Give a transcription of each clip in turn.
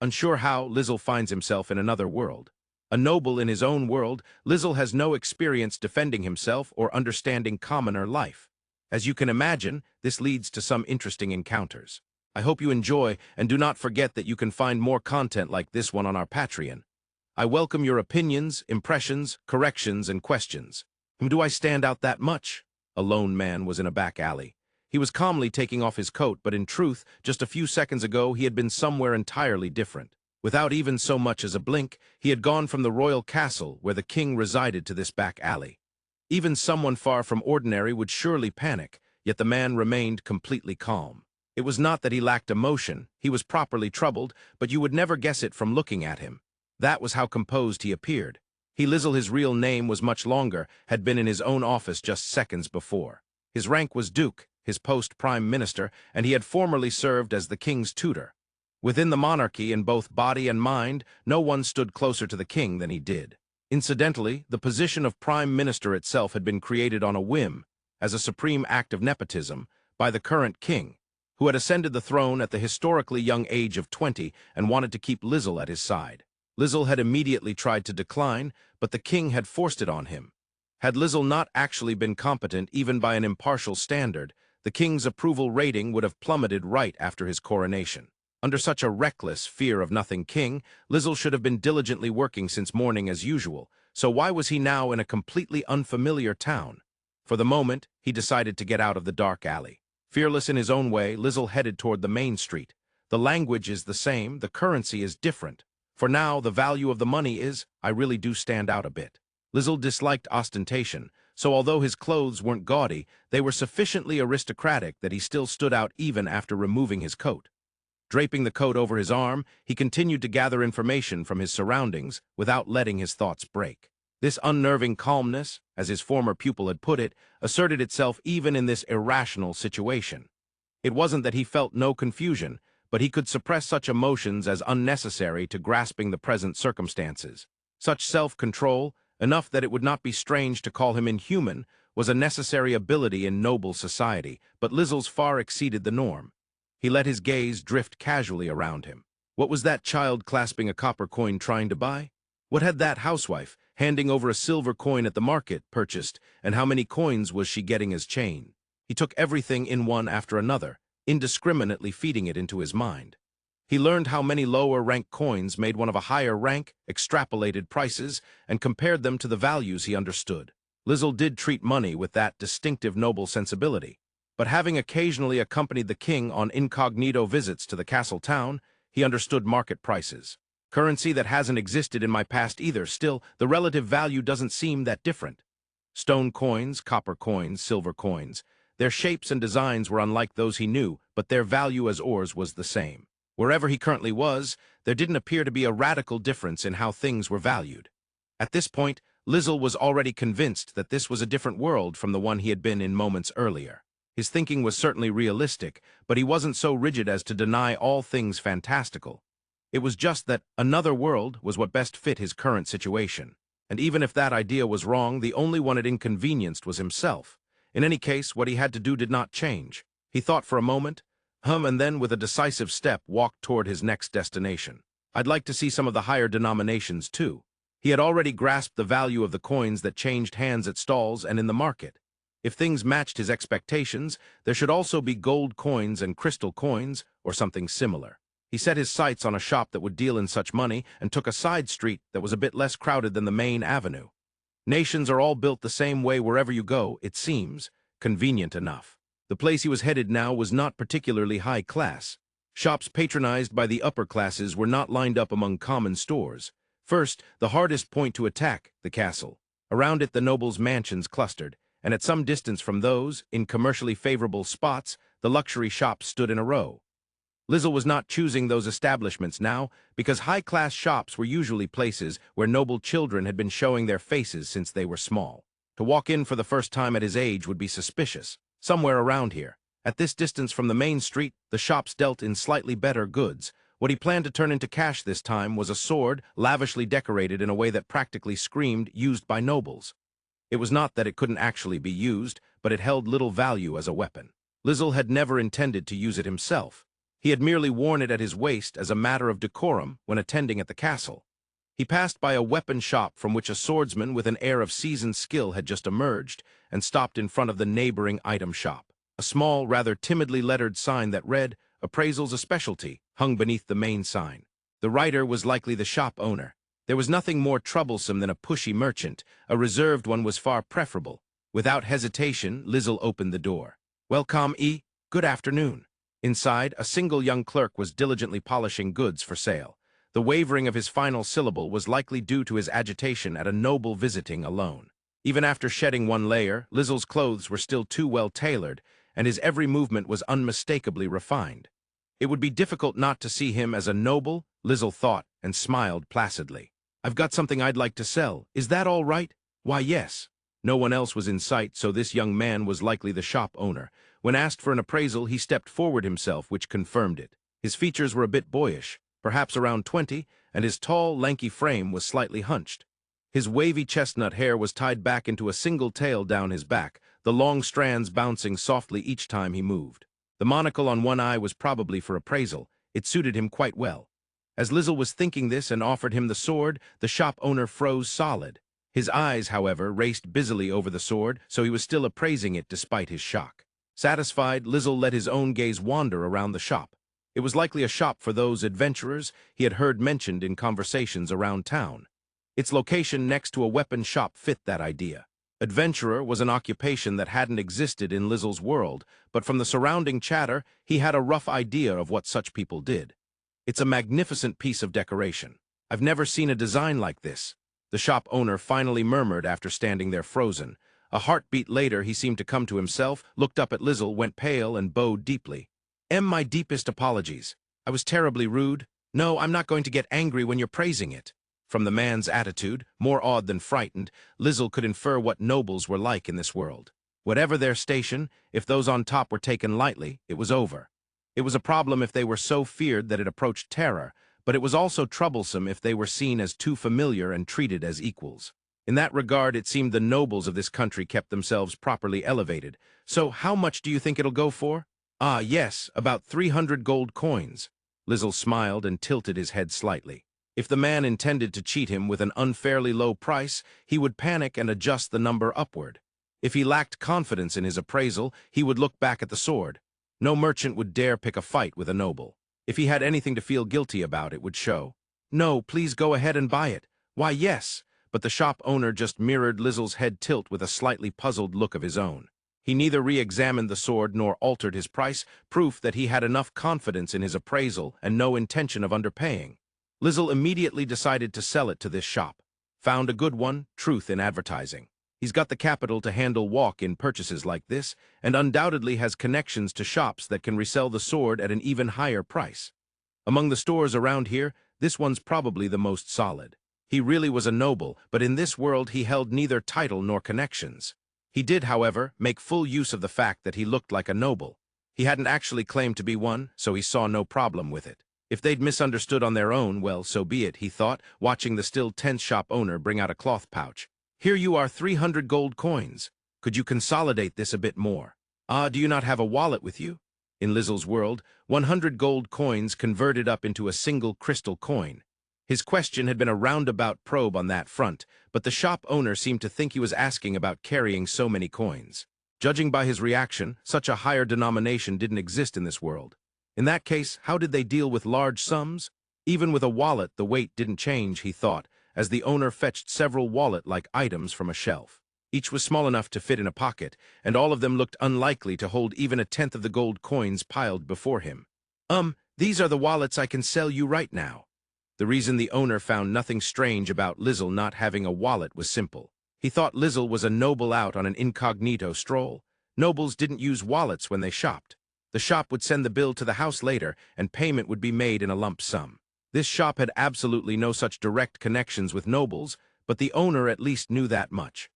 Unsure how, Lizel finds himself in another world. A noble in his own world, Lizel has no experience defending himself or understanding commoner life. As you can imagine, this leads to some interesting encounters. I hope you enjoy, and do not forget that you can find more content like this one on our Patreon. I welcome your opinions, impressions, corrections, and questions. Do I stand out that much? A lone man was in a back alley. He was calmly taking off his coat, but in truth, just a few seconds ago he had been somewhere entirely different. Without even so much as a blink, he had gone from the royal castle where the king resided to this back alley. Even someone far from ordinary would surely panic, yet the man remained completely calm. It was not that he lacked emotion, he was properly troubled, but you would never guess it from looking at him. That was how composed he appeared. Lizel, his real name was much longer, had been in his own office just seconds before. His rank was Duke, his post Prime Minister, and he had formerly served as the king's tutor. Within the monarchy, in both body and mind, no one stood closer to the king than he did. Incidentally, the position of Prime Minister itself had been created on a whim, as a supreme act of nepotism, by the current king, who had ascended the throne at the historically young age of 20 and wanted to keep Lizel at his side. Lizel had immediately tried to decline, but the king had forced it on him. Had Lizel not actually been competent even by an impartial standard, the king's approval rating would have plummeted right after his coronation. Under such a reckless, fear-of-nothing king, Lizel should have been diligently working since morning as usual, so why was he now in a completely unfamiliar town? For the moment, he decided to get out of the dark alley. Fearless in his own way, Lizel headed toward the main street. The language is the same, the currency is different. For now, the value of the money is, I really do stand out a bit. Lizel disliked ostentation, so although his clothes weren't gaudy, they were sufficiently aristocratic that he still stood out even after removing his coat. Draping the coat over his arm, he continued to gather information from his surroundings without letting his thoughts break. This unnerving calmness, as his former pupil had put it, asserted itself even in this irrational situation. It wasn't that he felt no confusion, but he could suppress such emotions as unnecessary to grasping the present circumstances. Such self-control, enough that it would not be strange to call him inhuman, was a necessary ability in noble society, but Lizel's far exceeded the norm. He let his gaze drift casually around him. What was that child clasping a copper coin trying to buy? What had that housewife, handing over a silver coin at the market, purchased, and how many coins was she getting as chain? He took everything in one after another, indiscriminately feeding it into his mind. He learned how many lower-rank coins made one of a higher rank, extrapolated prices, and compared them to the values he understood. Lizel did treat money with that distinctive noble sensibility. But having occasionally accompanied the king on incognito visits to the castle town, he understood market prices. Currency that hasn't existed in my past either, still, the relative value doesn't seem that different. Stone coins, copper coins, silver coins. Their shapes and designs were unlike those he knew, but their value as ores was the same. Wherever he currently was, there didn't appear to be a radical difference in how things were valued. At this point, Lizel was already convinced that this was a different world from the one he had been in moments earlier. His thinking was certainly realistic, but he wasn't so rigid as to deny all things fantastical. It was just that another world was what best fit his current situation. And even if that idea was wrong, the only one it inconvenienced was himself. In any case, what he had to do did not change. He thought for a moment, and then with a decisive step walked toward his next destination. I'd like to see some of the higher denominations too. He had already grasped the value of the coins that changed hands at stalls and in the market. If things matched his expectations, there should also be gold coins and crystal coins, or something similar. He set his sights on a shop that would deal in such money and took a side street that was a bit less crowded than the main avenue. Nations are all built the same way wherever you go, it seems. Convenient enough. The place he was headed now was not particularly high class. Shops patronized by the upper classes were not lined up among common stores. First, the hardest point to attack, the castle. Around it the nobles' mansions clustered, and at some distance from those, in commercially favorable spots, the luxury shops stood in a row. Lizel was not choosing those establishments now, because high-class shops were usually places where noble children had been showing their faces since they were small. To walk in for the first time at his age would be suspicious. Somewhere around here, at this distance from the main street, the shops dealt in slightly better goods. What he planned to turn into cash this time was a sword lavishly decorated in a way that practically screamed used by nobles. It was not that it couldn't actually be used, but it held little value as a weapon. Lizel had never intended to use it himself. He had merely worn it at his waist as a matter of decorum when attending at the castle. He passed by a weapon shop from which a swordsman with an air of seasoned skill had just emerged and stopped in front of the neighboring item shop. A small, rather timidly lettered sign that read, "Appraisal's a specialty," hung beneath the main sign. The writer was likely the shop owner. There was nothing more troublesome than a pushy merchant. A reserved one was far preferable. Without hesitation, Lizel opened the door. "Welcome, good afternoon." Inside, a single young clerk was diligently polishing goods for sale. The wavering of his final syllable was likely due to his agitation at a noble visiting alone. Even after shedding one layer, Lizel's clothes were still too well tailored, and his every movement was unmistakably refined. It would be difficult not to see him as a noble, Lizel thought, and smiled placidly. "I've got something I'd like to sell. Is that all right?" "Why, yes." No one else was in sight, so this young man was likely the shop owner. When asked for an appraisal, he stepped forward himself, which confirmed it. His features were a bit boyish, perhaps around 20, and his tall, lanky frame was slightly hunched. His wavy chestnut hair was tied back into a single tail down his back, the long strands bouncing softly each time he moved. The monocle on one eye was probably for appraisal. It suited him quite well. As Lizel was thinking this and offered him the sword, the shop owner froze solid. His eyes, however, raced busily over the sword, so he was still appraising it despite his shock. Satisfied, Lizel let his own gaze wander around the shop. It was likely a shop for those adventurers he had heard mentioned in conversations around town. Its location next to a weapon shop fit that idea. Adventurer was an occupation that hadn't existed in Lizel's world, but from the surrounding chatter, he had a rough idea of what such people did. "It's a magnificent piece of decoration. I've never seen a design like this," the shop owner finally murmured after standing there frozen. A heartbeat later, he seemed to come to himself, looked up at Lizel, went pale, and bowed deeply. My deepest apologies. I was terribly rude. No, I'm not going to get angry when you're praising it." From the man's attitude, more awed than frightened, Lizel could infer what nobles were like in this world. Whatever their station, if those on top were taken lightly, it was over. It was a problem if they were so feared that it approached terror, but it was also troublesome if they were seen as too familiar and treated as equals. In that regard, it seemed the nobles of this country kept themselves properly elevated. "So how much do you think it'll go for?" "Ah, yes, about 300 gold coins." Lizel smiled and tilted his head slightly. If the man intended to cheat him with an unfairly low price, he would panic and adjust the number upward. If he lacked confidence in his appraisal, he would look back at the sword. No merchant would dare pick a fight with a noble. If he had anything to feel guilty about, it would show. "No, please go ahead and buy it." "Why, yes." But the shop owner just mirrored Lizel's head tilt with a slightly puzzled look of his own. He neither re-examined the sword nor altered his price, proof that he had enough confidence in his appraisal and no intention of underpaying. Lizel immediately decided to sell it to this shop. Found a good one, truth in advertising. He's got the capital to handle walk-in purchases like this, and undoubtedly has connections to shops that can resell the sword at an even higher price. Among the stores around here, this one's probably the most solid. He really was a noble, but in this world he held neither title nor connections. He did, however, make full use of the fact that he looked like a noble. He hadn't actually claimed to be one, so he saw no problem with it. If they'd misunderstood on their own, well, so be it, he thought, watching the still tense shop owner bring out a cloth pouch. "Here you are, 300 gold coins. Could you consolidate this a bit more?" "Ah, do you not have a wallet with you?" In Lizel's world, 100 gold coins converted up into a single crystal coin. His question had been a roundabout probe on that front, but the shop owner seemed to think he was asking about carrying so many coins. Judging by his reaction, such a higher denomination didn't exist in this world. In that case, how did they deal with large sums? Even with a wallet, the weight didn't change, he thought, as the owner fetched several wallet-like items from a shelf. Each was small enough to fit in a pocket, and all of them looked unlikely to hold even a tenth of the gold coins piled before him. These are the wallets I can sell you right now." The reason the owner found nothing strange about Lizel not having a wallet was simple. He thought Lizel was a noble out on an incognito stroll. Nobles didn't use wallets when they shopped. The shop would send the bill to the house later, and payment would be made in a lump sum. This shop had absolutely no such direct connections with nobles, but the owner at least knew that much.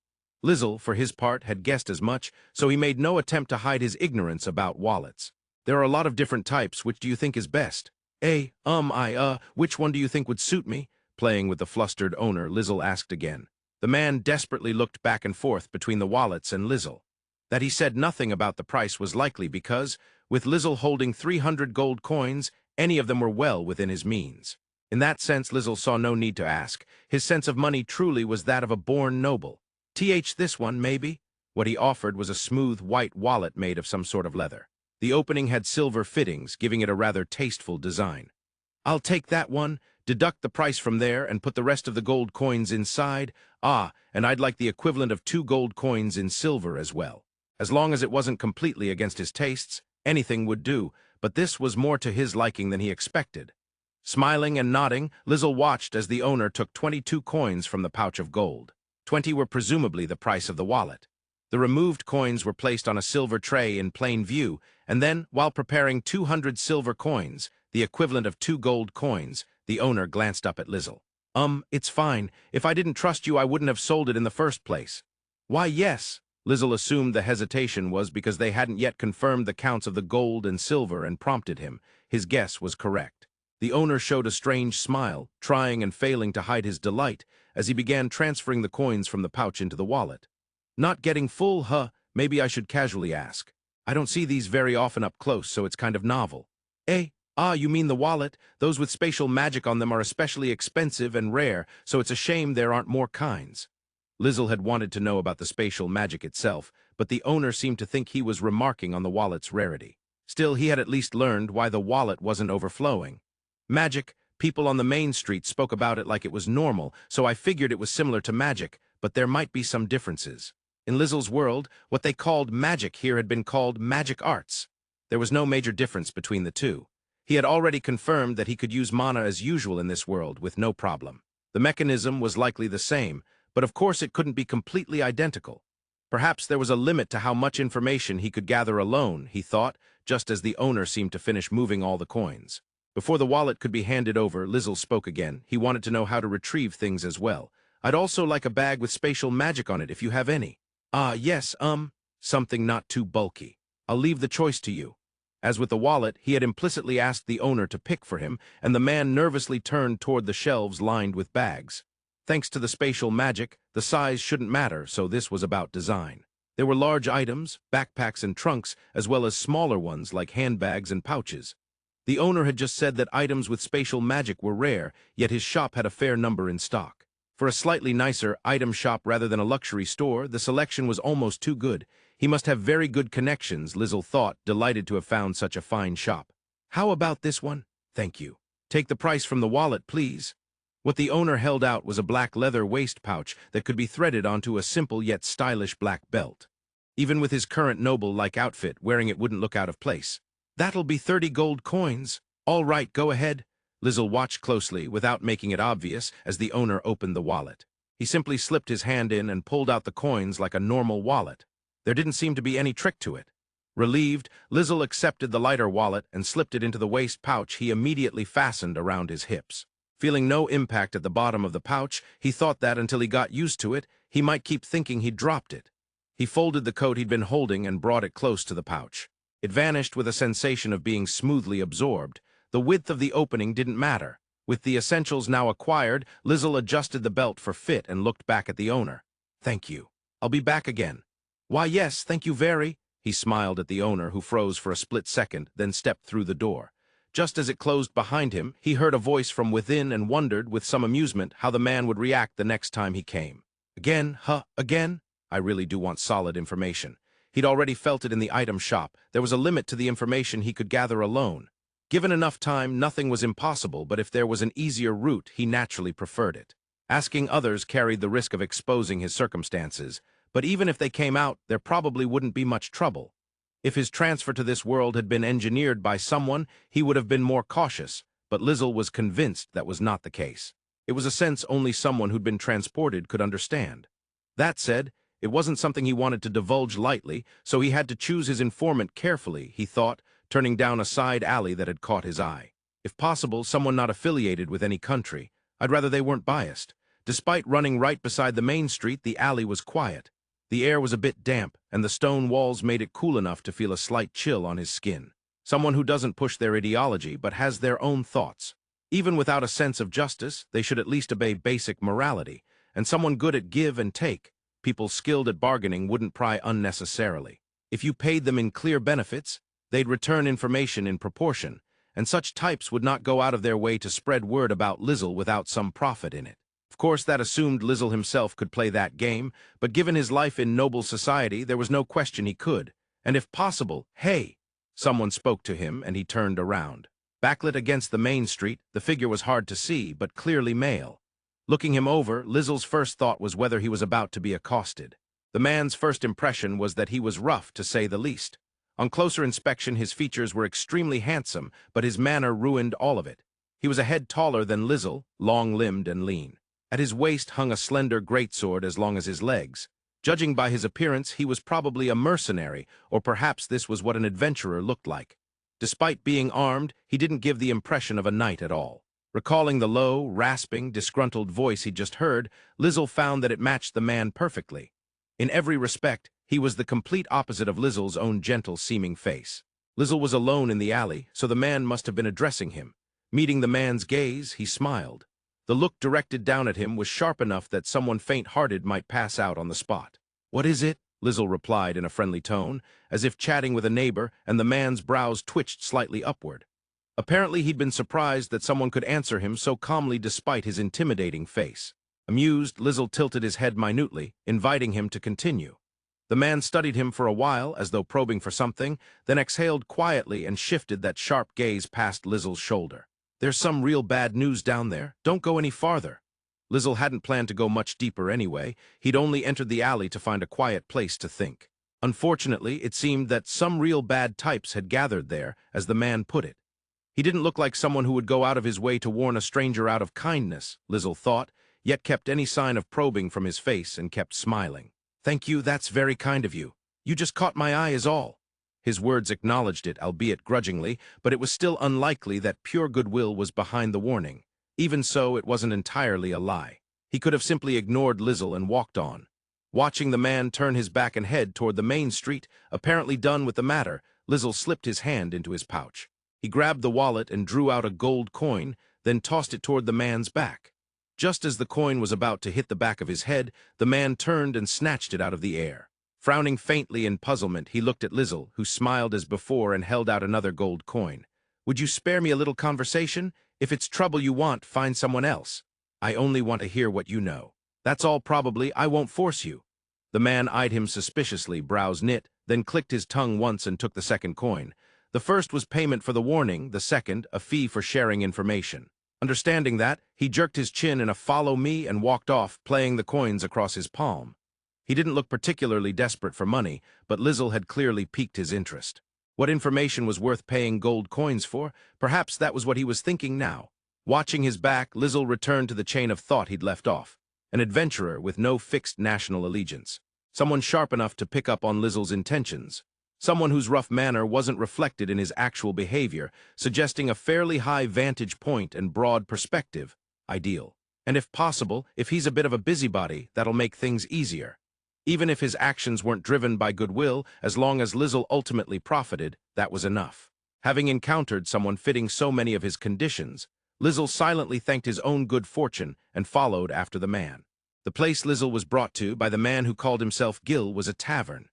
Lizel, for his part, had guessed as much, so he made no attempt to hide his ignorance about wallets. "There are a lot of different types. Which do you think is best?" Which one do you think would suit me?" Playing with the flustered owner, Lizel asked again. The man desperately looked back and forth between the wallets and Lizel. That he said nothing about the price was likely because, With Lizel holding 300 gold coins, any of them were well within his means. In that sense, Lizel saw no need to ask. His sense of money truly was that of a born noble. This one, maybe? What he offered was a smooth white wallet made of some sort of leather. The opening had silver fittings, giving it a rather tasteful design. I'll take that one, deduct the price from there, and put the rest of the gold coins inside. And I'd like the equivalent of 2 gold coins in silver as well. As long as it wasn't completely against his tastes, anything would do, but this was more to his liking than he expected. Smiling and nodding, Lizel watched as the owner took 22 coins from the pouch of gold. 20 were presumably the price of the wallet. The removed coins were placed on a silver tray in plain view, and then, while preparing 200 silver coins, the equivalent of 2 gold coins, the owner glanced up at Lizel. It's fine. If I didn't trust you, I wouldn't have sold it in the first place. Why, yes. Lizel assumed the hesitation was because they hadn't yet confirmed the counts of the gold and silver and prompted him. His guess was correct. The owner showed a strange smile, trying and failing to hide his delight, as he began transferring the coins from the pouch into the wallet. Not getting full, maybe I should casually ask. I don't see these very often up close, so it's kind of novel. You mean the wallet? Those with spatial magic on them are especially expensive and rare, so it's a shame there aren't more kinds. Lizel had wanted to know about the spatial magic itself, but the owner seemed to think he was remarking on the wallet's rarity. Still, he had at least learned why the wallet wasn't overflowing. Magic, people on the main street spoke about it like it was normal, so I figured it was similar to magic, but there might be some differences. In Lizel's world, what they called magic here had been called magic arts. There was no major difference between the two. He had already confirmed that he could use mana as usual in this world with no problem. The mechanism was likely the same, but of course it couldn't be completely identical. Perhaps there was a limit to how much information he could gather alone, he thought, just as the owner seemed to finish moving all the coins. Before the wallet could be handed over, Lizel spoke again. He wanted to know how to retrieve things as well. I'd also like a bag with spatial magic on it if you have any. Yes, something not too bulky. I'll leave the choice to you. As with the wallet, he had implicitly asked the owner to pick for him, and the man nervously turned toward the shelves lined with bags. Thanks to the spatial magic, the size shouldn't matter, so this was about design. There were large items, backpacks and trunks, as well as smaller ones like handbags and pouches. The owner had just said that items with spatial magic were rare, yet his shop had a fair number in stock. For a slightly nicer item shop rather than a luxury store, the selection was almost too good. He must have very good connections, Lizel thought, delighted to have found such a fine shop. How about this one? Thank you. Take the price from the wallet, please. What the owner held out was a black leather waist pouch that could be threaded onto a simple yet stylish black belt. Even with his current noble-like outfit, wearing it wouldn't look out of place. That'll be 30 gold coins. All right, go ahead. Lizel watched closely, without making it obvious, as the owner opened the wallet. He simply slipped his hand in and pulled out the coins like a normal wallet. There didn't seem to be any trick to it. Relieved, Lizel accepted the lighter wallet and slipped it into the waist pouch he immediately fastened around his hips. Feeling no impact at the bottom of the pouch, he thought that until he got used to it, he might keep thinking he'd dropped it. He folded the coat he'd been holding and brought it close to the pouch. It vanished with a sensation of being smoothly absorbed. The width of the opening didn't matter. With the essentials now acquired, Lizel adjusted the belt for fit and looked back at the owner. Thank you. I'll be back again. Why, yes, thank you very. He smiled at the owner, who froze for a split second, then stepped through the door. Just as it closed behind him, he heard a voice from within and wondered, with some amusement, how the man would react the next time he came. Again? Again? I really do want solid information. He'd already felt it in the item shop. There was a limit to the information he could gather alone. Given enough time, nothing was impossible, but if there was an easier route, he naturally preferred it. Asking others carried the risk of exposing his circumstances, but even if they came out, there probably wouldn't be much trouble. If his transfer to this world had been engineered by someone, he would have been more cautious, but Lizel was convinced that was not the case. It was a sense only someone who'd been transported could understand. That said, it wasn't something he wanted to divulge lightly, so he had to choose his informant carefully, he thought, turning down a side alley that had caught his eye. If possible, someone not affiliated with any country. I'd rather they weren't biased. Despite running right beside the main street, the alley was quiet. The air was a bit damp, and the stone walls made it cool enough to feel a slight chill on his skin. Someone who doesn't push their ideology, but has their own thoughts. Even without a sense of justice, they should at least obey basic morality, and someone good at give and take. People skilled at bargaining wouldn't pry unnecessarily. If you paid them in clear benefits, They'd return information in proportion, and such types would not go out of their way to spread word about Lizel without some profit in it. Of course, that assumed Lizel himself could play that game, but given his life in noble society, there was no question he could. And if possible, hey! Someone spoke to him, and he turned around. Backlit against the main street, the figure was hard to see, but clearly male. Looking him over, Lizel's first thought was whether he was about to be accosted. The man's first impression was that he was rough, to say the least. On closer inspection, his features were extremely handsome, but his manner ruined all of it. He was a head taller than Lizel, long-limbed and lean. At his waist hung a slender greatsword as long as his legs. Judging by his appearance, he was probably a mercenary, or perhaps this was what an adventurer looked like. Despite being armed, he didn't give the impression of a knight at all. Recalling the low, rasping, disgruntled voice he'd just heard, Lizel found that it matched the man perfectly. In every respect, he was the complete opposite of Lizel's own gentle-seeming face. Lizel was alone in the alley, so the man must have been addressing him. Meeting the man's gaze, he smiled. The look directed down at him was sharp enough that someone faint-hearted might pass out on the spot. "What is it?" Lizel replied in a friendly tone, as if chatting with a neighbor, and the man's brows twitched slightly upward. Apparently he'd been surprised that someone could answer him so calmly despite his intimidating face. Amused, Lizel tilted his head minutely, inviting him to continue. The man studied him for a while, as though probing for something, then exhaled quietly and shifted that sharp gaze past Lizel's shoulder. "There's some real bad news down there. Don't go any farther." Lizel hadn't planned to go much deeper anyway. He'd only entered the alley to find a quiet place to think. Unfortunately, it seemed that some real bad types had gathered there, as the man put it. He didn't look like someone who would go out of his way to warn a stranger out of kindness, Lizel thought, yet kept any sign of probing from his face and kept smiling. "Thank you, that's very kind of you. You just caught my eye is all." His words acknowledged it, albeit grudgingly, but it was still unlikely that pure goodwill was behind the warning. Even so, it wasn't entirely a lie. He could have simply ignored Lizel and walked on. Watching the man turn his back and head toward the main street, apparently done with the matter, Lizel slipped his hand into his pouch. He grabbed the wallet and drew out a gold coin, then tossed it toward the man's back. Just as the coin was about to hit the back of his head, the man turned and snatched it out of the air. Frowning faintly in puzzlement, he looked at Lizel, who smiled as before and held out another gold coin. "Would you spare me a little conversation? If it's trouble you want, find someone else. I only want to hear what you know. That's all probably, I won't force you." The man eyed him suspiciously, brows knit, then clicked his tongue once and took the second coin. The first was payment for the warning, the second, a fee for sharing information. Understanding that, he jerked his chin in a "follow me" and walked off, playing the coins across his palm. He didn't look particularly desperate for money, but Lizel had clearly piqued his interest. What information was worth paying gold coins for? Perhaps that was what he was thinking now. Watching his back, Lizel returned to the chain of thought he'd left off. An adventurer with no fixed national allegiance. Someone sharp enough to pick up on Lizel's intentions. Someone whose rough manner wasn't reflected in his actual behavior, suggesting a fairly high vantage point and broad perspective. Ideal. And if possible, if he's a bit of a busybody, that'll make things easier. Even if his actions weren't driven by goodwill, as long as Lizel ultimately profited, that was enough. Having encountered someone fitting so many of his conditions, Lizel silently thanked his own good fortune and followed after the man. The place Lizel was brought to by the man who called himself Gil was a tavern.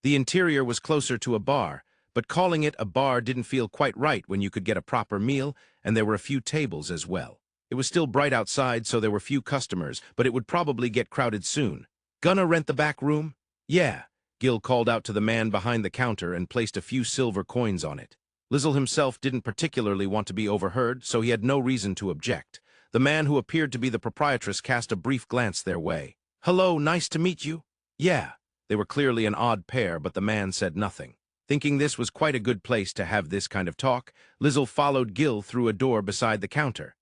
The interior was closer to a bar, but calling it a bar didn't feel quite right when you could get a proper meal, and there were a few tables as well. It was still bright outside, so there were few customers, but it would probably get crowded soon. "Gonna rent the back room?" "Yeah," Gil called out to the man behind the counter and placed a few silver coins on it. Lizel himself didn't particularly want to be overheard, so he had no reason to object. The man who appeared to be the proprietress cast a brief glance their way. "Hello, nice to meet you." "Yeah." They were clearly an odd pair, but the man said nothing. Thinking this was quite a good place to have this kind of talk, Lizel followed Gil through a door beside the counter.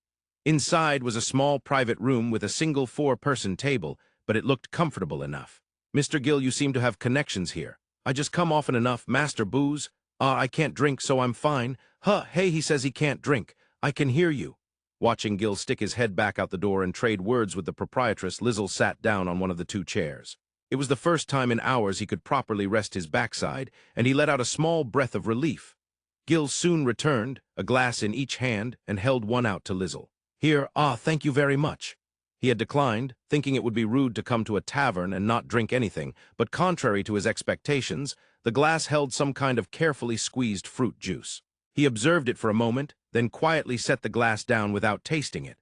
Inside was a small private room with a single 4-person table, but it looked comfortable enough. "Mr. Gil, you seem to have connections here." "I just come often enough, Master Booze." I can't drink, so I'm fine." Hey, he says he can't drink. I can hear you." Watching Gil stick his head back out the door and trade words with the proprietress, Lizel sat down on one of the 2 chairs. It was the first time in hours he could properly rest his backside, and he let out a small breath of relief. Gil soon returned, a glass in each hand, and held one out to Lizel. "Here, thank you very much." He had declined, thinking it would be rude to come to a tavern and not drink anything, but contrary to his expectations, the glass held some kind of carefully squeezed fruit juice. He observed it for a moment, then quietly set the glass down without tasting it.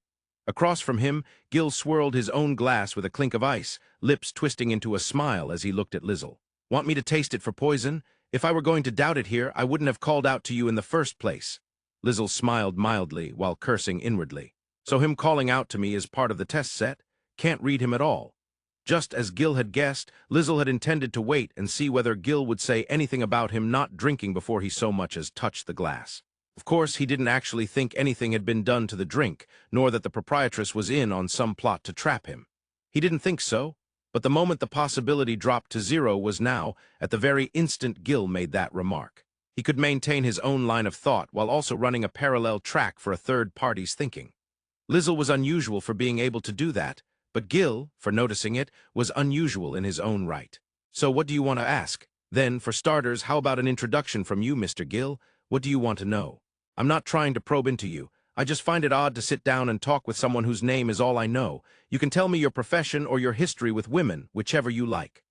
Across from him, Gil swirled his own glass with a clink of ice, lips twisting into a smile as he looked at Lizel. "Want me to taste it for poison? If I were going to doubt it here, I wouldn't have called out to you in the first place." Lizel smiled mildly while cursing inwardly. So him calling out to me is part of the test set? Can't read him at all. Just as Gil had guessed, Lizel had intended to wait and see whether Gil would say anything about him not drinking before he so much as touched the glass. Of course, he didn't actually think anything had been done to the drink, nor that the proprietress was in on some plot to trap him. He didn't think so, but the moment the possibility dropped to zero was now, at the very instant Gil made that remark. He could maintain his own line of thought while also running a parallel track for a third party's thinking. Lizel was unusual for being able to do that, but Gil, for noticing it, was unusual in his own right. "So what do you want to ask? Then, for starters, how about an introduction from you, Mr. Gil? What do you want to know? I'm not trying to probe into you. I just find it odd to sit down and talk with someone whose name is all I know. You can tell me your profession or your history with women, whichever you like."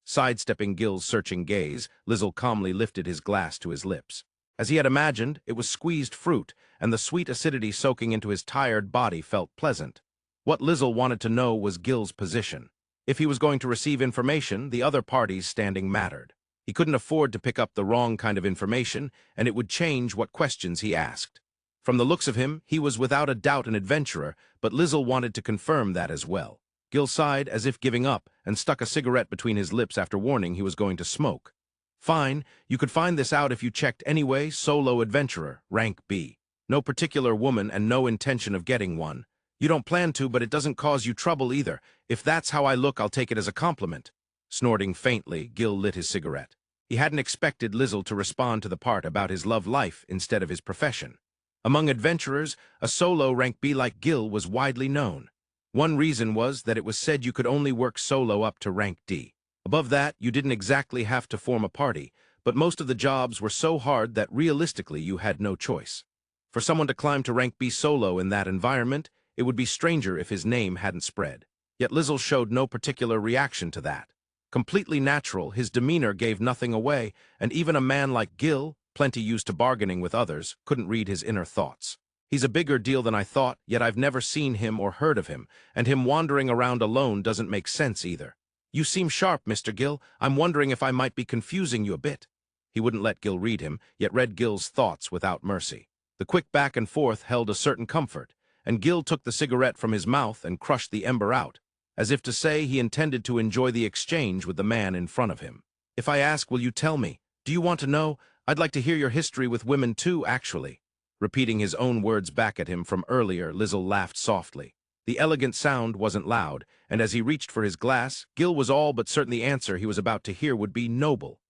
Sidestepping Gil's searching gaze, Lizel calmly lifted his glass to his lips. As he had imagined, it was squeezed fruit, and the sweet acidity soaking into his tired body felt pleasant. What Lizel wanted to know was Gil's position. If he was going to receive information, the other party's standing mattered. He couldn't afford to pick up the wrong kind of information, and it would change what questions he asked. From the looks of him, he was without a doubt an adventurer, but Lizel wanted to confirm that as well. Gil sighed as if giving up, and stuck a cigarette between his lips after warning he was going to smoke. "Fine, you could find this out if you checked anyway, solo adventurer, rank B. No particular woman and no intention of getting one. You don't plan to, but it doesn't cause you trouble either. If that's how I look, I'll take it as a compliment." Snorting faintly, Gil lit his cigarette. He hadn't expected Lizel to respond to the part about his love life instead of his profession. Among adventurers, a solo rank B like Gil was widely known. One reason was that it was said you could only work solo up to rank D. Above that, you didn't exactly have to form a party, but most of the jobs were so hard that realistically you had no choice. For someone to climb to rank B solo in that environment, it would be stranger if his name hadn't spread. Yet Lizel showed no particular reaction to that. Completely natural, his demeanor gave nothing away, and even a man like Gil, plenty used to bargaining with others, couldn't read his inner thoughts. "He's a bigger deal than I thought, yet I've never seen him or heard of him, and him wandering around alone doesn't make sense either. You seem sharp, Mr. Gil. I'm wondering if I might be confusing you a bit." He wouldn't let Gil read him, yet read Gil's thoughts without mercy. The quick back and forth held a certain comfort, and Gil took the cigarette from his mouth and crushed the ember out, as if to say he intended to enjoy the exchange with the man in front of him. "If I ask, will you tell me? Do you want to know? I'd like to hear your history with women too, actually." Repeating his own words back at him from earlier, Lizel laughed softly. The elegant sound wasn't loud, and as he reached for his glass, Gil was all but certain the answer he was about to hear would be noble.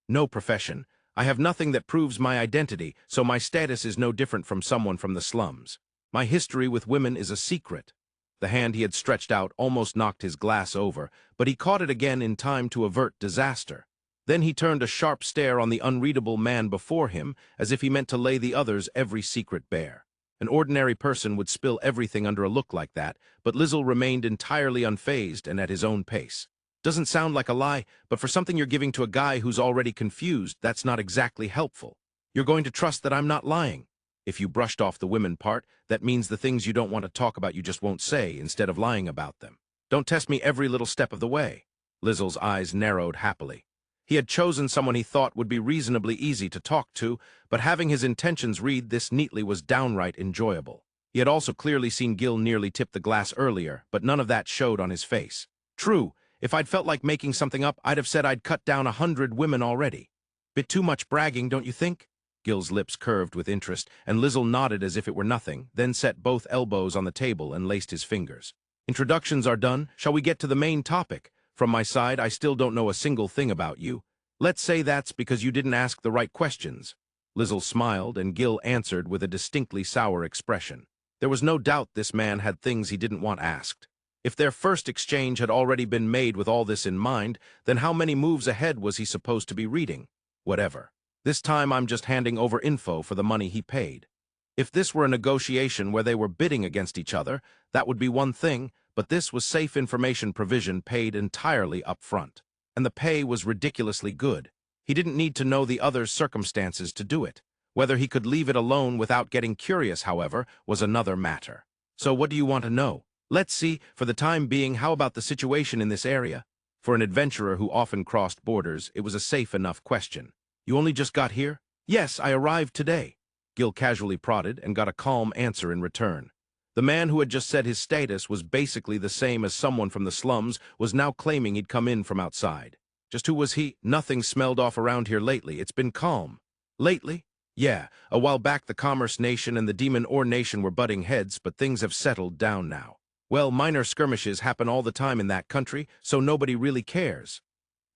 "No profession. I have nothing that proves my identity, so my status is no different from someone from the slums. My history with women is a secret." The hand he had stretched out almost knocked his glass over, but he caught it again in time to avert disaster. Then he turned a sharp stare on the unreadable man before him, as if he meant to lay the others every secret bare. An ordinary person would spill everything under a look like that, but Lizel remained entirely unfazed and at his own pace. "Doesn't sound like a lie, but for something you're giving to a guy who's already confused, that's not exactly helpful. You're going to trust that I'm not lying. If you brushed off the women part, that means the things you don't want to talk about you just won't say, instead of lying about them. Don't test me every little step of the way." Lizel's eyes narrowed happily. He had chosen someone he thought would be reasonably easy to talk to, but having his intentions read this neatly was downright enjoyable. He had also clearly seen Gil nearly tip the glass earlier, but none of that showed on his face. "True, if I'd felt like making something up, I'd have said I'd cut down 100 women already. Bit too much bragging, don't you think?" Gil's lips curved with interest, and Lizel nodded as if it were nothing, then set both elbows on the table and laced his fingers. "Introductions are done. Shall we get to the main topic? From my side, I still don't know a single thing about you. Let's say that's because you didn't ask the right questions." Lizel smiled, and Gil answered with a distinctly sour expression. There was no doubt this man had things he didn't want asked. If their first exchange had already been made with all this in mind, then how many moves ahead was he supposed to be reading? Whatever. This time I'm just handing over info for the money he paid. If this were a negotiation where they were bidding against each other, that would be one thing, but this was safe information provision paid entirely up front. And the pay was ridiculously good. He didn't need to know the other's circumstances to do it. Whether he could leave it alone without getting curious, however, was another matter. So what do you want to know? Let's see, for the time being, how about the situation in this area? For an adventurer who often crossed borders, it was a safe enough question. You only just got here? Yes, I arrived today. Gil casually prodded and got a calm answer in return. The man who had just said his status was basically the same as someone from the slums was now claiming he'd come in from outside. Just who was he? Nothing smelled off around here lately. It's been calm. Lately? Yeah, a while back the Commerce Nation and the Demon Ore Nation were butting heads, but things have settled down now. Well, minor skirmishes happen all the time in that country, so nobody really cares.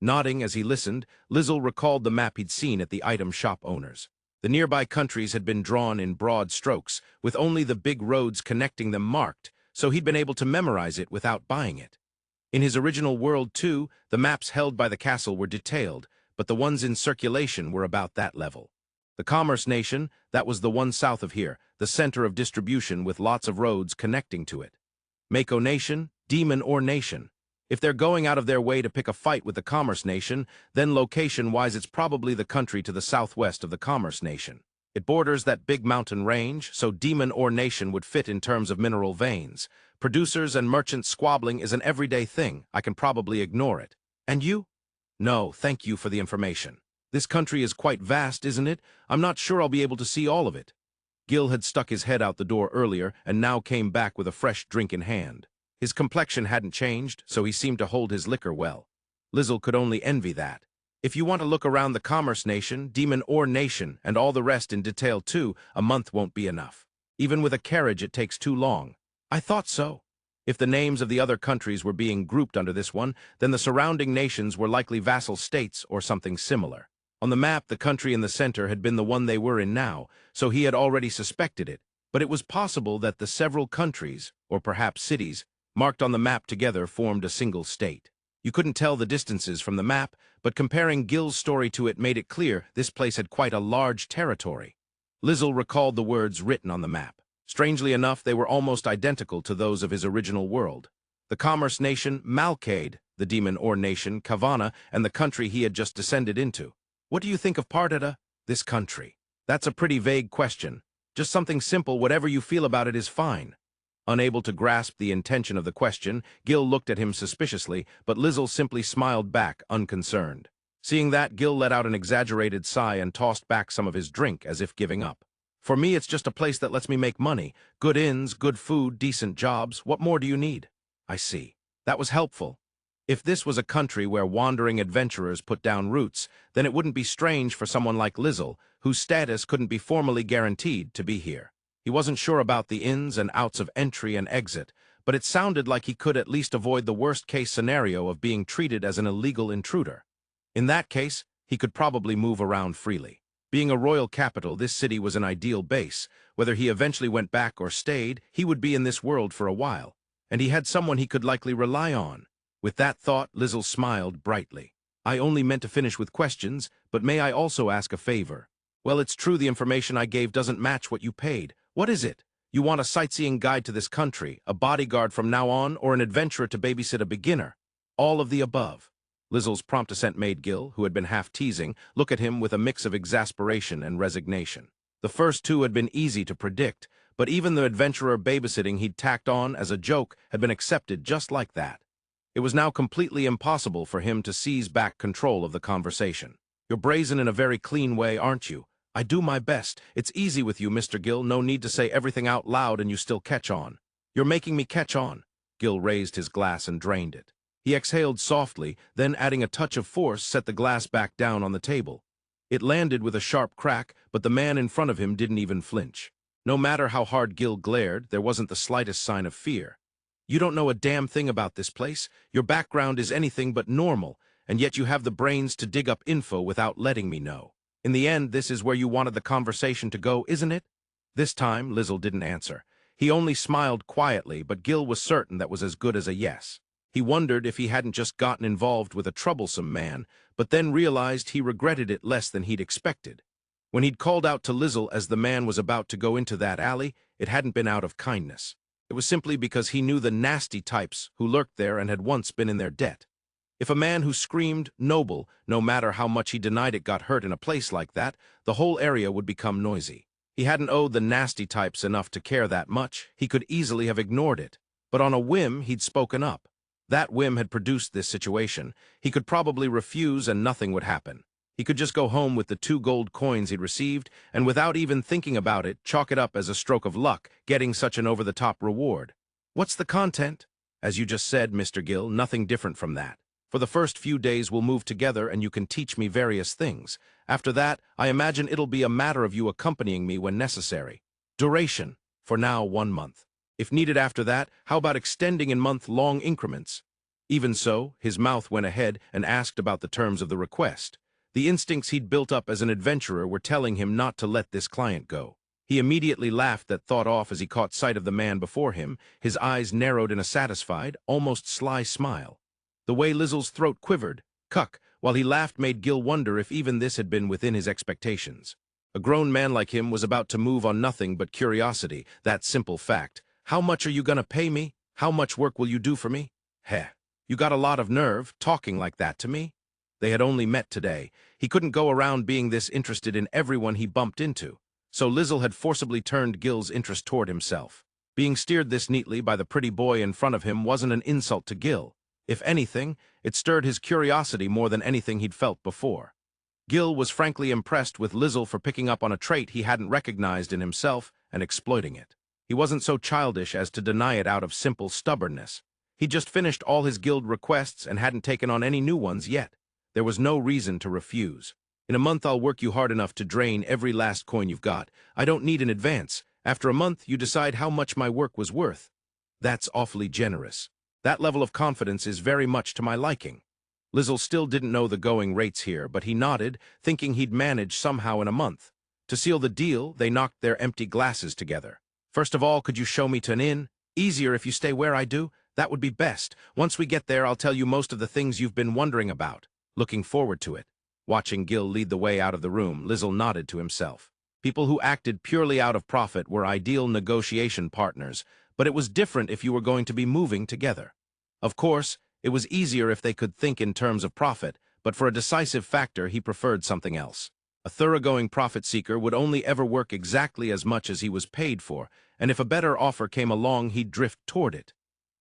Nodding as he listened, Lizel recalled the map he'd seen at the item shop owners. The nearby countries had been drawn in broad strokes, with only the big roads connecting them marked, so he'd been able to memorize it without buying it. In his original world, too, the maps held by the castle were detailed, but the ones in circulation were about that level. The Commerce Nation, that was the one south of here, the center of distribution with lots of roads connecting to it. Mako Nation, Demon Ore Nation. If they're going out of their way to pick a fight with the Commerce Nation, then location-wise it's probably the country to the southwest of the Commerce Nation. It borders that big mountain range, so Demon Ore Nation would fit in terms of mineral veins. Producers and merchants squabbling is an everyday thing. I can probably ignore it. And you? No, thank you for the information. This country is quite vast, isn't it? I'm not sure I'll be able to see all of it. Gil had stuck his head out the door earlier and now came back with a fresh drink in hand. His complexion hadn't changed, so he seemed to hold his liquor well. Lizel could only envy that. If you want to look around the Commerce Nation, Demon Ore Nation, and all the rest in detail too, a month won't be enough. Even with a carriage it takes too long. I thought so. If the names of the other countries were being grouped under this one, then the surrounding nations were likely vassal states or something similar. On the map, the country in the center had been the one they were in now, so he had already suspected it, but it was possible that the several countries, or perhaps cities, marked on the map together formed a single state. You couldn't tell the distances from the map, but comparing Gil's story to it made it clear this place had quite a large territory. Lizel recalled the words written on the map. Strangely enough, they were almost identical to those of his original world. The Commerce Nation, Malcade, the Demon Ore Nation, Kavana, and the country he had just descended into. What do you think of Pardada? This country. That's a pretty vague question. Just something simple, whatever you feel about it is fine. Unable to grasp the intention of the question, Gil looked at him suspiciously, but Lizel simply smiled back, unconcerned. Seeing that, Gil let out an exaggerated sigh and tossed back some of his drink as if giving up. For me, it's just a place that lets me make money. Good inns, good food, decent jobs. What more do you need? I see. That was helpful. If this was a country where wandering adventurers put down roots, then it wouldn't be strange for someone like Lizel, whose status couldn't be formally guaranteed to be here. He wasn't sure about the ins and outs of entry and exit, but it sounded like he could at least avoid the worst-case scenario of being treated as an illegal intruder. In that case, he could probably move around freely. Being a royal capital, this city was an ideal base. Whether he eventually went back or stayed, he would be in this world for a while, and he had someone he could likely rely on. With that thought, Lizel smiled brightly. I only meant to finish with questions, but may I also ask a favor? Well, it's true the information I gave doesn't match what you paid. What is it? You want a sightseeing guide to this country, a bodyguard from now on, or an adventurer to babysit a beginner? All of the above. Lizel's prompt assent made Gil, who had been half teasing, look at him with a mix of exasperation and resignation. The first two had been easy to predict, but even the adventurer babysitting he'd tacked on as a joke had been accepted just like that. It was now completely impossible for him to seize back control of the conversation. You're brazen in a very clean way, aren't you? I do my best. It's easy with you, Mr. Gil. No need to say everything out loud and you still catch on. You're making me catch on. Gil raised his glass and drained it. He exhaled softly, then adding a touch of force, set the glass back down on the table. It landed with a sharp crack, but the man in front of him didn't even flinch. No matter how hard Gil glared, there wasn't the slightest sign of fear. You don't know a damn thing about this place. Your background is anything but normal, and yet you have the brains to dig up info without letting me know. In the end, this is where you wanted the conversation to go, isn't it? This time, Lizel didn't answer. He only smiled quietly, but Gil was certain that was as good as a yes. He wondered if he hadn't just gotten involved with a troublesome man, but then realized he regretted it less than he'd expected. When he'd called out to Lizel as the man was about to go into that alley, it hadn't been out of kindness. It was simply because he knew the nasty types who lurked there and had once been in their debt. If a man who screamed noble, no matter how much he denied it, got hurt in a place like that, the whole area would become noisy. He hadn't owed the nasty types enough to care that much. He could easily have ignored it. But on a whim, he'd spoken up. That whim had produced this situation. He could probably refuse and nothing would happen. He could just go home with the 2 gold coins he'd received, and without even thinking about it, chalk it up as a stroke of luck, getting such an over-the-top reward. What's the content? As you just said, Mr. Gil, nothing different from that. For the first few days we'll move together and you can teach me various things. After that, I imagine it'll be a matter of you accompanying me when necessary. Duration, for now 1 month. If needed after that, how about extending in month-long increments? Even so, his mouth went ahead and asked about the terms of the request. The instincts he'd built up as an adventurer were telling him not to let this client go. He immediately laughed that thought off as he caught sight of the man before him, his eyes narrowed in a satisfied, almost sly smile. The way Lizel's throat quivered, cuck, while he laughed made Gil wonder if even this had been within his expectations. A grown man like him was about to move on nothing but curiosity, that simple fact. How much are you gonna pay me? How much work will you do for me? Heh, you got a lot of nerve, talking like that to me. They had only met today. He couldn't go around being this interested in everyone he bumped into. So Lizel had forcibly turned Gil's interest toward himself. Being steered this neatly by the pretty boy in front of him wasn't an insult to Gil. If anything, it stirred his curiosity more than anything he'd felt before. Gil was frankly impressed with Lizel for picking up on a trait he hadn't recognized in himself and exploiting it. He wasn't so childish as to deny it out of simple stubbornness. He'd just finished all his guild requests and hadn't taken on any new ones yet. There was no reason to refuse. In a month I'll work you hard enough to drain every last coin you've got. I don't need an advance. After a month, you decide how much my work was worth. That's awfully generous. That level of confidence is very much to my liking. Lizel still didn't know the going rates here, but he nodded, thinking he'd manage somehow in a month. To seal the deal, they knocked their empty glasses together. First of all, could you show me to an inn? Easier if you stay where I do. That would be best. Once we get there, I'll tell you most of the things you've been wondering about. Looking forward to it. Watching Gil lead the way out of the room, Lizel nodded to himself. People who acted purely out of profit were ideal negotiation partners, but it was different if you were going to be moving together. Of course, it was easier if they could think in terms of profit, but for a decisive factor, he preferred something else. A thoroughgoing profit seeker would only ever work exactly as much as he was paid for, and if a better offer came along, he'd drift toward it.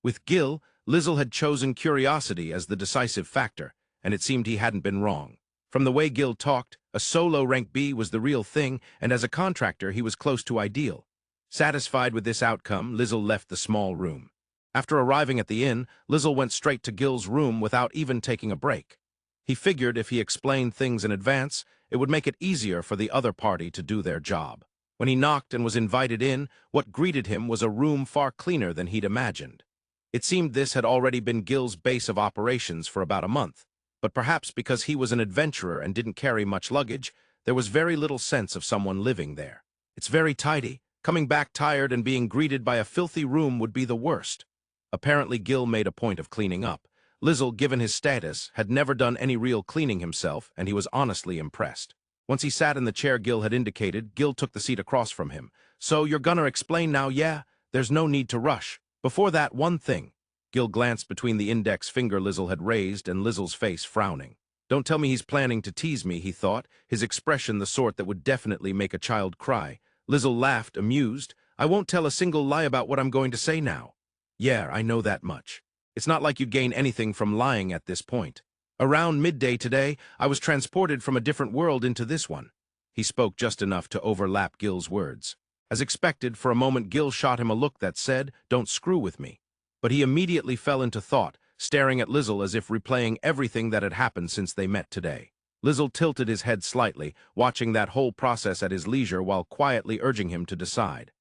With Gil, Lizel had chosen curiosity as the decisive factor, and it seemed he hadn't been wrong. From the way Gil talked, a solo rank B was the real thing, and as a contractor, he was close to ideal. Satisfied with this outcome, Lizel left the small room. After arriving at the inn, Lizel went straight to Gil's room without even taking a break. He figured if he explained things in advance, it would make it easier for the other party to do their job. When he knocked and was invited in, what greeted him was a room far cleaner than he'd imagined. It seemed this had already been Gil's base of operations for about a month, but perhaps because he was an adventurer and didn't carry much luggage, there was very little sense of someone living there. It's very tidy. Coming back tired and being greeted by a filthy room would be the worst. Apparently Gil made a point of cleaning up. Lizel, given his status, had never done any real cleaning himself, and he was honestly impressed. Once he sat in the chair Gil had indicated, Gil took the seat across from him. So you're gonna explain now, yeah? There's no need to rush. Before that, one thing. Gil glanced between the index finger Lizel had raised and Lizel's face frowning. Don't tell me he's planning to tease me, he thought, his expression the sort that would definitely make a child cry. Lizel laughed, amused. I won't tell a single lie about what I'm going to say now. Yeah, I know that much. It's not like you'd gain anything from lying at this point. Around midday today, I was transported from a different world into this one. He spoke just enough to overlap Gil's words. As expected, for a moment Gil shot him a look that said, don't screw with me. But he immediately fell into thought, staring at Lizel as if replaying everything that had happened since they met today. Lizel tilted his head slightly, watching that whole process at his leisure while quietly urging him to decide.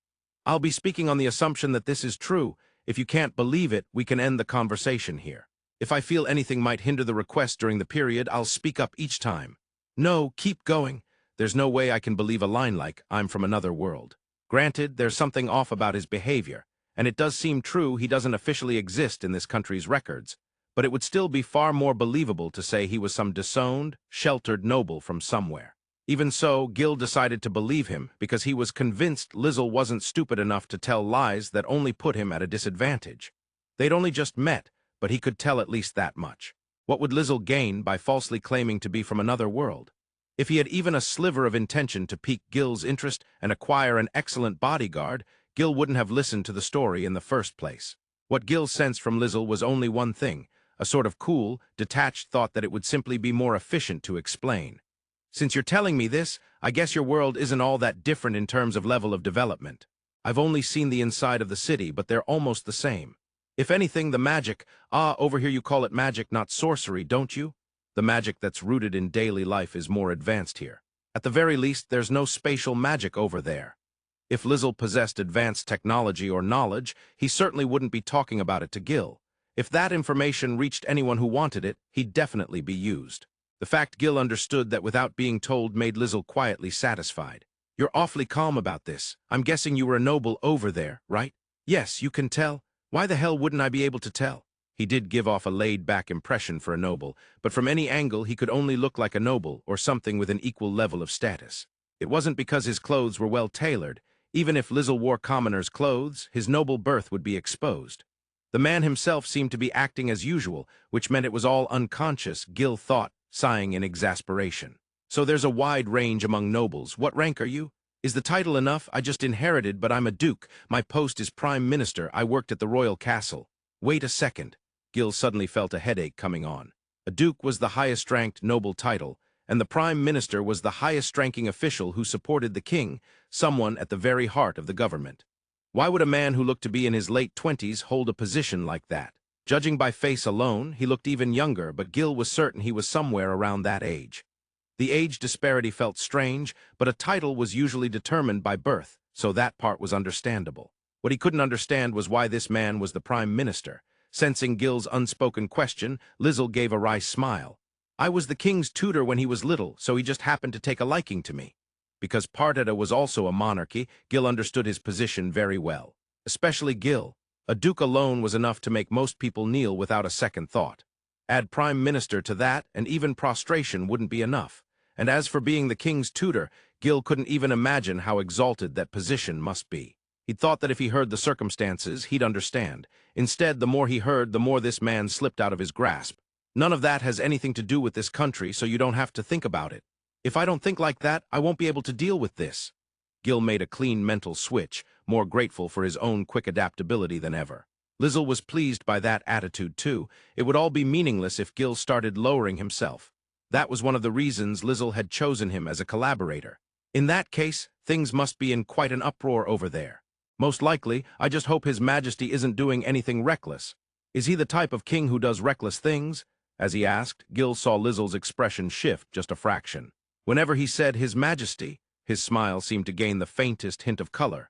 I'll be speaking on the assumption that this is true. If you can't believe it, we can end the conversation here. If I feel anything might hinder the request during the period, I'll speak up each time. No, keep going. There's no way I can believe a line like, I'm from another world. Granted, there's something off about his behavior, and it does seem true he doesn't officially exist in this country's records, but it would still be far more believable to say he was some disowned, sheltered noble from somewhere. Even so, Gil decided to believe him because he was convinced Lizel wasn't stupid enough to tell lies that only put him at a disadvantage. They'd only just met, but he could tell at least that much. What would Lizel gain by falsely claiming to be from another world? If he had even a sliver of intention to pique Gil's interest and acquire an excellent bodyguard, Gil wouldn't have listened to the story in the first place. What Gil sensed from Lizel was only one thing, a sort of cool, detached thought that it would simply be more efficient to explain. Since you're telling me this, I guess your world isn't all that different in terms of level of development. I've only seen the inside of the city, but they're almost the same. If anything, the magic, over here you call it magic, not sorcery, don't you? The magic that's rooted in daily life is more advanced here. At the very least, there's no spatial magic over there. If Lizel possessed advanced technology or knowledge, he certainly wouldn't be talking about it to Gil. If that information reached anyone who wanted it, he'd definitely be used. The fact Gil understood that without being told made Lizel quietly satisfied. You're awfully calm about this. I'm guessing you were a noble over there, right? Yes, you can tell. Why the hell wouldn't I be able to tell? He did give off a laid-back impression for a noble, but from any angle he could only look like a noble or something with an equal level of status. It wasn't because his clothes were well-tailored. Even if Lizel wore commoner's clothes, his noble birth would be exposed. The man himself seemed to be acting as usual, which meant it was all unconscious, Gil thought, sighing in exasperation. So there's a wide range among nobles. What rank are you? Is the title enough? I just inherited, but I'm a duke. My post is prime minister. I worked at the royal castle. Wait a second. Gil suddenly felt a headache coming on. A duke was the highest-ranked noble title, and the prime minister was the highest-ranking official who supported the king, someone at the very heart of the government. Why would a man who looked to be in his late 20s hold a position like that? Judging by face alone, he looked even younger, but Gil was certain he was somewhere around that age. The age disparity felt strange, but a title was usually determined by birth, so that part was understandable. What he couldn't understand was why this man was the prime minister. Sensing Gil's unspoken question, Lizel gave a wry smile. I was the king's tutor when he was little, so he just happened to take a liking to me. Because Parteta was also a monarchy, Gil understood his position very well. Especially Gil. A duke alone was enough to make most people kneel without a second thought. Add prime minister to that, and even prostration wouldn't be enough. And as for being the king's tutor, Gil couldn't even imagine how exalted that position must be. He'd thought that if he heard the circumstances, he'd understand. Instead, the more he heard, the more this man slipped out of his grasp. None of that has anything to do with this country, so you don't have to think about it. If I don't think like that, I won't be able to deal with this. Gil made a clean mental switch, more grateful for his own quick adaptability than ever. Lizel was pleased by that attitude, too. It would all be meaningless if Gil started lowering himself. That was one of the reasons Lizel had chosen him as a collaborator. In that case, things must be in quite an uproar over there. Most likely, I just hope His Majesty isn't doing anything reckless. Is he the type of king who does reckless things? As he asked, Gil saw Lizel's expression shift just a fraction. Whenever he said His Majesty, his smile seemed to gain the faintest hint of color.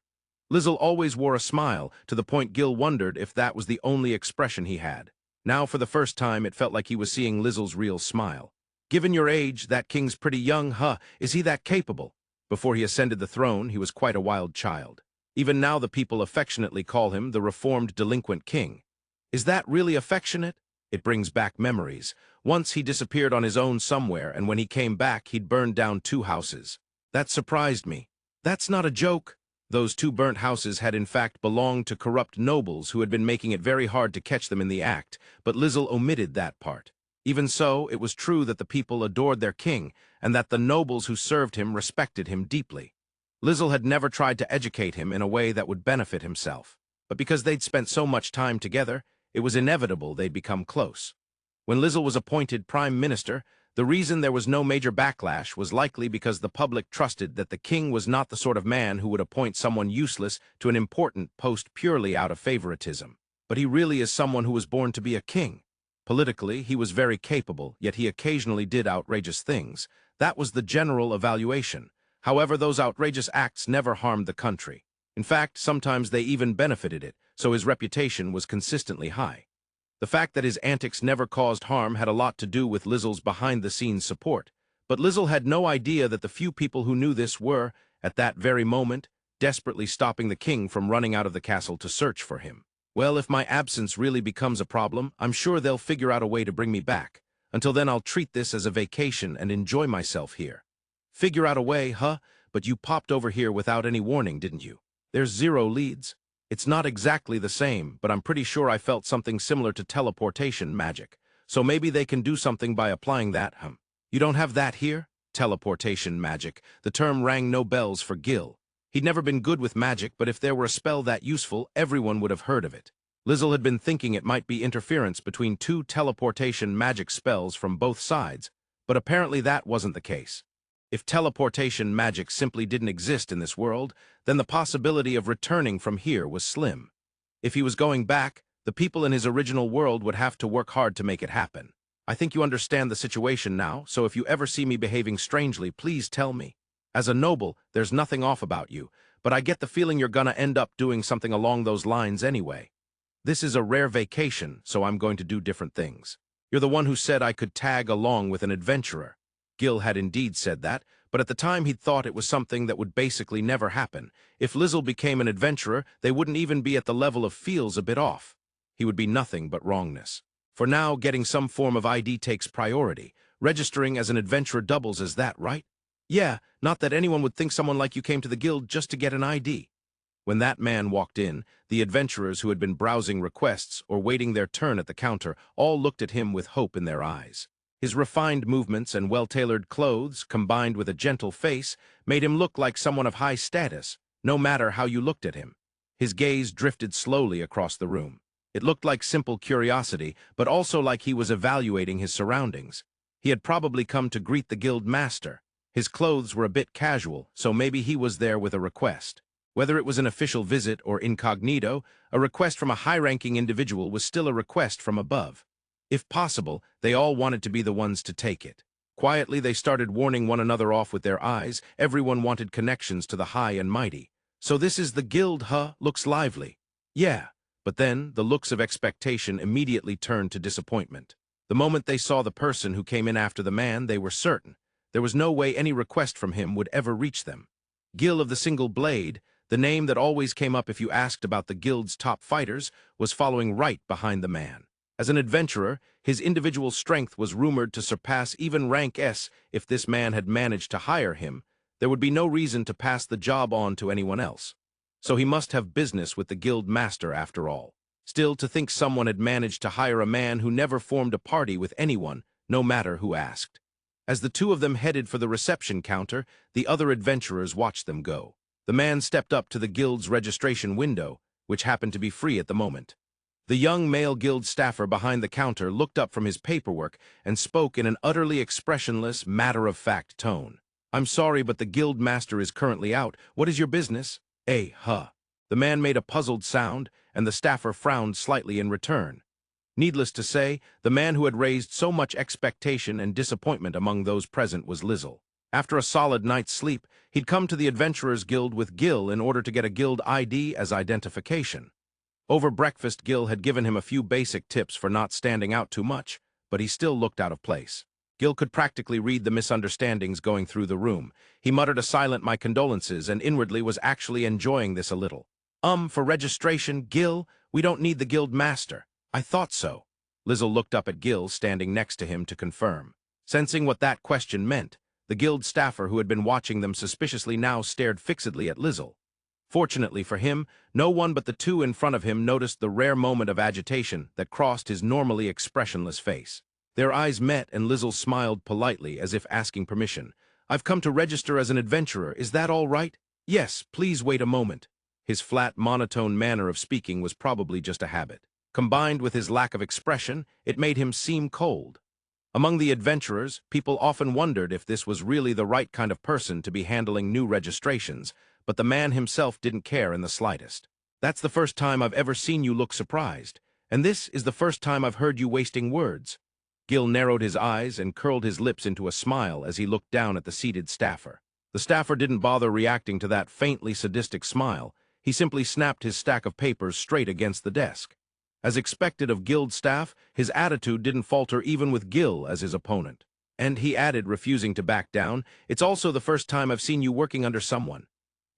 Lizel always wore a smile, to the point Gil wondered if that was the only expression he had. Now, for the first time, it felt like he was seeing Lizel's real smile. Given your age, that king's pretty young, huh? Is he that capable? Before he ascended the throne, he was quite a wild child. Even now the people affectionately call him the reformed delinquent king. Is that really affectionate? It brings back memories. Once he disappeared on his own somewhere, and when he came back, he'd burned down 2 houses. That surprised me. That's not a joke. Those 2 burnt houses had in fact belonged to corrupt nobles who had been making it very hard to catch them in the act, but Lizel omitted that part. Even so, it was true that the people adored their king, and that the nobles who served him respected him deeply. Lizel had never tried to educate him in a way that would benefit himself, but because they'd spent so much time together, it was inevitable they'd become close. When Lizel was appointed prime minister, the reason there was no major backlash was likely because the public trusted that the king was not the sort of man who would appoint someone useless to an important post purely out of favoritism. But he really is someone who was born to be a king. Politically, he was very capable, yet he occasionally did outrageous things. That was the general evaluation. However, those outrageous acts never harmed the country. In fact, sometimes they even benefited it, so his reputation was consistently high. The fact that his antics never caused harm had a lot to do with Lizel's behind-the-scenes support, but Lizel had no idea that the few people who knew this were, at that very moment, desperately stopping the king from running out of the castle to search for him. Well, if my absence really becomes a problem, I'm sure they'll figure out a way to bring me back. Until then, I'll treat this as a vacation and enjoy myself here. Figure out a way, huh? But you popped over here without any warning, didn't you? There's 0 leads. It's not exactly the same, but I'm pretty sure I felt something similar to teleportation magic. So maybe they can do something by applying that, You don't have that here? Teleportation magic. The term rang no bells for Gil. He'd never been good with magic, but if there were a spell that useful, everyone would have heard of it. Lizel had been thinking it might be interference between 2 teleportation magic spells from both sides, but apparently that wasn't the case. If teleportation magic simply didn't exist in this world, then the possibility of returning from here was slim. If he was going back, the people in his original world would have to work hard to make it happen. I think you understand the situation now, so if you ever see me behaving strangely, please tell me. As a noble, there's nothing off about you, but I get the feeling you're gonna end up doing something along those lines anyway. This is a rare vacation, so I'm going to do different things. You're the one who said I could tag along with an adventurer. Gil had indeed said that, but at the time he'd thought it was something that would basically never happen. If Lizel became an adventurer, they wouldn't even be at the level of feels a bit off. He would be nothing but wrongness. For now, getting some form of ID takes priority. Registering as an adventurer doubles as that, right? Yeah, not that anyone would think someone like you came to the guild just to get an ID. When that man walked in, the adventurers who had been browsing requests or waiting their turn at the counter all looked at him with hope in their eyes. His refined movements and well-tailored clothes, combined with a gentle face, made him look like someone of high status, no matter how you looked at him. His gaze drifted slowly across the room. It looked like simple curiosity, but also like he was evaluating his surroundings. He had probably come to greet the guild master. His clothes were a bit casual, so maybe he was there with a request. Whether it was an official visit or incognito, a request from a high-ranking individual was still a request from above. If possible, they all wanted to be the ones to take it. Quietly, they started warning one another off with their eyes. Everyone wanted connections to the high and mighty. So this is the guild, huh? Looks lively. Yeah, but then the looks of expectation immediately turned to disappointment. The moment they saw the person who came in after the man, they were certain. There was no way any request from him would ever reach them. Gil of the Single Blade, the name that always came up if you asked about the guild's top fighters, was following right behind the man. As an adventurer, his individual strength was rumored to surpass even rank S. If this man had managed to hire him, there would be no reason to pass the job on to anyone else. So he must have business with the guild master after all. Still, to think someone had managed to hire a man who never formed a party with anyone, no matter who asked. As the two of them headed for the reception counter, the other adventurers watched them go. The man stepped up to the guild's registration window, which happened to be free at the moment. The young male guild staffer behind the counter looked up from his paperwork and spoke in an utterly expressionless, matter-of-fact tone. "I'm sorry, but the guild master is currently out. What is your business?" Huh. The man made a puzzled sound, and the staffer frowned slightly in return. Needless to say, the man who had raised so much expectation and disappointment among those present was Lizel. After a solid night's sleep, he'd come to the Adventurers Guild with Gil in order to get a guild ID as identification. Over breakfast, Gil had given him a few basic tips for not standing out too much, but he still looked out of place. Gil could practically read the misunderstandings going through the room. He muttered a silent "my condolences" and inwardly was actually enjoying this a little. For registration, Gil, we don't need the guild master." "I thought so." Lizel looked up at Gil standing next to him to confirm. Sensing what that question meant, the guild staffer who had been watching them suspiciously now stared fixedly at Lizel. Fortunately for him, no one but the two in front of him noticed the rare moment of agitation that crossed his normally expressionless face. Their eyes met and Lizel smiled politely as if asking permission. "I've come to register as an adventurer. Is that all right?" "Yes, please wait a moment." His flat, monotone manner of speaking was probably just a habit. Combined with his lack of expression, it made him seem cold. Among the adventurers, people often wondered if this was really the right kind of person to be handling new registrations, but the man himself didn't care in the slightest. "That's the first time I've ever seen you look surprised, and this is the first time I've heard you wasting words." Gil narrowed his eyes and curled his lips into a smile as he looked down at the seated staffer. The staffer didn't bother reacting to that faintly sadistic smile. He simply snapped his stack of papers straight against the desk. As expected of guild staff, his attitude didn't falter even with Gil as his opponent. And he added, refusing to back down, "It's also the first time I've seen you working under someone.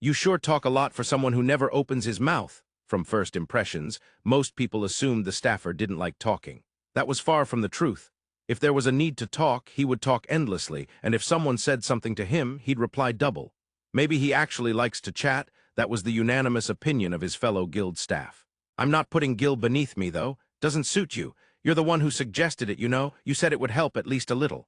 You sure talk a lot for someone who never opens his mouth." From first impressions, most people assumed the staffer didn't like talking. That was far from the truth. If there was a need to talk, he would talk endlessly, and if someone said something to him, he'd reply double. Maybe he actually likes to chat. That was the unanimous opinion of his fellow guild staff. I'm not putting Gil beneath me, though. Doesn't suit you. You're the one who suggested it, you know. You said it would help at least a little.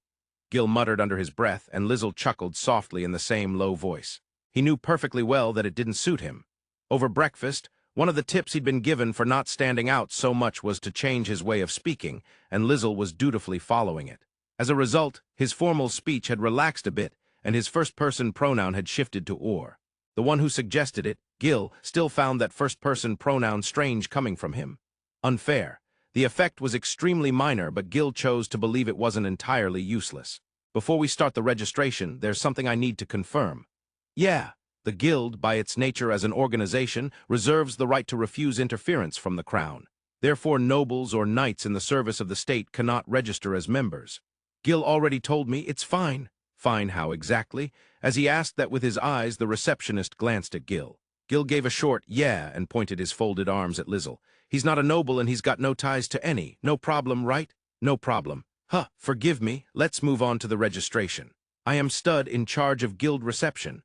Gil muttered under his breath, and Lizel chuckled softly in the same low voice. He knew perfectly well that it didn't suit him. Over breakfast, one of the tips he'd been given for not standing out so much was to change his way of speaking, and Lizel was dutifully following it. As a result, his formal speech had relaxed a bit, and his first-person pronoun had shifted to or. The one who suggested it, Gil, still found that first-person pronoun strange coming from him. Unfair. The effect was extremely minor, but Gil chose to believe it wasn't entirely useless. Before we start the registration, there's something I need to confirm. Yeah, the Guild, by its nature as an organization, reserves the right to refuse interference from the Crown. Therefore, nobles or knights in the service of the state cannot register as members. Gil already told me it's fine. Fine how exactly? As he asked that with his eyes, the receptionist glanced at Gil. Gil gave a short yeah and pointed his folded arms at Lizel. He's not a noble and he's got no ties to any. No problem, right? No problem. Huh, forgive me. Let's move on to the registration. I am Stud, in charge of guild reception.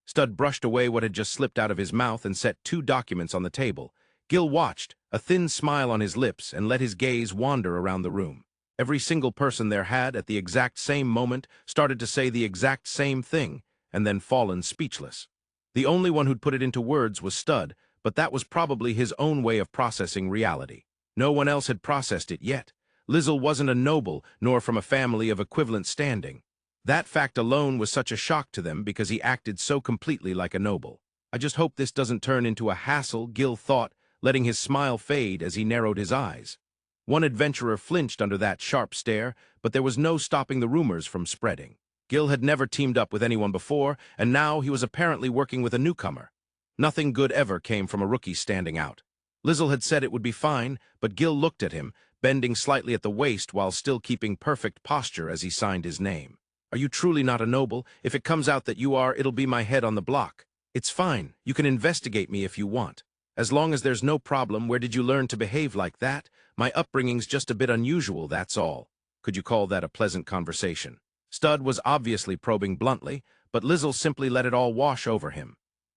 Stud brushed away what had just slipped out of his mouth and set 2 documents on the table. Gil watched, a thin smile on his lips, and let his gaze wander around the room. Every single person there had, at the exact same moment, started to say the exact same thing, and then fallen speechless. The only one who'd put it into words was Stud, but that was probably his own way of processing reality. No one else had processed it yet. Lizel wasn't a noble, nor from a family of equivalent standing. That fact alone was such a shock to them because he acted so completely like a noble. I just hope this doesn't turn into a hassle, Gil thought, letting his smile fade as he narrowed his eyes. One adventurer flinched under that sharp stare, but there was no stopping the rumors from spreading. Gil had never teamed up with anyone before, and now he was apparently working with a newcomer. Nothing good ever came from a rookie standing out. Lizel had said it would be fine, but Gil looked at him, bending slightly at the waist while still keeping perfect posture as he signed his name. Are you truly not a noble? If it comes out that you are, it'll be my head on the block. It's fine. You can investigate me if you want. As long as there's no problem, where did you learn to behave like that? My upbringing's just a bit unusual, that's all. Could you call that a pleasant conversation? Stud was obviously probing bluntly, but Lizel simply let it all wash over him.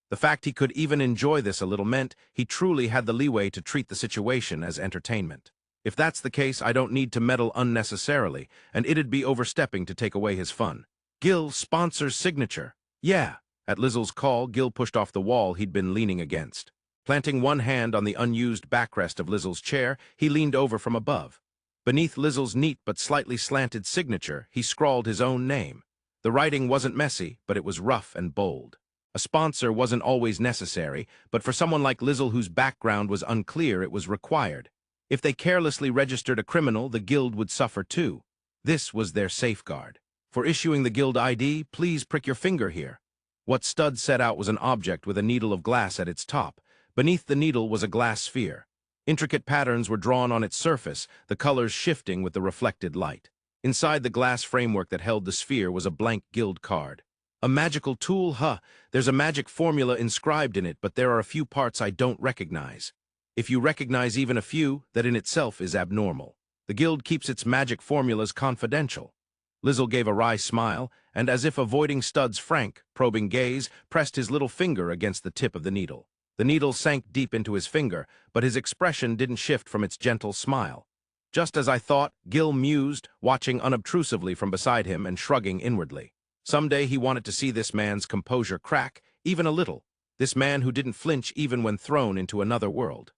The fact he could even enjoy this a little meant he truly had the leeway to treat the situation as entertainment. If that's the case, I don't need to meddle unnecessarily, and it'd be overstepping to take away his fun. Gil, sponsor's signature. Yeah. At Lizel's call, Gil pushed off the wall he'd been leaning against. Planting one hand on the unused backrest of Lizel's chair, he leaned over from above. Beneath Lizel's neat but slightly slanted signature, he scrawled his own name. The writing wasn't messy, but it was rough and bold. A sponsor wasn't always necessary, but for someone like Lizel whose background was unclear, it was required. If they carelessly registered a criminal, the guild would suffer too. This was their safeguard. For issuing the guild ID, please prick your finger here. What Stud set out was an object with a needle of glass at its top. Beneath the needle was a glass sphere. Intricate patterns were drawn on its surface, the colors shifting with the reflected light. Inside the glass framework that held the sphere was a blank guild card. A magical tool, huh? There's a magic formula inscribed in it, but there are a few parts I don't recognize. If you recognize even a few, that in itself is abnormal. The guild keeps its magic formulas confidential. Lizel gave a wry smile, and as if avoiding Stud's frank, probing gaze, pressed his little finger against the tip of the needle. The needle sank deep into his finger, but his expression didn't shift from its gentle smile. Just as I thought, Gil mused, watching unobtrusively from beside him and shrugging inwardly. Someday he wanted to see this man's composure crack, even a little. This man who didn't flinch even when thrown into another world.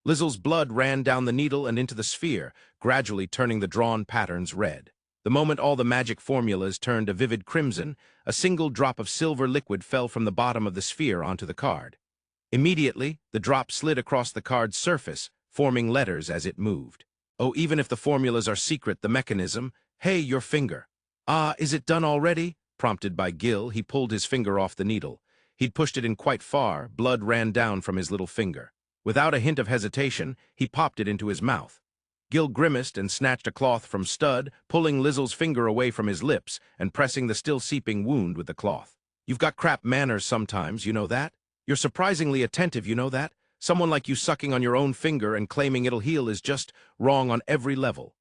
Lizel's blood ran down the needle and into the sphere, gradually turning the drawn patterns red. The moment all the magic formulas turned a vivid crimson, a single drop of silver liquid fell from the bottom of the sphere onto the card. Immediately, the drop slid across the card's surface, forming letters as it moved. Oh, even if the formulas are secret, the mechanism... Hey, your finger. Ah, is it done already? Prompted by Gil, he pulled his finger off the needle. He'd pushed it in quite far, blood ran down from his little finger. Without a hint of hesitation, he popped it into his mouth. Gil grimaced and snatched a cloth from Stud, pulling Lizel's finger away from his lips and pressing the still seeping wound with the cloth. You've got crap manners sometimes, you know that? You're surprisingly attentive, you know that? Someone like you sucking on your own finger and claiming it'll heal is just wrong on every level.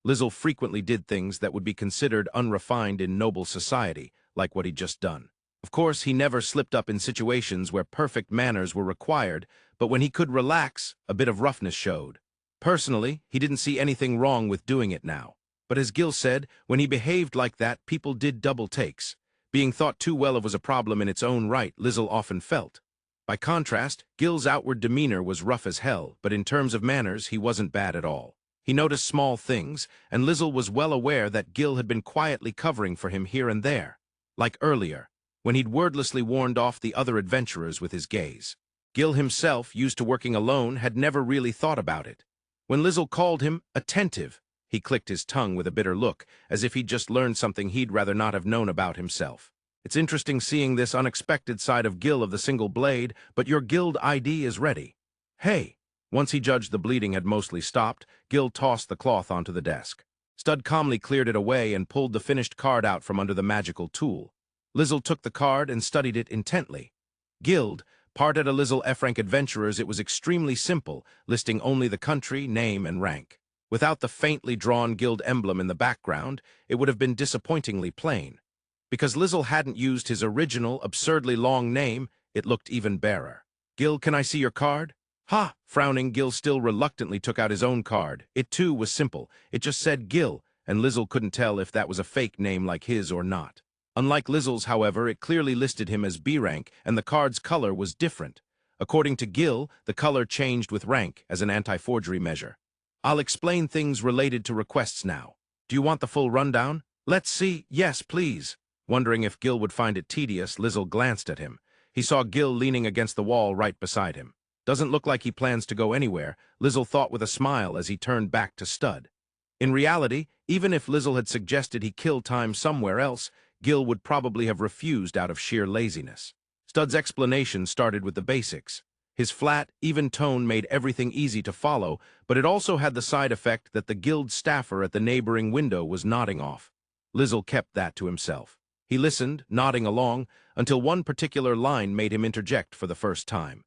Lizel frequently did things that would be considered unrefined in noble society, like what he'd just done. Of course, he never slipped up in situations where perfect manners were required, but when he could relax, a bit of roughness showed. Personally, he didn't see anything wrong with doing it now. But as Gil said, when he behaved like that, people did double takes. Being thought too well of was a problem in its own right, Lizel often felt. By contrast, Gil's outward demeanor was rough as hell, but in terms of manners, he wasn't bad at all. He noticed small things, and Lizel was well aware that Gil had been quietly covering for him here and there. Like earlier, when he'd wordlessly warned off the other adventurers with his gaze. Gil himself, used to working alone, had never really thought about it. When Lizel called him attentive, he clicked his tongue with a bitter look, as if he'd just learned something he'd rather not have known about himself. It's interesting seeing this unexpected side of Gil of the single blade, but your guild ID is ready. Hey! Once he judged the bleeding had mostly stopped, Gil tossed the cloth onto the desk. Stud calmly cleared it away and pulled the finished card out from under the magical tool. Lizel took the card and studied it intently. Guild, part at a Lizel F-rank adventurers, it was extremely simple, listing only the country, name, and rank. Without the faintly drawn guild emblem in the background, it would have been disappointingly plain. Because Lizel hadn't used his original, absurdly long name, it looked even barer. Gil, can I see your card? Ha! Frowning, Gil still reluctantly took out his own card. It too was simple. It just said Gil, and Lizel couldn't tell if that was a fake name like his or not. Unlike Lizel's, however, it clearly listed him as B rank, and the card's color was different. According to Gil, the color changed with rank as an anti-forgery measure. I'll explain things related to requests now. Do you want the full rundown? Let's see. Yes, please. Wondering if Gil would find it tedious, Lizel glanced at him. He saw Gil leaning against the wall right beside him. Doesn't look like he plans to go anywhere, Lizel thought with a smile as he turned back to Stud. In reality, even if Lizel had suggested he kill time somewhere else, Gil would probably have refused out of sheer laziness. Stud's explanation started with the basics. His flat, even tone made everything easy to follow, but it also had the side effect that the guild staffer at the neighboring window was nodding off. Lizel kept that to himself. He listened, nodding along, until one particular line made him interject for the first time.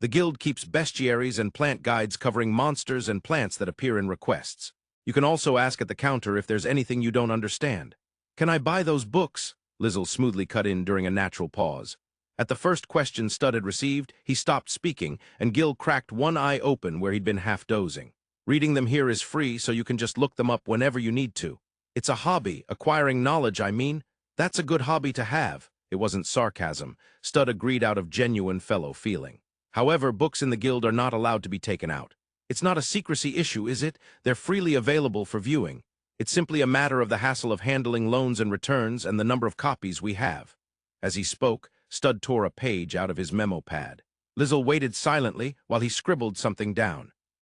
The guild keeps bestiaries and plant guides covering monsters and plants that appear in requests. You can also ask at the counter if there's anything you don't understand. Can I buy those books? Lizel smoothly cut in during a natural pause. At the first question Stud had received, he stopped speaking, and Gil cracked one eye open where he'd been half dozing. Reading them here is free, so you can just look them up whenever you need to. It's a hobby, acquiring knowledge, I mean. That's a good hobby to have. It wasn't sarcasm. Stud agreed out of genuine fellow feeling. However, books in the guild are not allowed to be taken out. It's not a secrecy issue, is it? They're freely available for viewing. It's simply a matter of the hassle of handling loans and returns and the number of copies we have. As he spoke, Stud tore a page out of his memo pad. Lizel waited silently while he scribbled something down.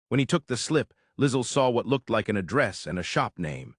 When he took the slip, Lizel saw what looked like an address and a shop name.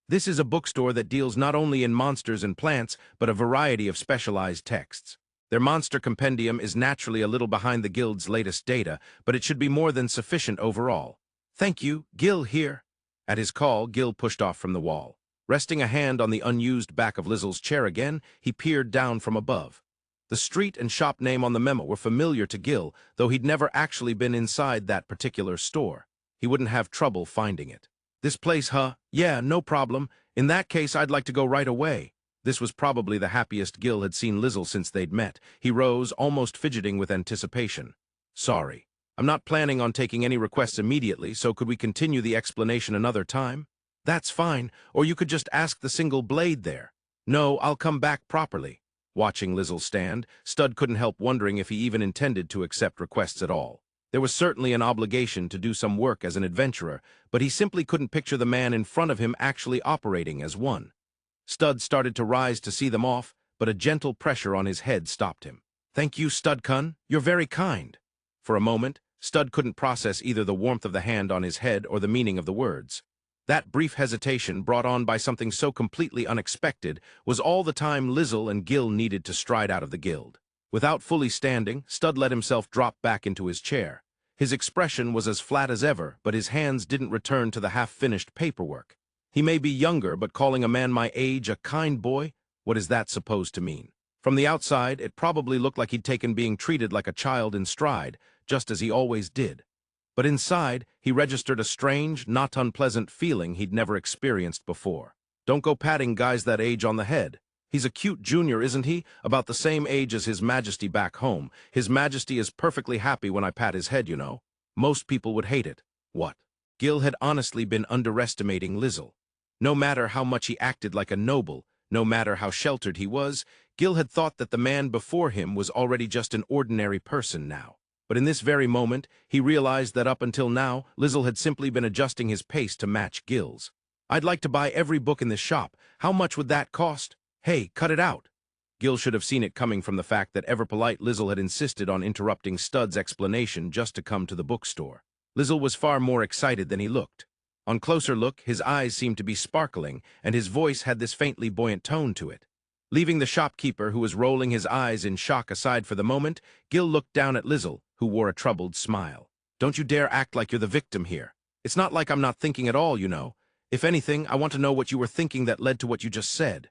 This is a bookstore that deals not only in monsters and plants, but a variety of specialized texts. Their monster compendium is naturally a little behind the guild's latest data, but it should be more than sufficient overall. Thank you, Gil here. At his call, Gil pushed off from the wall. Resting a hand on the unused back of Lizel's chair again, he peered down from above. The street and shop name on the memo were familiar to Gil, though he'd never actually been inside that particular store. He wouldn't have trouble finding it. This place, huh? Yeah, no problem. In that case, I'd like to go right away. This was probably the happiest Gil had seen Lizel since they'd met. He rose, almost fidgeting with anticipation. Sorry. I'm not planning on taking any requests immediately, so could we continue the explanation another time? That's fine, or you could just ask the single blade there. No, I'll come back properly. Watching Lizel stand, Stud couldn't help wondering if he even intended to accept requests at all. There was certainly an obligation to do some work as an adventurer, but he simply couldn't picture the man in front of him actually operating as one. Stud started to rise to see them off, but a gentle pressure on his head stopped him. Thank you, Studcun. You're very kind. For a moment, Stud couldn't process either the warmth of the hand on his head or the meaning of the words. That brief hesitation, brought on by something so completely unexpected, was all the time Lizel and Gil needed to stride out of the guild. Without fully standing, Stud let himself drop back into his chair. His expression was as flat as ever, but his hands didn't return to the half-finished paperwork. He may be younger, but calling a man my age a kind boy? What is that supposed to mean? From the outside, it probably looked like he'd taken being treated like a child in stride, just as he always did. But inside, he registered a strange, not unpleasant feeling he'd never experienced before. Don't go patting guys that age on the head. He's a cute junior, isn't he? About the same age as His Majesty back home. His Majesty is perfectly happy when I pat his head, you know. Most people would hate it. What? Gil had honestly been underestimating Lizel. No matter how much he acted like a noble, no matter how sheltered he was, Gil had thought that the man before him was already just an ordinary person now. But in this very moment, he realized that up until now, Lizel had simply been adjusting his pace to match Gil's. I'd like to buy every book in this shop. How much would that cost? Hey, cut it out. Gil should have seen it coming from the fact that ever-polite Lizel had insisted on interrupting Stud's explanation just to come to the bookstore. Lizel was far more excited than he looked. On closer look, his eyes seemed to be sparkling, and his voice had this faintly buoyant tone to it. Leaving the shopkeeper, who was rolling his eyes in shock aside for the moment, Gil looked down at Lizel, who wore a troubled smile. Don't you dare act like you're the victim here. It's not like I'm not thinking at all, you know. If anything, I want to know what you were thinking that led to what you just said.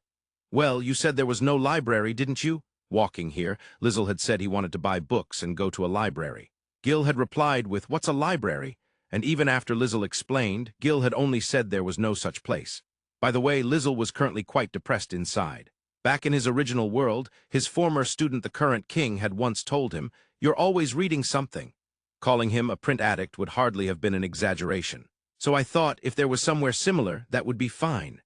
Well, you said there was no library, didn't you? Walking here, Lizel had said he wanted to buy books and go to a library. Gil had replied with, "What's a library?" And even after Lizel explained, Gil had only said there was no such place. By the way, Lizel was currently quite depressed inside. Back in his original world, his former student, the current king, had once told him, "You're always reading something." Calling him a print addict would hardly have been an exaggeration. So I thought if there was somewhere similar, that would be fine.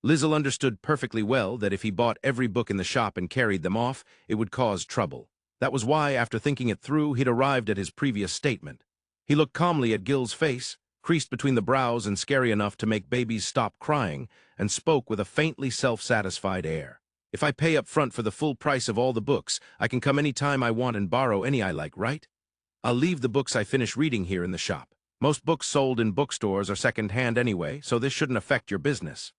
Lizel understood perfectly well that if he bought every book in the shop and carried them off, it would cause trouble. That was why, after thinking it through, he'd arrived at his previous statement. He looked calmly at Gil's face, creased between the brows and scary enough to make babies stop crying, and spoke with a faintly self-satisfied air. If I pay up front for the full price of all the books, I can come any time I want and borrow any I like, right? I'll leave the books I finish reading here in the shop. Most books sold in bookstores are second-hand anyway, so this shouldn't affect your business.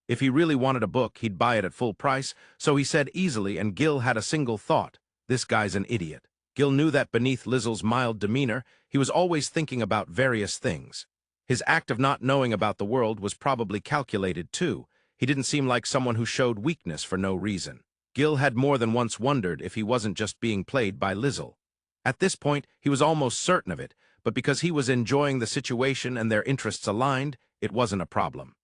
If he really wanted a book, he'd buy it at full price, so he said easily, and Gil had a single thought. This guy's an idiot. Gil knew that beneath Lizel's mild demeanor, he was always thinking about various things. His act of not knowing about the world was probably calculated, too. He didn't seem like someone who showed weakness for no reason. Gil had more than once wondered if he wasn't just being played by Lizel. At this point, he was almost certain of it, but because he was enjoying the situation and their interests aligned, it wasn't a problem.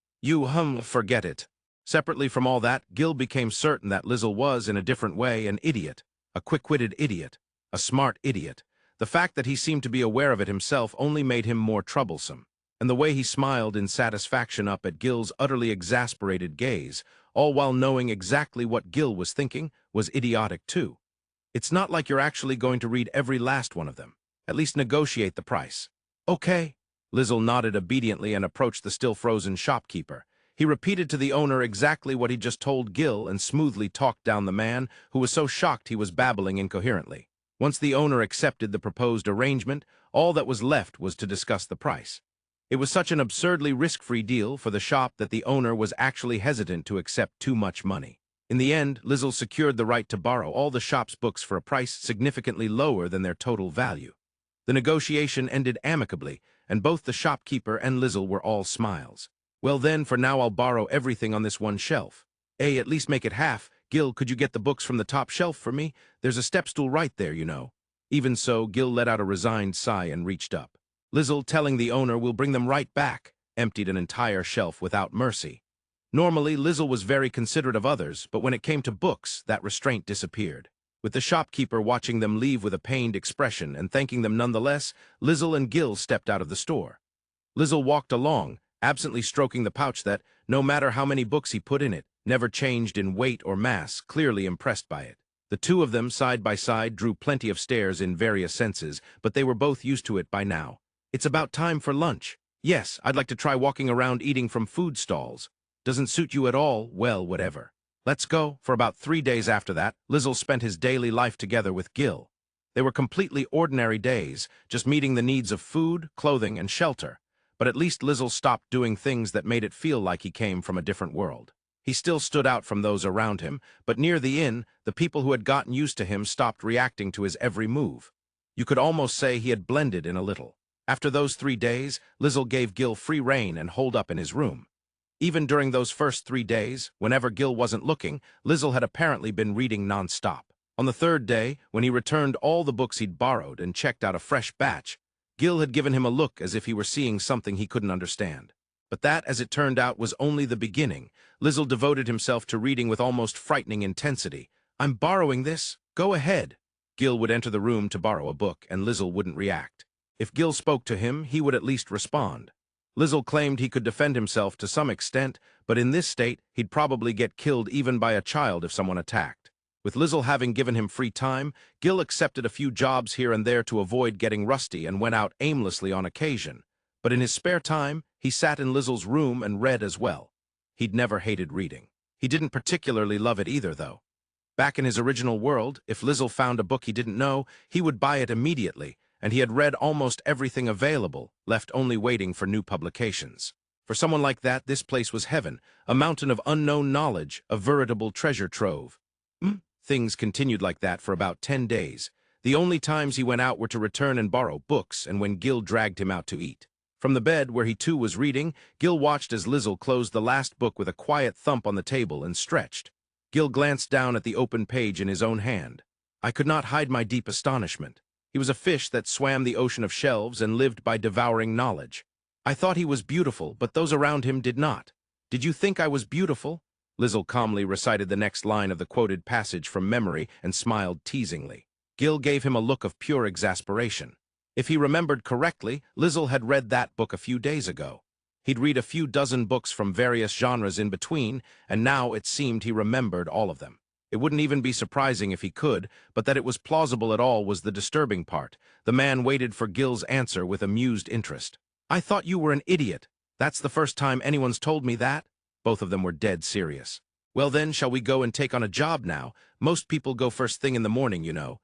Forget it. Separately from all that, Gil became certain that Lizel was, in a different way, an idiot. A quick-witted idiot. A smart idiot. The fact that he seemed to be aware of it himself only made him more troublesome. And the way he smiled in satisfaction up at Gil's utterly exasperated gaze, all while knowing exactly what Gil was thinking, was idiotic too. It's not like you're actually going to read every last one of them. At least negotiate the price. Okay. Lizel nodded obediently and approached the still-frozen shopkeeper. He repeated to the owner exactly what he'd just told Gil and smoothly talked down the man, who was so shocked he was babbling incoherently. Once the owner accepted the proposed arrangement, all that was left was to discuss the price. It was such an absurdly risk-free deal for the shop that the owner was actually hesitant to accept too much money. In the end, Lizel secured the right to borrow all the shop's books for a price significantly lower than their total value. The negotiation ended amicably, and both the shopkeeper and Lizel were all smiles. Well then, for now I'll borrow everything on this one shelf. At least make it half. Gil, could you get the books from the top shelf for me? There's a stepstool right there, you know. Even so, Gil let out a resigned sigh and reached up. Lizel, telling the owner we'll bring them right back, emptied an entire shelf without mercy. Normally, Lizel was very considerate of others, but when it came to books, that restraint disappeared. With the shopkeeper watching them leave with a pained expression and thanking them nonetheless, Lizel and Gil stepped out of the store. Lizel walked along, absently stroking the pouch that, no matter how many books he put in it, never changed in weight or mass, clearly impressed by it. The two of them, side by side, drew plenty of stares in various senses, but they were both used to it by now. It's about time for lunch. Yes, I'd like to try walking around eating from food stalls. Doesn't suit you at all? Well, whatever. Let's go. For about 3 days after that, Lizel spent his daily life together with Gil. They were completely ordinary days, just meeting the needs of food, clothing, and shelter. But at least Lizel stopped doing things that made it feel like he came from a different world. He still stood out from those around him, but near the inn, the people who had gotten used to him stopped reacting to his every move. You could almost say he had blended in a little. After those 3 days, Lizel gave Gil free rein and holed up in his room. Even during those first 3 days, whenever Gil wasn't looking, Lizel had apparently been reading non-stop. On the 3rd day, when he returned all the books he'd borrowed and checked out a fresh batch, Gil had given him a look as if he were seeing something he couldn't understand. But that, as it turned out, was only the beginning. Lizel devoted himself to reading with almost frightening intensity. "I'm borrowing this. Go ahead." Gil would enter the room to borrow a book, and Lizel wouldn't react. If Gil spoke to him, he would at least respond. Lizel claimed he could defend himself to some extent, but in this state, he'd probably get killed even by a child if someone attacked. With Lizel having given him free time, Gil accepted a few jobs here and there to avoid getting rusty and went out aimlessly on occasion. But in his spare time, he sat in Lizel's room and read as well. He'd never hated reading. He didn't particularly love it either, though. Back in his original world, if Lizel found a book he didn't know, he would buy it immediately, and he had read almost everything available, left only waiting for new publications. For someone like that, this place was heaven, a mountain of unknown knowledge, a veritable treasure trove. Things continued like that for about 10 days. The only times he went out were to return and borrow books, and when Gil dragged him out to eat. From the bed, where he too was reading, Gil watched as Lizel closed the last book with a quiet thump on the table and stretched. Gil glanced down at the open page in his own hand. I could not hide my deep astonishment. He was a fish that swam the ocean of shelves and lived by devouring knowledge. I thought he was beautiful, but those around him did not. Did you think I was beautiful? Lizel calmly recited the next line of the quoted passage from memory and smiled teasingly. Gil gave him a look of pure exasperation. If he remembered correctly, Lizel had read that book a few days ago. He'd read a few dozen books from various genres in between, and now it seemed he remembered all of them. It wouldn't even be surprising if he could, but that it was plausible at all was the disturbing part. The man waited for Gil's answer with amused interest. I thought you were an idiot. That's the first time anyone's told me that. Both of them were dead serious. Well then, shall we go and take on a job now? Most people go first thing in the morning, you know.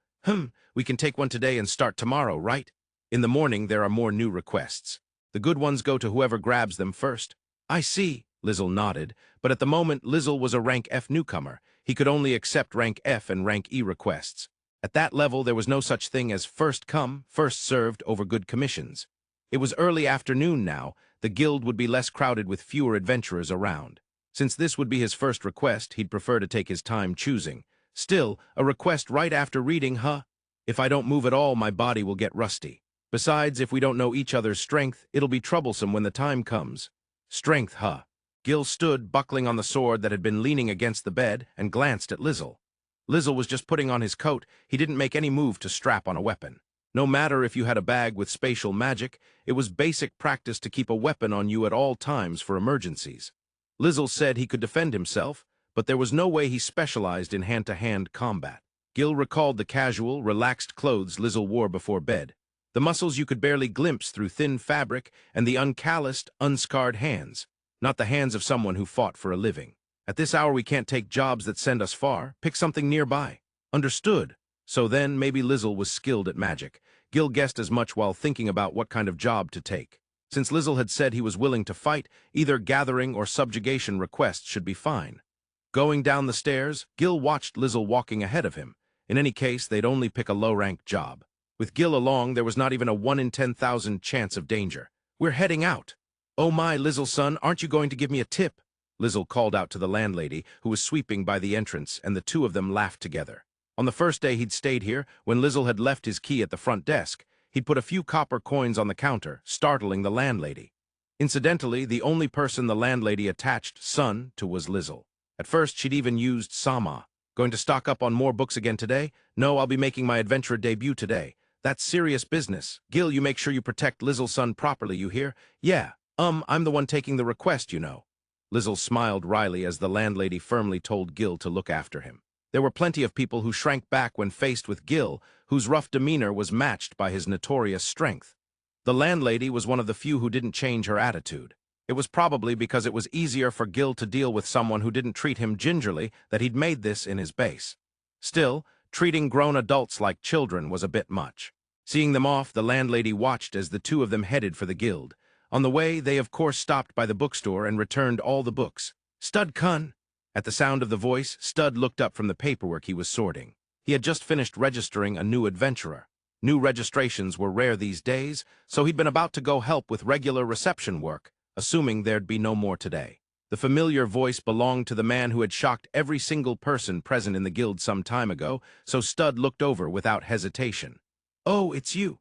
We can take one today and start tomorrow, right? In the morning, there are more new requests. The good ones go to whoever grabs them first. I see, Lizel nodded, but at the moment, Lizel was a rank F newcomer. He could only accept rank F and rank E requests. At that level, there was no such thing as first come, first served over good commissions. It was early afternoon now. The guild would be less crowded with fewer adventurers around. Since this would be his first request, he'd prefer to take his time choosing. Still, a request right after reading, huh? If I don't move at all, my body will get rusty. Besides, if we don't know each other's strength, it'll be troublesome when the time comes. Strength, huh? Gil stood, buckling on the sword that had been leaning against the bed, and glanced at Lizel. Lizel was just putting on his coat. He didn't make any move to strap on a weapon. No matter if you had a bag with spatial magic, it was basic practice to keep a weapon on you at all times for emergencies. Lizel said he could defend himself, but there was no way he specialized in hand-to-hand combat. Gil recalled the casual, relaxed clothes Lizel wore before bed, the muscles you could barely glimpse through thin fabric, and the uncalloused, unscarred hands, not the hands of someone who fought for a living. At this hour we can't take jobs that send us far. Pick something nearby. Understood. So then, maybe Lizel was skilled at magic. Gil guessed as much while thinking about what kind of job to take. Since Lizel had said he was willing to fight, either gathering or subjugation requests should be fine. Going down the stairs, Gil watched Lizel walking ahead of him. In any case, they'd only pick a low-ranked job. With Gil along, there was not even a 1 in 10,000 chance of danger. We're heading out. Oh my, Lizel son, aren't you going to give me a tip? Lizel called out to the landlady, who was sweeping by the entrance, and the two of them laughed together. On the first day he'd stayed here, when Lizel had left his key at the front desk, he'd put a few copper coins on the counter, startling the landlady. Incidentally, the only person the landlady attached son to was Lizel. At first, she'd even used Sama. Going to stock up on more books again today? No, I'll be making my adventure debut today. That's serious business. Gil, you make sure you protect Lizel's son properly, you hear? Yeah, I'm the one taking the request, you know. Lizel smiled wryly as the landlady firmly told Gil to look after him. There were plenty of people who shrank back when faced with Gil, whose rough demeanor was matched by his notorious strength. The landlady was one of the few who didn't change her attitude. It was probably because it was easier for Gil to deal with someone who didn't treat him gingerly that he'd made this in his base. Still, treating grown adults like children was a bit much. Seeing them off, the landlady watched as the two of them headed for the guild. On the way, they of course stopped by the bookstore and returned all the books. Stud Kun! At the sound of the voice, Stud looked up from the paperwork he was sorting. He had just finished registering a new adventurer. New registrations were rare these days, so he'd been about to go help with regular reception work, assuming there'd be no more today. The familiar voice belonged to the man who had shocked every single person present in the guild some time ago, so Stud looked over without hesitation. Oh, it's you.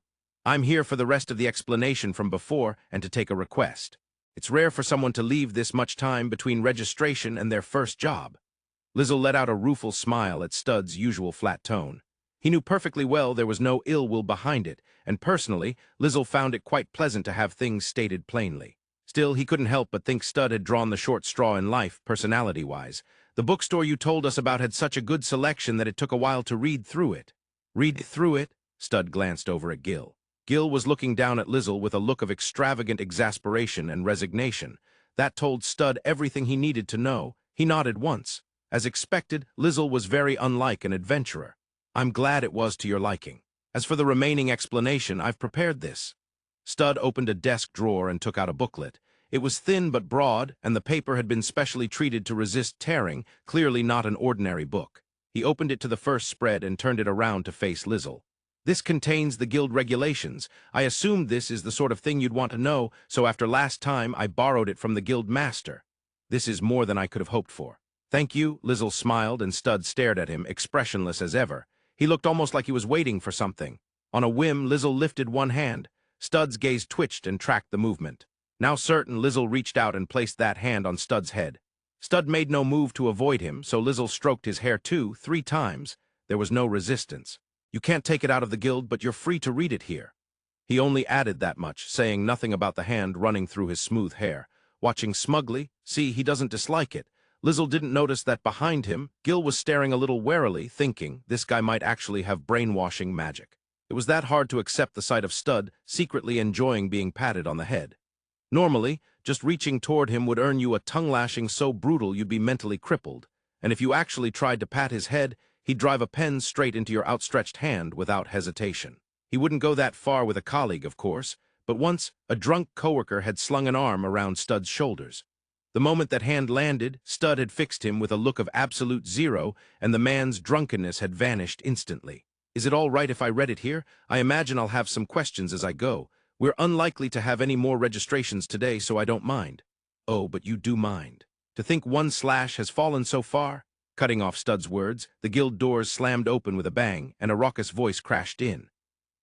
I'm here for the rest of the explanation from before and to take a request. It's rare for someone to leave this much time between registration and their first job. Lizel let out a rueful smile at Stud's usual flat tone. He knew perfectly well there was no ill will behind it, and personally, Lizel found it quite pleasant to have things stated plainly. Still, he couldn't help but think Stud had drawn the short straw in life, personality-wise. The bookstore you told us about had such a good selection that it took a while to read through it. Read through it? Stud glanced over at Gil. Gil was looking down at Lizel with a look of extravagant exasperation and resignation. That told Stud everything he needed to know. He nodded once. As expected, Lizel was very unlike an adventurer. I'm glad it was to your liking. As for the remaining explanation, I've prepared this. Stud opened a desk drawer and took out a booklet. It was thin but broad, and the paper had been specially treated to resist tearing, clearly not an ordinary book. He opened it to the first spread and turned it around to face Lizel. This contains the guild regulations. I assumed this is the sort of thing you'd want to know, so after last time I borrowed it from the guild master. This is more than I could have hoped for. Thank you, Lizel smiled, and Stud stared at him, expressionless as ever. He looked almost like he was waiting for something. On a whim, Lizel lifted one hand. Stud's gaze twitched and tracked the movement. Now certain, Lizel reached out and placed that hand on Stud's head. Stud made no move to avoid him, so Lizel stroked his hair 3 times. There was no resistance. You can't take it out of the guild, but you're free to read it here. He only added that much, saying nothing about the hand running through his smooth hair. Watching smugly, see, he doesn't dislike it. Lizel didn't notice that behind him, Gil was staring a little warily, thinking this guy might actually have brainwashing magic. It was that hard to accept the sight of Stud secretly enjoying being patted on the head. Normally, just reaching toward him would earn you a tongue-lashing so brutal you'd be mentally crippled, and if you actually tried to pat his head, he'd drive a pen straight into your outstretched hand without hesitation. He wouldn't go that far with a colleague, of course, but once, a drunk coworker had slung an arm around Stud's shoulders. The moment that hand landed, Stud had fixed him with a look of absolute zero, and the man's drunkenness had vanished instantly. Is it all right if I read it here? I imagine I'll have some questions as I go. We're unlikely to have any more registrations today, so I don't mind. Oh, but you do mind. To think 1/ has fallen so far? Cutting off Stud's words, the guild doors slammed open with a bang, and a raucous voice crashed in.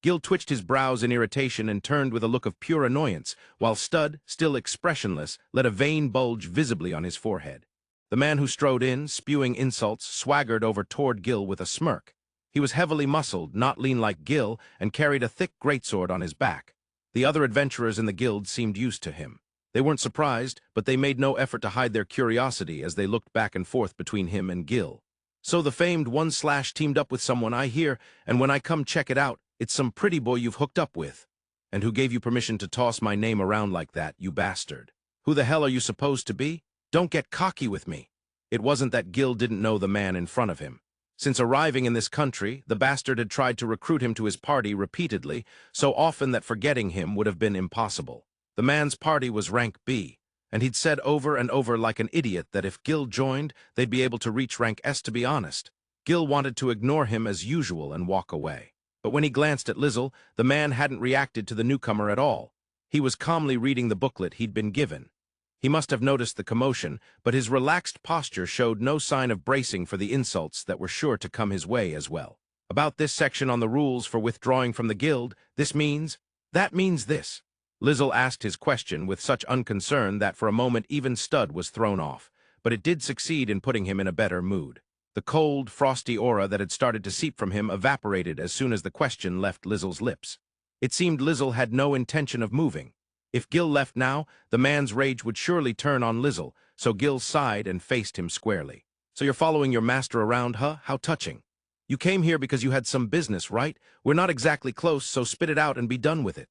Gil twitched his brows in irritation and turned with a look of pure annoyance, while Stud, still expressionless, let a vein bulge visibly on his forehead. The man who strode in, spewing insults, swaggered over toward Gil with a smirk. He was heavily muscled, not lean like Gil, and carried a thick greatsword on his back. The other adventurers in the guild seemed used to him. They weren't surprised, but they made no effort to hide their curiosity as they looked back and forth between him and Gil. So the famed 1/ teamed up with someone, I hear, and when I come check it out, it's some pretty boy you've hooked up with. And who gave you permission to toss my name around like that, you bastard? Who the hell are you supposed to be? Don't get cocky with me. It wasn't that Gil didn't know the man in front of him. Since arriving in this country, the bastard had tried to recruit him to his party repeatedly, so often that forgetting him would have been impossible. The man's party was rank B, and he'd said over and over like an idiot that if Gil joined, they'd be able to reach rank S. To be honest, Gil wanted to ignore him as usual and walk away. But when he glanced at Lizel, the man hadn't reacted to the newcomer at all. He was calmly reading the booklet he'd been given. He must have noticed the commotion, but his relaxed posture showed no sign of bracing for the insults that were sure to come his way as well. About this section on the rules for withdrawing from the guild, that means this. Lizel asked his question with such unconcern that for a moment even Stud was thrown off, but it did succeed in putting him in a better mood. The cold, frosty aura that had started to seep from him evaporated as soon as the question left Lizel's lips. It seemed Lizel had no intention of moving. If Gil left now, the man's rage would surely turn on Lizel, so Gil sighed and faced him squarely. So you're following your master around, huh? How touching. You came here because you had some business, right? We're not exactly close, so spit it out and be done with it.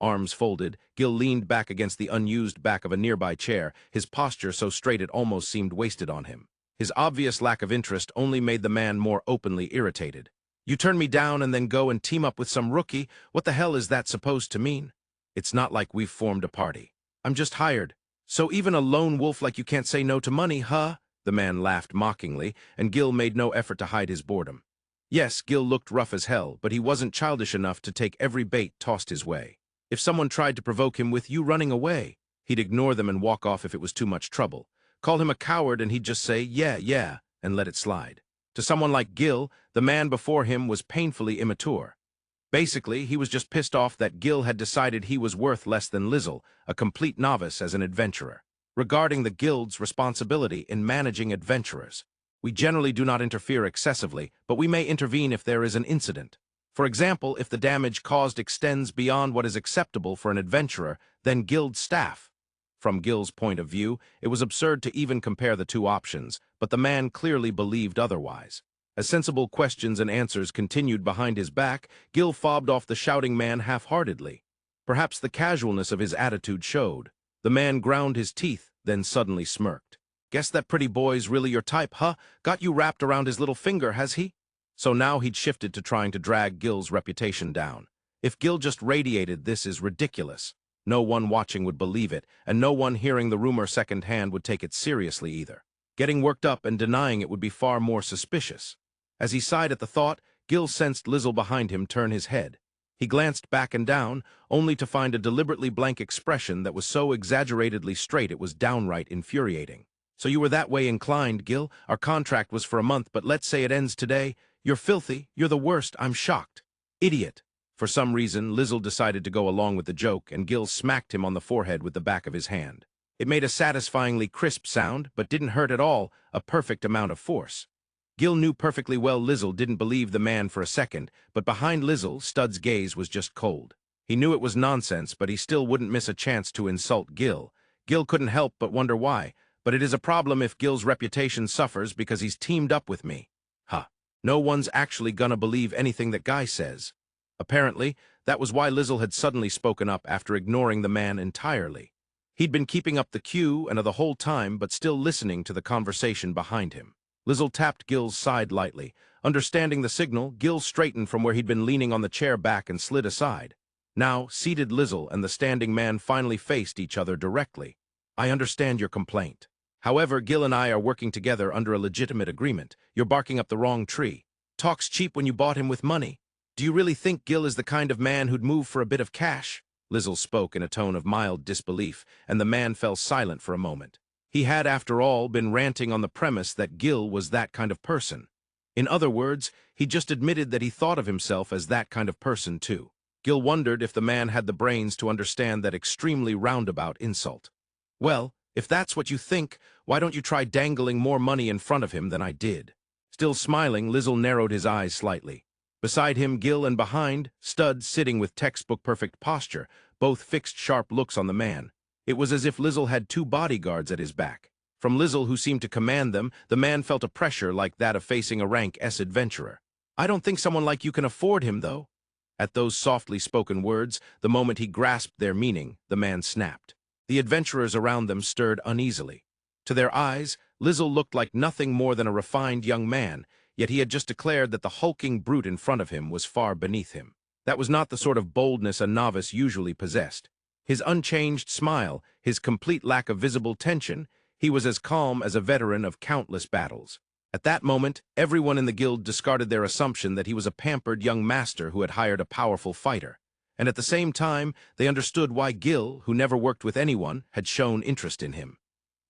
Arms folded, Gil leaned back against the unused back of a nearby chair, his posture so straight it almost seemed wasted on him. His obvious lack of interest only made the man more openly irritated. You turn me down and then go and team up with some rookie? What the hell is that supposed to mean? It's not like we've formed a party. I'm just hired. So even a lone wolf like you can't say no to money, huh? The man laughed mockingly, and Gil made no effort to hide his boredom. Yes, Gil looked rough as hell, but he wasn't childish enough to take every bait tossed his way. If someone tried to provoke him with you running away, he'd ignore them and walk off if it was too much trouble. Call him a coward and he'd just say, yeah, and let it slide. To someone like Gil, the man before him was painfully immature. Basically, he was just pissed off that Gil had decided he was worth less than Lizel, a complete novice as an adventurer. Regarding the guild's responsibility in managing adventurers, we generally do not interfere excessively, but we may intervene if there is an incident. For example, if the damage caused extends beyond what is acceptable for an adventurer, then guild staff. From Gil's point of view, it was absurd to even compare the two options, but the man clearly believed otherwise. As sensible questions and answers continued behind his back, Gil fobbed off the shouting man half-heartedly. Perhaps the casualness of his attitude showed. The man ground his teeth, then suddenly smirked. "Guess that pretty boy's really your type, huh? Got you wrapped around his little finger, has he?" So now he'd shifted to trying to drag Gil's reputation down. If Gil just radiated, "This is ridiculous," no one watching would believe it, and no one hearing the rumor secondhand would take it seriously either. Getting worked up and denying it would be far more suspicious. As he sighed at the thought, Gil sensed Lizel behind him turn his head. He glanced back and down, only to find a deliberately blank expression that was so exaggeratedly straight it was downright infuriating. "So you were that way inclined, Gil? Our contract was for a month, but let's say it ends today. You're filthy, you're the worst, I'm shocked." "Idiot." For some reason, Lizel decided to go along with the joke, and Gil smacked him on the forehead with the back of his hand. It made a satisfyingly crisp sound, but didn't hurt at all, a perfect amount of force. Gil knew perfectly well Lizel didn't believe the man for a second, but behind Lizel, Stud's gaze was just cold. He knew it was nonsense, but he still wouldn't miss a chance to insult Gil. Gil couldn't help but wonder why, but it is a problem if Gil's reputation suffers because he's teamed up with me. Huh. No one's actually gonna believe anything that guy says. Apparently, that was why Lizel had suddenly spoken up after ignoring the man entirely. He'd been keeping up the cue and the whole time, but still listening to the conversation behind him. Lizel tapped Gil's side lightly. Understanding the signal, Gil straightened from where he'd been leaning on the chair back and slid aside. Now, seated Lizel and the standing man finally faced each other directly. "I understand your complaint. However, Gil and I are working together under a legitimate agreement. You're barking up the wrong tree. Talks cheap when you bought him with money. Do you really think Gil is the kind of man who'd move for a bit of cash?" Lizel spoke in a tone of mild disbelief, and the man fell silent for a moment. He had, after all, been ranting on the premise that Gil was that kind of person. In other words, he just admitted that he thought of himself as that kind of person, too. Gil wondered if the man had the brains to understand that extremely roundabout insult. "Well, if that's what you think, why don't you try dangling more money in front of him than I did?" Still smiling, Lizel narrowed his eyes slightly. Beside him, Gil, and behind, Stud sitting with textbook-perfect posture, both fixed sharp looks on the man. It was as if Lizel had two bodyguards at his back. From Lizel, who seemed to command them, the man felt a pressure like that of facing a rank S adventurer. "I don't think someone like you can afford him, though." At those softly spoken words, the moment he grasped their meaning, the man snapped. The adventurers around them stirred uneasily. To their eyes, Lizel looked like nothing more than a refined young man, yet he had just declared that the hulking brute in front of him was far beneath him. That was not the sort of boldness a novice usually possessed. His unchanged smile, his complete lack of visible tension, he was as calm as a veteran of countless battles. At that moment, everyone in the guild discarded their assumption that he was a pampered young master who had hired a powerful fighter. And at the same time, they understood why Gil, who never worked with anyone, had shown interest in him.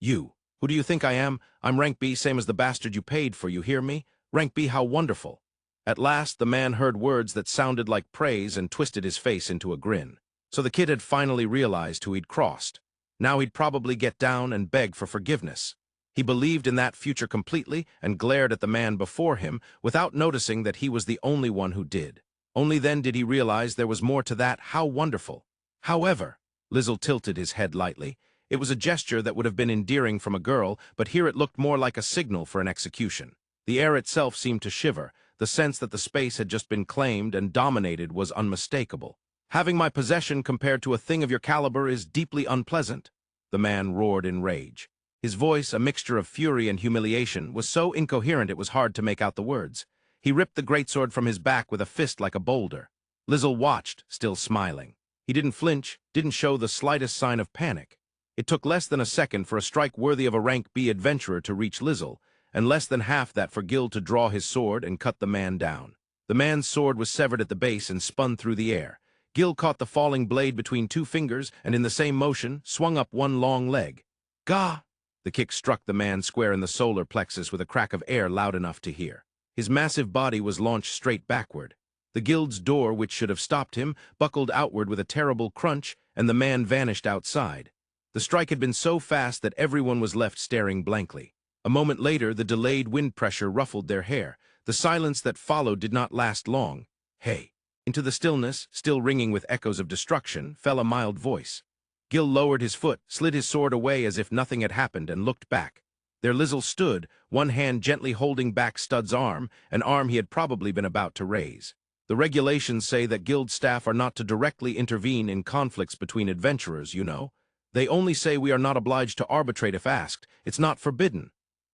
"You, who do you think I am? I'm rank B, same as the bastard you paid for, you hear me? Rank B, how wonderful." At last, the man heard words that sounded like praise and twisted his face into a grin. So the kid had finally realized who he'd crossed. Now he'd probably get down and beg for forgiveness. He believed in that future completely and glared at the man before him without noticing that he was the only one who did. Only then did he realize there was more to that. How wonderful. However, Lizel tilted his head lightly. It was a gesture that would have been endearing from a girl, but here it looked more like a signal for an execution. The air itself seemed to shiver. The sense that the space had just been claimed and dominated was unmistakable. "Having my possession compared to a thing of your caliber is deeply unpleasant," the man roared in rage. His voice, a mixture of fury and humiliation, was so incoherent it was hard to make out the words. He ripped the greatsword from his back with a fist like a boulder. Lizel watched, still smiling. He didn't flinch, didn't show the slightest sign of panic. It took less than a second for a strike worthy of a rank B adventurer to reach Lizel, and less than half that for Gil to draw his sword and cut the man down. The man's sword was severed at the base and spun through the air. Gil caught the falling blade between two fingers and in the same motion swung up one long leg. "Gah!" The kick struck the man square in the solar plexus with a crack of air loud enough to hear. His massive body was launched straight backward. The guild's door, which should have stopped him, buckled outward with a terrible crunch, and the man vanished outside. The strike had been so fast that everyone was left staring blankly. A moment later, the delayed wind pressure ruffled their hair. The silence that followed did not last long. "Hey!" Into the stillness, still ringing with echoes of destruction, fell a mild voice. Gil lowered his foot, slid his sword away as if nothing had happened, and looked back. There Lizel stood, one hand gently holding back Stud's arm, an arm he had probably been about to raise. The regulations say that guild staff are not to directly intervene in conflicts between adventurers, you know. They only say we are not obliged to arbitrate if asked. It's not forbidden.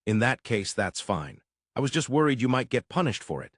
In that case, that's fine. I was just worried you might get punished for it.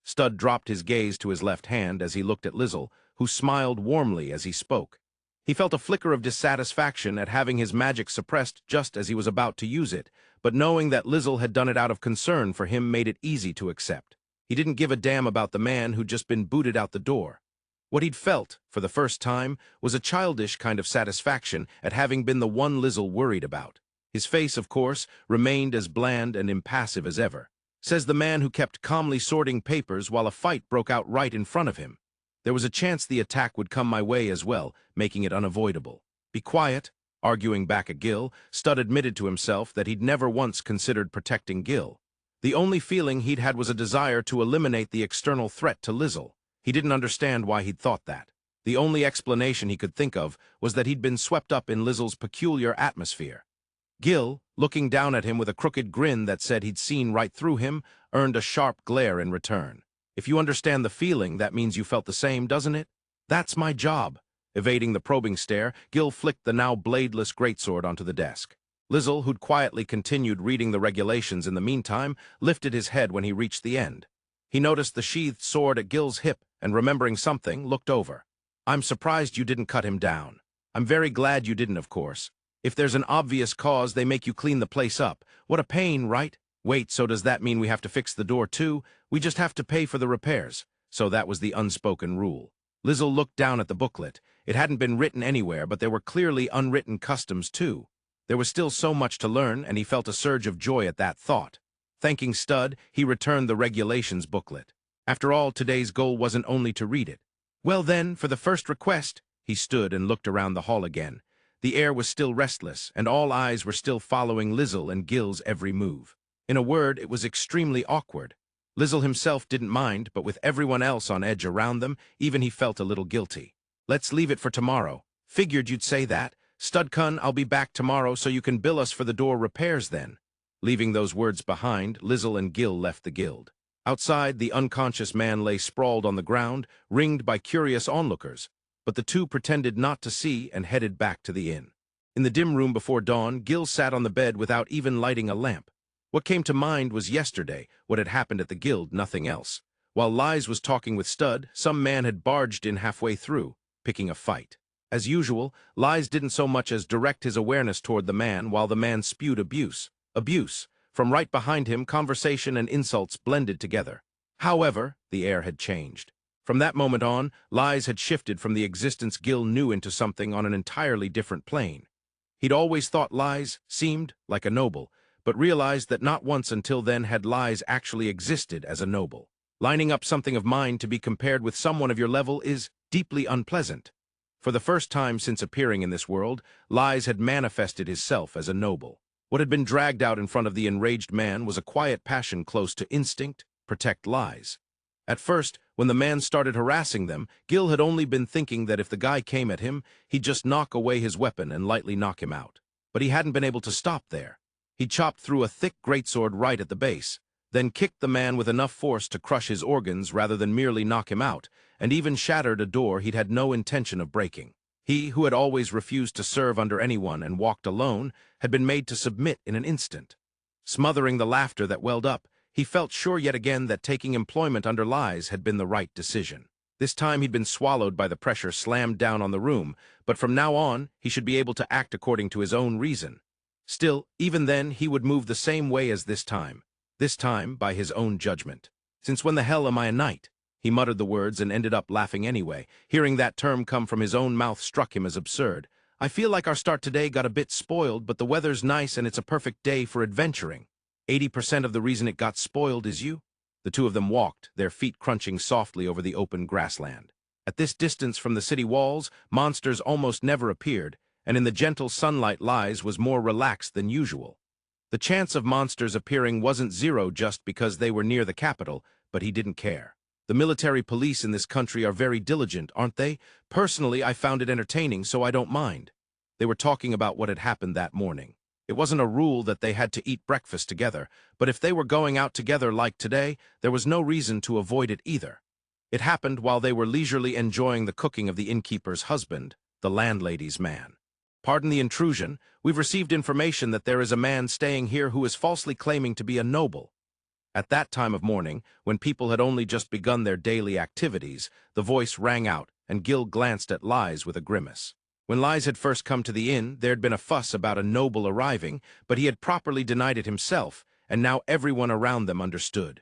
Stud dropped his gaze to his left hand as he looked at Lizel, who smiled warmly as he spoke. He felt a flicker of dissatisfaction at having his magic suppressed just as he was about to use it, but knowing that Lizel had done it out of concern for him made it easy to accept. He didn't give a damn about the man who'd just been booted out the door. What he'd felt, for the first time, was a childish kind of satisfaction at having been the one Lizel worried about. His face, of course, remained as bland and impassive as ever. Says the man who kept calmly sorting papers while a fight broke out right in front of him. There was a chance the attack would come my way as well, making it unavoidable. Be quiet, arguing back at Gil, Stud admitted to himself that he'd never once considered protecting Gil. The only feeling he'd had was a desire to eliminate the external threat to Lizel. He didn't understand why he'd thought that. The only explanation he could think of was that he'd been swept up in Lizel's peculiar atmosphere. Gil, looking down at him with a crooked grin that said he'd seen right through him, earned a sharp glare in return. If you understand the feeling, that means you felt the same, doesn't it? That's my job. Evading the probing stare, Gil flicked the now bladeless greatsword onto the desk. Lizel, who'd quietly continued reading the regulations in the meantime, lifted his head when he reached the end. He noticed the sheathed sword at Gil's hip and, remembering something, looked over. "I'm surprised you didn't cut him down. I'm very glad you didn't, of course. If there's an obvious cause, they make you clean the place up. What a pain, right? Wait, so does that mean we have to fix the door too? We just have to pay for the repairs." So that was the unspoken rule. Lizel looked down at the booklet. It hadn't been written anywhere, but there were clearly unwritten customs too. There was still so much to learn, and he felt a surge of joy at that thought. Thanking Stud, he returned the regulations booklet. After all, today's goal wasn't only to read it. "Well then, for the first request," he stood and looked around the hall again. The air was still restless, and all eyes were still following Lizel and Gil's every move. In a word, it was extremely awkward. Lizel himself didn't mind, but with everyone else on edge around them, even he felt a little guilty. "Let's leave it for tomorrow. Figured you'd say that. Studcun, I'll be back tomorrow so you can bill us for the door repairs then." Leaving those words behind, Lizel and Gil left the guild. Outside, the unconscious man lay sprawled on the ground, ringed by curious onlookers, but the two pretended not to see and headed back to the inn. In the dim room before dawn, Gil sat on the bed without even lighting a lamp. What came to mind was yesterday, what had happened at the guild, nothing else. While Liz was talking with Stud, some man had barged in halfway through, picking a fight. As usual, Liz didn't so much as direct his awareness toward the man while the man spewed abuse. Abuse. From right behind him, conversation and insults blended together. However, the air had changed. From that moment on, Liz had shifted from the existence Gil knew into something on an entirely different plane. He'd always thought Liz seemed like a noble, but realized that not once until then had Liz actually existed as a noble. Lining up something of mine to be compared with someone of your level is deeply unpleasant. For the first time since appearing in this world, Liz had manifested himself as a noble. What had been dragged out in front of the enraged man was a quiet passion close to instinct, protect Liz. At first, when the man started harassing them, Gil had only been thinking that if the guy came at him, he'd just knock away his weapon and lightly knock him out. But he hadn't been able to stop there. He chopped through a thick greatsword right at the base, then kicked the man with enough force to crush his organs rather than merely knock him out, and even shattered a door he'd had no intention of breaking. He, who had always refused to serve under anyone and walked alone, had been made to submit in an instant. Smothering the laughter that welled up, he felt sure yet again that taking employment under Liz had been the right decision. This time he'd been swallowed by the pressure slammed down on the room, but from now on he should be able to act according to his own reason. Still, even then, he would move the same way as this time by his own judgment. "Since when the hell am I a knight?" He muttered the words and ended up laughing anyway. Hearing that term come from his own mouth struck him as absurd. "I feel like our start today got a bit spoiled, but the weather's nice and it's a perfect day for adventuring. 80% of the reason it got spoiled is you." The two of them walked, their feet crunching softly over the open grassland. At this distance from the city walls, monsters almost never appeared, and in the gentle sunlight Lize was more relaxed than usual. The chance of monsters appearing wasn't zero just because they were near the capital, but he didn't care. The military police in this country are very diligent, aren't they? Personally, I found it entertaining, so I don't mind. They were talking about what had happened that morning. It wasn't a rule that they had to eat breakfast together, but if they were going out together like today, there was no reason to avoid it either. It happened while they were leisurely enjoying the cooking of the innkeeper's husband, the landlady's man. Pardon the intrusion, we've received information that there is a man staying here who is falsely claiming to be a noble. At that time of morning, when people had only just begun their daily activities, the voice rang out, and Gil glanced at Lize with a grimace. When Lize had first come to the inn, there had been a fuss about a noble arriving, but he had properly denied it himself, and now everyone around them understood.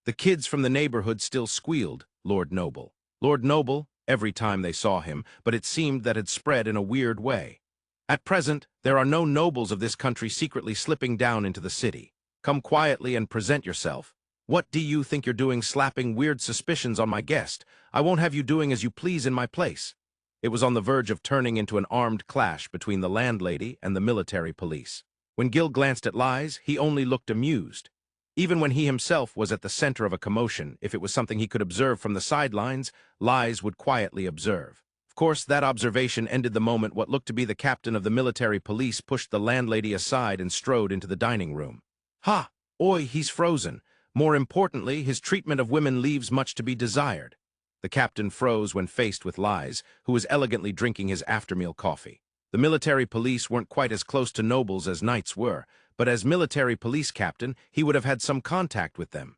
The kids from the neighborhood still squealed, Lord Noble. Lord Noble, every time they saw him, but it seemed that had spread in a weird way. At present, there are no nobles of this country secretly slipping down into the city. Come quietly and present yourself. What do you think you're doing slapping weird suspicions on my guest? I won't have you doing as you please in my place. It was on the verge of turning into an armed clash between the landlady and the military police. When Gil glanced at Lize, he only looked amused. Even when he himself was at the center of a commotion, if it was something he could observe from the sidelines, Lize would quietly observe. Of course, that observation ended the moment what looked to be the captain of the military police pushed the landlady aside and strode into the dining room. Ha! Oi, he's frozen. More importantly, his treatment of women leaves much to be desired. The captain froze when faced with Lize, who was elegantly drinking his after-meal coffee. The military police weren't quite as close to nobles as knights were, but as military police captain, he would have had some contact with them.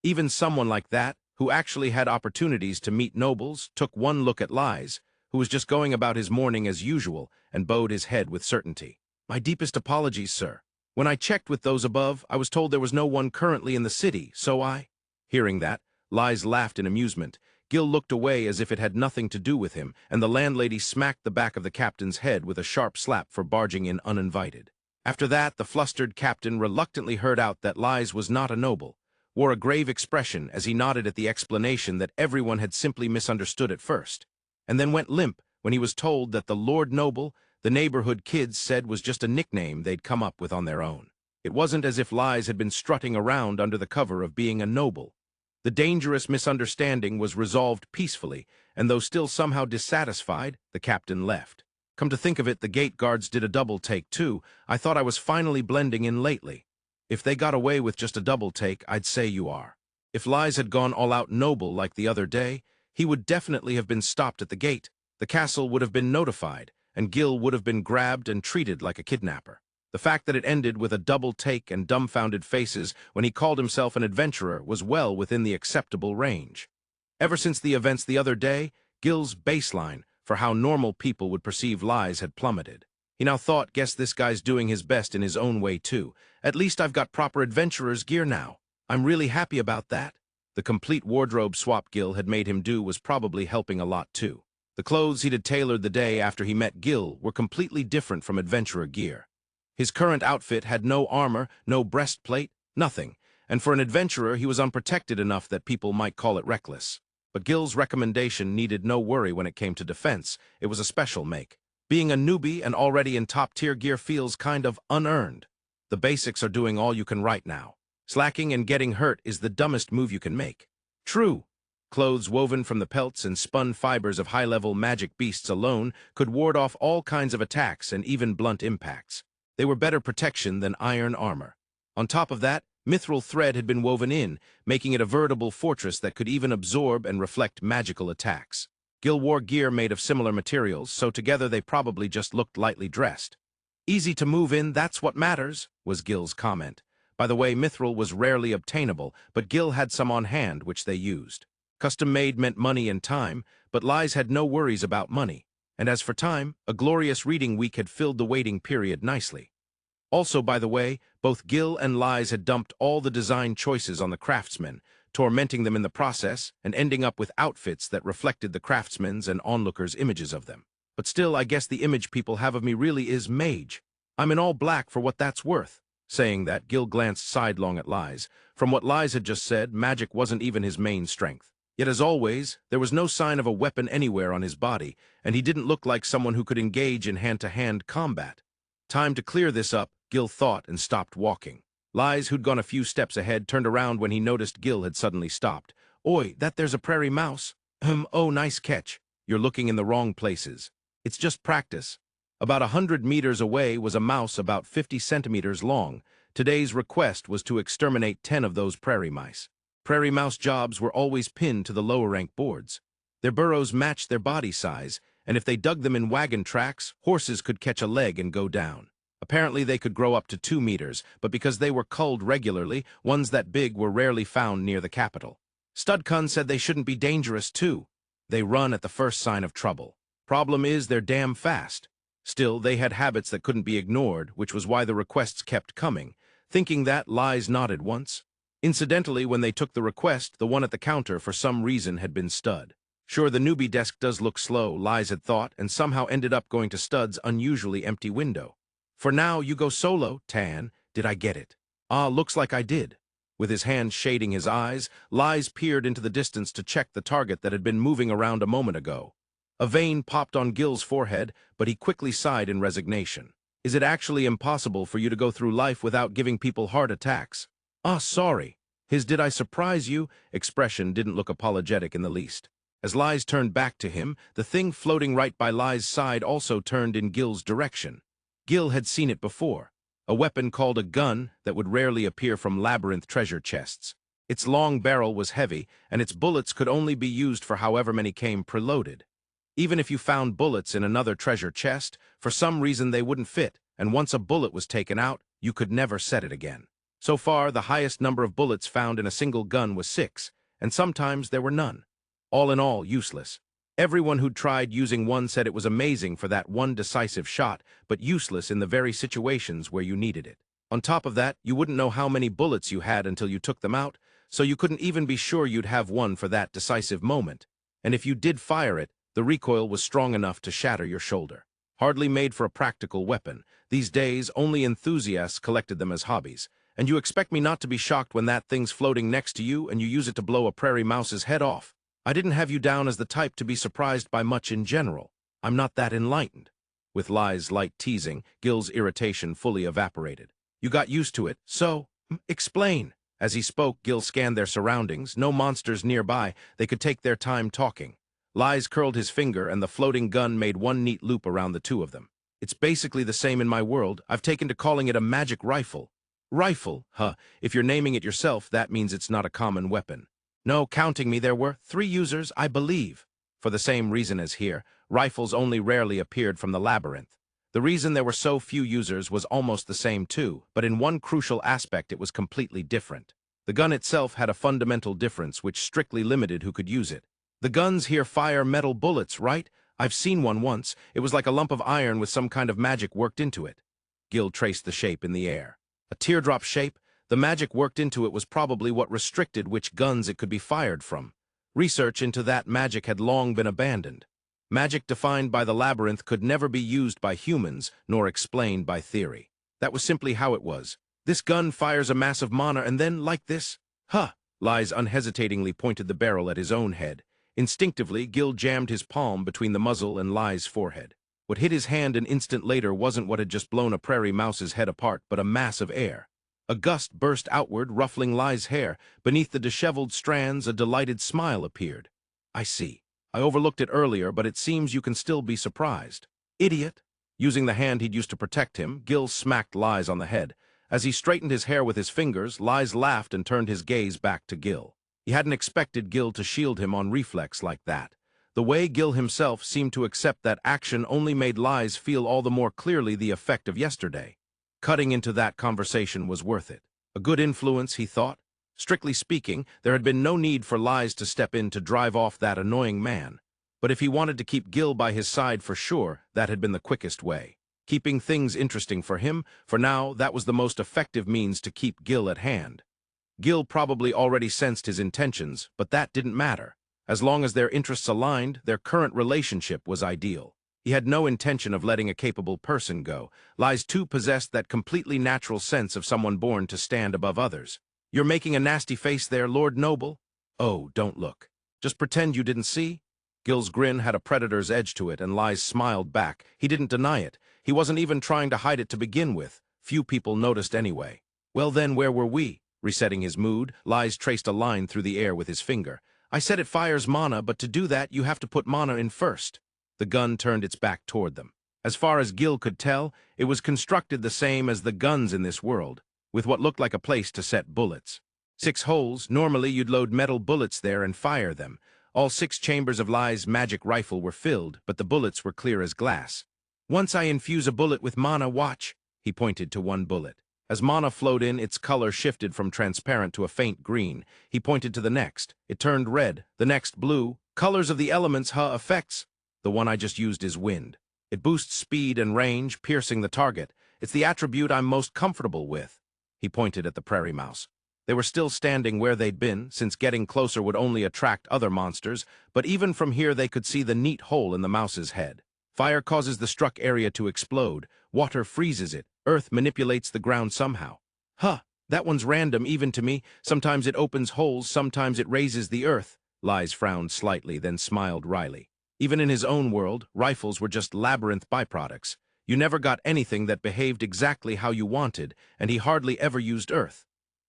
Even someone like that, who actually had opportunities to meet nobles, took one look at Lize, who was just going about his morning as usual, and bowed his head with certainty. My deepest apologies, sir. When I checked with those above, I was told there was no one currently in the city, so I— Hearing that, Lize laughed in amusement. Gil looked away as if it had nothing to do with him, and the landlady smacked the back of the captain's head with a sharp slap for barging in uninvited. After that, the flustered captain reluctantly heard out that Lize was not a noble, wore a grave expression as he nodded at the explanation that everyone had simply misunderstood at first, and then went limp when he was told that the Lord Noble, the neighborhood kids said, was just a nickname they'd come up with on their own. It wasn't as if Lize had been strutting around under the cover of being a noble. The dangerous misunderstanding was resolved peacefully, and though still somehow dissatisfied, the captain left. Come to think of it, the gate guards did a double take too. I thought I was finally blending in lately. If they got away with just a double take, I'd say you are. If Lize had gone all out noble like the other day, he would definitely have been stopped at the gate. The castle would have been notified, and Gil would have been grabbed and treated like a kidnapper. The fact that it ended with a double take and dumbfounded faces when he called himself an adventurer was well within the acceptable range. Ever since the events the other day, Gil's baseline for how normal people would perceive Lize had plummeted. He now thought, guess this guy's doing his best in his own way too. At least I've got proper adventurer's gear now. I'm really happy about that. The complete wardrobe swap Gil had made him do was probably helping a lot too. The clothes he'd tailored the day after he met Gil were completely different from adventurer gear. His current outfit had no armor, no breastplate, nothing, and for an adventurer he was unprotected enough that people might call it reckless. But Gil's recommendation needed no worry when it came to defense. It was a special make. Being a newbie and already in top-tier gear feels kind of unearned. The basics are doing all you can right now. Slacking and getting hurt is the dumbest move you can make. True. Clothes woven from the pelts and spun fibers of high-level magic beasts alone could ward off all kinds of attacks and even blunt impacts. They were better protection than iron armor. On top of that, mithril thread had been woven in, making it a veritable fortress that could even absorb and reflect magical attacks. Gil wore gear made of similar materials, so together they probably just looked lightly dressed. Easy to move in, that's what matters, was Gil's comment. By the way, mithril was rarely obtainable, but Gil had some on hand, which they used. Custom-made meant money and time, but Lize had no worries about money. And as for time, a glorious reading week had filled the waiting period nicely. Also, by the way, both Gil and Lize had dumped all the design choices on the craftsmen, tormenting them in the process and ending up with outfits that reflected the craftsmen's and onlookers' images of them. But still, I guess the image people have of me really is mage. I'm in all black for what that's worth. Saying that, Gil glanced sidelong at Liz. From what Liz had just said, magic wasn't even his main strength. Yet as always, there was no sign of a weapon anywhere on his body, and he didn't look like someone who could engage in hand-to-hand combat. Time to clear this up, Gil thought, and stopped walking. Liz, who'd gone a few steps ahead, turned around when he noticed Gil had suddenly stopped. "Oi, there's a prairie mouse." Oh, nice catch. You're looking in the wrong places. It's just practice." About 100 meters away was a mouse about 50 centimeters long. Today's request was to exterminate 10 of those prairie mice. Prairie mouse jobs were always pinned to the lower-rank boards. Their burrows matched their body size, and if they dug them in wagon tracks, horses could catch a leg and go down. Apparently they could grow up to 2 meters, but because they were culled regularly, ones that big were rarely found near the capital. Studcun said they shouldn't be dangerous, too. They run at the first sign of trouble. Problem is, they're damn fast. Still, they had habits that couldn't be ignored, which was why the requests kept coming. Thinking that, Liz nodded once. Incidentally, when they took the request, the one at the counter for some reason had been Stud. Sure, the newbie desk does look slow, Liz had thought, and somehow ended up going to Stud's unusually empty window. "For now, you go solo, Tan. Did I get it?" "Ah, looks like I did." With his hand shading his eyes, Liz peered into the distance to check the target that had been moving around a moment ago. A vein popped on Gil's forehead, but he quickly sighed in resignation. "Is it actually impossible for you to go through life without giving people heart attacks?" "Ah, sorry." His "did I surprise you" expression didn't look apologetic in the least. As Liz turned back to him, the thing floating right by Liz's side also turned in Gil's direction. Gil had seen it before. A weapon called a gun that would rarely appear from labyrinth treasure chests. Its long barrel was heavy, and its bullets could only be used for however many came preloaded. Even if you found bullets in another treasure chest, for some reason they wouldn't fit, and once a bullet was taken out, you could never set it again. So far, the highest number of bullets found in a single gun was 6, and sometimes there were none. All in all, useless. Everyone who'd tried using one said it was amazing for that one decisive shot, but useless in the very situations where you needed it. On top of that, you wouldn't know how many bullets you had until you took them out, so you couldn't even be sure you'd have one for that decisive moment. And if you did fire it, the recoil was strong enough to shatter your shoulder. Hardly made for a practical weapon. These days, only enthusiasts collected them as hobbies. And you expect me not to be shocked when that thing's floating next to you and you use it to blow a prairie mouse's head off? I didn't have you down as the type to be surprised by much in general. I'm not that enlightened." With Liz's light teasing, Gil's irritation fully evaporated. "You got used to it, so explain." As he spoke, Gil scanned their surroundings. No monsters nearby. They could take their time talking. Liz curled his finger, and the floating gun made one neat loop around the two of them. "It's basically the same in my world. I've taken to calling it a magic rifle." "Rifle? Huh. If you're naming it yourself, that means it's not a common weapon." "No, counting me, there were 3 users, I believe." For the same reason as here, rifles only rarely appeared from the labyrinth. The reason there were so few users was almost the same too, but in one crucial aspect it was completely different. The gun itself had a fundamental difference which strictly limited who could use it. "The guns here fire metal bullets, right? I've seen one once. It was like a lump of iron with some kind of magic worked into it." Gil traced the shape in the air. A teardrop shape? The magic worked into it was probably what restricted which guns it could be fired from. Research into that magic had long been abandoned. Magic defined by the labyrinth could never be used by humans, nor explained by theory. That was simply how it was. "This gun fires a massive mana and then, like this?" "Huh!" Liz unhesitatingly pointed the barrel at his own head. Instinctively, Gil jammed his palm between the muzzle and Liz's forehead. What hit his hand an instant later wasn't what had just blown a prairie mouse's head apart, but a mass of air. A gust burst outward, ruffling Liz's hair. Beneath the disheveled strands, a delighted smile appeared. "I see. I overlooked it earlier, but it seems you can still be surprised." "Idiot!" Using the hand he'd used to protect him, Gil smacked Liz on the head. As he straightened his hair with his fingers, Liz laughed and turned his gaze back to Gil. He hadn't expected Gil to shield him on reflex like that. The way Gil himself seemed to accept that action only made Liz feel all the more clearly the effect of yesterday. Cutting into that conversation was worth it. A good influence, he thought. Strictly speaking, there had been no need for Liz to step in to drive off that annoying man. But if he wanted to keep Gil by his side for sure, that had been the quickest way. Keeping things interesting for him, for now, that was the most effective means to keep Gil at hand. Gil probably already sensed his intentions, but that didn't matter. As long as their interests aligned, their current relationship was ideal. He had no intention of letting a capable person go. Lies too possessed that completely natural sense of someone born to stand above others. You're making a nasty face there, Lord Noble? Oh, don't look. Just pretend you didn't see? Gil's grin had a predator's edge to it, and Lies smiled back. He didn't deny it. He wasn't even trying to hide it to begin with. Few people noticed anyway. Well then, where were we? Resetting his mood, Lies traced a line through the air with his finger. I said it fires mana, but to do that, you have to put mana in first. The gun turned its back toward them. As far as Gil could tell, it was constructed the same as the guns in this world, with what looked like a place to set bullets. 6 holes. Normally you'd load metal bullets there and fire them. All 6 chambers of Lies' magic rifle were filled, but the bullets were clear as glass. Once I infuse a bullet with mana, watch. He pointed to one bullet. As mana flowed in, its color shifted from transparent to a faint green. He pointed to the next. It turned red, the next blue. Colors of the elements, effects. The one I just used is wind. It boosts speed and range, piercing the target. It's the attribute I'm most comfortable with. He pointed at the prairie mouse. They were still standing where they'd been, since getting closer would only attract other monsters, but even from here they could see the neat hole in the mouse's head. Fire causes the struck area to explode. Water freezes it. Earth manipulates the ground somehow. That one's random even to me. Sometimes it opens holes, sometimes it raises the earth. Lies frowned slightly, then smiled wryly. Even in his own world, rifles were just labyrinth byproducts. You never got anything that behaved exactly how you wanted, and he hardly ever used earth.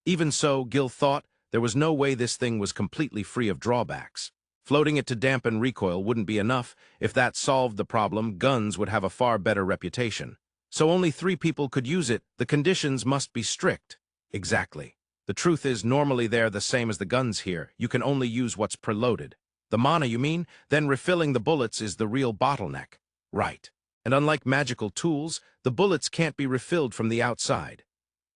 Even so, Gil thought, there was no way this thing was completely free of drawbacks. Floating it to dampen recoil wouldn't be enough. If that solved the problem, guns would have a far better reputation. So only 3 people could use it. The conditions must be strict. Exactly. The truth is, normally they're the same as the guns here. You can only use what's preloaded. The mana, you mean? Then refilling the bullets is the real bottleneck. Right. And unlike magical tools, the bullets can't be refilled from the outside.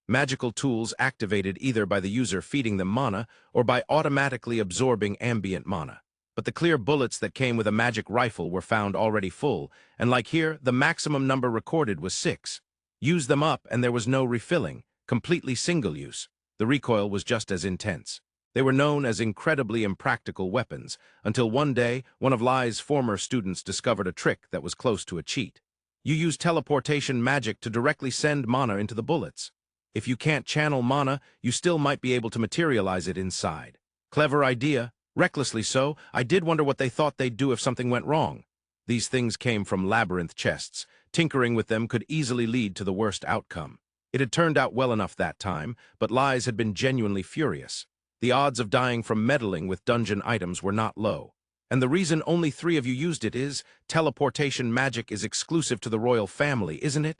Magical tools activated either by the user feeding them mana or by automatically absorbing ambient mana. But the clear bullets that came with a magic rifle were found already full, and like here, the maximum number recorded was 6. Use them up and there was no refilling, completely single use. The recoil was just as intense. They were known as incredibly impractical weapons, until one day, one of Lies' former students discovered a trick that was close to a cheat. You use teleportation magic to directly send mana into the bullets. If you can't channel mana, you still might be able to materialize it inside. Clever idea. Recklessly so. I did wonder what they thought they'd do if something went wrong. These things came from labyrinth chests. Tinkering with them could easily lead to the worst outcome. It had turned out well enough that time, but Lies had been genuinely furious. The odds of dying from meddling with dungeon items were not low. And the reason only 3 of you used it is, teleportation magic is exclusive to the royal family, isn't it?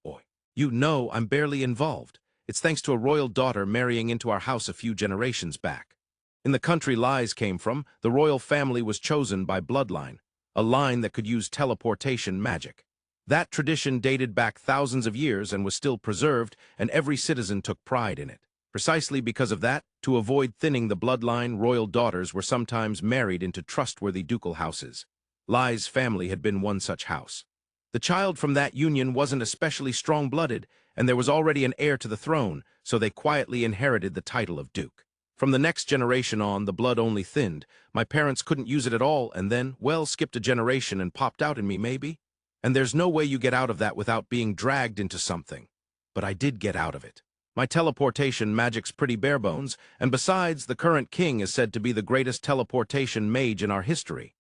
Oi. You know I'm barely involved. It's thanks to a royal daughter marrying into our house a few generations back. In the country Lies came from, the royal family was chosen by bloodline, a line that could use teleportation magic. That tradition dated back thousands of years and was still preserved, and every citizen took pride in it. Precisely because of that, to avoid thinning the bloodline, royal daughters were sometimes married into trustworthy ducal houses. Lies' family had been one such house. The child from that union wasn't especially strong-blooded, and there was already an heir to the throne, so they quietly inherited the title of duke. From the next generation on, the blood only thinned. My parents couldn't use it at all, and then, well, skipped a generation and popped out in me, maybe? And there's no way you get out of that without being dragged into something. But I did get out of it. My teleportation magic's pretty bare bones, and besides, the current king is said to be the greatest teleportation mage in our history.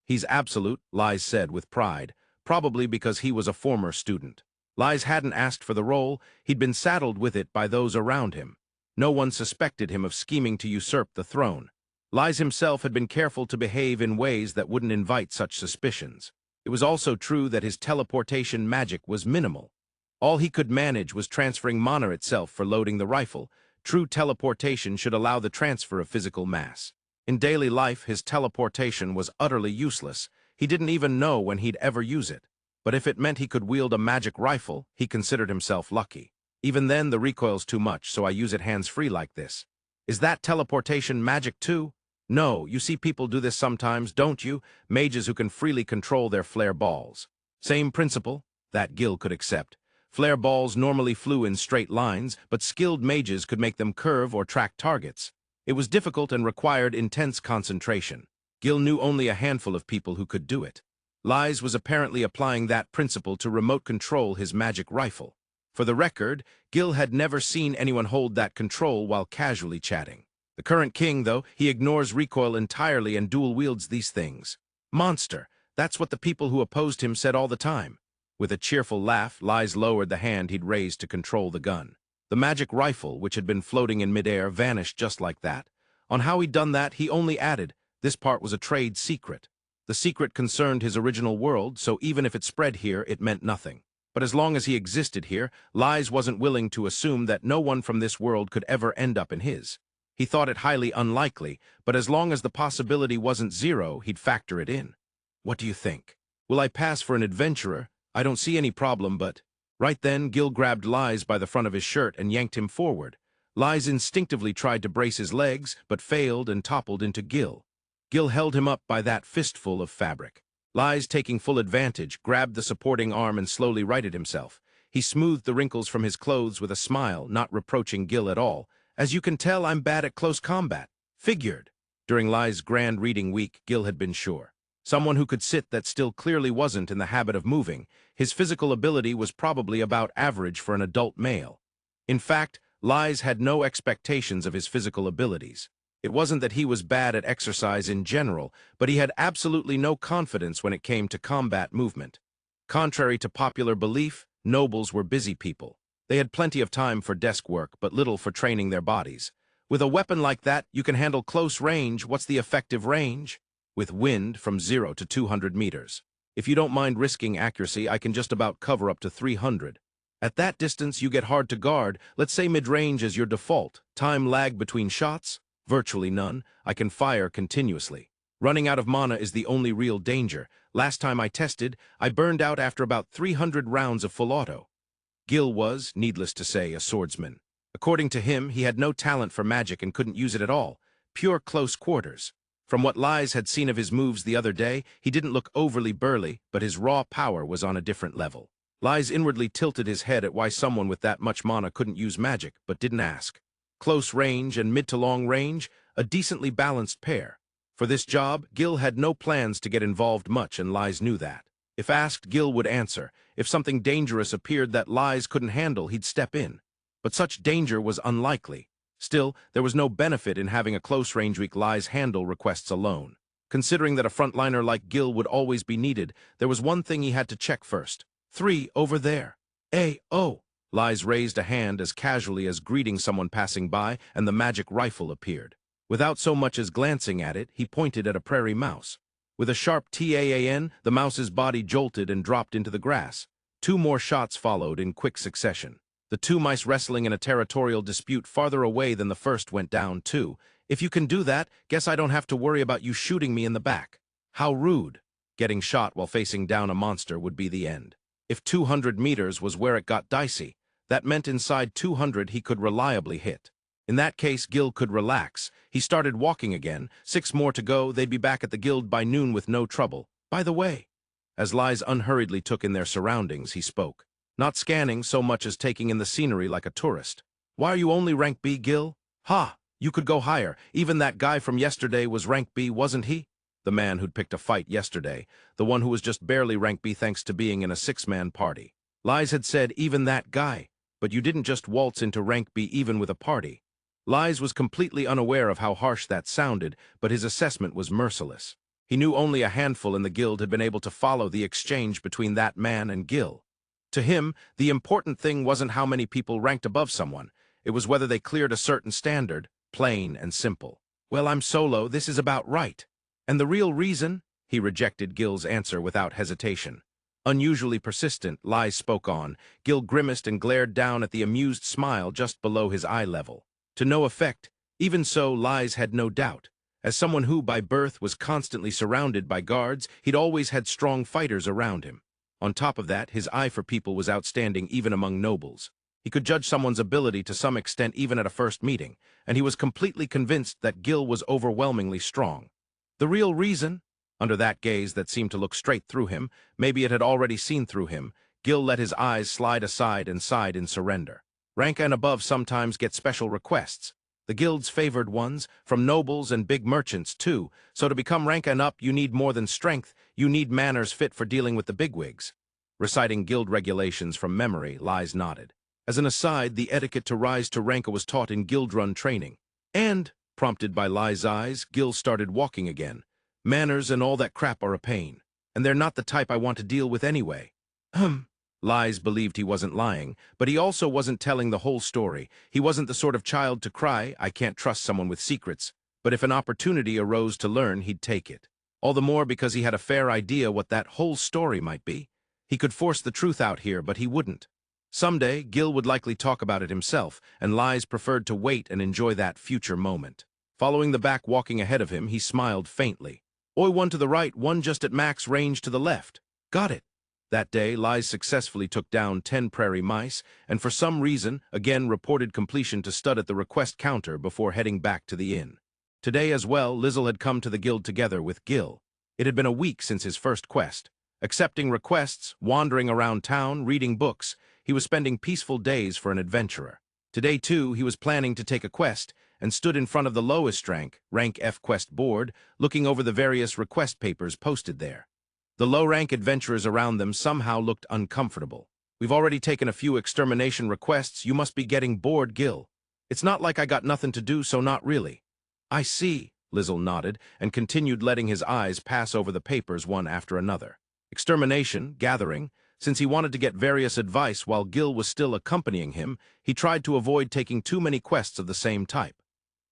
He's absolute, Lies said with pride, probably because he was a former student. Lies hadn't asked for the role, he'd been saddled with it by those around him. No one suspected him of scheming to usurp the throne. Lies himself had been careful to behave in ways that wouldn't invite such suspicions. It was also true that his teleportation magic was minimal. All he could manage was transferring mana itself for loading the rifle. True teleportation should allow the transfer of physical mass. In daily life, his teleportation was utterly useless. He didn't even know when he'd ever use it. But if it meant he could wield a magic rifle, he considered himself lucky. Even then, the recoil's too much, so I use it hands-free like this. Is that teleportation magic too? No, you see people do this sometimes, don't you? Mages who can freely control their flare balls. Same principle, that Gil could accept. Flare balls normally flew in straight lines, but skilled mages could make them curve or track targets. It was difficult and required intense concentration. Gil knew only a handful of people who could do it. Lize was apparently applying that principle to remote control his magic rifle. For the record, Gil had never seen anyone hold that control while casually chatting. The current king, though, he ignores recoil entirely and dual-wields these things. Monster, that's what the people who opposed him said all the time. With a cheerful laugh, Lize lowered the hand he'd raised to control the gun. The magic rifle, which had been floating in midair, vanished just like that. On how he'd done that, he only added, this part was a trade secret. The secret concerned his original world, so even if it spread here, it meant nothing. But as long as he existed here, Lize wasn't willing to assume that no one from this world could ever end up in his. He thought it highly unlikely, but as long as the possibility wasn't zero, he'd factor it in. What do you think? Will I pass for an adventurer? I don't see any problem, but... Right then, Gil grabbed Lize by the front of his shirt and yanked him forward. Lize instinctively tried to brace his legs, but failed and toppled into Gil. Gil held him up by that fistful of fabric. Lize, taking full advantage, grabbed the supporting arm and slowly righted himself. He smoothed the wrinkles from his clothes with a smile, not reproaching Gil at all. As you can tell, I'm bad at close combat. Figured. During Lize's grand reading week, Gil had been sure. Someone who could sit that still clearly wasn't in the habit of moving. His physical ability was probably about average for an adult male. In fact, Lize had no expectations of his physical abilities. It wasn't that he was bad at exercise in general, but he had absolutely no confidence when it came to combat movement. Contrary to popular belief, nobles were busy people. They had plenty of time for desk work, but little for training their bodies. With a weapon like that, you can handle close range. What's the effective range? With wind from 0 to 200 meters. If you don't mind risking accuracy, I can just about cover up to 300. At that distance, you get hard to guard. Let's say mid-range is your default. Time lag between shots? Virtually none. I can fire continuously. Running out of mana is the only real danger. Last time I tested, I burned out after about 300 rounds of full auto. Gil was, needless to say, a swordsman. According to him, he had no talent for magic and couldn't use it at all. Pure close quarters. From what Lize had seen of his moves the other day, he didn't look overly burly, but his raw power was on a different level. Lize inwardly tilted his head at why someone with that much mana couldn't use magic, but didn't ask. Close range and mid to long range, a decently balanced pair. For this job, Gil had no plans to get involved much, and Lize knew that. If asked, Gil would answer. If something dangerous appeared that Lize couldn't handle, he'd step in. But such danger was unlikely. Still, there was no benefit in having a close-range weak Lize handle requests alone. Considering that a frontliner like Gil would always be needed, there was one thing he had to check first. 3 over there. Oh. Lize raised a hand as casually as greeting someone passing by, and the magic rifle appeared. Without so much as glancing at it, he pointed at a prairie mouse. With a sharp TAAN, the mouse's body jolted and dropped into the grass. 2 more shots followed in quick succession. The 2 mice wrestling in a territorial dispute farther away than the first went down, too. If you can do that, guess I don't have to worry about you shooting me in the back. How rude. Getting shot while facing down a monster would be the end. If 200 meters was where it got dicey, that meant inside 200 he could reliably hit. In that case, Gil could relax. He started walking again. 6 more to go, they'd be back at the guild by noon with no trouble. By the way, as Lize unhurriedly took in their surroundings, he spoke. Not scanning so much as taking in the scenery like a tourist. Why are you only rank B, Gil? Ha! You could go higher. Even that guy from yesterday was rank B, wasn't he? The man who'd picked a fight yesterday. The one who was just barely rank B thanks to being in a 6-man party. Lize had said, even that guy. But you didn't just waltz into rank B even with a party. Lize was completely unaware of how harsh that sounded, but his assessment was merciless. He knew only a handful in the guild had been able to follow the exchange between that man and Gil. To him, the important thing wasn't how many people ranked above someone. It was whether they cleared a certain standard, plain and simple. Well, I'm solo, this is about right. And the real reason? He rejected Gil's answer without hesitation. Unusually persistent, Lize spoke on. Gil grimaced and glared down at the amused smile just below his eye level. To no effect. Even so, Lize had no doubt. As someone who, by birth, was constantly surrounded by guards, he'd always had strong fighters around him. On top of that, his eye for people was outstanding even among nobles. He could judge someone's ability to some extent even at a first meeting, and he was completely convinced that Gil was overwhelmingly strong. The real reason? Under that gaze that seemed to look straight through him, maybe it had already seen through him, Gil let his eyes slide aside and sighed in surrender. Rank and above sometimes get special requests. The guild's favored ones, from nobles and big merchants too, so to become rank and up you need more than strength, You need manners fit for dealing with the bigwigs." Reciting guild regulations from memory, Liz nodded. As an aside, the etiquette to rise to rank was taught in guild-run training. And, prompted by Liz's eyes, Gil started walking again. "Manners and all that crap are a pain. And they're not the type I want to deal with anyway." Liz believed he wasn't lying, but he also wasn't telling the whole story. He wasn't the sort of child to cry, "I can't trust someone with secrets." But if an opportunity arose to learn, he'd take it. All the more because he had a fair idea what that whole story might be. He could force the truth out here, but he wouldn't. Someday, Gil would likely talk about it himself, and Liz preferred to wait and enjoy that future moment. Following the back walking ahead of him, he smiled faintly. "Oi, one to the right, one just at max range to the left." "Got it." That day, Liz successfully took down 10 prairie mice, and for some reason, again reported completion to Stud at the request counter before heading back to the inn. Today as well, Lizel had come to the guild together with Gil. It had been a week since his first quest. Accepting requests, wandering around town, reading books, he was spending peaceful days for an adventurer. Today, too, he was planning to take a quest, and stood in front of the lowest rank F quest board, looking over the various request papers posted there. The low-rank adventurers around them somehow looked uncomfortable. "We've already taken a few extermination requests. You must be getting bored, Gil." "It's not like I got nothing to do, so not really." "I see," Lizel nodded, and continued letting his eyes pass over the papers one after another. Extermination, gathering. Since he wanted to get various advice while Gil was still accompanying him, he tried to avoid taking too many quests of the same type.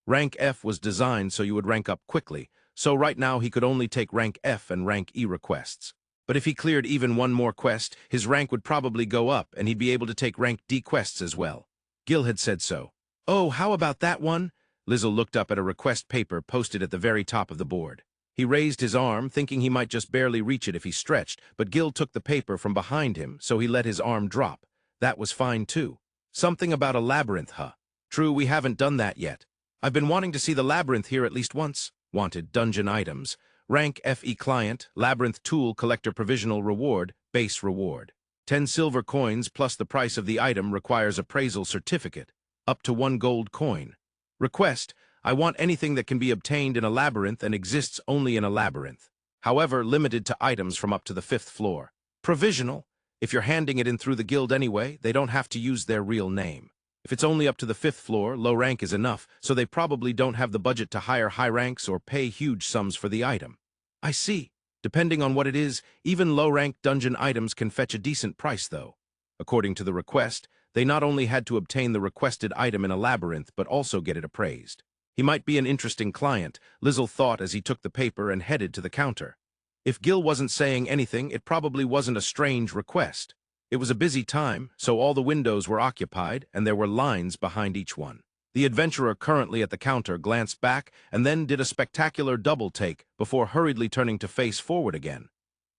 Rank F was designed so you would rank up quickly, so right now he could only take rank F and rank E requests. But if he cleared even one more quest, his rank would probably go up and he'd be able to take rank D quests as well. Gil had said so. "Oh, how about that one?" Lizel looked up at a request paper posted at the very top of the board. He raised his arm, thinking he might just barely reach it if he stretched, but Gil took the paper from behind him, so he let his arm drop. That was fine, too. "Something about a labyrinth, huh? True, we haven't done that yet. I've been wanting to see the labyrinth here at least once." Wanted dungeon items. Rank FE client, labyrinth tool collector provisional reward, base reward. 10 silver coins plus the price of the item requires appraisal certificate. Up to 1 gold coin. Request, I want anything that can be obtained in a labyrinth and exists only in a labyrinth. However, limited to items from up to the 5th floor. Provisional. If you're handing it in through the guild anyway, they don't have to use their real name. If it's only up to the 5th floor, low rank is enough, so they probably don't have the budget to hire high ranks or pay huge sums for the item. I see. Depending on what it is, even low-rank dungeon items can fetch a decent price, though. According to the request, they not only had to obtain the requested item in a labyrinth, but also get it appraised. He might be an interesting client, Lizel thought as he took the paper and headed to the counter. If Gil wasn't saying anything, it probably wasn't a strange request. It was a busy time, so all the windows were occupied, and there were lines behind each one. The adventurer currently at the counter glanced back and then did a spectacular double take before hurriedly turning to face forward again.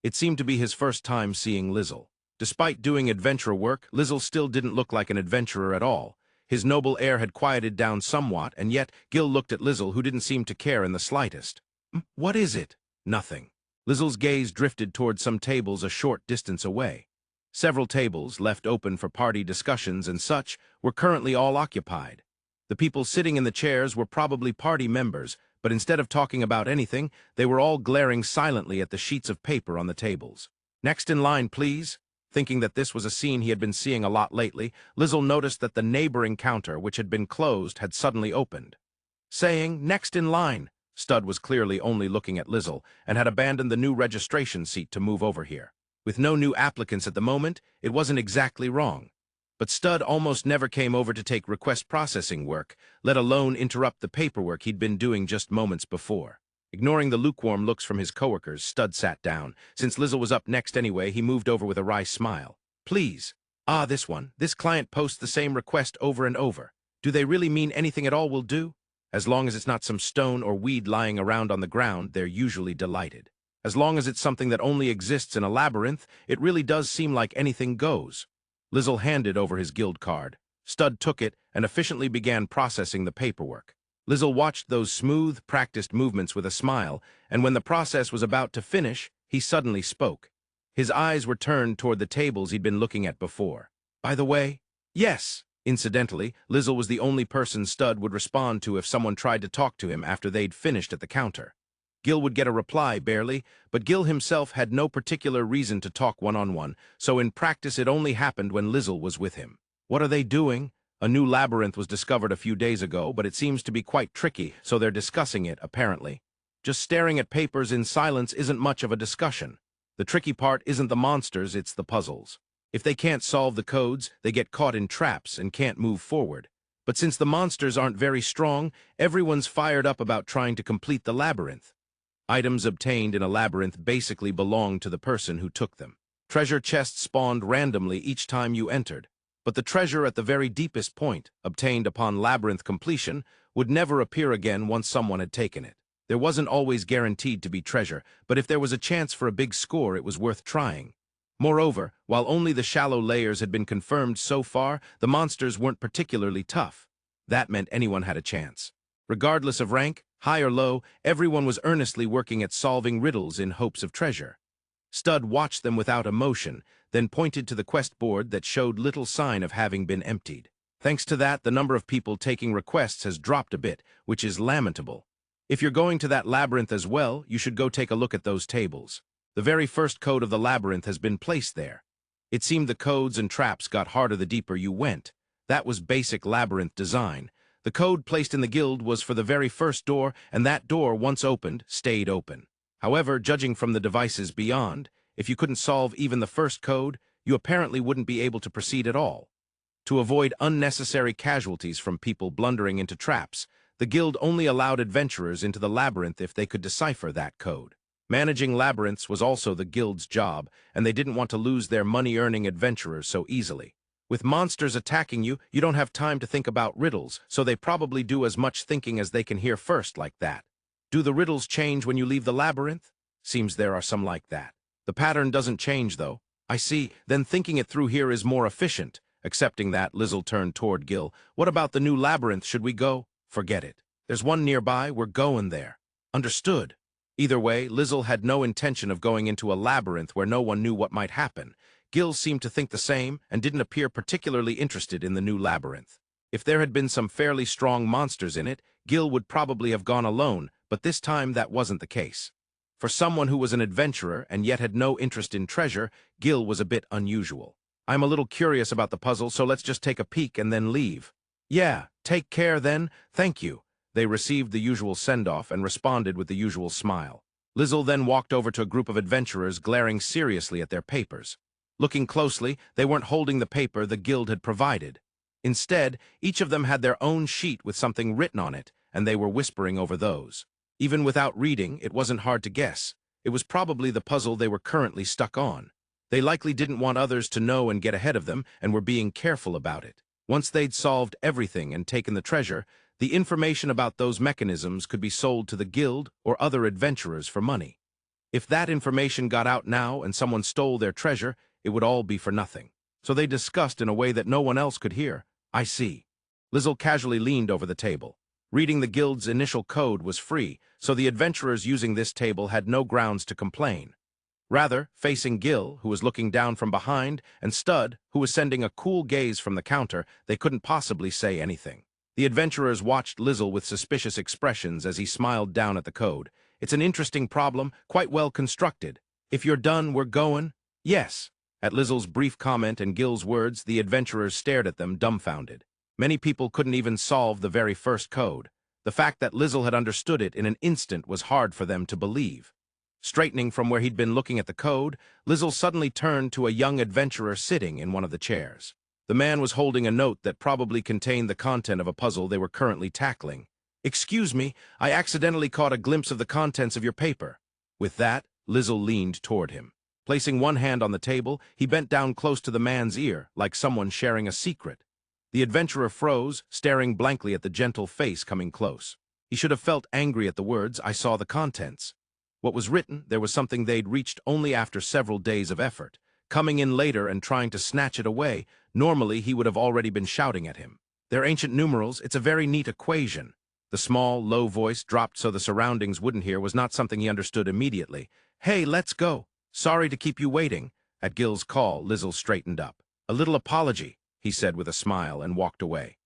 It seemed to be his first time seeing Lizel. Despite doing adventurer work, Lizel still didn't look like an adventurer at all. His noble air had quieted down somewhat, and yet Gil looked at Lizel, who didn't seem to care in the slightest. What is it?" "Nothing." Lizel's gaze drifted toward some tables a short distance away. Several tables, left open for party discussions and such, were currently all occupied. The people sitting in the chairs were probably party members, but instead of talking about anything, they were all glaring silently at the sheets of paper on the tables. "Next in line, please." Thinking that this was a scene he had been seeing a lot lately, Lizel noticed that the neighboring counter, which had been closed, had suddenly opened. Saying, "Next in line," Stud was clearly only looking at Lizel and had abandoned the new registration seat to move over here. With no new applicants at the moment, it wasn't exactly wrong. But Stud almost never came over to take request processing work, let alone interrupt the paperwork he'd been doing just moments before. Ignoring the lukewarm looks from his coworkers, Stud sat down. Since Lizel was up next anyway, he moved over with a wry smile. "Please." "Ah, this one. This client posts the same request over and over. Do they really mean anything at all will do? As long as it's not some stone or weed lying around on the ground, they're usually delighted. As long as it's something that only exists in a labyrinth, it really does seem like anything goes." Lizel handed over his guild card. Stud took it and efficiently began processing the paperwork. Lizel watched those smooth, practiced movements with a smile, and when the process was about to finish, he suddenly spoke. His eyes were turned toward the tables he'd been looking at before. "By the way?" "Yes." Incidentally, Lizel was the only person Stud would respond to if someone tried to talk to him after they'd finished at the counter. Gil would get a reply, barely, but Gil himself had no particular reason to talk one-on-one, so in practice it only happened when Lizel was with him. What are they doing? A new labyrinth was discovered a few days ago, but it seems to be quite tricky, so they're discussing it, apparently. Just staring at papers in silence isn't much of a discussion. The tricky part isn't the monsters, it's the puzzles. If they can't solve the codes, they get caught in traps and can't move forward. But since the monsters aren't very strong, everyone's fired up about trying to complete the labyrinth. Items obtained in a labyrinth basically belong to the person who took them. Treasure chests spawned randomly each time you entered, but the treasure at the very deepest point, obtained upon labyrinth completion, would never appear again once someone had taken it. There wasn't always guaranteed to be treasure, but if there was a chance for a big score, it was worth trying. Moreover, while only the shallow layers had been confirmed so far, the monsters weren't particularly tough. That meant anyone had a chance. Regardless of rank, high or low, everyone was earnestly working at solving riddles in hopes of treasure. Stud watched them without emotion, then pointed to the quest board that showed little sign of having been emptied. Thanks to that, the number of people taking requests has dropped a bit, which is lamentable. If you're going to that labyrinth as well, you should go take a look at those tables. The very first code of the labyrinth has been placed there. It seemed the codes and traps got harder the deeper you went. That was basic labyrinth design. The code placed in the guild was for the very first door, and that door, once opened, stayed open. However, judging from the devices beyond, if you couldn't solve even the first code, you apparently wouldn't be able to proceed at all. To avoid unnecessary casualties from people blundering into traps, the guild only allowed adventurers into the labyrinth if they could decipher that code. Managing labyrinths was also the guild's job, and they didn't want to lose their money-earning adventurers so easily. With monsters attacking you, you don't have time to think about riddles, so they probably do as much thinking as they can hear first like that. Do the riddles change when you leave the labyrinth? Seems there are some like that. The pattern doesn't change, though. I see, then thinking it through here is more efficient. Accepting that, Lizel turned toward Gil. What about the new labyrinth? Should we go? Forget it. There's one nearby, we're going there. Understood. Either way, Lizel had no intention of going into a labyrinth where no one knew what might happen. Gil seemed to think the same and didn't appear particularly interested in the new labyrinth. If there had been some fairly strong monsters in it, Gil would probably have gone alone, but this time that wasn't the case. For someone who was an adventurer and yet had no interest in treasure, Gil was a bit unusual. I'm a little curious about the puzzle, so let's just take a peek and then leave. Yeah, take care then, thank you. They received the usual send-off and responded with the usual smile. Lizel then walked over to a group of adventurers glaring seriously at their papers. Looking closely, they weren't holding the paper the guild had provided. Instead, each of them had their own sheet with something written on it, and they were whispering over those. Even without reading, it wasn't hard to guess. It was probably the puzzle they were currently stuck on. They likely didn't want others to know and get ahead of them, and were being careful about it. Once they'd solved everything and taken the treasure, the information about those mechanisms could be sold to the guild or other adventurers for money. If that information got out now and someone stole their treasure, it would all be for nothing. So they discussed in a way that no one else could hear. I see. Lizel casually leaned over the table. Reading the guild's initial code was free, so the adventurers using this table had no grounds to complain. Rather, facing Gil, who was looking down from behind, and Stud, who was sending a cool gaze from the counter, they couldn't possibly say anything. The adventurers watched Lizel with suspicious expressions as he smiled down at the code. It's an interesting problem, quite well constructed. If you're done, we're going? Yes. At Lizel's brief comment and Gil's words, the adventurers stared at them, dumbfounded. Many people couldn't even solve the very first code. The fact that Lizel had understood it in an instant was hard for them to believe. Straightening from where he'd been looking at the code, Lizel suddenly turned to a young adventurer sitting in one of the chairs. The man was holding a note that probably contained the content of a puzzle they were currently tackling. Excuse me, I accidentally caught a glimpse of the contents of your paper. With that, Lizel leaned toward him. Placing one hand on the table, he bent down close to the man's ear, like someone sharing a secret. The adventurer froze, staring blankly at the gentle face coming close. He should have felt angry at the words, I saw the contents. What was written, there was something they'd reached only after several days of effort. Coming in later and trying to snatch it away, normally he would have already been shouting at him. They're ancient numerals, it's a very neat equation. The small, low voice, dropped so the surroundings wouldn't hear, was not something he understood immediately. Hey, let's go. Sorry to keep you waiting. At Gil's call, Lizel straightened up. A little apology, he said with a smile and walked away.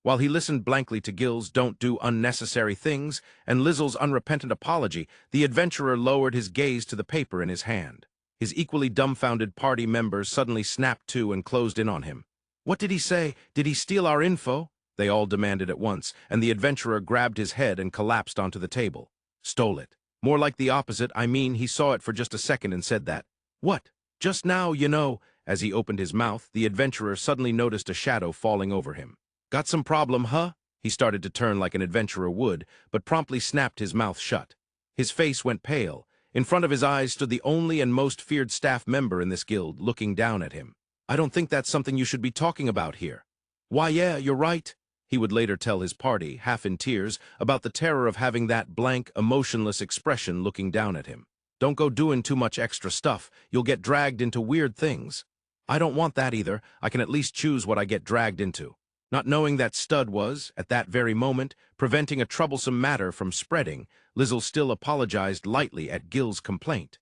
While he listened blankly to Gil's "don't do unnecessary things" and Lizel's unrepentant apology, the adventurer lowered his gaze to the paper in his hand. His equally dumbfounded party members suddenly snapped to and closed in on him. "What did he say? Did he steal our info?" they all demanded at once, and the adventurer grabbed his head and collapsed onto the table. "Stole it. More like the opposite. I mean, he saw it for just a second and said that." "What? Just now, you know." As he opened his mouth, the adventurer suddenly noticed a shadow falling over him. "Got some problem, huh?" He started to turn like an adventurer would, but promptly snapped his mouth shut. His face went pale. In front of his eyes stood the only and most feared staff member in this guild, looking down at him. "I don't think that's something you should be talking about here." "Why, yeah, you're right." He would later tell his party, half in tears, about the terror of having that blank, emotionless expression looking down at him. "Don't go doing too much extra stuff. You'll get dragged into weird things." "I don't want that either. I can at least choose what I get dragged into." Not knowing that Stud was, at that very moment, preventing a troublesome matter from spreading, Lizel still apologized lightly at Gil's complaint.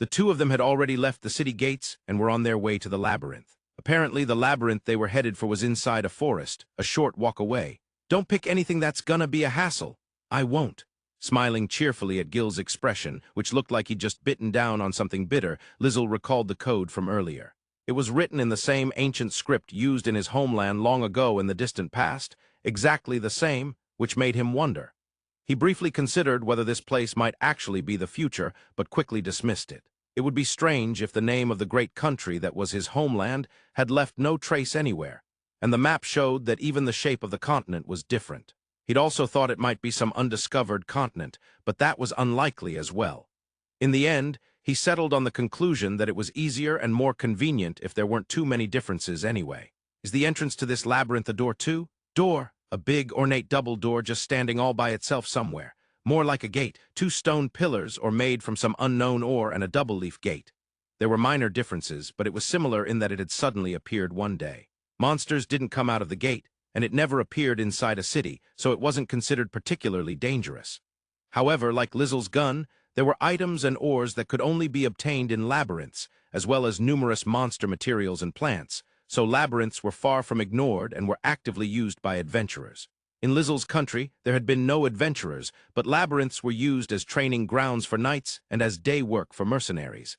The two of them had already left the city gates and were on their way to the labyrinth. Apparently, the labyrinth they were headed for was inside a forest, a short walk away. "Don't pick anything that's gonna be a hassle." "I won't." Smiling cheerfully at Gil's expression, which looked like he'd just bitten down on something bitter, Lizel recalled the code from earlier. It was written in the same ancient script used in his homeland long ago in the distant past, exactly the same, which made him wonder. He briefly considered whether this place might actually be the future, but quickly dismissed it. It would be strange if the name of the great country that was his homeland had left no trace anywhere, and the map showed that even the shape of the continent was different. He'd also thought it might be some undiscovered continent, but that was unlikely as well. In the end, he settled on the conclusion that it was easier and more convenient if there weren't too many differences anyway. "Is the entrance to this labyrinth a door too?" "Door." A big, ornate double door just standing all by itself somewhere. More like a gate, two stone pillars or made from some unknown ore and a double-leaf gate. There were minor differences, but it was similar in that it had suddenly appeared one day. Monsters didn't come out of the gate, and it never appeared inside a city, so it wasn't considered particularly dangerous. However, like Lizel's gun, there were items and ores that could only be obtained in labyrinths, as well as numerous monster materials and plants, so labyrinths were far from ignored and were actively used by adventurers. In Lizel's country, there had been no adventurers, but labyrinths were used as training grounds for knights and as day work for mercenaries.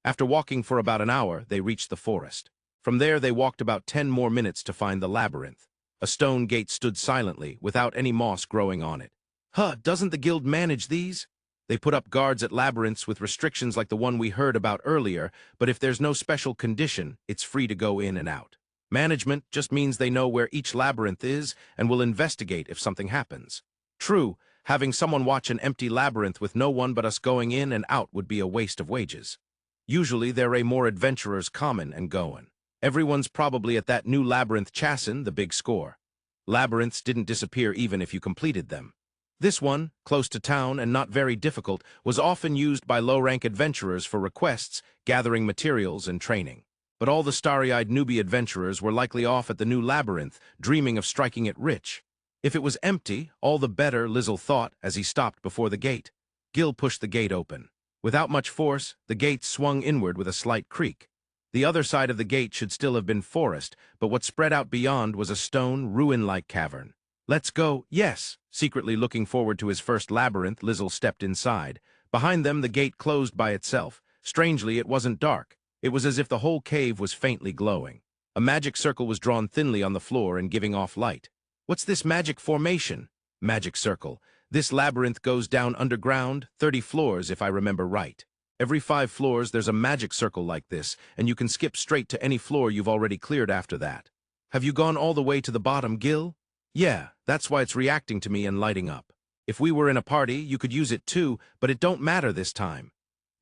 After walking for about an hour, they reached the forest. From there, they walked about 10 more minutes to find the labyrinth. A stone gate stood silently, without any moss growing on it. "Huh, doesn't the guild manage these?" They put up guards at labyrinths with restrictions like the one we heard about earlier, but if there's no special condition, it's free to go in and out. Management just means they know where each labyrinth is and will investigate if something happens. True, having someone watch an empty labyrinth with no one but us going in and out would be a waste of wages. Usually there are more adventurers common and going. Everyone's probably at that new labyrinth chassin', the big score. Labyrinths didn't disappear even if you completed them. This one, close to town and not very difficult, was often used by low-rank adventurers for requests, gathering materials, and training. But all the starry-eyed newbie adventurers were likely off at the new labyrinth, dreaming of striking it rich. If it was empty, all the better, Lizel thought as he stopped before the gate. Gil pushed the gate open. Without much force, the gate swung inward with a slight creak. The other side of the gate should still have been forest, but what spread out beyond was a stone, ruin-like cavern. "Let's go." "Yes." Secretly looking forward to his first labyrinth, Lizel stepped inside. Behind them, the gate closed by itself. Strangely, it wasn't dark. It was as if the whole cave was faintly glowing. A magic circle was drawn thinly on the floor and giving off light. "What's this magic formation?" "Magic circle. This labyrinth goes down underground, 30 floors if I remember right. Every 5 floors there's a magic circle like this, and you can skip straight to any floor you've already cleared after that." "Have you gone all the way to the bottom, Gil?" "Yeah, that's why it's reacting to me and lighting up. If we were in a party, you could use it too, but it don't matter this time."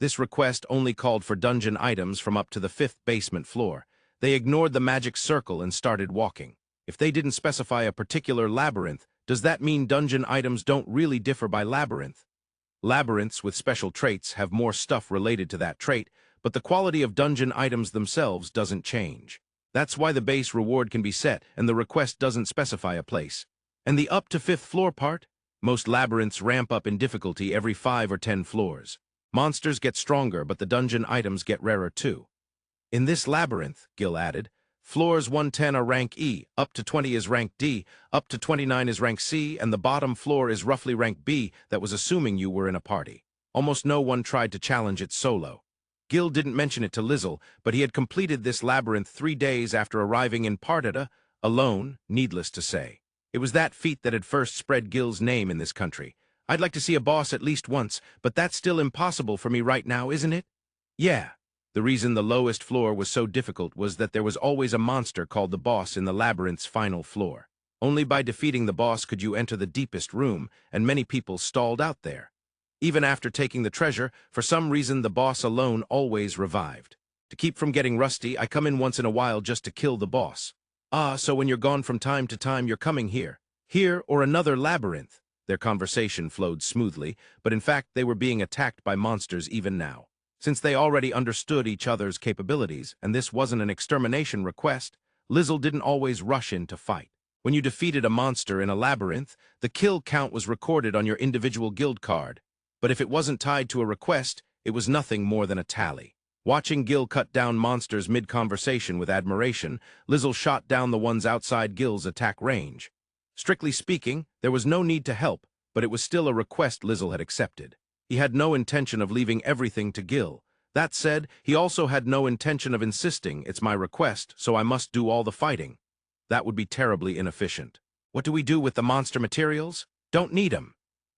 This request only called for dungeon items from up to the 5th basement floor. They ignored the magic circle and started walking. If they didn't specify a particular labyrinth, does that mean dungeon items don't really differ by labyrinth? Labyrinths with special traits have more stuff related to that trait, but the quality of dungeon items themselves doesn't change. That's why the base reward can be set and the request doesn't specify a place. And the up to 5th floor part? Most labyrinths ramp up in difficulty every 5 or 10 floors. Monsters get stronger, but the dungeon items get rarer too. "In this labyrinth," Gil added, Floors 110 are rank E, up to 20 is rank D, up to 29 is rank C, and the bottom floor is roughly rank B. That was assuming you were in a party. Almost no one tried to challenge it solo. Gil didn't mention it to Lizel, but he had completed this labyrinth 3 days after arriving in Pardita, alone, needless to say. It was that feat that had first spread Gil's name in this country. I'd like to see a boss at least once, but that's still impossible for me right now, isn't it? Yeah. The reason the lowest floor was so difficult was that there was always a monster called the boss in the labyrinth's final floor. Only by defeating the boss could you enter the deepest room, and many people stalled out there. Even after taking the treasure, for some reason the boss alone always revived. To keep from getting rusty, I come in once in a while just to kill the boss. Ah, so when you're gone from time to time, you're coming here. Here or another labyrinth. Their conversation flowed smoothly, but in fact they were being attacked by monsters even now. Since they already understood each other's capabilities, and this wasn't an extermination request, Lizel didn't always rush in to fight. When you defeated a monster in a labyrinth, the kill count was recorded on your individual guild card. But if it wasn't tied to a request, it was nothing more than a tally. Watching Gil cut down monsters mid-conversation with admiration, Lizel shot down the ones outside Gil's attack range. Strictly speaking, there was no need to help, but it was still a request Lizel had accepted. He had no intention of leaving everything to Gil. That said, he also had no intention of insisting, "It's my request, so I must do all the fighting." That would be terribly inefficient. What do we do with the monster materials? Don't need 'em.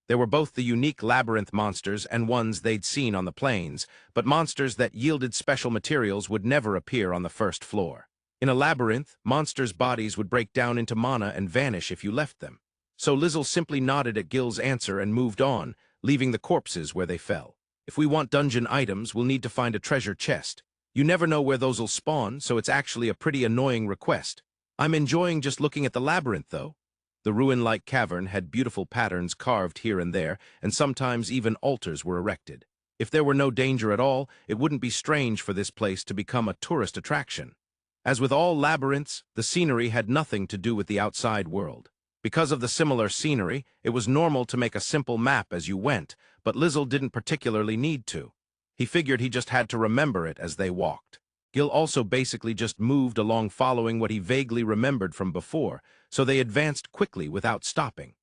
There were both the unique labyrinth monsters and ones they'd seen on the plains, but monsters that yielded special materials would never appear on the first floor. In a labyrinth, monsters' bodies would break down into mana and vanish if you left them. So Lizel simply nodded at Gil's answer and moved on, leaving the corpses where they fell. If we want dungeon items, we'll need to find a treasure chest. You never know where those'll spawn, so it's actually a pretty annoying request. I'm enjoying just looking at the labyrinth, though. The ruin-like cavern had beautiful patterns carved here and there, and sometimes even altars were erected. If there were no danger at all, it wouldn't be strange for this place to become a tourist attraction. As with all labyrinths, the scenery had nothing to do with the outside world. Because of the similar scenery, it was normal to make a simple map as you went, but Lizel didn't particularly need to. He figured he just had to remember it as they walked. Gil also basically just moved along following what he vaguely remembered from before, so they advanced quickly without stopping.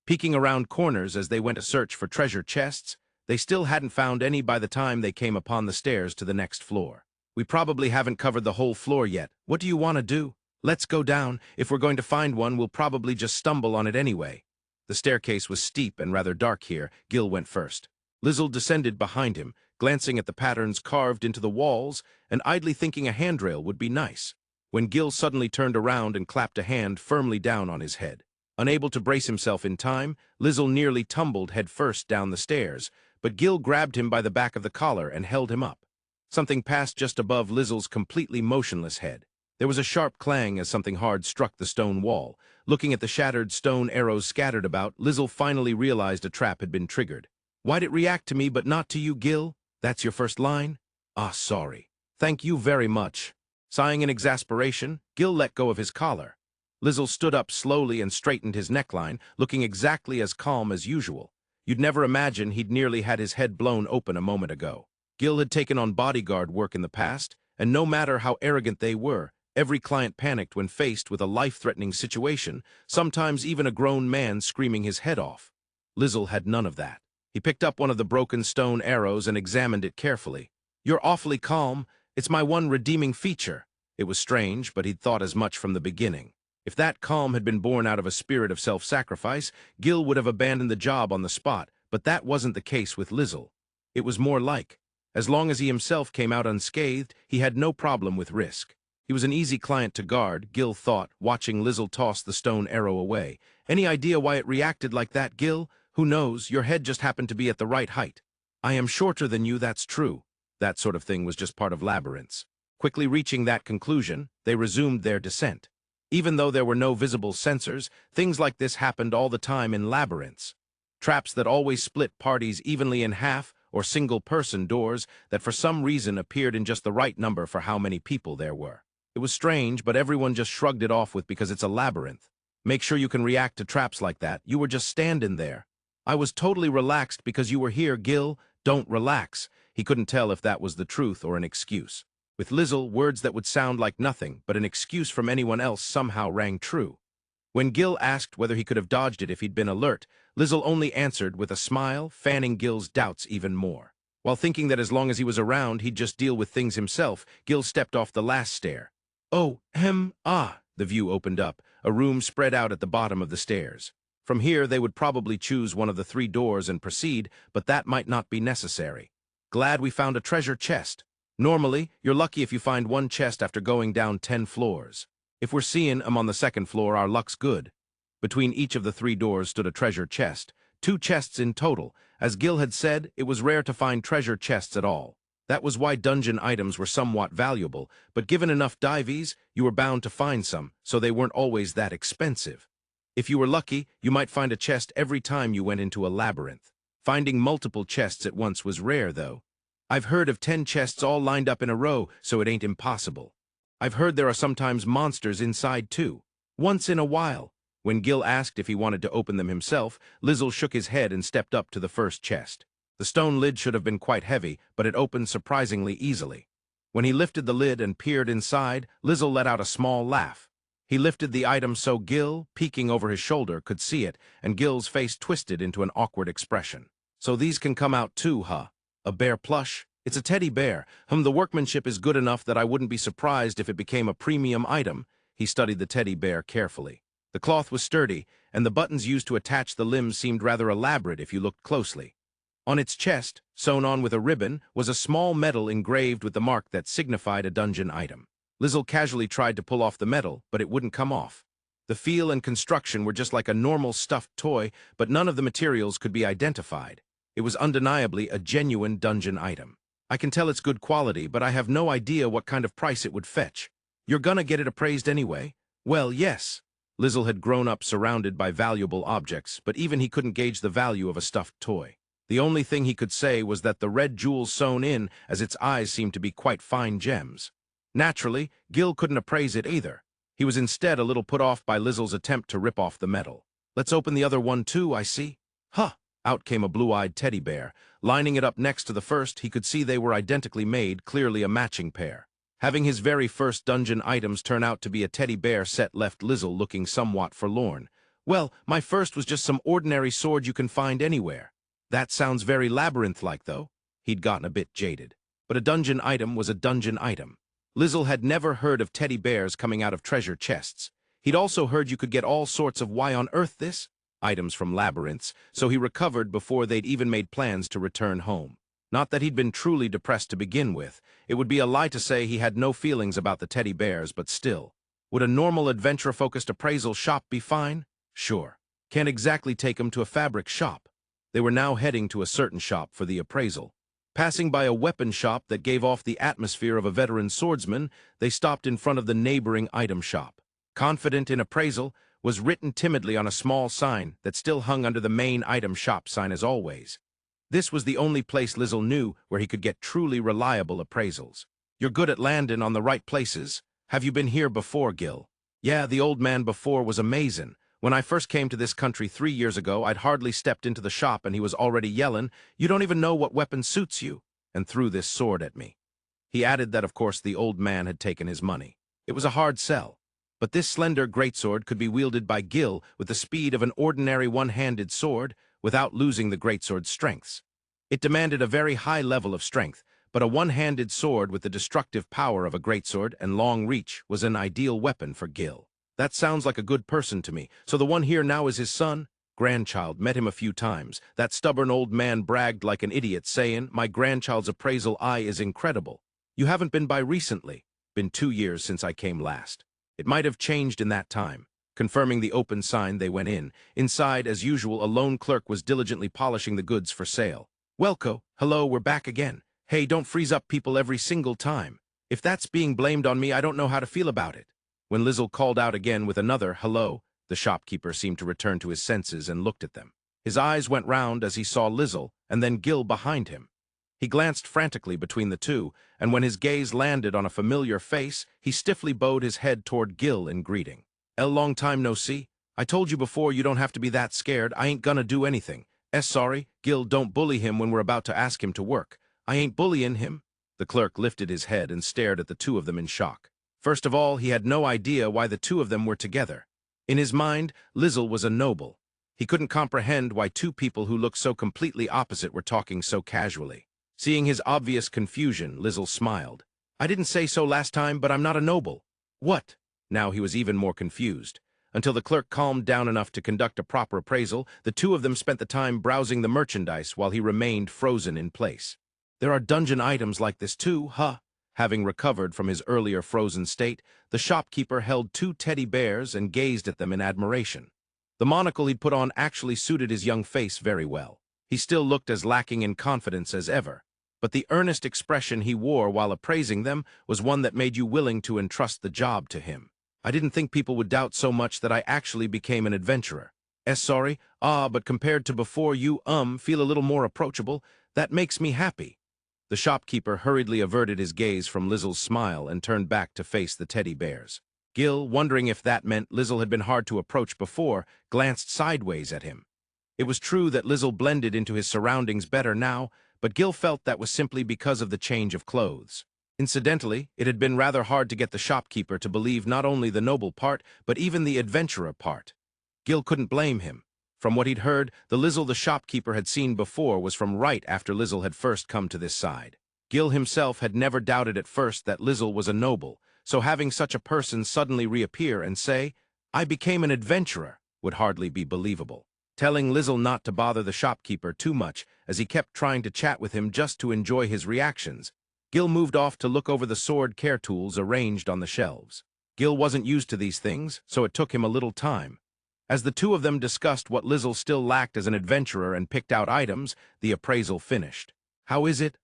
Peeking around corners as they went to search for treasure chests, they still hadn't found any by the time they came upon the stairs to the next floor. We probably haven't covered the whole floor yet. What do you want to do? Let's go down. If we're going to find one, we'll probably just stumble on it anyway. The staircase was steep and rather dark here. Gil went first. Lizel descended behind him, glancing at the patterns carved into the walls and idly thinking a handrail would be nice, when Gil suddenly turned around and clapped a hand firmly down on his head. Unable to brace himself in time, Lizel nearly tumbled headfirst down the stairs, but Gil grabbed him by the back of the collar and held him up. Something passed just above Lizel's completely motionless head. There was a sharp clang as something hard struck the stone wall. Looking at the shattered stone arrows scattered about, Lizel finally realized a trap had been triggered. "Why'd it react to me but not to you, Gil? That's your first line? Ah, sorry. Thank you very much." Sighing in exasperation, Gil let go of his collar. Lizel stood up slowly and straightened his neckline, looking exactly as calm as usual. You'd never imagine he'd nearly had his head blown open a moment ago. Gil had taken on bodyguard work in the past, and no matter how arrogant they were, every client panicked when faced with a life-threatening situation, sometimes even a grown man screaming his head off. Lizel had none of that. He picked up one of the broken stone arrows and examined it carefully. "You're awfully calm. It's my one redeeming feature." It was strange, but he'd thought as much from the beginning. If that calm had been born out of a spirit of self-sacrifice, Gil would have abandoned the job on the spot, but that wasn't the case with Lizel. It was more like, as long as he himself came out unscathed, he had no problem with risk. He was an easy client to guard, Gil thought, watching Lizel toss the stone arrow away. "Any idea why it reacted like that, Gil? Who knows, your head just happened to be at the right height. I am shorter than you, that's true." That sort of thing was just part of labyrinths. Quickly reaching that conclusion, they resumed their descent. Even though there were no visible sensors, things like this happened all the time in labyrinths. Traps that always split parties evenly in half, or single-person doors that for some reason appeared in just the right number for how many people there were. It was strange, but everyone just shrugged it off with because it's a labyrinth. Make sure you can react to traps like that. You were just standing there. "I was totally relaxed because you were here, Gil. Don't relax." He couldn't tell if that was the truth or an excuse. With Lizel, words that would sound like nothing but an excuse from anyone else somehow rang true. When Gil asked whether he could have dodged it if he'd been alert, Lizel only answered with a smile, fanning Gil's doubts even more. While thinking that as long as he was around, he'd just deal with things himself, Gil stepped off the last stair. Oh, the view opened up, a room spread out at the bottom of the stairs. From here, they would probably choose one of the 3 doors and proceed, but that might not be necessary. Glad we found a treasure chest. Normally, you're lucky if you find one chest after going down 10 floors. If we're seeing 'em on the 2nd floor, our luck's good. Between each of the 3 doors stood a treasure chest, 2 chests in total. As Gil had said, it was rare to find treasure chests at all. That was why dungeon items were somewhat valuable, but given enough dives, you were bound to find some, so they weren't always that expensive. If you were lucky, you might find a chest every time you went into a labyrinth. Finding multiple chests at once was rare, though. I've heard of 10 chests all lined up in a row, so it ain't impossible. I've heard there are sometimes monsters inside, too. Once in a while. When Gil asked if he wanted to open them himself, Lizel shook his head and stepped up to the first chest. The stone lid should have been quite heavy, but it opened surprisingly easily. When he lifted the lid and peered inside, Lizel let out a small laugh. He lifted the item so Gil, peeking over his shoulder, could see it, and Gil's face twisted into an awkward expression. So these can come out too, huh? A bear plush? It's a teddy bear, whom the workmanship is good enough that I wouldn't be surprised if it became a premium item. He studied the teddy bear carefully. The cloth was sturdy, and the buttons used to attach the limbs seemed rather elaborate if you looked closely. On its chest, sewn on with a ribbon, was a small medal engraved with the mark that signified a dungeon item. Lizel casually tried to pull off the medal, but it wouldn't come off. The feel and construction were just like a normal stuffed toy, but none of the materials could be identified. It was undeniably a genuine dungeon item. I can tell it's good quality, but I have no idea what kind of price it would fetch. You're gonna get it appraised anyway? Well, yes. Lizel had grown up surrounded by valuable objects, but even he couldn't gauge the value of a stuffed toy. The only thing he could say was that the red jewels sewn in, as its eyes seemed to be quite fine gems. Naturally, Gil couldn't appraise it either. He was instead a little put off by Lizel's attempt to rip off the medal. Let's open the other one too, I see. Huh! Out came a blue-eyed teddy bear. Lining it up next to the first, he could see they were identically made, clearly a matching pair. Having his very first dungeon items turn out to be a teddy bear set left Lizel looking somewhat forlorn. Well, my first was just some ordinary sword you can find anywhere. That sounds very labyrinth-like, though. He'd gotten a bit jaded. But a dungeon item was a dungeon item. Lizel had never heard of teddy bears coming out of treasure chests. He'd also heard you could get all sorts of why on earth this? Items from labyrinths, so he recovered before they'd even made plans to return home. Not that he'd been truly depressed to begin with. It would be a lie to say he had no feelings about the teddy bears, but still. Would a normal adventure-focused appraisal shop be fine? Sure. Can't exactly take him to a fabric shop. They were now heading to a certain shop for the appraisal. Passing by a weapon shop that gave off the atmosphere of a veteran swordsman, they stopped in front of the neighboring item shop. Confident in appraisal was written timidly on a small sign that still hung under the main item shop sign as always. This was the only place Lizel knew where he could get truly reliable appraisals. You're good at landing on the right places. Have you been here before, Gil? Yeah, the old man before was amazing. When I first came to this country 3 years ago, I'd hardly stepped into the shop and he was already yelling, "You don't even know what weapon suits you," and threw this sword at me. He added that, of course, the old man had taken his money. It was a hard sell. But this slender greatsword could be wielded by Gil with the speed of an ordinary one-handed sword without losing the greatsword's strengths. It demanded a very high level of strength, but a one-handed sword with the destructive power of a greatsword and long reach was an ideal weapon for Gil. That sounds like a good person to me. So the one here now is his son? Grandchild. Met him a few times. That stubborn old man bragged like an idiot, saying, "My grandchild's appraisal eye is incredible." You haven't been by recently. Been 2 years since I came last. It might have changed in that time. Confirming the open sign, they went in. Inside, as usual, a lone clerk was diligently polishing the goods for sale. "Welco, hello, we're back again. Hey, don't freeze up people every single time. If that's being blamed on me, I don't know how to feel about it." When Lizel called out again with another hello, the shopkeeper seemed to return to his senses and looked at them. His eyes went round as he saw Lizel, and then Gil behind him. He glanced frantically between the two, and when his gaze landed on a familiar face, he stiffly bowed his head toward Gil in greeting. Long time no see. I told you before you don't have to be that scared. I ain't gonna do anything. Sorry, Gil, don't bully him when we're about to ask him to work. I ain't bullying him." The clerk lifted his head and stared at the two of them in shock. First of all, he had no idea why the two of them were together. In his mind, Lizel was a noble. He couldn't comprehend why two people who looked so completely opposite were talking so casually. Seeing his obvious confusion, Lizel smiled. "I didn't say so last time, but I'm not a noble." "What?" Now he was even more confused. Until the clerk calmed down enough to conduct a proper appraisal, the two of them spent the time browsing the merchandise while he remained frozen in place. "There are dungeon items like this too, huh?" Having recovered from his earlier frozen state, the shopkeeper held two teddy bears and gazed at them in admiration. The monocle he'd put on actually suited his young face very well. He still looked as lacking in confidence as ever, but the earnest expression he wore while appraising them was one that made you willing to entrust the job to him. "I didn't think people would doubt so much that I actually became an adventurer. Sorry, but compared to before you, feel a little more approachable. That makes me happy." The shopkeeper hurriedly averted his gaze from Lizel's smile and turned back to face the teddy bears. Gil, wondering if that meant Lizel had been hard to approach before, glanced sideways at him. It was true that Lizel blended into his surroundings better now, but Gil felt that was simply because of the change of clothes. Incidentally, it had been rather hard to get the shopkeeper to believe not only the noble part, but even the adventurer part. Gil couldn't blame him. From what he'd heard, the Lizel the shopkeeper had seen before was from right after Lizel had first come to this side. Gil himself had never doubted at first that Lizel was a noble, so having such a person suddenly reappear and say, "I became an adventurer," would hardly be believable. Telling Lizel not to bother the shopkeeper too much, as he kept trying to chat with him just to enjoy his reactions, Gil moved off to look over the sword care tools arranged on the shelves. Gil wasn't used to these things, so it took him a little time. As the two of them discussed what Lizel still lacked as an adventurer and picked out items, the appraisal finished. "How is it?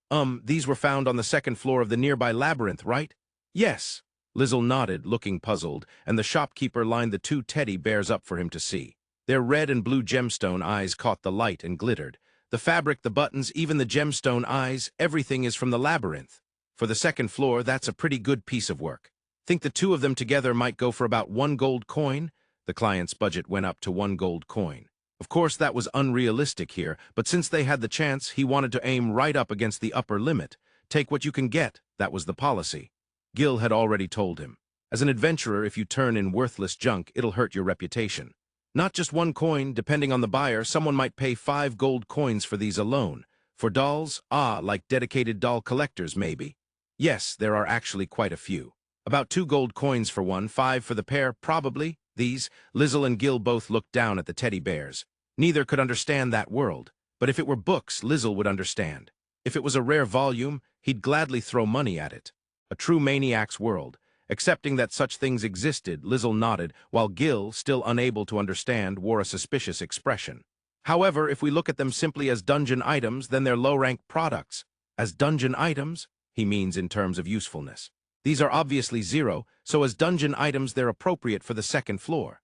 These were found on the second floor of the nearby labyrinth, right?" "Yes." Lizel nodded, looking puzzled, and the shopkeeper lined the two teddy bears up for him to see. Their red and blue gemstone eyes caught the light and glittered. The fabric, the buttons, even the gemstone eyes, everything is from the labyrinth. For the second floor, that's a pretty good piece of work. Think the two of them together might go for about 1 gold coin? The client's budget went up to 1 gold coin. Of course, that was unrealistic here, but since they had the chance, he wanted to aim right up against the upper limit. Take what you can get, that was the policy. Gil had already told him. As an adventurer, if you turn in worthless junk, it'll hurt your reputation. Not just 1 coin, depending on the buyer, someone might pay 5 gold coins for these alone. For dolls, like dedicated doll collectors, maybe. Yes, there are actually quite a few. About 2 gold coins for one, 5 for the pair, probably. These, Lizel and Gil both looked down at the teddy bears. Neither could understand that world, but if it were books, Lizel would understand. If it was a rare volume, he'd gladly throw money at it. A true maniac's world. Accepting that such things existed, Lizel nodded, while Gil, still unable to understand, wore a suspicious expression. However, if we look at them simply as dungeon items, then they're low-rank products. As dungeon items, he means in terms of usefulness. These are obviously 0, so as dungeon items they're appropriate for the second floor.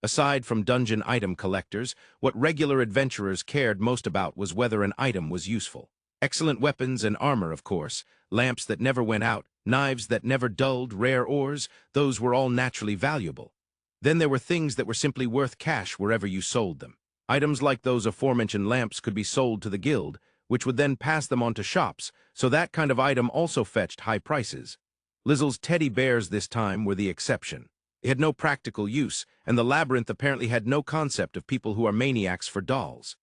Aside from dungeon item collectors, what regular adventurers cared most about was whether an item was useful. Excellent weapons and armor, of course, lamps that never went out, knives that never dulled, rare ores, those were all naturally valuable. Then there were things that were simply worth cash wherever you sold them. Items like those aforementioned lamps could be sold to the guild, which would then pass them on to shops, so that kind of item also fetched high prices. Lizel's teddy bears this time were the exception. They had no practical use, and the labyrinth apparently had no concept of people who are maniacs for dolls.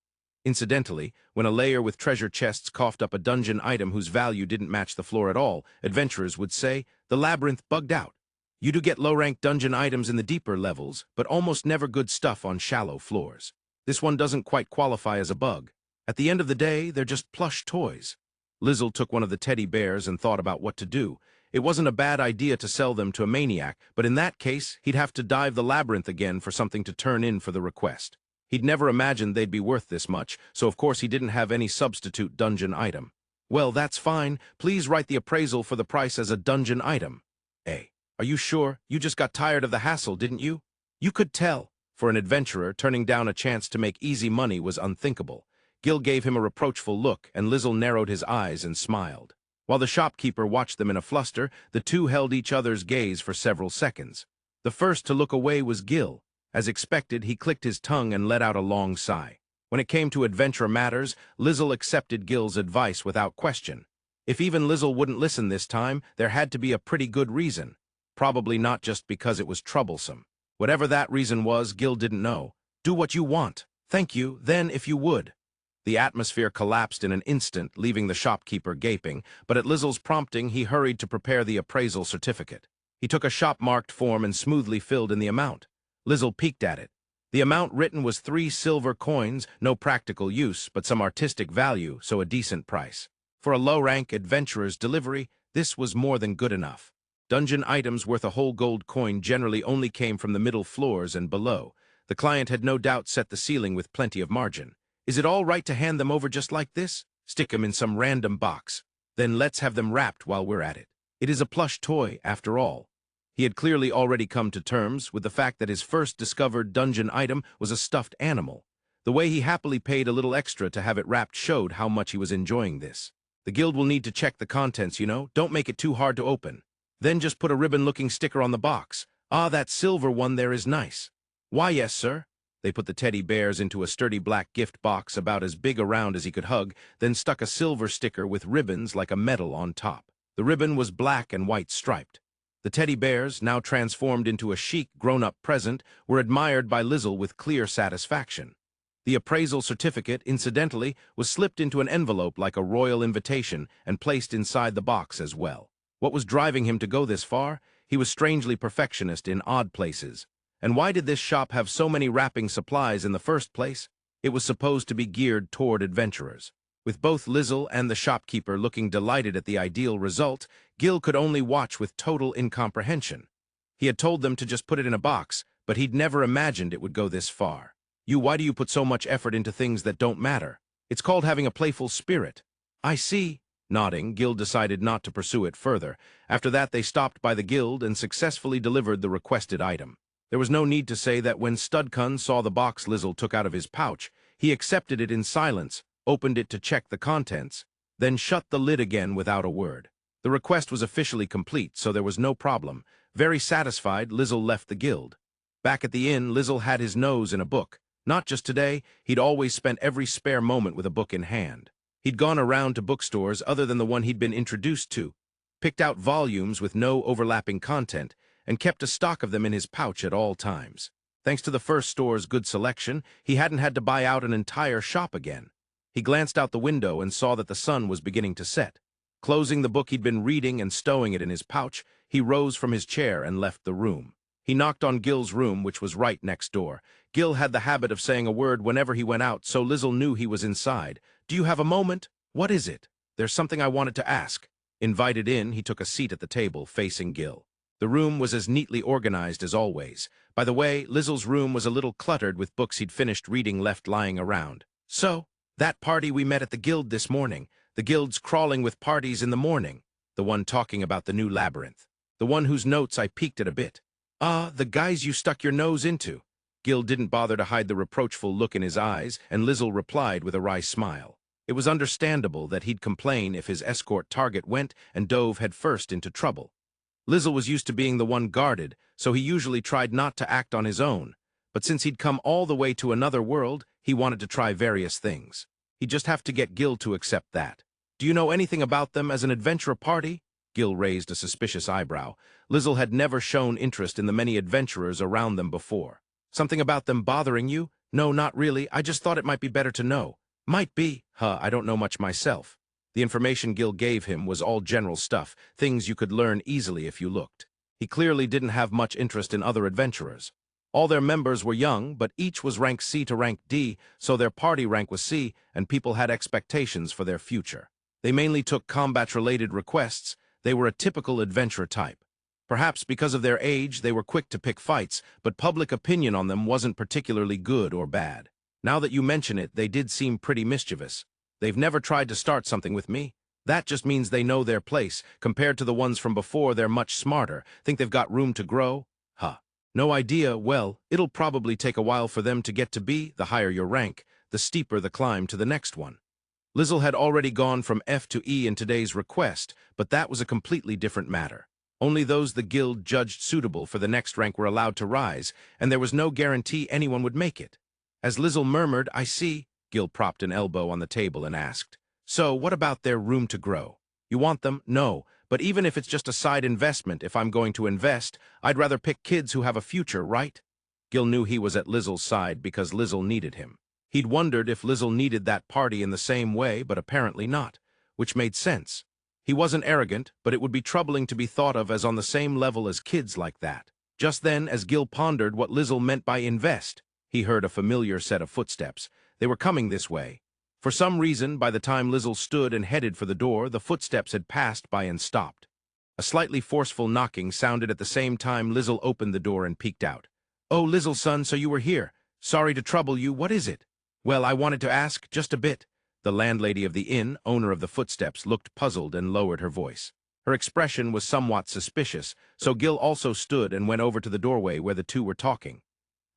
Incidentally, when a layer with treasure chests coughed up a dungeon item whose value didn't match the floor at all, adventurers would say, "The labyrinth bugged out." You do get low-rank dungeon items in the deeper levels, but almost never good stuff on shallow floors. This one doesn't quite qualify as a bug. At the end of the day, they're just plush toys. Lizel took one of the teddy bears and thought about what to do. It wasn't a bad idea to sell them to a maniac, but in that case, he'd have to dive the labyrinth again for something to turn in for the request. He'd never imagined they'd be worth this much, so of course he didn't have any substitute dungeon item. "Well, that's fine. Please write the appraisal for the price as a dungeon item." Are you sure? You just got tired of the hassle, didn't you?" You could tell. For an adventurer, turning down a chance to make easy money was unthinkable. Gil gave him a reproachful look, and Lizel narrowed his eyes and smiled. While the shopkeeper watched them in a fluster, the two held each other's gaze for several seconds. The first to look away was Gil. As expected, he clicked his tongue and let out a long sigh. When it came to adventure matters, Lizel accepted Gil's advice without question. If even Lizel wouldn't listen this time, there had to be a pretty good reason. Probably not just because it was troublesome. Whatever that reason was, Gil didn't know. Do what you want. Thank you, then, if you would. The atmosphere collapsed in an instant, leaving the shopkeeper gaping, but at Lizel's prompting, he hurried to prepare the appraisal certificate. He took a shop-marked form and smoothly filled in the amount. Lizel peeked at it. The amount written was 3 silver coins, no practical use, but some artistic value, so a decent price. For a low-rank adventurer's delivery, this was more than good enough. Dungeon items worth a whole gold coin generally only came from the middle floors and below. The client had no doubt set the ceiling with plenty of margin. Is it all right to hand them over just like this? Stick them in some random box. Then let's have them wrapped while we're at it. It is a plush toy, after all. He had clearly already come to terms with the fact that his first discovered dungeon item was a stuffed animal. The way he happily paid a little extra to have it wrapped showed how much he was enjoying this. The guild will need to check the contents, you know. Don't make it too hard to open. Then just put a ribbon-looking sticker on the box. Ah, that silver one there is nice. Why, yes, sir. They put the teddy bears into a sturdy black gift box about as big around as he could hug, then stuck a silver sticker with ribbons like a medal on top. The ribbon was black and white striped. The teddy bears, now transformed into a chic, grown-up present, were admired by Lizel with clear satisfaction. The appraisal certificate, incidentally, was slipped into an envelope like a royal invitation and placed inside the box as well. What was driving him to go this far? He was strangely perfectionist in odd places. And why did this shop have so many wrapping supplies in the first place? It was supposed to be geared toward adventurers. With both Lizel and the shopkeeper looking delighted at the ideal result, Gil could only watch with total incomprehension. He had told them to just put it in a box, but he'd never imagined it would go this far. Why do you put so much effort into things that don't matter? It's called having a playful spirit. I see. Nodding, Gil decided not to pursue it further. After that, they stopped by the guild and successfully delivered the requested item. There was no need to say that when Studcun saw the box Lizel took out of his pouch, he accepted it in silence, opened it to check the contents, then shut the lid again without a word. The request was officially complete, so there was no problem. Very satisfied, Lizel left the guild. Back at the inn, Lizel had his nose in a book. Not just today, he'd always spent every spare moment with a book in hand. He'd gone around to bookstores other than the one he'd been introduced to, picked out volumes with no overlapping content, and kept a stock of them in his pouch at all times. Thanks to the first store's good selection, he hadn't had to buy out an entire shop again. He glanced out the window and saw that the sun was beginning to set. Closing the book he'd been reading and stowing it in his pouch, he rose from his chair and left the room. He knocked on Gil's room, which was right next door. Gil had the habit of saying a word whenever he went out, so Lizel knew he was inside. Do you have a moment? What is it? There's something I wanted to ask. Invited in, he took a seat at the table, facing Gil. The room was as neatly organized as always. By the way, Lizel's room was a little cluttered with books he'd finished reading left lying around. So, that party we met at the guild this morning. The guild's crawling with parties in the morning. The one talking about the new labyrinth. The one whose notes I peeked at a bit. Ah, the guys you stuck your nose into. Gil didn't bother to hide the reproachful look in his eyes, and Lizel replied with a wry smile. It was understandable that he'd complain if his escort target went and dove headfirst into trouble. Lizel was used to being the one guarded, so he usually tried not to act on his own. But since he'd come all the way to another world, he wanted to try various things. He'd just have to get Gil to accept that. Do you know anything about them as an adventurer party? Gil raised a suspicious eyebrow. Lizel had never shown interest in the many adventurers around them before. Something about them bothering you? No, not really. I just thought it might be better to know. Might be. I don't know much myself. The information Gil gave him was all general stuff, things you could learn easily if you looked. He clearly didn't have much interest in other adventurers. All their members were young, but each was rank C to rank D, so their party rank was C, and people had expectations for their future. They mainly took combat-related requests. They were a typical adventurer type. Perhaps because of their age, they were quick to pick fights, but public opinion on them wasn't particularly good or bad. Now that you mention it, they did seem pretty mischievous. They've never tried to start something with me. That just means they know their place. Compared to the ones from before, they're much smarter. Think they've got room to grow? No idea. Well, it'll probably take a while for them to get to be. The higher your rank, the steeper the climb to the next one. Lizel had already gone from F to E in today's request, but that was a completely different matter. Only those the guild judged suitable for the next rank were allowed to rise, and there was no guarantee anyone would make it. As Lizel murmured, I see, Gil propped an elbow on the table and asked, So, what about their room to grow? You want them? No. But even if it's just a side investment, if I'm going to invest, I'd rather pick kids who have a future, right? Gil knew he was at Lizel's side because Lizel needed him. He'd wondered if Lizel needed that party in the same way, but apparently not, which made sense. He wasn't arrogant, but it would be troubling to be thought of as on the same level as kids like that. Just then, as Gil pondered what Lizel meant by invest, he heard a familiar set of footsteps. They were coming this way. For some reason, by the time Lizel stood and headed for the door, the footsteps had passed by and stopped. A slightly forceful knocking sounded at the same time Lizel opened the door and peeked out. "Oh, Lizel, son, so you were here. Sorry to trouble you. What is it?" "Well, I wanted to ask, just a bit." The landlady of the inn, owner of the footsteps, looked puzzled and lowered her voice. Her expression was somewhat suspicious, so Gil also stood and went over to the doorway where the two were talking.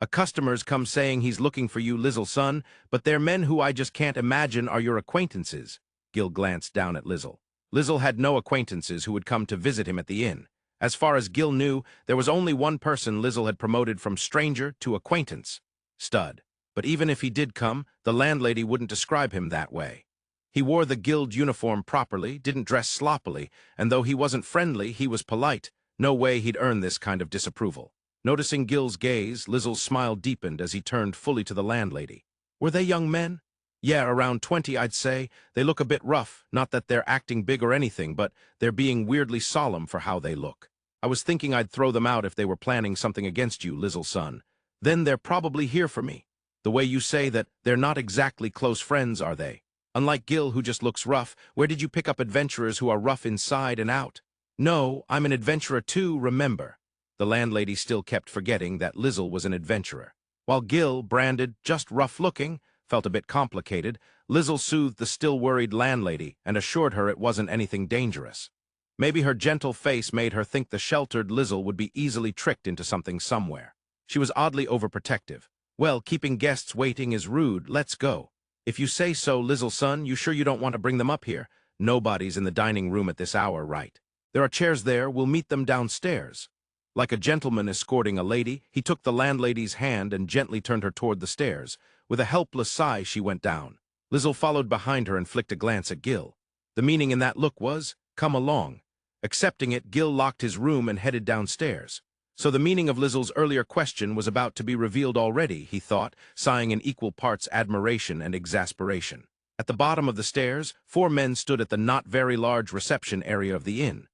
"A customer's come saying he's looking for you, Lizel, son, but they're men who I just can't imagine are your acquaintances." Gil glanced down at Lizel. Lizel had no acquaintances who would come to visit him at the inn. As far as Gil knew, there was only one person Lizel had promoted from stranger to acquaintance: Stud. But even if he did come, the landlady wouldn't describe him that way. He wore the guild uniform properly, didn't dress sloppily, and though he wasn't friendly, he was polite. No way he'd earn this kind of disapproval. Noticing Gil's gaze, Lizel's smile deepened as he turned fully to the landlady. "Were they young men?" "Yeah, around 20, I'd say. They look a bit rough, not that they're acting big or anything, but they're being weirdly solemn for how they look. I was thinking I'd throw them out if they were planning something against you, Lizel, son. Then they're probably here for me. The way you say that, they're not exactly close friends, are they? Unlike Gil, who just looks rough, where did you pick up adventurers who are rough inside and out?" "No, I'm an adventurer too, remember." The landlady still kept forgetting that Lizel was an adventurer. While Gil, branded just rough-looking, felt a bit complicated, Lizel soothed the still-worried landlady and assured her it wasn't anything dangerous. Maybe her gentle face made her think the sheltered Lizel would be easily tricked into something somewhere. She was oddly overprotective. "Well, keeping guests waiting is rude. Let's go." "If you say so, Lizel, son, you sure you don't want to bring them up here? Nobody's in the dining room at this hour, right? There are chairs there. We'll meet them downstairs." Like a gentleman escorting a lady, he took the landlady's hand and gently turned her toward the stairs. With a helpless sigh, she went down. Lizel followed behind her and flicked a glance at Gil. The meaning in that look was, "Come along." Accepting it, Gil locked his room and headed downstairs. So the meaning of Lizel's earlier question was about to be revealed already, he thought, sighing in equal parts admiration and exasperation. At the bottom of the stairs, 4 men stood at the not very large reception area of the inn.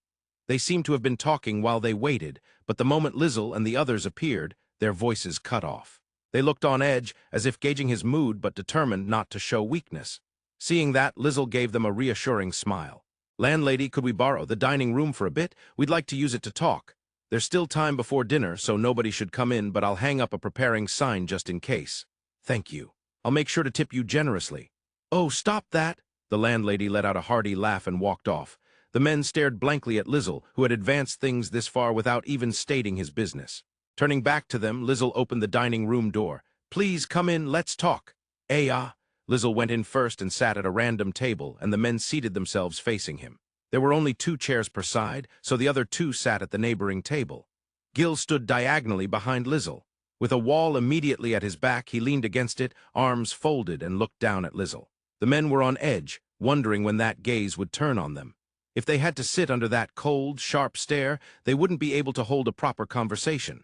They seemed to have been talking while they waited, but the moment Lizel and the others appeared, their voices cut off. They looked on edge, as if gauging his mood but determined not to show weakness. Seeing that, Lizel gave them a reassuring smile. "Landlady, could we borrow the dining room for a bit? We'd like to use it to talk. There's still time before dinner, so nobody should come in, but I'll hang up a preparing sign just in case." "Thank you. I'll make sure to tip you generously." "Oh, stop that!" The landlady let out a hearty laugh and walked off. The men stared blankly at Lizel, who had advanced things this far without even stating his business. Turning back to them, Lizel opened the dining room door. "Please come in, let's talk." Lizel went in first and sat at a random table, and the men seated themselves facing him. There were only 2 chairs per side, so the other 2 sat at the neighboring table. Gil stood diagonally behind Lizel. With a wall immediately at his back, he leaned against it, arms folded, and looked down at Lizel. The men were on edge, wondering when that gaze would turn on them. If they had to sit under that cold, sharp stare, they wouldn't be able to hold a proper conversation.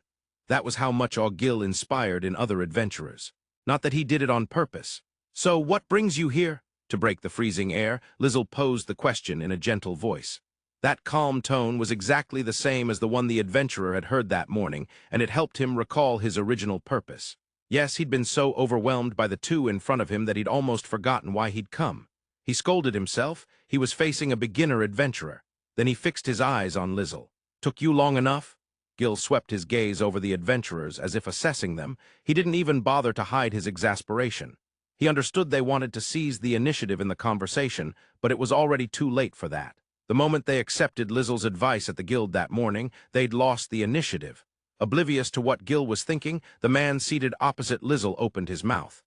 That was how much Gil inspired in other adventurers. Not that he did it on purpose. "So, what brings you here?" To break the freezing air, Lizel posed the question in a gentle voice. That calm tone was exactly the same as the one the adventurer had heard that morning, and it helped him recall his original purpose. Yes, he'd been so overwhelmed by the 2 in front of him that he'd almost forgotten why he'd come. He scolded himself. He was facing a beginner adventurer. Then he fixed his eyes on Lizel. "Took you long enough?" Gil swept his gaze over the adventurers as if assessing them. He didn't even bother to hide his exasperation. He understood they wanted to seize the initiative in the conversation, but it was already too late for that. The moment they accepted Lizel's advice at the guild that morning, they'd lost the initiative. Oblivious to what Gil was thinking, the man seated opposite Lizel opened his mouth.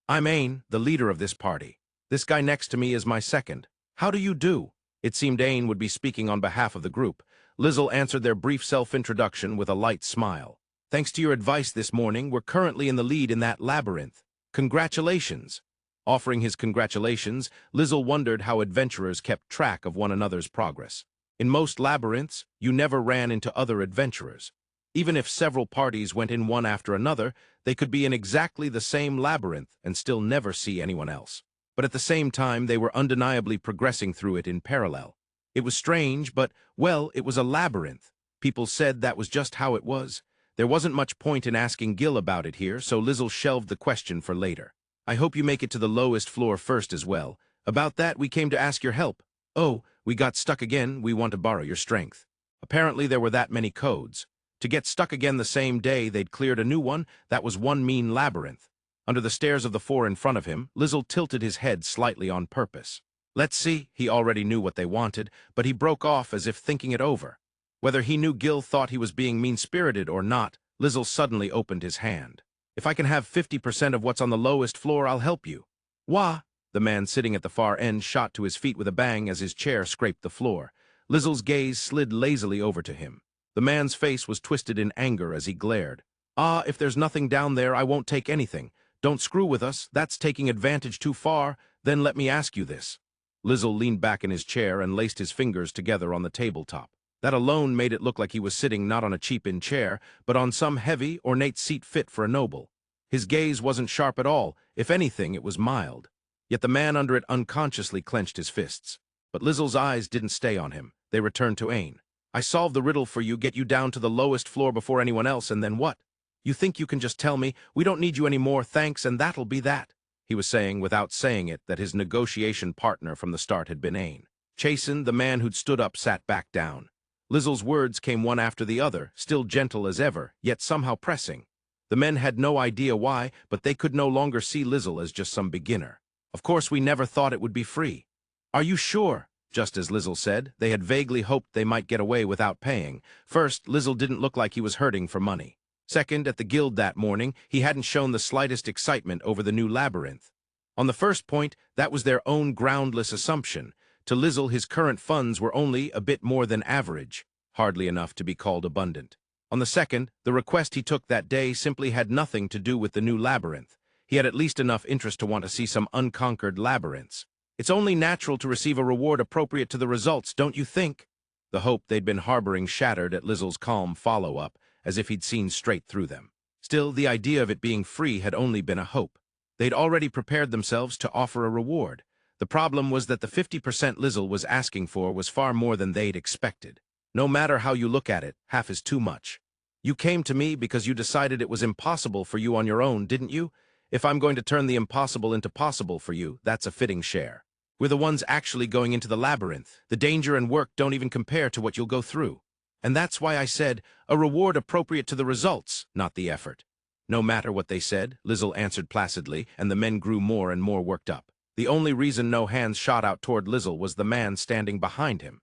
"I'm Ain, the leader of this party. This guy next to me is my second. How do you do?" It seemed Ain would be speaking on behalf of the group. Lizel answered their brief self-introduction with a light smile. "Thanks to your advice this morning, we're currently in the lead in that labyrinth. Congratulations." Offering his congratulations, Lizel wondered how adventurers kept track of one another's progress. In most labyrinths, you never ran into other adventurers. Even if several parties went in one after another, they could be in exactly the same labyrinth and still never see anyone else. But at the same time, they were undeniably progressing through it in parallel. It was strange, but, well, it was a labyrinth. People said that was just how it was. There wasn't much point in asking Gil about it here, so Lizel shelved the question for later. I hope you make it to the lowest floor first as well. About that, we came to ask your help. Oh, we got stuck again, we want to borrow your strength. Apparently there were that many codes. To get stuck again the same day they'd cleared a new one, that was one mean labyrinth. Under the stares of the four in front of him, Lizel tilted his head slightly on purpose. Let's see, he already knew what they wanted, but he broke off as if thinking it over. Whether he knew Gil thought he was being mean-spirited or not, Lizel suddenly opened his hand. If I can have 50% of what's on the lowest floor, I'll help you. Wah! The man sitting at the far end shot to his feet with a bang as his chair scraped the floor. Lizel's gaze slid lazily over to him. The man's face was twisted in anger as he glared. Ah, if there's nothing down there, I won't take anything. Don't screw with us, that's taking advantage too far. Then let me ask you this. Lizel leaned back in his chair and laced his fingers together on the tabletop. That alone made it look like he was sitting not on a cheap-in chair, but on some heavy, ornate seat fit for a noble. His gaze wasn't sharp at all. If anything, it was mild. Yet the man under it unconsciously clenched his fists. But Lizel's eyes didn't stay on him. They returned to Ain. I solved the riddle for you, get you down to the lowest floor before anyone else, and then what? You think you can just tell me, we don't need you anymore, thanks, and that'll be that. He was saying, without saying it, that his negotiation partner from the start had been Ain. Chasen, the man who'd stood up, sat back down. Lizel's words came one after the other, still gentle as ever, yet somehow pressing. The men had no idea why, but they could no longer see Lizel as just some beginner. Of course, we never thought it would be free. Are you sure? Just as Lizel said, they had vaguely hoped they might get away without paying. First, Lizel didn't look like he was hurting for money. Second, at the guild that morning, he hadn't shown the slightest excitement over the new labyrinth. On the first point, that was their own groundless assumption. To Lizel, his current funds were only a bit more than average, hardly enough to be called abundant. On the second, the request he took that day simply had nothing to do with the new labyrinth. He had at least enough interest to want to see some unconquered labyrinths. It's only natural to receive a reward appropriate to the results, don't you think? The hope they'd been harboring shattered at Lizel's calm follow-up, as if he'd seen straight through them. Still, the idea of it being free had only been a hope. They'd already prepared themselves to offer a reward. The problem was that the 50% Lizel was asking for was far more than they'd expected. No matter how you look at it, half is too much. You came to me because you decided it was impossible for you on your own, didn't you? If I'm going to turn the impossible into possible for you, that's a fitting share. We're the ones actually going into the labyrinth. The danger and work don't even compare to what you'll go through. And that's why I said, a reward appropriate to the results, not the effort. No matter what they said, Lizel answered placidly, and the men grew more and more worked up. The only reason no hands shot out toward Lizel was the man standing behind him.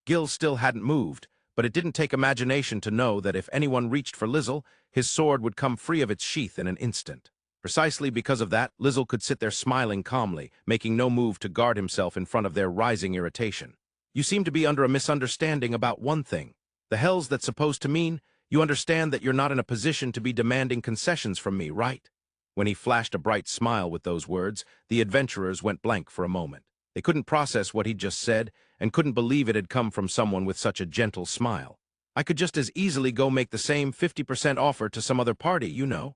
Gil still hadn't moved, but it didn't take imagination to know that if anyone reached for Lizel, his sword would come free of its sheath in an instant. Precisely because of that, Lizel could sit there smiling calmly, making no move to guard himself in front of their rising irritation. You seem to be under a misunderstanding about one thing. The hell's that supposed to mean? You understand that you're not in a position to be demanding concessions from me, right? When he flashed a bright smile with those words, the adventurers went blank for a moment. They couldn't process what he'd just said, and couldn't believe it had come from someone with such a gentle smile. I could just as easily go make the same 50% offer to some other party, you know.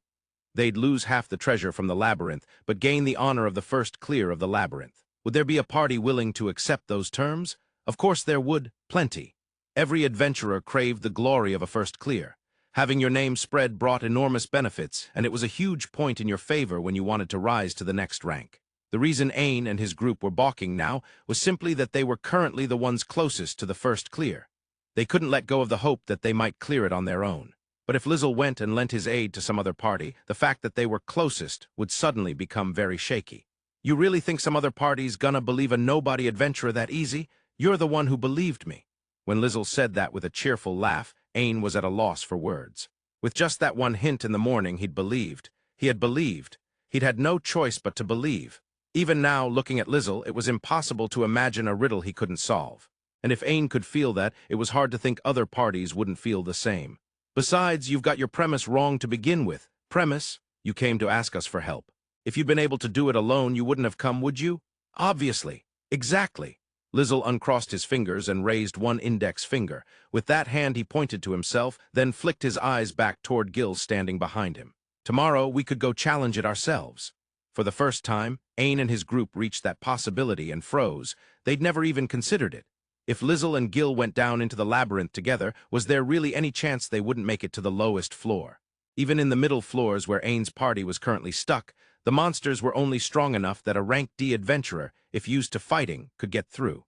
They'd lose half the treasure from the labyrinth, but gain the honor of the first clear of the labyrinth. Would there be a party willing to accept those terms? Of course there would, plenty. Every adventurer craved the glory of a first clear. Having your name spread brought enormous benefits, and it was a huge point in your favor when you wanted to rise to the next rank. The reason Ain and his group were balking now was simply that they were currently the ones closest to the first clear. They couldn't let go of the hope that they might clear it on their own. But if Lizel went and lent his aid to some other party, the fact that they were closest would suddenly become very shaky. You really think some other party's gonna believe a nobody adventurer that easy? You're the one who believed me. When Lizel said that with a cheerful laugh, Ain was at a loss for words. With just that one hint in the morning, he'd believed. He had believed. He'd had no choice but to believe. Even now, looking at Lizel, it was impossible to imagine a riddle he couldn't solve. And if Ain could feel that, it was hard to think other parties wouldn't feel the same. Besides, you've got your premise wrong to begin with. Premise, you came to ask us for help. If you'd been able to do it alone, you wouldn't have come, would you? Obviously. Exactly. Lizel uncrossed his fingers and raised one index finger. With that hand he pointed to himself, then flicked his eyes back toward Gil standing behind him. Tomorrow we could go challenge it ourselves. For the first time, Ain and his group reached that possibility and froze. They'd never even considered it. If Lizel and Gil went down into the labyrinth together, was there really any chance they wouldn't make it to the lowest floor? Even in the middle floors where Ain's party was currently stuck, the monsters were only strong enough that a rank D adventurer, if used to fighting, could get through.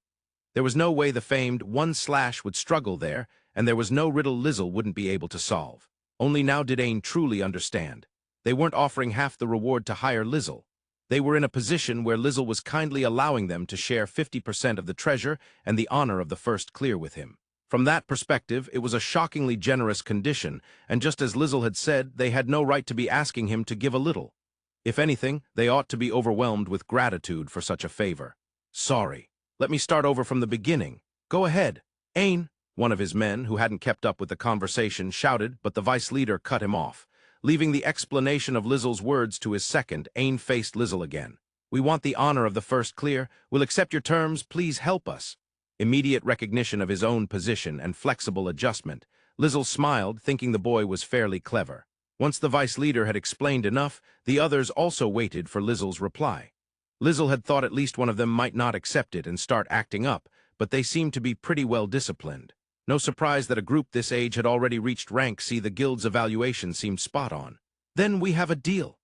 There was no way the famed one slash would struggle there, and there was no riddle Lizel wouldn't be able to solve. Only now did Ain truly understand. They weren't offering half the reward to hire Lizel. They were in a position where Lizel was kindly allowing them to share 50% of the treasure and the honor of the first clear with him. From that perspective, it was a shockingly generous condition, and just as Lizel had said, they had no right to be asking him to give a little. If anything, they ought to be overwhelmed with gratitude for such a favor. Sorry. Let me start over from the beginning. Go ahead. Ain, one of his men, who hadn't kept up with the conversation, shouted, but the vice leader cut him off. Leaving the explanation of Lizel's words to his second, Ain faced Lizel again. We want the honor of the first clear. We'll accept your terms. Please help us. Immediate recognition of his own position and flexible adjustment, Lizel smiled, thinking the boy was fairly clever. Once the vice leader had explained enough, the others also waited for Lizel's reply. Lizel had thought at least one of them might not accept it and start acting up, but they seemed to be pretty well disciplined. No surprise that a group this age had already reached rank C. The guild's evaluation seemed spot on. Then we have a deal.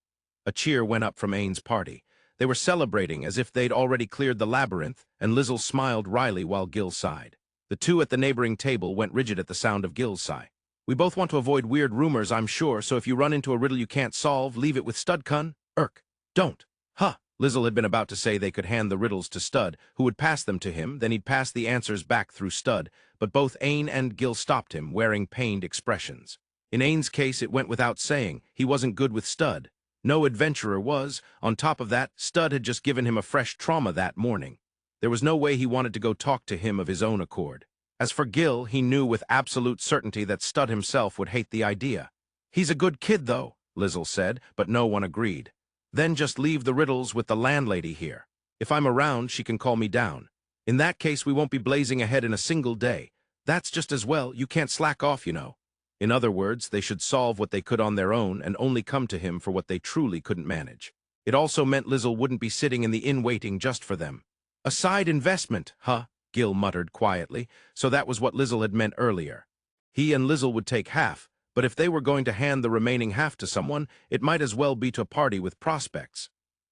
A cheer went up from Ain's party. They were celebrating as if they'd already cleared the labyrinth, and Lizel smiled wryly while Gil sighed. The two at the neighboring table went rigid at the sound of Gil's sigh. We both want to avoid weird rumors, I'm sure, so if you run into a riddle you can't solve, leave it with Studcun. Don't. Huh. Lizel had been about to say they could hand the riddles to Stud, who would pass them to him, then he'd pass the answers back through Stud, but both Ain and Gil stopped him, wearing pained expressions. In Ain's case, it went without saying, he wasn't good with Stud. No adventurer was. On top of that, Stud had just given him a fresh trauma that morning. There was no way he wanted to go talk to him of his own accord. As for Gil, he knew with absolute certainty that Stud himself would hate the idea. He's a good kid, though, Lizel said, but no one agreed. Then just leave the riddles with the landlady here. If I'm around, she can call me down. In that case, we won't be blazing ahead in a single day. That's just as well. You can't slack off, you know. In other words, they should solve what they could on their own and only come to him for what they truly couldn't manage. It also meant Lizel wouldn't be sitting in the inn waiting just for them. A side investment, huh? Gil muttered quietly, so that was what Lizel had meant earlier. He and Lizel would take half, but if they were going to hand the remaining half to someone, it might as well be to a party with prospects.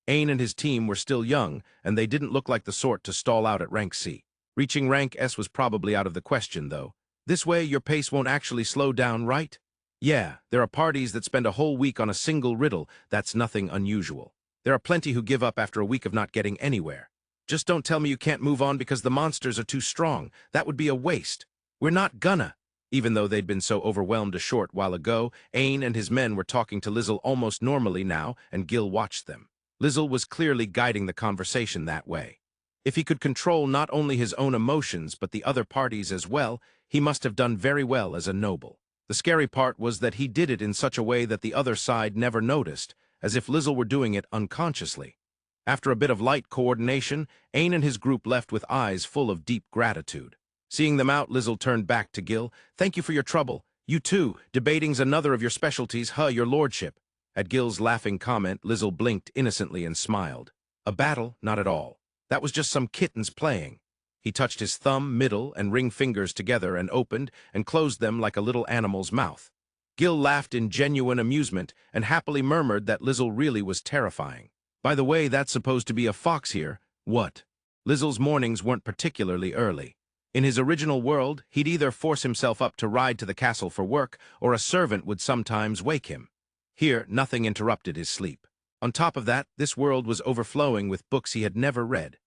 Ain and his team were still young, and they didn't look like the sort to stall out at rank C. Reaching rank S was probably out of the question, though. This way, your pace won't actually slow down, right? Yeah, there are parties that spend a whole week on a single riddle. That's nothing unusual. There are plenty who give up after a week of not getting anywhere. Just don't tell me you can't move on because the monsters are too strong. That would be a waste. We're not gonna. Even though they'd been so overwhelmed a short while ago, Ain and his men were talking to Lizel almost normally now, and Gil watched them. Lizel was clearly guiding the conversation that way. If he could control not only his own emotions but the other parties as well, he must have done very well as a noble. The scary part was that he did it in such a way that the other side never noticed, as if Lizel were doing it unconsciously. After a bit of light coordination, Ain and his group left with eyes full of deep gratitude. Seeing them out, Lizel turned back to Gil. Thank you for your trouble. You too. Debating's another of your specialties, your lordship. At Gil's laughing comment, Lizel blinked innocently and smiled. A battle? Not at all. That was just some kittens playing. He touched his thumb, middle, and ring fingers together and opened and closed them like a little animal's mouth. Gil laughed in genuine amusement and happily murmured that Lizel really was terrifying. By the way, that's supposed to be a fox here. What? Lizel's mornings weren't particularly early. In his original world, he'd either force himself up to ride to the castle for work, or a servant would sometimes wake him. Here, nothing interrupted his sleep. On top of that, this world was overflowing with books he had never read.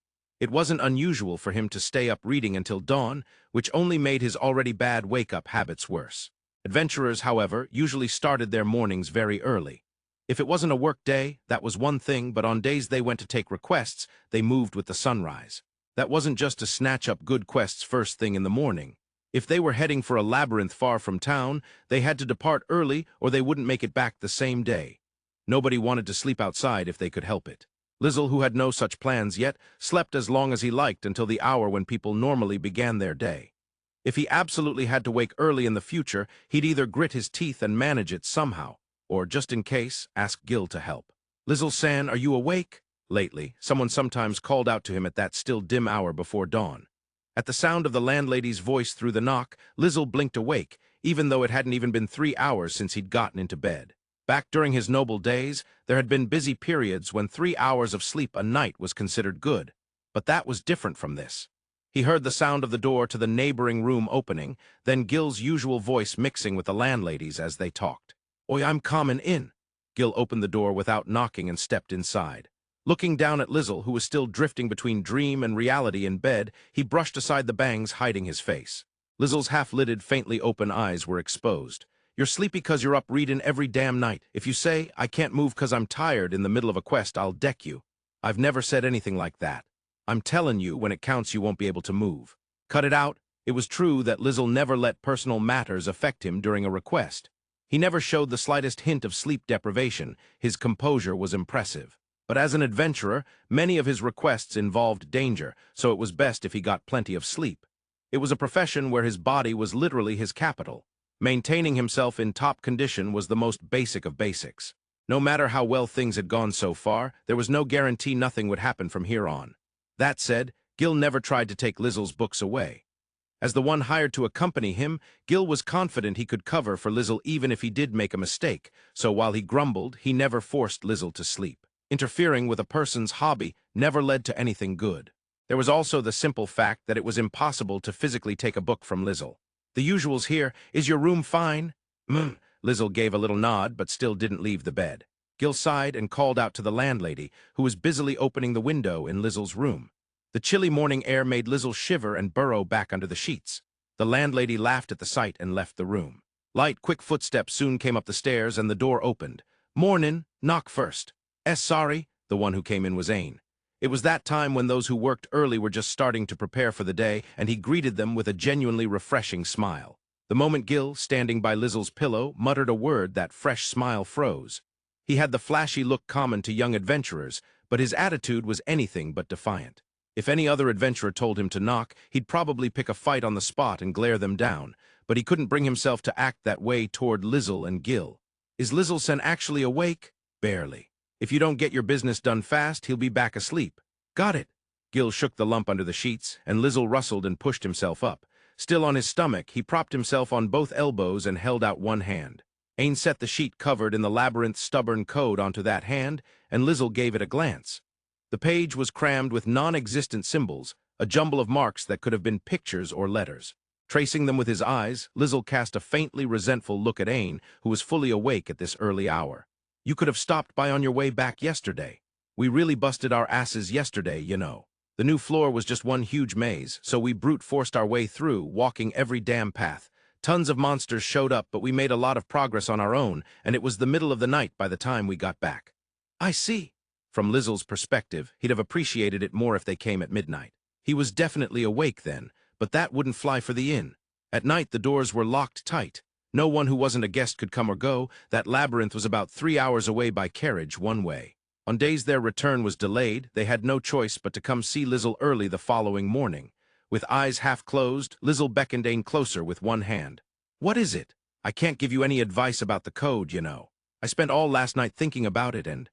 It wasn't unusual for him to stay up reading until dawn, which only made his already bad wake-up habits worse. Adventurers, however, usually started their mornings very early. If it wasn't a work day, that was one thing, but on days they went to take requests, they moved with the sunrise. That wasn't just to snatch up good quests first thing in the morning. If they were heading for a labyrinth far from town, they had to depart early or they wouldn't make it back the same day. Nobody wanted to sleep outside if they could help it. Lizel, who had no such plans yet, slept as long as he liked until the hour when people normally began their day. If he absolutely had to wake early in the future, he'd either grit his teeth and manage it somehow, or, just in case, ask Gil to help. "Lizel-san, are you awake?" Lately, someone sometimes called out to him at that still dim hour before dawn. At the sound of the landlady's voice through the knock, Lizel blinked awake, even though it hadn't even been 3 hours since he'd gotten into bed. Back during his noble days, there had been busy periods when 3 hours of sleep a night was considered good. But that was different from this. He heard the sound of the door to the neighboring room opening, then Gil's usual voice mixing with the landlady's as they talked. "Oi, I'm comin' in." Gil opened the door without knocking and stepped inside. Looking down at Lizel, who was still drifting between dream and reality in bed, he brushed aside the bangs hiding his face. Lizel's half-lidded, faintly open eyes were exposed. "You're sleepy 'cause you're up readin' every damn night. If you say, 'I can't move 'cause I'm tired' in the middle of a quest, I'll deck you." "I've never said anything like that. I'm tellin' you, when it counts you won't be able to move." Cut it out. It was true that Lizel never let personal matters affect him during a request. He never showed the slightest hint of sleep deprivation. His composure was impressive. But as an adventurer, many of his requests involved danger, so it was best if he got plenty of sleep. It was a profession where his body was literally his capital. Maintaining himself in top condition was the most basic of basics. No matter how well things had gone so far, there was no guarantee nothing would happen from here on. That said, Gil never tried to take Lizel's books away. As the one hired to accompany him, Gil was confident he could cover for Lizel even if he did make a mistake, so while he grumbled, he never forced Lizel to sleep. Interfering with a person's hobby never led to anything good. There was also the simple fact that it was impossible to physically take a book from Lizel. "The usual's here. Is your room fine?" Lizel gave a little nod, but still didn't leave the bed. Gil sighed and called out to the landlady, who was busily opening the window in Lizel's room. The chilly morning air made Lizel shiver and burrow back under the sheets. The landlady laughed at the sight and left the room. Light, quick footsteps soon came up the stairs and the door opened. "Mornin', knock first." Sorry," the one who came in was Ain. It was that time when those who worked early were just starting to prepare for the day, and he greeted them with a genuinely refreshing smile. The moment Gil, standing by Lizel's pillow, muttered a word, that fresh smile froze. He had the flashy look common to young adventurers, but his attitude was anything but defiant. If any other adventurer told him to knock, he'd probably pick a fight on the spot and glare them down, but he couldn't bring himself to act that way toward Lizel and Gil. "Is Lizel-san actually awake?" "Barely. If you don't get your business done fast, he'll be back asleep." "Got it." Gil shook the lump under the sheets, and Lizel rustled and pushed himself up. Still on his stomach, he propped himself on both elbows and held out one hand. Ain set the sheet covered in the labyrinth's stubborn code onto that hand, and Lizel gave it a glance. The page was crammed with non-existent symbols, a jumble of marks that could have been pictures or letters. Tracing them with his eyes, Lizel cast a faintly resentful look at Ain, who was fully awake at this early hour. "You could have stopped by on your way back yesterday. We really busted our asses yesterday, you know. The new floor was just one huge maze, so we brute-forced our way through, walking every damn path. Tons of monsters showed up, but we made a lot of progress on our own, and it was the middle of the night by the time we got back." "I see." From Lizel's perspective, he'd have appreciated it more if they came at midnight. He was definitely awake then, but that wouldn't fly for the inn. At night, the doors were locked tight. No one who wasn't a guest could come or go. That labyrinth was about 3 hours away by carriage one way. On days their return was delayed, they had no choice but to come see Lizel early the following morning. With eyes half closed, Lizel beckoned Ain closer with one hand. "What is it? I can't give you any advice about the code, you know. I spent all last night thinking about it and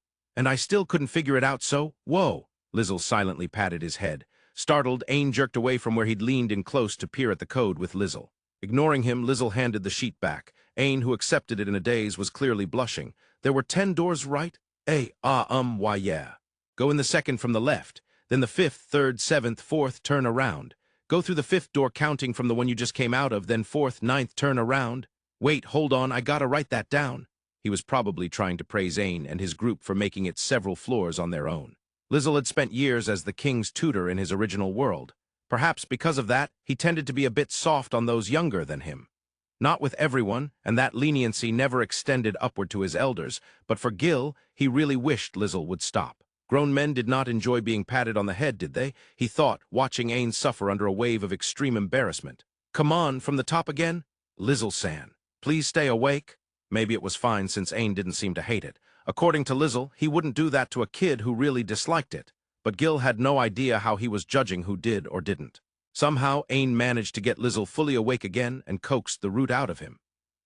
I still couldn't figure it out, so, whoa." Lizel silently patted his head. Startled, Ain jerked away from where he'd leaned in close to peer at the code with Lizel. Ignoring him, Lizel handed the sheet back. Ain, who accepted it in a daze, was clearly blushing. "There were 10 doors, right?" Why yeah. Go in the second from the left, then the 5th, 3rd, 7th, 4th, turn around. Go through the 5th door counting from the one you just came out of, then 4th, 9th, turn around. Wait, hold on, I gotta write that down." He was probably trying to praise Ain and his group for making it several floors on their own. Lizel had spent years as the king's tutor in his original world. Perhaps because of that, he tended to be a bit soft on those younger than him. Not with everyone, and that leniency never extended upward to his elders, but for Gil, he really wished Lizel would stop. Grown men did not enjoy being patted on the head, did they? He thought, watching Ain suffer under a wave of extreme embarrassment. "Come on, from the top again?" "Lizel-san, please stay awake." Maybe it was fine since Ain didn't seem to hate it. According to Lizel, he wouldn't do that to a kid who really disliked it, but Gil had no idea how he was judging who did or didn't. Somehow, Ain managed to get Lizel fully awake again and coaxed the root out of him.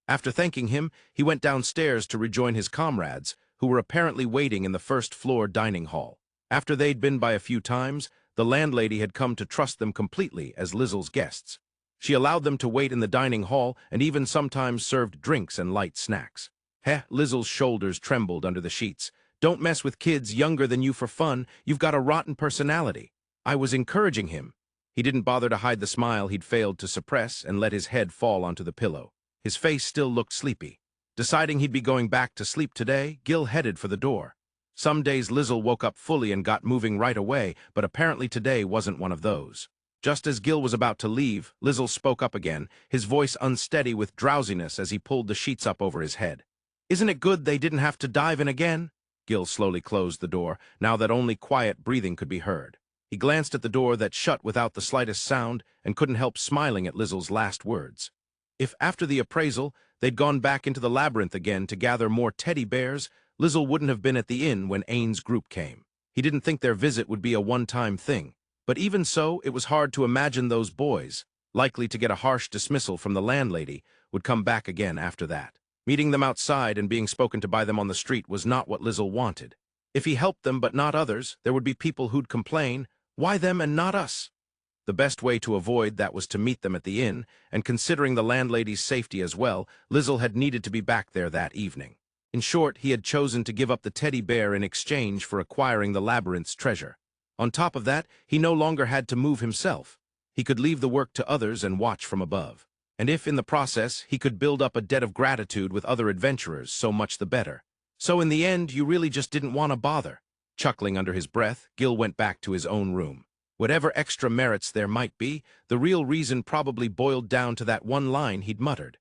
After thanking him, he went downstairs to rejoin his comrades, who were apparently waiting in the first-floor dining hall. After they'd been by a few times, the landlady had come to trust them completely as Lizel's guests. She allowed them to wait in the dining hall and even sometimes served drinks and light snacks. Lizel's shoulders trembled under the sheets. "Don't mess with kids younger than you for fun. You've got a rotten personality." I was encouraging him. He didn't bother to hide the smile he'd failed to suppress and let his head fall onto the pillow. His face still looked sleepy. Deciding he'd be going back to sleep today, Gil headed for the door. Some days Lizel woke up fully and got moving right away, but apparently today wasn't one of those. Just as Gil was about to leave, Lizel spoke up again, his voice unsteady with drowsiness as he pulled the sheets up over his head. "Isn't it good they didn't have to dive in again?" Gil slowly closed the door, now that only quiet breathing could be heard. He glanced at the door that shut without the slightest sound and couldn't help smiling at Lizel's last words. If after the appraisal they'd gone back into the labyrinth again to gather more teddy bears, Lizel wouldn't have been at the inn when Ain's group came. He didn't think their visit would be a one-time thing. But even so, it was hard to imagine those boys, likely to get a harsh dismissal from the landlady, would come back again after that. Meeting them outside and being spoken to by them on the street was not what Lizel wanted. If he helped them but not others, there would be people who'd complain, "Why them and not us?" The best way to avoid that was to meet them at the inn, and considering the landlady's safety as well, Lizel had needed to be back there that evening. In short, he had chosen to give up the teddy bear in exchange for acquiring the labyrinth's treasure. On top of that, he no longer had to move himself. He could leave the work to others and watch from above. And if, in the process, he could build up a debt of gratitude with other adventurers, so much the better. So in the end, you really just didn't want to bother. Chuckling under his breath, Gil went back to his own room. Whatever extra merits there might be, the real reason probably boiled down to that one line he'd muttered.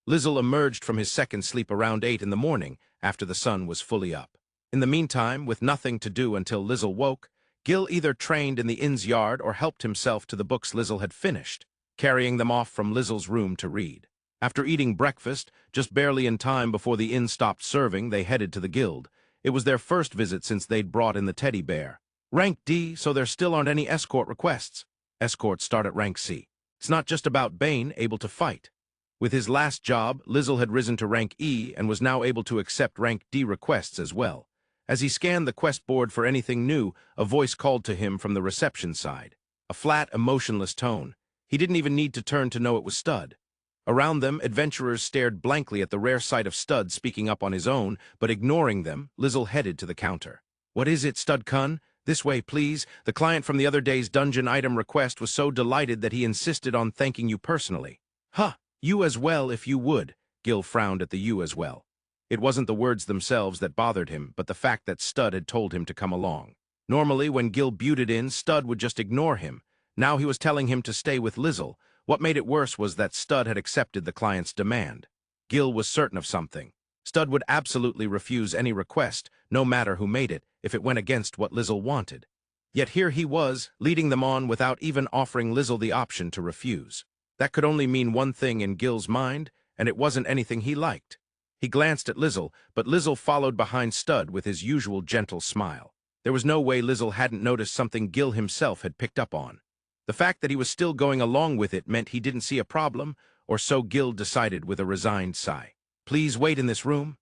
Lizel emerged from his second sleep around 8 in the morning, after the sun was fully up. In the meantime, with nothing to do until Lizel woke, Gil either trained in the inn's yard or helped himself to the books Lizel had finished, carrying them off from Lizel's room to read. After eating breakfast, just barely in time before the inn stopped serving, they headed to the guild. It was their first visit since they'd brought in the teddy bear. Rank D, so there still aren't any escort requests. Escorts start at rank C. It's not just about Bane able to fight. With his last job, Lizel had risen to rank E and was now able to accept rank D requests as well. As he scanned the quest board for anything new, a voice called to him from the reception side. A flat, emotionless tone. He didn't even need to turn to know it was Stud. Around them, adventurers stared blankly at the rare sight of Stud speaking up on his own, but ignoring them, Lizel headed to the counter. "What is it, Stud-kun? This way, please." The client from the other day's dungeon item request was so delighted that he insisted on thanking you personally. "Huh, you as well if you would." Gil frowned at the "you as well." It wasn't the words themselves that bothered him, but the fact that Stud had told him to come along. Normally, when Gil buted in, Stud would just ignore him. Now he was telling him to stay with Lizel. What made it worse was that Stud had accepted the client's demand. Gil was certain of something. Stud would absolutely refuse any request, no matter who made it, if it went against what Lizel wanted. Yet here he was, leading them on without even offering Lizel the option to refuse. That could only mean one thing in Gil's mind, and it wasn't anything he liked. He glanced at Lizel, but Lizel followed behind Stud with his usual gentle smile. There was no way Lizel hadn't noticed something Gil himself had picked up on. The fact that he was still going along with it meant he didn't see a problem, or so Gil decided with a resigned sigh. "Please wait in this room."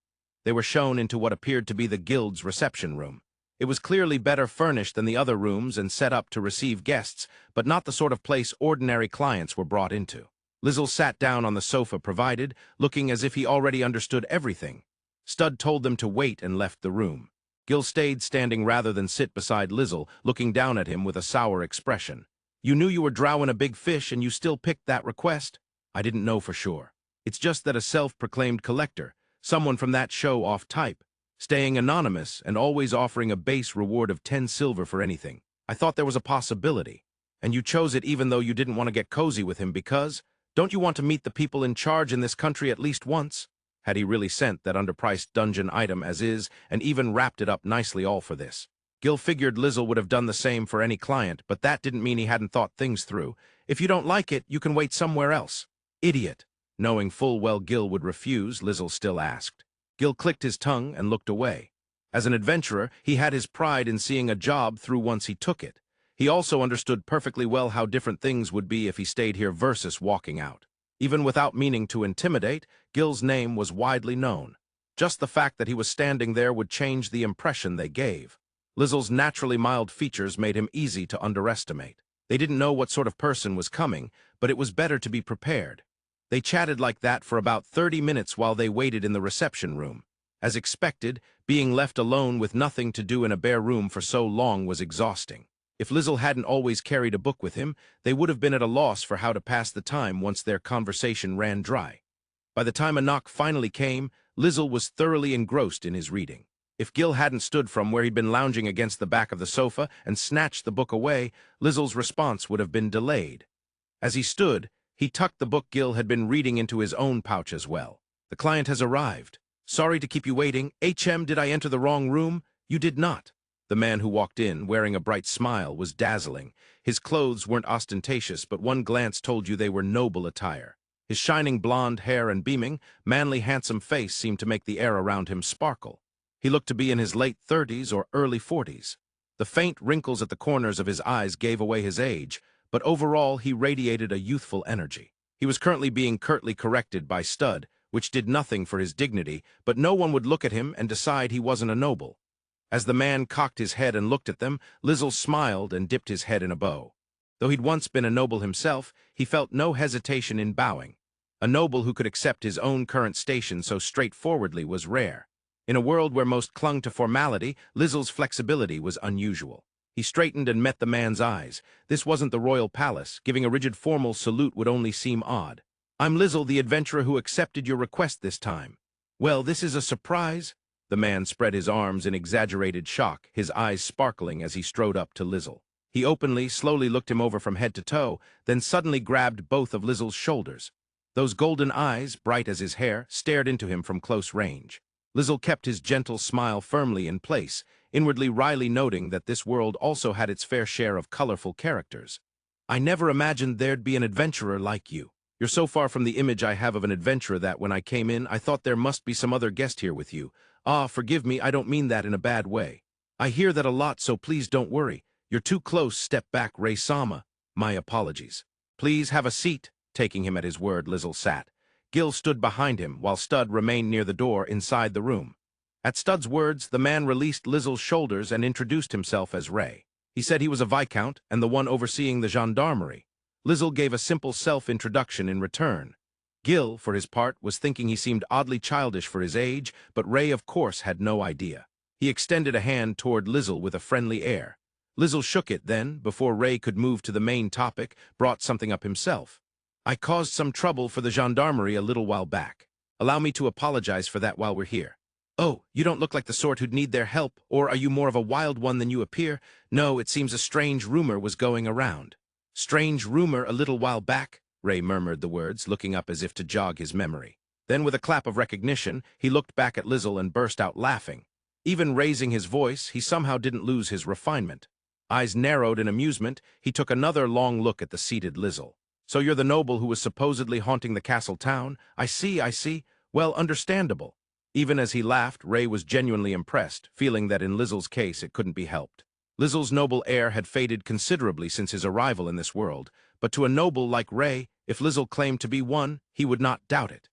They were shown into what appeared to be the guild's reception room. It was clearly better furnished than the other rooms and set up to receive guests, but not the sort of place ordinary clients were brought into. Lizel sat down on the sofa provided, looking as if he already understood everything. Stud told them to wait and left the room. Gil stayed standing rather than sit beside Lizel, looking down at him with a sour expression. "You knew you were drowning a big fish and you still picked that request?" "I didn't know for sure. It's just that a self-proclaimed collector, someone from that show-off type, staying anonymous and always offering a base reward of 10 silver for anything. I thought there was a possibility. And you chose it even though you didn't want to get cozy with him because, don't you want to meet the people in charge in this country at least once?" Had he really sent that underpriced dungeon item as is, and even wrapped it up nicely all for this? Gil figured Lizel would have done the same for any client, but that didn't mean he hadn't thought things through. "If you don't like it, you can wait somewhere else." "Idiot." Knowing full well Gil would refuse, Lizel still asked. Gil clicked his tongue and looked away. As an adventurer, he had his pride in seeing a job through once he took it. He also understood perfectly well how different things would be if he stayed here versus walking out. Even without meaning to intimidate, Gil's name was widely known. Just the fact that he was standing there would change the impression they gave. Lizel's naturally mild features made him easy to underestimate. They didn't know what sort of person was coming, but it was better to be prepared. They chatted like that for about 30 minutes while they waited in the reception room. As expected, being left alone with nothing to do in a bare room for so long was exhausting. If Lizel hadn't always carried a book with him, they would have been at a loss for how to pass the time once their conversation ran dry. By the time a knock finally came, Lizel was thoroughly engrossed in his reading. If Gil hadn't stood from where he'd been lounging against the back of the sofa and snatched the book away, Lizel's response would have been delayed. As he stood, he tucked the book Gil had been reading into his own pouch as well. "The client has arrived. Sorry to keep you waiting. Did I enter the wrong room?" "You did not." The man who walked in, wearing a bright smile, was dazzling. His clothes weren't ostentatious, but one glance told you they were noble attire. His shining blonde hair and beaming, manly handsome face seemed to make the air around him sparkle. He looked to be in his late 30s or early 40s. The faint wrinkles at the corners of his eyes gave away his age, but overall he radiated a youthful energy. He was currently being curtly corrected by Stud, which did nothing for his dignity, but no one would look at him and decide he wasn't a noble. As the man cocked his head and looked at them, Lizel smiled and dipped his head in a bow. Though he'd once been a noble himself, he felt no hesitation in bowing. A noble who could accept his own current station so straightforwardly was rare. In a world where most clung to formality, Lizel's flexibility was unusual. He straightened and met the man's eyes. This wasn't the royal palace. Giving a rigid formal salute would only seem odd. "I'm Lizel, the adventurer who accepted your request this time." "Well, this is a surprise." The man spread his arms in exaggerated shock, his eyes sparkling as he strode up to Lizel. He openly, slowly looked him over from head to toe, then suddenly grabbed both of Lizel's shoulders. Those golden eyes, bright as his hair, stared into him from close range. Lizel kept his gentle smile firmly in place, inwardly wryly noting that this world also had its fair share of colorful characters. "I never imagined there'd be an adventurer like you. You're so far from the image I have of an adventurer that when I came in, I thought there must be some other guest here with you. Ah, forgive me, I don't mean that in a bad way. I hear that a lot, so please don't worry. You're too close, step back, Ray Sama. My apologies. Please have a seat." Taking him at his word, Lizel sat. Gil stood behind him, while Stud remained near the door inside the room. At Stud's words, the man released Lizel's shoulders and introduced himself as Ray. He said he was a viscount and the one overseeing the gendarmerie. Lizel gave a simple self-introduction in return. Gil, for his part, was thinking he seemed oddly childish for his age, but Ray, of course, had no idea. He extended a hand toward Lizel with a friendly air. Lizel shook it then, before Ray could move to the main topic, brought something up himself. "I caused some trouble for the gendarmerie a little while back. Allow me to apologize for that while we're here." "Oh, you don't look like the sort who'd need their help, or are you more of a wild one than you appear? No, it seems a strange rumor was going around." "Strange rumor a little while back?" Ray murmured the words, looking up as if to jog his memory. Then, with a clap of recognition, he looked back at Lizel and burst out laughing. Even raising his voice, he somehow didn't lose his refinement. Eyes narrowed in amusement, he took another long look at the seated Lizel. "So you're the noble who was supposedly haunting the castle town? I see. Well, understandable." Even as he laughed, Ray was genuinely impressed, feeling that in Lizel's case it couldn't be helped. Lizel's noble air had faded considerably since his arrival in this world, but to a noble like Ray, if Lizel claimed to be one, he would not doubt it.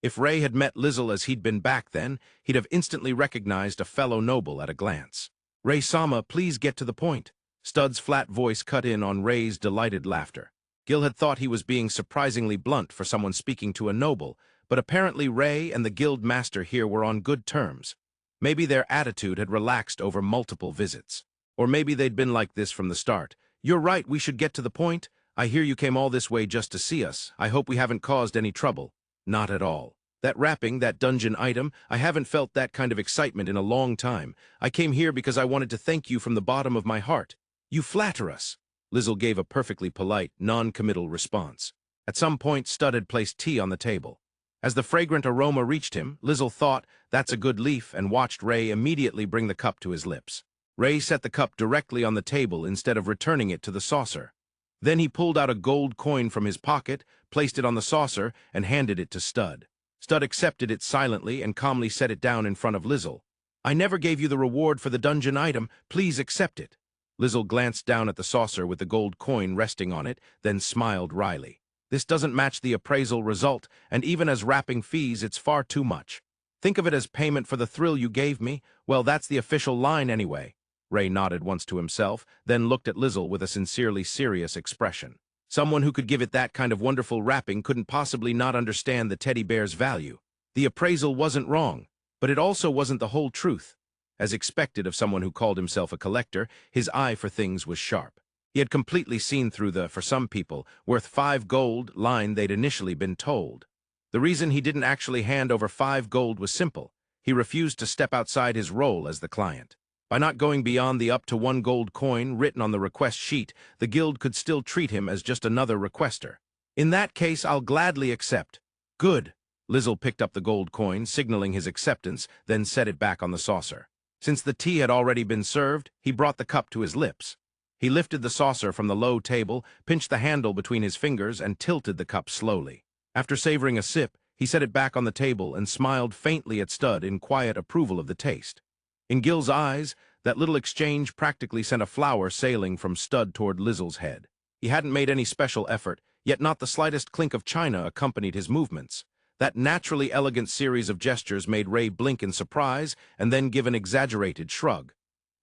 If Ray had met Lizel as he'd been back then, he'd have instantly recognized a fellow noble at a glance. "Ray Sama, please get to the point." Stud's flat voice cut in on Ray's delighted laughter. Gil had thought he was being surprisingly blunt for someone speaking to a noble, but apparently Ray and the guild master here were on good terms. Maybe their attitude had relaxed over multiple visits. Or maybe they'd been like this from the start. "You're right, we should get to the point. I hear you came all this way just to see us. I hope we haven't caused any trouble." "Not at all. That rapping, that dungeon item, I haven't felt that kind of excitement in a long time. I came here because I wanted to thank you from the bottom of my heart." "You flatter us." Lizel gave a perfectly polite, non-committal response. At some point, Stud had placed tea on the table. As the fragrant aroma reached him, Lizel thought, "That's a good leaf," and watched Ray immediately bring the cup to his lips. Ray set the cup directly on the table instead of returning it to the saucer. Then he pulled out a gold coin from his pocket, placed it on the saucer, and handed it to Stud. Stud accepted it silently and calmly set it down in front of Lizel. I never gave you the reward for the dungeon item. Please accept it. Lizel glanced down at the saucer with the gold coin resting on it, then smiled wryly. This doesn't match the appraisal result, and even as wrapping fees, it's far too much. Think of it as payment for the thrill you gave me. Well, that's the official line anyway. Ray nodded once to himself, then looked at Lizel with a sincerely serious expression. Someone who could give it that kind of wonderful wrapping couldn't possibly not understand the teddy bear's value. The appraisal wasn't wrong, but it also wasn't the whole truth. As expected of someone who called himself a collector, his eye for things was sharp. He had completely seen through the, for some people, worth 5 gold line they'd initially been told. The reason he didn't actually hand over 5 gold was simple. He refused to step outside his role as the client. By not going beyond the up to 1 gold coin written on the request sheet, the guild could still treat him as just another requester. In that case, I'll gladly accept. Good. Lizel picked up the gold coin, signaling his acceptance, then set it back on the saucer. Since the tea had already been served, he brought the cup to his lips. He lifted the saucer from the low table, pinched the handle between his fingers, and tilted the cup slowly. After savoring a sip, he set it back on the table and smiled faintly at Stud in quiet approval of the taste. In Gil's eyes, that little exchange practically sent a flower sailing from Stud toward Lizel's head. He hadn't made any special effort, yet not the slightest clink of china accompanied his movements. That naturally elegant series of gestures made Ray blink in surprise and then give an exaggerated shrug.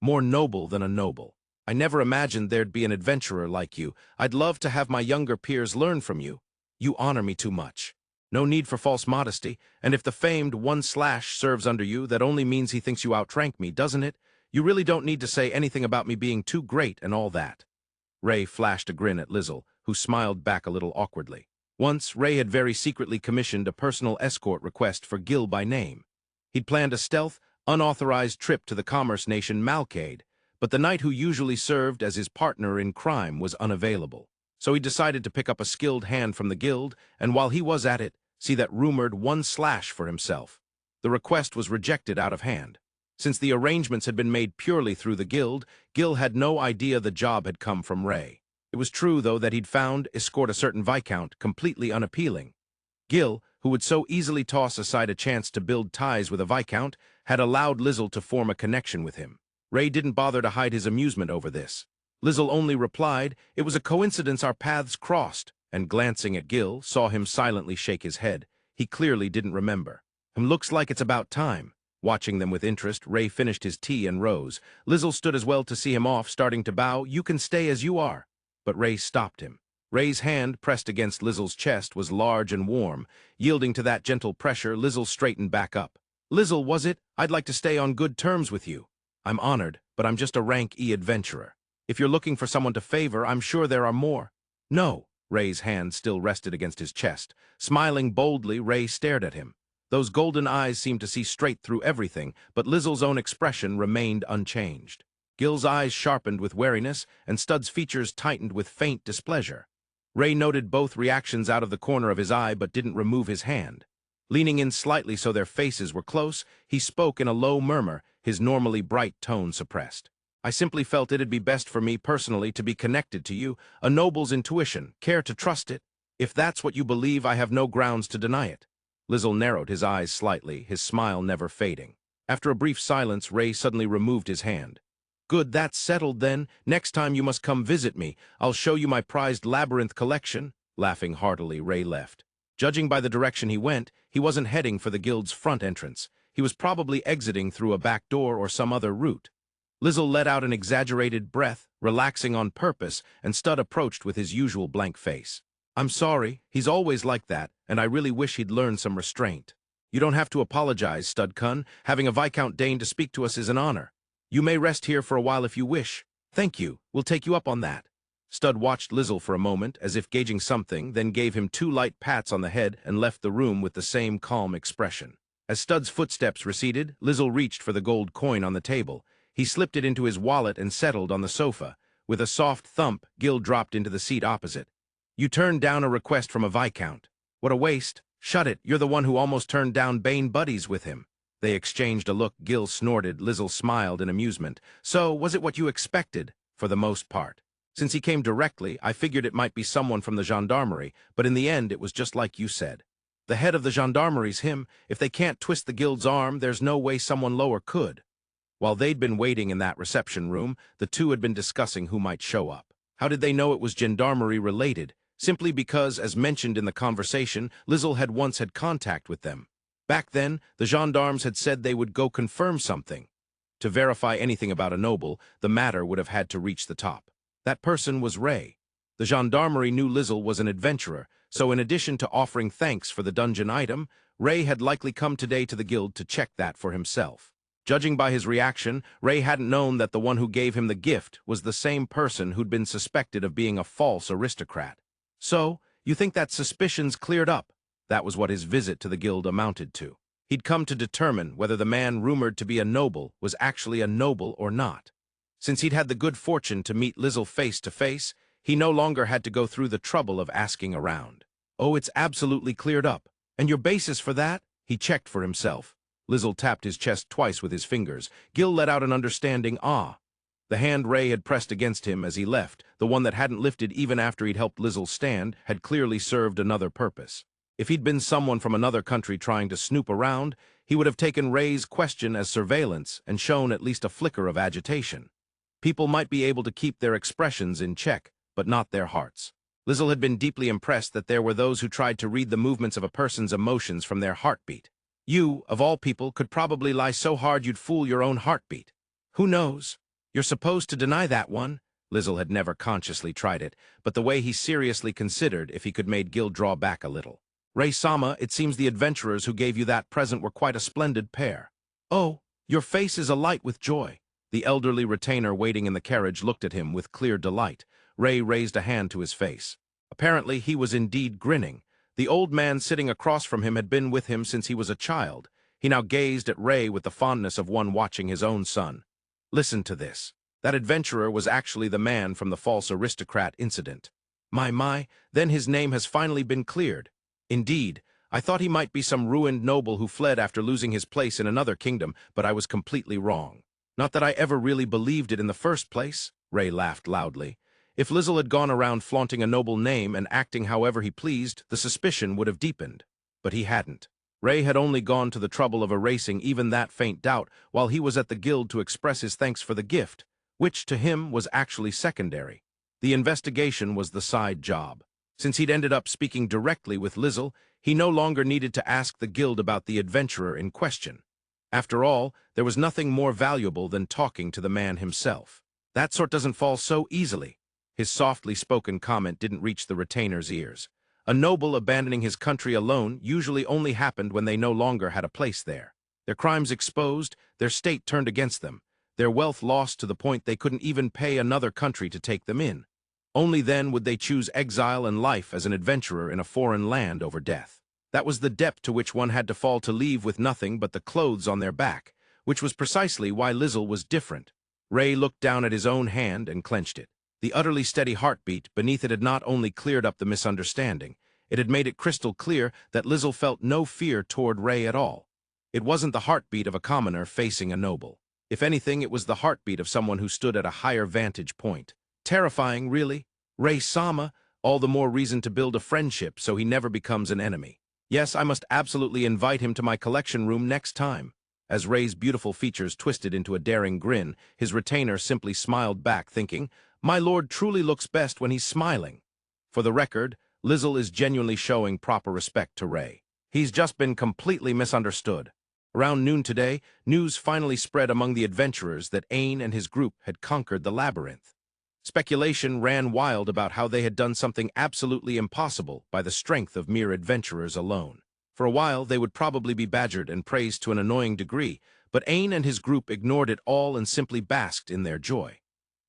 More noble than a noble. I never imagined there'd be an adventurer like you. I'd love to have my younger peers learn from you. You honor me too much. No need for false modesty, and if the famed 1/ serves under you, that only means he thinks you outrank me, doesn't it? You really don't need to say anything about me being too great and all that. Ray flashed a grin at Lizel, who smiled back a little awkwardly. Once, Ray had very secretly commissioned a personal escort request for Gil by name. He'd planned a stealth, unauthorized trip to the commerce nation Malcade, but the knight who usually served as his partner in crime was unavailable. So he decided to pick up a skilled hand from the guild, and while he was at it, see that rumored 1/ for himself. The request was rejected out of hand. Since the arrangements had been made purely through the guild, Gil had no idea the job had come from Ray. It was true, though, that he'd found escort a certain viscount completely unappealing. Gil, who would so easily toss aside a chance to build ties with a viscount, had allowed Lizel to form a connection with him. Ray didn't bother to hide his amusement over this. Lizel only replied, "It was a coincidence our paths crossed," and glancing at Gil, saw him silently shake his head. He clearly didn't remember. Looks like it's about time." Watching them with interest, Ray finished his tea and rose. Lizel stood as well to see him off, starting to bow. "You can stay as you are." But Ray stopped him. Ray's hand, pressed against Lizel's chest, was large and warm. Yielding to that gentle pressure, Lizel straightened back up. "Lizel, was it? I'd like to stay on good terms with you. I'm honored, but I'm just a rank E adventurer. If you're looking for someone to favor, I'm sure there are more." "No." Ray's hand still rested against his chest. Smiling boldly, Ray stared at him. Those golden eyes seemed to see straight through everything, but Lizel's own expression remained unchanged. Gil's eyes sharpened with wariness, and Stud's features tightened with faint displeasure. Ray noted both reactions out of the corner of his eye, but didn't remove his hand. Leaning in slightly so their faces were close, he spoke in a low murmur, his normally bright tone suppressed. "I simply felt it'd be best for me personally to be connected to you, a noble's intuition. Care to trust it? If that's what you believe, I have no grounds to deny it." Lizel narrowed his eyes slightly, his smile never fading. After a brief silence, Ray suddenly removed his hand. "Good, that's settled then. Next time you must come visit me. I'll show you my prized labyrinth collection." Laughing heartily, Ray left. Judging by the direction he went, he wasn't heading for the guild's front entrance. He was probably exiting through a back door or some other route. Lizel let out an exaggerated breath, relaxing on purpose, and Stud approached with his usual blank face. "I'm sorry, he's always like that, and I really wish he'd learn some restraint." "You don't have to apologize, Stud-kun. Having a Viscount deign to speak to us is an honor. You may rest here for a while if you wish." "Thank you, we'll take you up on that." Stud watched Lizel for a moment, as if gauging something, then gave him 2 light pats on the head and left the room with the same calm expression. As Stud's footsteps receded, Lizel reached for the gold coin on the table. He slipped it into his wallet and settled on the sofa. With a soft thump, Gil dropped into the seat opposite. "You turned down a request from a Viscount. What a waste. Shut it, you're the one who almost turned down Bane buddies with him." They exchanged a look. Gil snorted. Lizel smiled in amusement. "So, was it what you expected?" "For the most part. Since he came directly, I figured it might be someone from the gendarmerie, but in the end it was just like you said. The head of the gendarmerie's him. If they can't twist the guild's arm, there's no way someone lower could." While they'd been waiting in that reception room, the two had been discussing who might show up. How did they know it was gendarmerie-related? Simply because, as mentioned in the conversation, Lizel had once had contact with them. Back then, the gendarmes had said they would go confirm something. To verify anything about a noble, the matter would have had to reach the top. That person was Ray. The gendarmerie knew Lizel was an adventurer, so in addition to offering thanks for the dungeon item, Ray had likely come today to the guild to check that for himself. Judging by his reaction, Ray hadn't known that the one who gave him the gift was the same person who'd been suspected of being a false aristocrat. So, you think that suspicion's cleared up? That was what his visit to the guild amounted to. He'd come to determine whether the man rumored to be a noble was actually a noble or not. Since he'd had the good fortune to meet Lizel face to face, he no longer had to go through the trouble of asking around. Oh, it's absolutely cleared up. And your basis for that? He checked for himself. Lizel tapped his chest twice with his fingers. Gil let out an understanding ah. The hand Ray had pressed against him as he left, the one that hadn't lifted even after he'd helped Lizel stand, had clearly served another purpose. If he'd been someone from another country trying to snoop around, he would have taken Ray's question as surveillance and shown at least a flicker of agitation. People might be able to keep their expressions in check, but not their hearts. Lizel had been deeply impressed that there were those who tried to read the movements of a person's emotions from their heartbeat. You, of all people, could probably lie so hard you'd fool your own heartbeat. Who knows? You're supposed to deny that one. Lizel had never consciously tried it, but the way he seriously considered if he could made Gil draw back a little. Ray-sama, it seems the adventurers who gave you that present were quite a splendid pair. Oh, your face is alight with joy. The elderly retainer waiting in the carriage looked at him with clear delight. Ray raised a hand to his face. Apparently he was indeed grinning. The old man sitting across from him had been with him since he was a child. He now gazed at Ray with the fondness of one watching his own son. Listen to this. That adventurer was actually the man from the false aristocrat incident. My, then his name has finally been cleared. Indeed, I thought he might be some ruined noble who fled after losing his place in another kingdom, but I was completely wrong. Not that I ever really believed it in the first place. Ray laughed loudly. If Lizel had gone around flaunting a noble name and acting however he pleased, the suspicion would have deepened. But he hadn't. Ray had only gone to the trouble of erasing even that faint doubt while he was at the guild to express his thanks for the gift, which to him was actually secondary. The investigation was the side job. Since he'd ended up speaking directly with Lizel, he no longer needed to ask the guild about the adventurer in question. After all, there was nothing more valuable than talking to the man himself. That sort doesn't fall so easily. His softly spoken comment didn't reach the retainer's ears. A noble abandoning his country alone usually only happened when they no longer had a place there. Their crimes exposed, their state turned against them, their wealth lost to the point they couldn't even pay another country to take them in. Only then would they choose exile and life as an adventurer in a foreign land over death. That was the depth to which one had to fall to leave with nothing but the clothes on their back, which was precisely why Lizel was different. Ray looked down at his own hand and clenched it. The utterly steady heartbeat beneath it had not only cleared up the misunderstanding, it had made it crystal clear that Lizel felt no fear toward Ray at all. It wasn't the heartbeat of a commoner facing a noble. If anything, it was the heartbeat of someone who stood at a higher vantage point. Terrifying, really. Ray-sama, all the more reason to build a friendship so he never becomes an enemy. Yes, I must absolutely invite him to my collection room next time. As Ray's beautiful features twisted into a daring grin, his retainer simply smiled back, thinking, my lord truly looks best when he's smiling. For the record, Lizel is genuinely showing proper respect to Ray. He's just been completely misunderstood. Around noon today, news finally spread among the adventurers that Ain and his group had conquered the labyrinth. Speculation ran wild about how they had done something absolutely impossible by the strength of mere adventurers alone. For a while, they would probably be badgered and praised to an annoying degree, but Ain and his group ignored it all and simply basked in their joy.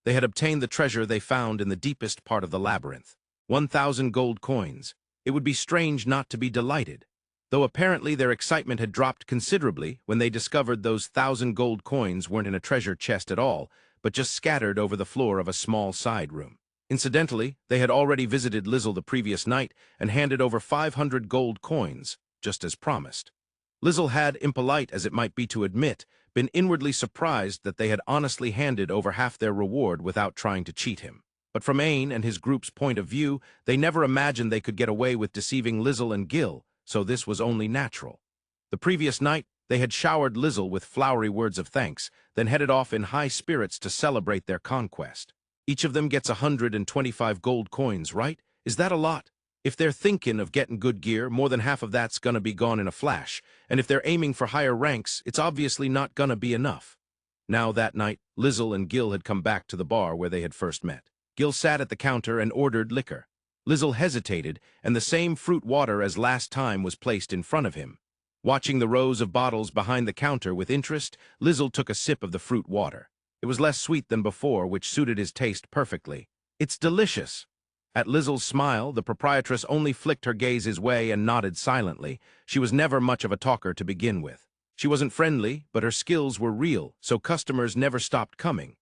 They had obtained the treasure they found in the deepest part of the labyrinth. 1,000 gold coins. It would be strange not to be delighted. Though apparently their excitement had dropped considerably when they discovered those 1,000 gold coins weren't in a treasure chest at all, but just scattered over the floor of a small side room. Incidentally, they had already visited Lizel the previous night and handed over 500 gold coins, just as promised. Lizel had, impolite as it might be to admit, been inwardly surprised that they had honestly handed over half their reward without trying to cheat him. But from Ain and his group's point of view, they never imagined they could get away with deceiving Lizel and Gil, so this was only natural. The previous night, They had showered Lizel with flowery words of thanks, then headed off in high spirits to celebrate their conquest. Each of them gets 125 gold coins, right? Is that a lot? If they're thinking of getting good gear, more than half of that's gonna be gone in a flash, and if they're aiming for higher ranks, it's obviously not gonna be enough. Now that night, Lizel and Gil had come back to the bar where they had first met. Gil sat at the counter and ordered liquor. Lizel hesitated, and the same fruit water as last time was placed in front of him. Watching the rows of bottles behind the counter with interest, Lizel took a sip of the fruit water. It was less sweet than before, which suited his taste perfectly. "It's delicious." At Lizel's smile, the proprietress only flicked her gaze his way and nodded silently. She was never much of a talker to begin with. She wasn't friendly, but her skills were real, so customers never stopped coming.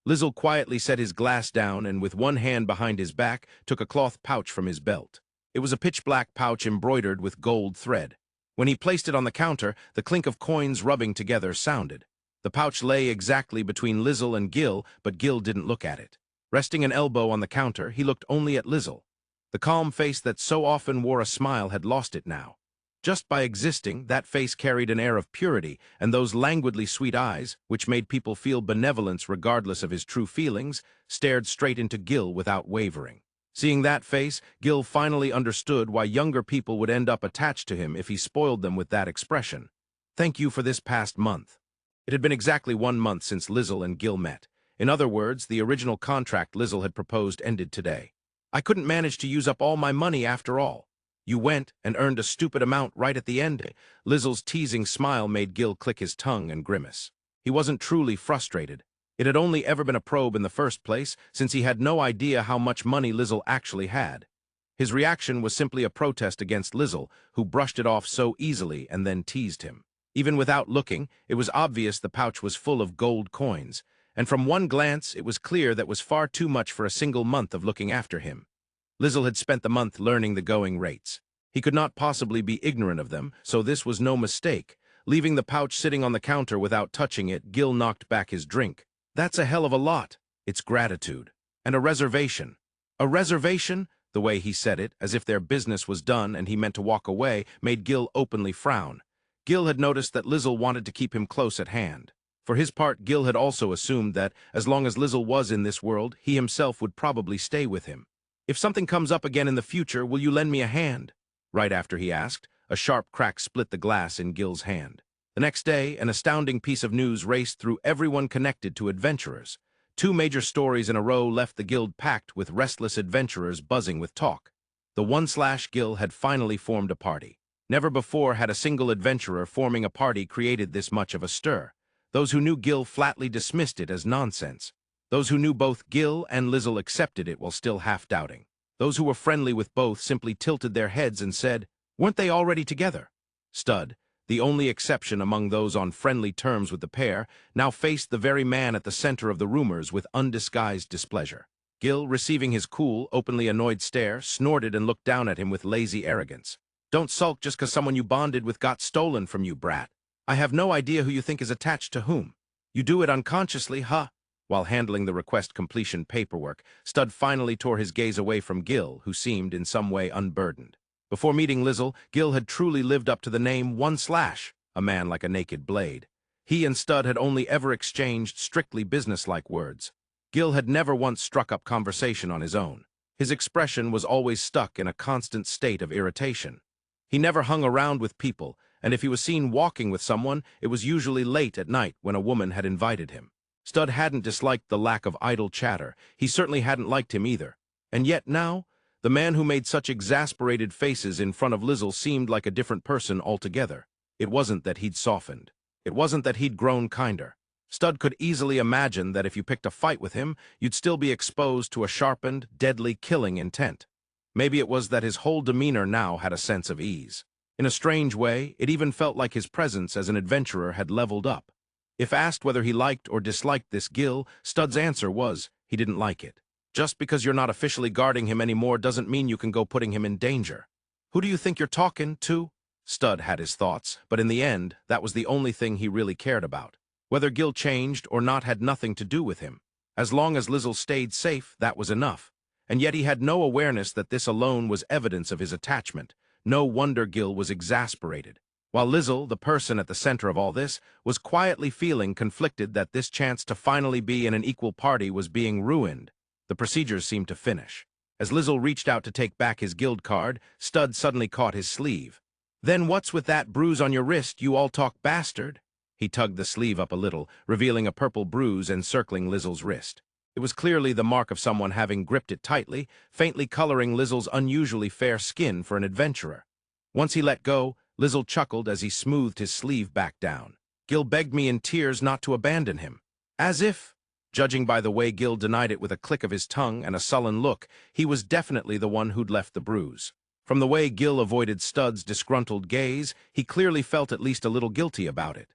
Lizel quietly set his glass down and, with one hand behind his back, took a cloth pouch from his belt. It was a pitch-black pouch embroidered with gold thread. When he placed it on the counter, the clink of coins rubbing together sounded. The pouch lay exactly between Lizel and Gil, but Gil didn't look at it. Resting an elbow on the counter, he looked only at Lizel. The calm face that so often wore a smile had lost it now. Just by existing, that face carried an air of purity, and those languidly sweet eyes, which made people feel benevolence regardless of his true feelings, stared straight into Gil without wavering. Seeing that face, Gil finally understood why younger people would end up attached to him if he spoiled them with that expression. "Thank you for this past month." It had been exactly 1 month since Lizel and Gil met. In other words, the original contract Lizel had proposed ended today. "I couldn't manage to use up all my money after all. You went and earned a stupid amount right at the end." Lizel's teasing smile made Gil click his tongue and grimace. He wasn't truly frustrated. It had only ever been a probe in the first place, since he had no idea how much money Lizel actually had. His reaction was simply a protest against Lizel, who brushed it off so easily and then teased him. Even without looking, it was obvious the pouch was full of gold coins, and from one glance it was clear that was far too much for a single month of looking after him. Lizel had spent the month learning the going rates. He could not possibly be ignorant of them, so this was no mistake. Leaving the pouch sitting on the counter without touching it, Gil knocked back his drink. "That's a hell of a lot." "It's gratitude. And a reservation." "A reservation?" The way he said it, as if their business was done and he meant to walk away, made Gil openly frown. Gil had noticed that Lizel wanted to keep him close at hand. For his part, Gil had also assumed that, as long as Lizel was in this world, he himself would probably stay with him. "If something comes up again in the future, will you lend me a hand?" Right after he asked, a sharp crack split the glass in Gil's hand. The next day, an astounding piece of news raced through everyone connected to adventurers. 2 major stories in a row left the guild packed with restless adventurers buzzing with talk. The 1/Gil had finally formed a party. Never before had a single adventurer forming a party created this much of a stir. Those who knew Gil flatly dismissed it as nonsense. Those who knew both Gil and Lizel accepted it while still half-doubting. Those who were friendly with both simply tilted their heads and said, "Weren't they already together?" Stud, the only exception among those on friendly terms with the pair, now faced the very man at the center of the rumors with undisguised displeasure. Gil, receiving his cool, openly annoyed stare, snorted and looked down at him with lazy arrogance. "Don't sulk just 'cause someone you bonded with got stolen from you, brat. I have no idea who you think is attached to whom. You do it unconsciously, huh?" While handling the request completion paperwork, Stud finally tore his gaze away from Gil, who seemed in some way unburdened. Before meeting Lizel, Gil had truly lived up to the name 1/, a man like a naked blade. He and Stud had only ever exchanged strictly businesslike words. Gil had never once struck up conversation on his own. His expression was always stuck in a constant state of irritation. He never hung around with people, and if he was seen walking with someone, it was usually late at night when a woman had invited him. Stud hadn't disliked the lack of idle chatter. He certainly hadn't liked him either. And yet now, the man who made such exasperated faces in front of Lizel seemed like a different person altogether. It wasn't that he'd softened. It wasn't that he'd grown kinder. Stud could easily imagine that if you picked a fight with him, you'd still be exposed to a sharpened, deadly killing intent. Maybe it was that his whole demeanor now had a sense of ease. In a strange way, it even felt like his presence as an adventurer had leveled up. If asked whether he liked or disliked this Gil, Stud's answer was, he didn't like it. Just because you're not officially guarding him anymore doesn't mean you can go putting him in danger. "Who do you think you're talking to?" Stud had his thoughts, but in the end, that was the only thing he really cared about. Whether Gil changed or not had nothing to do with him. As long as Lizel stayed safe, that was enough. And yet he had no awareness that this alone was evidence of his attachment. No wonder Gil was exasperated. while Lizel, the person at the center of all this, was quietly feeling conflicted that this chance to finally be in an equal party was being ruined. The procedures seemed to finish. As Lizel reached out to take back his guild card, Stud suddenly caught his sleeve. "Then what's with that bruise on your wrist, you all-talk bastard?" He tugged the sleeve up a little, revealing a purple bruise encircling Lizel's wrist. It was clearly the mark of someone having gripped it tightly, faintly coloring Lizel's unusually fair skin for an adventurer. Once he let go, Lizel chuckled as he smoothed his sleeve back down. "Gil begged me in tears not to abandon him. As if, judging by the way Gil denied it with a click of his tongue and a sullen look, he was definitely the one who'd left the bruise. From the way Gil avoided Stud's disgruntled gaze, he clearly felt at least a little guilty about it.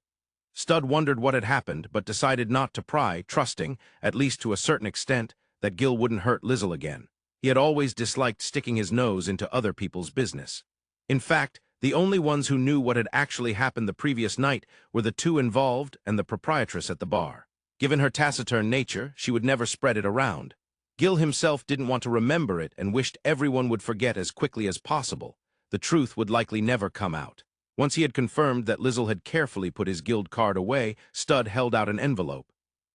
Stud wondered what had happened, but decided not to pry, trusting, at least to a certain extent, that Gil wouldn't hurt Lizel again. He had always disliked sticking his nose into other people's business. In fact, the only ones who knew what had actually happened the previous night were the two involved and the proprietress at the bar. Given her taciturn nature, she would never spread it around. Gil himself didn't want to remember it and wished everyone would forget as quickly as possible. The truth would likely never come out. Once he had confirmed that Lizel had carefully put his guild card away, Stud held out an envelope.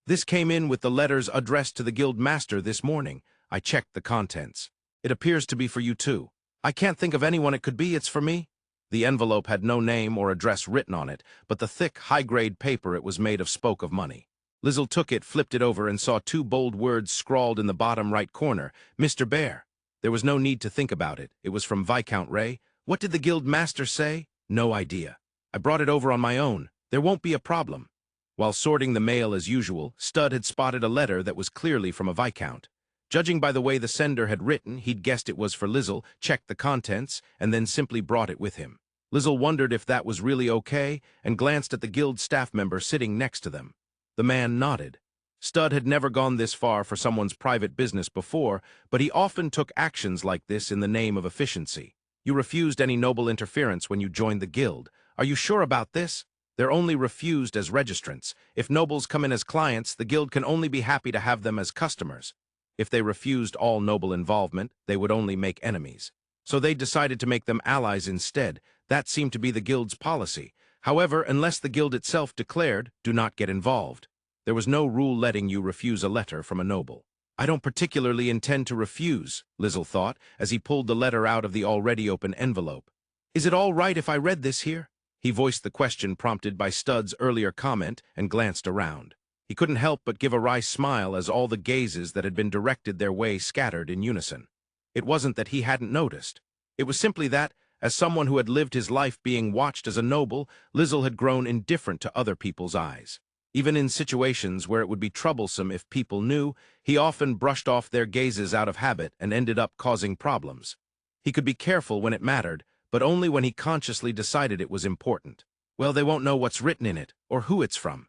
"This came in with the letters addressed to the guild master this morning. I checked the contents. It appears to be for you too. I can't think of anyone it could be. It's for me." The envelope had no name or address written on it, but the thick, high-grade paper it was made of spoke of money. Lizel took it, flipped it over, and saw two bold words scrawled in the bottom right corner: "Mr. Bear." There was no need to think about it. It was from Viscount Ray. What did the guild master say? No idea. I brought it over on my own. There won't be a problem. While sorting the mail as usual, Stud had spotted a letter that was clearly from a viscount. Judging by the way the sender had written, he'd guessed it was for Lizel, checked the contents, and then simply brought it with him. Lizel wondered if that was really okay, and glanced at the guild staff member sitting next to them. The man nodded. Stud had never gone this far for someone's private business before, but he often took actions like this in the name of efficiency. "You refused any noble interference when you joined the guild. Are you sure about this? They're only refused as registrants. If nobles come in as clients, the guild can only be happy to have them as customers. If they refused all noble involvement, they would only make enemies. So they decided to make them allies instead. That seemed to be the guild's policy. However, unless the guild itself declared, do not get involved. There was no rule letting you refuse a letter from a noble." "I don't particularly intend to refuse," Lizel thought, as he pulled the letter out of the already open envelope. "Is it all right if I read this here?" He voiced the question prompted by Stud's earlier comment and glanced around. He couldn't help but give a wry smile as all the gazes that had been directed their way scattered in unison. It wasn't that he hadn't noticed. It was simply that, as someone who had lived his life being watched as a noble, Lizel had grown indifferent to other people's eyes. Even in situations where it would be troublesome if people knew, he often brushed off their gazes out of habit and ended up causing problems. He could be careful when it mattered, but only when he consciously decided it was important. Well, they won't know what's written in it, or who it's from.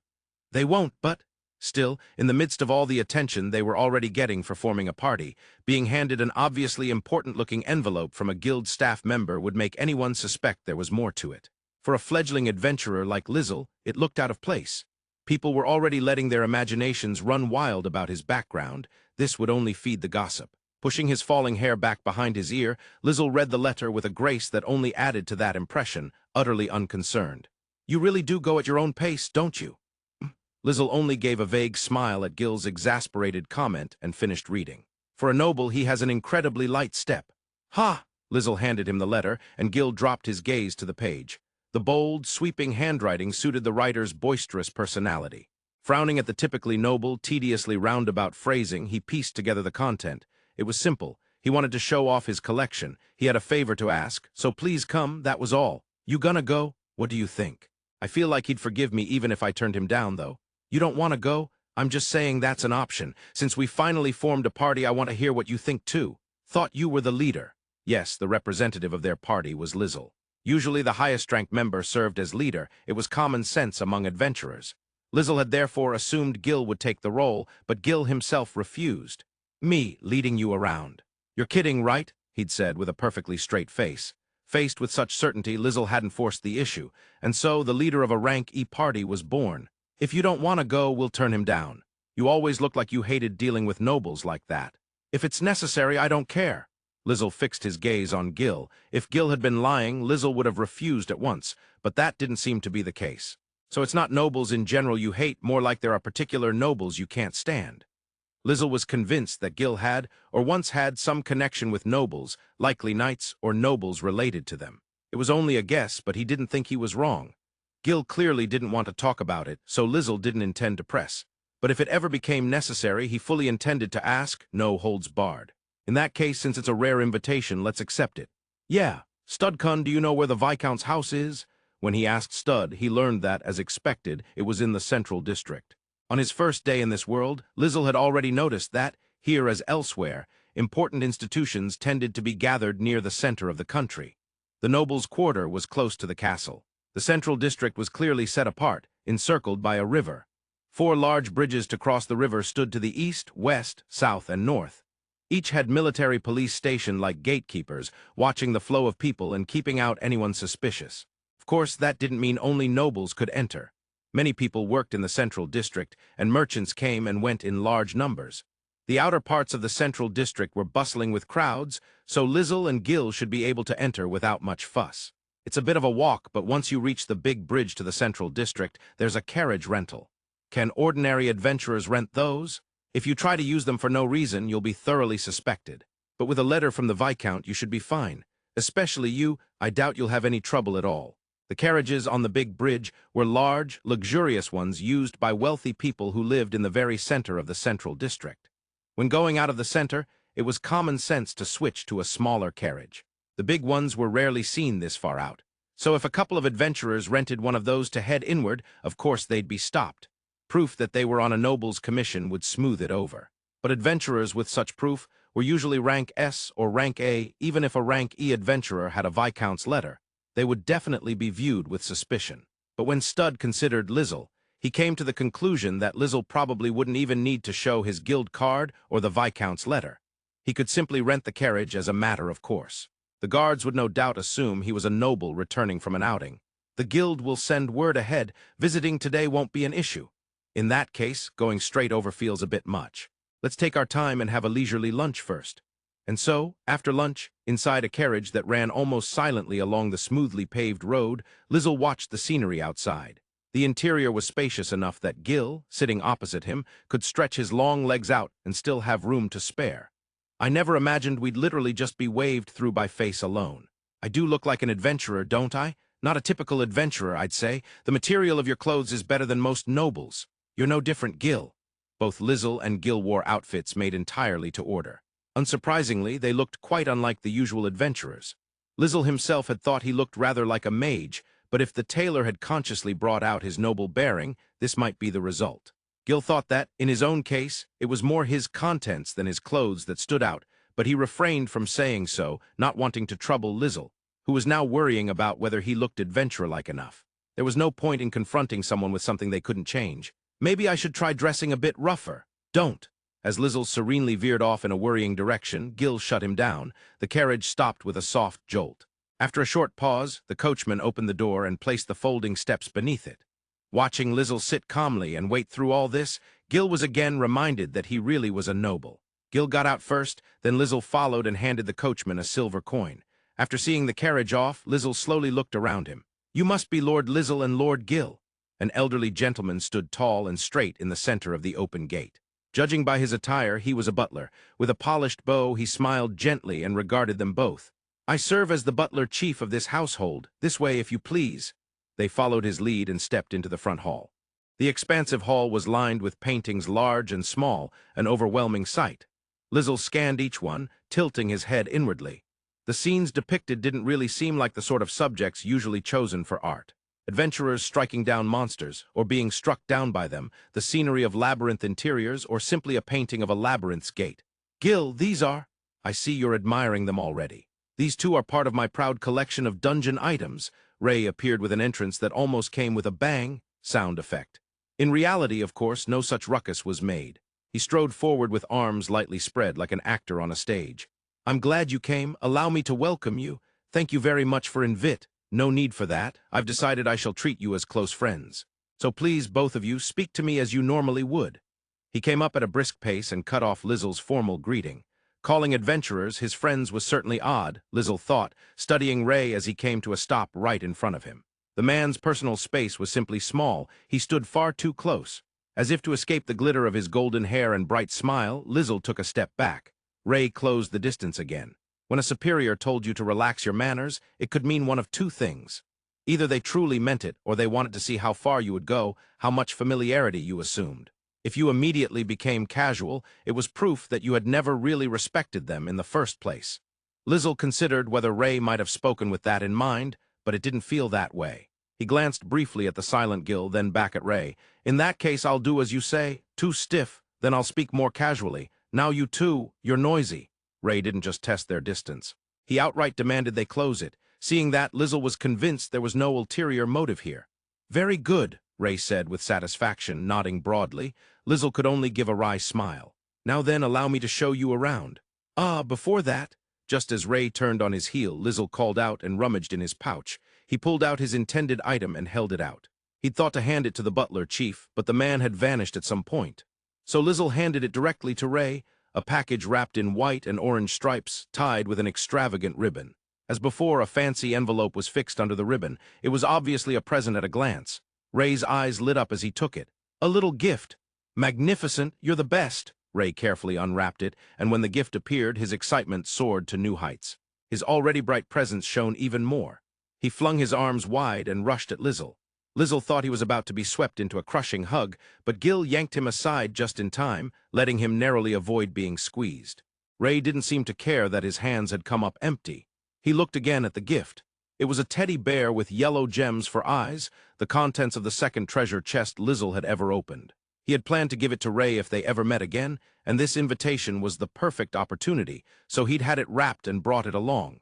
They won't, but still, in the midst of all the attention they were already getting for forming a party, being handed an obviously important-looking envelope from a guild staff member would make anyone suspect there was more to it. For a fledgling adventurer like Lizel, it looked out of place. People were already letting their imaginations run wild about his background. This would only feed the gossip. Pushing his falling hair back behind his ear, Lizel read the letter with a grace that only added to that impression, utterly unconcerned. "You really do go at your own pace, don't you?" Lizel only gave a vague smile at Gil's exasperated comment and finished reading. "For a noble, he has an incredibly light step." "Ha!" Lizel handed him the letter, and Gil dropped his gaze to the page. The bold, sweeping handwriting suited the writer's boisterous personality. Frowning at the typically noble, tediously roundabout phrasing, he pieced together the content. It was simple. He wanted to show off his collection. He had a favor to ask, so please come, that was all. "You gonna go? What do you think?" "I feel like he'd forgive me even if I turned him down, though." "You don't want to go? I'm just saying that's an option. Since we finally formed a party, I want to hear what you think, too." "Thought you were the leader." Yes, the representative of their party was Lizel. Usually the highest-ranked member served as leader. It was common sense among adventurers. Lizel had therefore assumed Gil would take the role, but Gil himself refused. "Me, leading you around." "You're kidding, right?" he'd said with a perfectly straight face. Faced with such certainty, Lizel hadn't forced the issue, and so the leader of a rank E party was born. "If you don't want to go, we'll turn him down. You always look like you hated dealing with nobles like that." "If it's necessary, I don't care." Lizel fixed his gaze on Gil. If Gil had been lying, Lizel would have refused at once, but that didn't seem to be the case. So it's not nobles in general you hate, more like there are particular nobles you can't stand. Lizel was convinced that Gil had, or once had, some connection with nobles, likely knights or nobles related to them. It was only a guess, but he didn't think he was wrong. Gil clearly didn't want to talk about it, so Lizel didn't intend to press. But if it ever became necessary, he fully intended to ask, no holds barred. In that case, since it's a rare invitation, let's accept it. Yeah, Studcun, do you know where the Viscount's house is? When he asked Stud, he learned that, as expected, it was in the Central District. On his first day in this world, Lizel had already noticed that, here as elsewhere, important institutions tended to be gathered near the center of the country. The nobles' quarter was close to the castle. The Central District was clearly set apart, encircled by a river. 4 large bridges to cross the river stood to the east, west, south, and north. Each had military police stationed like gatekeepers, watching the flow of people and keeping out anyone suspicious. Of course, that didn't mean only nobles could enter. Many people worked in the Central District, and merchants came and went in large numbers. The outer parts of the Central District were bustling with crowds, so Lizel and Gil should be able to enter without much fuss. It's a bit of a walk, but once you reach the big bridge to the Central District, there's a carriage rental. Can ordinary adventurers rent those? If you try to use them for no reason, you'll be thoroughly suspected. But with a letter from the Viscount, you should be fine. Especially you, I doubt you'll have any trouble at all. The carriages on the big bridge were large, luxurious ones used by wealthy people who lived in the very center of the Central District. When going out of the center, it was common sense to switch to a smaller carriage. The big ones were rarely seen this far out. So if a couple of adventurers rented one of those to head inward, of course they'd be stopped. Proof that they were on a noble's commission would smooth it over. But adventurers with such proof were usually rank S or rank A. Even if a rank E adventurer had a Viscount's letter, they would definitely be viewed with suspicion. But when Stud considered Lizel, he came to the conclusion that Lizel probably wouldn't even need to show his guild card or the Viscount's letter. He could simply rent the carriage as a matter of course. The guards would no doubt assume he was a noble returning from an outing. The guild will send word ahead, visiting today won't be an issue. In that case, going straight over feels a bit much. Let's take our time and have a leisurely lunch first. And so, after lunch, inside a carriage that ran almost silently along the smoothly paved road, Lizel watched the scenery outside. The interior was spacious enough that Gil, sitting opposite him, could stretch his long legs out and still have room to spare. I never imagined we'd literally just be waved through by face alone. I do look like an adventurer, don't I? Not a typical adventurer, I'd say. The material of your clothes is better than most nobles. You're no different, Gil. Both Lizel and Gil wore outfits made entirely to order. Unsurprisingly, they looked quite unlike the usual adventurers. Lizel himself had thought he looked rather like a mage, but if the tailor had consciously brought out his noble bearing, this might be the result. Gil thought that, in his own case, it was more his contents than his clothes that stood out, but he refrained from saying so, not wanting to trouble Lizel, who was now worrying about whether he looked adventurer-like enough. There was no point in confronting someone with something they couldn't change. Maybe I should try dressing a bit rougher. Don't. As Lizel serenely veered off in a worrying direction, Gil shut him down. The carriage stopped with a soft jolt. After a short pause, the coachman opened the door and placed the folding steps beneath it. Watching Lizel sit calmly and wait through all this, Gil was again reminded that he really was a noble. Gil got out first, then Lizel followed and handed the coachman a silver coin. After seeing the carriage off, Lizel slowly looked around him. You must be Lord Lizel and Lord Gil. An elderly gentleman stood tall and straight in the center of the open gate. Judging by his attire, he was a butler. With a polished bow, he smiled gently and regarded them both. I serve as the butler chief of this household. This way, if you please. They followed his lead and stepped into the front hall. The expansive hall was lined with paintings large and small, an overwhelming sight. Lizel scanned each one, tilting his head inwardly. The scenes depicted didn't really seem like the sort of subjects usually chosen for art. Adventurers striking down monsters, or being struck down by them, the scenery of labyrinth interiors, or simply a painting of a labyrinth's gate. Gil, these are... I see you're admiring them already. These two are part of my proud collection of dungeon items. Ray appeared with an entrance that almost came with a bang sound effect. In reality, of course, no such ruckus was made. He strode forward with arms lightly spread like an actor on a stage. I'm glad you came. Allow me to welcome you. Thank you very much for invite. No need for that. I've decided I shall treat you as close friends. So please, both of you, speak to me as you normally would. He came up at a brisk pace and cut off Lizel's formal greeting. Calling adventurers his friends was certainly odd, Lizel thought, studying Ray as he came to a stop right in front of him. The man's personal space was simply small. He stood far too close. As if to escape the glitter of his golden hair and bright smile, Lizel took a step back. Ray closed the distance again. When a superior told you to relax your manners, it could mean one of two things. Either they truly meant it, or they wanted to see how far you would go, how much familiarity you assumed. If you immediately became casual, it was proof that you had never really respected them in the first place. Lizel considered whether Ray might have spoken with that in mind, but it didn't feel that way. He glanced briefly at the silent Gil, then back at Ray. In that case, I'll do as you say. Too stiff, then I'll speak more casually. Now you too, you're noisy. Ray didn't just test their distance. He outright demanded they close it. Seeing that, Lizel was convinced there was no ulterior motive here. Very good, Ray said with satisfaction, nodding broadly. Lizel could only give a wry smile. Now then, allow me to show you around. Before that, just as Ray turned on his heel, Lizel called out and rummaged in his pouch. He pulled out his intended item and held it out. He'd thought to hand it to the butler chief, but the man had vanished at some point. So Lizel handed it directly to Ray, a package wrapped in white and orange stripes, tied with an extravagant ribbon. As before, a fancy envelope was fixed under the ribbon. It was obviously a present at a glance. Ray's eyes lit up as he took it. A little gift. Magnificent, you're the best. Ray carefully unwrapped it, and when the gift appeared, his excitement soared to new heights. His already bright presence shone even more. He flung his arms wide and rushed at Lizel. Lizel thought he was about to be swept into a crushing hug, but Gil yanked him aside just in time, letting him narrowly avoid being squeezed. Ray didn't seem to care that his hands had come up empty. He looked again at the gift. It was a teddy bear with yellow gems for eyes, the contents of the second treasure chest Lizel had ever opened. He had planned to give it to Ray if they ever met again, and this invitation was the perfect opportunity, so he'd had it wrapped and brought it along.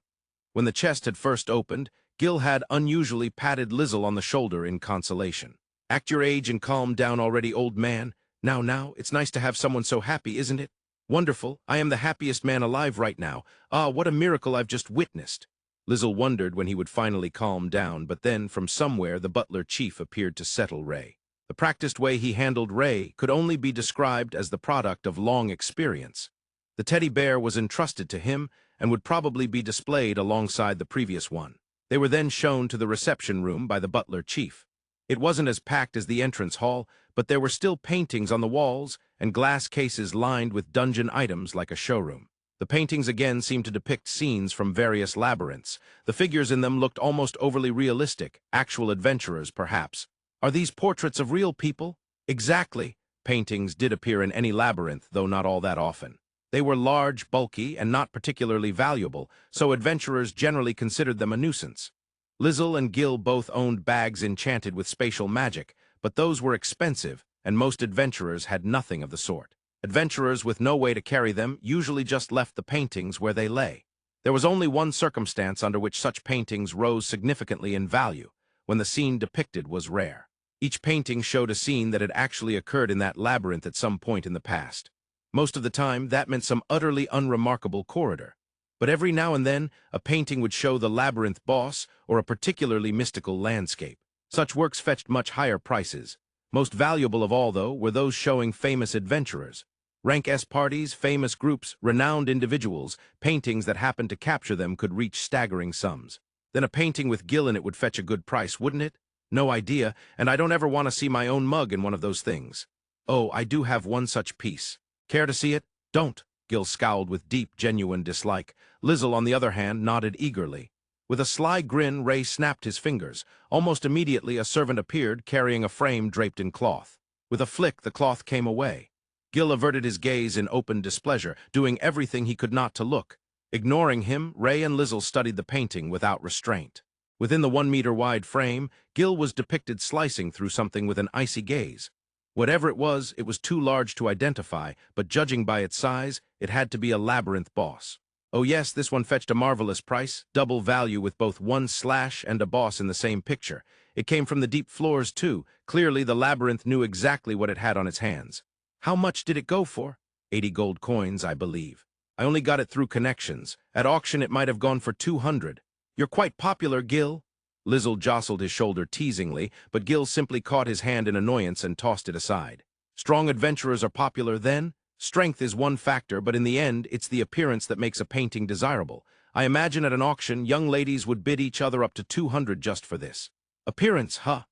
When the chest had first opened, Gil had unusually patted Lizel on the shoulder in consolation. Act your age and calm down already, old man. Now, it's nice to have someone so happy, isn't it? Wonderful, I am the happiest man alive right now. What a miracle I've just witnessed. Lizel wondered when he would finally calm down, but then, from somewhere, the butler chief appeared to settle Ray. The practiced way he handled Ray could only be described as the product of long experience. The teddy bear was entrusted to him and would probably be displayed alongside the previous one. They were then shown to the reception room by the butler chief. It wasn't as packed as the entrance hall, but there were still paintings on the walls and glass cases lined with dungeon items like a showroom. The paintings again seemed to depict scenes from various labyrinths. The figures in them looked almost overly realistic, actual adventurers perhaps. Are these portraits of real people? Exactly. Paintings did appear in any labyrinth, though not all that often. They were large, bulky, and not particularly valuable, so adventurers generally considered them a nuisance. Lizel and Gil both owned bags enchanted with spatial magic, but those were expensive, and most adventurers had nothing of the sort. Adventurers with no way to carry them usually just left the paintings where they lay. There was only one circumstance under which such paintings rose significantly in value, when the scene depicted was rare. Each painting showed a scene that had actually occurred in that labyrinth at some point in the past. Most of the time, that meant some utterly unremarkable corridor. But every now and then, a painting would show the labyrinth boss or a particularly mystical landscape. Such works fetched much higher prices. Most valuable of all, though, were those showing famous adventurers. Rank S parties, famous groups, renowned individuals, paintings that happened to capture them could reach staggering sums. Then a painting with Gil in it would fetch a good price, wouldn't it? No idea, and I don't ever want to see my own mug in one of those things. Oh, I do have one such piece. Care to see it? Don't. Gil scowled with deep, genuine dislike. Lizel, on the other hand, nodded eagerly. With a sly grin, Ray snapped his fingers. Almost immediately, a servant appeared, carrying a frame draped in cloth. With a flick, the cloth came away. Gil averted his gaze in open displeasure, doing everything he could not to look. Ignoring him, Ray and Lizel studied the painting without restraint. Within the 1-meter-wide frame, Gil was depicted slicing through something with an icy gaze. Whatever it was too large to identify, but judging by its size, it had to be a labyrinth boss. Oh yes, this one fetched a marvelous price, double value with both one slash and a boss in the same picture. It came from the deep floors too. Clearly the labyrinth knew exactly what it had on its hands. How much did it go for? 80 gold coins, I believe. I only got it through connections. At auction it might have gone for 200. You're quite popular, Gil. Lizel jostled his shoulder teasingly, but Gil simply caught his hand in annoyance and tossed it aside. Strong adventurers are popular then? Strength is one factor, but in the end, it's the appearance that makes a painting desirable. I imagine at an auction, young ladies would bid each other up to 200 just for this. Appearance, huh?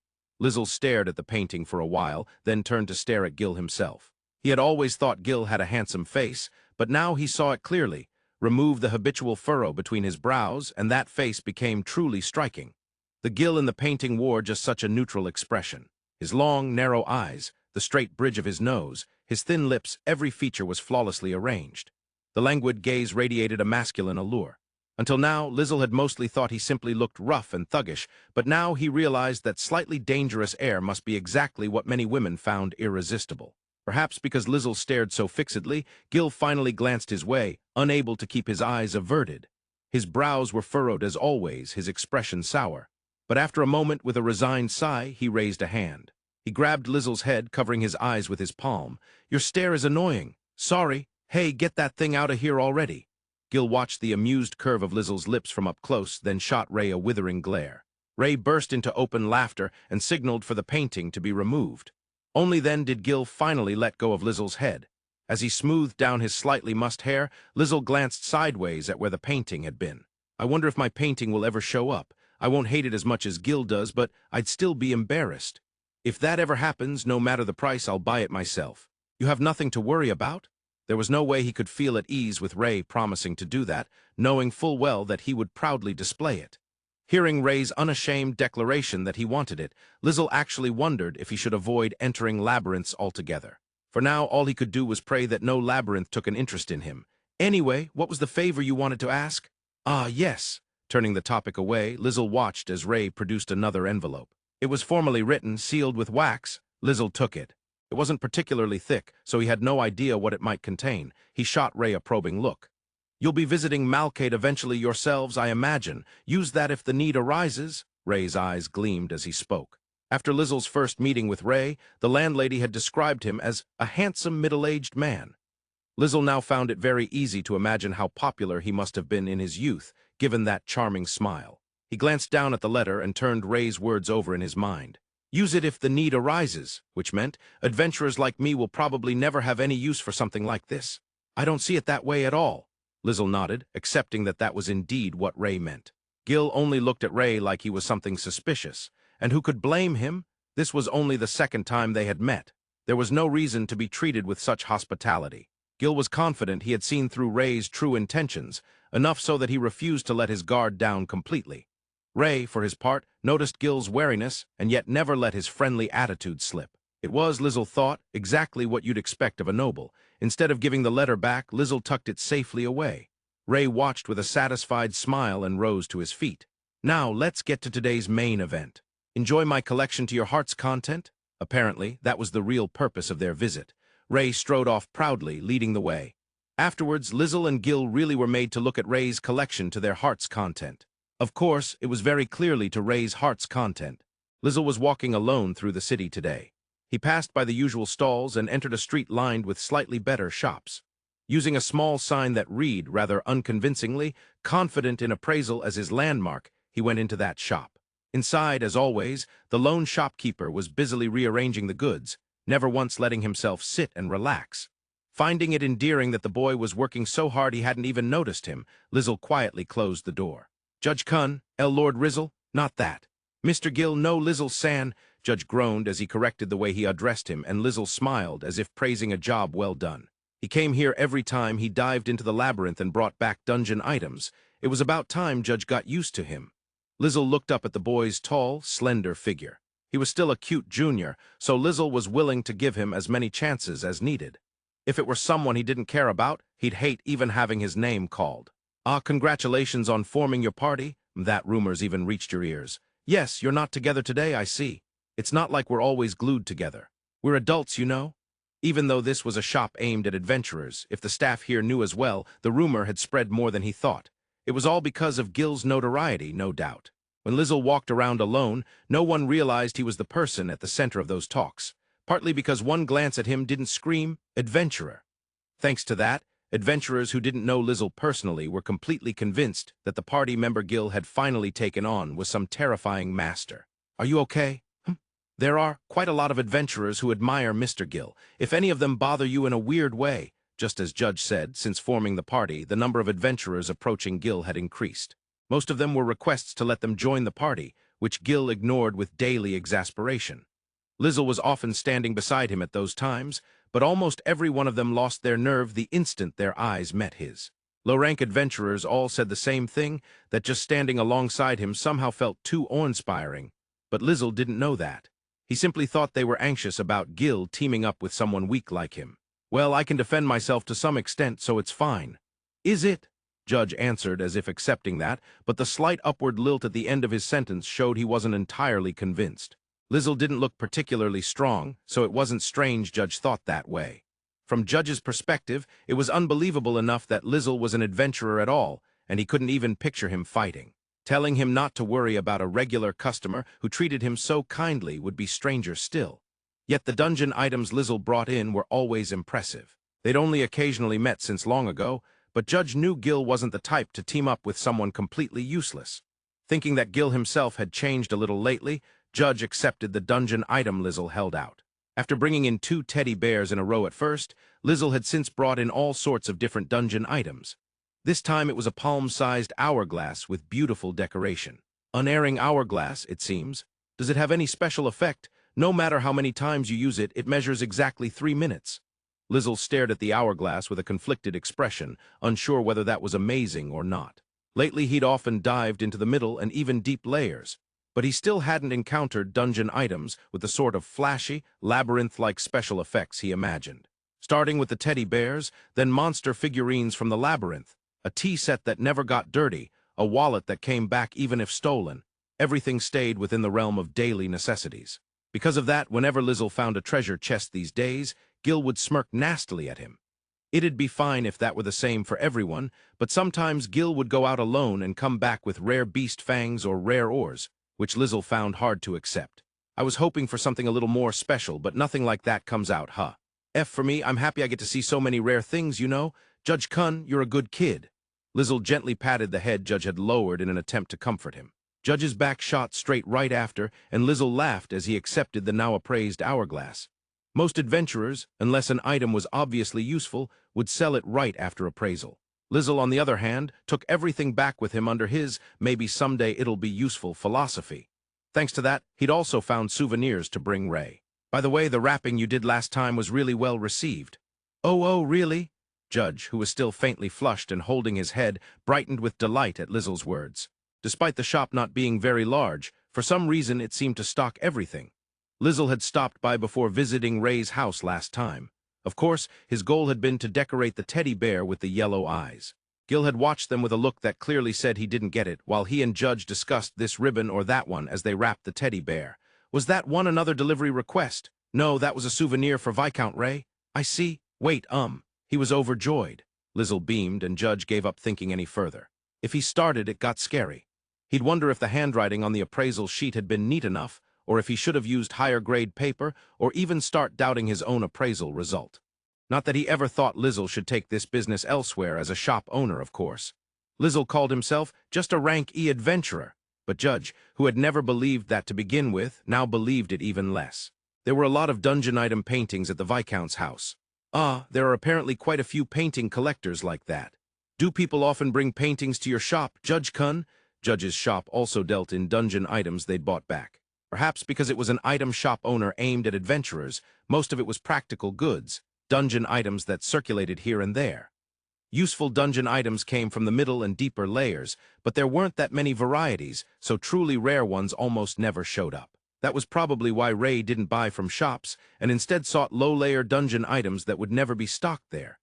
Lizel stared at the painting for a while, then turned to stare at Gil himself. He had always thought Gil had a handsome face, but now he saw it clearly. Remove the habitual furrow between his brows, and that face became truly striking. The Gil in the painting wore just such a neutral expression. His long, narrow eyes, the straight bridge of his nose, his thin lips, every feature was flawlessly arranged. The languid gaze radiated a masculine allure. Until now, Lizel had mostly thought he simply looked rough and thuggish, but now he realized that slightly dangerous air must be exactly what many women found irresistible. Perhaps because Lizel stared so fixedly, Gil finally glanced his way, unable to keep his eyes averted. His brows were furrowed as always, his expression sour. But after a moment, with a resigned sigh, he raised a hand. He grabbed Lizel's head, covering his eyes with his palm. "Your stare is annoying. Sorry. Hey, get that thing out of here already." Gil watched the amused curve of Lizel's lips from up close, then shot Ray a withering glare. Ray burst into open laughter and signaled for the painting to be removed. Only then did Gil finally let go of Lizel's head. As he smoothed down his slightly mussed hair, Lizel glanced sideways at where the painting had been. "I wonder if my painting will ever show up. I won't hate it as much as Gil does, but I'd still be embarrassed. If that ever happens, no matter the price, I'll buy it myself. You have nothing to worry about?" There was no way he could feel at ease with Ray promising to do that, knowing full well that he would proudly display it. Hearing Ray's unashamed declaration that he wanted it, Lizel actually wondered if he should avoid entering labyrinths altogether. For now, all he could do was pray that no labyrinth took an interest in him. "Anyway, what was the favor you wanted to ask?" "Ah, yes." Turning the topic away, Lizel watched as Ray produced another envelope. It was formally written, sealed with wax. Lizel took it. It wasn't particularly thick, so he had no idea what it might contain. He shot Ray a probing look. "You'll be visiting Malkate eventually yourselves, I imagine. Use that if the need arises." Ray's eyes gleamed as he spoke. After Lizel's first meeting with Ray, the landlady had described him as a handsome middle-aged man. Lizel now found it very easy to imagine how popular he must have been in his youth, given that charming smile. He glanced down at the letter and turned Ray's words over in his mind. "Use it if the need arises," which meant adventurers like me will probably never have any use for something like this. "I don't see it that way at all." Lizel nodded, accepting that that was indeed what Ray meant. Gil only looked at Ray like he was something suspicious, and who could blame him? This was only the second time they had met. There was no reason to be treated with such hospitality. Gil was confident he had seen through Ray's true intentions, enough so that he refused to let his guard down completely. Ray, for his part, noticed Gil's wariness and yet never let his friendly attitude slip. It was, Lizel thought, exactly what you'd expect of a noble. Instead of giving the letter back, Lizel tucked it safely away. Ray watched with a satisfied smile and rose to his feet. "Now, let's get to today's main event. Enjoy my collection to your heart's content?" Apparently, that was the real purpose of their visit. Ray strode off proudly, leading the way. Afterwards, Lizel and Gil really were made to look at Ray's collection to their heart's content. Of course, it was very clearly to Ray's heart's content. Lizel was walking alone through the city today. He passed by the usual stalls and entered a street lined with slightly better shops. Using a small sign that read, rather unconvincingly, "Confident in Appraisal" as his landmark, he went into that shop. Inside, as always, the lone shopkeeper was busily rearranging the goods, never once letting himself sit and relax. Finding it endearing that the boy was working so hard he hadn't even noticed him, Lizel quietly closed the door. "Judge Kun, Lord Rizel, not that. Mr. Gil, no Lizel San," Judge groaned as he corrected the way he addressed him, and Lizel smiled as if praising a job well done. He came here every time he dived into the labyrinth and brought back dungeon items. It was about time Judge got used to him. Lizel looked up at the boy's tall, slender figure. He was still a cute junior, so Lizel was willing to give him as many chances as needed. If it were someone he didn't care about, he'd hate even having his name called. "Ah, congratulations on forming your party." That rumors even reached your ears. "Yes, you're not together today, I see. It's not like we're always glued together. We're adults, you know." Even though this was a shop aimed at adventurers, if the staff here knew as well, the rumor had spread more than he thought. It was all because of Gil's notoriety, no doubt. When Lizel walked around alone, no one realized he was the person at the center of those talks, partly because one glance at him didn't scream, "Adventurer." Thanks to that, adventurers who didn't know Lizel personally were completely convinced that the party member Gil had finally taken on was some terrifying master. "Are you okay?" "There are quite a lot of adventurers who admire Mr. Gil. If any of them bother you in a weird way, Just as Judge said, since forming the party, the number of adventurers approaching Gil had increased. Most of them were requests to let them join the party, which Gil ignored with daily exasperation. Lizel was often standing beside him at those times, but almost every one of them lost their nerve the instant their eyes met his. Low-rank adventurers all said the same thing, that just standing alongside him somehow felt too awe-inspiring. But Lizel didn't know that. He simply thought they were anxious about Gil teaming up with someone weak like him. "Well, I can defend myself to some extent, so it's fine." "Is it?" Judge answered as if accepting that, but the slight upward lilt at the end of his sentence showed he wasn't entirely convinced. Lizel didn't look particularly strong, so it wasn't strange Judge thought that way. From Judge's perspective, it was unbelievable enough that Lizel was an adventurer at all, and he couldn't even picture him fighting. Telling him not to worry about a regular customer who treated him so kindly would be stranger still. Yet the dungeon items Lizel brought in were always impressive. They'd only occasionally met since long ago, but Judge knew Gil wasn't the type to team up with someone completely useless. Thinking that Gil himself had changed a little lately, Judge accepted the dungeon item Lizel held out. After bringing in 2 teddy bears in a row at first, Lizel had since brought in all sorts of different dungeon items. This time it was a palm-sized hourglass with beautiful decoration. Unerring hourglass, it seems. Does it have any special effect? No matter how many times you use it, it measures exactly 3 minutes. Lizel stared at the hourglass with a conflicted expression, unsure whether that was amazing or not. Lately he'd often dived into the middle and even deep layers, but he still hadn't encountered dungeon items with the sort of flashy, labyrinth-like special effects he imagined. Starting with the teddy bears, then monster figurines from the labyrinth, a tea set that never got dirty, a wallet that came back even if stolen. Everything stayed within the realm of daily necessities. Because of that, whenever Lizel found a treasure chest these days, Gil would smirk nastily at him. It'd be fine if that were the same for everyone, but sometimes Gil would go out alone and come back with rare beast fangs or rare ores, which Lizel found hard to accept. "I was hoping for something a little more special, but nothing like that comes out, huh? F for me, I'm happy I get to see so many rare things, you know. Judge Kun, you're a good kid." Lizel gently patted the head Judge had lowered in an attempt to comfort him. Judge's back shot straight right after, and Lizel laughed as he accepted the now-appraised hourglass. Most adventurers, unless an item was obviously useful, would sell it right after appraisal. Lizel, on the other hand, took everything back with him under his "maybe someday it'll be useful" philosophy. Thanks to that, he'd also found souvenirs to bring Ray. "By the way, the wrapping you did last time was really well received." Oh, really?" Judge, who was still faintly flushed and holding his head, brightened with delight at Lizel's words. Despite the shop not being very large, for some reason it seemed to stock everything. Lizel had stopped by before visiting Ray's house last time. Of course, his goal had been to decorate the teddy bear with the yellow eyes. Gil had watched them with a look that clearly said he didn't get it, while he and Judge discussed this ribbon or that one as they wrapped the teddy bear. "Was that one another delivery request?" "No, that was a souvenir for Viscount Ray." "I see. Wait, He was overjoyed." Lizel beamed, and Judge gave up thinking any further. If he started, it got scary. He'd wonder if the handwriting on the appraisal sheet had been neat enough, or if he should have used higher-grade paper, or even start doubting his own appraisal result. Not that he ever thought Lizel should take this business elsewhere as a shop owner, of course. Lizel called himself just a rank E adventurer, but Judge, who had never believed that to begin with, now believed it even less. There were a lot of dungeon item paintings at the Viscount's house. There are apparently quite a few painting collectors like that. Do people often bring paintings to your shop, Judge Kun? Judge's shop also dealt in dungeon items they'd bought back. Perhaps because it was an item shop owner aimed at adventurers, most of it was practical goods, dungeon items that circulated here and there. Useful dungeon items came from the middle and deeper layers, but there weren't that many varieties, so truly rare ones almost never showed up. That was probably why Ray didn't buy from shops and instead sought low-layer dungeon items that would never be stocked there.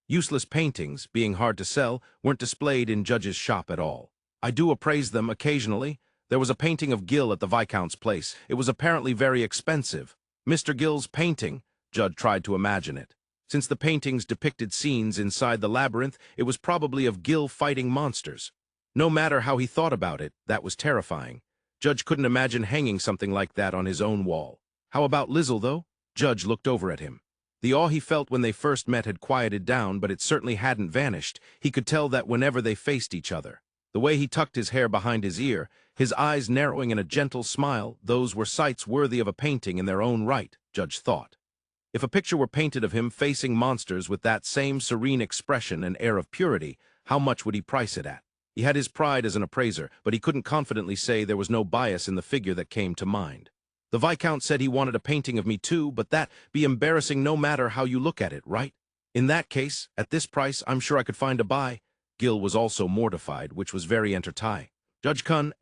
Useless paintings, being hard to sell, weren't displayed in Judge's shop at all. I do appraise them occasionally. There was a painting of Gil at the Viscount's place. It was apparently very expensive. Mr. Gil's painting? Judge tried to imagine it. Since the paintings depicted scenes inside the labyrinth, it was probably of Gil fighting monsters. No matter how he thought about it, that was terrifying. Judge couldn't imagine hanging something like that on his own wall. How about Lizel, though? Judge looked over at him. The awe he felt when they first met had quieted down, but it certainly hadn't vanished. He could tell that whenever they faced each other. The way he tucked his hair behind his ear, his eyes narrowing in a gentle smile, those were sights worthy of a painting in their own right, Judge thought. If a picture were painted of him facing monsters with that same serene expression and air of purity, how much would he price it at? He had his pride as an appraiser, but he couldn't confidently say there was no bias in the figure that came to mind. The Viscount said he wanted a painting of me too, but that'd be embarrassing no matter how you look at it, right? In that case, at this price, I'm sure I could find a buy. Gil was also mortified, which was very entertaining. Judge Kun,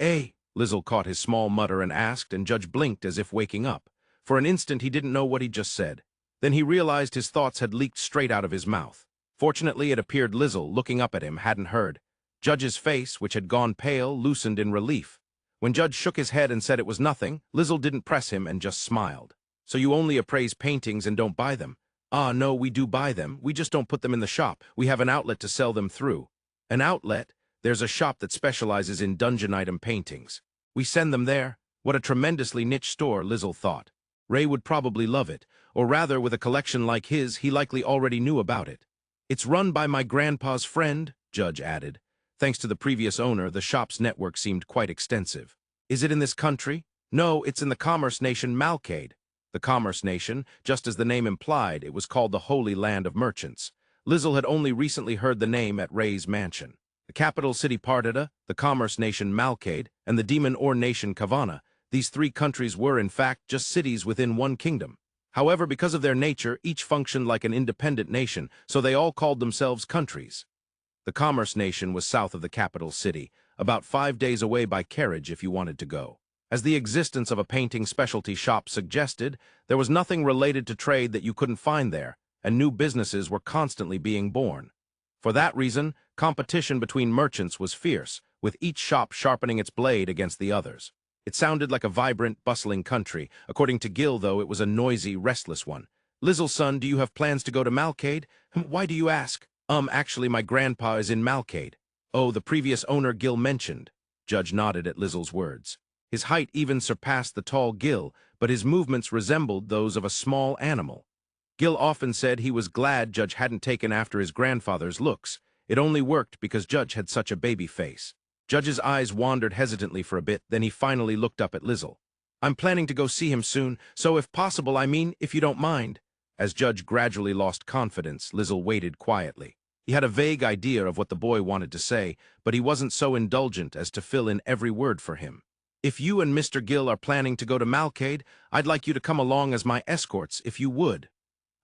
Lizel caught his small mutter and asked, and Judge blinked as if waking up. For an instant he didn't know what he'd just said. Then he realized his thoughts had leaked straight out of his mouth. Fortunately, it appeared Lizel, looking up at him, hadn't heard. Judge's face, which had gone pale, loosened in relief. When Judge shook his head and said it was nothing, Lizel didn't press him and just smiled. So you only appraise paintings and don't buy them? Ah, no, we do buy them. We just don't put them in the shop. We have an outlet to sell them through. An outlet? There's a shop that specializes in dungeon item paintings. We send them there. What a tremendously niche store, Lizel thought. Ray would probably love it, or rather, with a collection like his, he likely already knew about it. It's run by my grandpa's friend, Judge added. Thanks to the previous owner, the shop's network seemed quite extensive. Is it in this country? No, it's in the commerce nation Malcade. The commerce nation, just as the name implied, it was called the Holy Land of Merchants. Lizel had only recently heard the name at Ray's mansion. The capital city Pardada, the commerce nation Malcade, and the demon or nation Kavana, these three countries were, in fact, just cities within one kingdom. However, because of their nature, each functioned like an independent nation, so they all called themselves countries. The commerce nation was south of the capital city, about 5 days away by carriage if you wanted to go. As the existence of a painting specialty shop suggested, there was nothing related to trade that you couldn't find there, and new businesses were constantly being born. For that reason, competition between merchants was fierce, with each shop sharpening its blade against the others. It sounded like a vibrant, bustling country. According to Gil, though, it was a noisy, restless one. Lizel, son, do you have plans to go to Malcade? Why do you ask? Actually, my grandpa is in Malcade. Oh, the previous owner Gil mentioned. Judge nodded at Lizel's words. His height even surpassed the tall Gil, but his movements resembled those of a small animal. Gil often said he was glad Judge hadn't taken after his grandfather's looks. It only worked because Judge had such a baby face. Judge's eyes wandered hesitantly for a bit, then he finally looked up at Lizel. I'm planning to go see him soon, so if possible, if you don't mind. As Judge gradually lost confidence, Lizel waited quietly. He had a vague idea of what the boy wanted to say, but he wasn't so indulgent as to fill in every word for him. If you and Mr. Gil are planning to go to Malcade, I'd like you to come along as my escorts, if you would.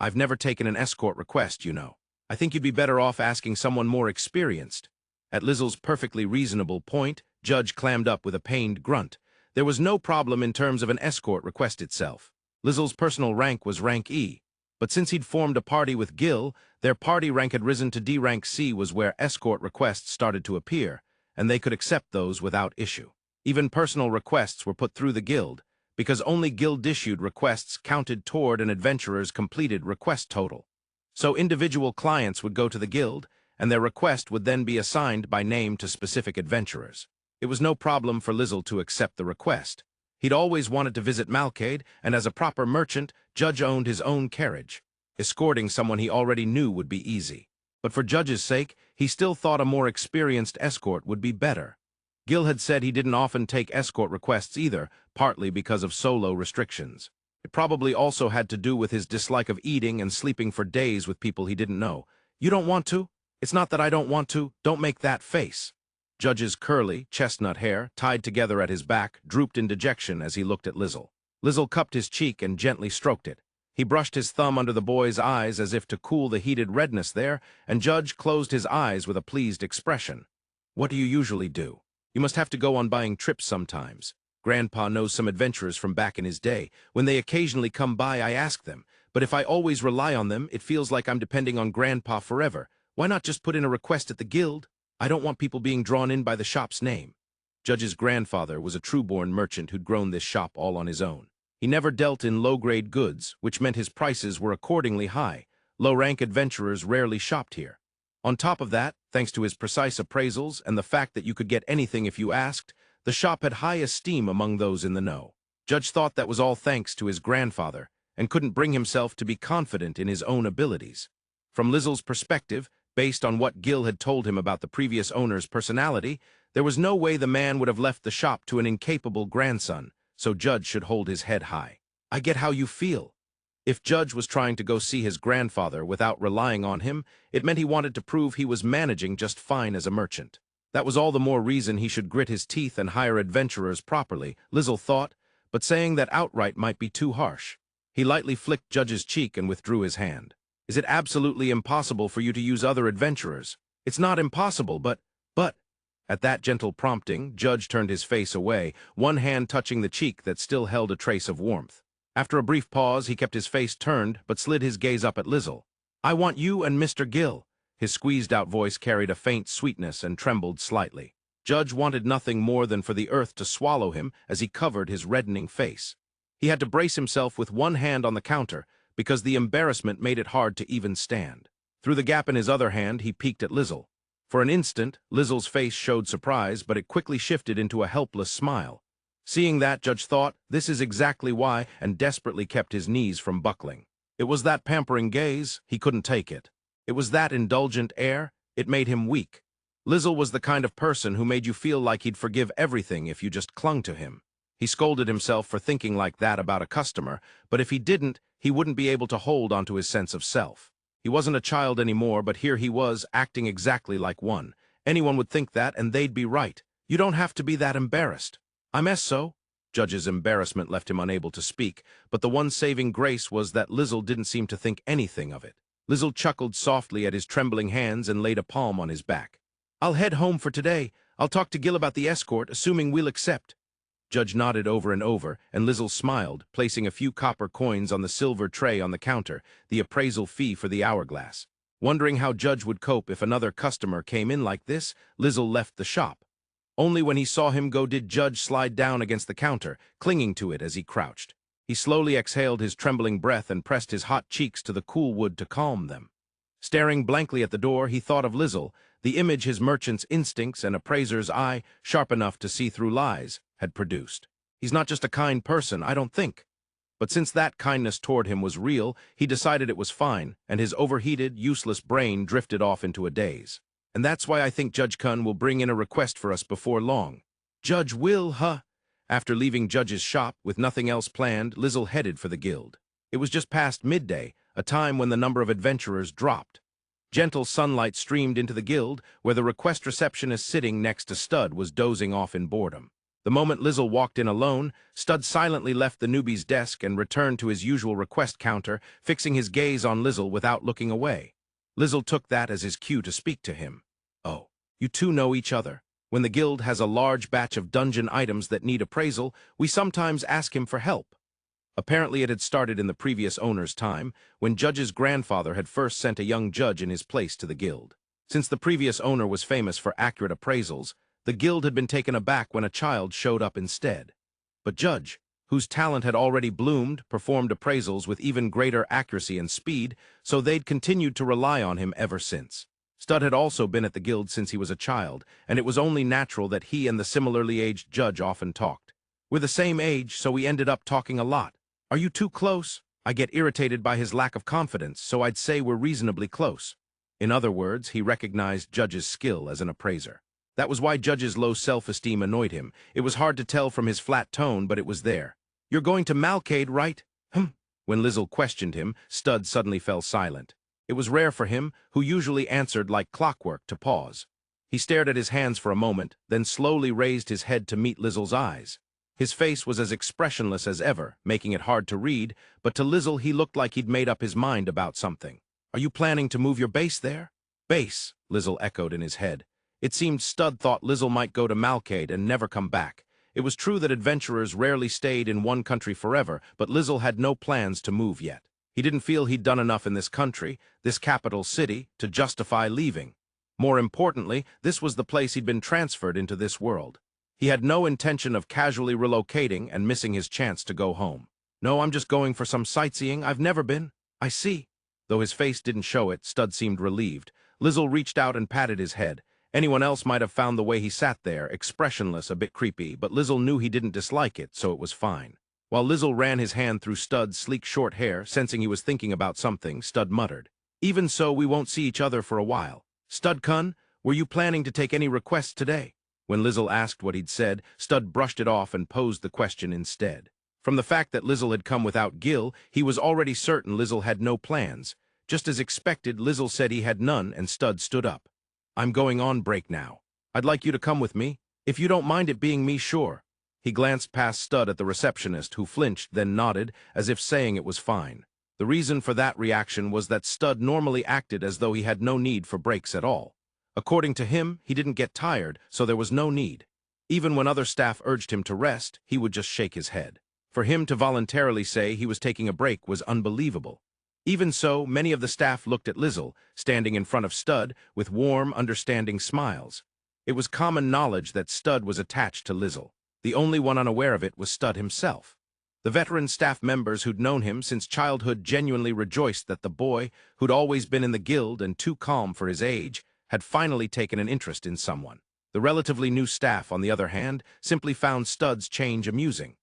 I've never taken an escort request, you know. I think you'd be better off asking someone more experienced. At Lizel's perfectly reasonable point, Judge clammed up with a pained grunt. There was no problem in terms of an escort request itself. Lizel's personal rank was rank E. But since he'd formed a party with Gil, their party rank had risen to D rank C was where escort requests started to appear, and they could accept those without issue. Even personal requests were put through the guild, because only guild-issued requests counted toward an adventurer's completed request total. So individual clients would go to the guild, and their request would then be assigned by name to specific adventurers. It was no problem for Lizel to accept the request. He'd always wanted to visit Malcade, and as a proper merchant, Judge owned his own carriage. Escorting someone he already knew would be easy. But for Judge's sake, he still thought a more experienced escort would be better. Gil had said he didn't often take escort requests either, partly because of solo restrictions. It probably also had to do with his dislike of eating and sleeping for days with people he didn't know. You don't want to? It's not that I don't want to. Don't make that face. Judge's curly, chestnut hair, tied together at his back, drooped in dejection as he looked at Lizel. Lizel cupped his cheek and gently stroked it. He brushed his thumb under the boy's eyes as if to cool the heated redness there, and Judge closed his eyes with a pleased expression. What do you usually do? You must have to go on buying trips sometimes. Grandpa knows some adventurers from back in his day. When they occasionally come by, I ask them. But if I always rely on them, it feels like I'm depending on Grandpa forever. Why not just put in a request at the guild? I don't want people being drawn in by the shop's name. Judge's grandfather was a true-born merchant who'd grown this shop all on his own. He never dealt in low-grade goods, which meant his prices were accordingly high. Low-rank adventurers rarely shopped here. On top of that, thanks to his precise appraisals and the fact that you could get anything if you asked, the shop had high esteem among those in the know. Judge thought that was all thanks to his grandfather, and couldn't bring himself to be confident in his own abilities. From Lizel's perspective, based on what Gil had told him about the previous owner's personality, there was no way the man would have left the shop to an incapable grandson, so Judge should hold his head high. I get how you feel. If Judge was trying to go see his grandfather without relying on him, it meant he wanted to prove he was managing just fine as a merchant. That was all the more reason he should grit his teeth and hire adventurers properly, Lizel thought, but saying that outright might be too harsh. He lightly flicked Judge's cheek and withdrew his hand. Is it absolutely impossible for you to use other adventurers? It's not impossible, but... At that gentle prompting, Judge turned his face away, one hand touching the cheek that still held a trace of warmth. After a brief pause, he kept his face turned, but slid his gaze up at Lizel. I want you and Mr. Gil. His squeezed-out voice carried a faint sweetness and trembled slightly. Judge wanted nothing more than for the earth to swallow him as he covered his reddening face. He had to brace himself with one hand on the counter, because the embarrassment made it hard to even stand. Through the gap in his other hand, he peeked at Lizel. For an instant, Lizel's face showed surprise, but it quickly shifted into a helpless smile. Seeing that, Judge thought, this is exactly why, and desperately kept his knees from buckling. It was that pampering gaze, he couldn't take it. It was that indulgent air, it made him weak. Lizel was the kind of person who made you feel like he'd forgive everything if you just clung to him. He scolded himself for thinking like that about a customer, but if he didn't, he wouldn't be able to hold onto his sense of self. He wasn't a child anymore, but here he was, acting exactly like one. Anyone would think that, and they'd be right. You don't have to be that embarrassed. I'm so. Judge's embarrassment left him unable to speak, but the one saving grace was that Lizel didn't seem to think anything of it. Lizel chuckled softly at his trembling hands and laid a palm on his back. I'll head home for today. I'll talk to Gil about the escort, assuming we'll accept. Judge nodded over and over, and Lizel smiled, placing a few copper coins on the silver tray on the counter, the appraisal fee for the hourglass. Wondering how Judge would cope if another customer came in like this, Lizel left the shop. Only when he saw him go did Judge slide down against the counter, clinging to it as he crouched. He slowly exhaled his trembling breath and pressed his hot cheeks to the cool wood to calm them. Staring blankly at the door, he thought of Lizel, the image his merchant's instincts and appraiser's eye, sharp enough to see through lies, had produced. He's not just a kind person, I don't think. But since that kindness toward him was real, he decided it was fine, and his overheated, useless brain drifted off into a daze. And that's why I think Judge Kun will bring in a request for us before long. Judge will, huh? After leaving Judge's shop, with nothing else planned, Lizel headed for the guild. It was just past midday, a time when the number of adventurers dropped. Gentle sunlight streamed into the guild, where the request receptionist sitting next to Stud was dozing off in boredom. The moment Lizel walked in alone, Stud silently left the newbie's desk and returned to his usual request counter, fixing his gaze on Lizel without looking away. Lizel took that as his cue to speak to him. Oh, you two know each other. When the guild has a large batch of dungeon items that need appraisal, we sometimes ask him for help. Apparently it had started in the previous owner's time, when Judge's grandfather had first sent a young judge in his place to the guild. Since the previous owner was famous for accurate appraisals, the guild had been taken aback when a child showed up instead. But Judge, whose talent had already bloomed, performed appraisals with even greater accuracy and speed, so they'd continued to rely on him ever since. Stud had also been at the guild since he was a child, and it was only natural that he and the similarly aged Judge often talked. We're the same age, so we ended up talking a lot. Are you too close? I get irritated by his lack of confidence, so I'd say we're reasonably close. In other words, he recognized Judge's skill as an appraiser. That was why Judge's low self-esteem annoyed him. It was hard to tell from his flat tone, but it was there. You're going to Malcade, right? When Lizel questioned him, Stud suddenly fell silent. It was rare for him, who usually answered like clockwork, to pause. He stared at his hands for a moment, then slowly raised his head to meet Lizel's eyes. His face was as expressionless as ever, making it hard to read, but to Lizel he looked like he'd made up his mind about something. Are you planning to move your base there? Base, Lizel echoed in his head. It seemed Stud thought Lizel might go to Malcade and never come back. It was true that adventurers rarely stayed in one country forever, but Lizel had no plans to move yet. He didn't feel he'd done enough in this country, this capital city, to justify leaving. More importantly, this was the place he'd been transferred into this world. He had no intention of casually relocating and missing his chance to go home. No, I'm just going for some sightseeing. I've never been. I see. Though his face didn't show it, Stud seemed relieved. Lizel reached out and patted his head. Anyone else might have found the way he sat there, expressionless, a bit creepy, but Lizel knew he didn't dislike it, so it was fine. While Lizel ran his hand through Stud's sleek short hair, sensing he was thinking about something, Stud muttered, "Even so, we won't see each other for a while. Stud Kun, were you planning to take any requests today?" When Lizel asked what he'd said, Stud brushed it off and posed the question instead. From the fact that Lizel had come without Gil, he was already certain Lizel had no plans. Just as expected, Lizel said he had none, and Stud stood up. "I'm going on break now. I'd like you to come with me. If you don't mind it being me, sure." He glanced past Stud at the receptionist, who flinched, then nodded, as if saying it was fine. The reason for that reaction was that Stud normally acted as though he had no need for breaks at all. According to him, he didn't get tired, so there was no need. Even when other staff urged him to rest, he would just shake his head. For him to voluntarily say he was taking a break was unbelievable. Even so, many of the staff looked at Lizel, standing in front of Stud, with warm, understanding smiles. It was common knowledge that Stud was attached to Lizel. The only one unaware of it was Stud himself. The veteran staff members who'd known him since childhood genuinely rejoiced that the boy, who'd always been in the guild and too calm for his age, had finally taken an interest in someone. The relatively new staff, on the other hand, simply found Stud's change amusing.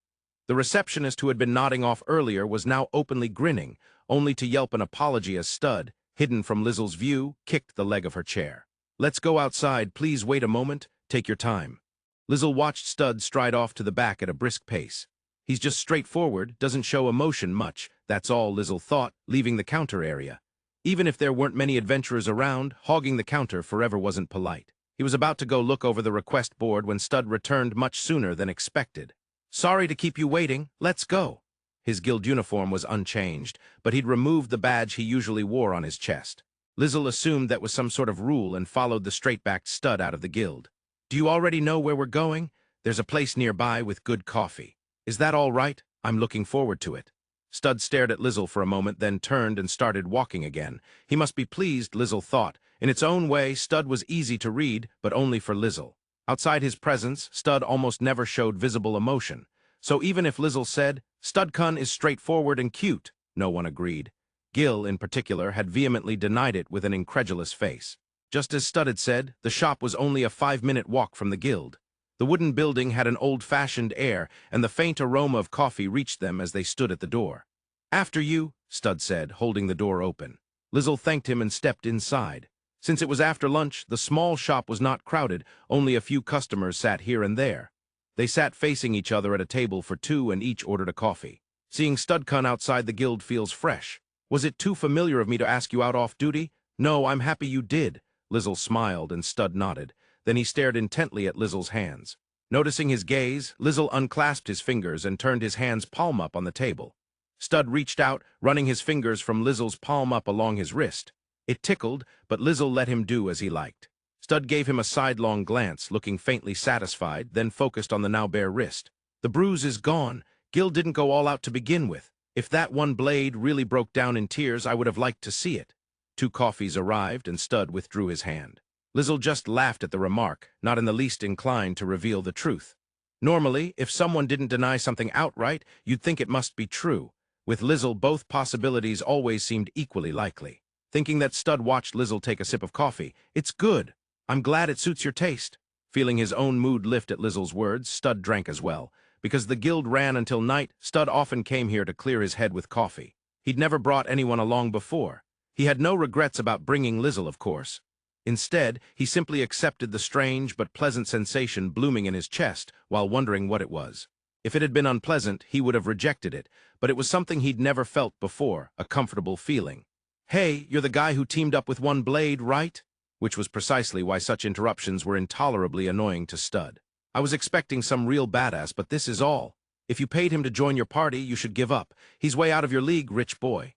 The receptionist who had been nodding off earlier was now openly grinning, only to yelp an apology as Stud, hidden from Lizel's view, kicked the leg of her chair. "Let's go outside, please wait a moment, take your time." Lizel watched Stud stride off to the back at a brisk pace. He's just straightforward, doesn't show emotion much, that's all, Lizel thought, leaving the counter area. Even if there weren't many adventurers around, hogging the counter forever wasn't polite. He was about to go look over the request board when Stud returned much sooner than expected. "Sorry to keep you waiting, let's go." His guild uniform was unchanged, but he'd removed the badge he usually wore on his chest. Lizel assumed that was some sort of rule and followed the straight-backed Stud out of the guild. "Do you already know where we're going? There's a place nearby with good coffee. Is that all right? I'm looking forward to it." Stud stared at Lizel for a moment, then turned and started walking again. He must be pleased, Lizel thought. In its own way, Stud was easy to read, but only for Lizel. Outside his presence, Stud almost never showed visible emotion. So even if Lizel said, "Studcun is straightforward and cute," no one agreed. Gil, in particular, had vehemently denied it with an incredulous face. Just as Stud had said, the shop was only a 5-minute walk from the guild. The wooden building had an old-fashioned air, and the faint aroma of coffee reached them as they stood at the door. "After you," Stud said, holding the door open. Lizel thanked him and stepped inside. Since it was after lunch, the small shop was not crowded, only a few customers sat here and there. They sat facing each other at a table for two and each ordered a coffee. "Seeing Studcun outside the guild feels fresh. Was it too familiar of me to ask you out off duty?" "No, I'm happy you did." Lizel smiled and Stud nodded. Then he stared intently at Lizel's hands. Noticing his gaze, Lizel unclasped his fingers and turned his hands palm up on the table. Stud reached out, running his fingers from Lizel's palm up along his wrist. It tickled, but Lizel let him do as he liked. Stud gave him a sidelong glance, looking faintly satisfied, then focused on the now bare wrist. "The bruise is gone. Gil didn't go all out to begin with. If that one blade really broke down in tears, I would have liked to see it." 2 coffees arrived, and Stud withdrew his hand. Lizel just laughed at the remark, not in the least inclined to reveal the truth. Normally, if someone didn't deny something outright, you'd think it must be true. With Lizel, both possibilities always seemed equally likely. Thinking that Stud watched Lizel take a sip of coffee. "It's good. I'm glad it suits your taste." Feeling his own mood lift at Lizel's words, Stud drank as well. Because the guild ran until night, Stud often came here to clear his head with coffee. He'd never brought anyone along before. He had no regrets about bringing Lizel, of course. Instead, he simply accepted the strange but pleasant sensation blooming in his chest while wondering what it was. If it had been unpleasant, he would have rejected it, but it was something he'd never felt before, a comfortable feeling. "Hey, you're the guy who teamed up with One Blade, right?" Which was precisely why such interruptions were intolerably annoying to Stud. "I was expecting some real badass, but this is all. If you paid him to join your party, you should give up. He's way out of your league, rich boy."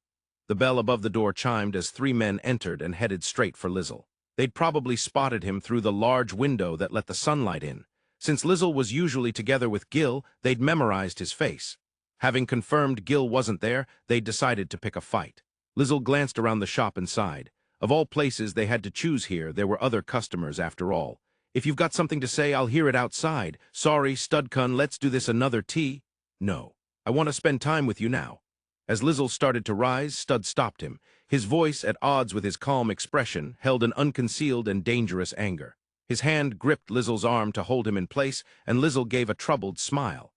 The bell above the door chimed as 3 men entered and headed straight for Lizel. They'd probably spotted him through the large window that let the sunlight in. Since Lizel was usually together with Gil, they'd memorized his face. Having confirmed Gil wasn't there, they'd decided to pick a fight. Lizel glanced around the shop and sighed. Of all places they had to choose here, there were other customers after all. "If you've got something to say, I'll hear it outside. Sorry, Studcun, let's do this another tea." "No. I want to spend time with you now." As Lizel started to rise, Stud stopped him. His voice, at odds with his calm expression, held an unconcealed and dangerous anger. His hand gripped Lizel's arm to hold him in place, and Lizel gave a troubled smile.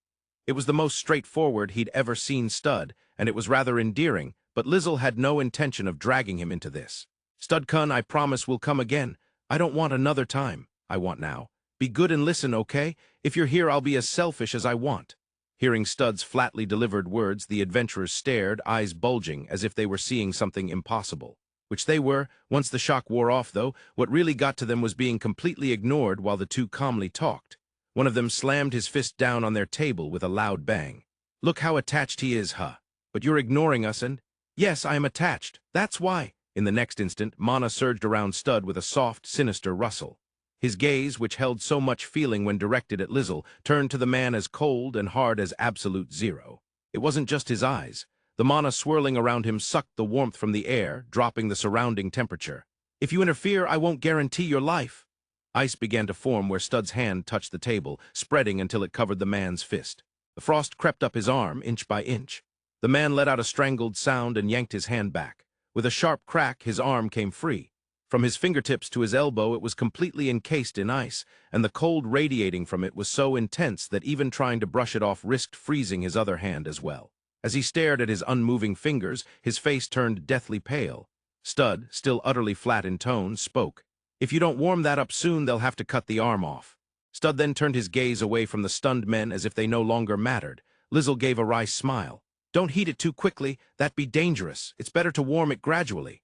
It was the most straightforward he'd ever seen Stud, and it was rather endearing, but Lizel had no intention of dragging him into this. "Studcun, I promise we'll come again. I don't want another time. I want now. Be good and listen, okay? If you're here, I'll be as selfish as I want." Hearing Stud's flatly delivered words, the adventurers stared, eyes bulging, as if they were seeing something impossible. Which they were. Once the shock wore off, though, what really got to them was being completely ignored while the two calmly talked. One of them slammed his fist down on their table with a loud bang. "Look how attached he is, huh? But you're ignoring us and—" "Yes, I am attached. That's why." In the next instant, Mana surged around Stud with a soft, sinister rustle. His gaze, which held so much feeling when directed at Lizel, turned to the man as cold and hard as absolute zero. It wasn't just his eyes. The mana swirling around him sucked the warmth from the air, dropping the surrounding temperature. "If you interfere, I won't guarantee your life." Ice began to form where Stud's hand touched the table, spreading until it covered the man's fist. The frost crept up his arm, inch by inch. The man let out a strangled sound and yanked his hand back. With a sharp crack, his arm came free. From his fingertips to his elbow, it was completely encased in ice, and the cold radiating from it was so intense that even trying to brush it off risked freezing his other hand as well. As he stared at his unmoving fingers, his face turned deathly pale. Stud, still utterly flat in tone, spoke. "If you don't warm that up soon, they'll have to cut the arm off." Stud then turned his gaze away from the stunned men as if they no longer mattered. Lizel gave a wry smile. "Don't heat it too quickly, that'd be dangerous. It's better to warm it gradually."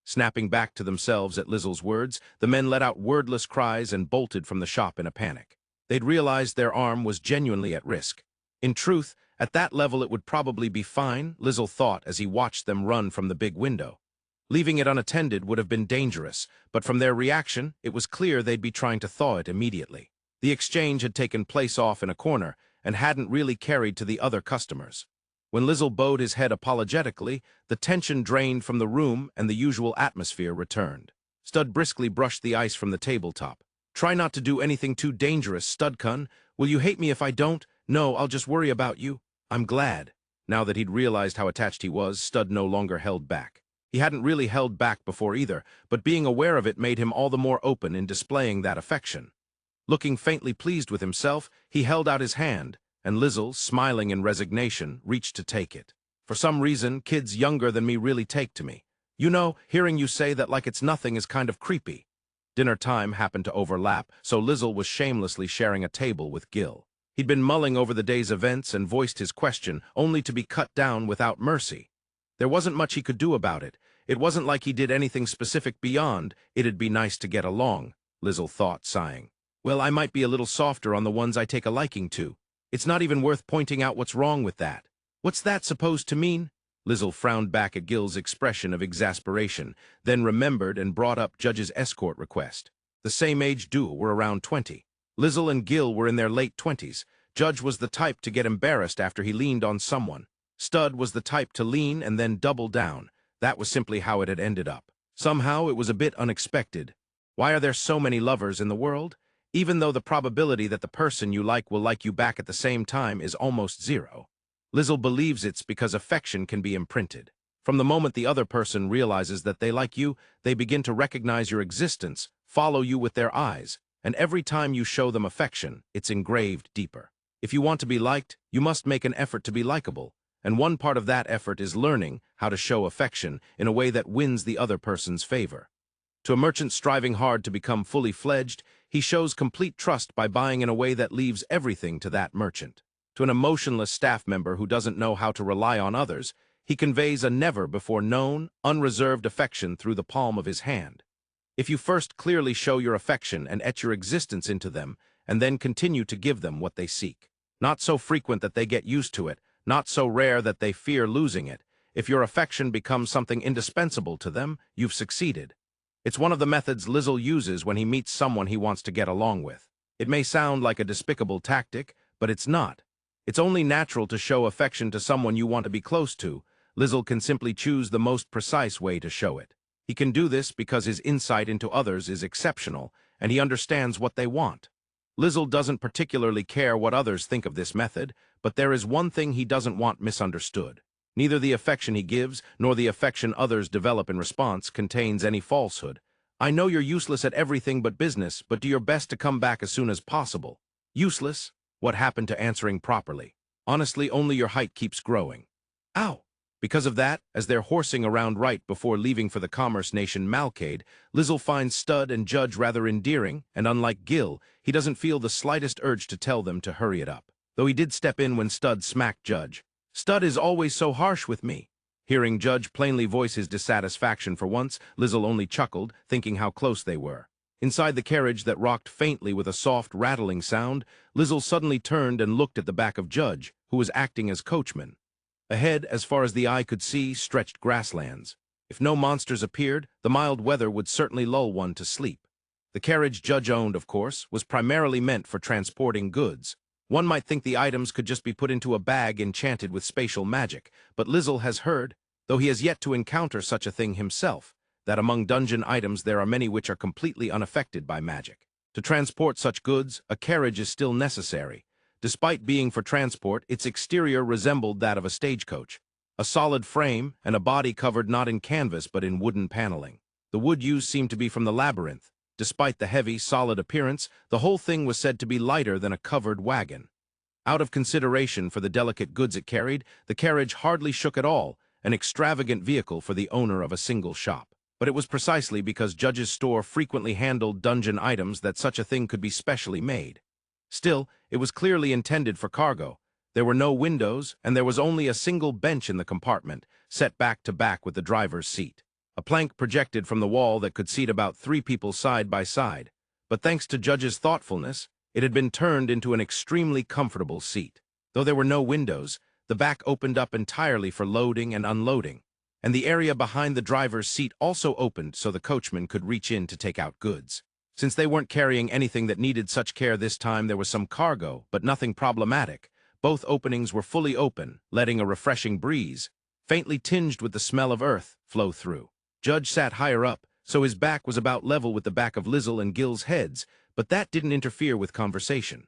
Snapping back to themselves at Lizel's words, the men let out wordless cries and bolted from the shop in a panic. They'd realized their arm was genuinely at risk. In truth, at that level it would probably be fine, Lizel thought as he watched them run from the big window. Leaving it unattended would have been dangerous, but from their reaction, it was clear they'd be trying to thaw it immediately. The exchange had taken place off in a corner and hadn't really carried to the other customers. When Lizel bowed his head apologetically, the tension drained from the room and the usual atmosphere returned. Stud briskly brushed the ice from the tabletop. "Try not to do anything too dangerous, Studcun. Will you hate me if I don't? No, I'll just worry about you." "I'm glad." Now that he'd realized how attached he was, Stud no longer held back. He hadn't really held back before either, but being aware of it made him all the more open in displaying that affection. Looking faintly pleased with himself, he held out his hand, and Lizel, smiling in resignation, reached to take it. "For some reason, kids younger than me really take to me. You know, hearing you say that like it's nothing is kind of creepy." Dinner time happened to overlap, so Lizel was shamelessly sharing a table with Gil. He'd been mulling over the day's events and voiced his question, only to be cut down without mercy. There wasn't much he could do about it. It wasn't like he did anything specific beyond, "It'd be nice to get along," Lizel thought, sighing. "Well, I might be a little softer on the ones I take a liking to. It's not even worth pointing out what's wrong with that." "What's that supposed to mean?" Lizel frowned back at Gil's expression of exasperation, then remembered and brought up Judge's escort request. The same-age duo were around 20. Lizel and Gil were in their late 20s. Judge was the type to get embarrassed after he leaned on someone. Stud was the type to lean and then double down. That was simply how it had ended up. Somehow it was a bit unexpected. Why are there so many lovers in the world? Even though the probability that the person you like will like you back at the same time is almost zero. Lizel believes it's because affection can be imprinted. From the moment the other person realizes that they like you, they begin to recognize your existence, follow you with their eyes, and every time you show them affection, it's engraved deeper. If you want to be liked, you must make an effort to be likable, and one part of that effort is learning how to show affection in a way that wins the other person's favor. To a merchant striving hard to become fully fledged, he shows complete trust by buying in a way that leaves everything to that merchant. To an emotionless staff member who doesn't know how to rely on others, he conveys a never-before-known, unreserved affection through the palm of his hand. If you first clearly show your affection and etch your existence into them, and then continue to give them what they seek. Not so frequent that they get used to it, not so rare that they fear losing it. If your affection becomes something indispensable to them, you've succeeded. It's one of the methods Lizel uses when he meets someone he wants to get along with. It may sound like a despicable tactic, but it's not. It's only natural to show affection to someone you want to be close to. Lizel can simply choose the most precise way to show it. He can do this because his insight into others is exceptional, and he understands what they want. Lizel doesn't particularly care what others think of this method, but there is one thing he doesn't want misunderstood. Neither the affection he gives, nor the affection others develop in response contains any falsehood. "I know you're useless at everything but business, but do your best to come back as soon as possible." Useless? What happened to answering properly? Honestly, only your height keeps growing. Ow! Because of that, as they're horsing around right before leaving for the commerce nation Malcade, Lizel finds Stud and Judge rather endearing, and unlike Gil, he doesn't feel the slightest urge to tell them to hurry it up. though he did step in when Stud smacked Judge. "Stud is always so harsh with me." Hearing Judge plainly voice his dissatisfaction for once, Lizel only chuckled, thinking how close they were. Inside the carriage that rocked faintly with a soft rattling sound, Lizel suddenly turned and looked at the back of Judge, who was acting as coachman. Ahead, as far as the eye could see, stretched grasslands. If no monsters appeared, the mild weather would certainly lull one to sleep. The carriage Judge owned, of course, was primarily meant for transporting goods. One might think the items could just be put into a bag enchanted with spatial magic, but Lizel has heard, though he has yet to encounter such a thing himself, that among dungeon items there are many which are completely unaffected by magic. To transport such goods, a carriage is still necessary. Despite being for transport, its exterior resembled that of a stagecoach. A solid frame and a body covered not in canvas but in wooden paneling. The wood used seemed to be from the labyrinth. Despite the heavy, solid appearance, the whole thing was said to be lighter than a covered wagon. Out of consideration for the delicate goods it carried, the carriage hardly shook at all, an extravagant vehicle for the owner of a single shop. But it was precisely because Judge's store frequently handled dungeon items that such a thing could be specially made. Still, it was clearly intended for cargo. There were no windows, and there was only a single bench in the compartment, set back to back with the driver's seat. A plank projected from the wall that could seat about 3 people side by side. But thanks to Judge's thoughtfulness, it had been turned into an extremely comfortable seat. Though there were no windows, the back opened up entirely for loading and unloading, and the area behind the driver's seat also opened so the coachman could reach in to take out goods. Since they weren't carrying anything that needed such care this time, there was some cargo, but nothing problematic. Both openings were fully open, letting a refreshing breeze, faintly tinged with the smell of earth, flow through. Judge sat higher up, so his back was about level with the back of Lizel and Gil's heads, but that didn't interfere with conversation.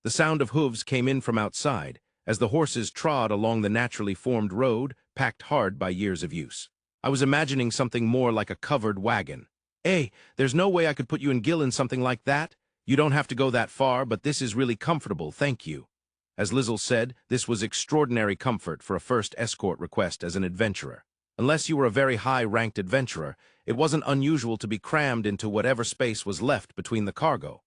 The sound of hooves came in from outside, as the horses trod along the naturally formed road, packed hard by years of use. I was imagining something more like a covered wagon. "Hey, there's no way I could put you and Gil in something like that? You don't have to go that far, but this is really comfortable, thank you." As Lizel said, this was extraordinary comfort for a first escort request as an adventurer. Unless you were a very high-ranked adventurer, it wasn't unusual to be crammed into whatever space was left between the cargo.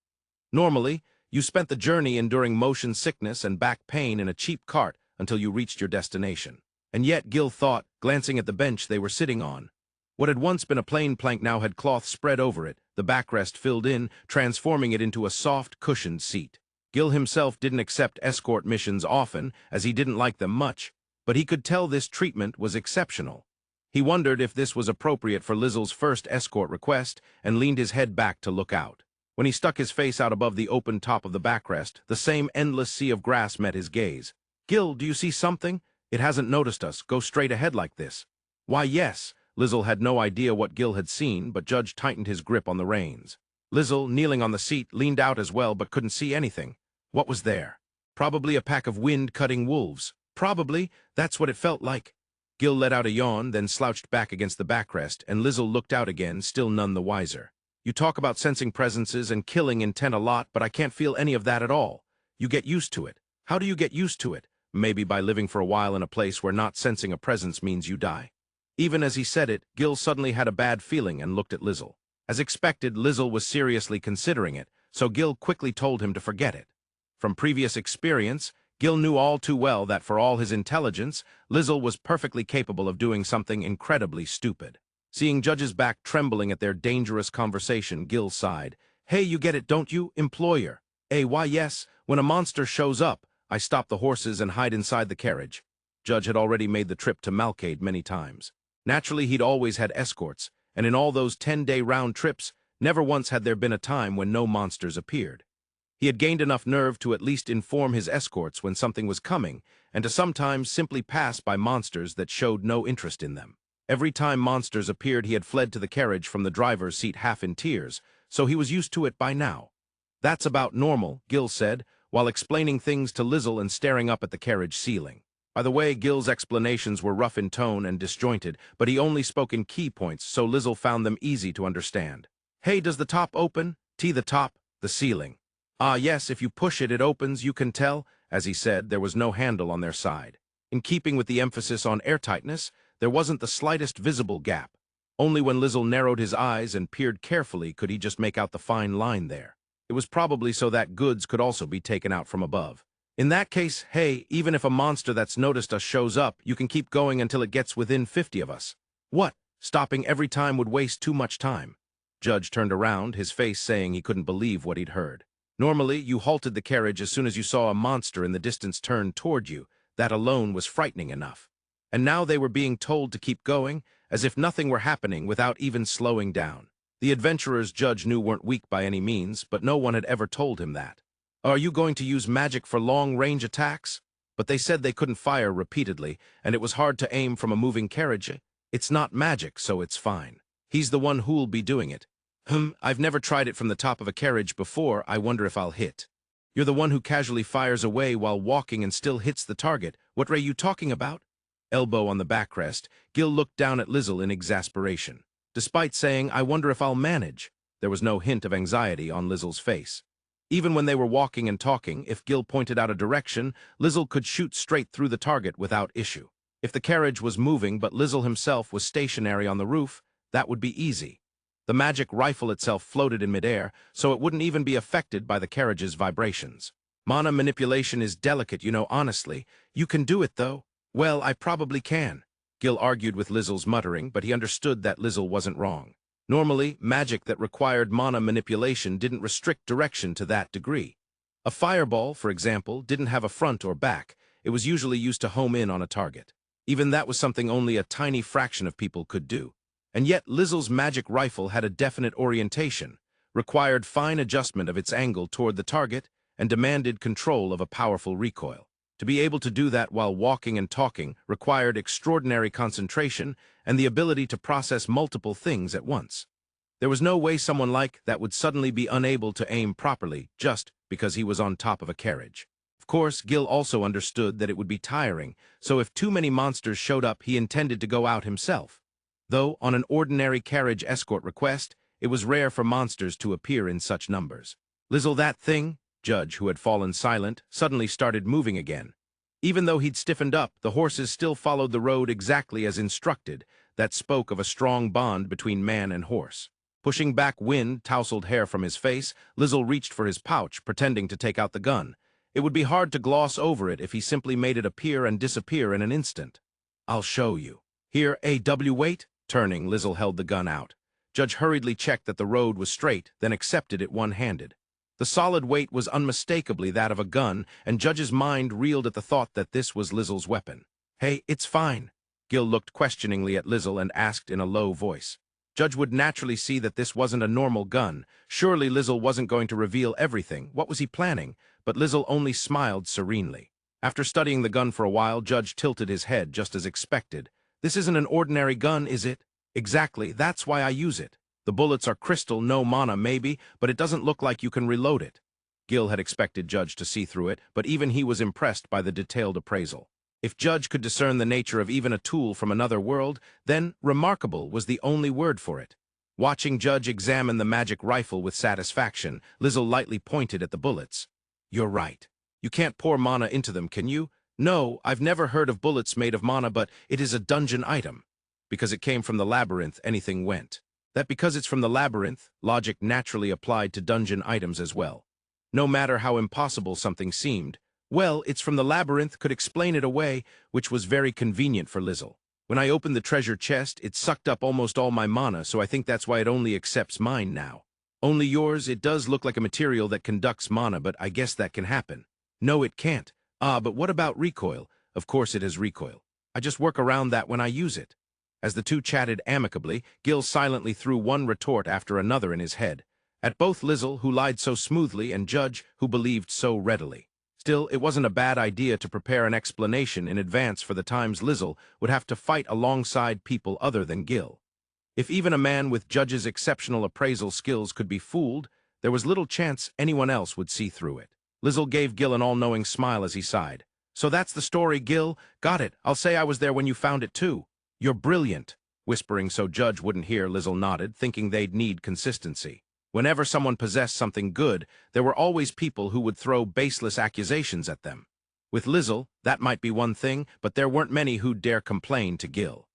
Normally, you spent the journey enduring motion sickness and back pain in a cheap cart until you reached your destination. And yet, Gil thought, glancing at the bench they were sitting on. What had once been a plain plank now had cloth spread over it, the backrest filled in, transforming it into a soft, cushioned seat. Gil himself didn't accept escort missions often, as he didn't like them much, but he could tell this treatment was exceptional. He wondered if this was appropriate for Lizel's first escort request and leaned his head back to look out. When he stuck his face out above the open top of the backrest, the same endless sea of grass met his gaze. "Gil, do you see something? It hasn't noticed us. Go straight ahead like this." "Why, yes." Lizel had no idea what Gil had seen, but Judge tightened his grip on the reins. Lizel, kneeling on the seat, leaned out as well but couldn't see anything. What was there? Probably a pack of wind-cutting wolves. Probably, that's what it felt like. Gil let out a yawn, then slouched back against the backrest, and Lizel looked out again, still none the wiser. "You talk about sensing presences and killing intent a lot, but I can't feel any of that at all. You get used to it. How do you get used to it? Maybe by living for a while in a place where not sensing a presence means you die." Even as he said it, Gil suddenly had a bad feeling and looked at Lizel. As expected, Lizel was seriously considering it, so Gil quickly told him to forget it. From previous experience, Gil knew all too well that for all his intelligence, Lizel was perfectly capable of doing something incredibly stupid. Seeing Judge's back trembling at their dangerous conversation, Gil sighed. "Hey, you get it, don't you, employer? Why yes, when a monster shows up, I stop the horses and hide inside the carriage." Judge had already made the trip to Malcade many times. Naturally, he'd always had escorts, and in all those 10-day round trips, never once had there been a time when no monsters appeared. He had gained enough nerve to at least inform his escorts when something was coming, and to sometimes simply pass by monsters that showed no interest in them. Every time monsters appeared, he had fled to the carriage from the driver's seat half in tears, so he was used to it by now. "That's about normal," Gil said, while explaining things to Lizel and staring up at the carriage ceiling. By the way, Gil's explanations were rough in tone and disjointed, but he only spoke in key points, so Lizel found them easy to understand. "Hey, does the top open? The top, the ceiling." "Ah, yes, if you push it, it opens, you can tell." As he said, there was no handle on their side. In keeping with the emphasis on airtightness, there wasn't the slightest visible gap. Only when Lizel narrowed his eyes and peered carefully could he just make out the fine line there. It was probably so that goods could also be taken out from above. In that case, hey, even if a monster that's noticed us shows up, you can keep going until it gets within 50 of us. What? Stopping every time would waste too much time. Judge turned around, his face saying he couldn't believe what he'd heard. Normally, you halted the carriage as soon as you saw a monster in the distance turn toward you. That alone was frightening enough. And now they were being told to keep going, as if nothing were happening without even slowing down. The adventurers Judge knew weren't weak by any means, but no one had ever told him that. Are you going to use magic for long-range attacks? But they said they couldn't fire repeatedly, and it was hard to aim from a moving carriage. It's not magic, so it's fine. He's the one who'll be doing it. I've never tried it from the top of a carriage before. I wonder if I'll hit. You're the one who casually fires away while walking and still hits the target. What are you talking about? Elbow on the backrest, Gil looked down at Lizel in exasperation. Despite saying, I wonder if I'll manage, there was no hint of anxiety on Lizel's face. Even when they were walking and talking, if Gil pointed out a direction, Lizel could shoot straight through the target without issue. If the carriage was moving but Lizel himself was stationary on the roof, that would be easy. The magic rifle itself floated in midair, so it wouldn't even be affected by the carriage's vibrations. Mana manipulation is delicate, honestly. You can do it, though. Well, I probably can. Gil argued with Lizel's muttering, but he understood that Lizel wasn't wrong. Normally, magic that required mana manipulation didn't restrict direction to that degree. A fireball, for example, didn't have a front or back. It was usually used to home in on a target. Even that was something only a tiny fraction of people could do. And yet Lizel's magic rifle had a definite orientation, required fine adjustment of its angle toward the target, and demanded control of a powerful recoil. To be able to do that while walking and talking required extraordinary concentration and the ability to process multiple things at once. There was no way someone like that would suddenly be unable to aim properly just because he was on top of a carriage. Of course, Gil also understood that it would be tiring, so if too many monsters showed up, he intended to go out himself. Though, on an ordinary carriage escort request, it was rare for monsters to appear in such numbers. Lizel, that thing? Judge, who had fallen silent, suddenly started moving again. Even though he'd stiffened up, the horses still followed the road exactly as instructed. That spoke of a strong bond between man and horse. Pushing back wind, tousled hair from his face, Lizel reached for his pouch, pretending to take out the gun. It would be hard to gloss over it if he simply made it appear and disappear in an instant. I'll show you. Here, A.W. wait. Turning, Lizel held the gun out. Judge hurriedly checked that the road was straight, then accepted it one-handed. The solid weight was unmistakably that of a gun, and Judge's mind reeled at the thought that this was Lizel's weapon. Hey, it's fine. Gil looked questioningly at Lizel and asked in a low voice. Judge would naturally see that this wasn't a normal gun. Surely Lizel wasn't going to reveal everything. What was he planning? But Lizel only smiled serenely. After studying the gun for a while, Judge tilted his head just as expected. This isn't an ordinary gun, is it? Exactly, that's why I use it. The bullets are crystal, no mana maybe, but it doesn't look like you can reload it. Gil had expected Judge to see through it, but even he was impressed by the detailed appraisal. If Judge could discern the nature of even a tool from another world, then remarkable was the only word for it. Watching Judge examine the magic rifle with satisfaction, Lizel lightly pointed at the bullets. You're right. You can't pour mana into them, can you? No, I've never heard of bullets made of mana, but it is a dungeon item. Because it came from the labyrinth, anything went. That because it's from the labyrinth, logic naturally applied to dungeon items as well. No matter how impossible something seemed, well, it's from the labyrinth could explain it away, which was very convenient for Lizel. When I opened the treasure chest, it sucked up almost all my mana, so I think that's why it only accepts mine now. Only yours, it does look like a material that conducts mana, but I guess that can happen. No, it can't. But what about recoil? Of course it has recoil. I just work around that when I use it. As the two chatted amicably, Gil silently threw one retort after another in his head, at both Lizel, who lied so smoothly, and Judge, who believed so readily. Still, it wasn't a bad idea to prepare an explanation in advance for the times Lizel would have to fight alongside people other than Gil. If even a man with Judge's exceptional appraisal skills could be fooled, there was little chance anyone else would see through it. Lizel gave Gil an all-knowing smile as he sighed. So that's the story, Gil. Got it. I'll say I was there when you found it, too. You're brilliant. Whispering so Judge wouldn't hear, Lizel nodded, thinking they'd need consistency. Whenever someone possessed something good, there were always people who would throw baseless accusations at them. With Lizel, that might be one thing, but there weren't many who'd dare complain to Gil.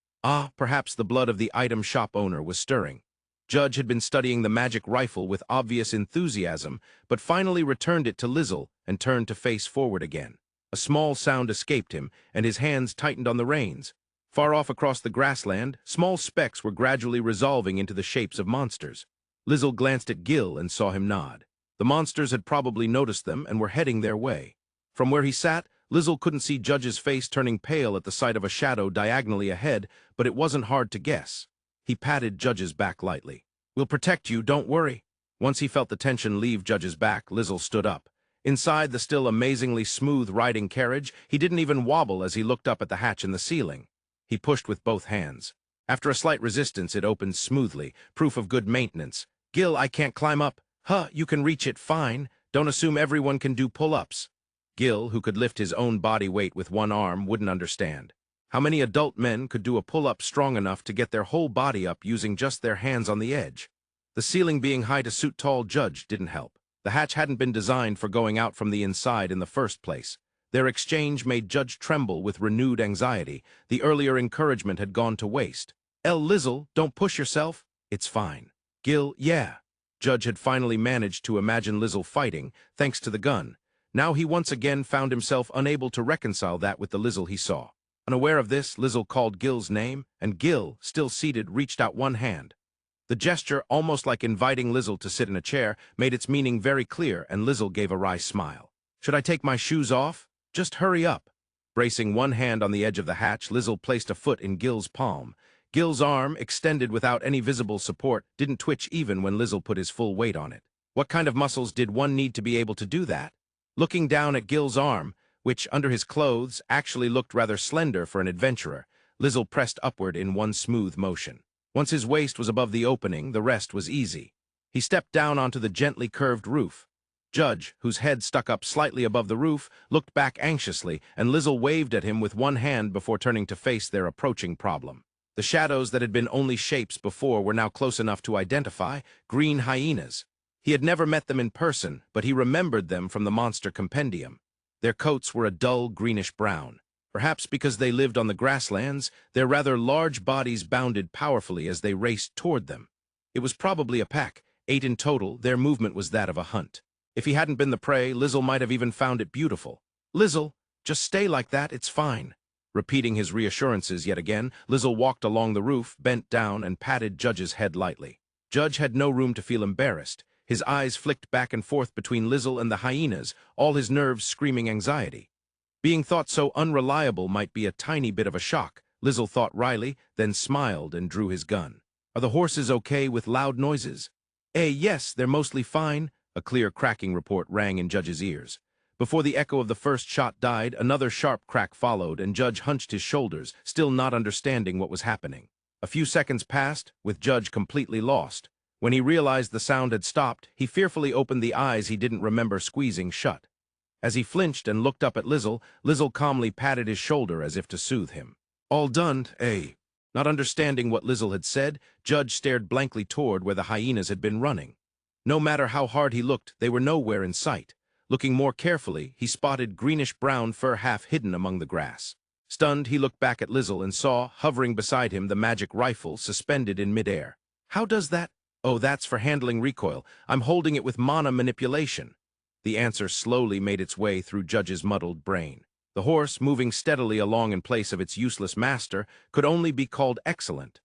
Perhaps the blood of the item shop owner was stirring. Judge had been studying the magic rifle with obvious enthusiasm, but finally returned it to Lizel and turned to face forward again. A small sound escaped him, and his hands tightened on the reins. Far off across the grassland, small specks were gradually resolving into the shapes of monsters. Lizel glanced at Gil and saw him nod. The monsters had probably noticed them and were heading their way. From where he sat, Lizel couldn't see Judge's face turning pale at the sight of a shadow diagonally ahead, but it wasn't hard to guess. He patted Judge's back lightly. "We'll protect you, don't worry." Once he felt the tension leave Judge's back, Lizel stood up. Inside the still amazingly smooth riding carriage, he didn't even wobble as he looked up at the hatch in the ceiling. He pushed with both hands. After a slight resistance, it opened smoothly, proof of good maintenance. "Gil, I can't climb up." "Huh, you can reach it fine. Don't assume everyone can do pull-ups." Gil, who could lift his own body weight with one arm, wouldn't understand. How many adult men could do a pull-up strong enough to get their whole body up using just their hands on the edge? The ceiling being high to suit tall Judge didn't help. The hatch hadn't been designed for going out from the inside in the first place. Their exchange made Judge tremble with renewed anxiety. The earlier encouragement had gone to waste. Lizel, don't push yourself." "It's fine." "Gil, yeah." Judge had finally managed to imagine Lizel fighting, thanks to the gun. Now he once again found himself unable to reconcile that with the Lizel he saw. Unaware of this, Lizel called Gil's name, and Gil, still seated, reached out one hand. The gesture, almost like inviting Lizel to sit in a chair, made its meaning very clear, and Lizel gave a wry smile. "Should I take my shoes off? Just hurry up." Bracing one hand on the edge of the hatch, Lizel placed a foot in Gil's palm. Gil's arm, extended without any visible support, didn't twitch even when Lizel put his full weight on it. What kind of muscles did one need to be able to do that? Looking down at Gil's arm, which, under his clothes, actually looked rather slender for an adventurer, Lizel pressed upward in one smooth motion. Once his waist was above the opening, the rest was easy. He stepped down onto the gently curved roof. Judge, whose head stuck up slightly above the roof, looked back anxiously, and Lizel waved at him with one hand before turning to face their approaching problem. The shadows that had been only shapes before were now close enough to identify: green hyenas. He had never met them in person, but he remembered them from the monster compendium. Their coats were a dull greenish-brown. Perhaps because they lived on the grasslands, their rather large bodies bounded powerfully as they raced toward them. It was probably a pack. 8 in total, their movement was that of a hunt. If he hadn't been the prey, Lizel might have even found it beautiful. "Lizel, just stay like that, it's fine." Repeating his reassurances yet again, Lizel walked along the roof, bent down, and patted Judge's head lightly. Judge had no room to feel embarrassed. His eyes flicked back and forth between Lizel and the hyenas, all his nerves screaming anxiety. Being thought so unreliable might be a tiny bit of a shock, Lizel thought wryly, then smiled and drew his gun. "Are the horses okay with loud noises?" Yes, they're mostly fine," a clear cracking report rang in Judge's ears. Before the echo of the first shot died, another sharp crack followed, and Judge hunched his shoulders, still not understanding what was happening. A few seconds passed, with Judge completely lost. When he realized the sound had stopped, he fearfully opened the eyes he didn't remember squeezing shut. As he flinched and looked up at Lizel, Lizel calmly patted his shoulder as if to soothe him. "All done, eh?" Not understanding what Lizel had said, Judge stared blankly toward where the hyenas had been running. No matter how hard he looked, they were nowhere in sight. Looking more carefully, he spotted greenish-brown fur half hidden among the grass. Stunned, he looked back at Lizel and saw, hovering beside him, the magic rifle suspended in midair. "How does that?" "Oh, that's for handling recoil. I'm holding it with mana manipulation." The answer slowly made its way through Judge's muddled brain. The horse, moving steadily along in place of its useless master, could only be called excellent.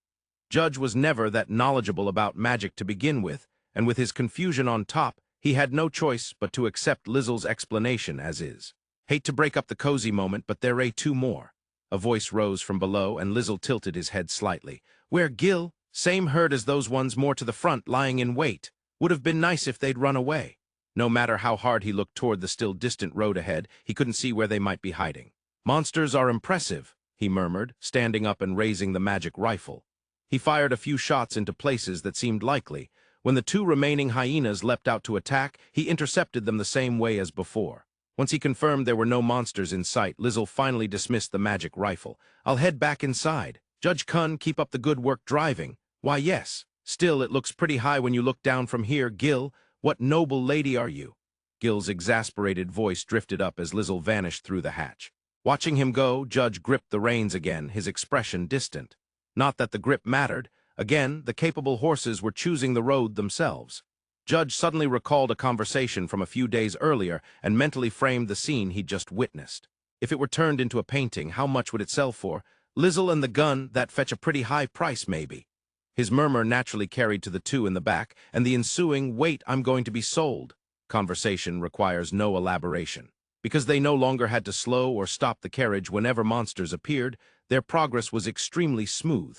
Judge was never that knowledgeable about magic to begin with, and with his confusion on top, he had no choice but to accept Lizel's explanation as is. "Hate to break up the cozy moment, but there are 2 more. A voice rose from below, and Lizel tilted his head slightly. "Where, Gil?" "Same herd as those ones more to the front, lying in wait. Would have been nice if they'd run away." No matter how hard he looked toward the still distant road ahead, he couldn't see where they might be hiding. "Monsters are impressive," he murmured, standing up and raising the magic rifle. He fired a few shots into places that seemed likely. When the 2 remaining hyenas leapt out to attack, he intercepted them the same way as before. Once he confirmed there were no monsters in sight, Lizel finally dismissed the magic rifle. "I'll head back inside. Judge Kun, keep up the good work driving." "Why, yes. Still, it looks pretty high when you look down from here, Gil. What noble lady are you?" Gil's exasperated voice drifted up as Lizel vanished through the hatch. Watching him go, Judge gripped the reins again, his expression distant. Not that the grip mattered. Again, the capable horses were choosing the road themselves. Judge suddenly recalled a conversation from a few days earlier and mentally framed the scene he'd just witnessed. If it were turned into a painting, how much would it sell for? Lizel and the gun, that fetch a pretty high price, maybe. His murmur naturally carried to the two in the back, and the ensuing, "Wait, I'm going to be sold," conversation requires no elaboration. Because they no longer had to slow or stop the carriage whenever monsters appeared, their progress was extremely smooth.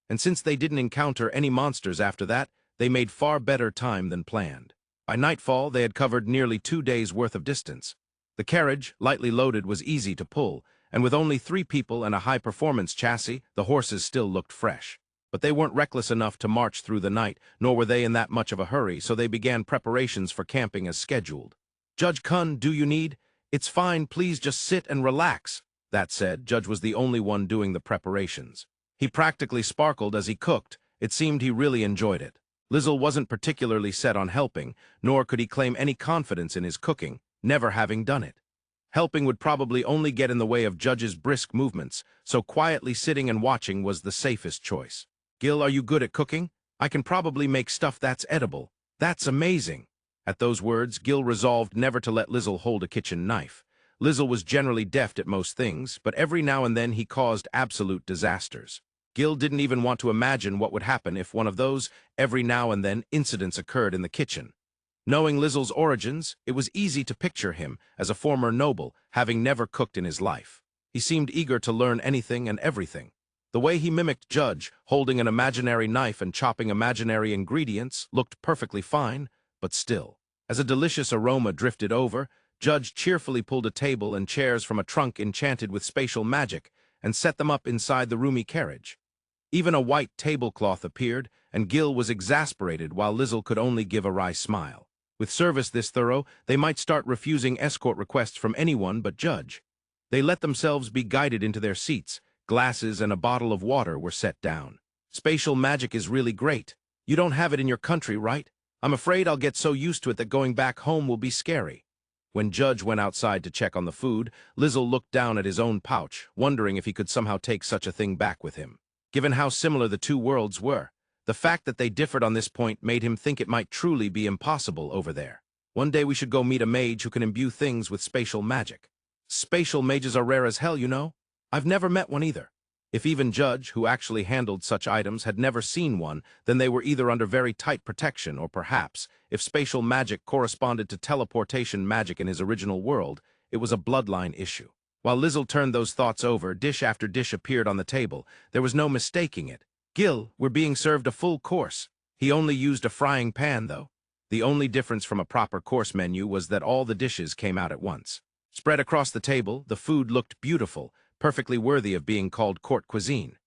And since they didn't encounter any monsters after that, they made far better time than planned. By nightfall, they had covered nearly 2 days' worth of distance. The carriage, lightly loaded, was easy to pull, and with only 3 people and a high-performance chassis, the horses still looked fresh. But they weren't reckless enough to march through the night, nor were they in that much of a hurry, so they began preparations for camping as scheduled. "Judge Kun, do you need?" "It's fine, please just sit and relax." That said, Judge was the only one doing the preparations. He practically sparkled as he cooked. It seemed he really enjoyed it. Lizel wasn't particularly set on helping, nor could he claim any confidence in his cooking, never having done it. Helping would probably only get in the way of Judge's brisk movements, so quietly sitting and watching was the safest choice. "Gil, are you good at cooking? I can probably make stuff that's edible." "That's amazing." At those words, Gil resolved never to let Lizel hold a kitchen knife. Lizel was generally deft at most things, but every now and then he caused absolute disasters. Gil didn't even want to imagine what would happen if one of those, every now and then, incidents occurred in the kitchen. Knowing Lizel's origins, it was easy to picture him as a former noble, having never cooked in his life. He seemed eager to learn anything and everything. The way he mimicked Judge, holding an imaginary knife and chopping imaginary ingredients, looked perfectly fine, but still. As a delicious aroma drifted over, Judge cheerfully pulled a table and chairs from a trunk enchanted with spatial magic and set them up inside the roomy carriage. Even a white tablecloth appeared, and Gil was exasperated while Lizel could only give a wry smile. With service this thorough, they might start refusing escort requests from anyone but Judge. They let themselves be guided into their seats. Glasses and a bottle of water were set down. "Spatial magic is really great. You don't have it in your country, right? I'm afraid I'll get so used to it that going back home will be scary." When Judge went outside to check on the food, Lizel looked down at his own pouch, wondering if he could somehow take such a thing back with him. Given how similar the two worlds were, the fact that they differed on this point made him think it might truly be impossible over there. "One day we should go meet a mage who can imbue things with spatial magic." "Spatial mages are rare as hell, you know. I've never met one either." If even Judge, who actually handled such items, had never seen one, then they were either under very tight protection or perhaps, if spatial magic corresponded to teleportation magic in his original world, it was a bloodline issue. While Lizel turned those thoughts over, dish after dish appeared on the table. There was no mistaking it. "Gil, we're being served a full course." He only used a frying pan, though. The only difference from a proper course menu was that all the dishes came out at once. Spread across the table, the food looked beautiful, perfectly worthy of being called court cuisine.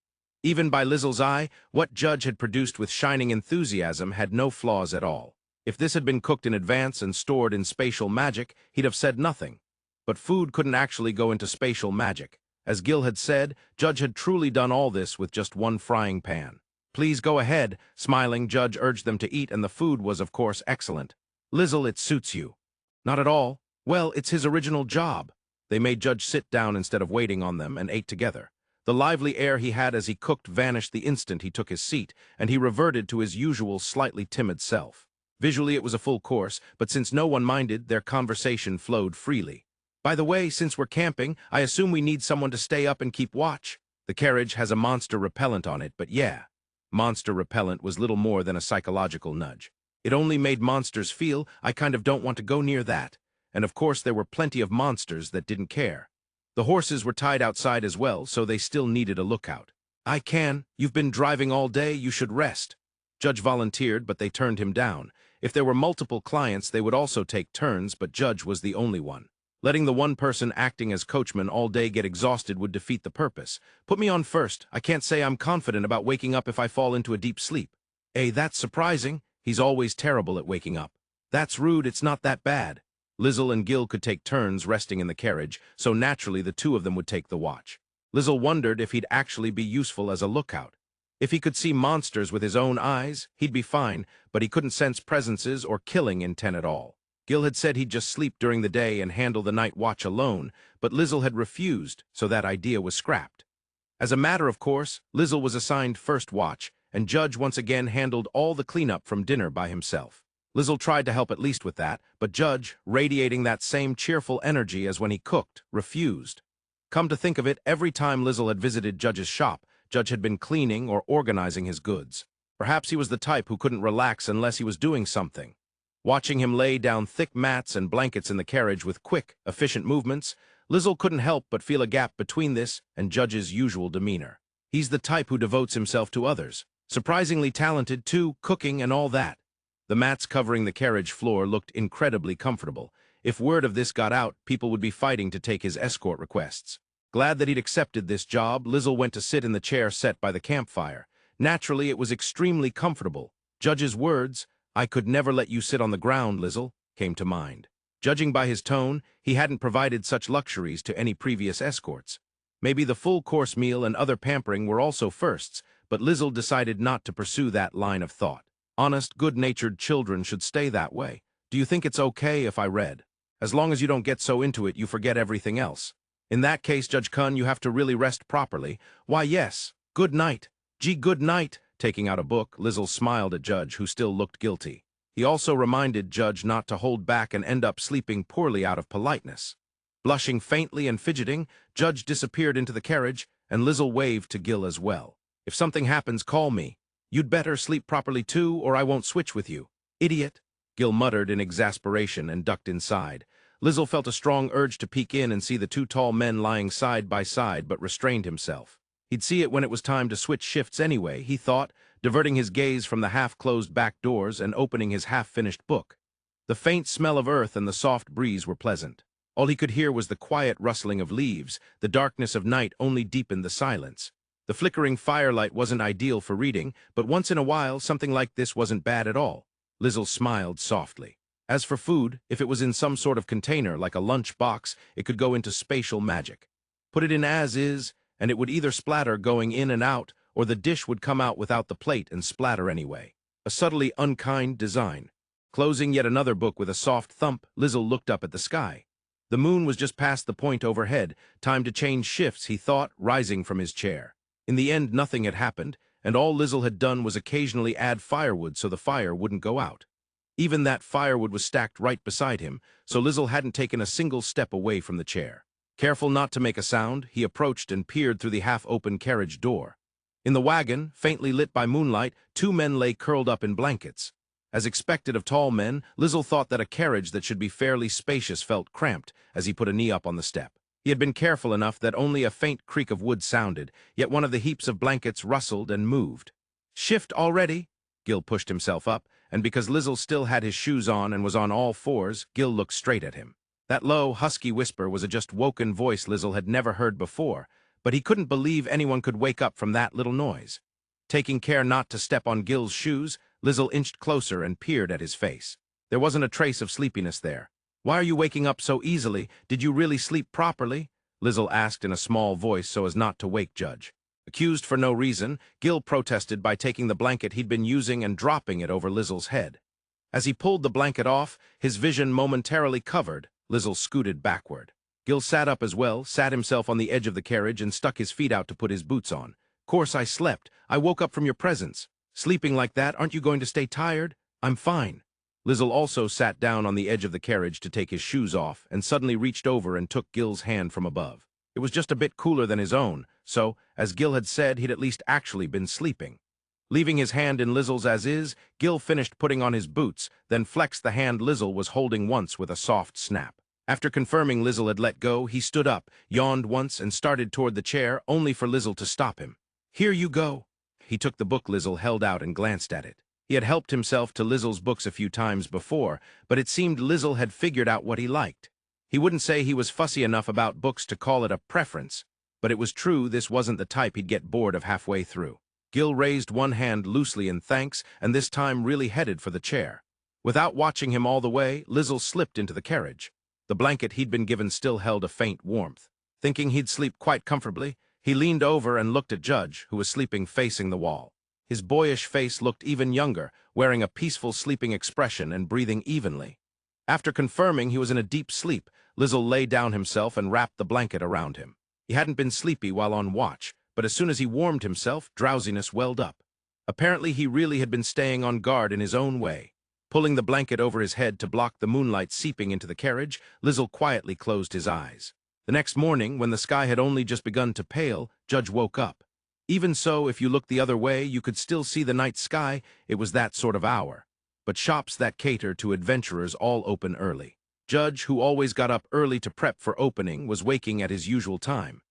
Even by Lizel's eye, what Judge had produced with shining enthusiasm had no flaws at all. If this had been cooked in advance and stored in spatial magic, he'd have said nothing. But food couldn't actually go into spatial magic. As Gil had said, Judge had truly done all this with just one frying pan. "Please go ahead." Smiling, Judge urged them to eat, and the food was, of course, excellent. "Lizel, it suits you." "Not at all." "Well, it's his original job." They made Judge sit down instead of waiting on them and ate together. The lively air he had as he cooked vanished the instant he took his seat, and he reverted to his usual slightly timid self. Visually, it was a full course, but since no one minded, their conversation flowed freely. "By the way, since we're camping, I assume we need someone to stay up and keep watch. The carriage has a monster repellent on it, but yeah." Monster repellent was little more than a psychological nudge. It only made monsters feel, "I kind of don't want to go near that." And of course there were plenty of monsters that didn't care. The horses were tied outside as well, so they still needed a lookout. "I can. You've been driving all day, you should rest." Judge volunteered, but they turned him down. If there were multiple clients, they would also take turns, but Judge was the only one. Letting the one person acting as coachman all day get exhausted would defeat the purpose. "Put me on first. I can't say I'm confident about waking up if I fall into a deep sleep." That's surprising. He's always terrible at waking up." "That's rude, it's not that bad." Lizel and Gil could take turns resting in the carriage, so naturally the two of them would take the watch. Lizel wondered if he'd actually be useful as a lookout. If he could see monsters with his own eyes, he'd be fine, but he couldn't sense presences or killing intent at all. Gil had said he'd just sleep during the day and handle the night watch alone, but Lizel had refused, so that idea was scrapped. As a matter of course, Lizel was assigned first watch, and Judge once again handled all the cleanup from dinner by himself. Lizel tried to help at least with that, but Judge, radiating that same cheerful energy as when he cooked, refused. Come to think of it, every time Lizel had visited Judge's shop, Judge had been cleaning or organizing his goods. Perhaps he was the type who couldn't relax unless he was doing something. Watching him lay down thick mats and blankets in the carriage with quick, efficient movements, Lizel couldn't help but feel a gap between this and Judge's usual demeanor. He's the type who devotes himself to others. Surprisingly talented, too, cooking and all that. The mats covering the carriage floor looked incredibly comfortable. If word of this got out, people would be fighting to take his escort requests. Glad that he'd accepted this job, Lizel went to sit in the chair set by the campfire. Naturally, it was extremely comfortable. Judge's words, "I could never let you sit on the ground, Lizel," came to mind. Judging by his tone, he hadn't provided such luxuries to any previous escorts. Maybe the full-course meal and other pampering were also firsts, but Lizel decided not to pursue that line of thought. Honest, good-natured children should stay that way. Do you think it's okay if I read? As long as you don't get so into it you forget everything else. In that case, Judge Kun, you have to really rest properly. Why, yes. Good night. Gee, good night. Taking out a book, Lizel smiled at Judge, who still looked guilty. He also reminded Judge not to hold back and end up sleeping poorly out of politeness. Blushing faintly and fidgeting, Judge disappeared into the carriage, and Lizel waved to Gil as well. If something happens, call me. You'd better sleep properly too, or I won't switch with you. Idiot, Gil muttered in exasperation and ducked inside. Lizel felt a strong urge to peek in and see the two tall men lying side by side, but restrained himself. He'd see it when it was time to switch shifts anyway, he thought, diverting his gaze from the half-closed back doors and opening his half-finished book. The faint smell of earth and the soft breeze were pleasant. All he could hear was the quiet rustling of leaves. The darkness of night only deepened the silence. The flickering firelight wasn't ideal for reading, but once in a while something like this wasn't bad at all. Lizel smiled softly. As for food, if it was in some sort of container, like a lunch box, it could go into spatial magic. Put it in as is, and it would either splatter going in and out, or the dish would come out without the plate and splatter anyway. A subtly unkind design. Closing yet another book with a soft thump, Lizel looked up at the sky. The moon was just past the point overhead. Time to change shifts, he thought, rising from his chair. In the end, nothing had happened, and all Lizel had done was occasionally add firewood so the fire wouldn't go out. Even that firewood was stacked right beside him, so Lizel hadn't taken a single step away from the chair. Careful not to make a sound, he approached and peered through the half-open carriage door. In the wagon, faintly lit by moonlight, two men lay curled up in blankets. As expected of tall men, Lizel thought that a carriage that should be fairly spacious felt cramped as he put a knee up on the step. He had been careful enough that only a faint creak of wood sounded, yet one of the heaps of blankets rustled and moved. "Shift already?" Gil pushed himself up, and because Lizel still had his shoes on and was on all fours, Gil looked straight at him. That low, husky whisper was a just-woken voice Lizel had never heard before, but he couldn't believe anyone could wake up from that little noise. Taking care not to step on Gil's shoes, Lizel inched closer and peered at his face. There wasn't a trace of sleepiness there. "Why are you waking up so easily? Did you really sleep properly?" Lizel asked in a small voice so as not to wake Judge. Accused for no reason, Gil protested by taking the blanket he'd been using and dropping it over Lizel's head. As he pulled the blanket off, his vision momentarily covered. Lizel scooted backward. Gil sat up as well, sat himself on the edge of the carriage and stuck his feet out to put his boots on. "Course I slept. I woke up from your presence. Sleeping like that, aren't you going to stay tired?" "I'm fine." Lizel also sat down on the edge of the carriage to take his shoes off and suddenly reached over and took Gil's hand from above. It was just a bit cooler than his own, so, as Gil had said, he'd at least actually been sleeping. Leaving his hand in Lizel's as is, Gil finished putting on his boots, then flexed the hand Lizel was holding once with a soft snap. After confirming Lizel had let go, he stood up, yawned once, and started toward the chair, only for Lizel to stop him. "Here you go." He took the book Lizel held out and glanced at it. He had helped himself to Lizel's books a few times before, but it seemed Lizel had figured out what he liked. He wouldn't say he was fussy enough about books to call it a preference, but it was true this wasn't the type he'd get bored of halfway through. Gil raised one hand loosely in thanks, and this time really headed for the chair. Without watching him all the way, Lizel slipped into the carriage. The blanket he'd been given still held a faint warmth. Thinking he'd sleep quite comfortably, he leaned over and looked at Judge, who was sleeping facing the wall. His boyish face looked even younger, wearing a peaceful sleeping expression and breathing evenly. After confirming he was in a deep sleep, Lizel lay down himself and wrapped the blanket around him. He hadn't been sleepy while on watch, but as soon as he warmed himself, drowsiness welled up. Apparently he really had been staying on guard in his own way. Pulling the blanket over his head to block the moonlight seeping into the carriage, Lizel quietly closed his eyes. The next morning, when the sky had only just begun to pale, Judge woke up. Even so, if you looked the other way, you could still see the night sky. It was that sort of hour. But shops that cater to adventurers all open early. Judge, who always got up early to prep for opening, was waking at his usual time.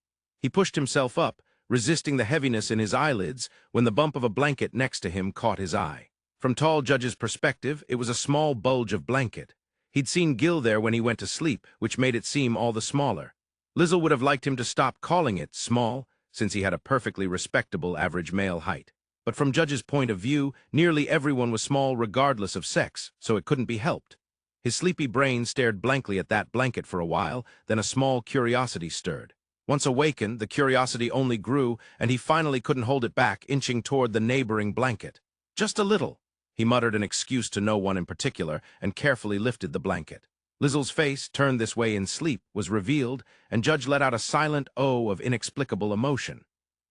He pushed himself up, resisting the heaviness in his eyelids, when the bump of a blanket next to him caught his eye. From tall Judge's perspective, it was a small bulge of blanket. He'd seen Gil there when he went to sleep, which made it seem all the smaller. Lizel would have liked him to stop calling it small, since he had a perfectly respectable average male height. But from Judge's point of view, nearly everyone was small regardless of sex, so it couldn't be helped. His sleepy brain stared blankly at that blanket for a while, then a small curiosity stirred. Once awakened, the curiosity only grew, and he finally couldn't hold it back, inching toward the neighboring blanket. "Just a little," he muttered an excuse to no one in particular, and carefully lifted the blanket. Lizel's face, turned this way in sleep, was revealed, and Judge let out a silent oh of inexplicable emotion.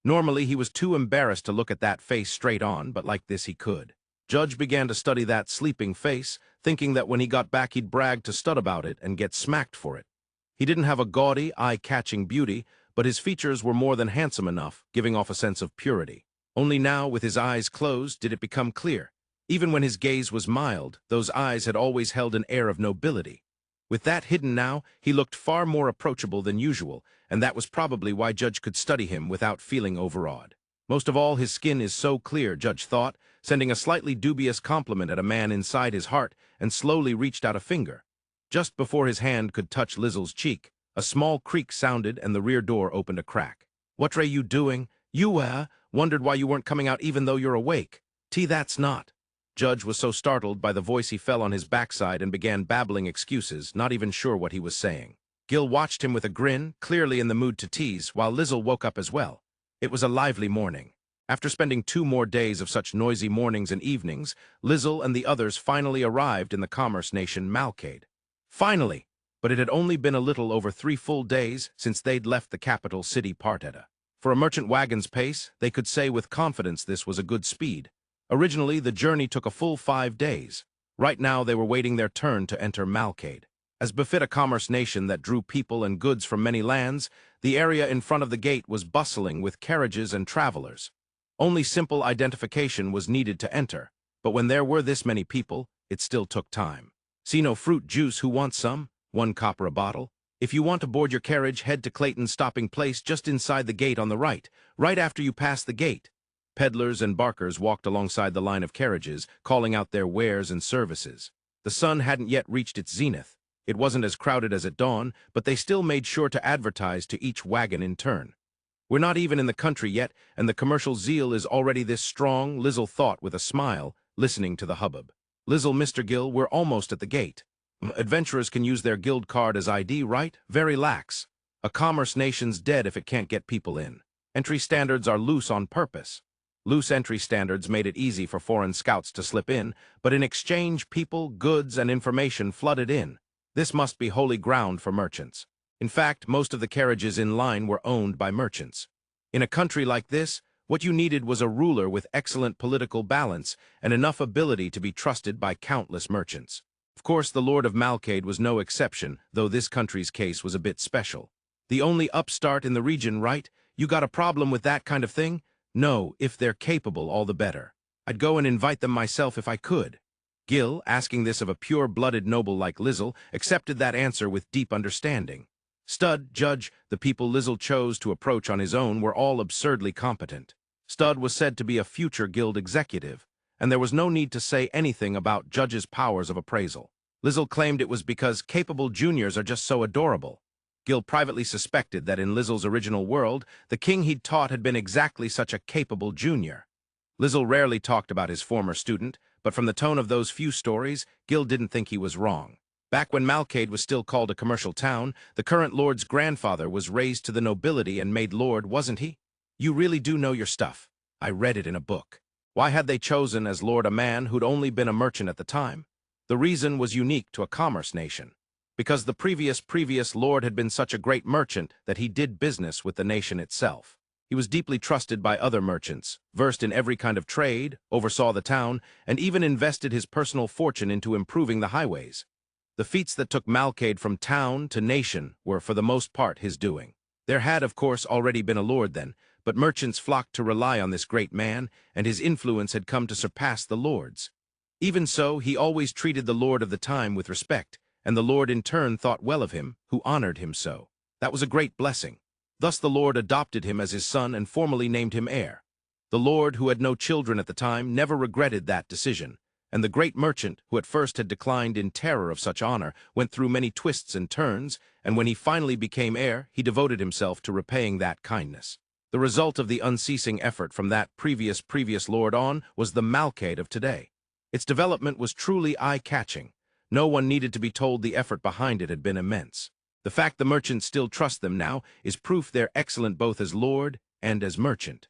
Normally, he was too embarrassed to look at that face straight on, but like this he could. Judge began to study that sleeping face, thinking that when he got back he'd brag to stud about it and get smacked for it. He didn't have a gaudy, eye-catching beauty, but his features were more than handsome enough, giving off a sense of purity. Only now, with his eyes closed, did it become clear. Even when his gaze was mild, those eyes had always held an air of nobility. With that hidden now, he looked far more approachable than usual, and that was probably why Judge could study him without feeling overawed. Most of all, his skin is so clear, Judge thought, sending a slightly dubious compliment at a man inside his heart, and slowly reached out a finger. Just before his hand could touch Lizel's cheek, a small creak sounded and the rear door opened a crack. "What are you doing? You, wondered why you weren't coming out even though you're awake. That's not." Judge was so startled by the voice he fell on his backside and began babbling excuses, not even sure what he was saying. Gil watched him with a grin, clearly in the mood to tease, while Lizel woke up as well. It was a lively morning. After spending 2 more days of such noisy mornings and evenings, Lizel and the others finally arrived in the commerce nation Malcade. Finally! But it had only been a little over 3 full days since they'd left the capital city Parteta. For a merchant wagon's pace, they could say with confidence this was a good speed. Originally, the journey took a full 5 days. Right now, they were waiting their turn to enter Malcade. As befit a commerce nation that drew people and goods from many lands, the area in front of the gate was bustling with carriages and travelers. Only simple identification was needed to enter, but when there were this many people, it still took time. "See no fruit juice, who wants some? 1 copper a bottle. If you want to board your carriage, head to Clayton's stopping place just inside the gate on the right after you pass the gate." Peddlers and barkers walked alongside the line of carriages, calling out their wares and services. The sun hadn't yet reached its zenith. It wasn't as crowded as at dawn, but they still made sure to advertise to each wagon in turn. "We're not even in the country yet, and the commercial zeal is already this strong," Lizel thought with a smile, listening to the hubbub. "Lizel, Mr. Gil, we're almost at the gate. Adventurers can use their guild card as ID, right? Very lax. A commerce nation's dead if it can't get people in. Entry standards are loose on purpose." Loose entry standards made it easy for foreign scouts to slip in, but in exchange people, goods, and information flooded in. This must be holy ground for merchants. In fact, most of the carriages in line were owned by merchants. In a country like this, what you needed was a ruler with excellent political balance and enough ability to be trusted by countless merchants. Of course, the Lord of Malcade was no exception, though this country's case was a bit special. The only upstart in the region, right? You got a problem with that kind of thing? No, if they're capable, all the better. I'd go and invite them myself if I could. Gil, asking this of a pure-blooded noble like Lizel, accepted that answer with deep understanding. Stud, Judge, the people Lizel chose to approach on his own were all absurdly competent. Stud was said to be a future guild executive, and there was no need to say anything about Judge's powers of appraisal. Lizel claimed it was because capable juniors are just so adorable. Gil privately suspected that in Lizel's original world, the king he'd taught had been exactly such a capable junior. Lizel rarely talked about his former student, but from the tone of those few stories, Gil didn't think he was wrong. Back when Malcade was still called a commercial town, the current lord's grandfather was raised to the nobility and made lord, wasn't he? You really do know your stuff. I read it in a book. Why had they chosen as lord a man who'd only been a merchant at the time? The reason was unique to a commerce nation. Because the previous lord had been such a great merchant that he did business with the nation itself. He was deeply trusted by other merchants, versed in every kind of trade, oversaw the town, and even invested his personal fortune into improving the highways. The feats that took Malcade from town to nation were for the most part his doing. There had, of course, already been a lord then, but merchants flocked to rely on this great man, and his influence had come to surpass the lord's. Even so, he always treated the lord of the time with respect, and the lord in turn thought well of him, who honored him so. That was a great blessing. Thus the lord adopted him as his son and formally named him heir. The lord, who had no children at the time, never regretted that decision, and the great merchant, who at first had declined in terror of such honor, went through many twists and turns, and when he finally became heir, he devoted himself to repaying that kindness. The result of the unceasing effort from that previous lord on was the Malcade of today. Its development was truly eye-catching. No one needed to be told the effort behind it had been immense. The fact the merchants still trust them now is proof they're excellent both as lord and as merchant.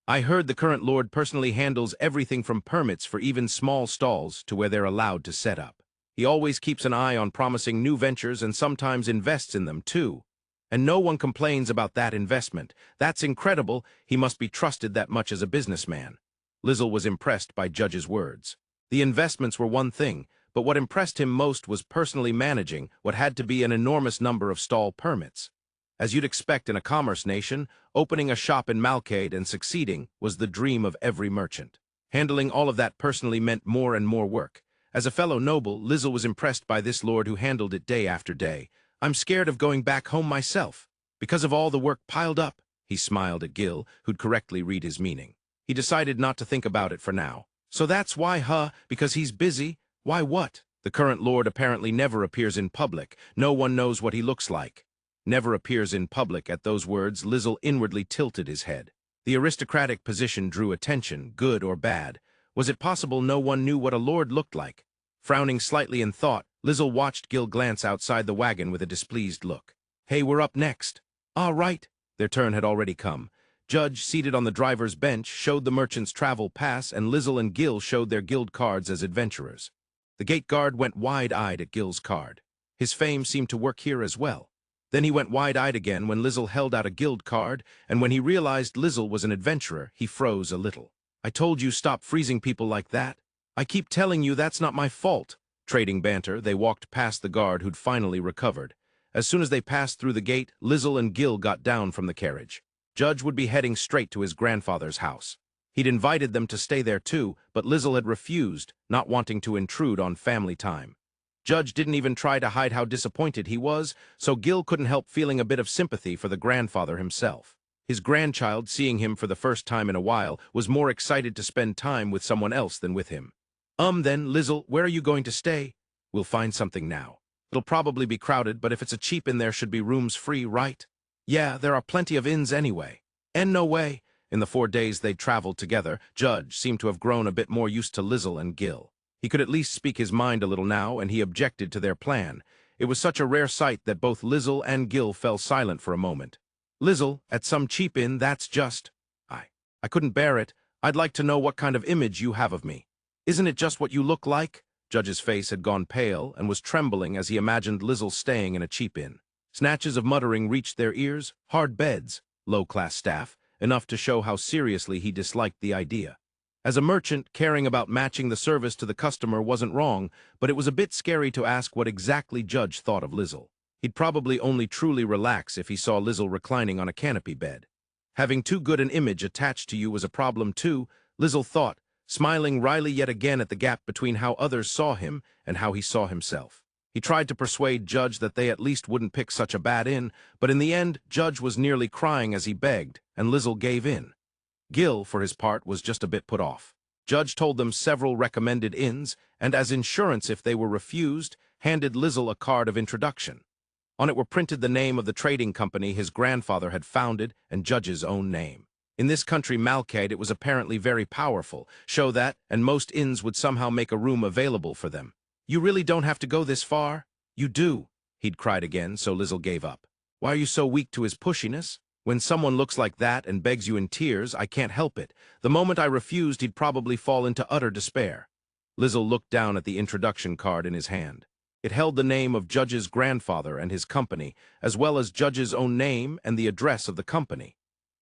I heard the current lord personally handles everything from permits for even small stalls to where they're allowed to set up. He always keeps an eye on promising new ventures and sometimes invests in them too. And no one complains about that investment. That's incredible. He must be trusted that much as a businessman. Lizel was impressed by Judge's words. The investments were one thing, but what impressed him most was personally managing what had to be an enormous number of stall permits. As you'd expect in a commerce nation, opening a shop in Malcade and succeeding was the dream of every merchant. Handling all of that personally meant more and more work. As a fellow noble, Lizel was impressed by this lord who handled it day after day. "I'm scared of going back home myself, because of all the work piled up," he smiled at Gil, who'd correctly read his meaning. He decided not to think about it for now. "So that's why, because he's busy? Why what?" The current lord apparently never appears in public. No one knows what he looks like. Never appears in public. At those words, Lizel inwardly tilted his head. The aristocratic position drew attention, good or bad. Was it possible no one knew what a lord looked like? Frowning slightly in thought, Lizel watched Gil glance outside the wagon with a displeased look. "Hey, we're up next." "All right." Their turn had already come. Judge, seated on the driver's bench, showed the merchant's travel pass, and Lizel and Gil showed their guild cards as adventurers. The gate guard went wide-eyed at Gil's card. His fame seemed to work here as well. Then he went wide-eyed again when Lizel held out a guild card, and when he realized Lizel was an adventurer, he froze a little. "I told you stop freezing people like that. I keep telling you that's not my fault." Trading banter, they walked past the guard who'd finally recovered. As soon as they passed through the gate, Lizel and Gil got down from the carriage. Judge would be heading straight to his grandfather's house. He'd invited them to stay there too, but Lizel had refused, not wanting to intrude on family time. Judge didn't even try to hide how disappointed he was, so Gil couldn't help feeling a bit of sympathy for the grandfather himself. His grandchild, seeing him for the first time in a while, was more excited to spend time with someone else than with him. Then, Lizel, where are you going to stay?" "We'll find something now. It'll probably be crowded, but if it's a cheap inn there should be rooms free, right?" "Yeah, there are plenty of inns anyway." "And no way." In the 4 days they'd traveled together, Judge seemed to have grown a bit more used to Lizel and Gil. He could at least speak his mind a little now, and he objected to their plan. It was such a rare sight that both Lizel and Gil fell silent for a moment. "Lizel, at some cheap inn, that's just—" I couldn't bear it. I'd like to know what kind of image you have of me." "Isn't it just what you look like?" Judge's face had gone pale and was trembling as he imagined Lizel staying in a cheap inn. Snatches of muttering reached their ears. Hard beds, low-class staff, enough to show how seriously he disliked the idea. As a merchant, caring about matching the service to the customer wasn't wrong, but it was a bit scary to ask what exactly Judge thought of Lizel. He'd probably only truly relax if he saw Lizel reclining on a canopy bed. Having too good an image attached to you was a problem too, Lizel thought, smiling wryly yet again at the gap between how others saw him and how he saw himself. He tried to persuade Judge that they at least wouldn't pick such a bad inn, but in the end, Judge was nearly crying as he begged, and Lizel gave in. Gil, for his part, was just a bit put off. Judge told them several recommended inns, and as insurance if they were refused, handed Lizel a card of introduction. On it were printed the name of the trading company his grandfather had founded and Judge's own name. In this country, Malcade, it was apparently very powerful, show that, and most inns would somehow make a room available for them. "You really don't have to go this far?" "You do," he'd cried again, so Lizel gave up. "Why are you so weak to his pushiness? When someone looks like that and begs you in tears, I can't help it. The moment I refused, he'd probably fall into utter despair." Lizel looked down at the introduction card in his hand. It held the name of Judge's grandfather and his company, as well as Judge's own name and the address of the company.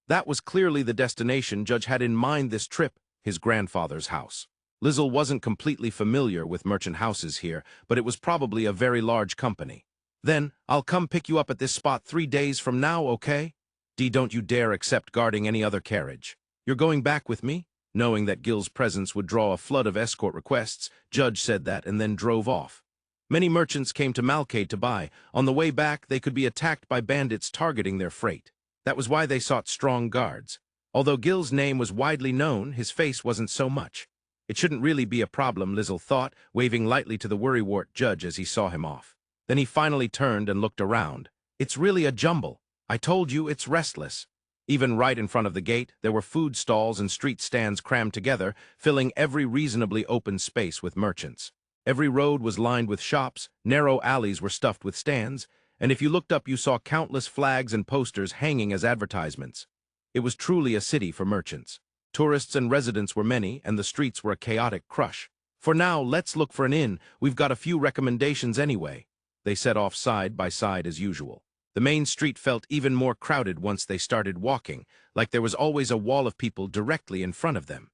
That was clearly the destination Judge had in mind this trip, his grandfather's house. Lizel wasn't completely familiar with merchant houses here, but it was probably a very large company. Then, I'll come pick you up at this spot 3 days from now, okay? Don't you dare accept guarding any other carriage. You're going back with me? Knowing that Gil's presence would draw a flood of escort requests, Judge said that and then drove off. Many merchants came to Malcade to buy. On the way back, they could be attacked by bandits targeting their freight. That was why they sought strong guards. Although Gil's name was widely known, his face wasn't so much. It shouldn't really be a problem, Lizel thought, waving lightly to the worrywart Judge as he saw him off. Then he finally turned and looked around. It's really a jumble. I told you it's restless. Even right in front of the gate, there were food stalls and street stands crammed together, filling every reasonably open space with merchants. Every road was lined with shops, narrow alleys were stuffed with stands, and if you looked up you saw countless flags and posters hanging as advertisements. It was truly a city for merchants. Tourists and residents were many, and the streets were a chaotic crush. For now, let's look for an inn. We've got a few recommendations anyway. They set off side by side as usual. The main street felt even more crowded once they started walking, like there was always a wall of people directly in front of them.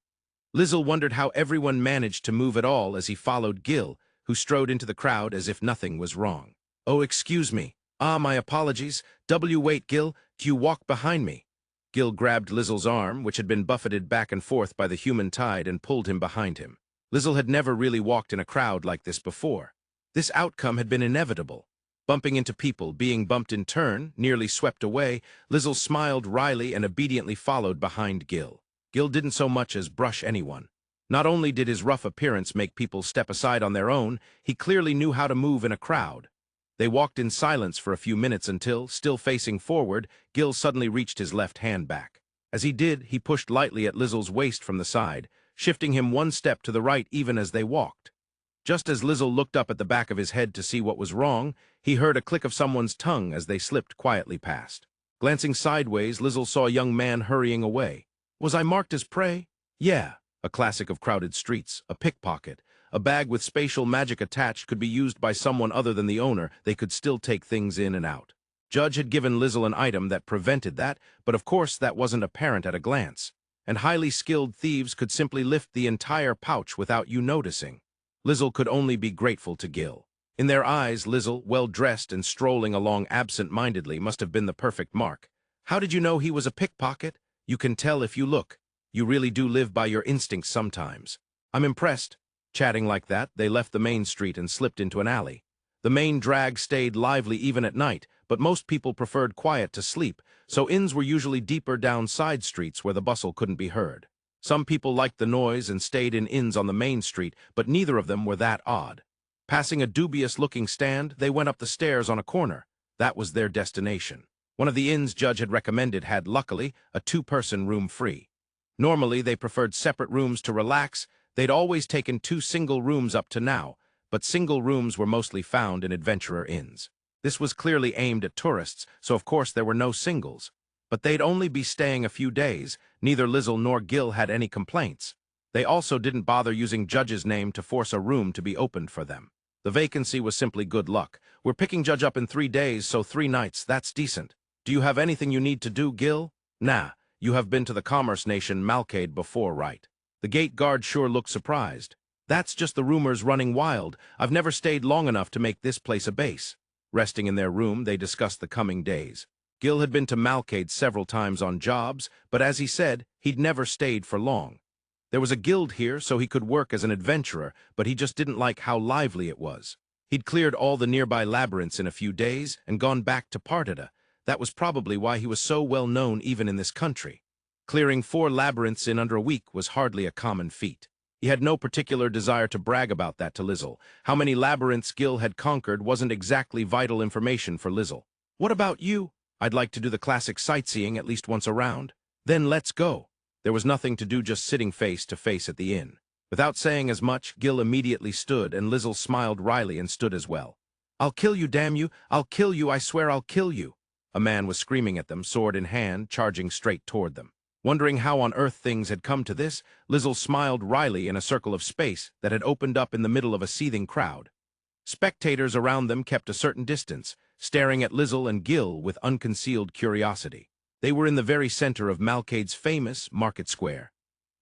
Lizel wondered how everyone managed to move at all as he followed Gil, who strode into the crowd as if nothing was wrong. Oh, excuse me. My apologies. Wait, Gil, do you walk behind me? Gil grabbed Lizel's arm, which had been buffeted back and forth by the human tide, and pulled him behind him. Lizel had never really walked in a crowd like this before. This outcome had been inevitable. Bumping into people, being bumped in turn, nearly swept away, Lizel smiled wryly and obediently followed behind Gil. Gil didn't so much as brush anyone. Not only did his rough appearance make people step aside on their own, he clearly knew how to move in a crowd. They walked in silence for a few minutes until, still facing forward, Gil suddenly reached his left hand back. As he did, he pushed lightly at Lizel's waist from the side, shifting him one step to the right even as they walked. Just as Lizel looked up at the back of his head to see what was wrong, he heard a click of someone's tongue as they slipped quietly past. Glancing sideways, Lizel saw a young man hurrying away. Was I marked as prey? Yeah, a classic of crowded streets, a pickpocket. A bag with spatial magic attached could be used by someone other than the owner. They could still take things in and out. Judge had given Lizel an item that prevented that, but of course that wasn't apparent at a glance. And highly skilled thieves could simply lift the entire pouch without you noticing. Lizel could only be grateful to Gil. In their eyes, Lizel, well-dressed and strolling along absent-mindedly, must have been the perfect mark. How did you know he was a pickpocket? You can tell if you look. You really do live by your instincts sometimes. I'm impressed. Chatting like that, they left the main street and slipped into an alley. The main drag stayed lively even at night, but most people preferred quiet to sleep, so inns were usually deeper down side streets where the bustle couldn't be heard. Some people liked the noise and stayed in inns on the main street, but neither of them were that odd. Passing a dubious-looking stand, they went up the stairs on a corner. That was their destination. One of the inns Judge had recommended had, luckily, a 2-person room free. Normally, they preferred separate rooms to relax. They'd always taken 2 single rooms up to now, but single rooms were mostly found in adventurer inns. This was clearly aimed at tourists, so of course there were no singles. But they'd only be staying a few days. Neither Lizel nor Gil had any complaints. They also didn't bother using Judge's name to force a room to be opened for them. The vacancy was simply good luck. We're picking Judge up in 3 days, so 3 nights, that's decent. Do you have anything you need to do, Gil? Nah, you have been to the commerce nation Malcade before, right? The gate guard sure looked surprised. That's just the rumors running wild. I've never stayed long enough to make this place a base. Resting in their room, they discussed the coming days. Gil had been to Malcade several times on jobs, but as he said, he'd never stayed for long. There was a guild here, so he could work as an adventurer, but he just didn't like how lively it was. He'd cleared all the nearby labyrinths in a few days and gone back to Partida. That was probably why he was so well known even in this country. Clearing 4 labyrinths in under a week was hardly a common feat. He had no particular desire to brag about that to Lizel. How many labyrinths Gil had conquered wasn't exactly vital information for Lizel. What about you? I'd like to do the classic sightseeing at least once around. Then let's go. There was nothing to do just sitting face to face at the inn. Without saying as much, Gil immediately stood, and Lizel smiled wryly and stood as well. I'll kill you, damn you! I'll kill you, I swear I'll kill you! A man was screaming at them, sword in hand, charging straight toward them. Wondering how on earth things had come to this, Lizel smiled wryly in a circle of space that had opened up in the middle of a seething crowd. Spectators around them kept a certain distance, staring at Lizel and Gil with unconcealed curiosity. They were in the very center of Malcade's famous market square.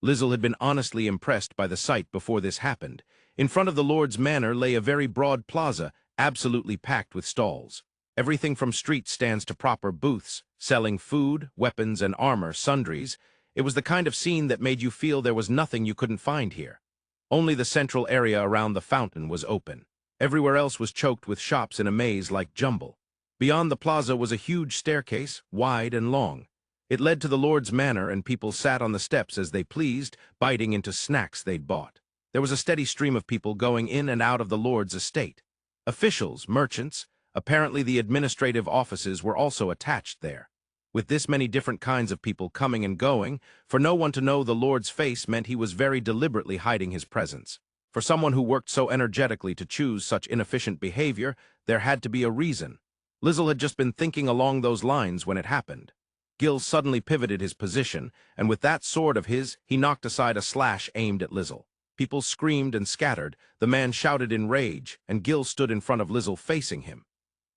Lizel had been honestly impressed by the sight before this happened. In front of the Lord's manor lay a very broad plaza, absolutely packed with stalls. Everything from street stands to proper booths, selling food, weapons, and armor, sundries. It was the kind of scene that made you feel there was nothing you couldn't find here. Only the central area around the fountain was open. Everywhere else was choked with shops in a maze like jumble. Beyond the plaza was a huge staircase, wide and long. It led to the Lord's manor, and people sat on the steps as they pleased, biting into snacks they'd bought. There was a steady stream of people going in and out of the Lord's estate. Officials, merchants, apparently the administrative offices were also attached there. With this many different kinds of people coming and going, for no one to know the Lord's face meant he was very deliberately hiding his presence. For someone who worked so energetically to choose such inefficient behavior, there had to be a reason. Lizel had just been thinking along those lines when it happened. Gil suddenly pivoted his position, and with that sword of his, he knocked aside a slash aimed at Lizel. People screamed and scattered, the man shouted in rage, and Gil stood in front of Lizel facing him.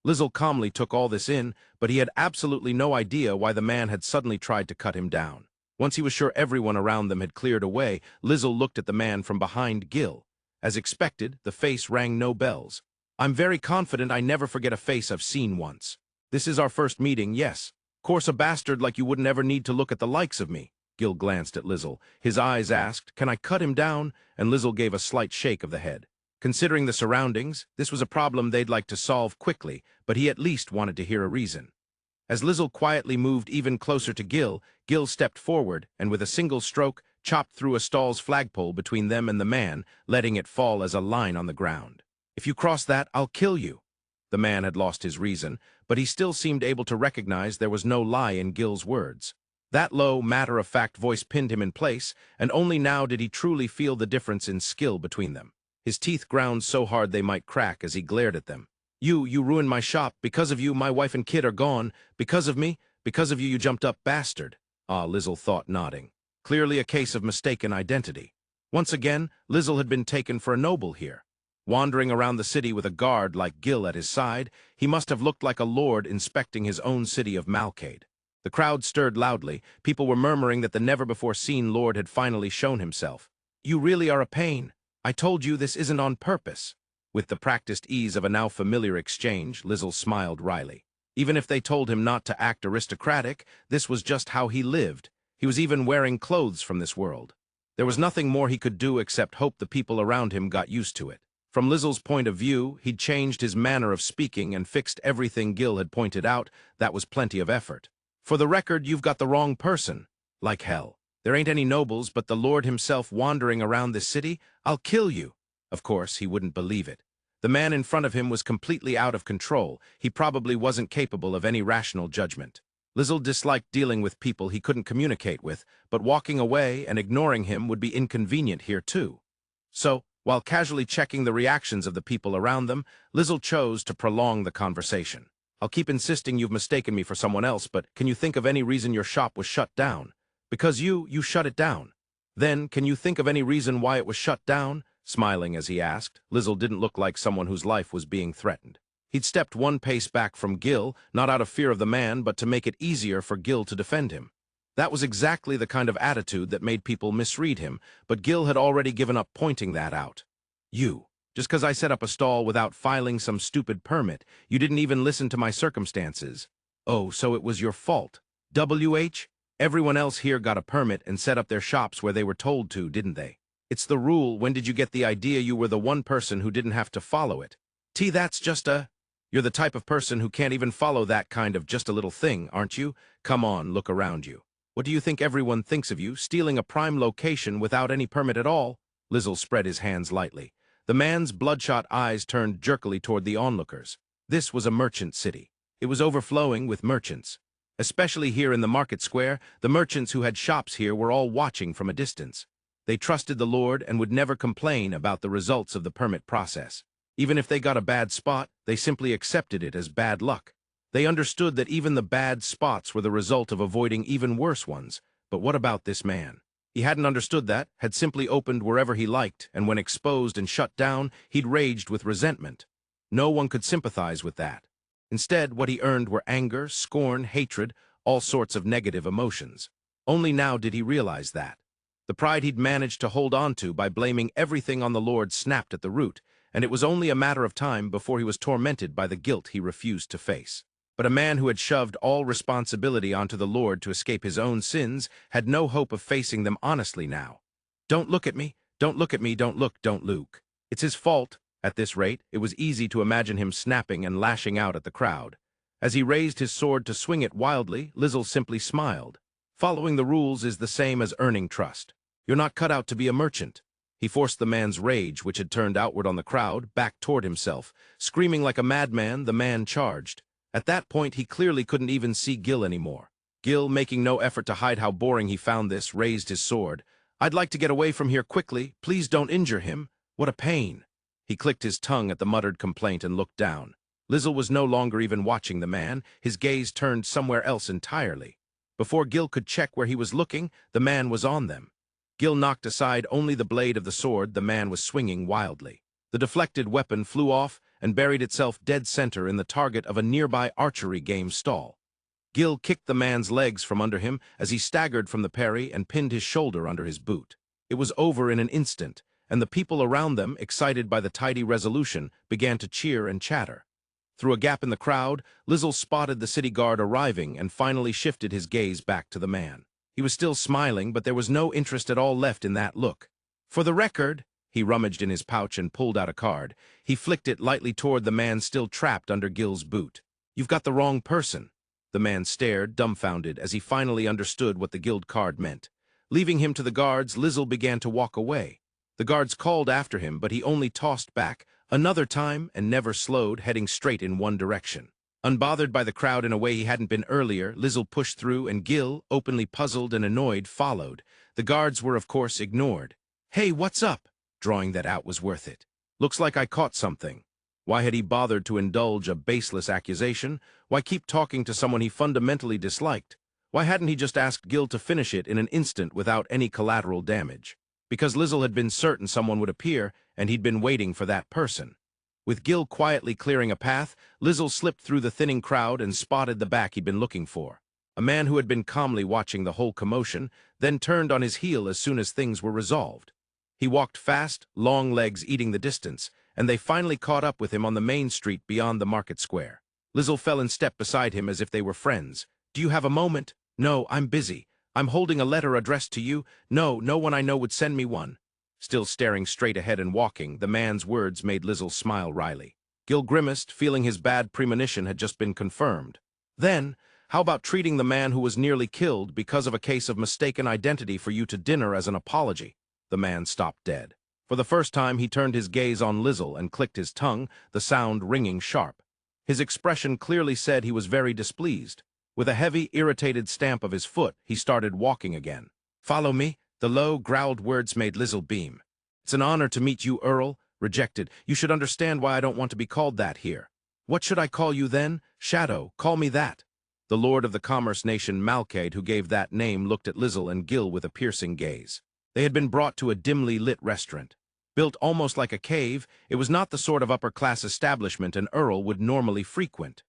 Lizel calmly took all this in, but he had absolutely no idea why the man had suddenly tried to cut him down. Once he was sure everyone around them had cleared away, Lizel looked at the man from behind Gil. As expected, the face rang no bells. "I'm very confident I never forget a face I've seen once. This is our first meeting, yes. Course a bastard like you wouldn't ever need to look at the likes of me." Gil glanced at Lizel. His eyes asked, "Can I cut him down?" And Lizel gave a slight shake of the head. Considering the surroundings, this was a problem they'd like to solve quickly, but he at least wanted to hear a reason. As Lizel quietly moved even closer to Gil, Gil stepped forward and with a single stroke chopped through a stall's flagpole between them and the man, letting it fall as a line on the ground. "If you cross that, I'll kill you." The man had lost his reason, but he still seemed able to recognize there was no lie in Gil's words. That low, matter-of-fact voice pinned him in place, and only now did he truly feel the difference in skill between them. His teeth ground so hard they might crack as he glared at them. You ruined my shop. Because of you, my wife and kid are gone. Because of me, because of you jumped up, bastard." Ah, Lizel thought, nodding. Clearly a case of mistaken identity. Once again, Lizel had been taken for a noble here. Wandering around the city with a guard like Gil at his side, he must have looked like a lord inspecting his own city of Malcade. The crowd stirred loudly. People were murmuring that the never-before-seen lord had finally shown himself. "You really are a pain. I told you this isn't on purpose." With the practiced ease of a now familiar exchange, Lizel smiled wryly. Even if they told him not to act aristocratic, this was just how he lived. He was even wearing clothes from this world. There was nothing more he could do except hope the people around him got used to it. From Lizel's point of view, he'd changed his manner of speaking and fixed everything Gil had pointed out. That was plenty of effort. "For the record, you've got the wrong person." "Like hell. There ain't any nobles but the Lord himself wandering around this city. I'll kill you." Of course, he wouldn't believe it. The man in front of him was completely out of control. He probably wasn't capable of any rational judgment. Lizel disliked dealing with people he couldn't communicate with, but walking away and ignoring him would be inconvenient here too. So, while casually checking the reactions of the people around them, Lizel chose to prolong the conversation. "I'll keep insisting you've mistaken me for someone else, but can you think of any reason your shop was shut down? Because you shut it down. Then, can you think of any reason why it was shut down?" Smiling as he asked, Lizel didn't look like someone whose life was being threatened. He'd stepped one pace back from Gil, not out of fear of the man, but to make it easier for Gil to defend him. That was exactly the kind of attitude that made people misread him, but Gil had already given up pointing that out. Just because I set up a stall without filing some stupid permit, you didn't even listen to my circumstances. Oh, so it was your fault. Everyone else here got a permit and set up their shops where they were told to, didn't they? It's the rule. When did you get the idea you were the one person who didn't have to follow it? That's just You're the type of person who can't even follow that kind of just a little thing, aren't you? Come on, look around you. What do you think everyone thinks of you, stealing a prime location without any permit at all?" Lizel spread his hands lightly. The man's bloodshot eyes turned jerkily toward the onlookers. This was a merchant city. It was overflowing with merchants. Especially here in the market square, the merchants who had shops here were all watching from a distance. They trusted the Lord and would never complain about the results of the permit process. Even if they got a bad spot, they simply accepted it as bad luck. They understood that even the bad spots were the result of avoiding even worse ones. But what about this man? He hadn't understood that, had simply opened wherever he liked, and when exposed and shut down, he'd raged with resentment. No one could sympathize with that. Instead, what he earned were anger, scorn, hatred, all sorts of negative emotions. Only now did he realize that. The pride he'd managed to hold on to by blaming everything on the Lord snapped at the root, and it was only a matter of time before he was tormented by the guilt he refused to face. But a man who had shoved all responsibility onto the Lord to escape his own sins had no hope of facing them honestly now. "Don't look at me, don't look at me, don't look, don't Luke. It's his fault." At this rate, it was easy to imagine him snapping and lashing out at the crowd. As he raised his sword to swing it wildly, Lizel simply smiled. Following the rules is the same as earning trust. You're not cut out to be a merchant. He forced the man's rage, which had turned outward on the crowd, back toward himself. Screaming like a madman, the man charged. At that point, he clearly couldn't even see Gil anymore. Gil, making no effort to hide how boring he found this, raised his sword. "I'd like to get away from here quickly. Please don't injure him. What a pain." He clicked his tongue at the muttered complaint and looked down. Lizel was no longer even watching the man, his gaze turned somewhere else entirely. Before Gil could check where he was looking, the man was on them. Gil knocked aside only the blade of the sword the man was swinging wildly. The deflected weapon flew off and buried itself dead center in the target of a nearby archery game stall. Gil kicked the man's legs from under him as he staggered from the parry and pinned his shoulder under his boot. It was over in an instant, and the people around them, excited by the tidy resolution, began to cheer and chatter. Through a gap in the crowd, Lizel spotted the city guard arriving and finally shifted his gaze back to the man. He was still smiling, but there was no interest at all left in that look. "For the record," he rummaged in his pouch and pulled out a card. He flicked it lightly toward the man still trapped under Gil's boot. "You've got the wrong person." The man stared, dumbfounded, as he finally understood what the guild card meant. Leaving him to the guards, Lizel began to walk away. The guards called after him, but he only tossed back, another time, and never slowed, heading straight in one direction. Unbothered by the crowd in a way he hadn't been earlier, Lizel pushed through, and Gil, openly puzzled and annoyed, followed. The guards were, of course, ignored. "Hey, what's up?" Drawing that out was worth it. "Looks like I caught something." Why had he bothered to indulge a baseless accusation? Why keep talking to someone he fundamentally disliked? Why hadn't he just asked Gil to finish it in an instant without any collateral damage? Because Lizel had been certain someone would appear, and he'd been waiting for that person. With Gil quietly clearing a path, Lizel slipped through the thinning crowd and spotted the back he'd been looking for. A man who had been calmly watching the whole commotion, then turned on his heel as soon as things were resolved. He walked fast, long legs eating the distance, and they finally caught up with him on the main street beyond the market square. Lizel fell in step beside him as if they were friends. "Do you have a moment?" "No, I'm busy. I'm holding a letter addressed to you." "No, no one I know would send me one." Still staring straight ahead and walking, the man's words made Lizel smile wryly. Gil grimaced, feeling his bad premonition had just been confirmed. "Then, how about treating the man who was nearly killed because of a case of mistaken identity for you to dinner as an apology?" The man stopped dead. For the first time, he turned his gaze on Lizel and clicked his tongue, the sound ringing sharp. His expression clearly said he was very displeased. With a heavy, irritated stamp of his foot, he started walking again. "Follow me." The low, growled words made Lizel beam. "It's an honor to meet you, Earl." Rejected. "You should understand why I don't want to be called that here." "What should I call you then?" "Shadow. Call me that." The lord of the commerce nation Malkaid who gave that name looked at Lizel and Gil with a piercing gaze. They had been brought to a dimly lit restaurant. Built almost like a cave, it was not the sort of upper-class establishment an Earl would normally frequent.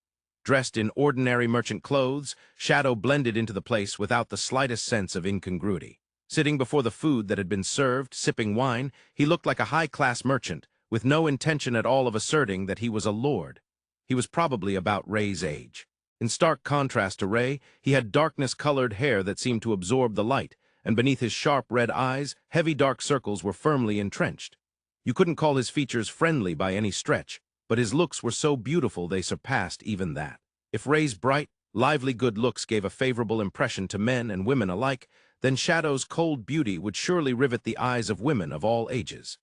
Dressed in ordinary merchant clothes, Shadow blended into the place without the slightest sense of incongruity. Sitting before the food that had been served, sipping wine, he looked like a high-class merchant, with no intention at all of asserting that he was a lord. He was probably about Ray's age. In stark contrast to Ray, he had darkness-colored hair that seemed to absorb the light, and beneath his sharp red eyes, heavy dark circles were firmly entrenched. You couldn't call his features friendly by any stretch, but his looks were so beautiful they surpassed even that. If Ray's bright, lively good looks gave a favorable impression to men and women alike, then Shadow's cold beauty would surely rivet the eyes of women of all ages.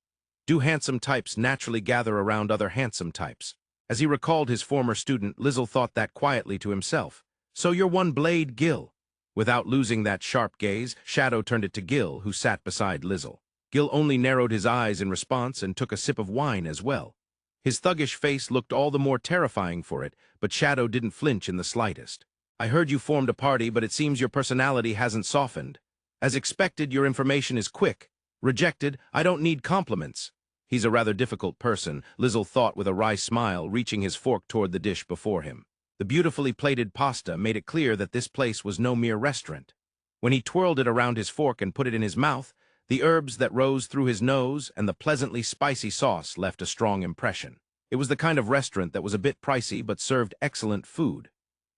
Do handsome types naturally gather around other handsome types? As he recalled his former student, Lizel thought that quietly to himself. "So you're one Blade, Gil." Without losing that sharp gaze, Shadow turned it to Gil, who sat beside Lizel. Gil only narrowed his eyes in response and took a sip of wine as well. His thuggish face looked all the more terrifying for it, but Shadow didn't flinch in the slightest. "I heard you formed a party, but it seems your personality hasn't softened. As expected, your information is quick. Rejected. I don't need compliments." He's a rather difficult person, Lizel thought with a wry smile, reaching his fork toward the dish before him. The beautifully plated pasta made it clear that this place was no mere restaurant. When he twirled it around his fork and put it in his mouth, the herbs that rose through his nose and the pleasantly spicy sauce left a strong impression. It was the kind of restaurant that was a bit pricey but served excellent food.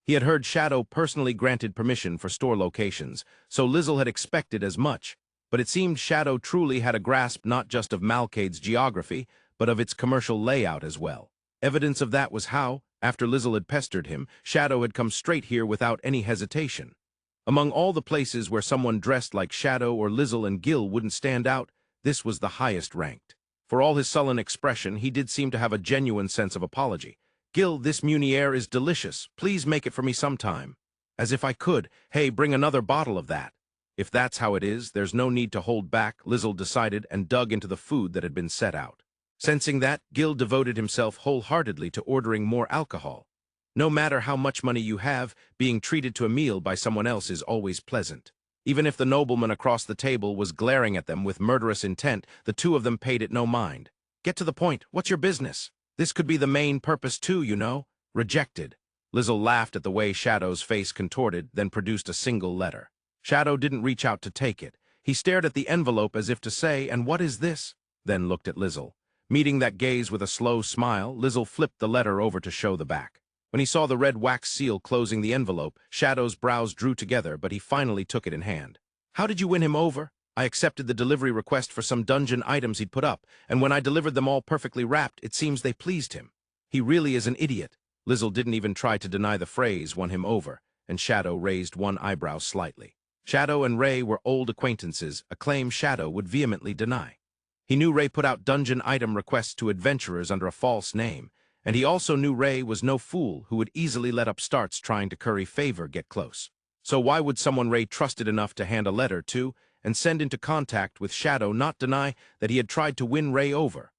He had heard Shadow personally granted permission for store locations, so Lizel had expected as much, but it seemed Shadow truly had a grasp not just of Malkade's geography, but of its commercial layout as well. Evidence of that was how, after Lizel had pestered him, Shadow had come straight here without any hesitation. Among all the places where someone dressed like Shadow or Lizel and Gil wouldn't stand out, this was the highest ranked. For all his sullen expression, he did seem to have a genuine sense of apology. "Gil, this Munier is delicious. Please make it for me sometime." "As if I could. Hey, bring another bottle of that." If that's how it is, there's no need to hold back, Lizel decided, and dug into the food that had been set out. Sensing that, Gil devoted himself wholeheartedly to ordering more alcohol. No matter how much money you have, being treated to a meal by someone else is always pleasant. Even if the nobleman across the table was glaring at them with murderous intent, the two of them paid it no mind. "Get to the point. What's your business? This could be the main purpose too, you know." "Rejected." Lizel laughed at the way Shadow's face contorted, then produced a single letter. Shadow didn't reach out to take it. He stared at the envelope as if to say, "And what is this?" Then looked at Lizel. Meeting that gaze with a slow smile, Lizel flipped the letter over to show the back. When he saw the red wax seal closing the envelope, Shadow's brows drew together, but he finally took it in hand. "How did you win him over?" "I accepted the delivery request for some dungeon items he'd put up, and when I delivered them all perfectly wrapped, it seems they pleased him. He really is an idiot." Lizel didn't even try to deny the phrase won him over, and Shadow raised one eyebrow slightly. Shadow and Ray were old acquaintances, a claim Shadow would vehemently deny. He knew Ray put out dungeon item requests to adventurers under a false name, and he also knew Ray was no fool who would easily let upstarts trying to curry favor get close. So why would someone Ray trusted enough to hand a letter to and send into contact with Shadow not deny that he had tried to win Ray over?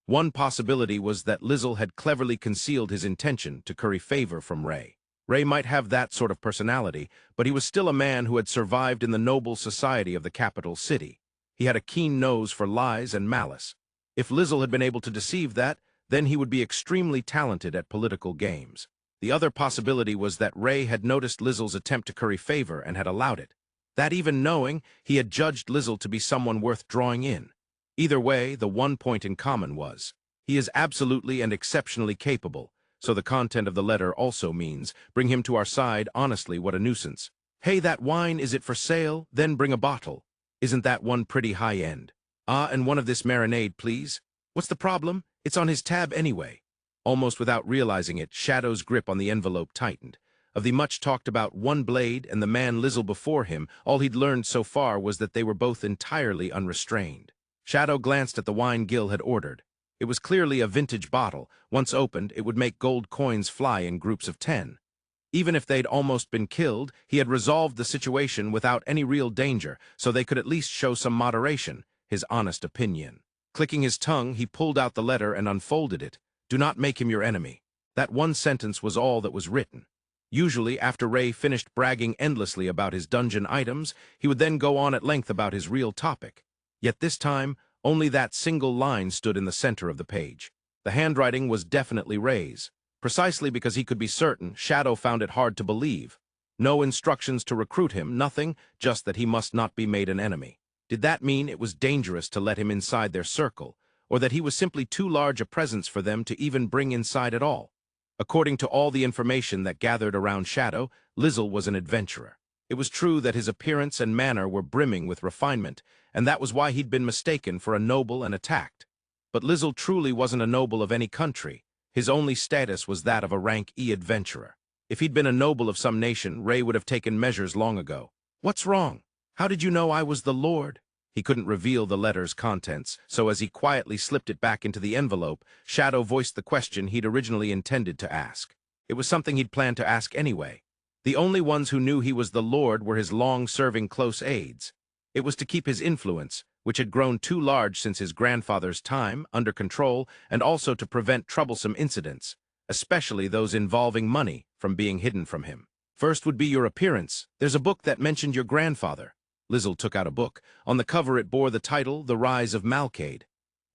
One possibility was that Lizel had cleverly concealed his intention to curry favor from Ray. Ray might have that sort of personality, but he was still a man who had survived in the noble society of the capital city. He had a keen nose for lies and malice. If Lizel had been able to deceive that, then he would be extremely talented at political games. The other possibility was that Ray had noticed Lizel's attempt to curry favor and had allowed it. That even knowing, he had judged Lizel to be someone worth drawing in. Either way, the one point in common was, he is absolutely and exceptionally capable, so the content of the letter also means, bring him to our side, honestly, what a nuisance. "Hey, that wine, is it for sale? Then bring a bottle. Isn't that one pretty high-end? Ah, and one of this marinade, please. What's the problem? It's on his tab anyway." Almost without realizing it, Shadow's grip on the envelope tightened. Of the much-talked-about one blade and the man Lizel before him, all he'd learned so far was that they were both entirely unrestrained. Shadow glanced at the wine Gil had ordered. It was clearly a vintage bottle. Once opened, it would make gold coins fly in groups of 10. Even if they'd almost been killed, he had resolved the situation without any real danger, so they could at least show some moderation, his honest opinion. Clicking his tongue, he pulled out the letter and unfolded it. "Do not make him your enemy." That one sentence was all that was written. Usually, after Ray finished bragging endlessly about his dungeon items, he would then go on at length about his real topic. Yet this time, only that single line stood in the center of the page. The handwriting was definitely Ray's. Precisely because he could be certain, Shadow found it hard to believe. No instructions to recruit him, nothing, just that he must not be made an enemy. Did that mean it was dangerous to let him inside their circle, or that he was simply too large a presence for them to even bring inside at all? According to all the information that gathered around Shadow, Lizel was an adventurer. It was true that his appearance and manner were brimming with refinement, and that was why he'd been mistaken for a noble and attacked. But Lizel truly wasn't a noble of any country. His only status was that of a rank E adventurer. If he'd been a noble of some nation, Ray would have taken measures long ago. "What's wrong? How did you know I was the Lord?" He couldn't reveal the letter's contents, so as he quietly slipped it back into the envelope, Shadow voiced the question he'd originally intended to ask. It was something he'd planned to ask anyway. The only ones who knew he was the Lord were his long-serving close aides. It was to keep his influence, which had grown too large since his grandfather's time, under control, and also to prevent troublesome incidents, especially those involving money, from being hidden from him. "First would be your appearance. There's a book that mentioned your grandfather." Lizel took out a book. On the cover it bore the title, The Rise of Malkade.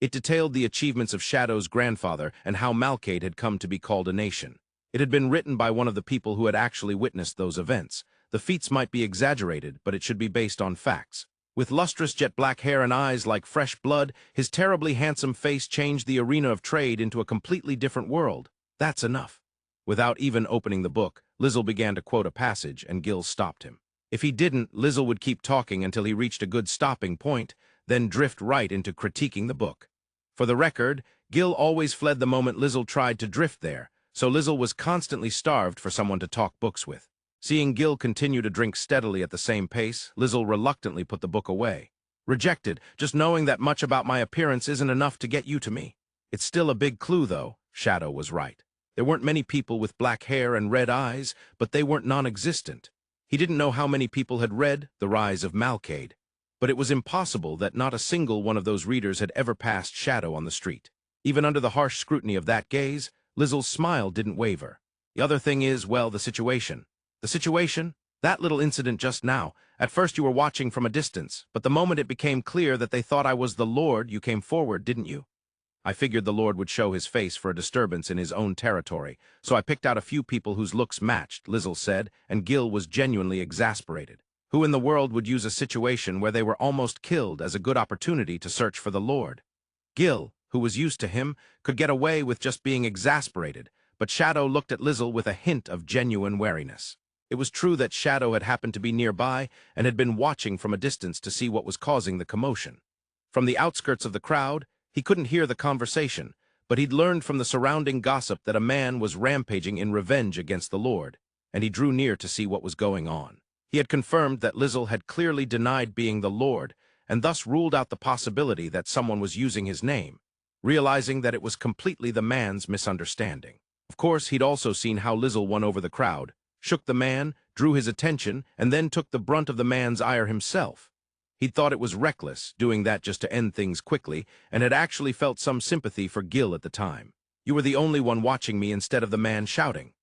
It detailed the achievements of Shadow's grandfather and how Malkade had come to be called a nation. It had been written by one of the people who had actually witnessed those events. The feats might be exaggerated, but it should be based on facts. With lustrous jet-black hair and eyes like fresh blood, his terribly handsome face changed the arena of trade into a completely different world. That's enough. Without even opening the book, Lizel began to quote a passage, and Gil stopped him. If he didn't, Lizel would keep talking until he reached a good stopping point, then drift right into critiquing the book. For the record, Gil always fled the moment Lizel tried to drift there, so Lizel was constantly starved for someone to talk books with. Seeing Gil continue to drink steadily at the same pace, Lizel reluctantly put the book away. Rejected, just knowing that much about my appearance isn't enough to get you to me. It's still a big clue, though. Shadow was right. There weren't many people with black hair and red eyes, but they weren't non-existent. He didn't know how many people had read The Rise of Malkaid, but it was impossible that not a single one of those readers had ever passed Shadow on the street. Even under the harsh scrutiny of that gaze, Lizel's smile didn't waver. The other thing is, well, the situation. The situation? That little incident just now. At first you were watching from a distance, but the moment it became clear that they thought I was the Lord, you came forward, didn't you? I figured the Lord would show his face for a disturbance in his own territory, so I picked out a few people whose looks matched, Lizel said, and Gil was genuinely exasperated. Who in the world would use a situation where they were almost killed as a good opportunity to search for the Lord? Gil, who was used to him, could get away with just being exasperated, but Shadow looked at Lizel with a hint of genuine wariness. It was true that Shadow had happened to be nearby and had been watching from a distance to see what was causing the commotion. From the outskirts of the crowd, he couldn't hear the conversation, but he'd learned from the surrounding gossip that a man was rampaging in revenge against the Lord, and he drew near to see what was going on. He had confirmed that Lizel had clearly denied being the Lord, and thus ruled out the possibility that someone was using his name, realizing that it was completely the man's misunderstanding. Of course, he'd also seen how Lizel won over the crowd, shook the man, drew his attention, and then took the brunt of the man's ire himself. He'd thought it was reckless, doing that just to end things quickly, and had actually felt some sympathy for Gil at the time. You were the only one watching me instead of the man shouting.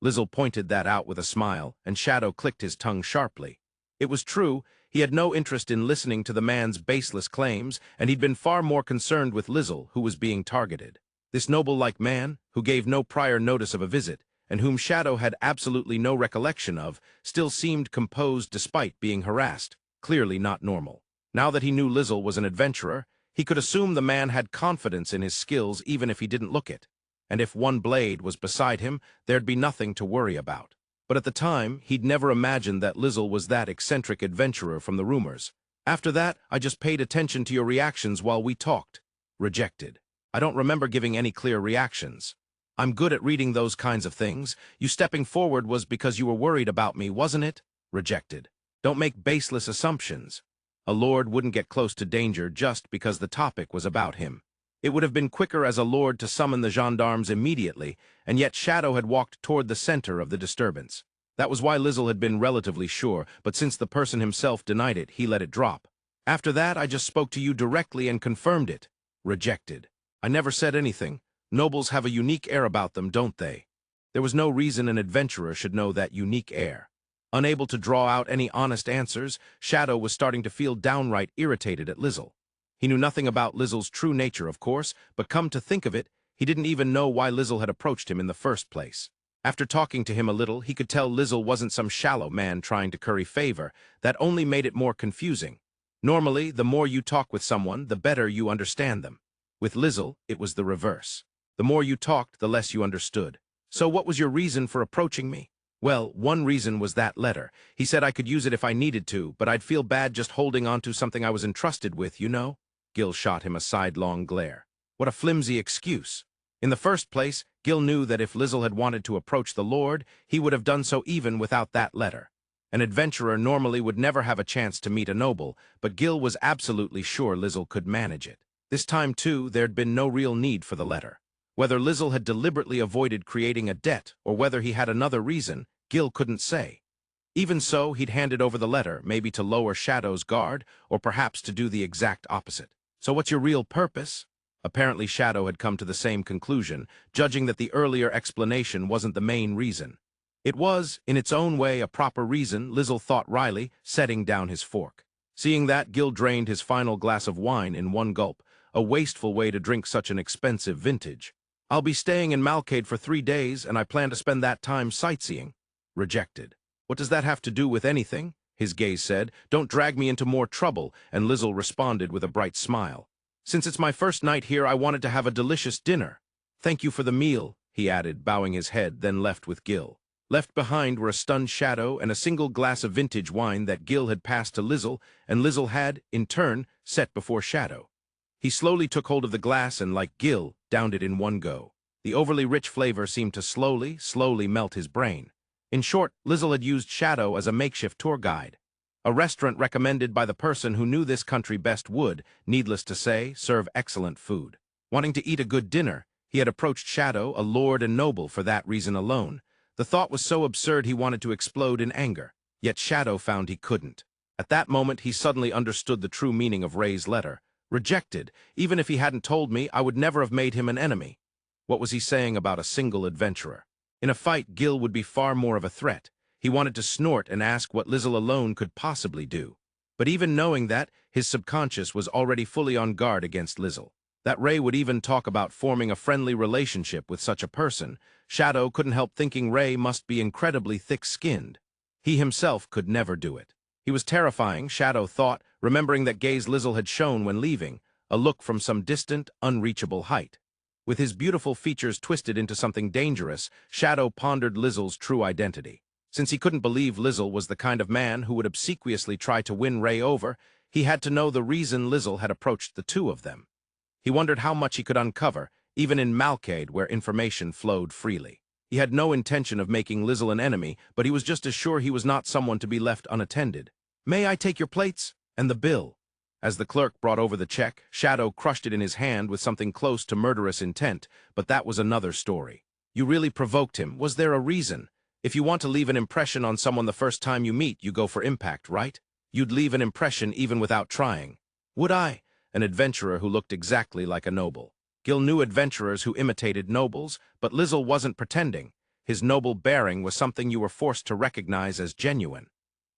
Lizel pointed that out with a smile, and Shadow clicked his tongue sharply. It was true, he had no interest in listening to the man's baseless claims, and he'd been far more concerned with Lizel, who was being targeted. This noble-like man, who gave no prior notice of a visit, and whom Shadow had absolutely no recollection of, still seemed composed despite being harassed. Clearly not normal. Now that he knew Lizel was an adventurer, he could assume the man had confidence in his skills even if he didn't look it. And if one blade was beside him, there'd be nothing to worry about. But at the time, he'd never imagined that Lizel was that eccentric adventurer from the rumors. After that, I just paid attention to your reactions while we talked. Rejected. I don't remember giving any clear reactions. I'm good at reading those kinds of things. You stepping forward was because you were worried about me, wasn't it? Rejected. Don't make baseless assumptions. A lord wouldn't get close to danger just because the topic was about him. It would have been quicker as a lord to summon the gendarmes immediately, and yet Shadow had walked toward the center of the disturbance. That was why Lizel had been relatively sure, but since the person himself denied it, he let it drop. After that, I just spoke to you directly and confirmed it. Rejected. I never said anything. Nobles have a unique air about them, don't they? There was no reason an adventurer should know that unique air. Unable to draw out any honest answers, Shadow was starting to feel downright irritated at Lizel. He knew nothing about Lizel's true nature, of course, but come to think of it, he didn't even know why Lizel had approached him in the first place. After talking to him a little, he could tell Lizel wasn't some shallow man trying to curry favor. That only made it more confusing. Normally, the more you talk with someone, the better you understand them. With Lizel, it was the reverse. The more you talked, the less you understood. So what was your reason for approaching me? Well, one reason was that letter. He said I could use it if I needed to, but I'd feel bad just holding on to something I was entrusted with, you know? Gil shot him a sidelong glare. What a flimsy excuse. In the first place, Gil knew that if Lizel had wanted to approach the Lord, he would have done so even without that letter. An adventurer normally would never have a chance to meet a noble, but Gil was absolutely sure Lizel could manage it. This time, too, there'd been no real need for the letter. Whether Lizel had deliberately avoided creating a debt or whether he had another reason, Gil couldn't say. Even so, he'd handed over the letter, maybe to lower Shadow's guard, or perhaps to do the exact opposite. So what's your real purpose? Apparently Shadow had come to the same conclusion, judging that the earlier explanation wasn't the main reason. It was, in its own way, a proper reason, Lizel thought wryly, setting down his fork. Seeing that, Gil drained his final glass of wine in one gulp, a wasteful way to drink such an expensive vintage. I'll be staying in Malcade for 3 days, and I plan to spend that time sightseeing. Rejected. What does that have to do with anything? His gaze said. Don't drag me into more trouble, and Lizel responded with a bright smile. Since it's my first night here, I wanted to have a delicious dinner. Thank you for the meal, he added, bowing his head, then left with Gil. Left behind were a stunned Shadow and a single glass of vintage wine that Gil had passed to Lizel, and Lizel had, in turn, set before Shadow. He slowly took hold of the glass and, like Gil, downed it in one go. The overly rich flavor seemed to slowly melt his brain. In short, Lizel had used Shadow as a makeshift tour guide. A restaurant recommended by the person who knew this country best would, needless to say, serve excellent food. Wanting to eat a good dinner, he had approached Shadow, a lord and noble, for that reason alone. The thought was so absurd he wanted to explode in anger, yet Shadow found he couldn't. At that moment, he suddenly understood the true meaning of Ray's letter. Rejected. Even if he hadn't told me, I would never have made him an enemy. What was he saying about a single adventurer? In a fight, Gil would be far more of a threat. He wanted to snort and ask what Lizel alone could possibly do. But even knowing that, his subconscious was already fully on guard against Lizel. That Ray would even talk about forming a friendly relationship with such a person, Shadow couldn't help thinking Ray must be incredibly thick-skinned. He himself could never do it. He was terrifying, Shadow thought, remembering that gaze Lizel had shown when leaving, a look from some distant, unreachable height. With his beautiful features twisted into something dangerous, Shadow pondered Lizel's true identity. Since he couldn't believe Lizel was the kind of man who would obsequiously try to win Ray over, he had to know the reason Lizel had approached the two of them. He wondered how much he could uncover, even in Malcade, where information flowed freely. He had no intention of making Lizel an enemy, but he was just as sure he was not someone to be left unattended. "May I take your plates? And the bill?" As the clerk brought over the check, Shadow crushed it in his hand with something close to murderous intent, but that was another story. You really provoked him. Was there a reason? If you want to leave an impression on someone the first time you meet, you go for impact, right? You'd leave an impression even without trying. Would I? An adventurer who looked exactly like a noble. Gil knew adventurers who imitated nobles, but Lizel wasn't pretending. His noble bearing was something you were forced to recognize as genuine.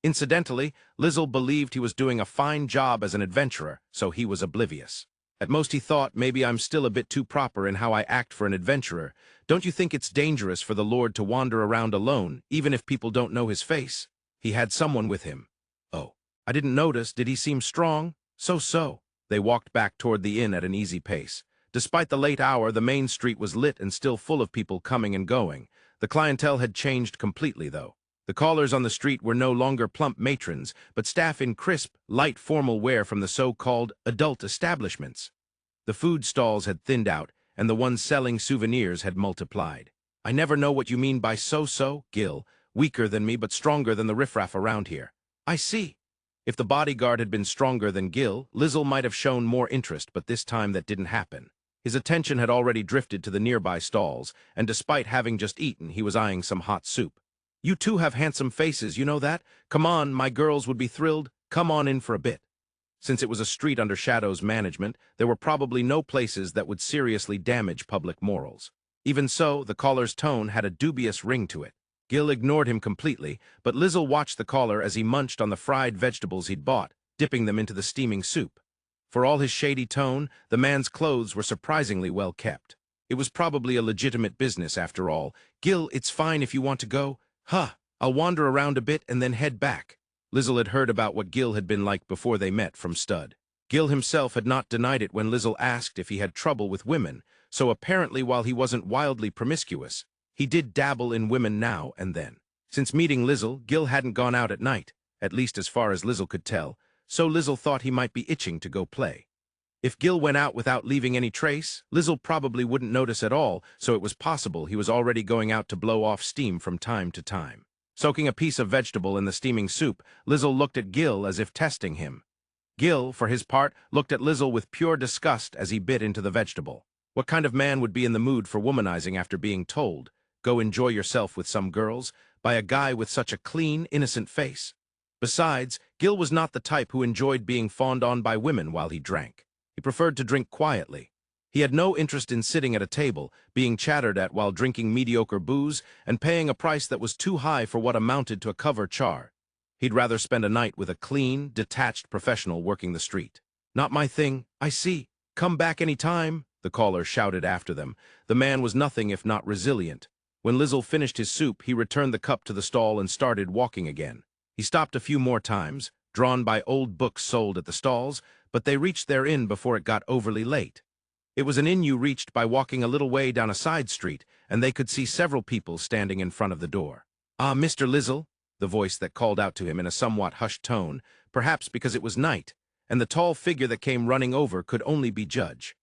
Incidentally, Lizel believed he was doing a fine job as an adventurer, so he was oblivious. At most he thought, maybe I'm still a bit too proper in how I act for an adventurer. Don't you think it's dangerous for the Lord to wander around alone, even if people don't know his face? He had someone with him. Oh, I didn't notice. Did he seem strong? So. They walked back toward the inn at an easy pace. Despite the late hour, the main street was lit and still full of people coming and going. The clientele had changed completely, though. The callers on the street were no longer plump matrons, but staff in crisp, light formal wear from the so-called adult establishments. The food stalls had thinned out, and the ones selling souvenirs had multiplied. I never know what you mean by so, Gil. Weaker than me, but stronger than the riffraff around here. I see. If the bodyguard had been stronger than Gil, Lizel might have shown more interest, but this time that didn't happen. His attention had already drifted to the nearby stalls, and despite having just eaten, he was eyeing some hot soup. You two have handsome faces, you know that? Come on, my girls would be thrilled. Come on in for a bit. Since it was a street under Shadow's management, there were probably no places that would seriously damage public morals. Even so, the caller's tone had a dubious ring to it. Gil ignored him completely, but Lizel watched the caller as he munched on the fried vegetables he'd bought, dipping them into the steaming soup. For all his shady tone, the man's clothes were surprisingly well kept. It was probably a legitimate business after all. Gil, it's fine if you want to go. I'll wander around a bit and then head back. Lizel had heard about what Gil had been like before they met from Stud. Gil himself had not denied it when Lizel asked if he had trouble with women, so apparently while he wasn't wildly promiscuous, he did dabble in women now and then. Since meeting Lizel, Gil hadn't gone out at night, at least as far as Lizel could tell, so Lizel thought he might be itching to go play. If Gil went out without leaving any trace, Lizel probably wouldn't notice at all, so it was possible he was already going out to blow off steam from time to time. Soaking a piece of vegetable in the steaming soup, Lizel looked at Gil as if testing him. Gil, for his part, looked at Lizel with pure disgust as he bit into the vegetable. What kind of man would be in the mood for womanizing after being told, "Go enjoy yourself with some girls," by a guy with such a clean, innocent face? Besides, Gil was not the type who enjoyed being fawned on by women while he drank. He preferred to drink quietly. He had no interest in sitting at a table, being chattered at while drinking mediocre booze, and paying a price that was too high for what amounted to a cover char. He'd rather spend a night with a clean, detached professional working the street. Not my thing. I see. Come back any time. the caller shouted after them. The man was nothing if not resilient. When Lizel finished his soup, he returned the cup to the stall and started walking again. He stopped a few more times, drawn by old books sold at the stalls, but they reached their inn before it got overly late. It was an inn you reached by walking a little way down a side street, and they could see several people standing in front of the door. "Ah, Mr. Lizel," the voice that called out to him in a somewhat hushed tone, perhaps because it was night, and the tall figure that came running over could only be Judge.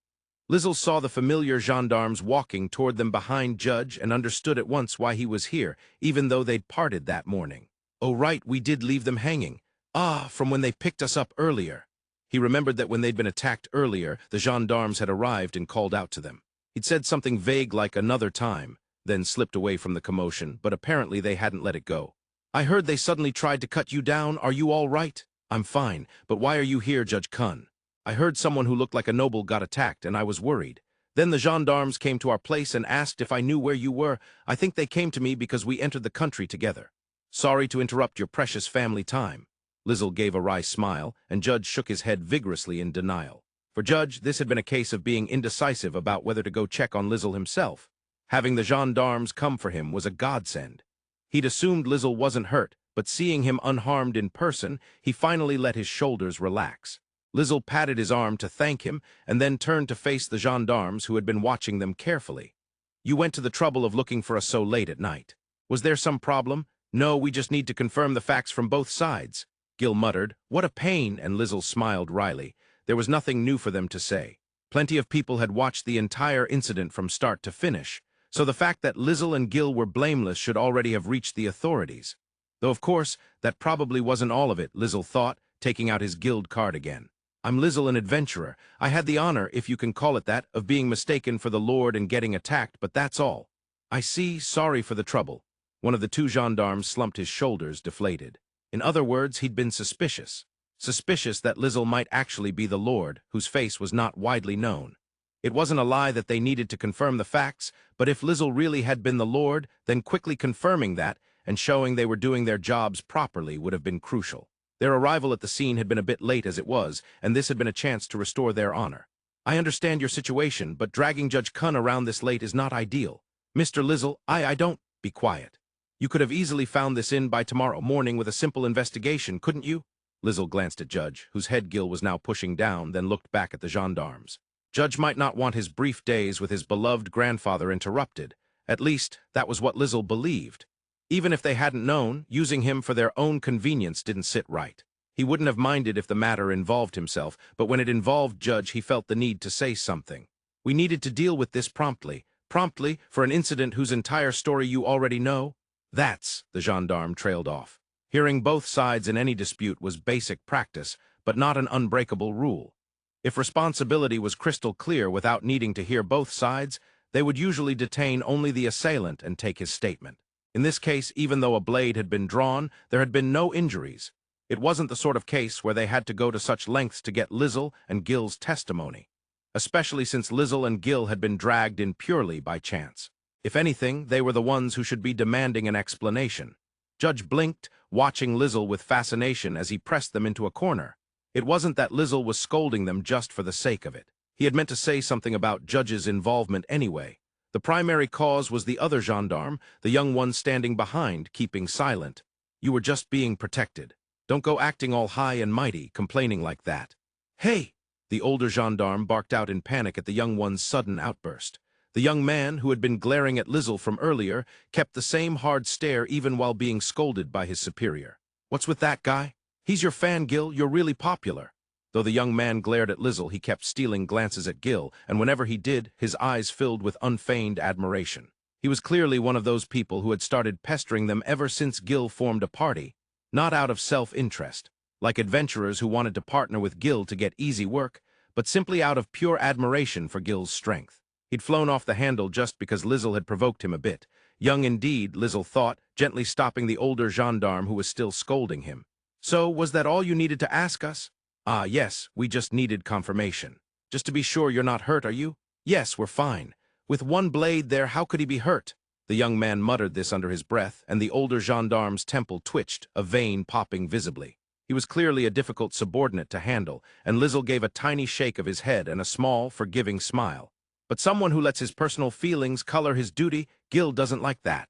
Lizel saw the familiar gendarmes walking toward them behind Judge and understood at once why he was here, even though they'd parted that morning. "Oh, right, we did leave them hanging. Ah, from when they picked us up earlier." He remembered that when they'd been attacked earlier, the gendarmes had arrived and called out to them. He'd said something vague like "another time," then slipped away from the commotion, but apparently they hadn't let it go. "I heard they suddenly tried to cut you down. Are you all right?" "I'm fine, but why are you here, Judge Kun?" "I heard someone who looked like a noble got attacked, and I was worried. Then the gendarmes came to our place and asked if I knew where you were. I think they came to me because we entered the country together." "Sorry to interrupt your precious family time." Lizel gave a wry smile, and Judge shook his head vigorously in denial. For Judge, this had been a case of being indecisive about whether to go check on Lizel himself. Having the gendarmes come for him was a godsend. He'd assumed Lizel wasn't hurt, but seeing him unharmed in person, he finally let his shoulders relax. Lizel patted his arm to thank him, and then turned to face the gendarmes who had been watching them carefully. "You went to the trouble of looking for us so late at night. Was there some problem?" "No, we just need to confirm the facts from both sides." Gil muttered, "What a pain," and Lizel smiled wryly. There was nothing new for them to say. Plenty of people had watched the entire incident from start to finish, so the fact that Lizel and Gil were blameless should already have reached the authorities. Though, of course, that probably wasn't all of it, Lizel thought, taking out his guild card again. "I'm Lizel, an adventurer. I had the honor, if you can call it that, of being mistaken for the Lord and getting attacked, but that's all." "I see. Sorry for the trouble." One of the two gendarmes slumped his shoulders, deflated. In other words, he'd been suspicious. Suspicious that Lizel might actually be the Lord, whose face was not widely known. It wasn't a lie that they needed to confirm the facts, but if Lizel really had been the Lord, then quickly confirming that and showing they were doing their jobs properly would have been crucial. Their arrival at the scene had been a bit late as it was, and this had been a chance to restore their honor. "I understand your situation, but dragging Judge Kun around this late is not ideal. Mr. Lizel, I don't—" "Be quiet. You could have easily found this in by tomorrow morning with a simple investigation, couldn't you?" Lizel glanced at Judge, whose head Gil was now pushing down, then looked back at the gendarmes. Judge might not want his brief days with his beloved grandfather interrupted. At least, that was what Lizel believed. Even if they hadn't known, using him for their own convenience didn't sit right. He wouldn't have minded if the matter involved himself, but when it involved Judge, he felt the need to say something. "We needed to deal with this promptly. Promptly, for an incident whose entire story you already know?" "That's," the gendarme trailed off. Hearing both sides in any dispute was basic practice, but not an unbreakable rule. If responsibility was crystal clear without needing to hear both sides, they would usually detain only the assailant and take his statement. In this case, even though a blade had been drawn, there had been no injuries. It wasn't the sort of case where they had to go to such lengths to get Lizel and Gil's testimony, especially since Lizel and Gil had been dragged in purely by chance. If anything, they were the ones who should be demanding an explanation. Judge blinked, watching Lizel with fascination as he pressed them into a corner. It wasn't that Lizel was scolding them just for the sake of it. He had meant to say something about Judge's involvement anyway. The primary cause was the other gendarme, the young one standing behind, keeping silent. "You were just being protected. Don't go acting all high and mighty, complaining like that." "Hey!" The older gendarme barked out in panic at the young one's sudden outburst. The young man, who had been glaring at Lizel from earlier, kept the same hard stare even while being scolded by his superior. "What's with that guy? He's your fan, Gil. You're really popular." Though the young man glared at Lizel, he kept stealing glances at Gil, and whenever he did, his eyes filled with unfeigned admiration. He was clearly one of those people who had started pestering them ever since Gil formed a party, not out of self-interest, like adventurers who wanted to partner with Gil to get easy work, but simply out of pure admiration for Gil's strength. He'd flown off the handle just because Lizel had provoked him a bit. Young indeed, Lizel thought, gently stopping the older gendarme who was still scolding him. "So, was that all you needed to ask us?" "Ah, yes, we just needed confirmation. Just to be sure you're not hurt, are you?" "Yes, we're fine. With one blade there, how could he be hurt?" The young man muttered this under his breath, and the older gendarme's temple twitched, a vein popping visibly. He was clearly a difficult subordinate to handle, and Lizel gave a tiny shake of his head and a small, forgiving smile. But someone who lets his personal feelings color his duty, Gil doesn't like that.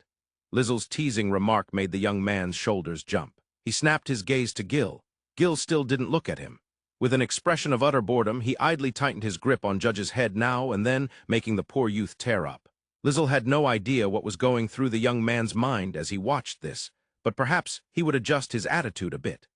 Lizel's teasing remark made the young man's shoulders jump. He snapped his gaze to Gil. Gil still didn't look at him. With an expression of utter boredom, he idly tightened his grip on Judge's head now and then, making the poor youth tear up. Lizel had no idea what was going through the young man's mind as he watched this, but perhaps he would adjust his attitude a bit.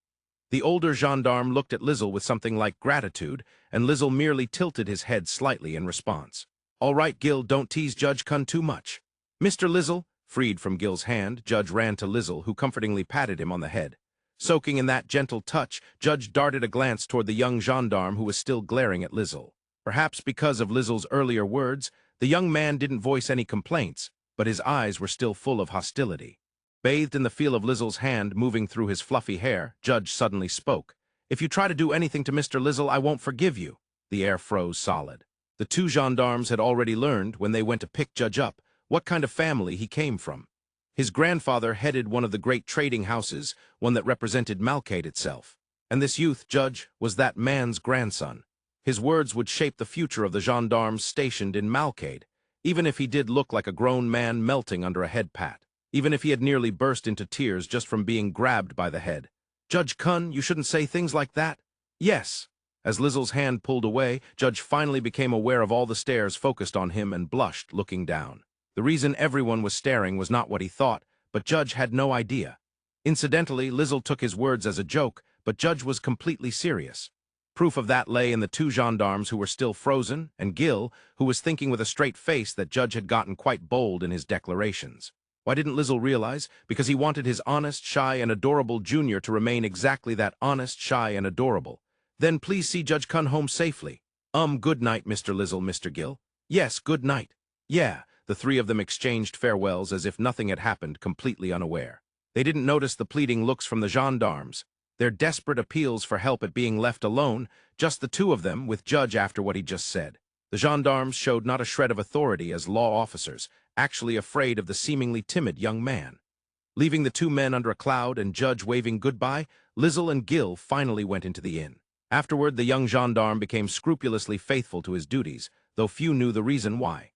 The older gendarme looked at Lizel with something like gratitude, and Lizel merely tilted his head slightly in response. "All right, Gil, don't tease Judge Kun too much." "Mr. Lizel," freed from Gil's hand, Judge ran to Lizel, who comfortingly patted him on the head. Soaking in that gentle touch, Judge darted a glance toward the young gendarme who was still glaring at Lizel. Perhaps because of Lizel's earlier words, the young man didn't voice any complaints, but his eyes were still full of hostility. Bathed in the feel of Lizel's hand moving through his fluffy hair, Judge suddenly spoke. "If you try to do anything to Mr. Lizel, I won't forgive you." The air froze solid. The two gendarmes had already learned, when they went to pick Judge up, what kind of family he came from. His grandfather headed one of the great trading houses, one that represented Malkade itself. And this youth, Judge, was that man's grandson. His words would shape the future of the gendarmes stationed in Malkade, even if he did look like a grown man melting under a head pat, even if he had nearly burst into tears just from being grabbed by the head. "Judge Kun, you shouldn't say things like that." "Yes." As Lizel's hand pulled away, Judge finally became aware of all the stares focused on him and blushed, looking down. The reason everyone was staring was not what he thought, but Judge had no idea. Incidentally, Lizel took his words as a joke, but Judge was completely serious. Proof of that lay in the two gendarmes who were still frozen, and Gil, who was thinking with a straight face that Judge had gotten quite bold in his declarations. Why didn't Lizel realize? Because he wanted his honest, shy, and adorable junior to remain exactly that honest, shy, and adorable. "Then please see Judge Kun home safely." Good night, Mr. Lizel, Mr. Gil." "Yes, good night." "Yeah." The three of them exchanged farewells as if nothing had happened, completely unaware. They didn't notice the pleading looks from the gendarmes, their desperate appeals for help at being left alone, just the two of them, with Judge after what he just said. The gendarmes showed not a shred of authority as law officers, actually afraid of the seemingly timid young man. Leaving the two men under a cloud and Judge waving goodbye, Lizel and Gil finally went into the inn. Afterward, the young gendarme became scrupulously faithful to his duties, though few knew the reason why.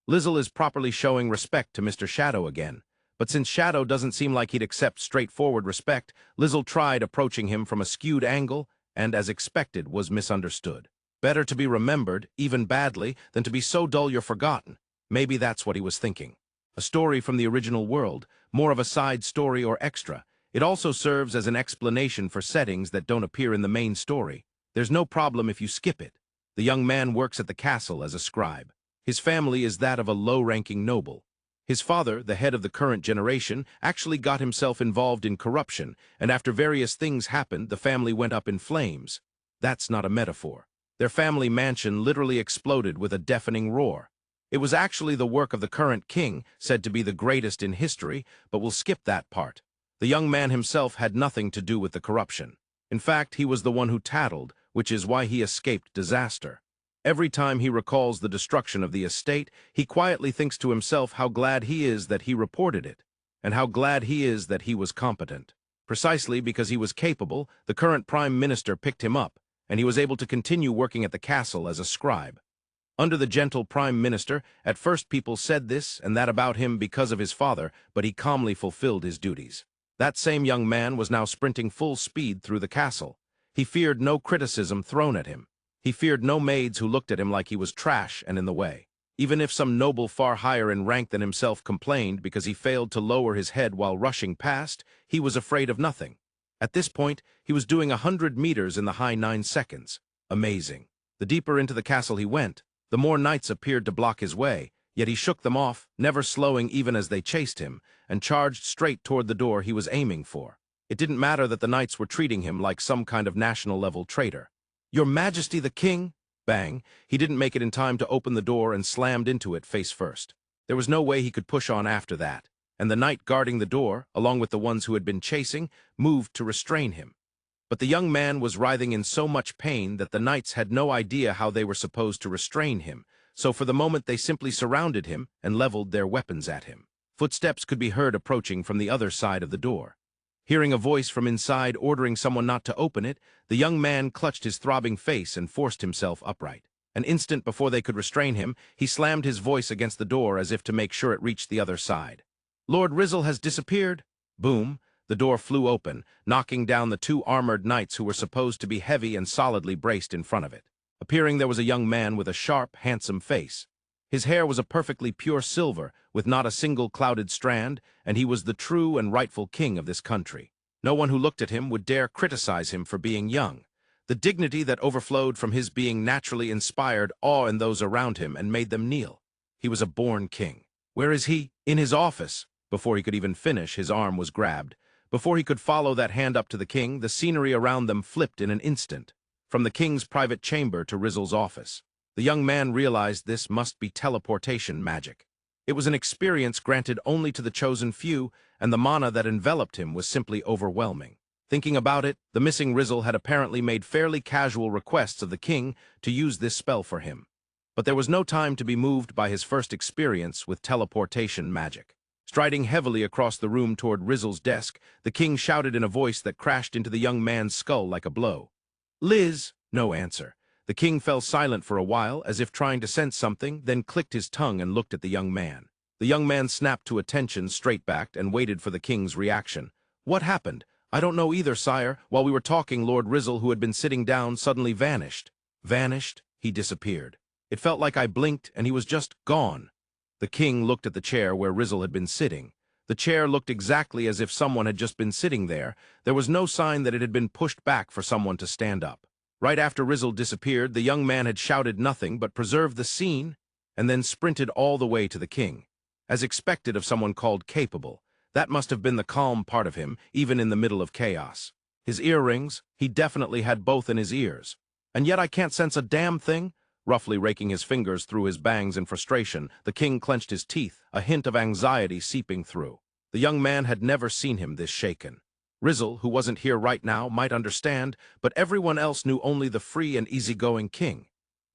Lizel is properly showing respect to Mr. Shadow again, but since Shadow doesn't seem like he'd accept straightforward respect, Lizel tried approaching him from a skewed angle and, as expected, was misunderstood. Better to be remembered, even badly, than to be so dull you're forgotten. Maybe that's what he was thinking. A story from the original world, more of a side story or extra. It also serves as an explanation for settings that don't appear in the main story. There's no problem if you skip it. The young man works at the castle as a scribe. His family is that of a low-ranking noble. His father, the head of the current generation, actually got himself involved in corruption, and after various things happened, the family went up in flames. That's not a metaphor. Their family mansion literally exploded with a deafening roar. It was actually the work of the current king, said to be the greatest in history, but we'll skip that part. The young man himself had nothing to do with the corruption. In fact, he was the one who tattled, which is why he escaped disaster. Every time he recalls the destruction of the estate, he quietly thinks to himself how glad he is that he reported it, and how glad he is that he was competent. Precisely because he was capable, the current prime minister picked him up, and he was able to continue working at the castle as a scribe. Under the gentle prime minister, at first people said this and that about him because of his father, but he calmly fulfilled his duties. That same young man was now sprinting full speed through the castle. He feared no criticism thrown at him. He feared no maids who looked at him like he was trash and in the way. Even if some noble far higher in rank than himself complained because he failed to lower his head while rushing past, he was afraid of nothing. At this point, he was doing 100 meters in the high 9 seconds. Amazing. The deeper into the castle he went, the more knights appeared to block his way, yet he shook them off, never slowing even as they chased him, and charged straight toward the door he was aiming for. It didn't matter that the knights were treating him like some kind of national-level traitor. "Your Majesty the King!" Bang. He didn't make it in time to open the door and slammed into it face first. There was no way he could push on after that, and the knight guarding the door, along with the ones who had been chasing, moved to restrain him. But the young man was writhing in so much pain that the knights had no idea how they were supposed to restrain him, so for the moment they simply surrounded him and leveled their weapons at him. Footsteps could be heard approaching from the other side of the door. Hearing a voice from inside ordering someone not to open it, the young man clutched his throbbing face and forced himself upright. An instant before they could restrain him, he slammed his voice against the door as if to make sure it reached the other side. "Lord Lizel has disappeared." Boom! The door flew open, knocking down the two armored knights who were supposed to be heavy and solidly braced in front of it. Appearing, there was a young man with a sharp, handsome face. His hair was a perfectly pure silver, with not a single clouded strand, and he was the true and rightful king of this country. No one who looked at him would dare criticize him for being young. The dignity that overflowed from his being naturally inspired awe in those around him and made them kneel. He was a born king. "Where is he?" "In his office." Before he could even finish, his arm was grabbed. Before he could follow that hand up to the king, the scenery around them flipped in an instant. From the king's private chamber to Lizel's office. The young man realized this must be teleportation magic. It was an experience granted only to the chosen few, and the mana that enveloped him was simply overwhelming. Thinking about it, the missing Lizel had apparently made fairly casual requests of the king to use this spell for him. But there was no time to be moved by his first experience with teleportation magic. Striding heavily across the room toward Lizel's desk, the king shouted in a voice that crashed into the young man's skull like a blow. "Liz!" No answer. The king fell silent for a while, as if trying to sense something, then clicked his tongue and looked at the young man. The young man snapped to attention, straight-backed, and waited for the king's reaction. "What happened?" "I don't know either, sire. While we were talking, Lord Lizel, who had been sitting down, suddenly vanished." "Vanished?" "He disappeared. It felt like I blinked, and he was just gone." The king looked at the chair where Lizel had been sitting. The chair looked exactly as if someone had just been sitting there. There was no sign that it had been pushed back for someone to stand up. Right after Lizel disappeared, the young man had shouted nothing but preserved the scene, and then sprinted all the way to the king. As expected of someone called capable, that must have been the calm part of him, even in the middle of chaos. His earrings, he definitely had both in his ears. "And yet I can't sense a damn thing?" Roughly raking his fingers through his bangs in frustration, the king clenched his teeth, a hint of anxiety seeping through. The young man had never seen him this shaken. Lizel, who wasn't here right now, might understand, but everyone else knew only the free and easygoing king.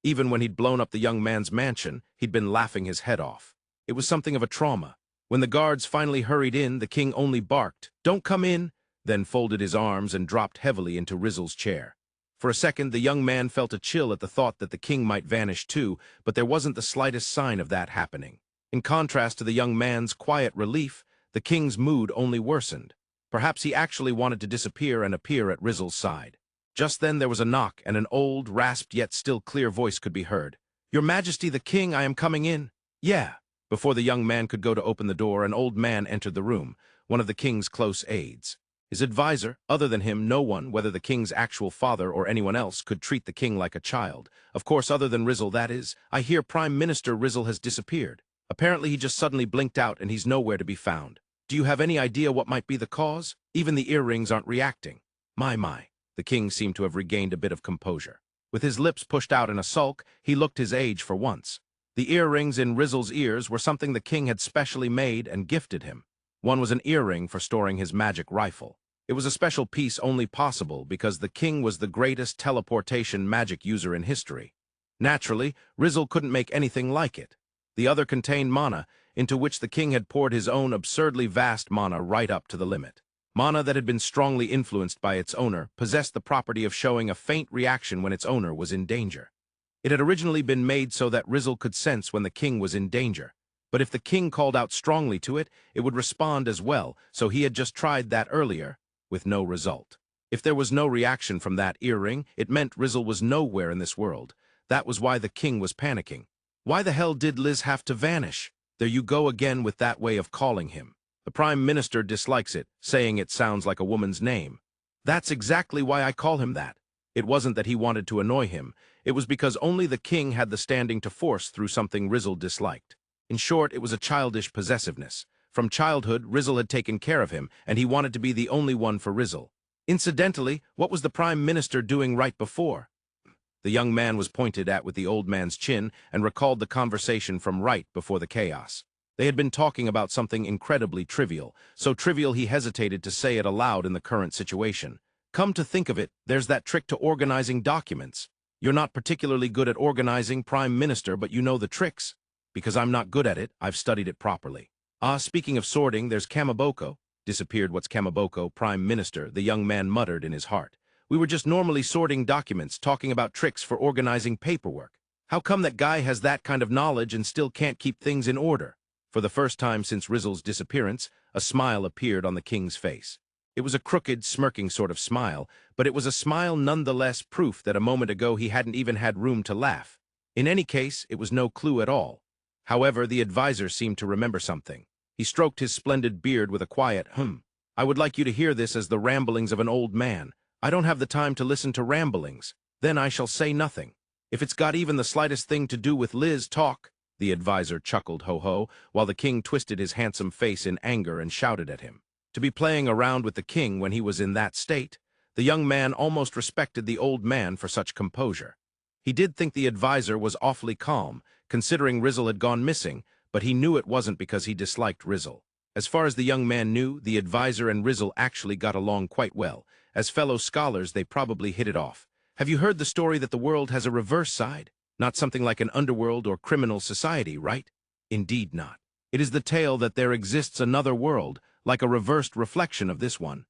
Even when he'd blown up the young man's mansion, he'd been laughing his head off. It was something of a trauma. When the guards finally hurried in, the king only barked, "Don't come in," then folded his arms and dropped heavily into Lizel's chair. For a second, the young man felt a chill at the thought that the king might vanish too, but there wasn't the slightest sign of that happening. In contrast to the young man's quiet relief, the king's mood only worsened. Perhaps he actually wanted to disappear and appear at Lizel's side. Just then there was a knock, and an old, rasped yet still clear voice could be heard. "Your Majesty the King, I am coming in." "Yeah." Before the young man could go to open the door, an old man entered the room, one of the king's close aides. His advisor, other than him, no one, whether the king's actual father or anyone else, could treat the king like a child. Of course, other than Lizel, that is. "I hear Prime Minister Lizel has disappeared. Apparently he just suddenly blinked out and he's nowhere to be found. Do you have any idea what might be the cause? Even the earrings aren't reacting." My. The king seemed to have regained a bit of composure. With his lips pushed out in a sulk, he looked his age for once. The earrings in Lizel's ears were something the king had specially made and gifted him. One was an earring for storing his magic rifle. It was a special piece only possible because the king was the greatest teleportation magic user in history. Naturally, Lizel couldn't make anything like it. The other contained mana, into which the king had poured his own absurdly vast mana right up to the limit. Mana that had been strongly influenced by its owner possessed the property of showing a faint reaction when its owner was in danger. It had originally been made so that Lizel could sense when the king was in danger. But if the king called out strongly to it, it would respond as well, so he had just tried that earlier, with no result. If there was no reaction from that earring, it meant Lizel was nowhere in this world. That was why the king was panicking. Why the hell did Liz have to vanish? There you go again with that way of calling him. The Prime Minister dislikes it, saying it sounds like a woman's name. That's exactly why I call him that. It wasn't that he wanted to annoy him. It was because only the king had the standing to force through something Lizel disliked. In short, it was a childish possessiveness. From childhood, Lizel had taken care of him, and he wanted to be the only one for Lizel. Incidentally, what was the Prime Minister doing right before? The young man was pointed at with the old man's chin and recalled the conversation from right before the chaos. They had been talking about something incredibly trivial, so trivial he hesitated to say it aloud in the current situation. Come to think of it, there's that trick to organizing documents. You're not particularly good at organizing, Prime Minister, but you know the tricks. Because I'm not good at it, I've studied it properly. Speaking of sorting, there's Kamaboko. Disappeared. What's Kamaboko, Prime Minister? The young man muttered in his heart. We were just normally sorting documents, talking about tricks for organizing paperwork. How come that guy has that kind of knowledge and still can't keep things in order? For the first time since Lizel's disappearance, a smile appeared on the king's face. It was a crooked, smirking sort of smile, but it was a smile nonetheless, proof that a moment ago he hadn't even had room to laugh. In any case, it was no clue at all. However, the advisor seemed to remember something. He stroked his splendid beard with a quiet I would like you to hear this as the ramblings of an old man. I don't have the time to listen to ramblings. Then I shall say nothing. If it's got even the slightest thing to do with Liz, talk. The advisor chuckled ho-ho, while the king twisted his handsome face in anger and shouted at him. To be playing around with the king when he was in that state, the young man almost respected the old man for such composure. He did think the advisor was awfully calm, considering Lizel had gone missing, but he knew it wasn't because he disliked Lizel. As far as the young man knew, the advisor and Lizel actually got along quite well. As fellow scholars, they probably hit it off. Have you heard the story that the world has a reverse side? Not something like an underworld or criminal society, right? Indeed not. It is the tale that there exists another world, like a reversed reflection of this one.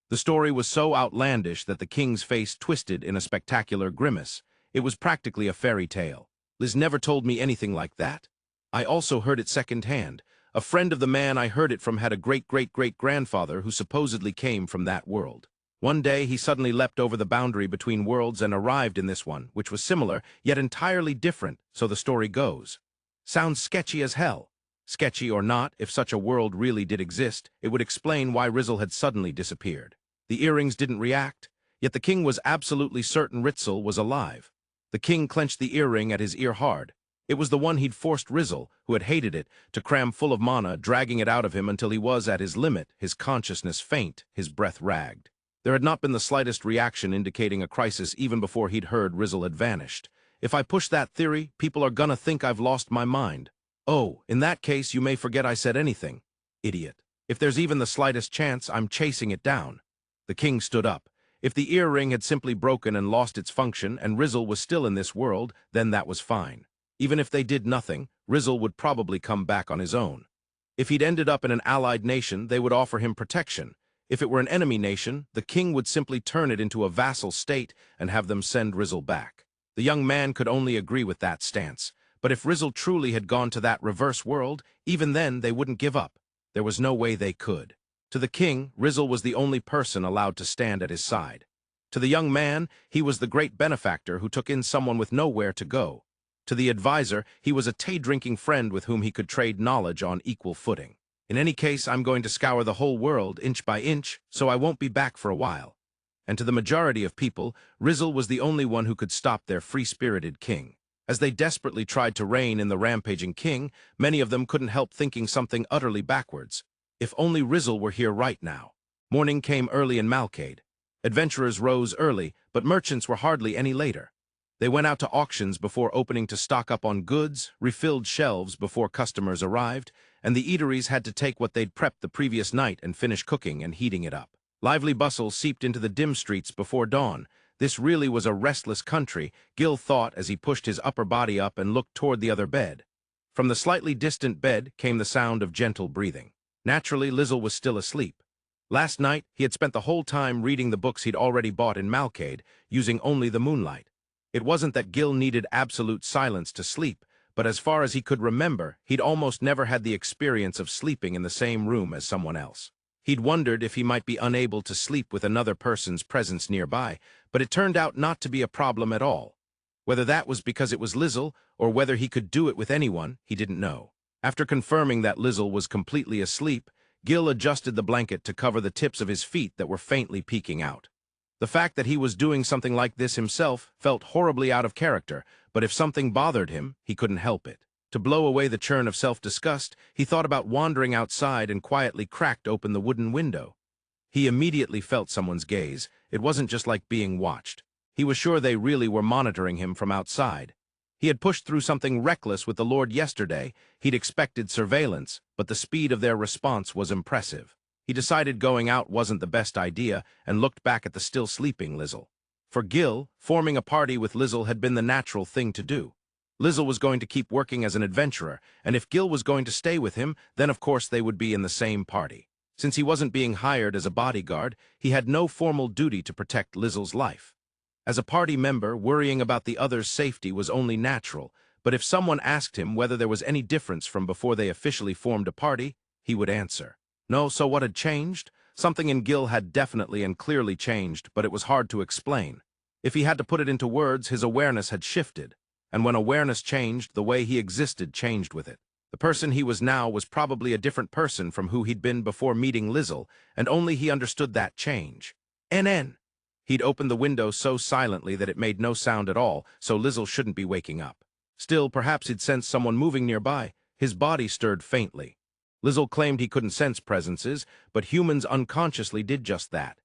The story was so outlandish that the king's face twisted in a spectacular grimace. It was practically a fairy tale. Liz never told me anything like that. I also heard it secondhand. A friend of the man I heard it from had a great-great-great-grandfather who supposedly came from that world. One day, he suddenly leapt over the boundary between worlds and arrived in this one, which was similar, yet entirely different, so the story goes. Sounds sketchy as hell. Sketchy or not, if such a world really did exist, it would explain why Lizel had suddenly disappeared. The earrings didn't react, yet the king was absolutely certain Lizel was alive. The king clenched the earring at his ear hard. It was the one he'd forced Lizel, who had hated it, to cram full of mana, dragging it out of him until he was at his limit, his consciousness faint, his breath ragged. There had not been the slightest reaction indicating a crisis even before he'd heard Lizel had vanished. If I push that theory, people are gonna think I've lost my mind. Oh, in that case, you may forget I said anything. Idiot. If there's even the slightest chance, I'm chasing it down. The king stood up. If the earring had simply broken and lost its function and Lizel was still in this world, then that was fine. Even if they did nothing, Lizel would probably come back on his own. If he'd ended up in an allied nation, they would offer him protection. If it were an enemy nation, the king would simply turn it into a vassal state and have them send Lizel back. The young man could only agree with that stance. But if Lizel truly had gone to that reverse world, even then they wouldn't give up. There was no way they could. To the king, Lizel was the only person allowed to stand at his side. To the young man, he was the great benefactor who took in someone with nowhere to go. To the advisor, he was a tea-drinking friend with whom he could trade knowledge on equal footing. In any case, I'm going to scour the whole world, inch by inch, so I won't be back for a while. And to the majority of people, Lizel was the only one who could stop their free-spirited king. As they desperately tried to rein in the rampaging king, many of them couldn't help thinking something utterly backwards. If only Lizel were here right now. Morning came early in Malcade. Adventurers rose early, but merchants were hardly any later. They went out to auctions before opening to stock up on goods, refilled shelves before customers arrived, and the eateries had to take what they'd prepped the previous night and finish cooking and heating it up. Lively bustle seeped into the dim streets before dawn. This really was a restless country, Gil thought as he pushed his upper body up and looked toward the other bed. From the slightly distant bed came the sound of gentle breathing. Naturally, Lizel was still asleep. Last night, he had spent the whole time reading the books he'd already bought in Malcade, using only the moonlight. It wasn't that Gil needed absolute silence to sleep, but as far as he could remember, he'd almost never had the experience of sleeping in the same room as someone else. He'd wondered if he might be unable to sleep with another person's presence nearby, but it turned out not to be a problem at all. Whether that was because it was Lizel, or whether he could do it with anyone, he didn't know. After confirming that Lizel was completely asleep, Gil adjusted the blanket to cover the tips of his feet that were faintly peeking out. The fact that he was doing something like this himself felt horribly out of character, but if something bothered him, he couldn't help it. To blow away the churn of self-disgust, he thought about wandering outside and quietly cracked open the wooden window. He immediately felt someone's gaze. It wasn't just like being watched. He was sure they really were monitoring him from outside. He had pushed through something reckless with the Lord yesterday. He'd expected surveillance, but the speed of their response was impressive. He decided going out wasn't the best idea and looked back at the still sleeping Lizel. For Gil, forming a party with Lizel had been the natural thing to do. Lizel was going to keep working as an adventurer, and if Gil was going to stay with him, then of course they would be in the same party. Since he wasn't being hired as a bodyguard, he had no formal duty to protect Lizel's life. As a party member, worrying about the other's safety was only natural, but if someone asked him whether there was any difference from before they officially formed a party, he would answer, "No, so what had changed?" Something in Gil had definitely and clearly changed, but it was hard to explain. If he had to put it into words, his awareness had shifted, and when awareness changed, the way he existed changed with it. The person he was now was probably a different person from who he'd been before meeting Lizel, and only he understood that change. NN. He'd opened the window so silently that it made no sound at all, so Lizel shouldn't be waking up. Still, perhaps he'd sensed someone moving nearby. His body stirred faintly. Lizel claimed he couldn't sense presences, but humans unconsciously did just that.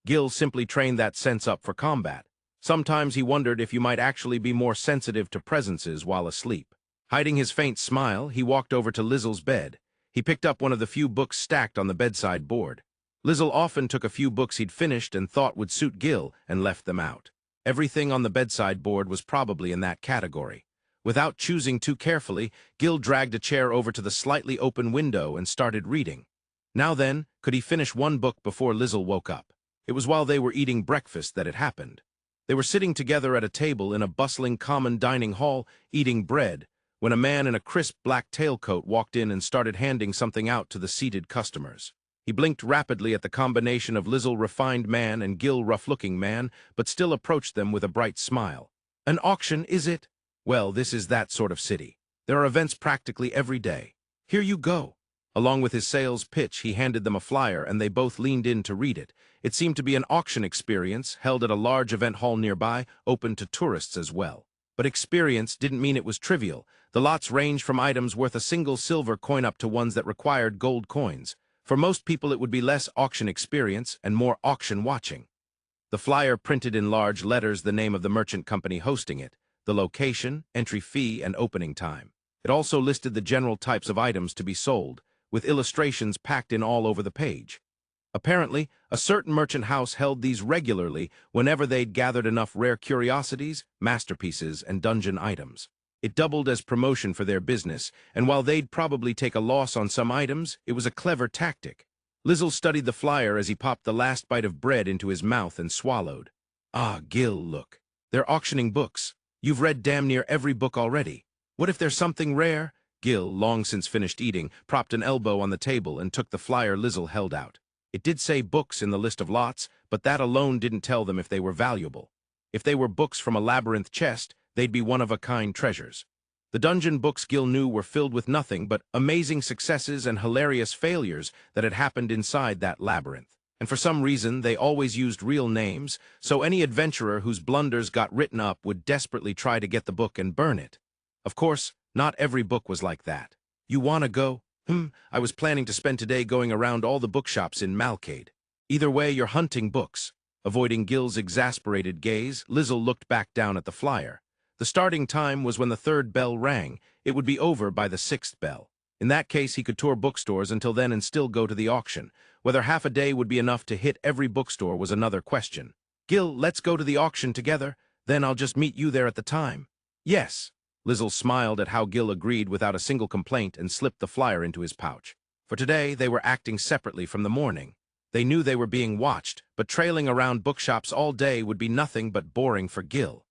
Gil simply trained that sense up for combat. Sometimes he wondered if you might actually be more sensitive to presences while asleep. Hiding his faint smile, he walked over to Lizel's bed. He picked up one of the few books stacked on the bedside board. Lizel often took a few books he'd finished and thought would suit Gil and left them out. Everything on the bedside board was probably in that category. Without choosing too carefully, Gil dragged a chair over to the slightly open window and started reading. Now then, could he finish one book before Lizel woke up? It was while they were eating breakfast that it happened. They were sitting together at a table in a bustling common dining hall, eating bread, when a man in a crisp black tailcoat walked in and started handing something out to the seated customers. He blinked rapidly at the combination of Lizel refined man and Gil rough-looking man, but still approached them with a bright smile. "An auction, is it? Well, this is that sort of city. There are events practically every day. Here you go." Along with his sales pitch, he handed them a flyer, and they both leaned in to read it. It seemed to be an auction experience, held at a large event hall nearby, open to tourists as well. But experience didn't mean it was trivial. The lots ranged from items worth a single silver coin up to ones that required gold coins. For most people, it would be less auction experience and more auction watching. The flyer printed in large letters the name of the merchant company hosting it, the location, entry fee, and opening time. It also listed the general types of items to be sold, with illustrations packed in all over the page. Apparently, a certain merchant house held these regularly whenever they'd gathered enough rare curiosities, masterpieces, and dungeon items. It doubled as promotion for their business, and while they'd probably take a loss on some items, it was a clever tactic. Lizel studied the flyer as he popped the last bite of bread into his mouth and swallowed. "Ah, Gil, look. They're auctioning books. You've read damn near every book already. What if there's something rare?" Gil, long since finished eating, propped an elbow on the table and took the flyer Lizel held out. It did say books in the list of lots, but that alone didn't tell them if they were valuable. If they were books from a labyrinth chest, they'd be one-of-a-kind treasures. The dungeon books Gil knew were filled with nothing but amazing successes and hilarious failures that had happened inside that labyrinth. And for some reason, they always used real names, so any adventurer whose blunders got written up would desperately try to get the book and burn it. Of course, not every book was like that. "You wanna go?" I was planning to spend today going around all the bookshops in Malcade." "Either way, you're hunting books." Avoiding Gil's exasperated gaze, Lizel looked back down at the flyer. The starting time was when the third bell rang. It would be over by the sixth bell. In that case, he could tour bookstores until then and still go to the auction. Whether half a day would be enough to hit every bookstore was another question. "Gil, let's go to the auction together. Then I'll just meet you there at the time." "Yes." Lizel smiled at how Gil agreed without a single complaint and slipped the flyer into his pouch. For today, they were acting separately from the morning. They knew they were being watched, but trailing around bookshops all day would be nothing but boring for Gil.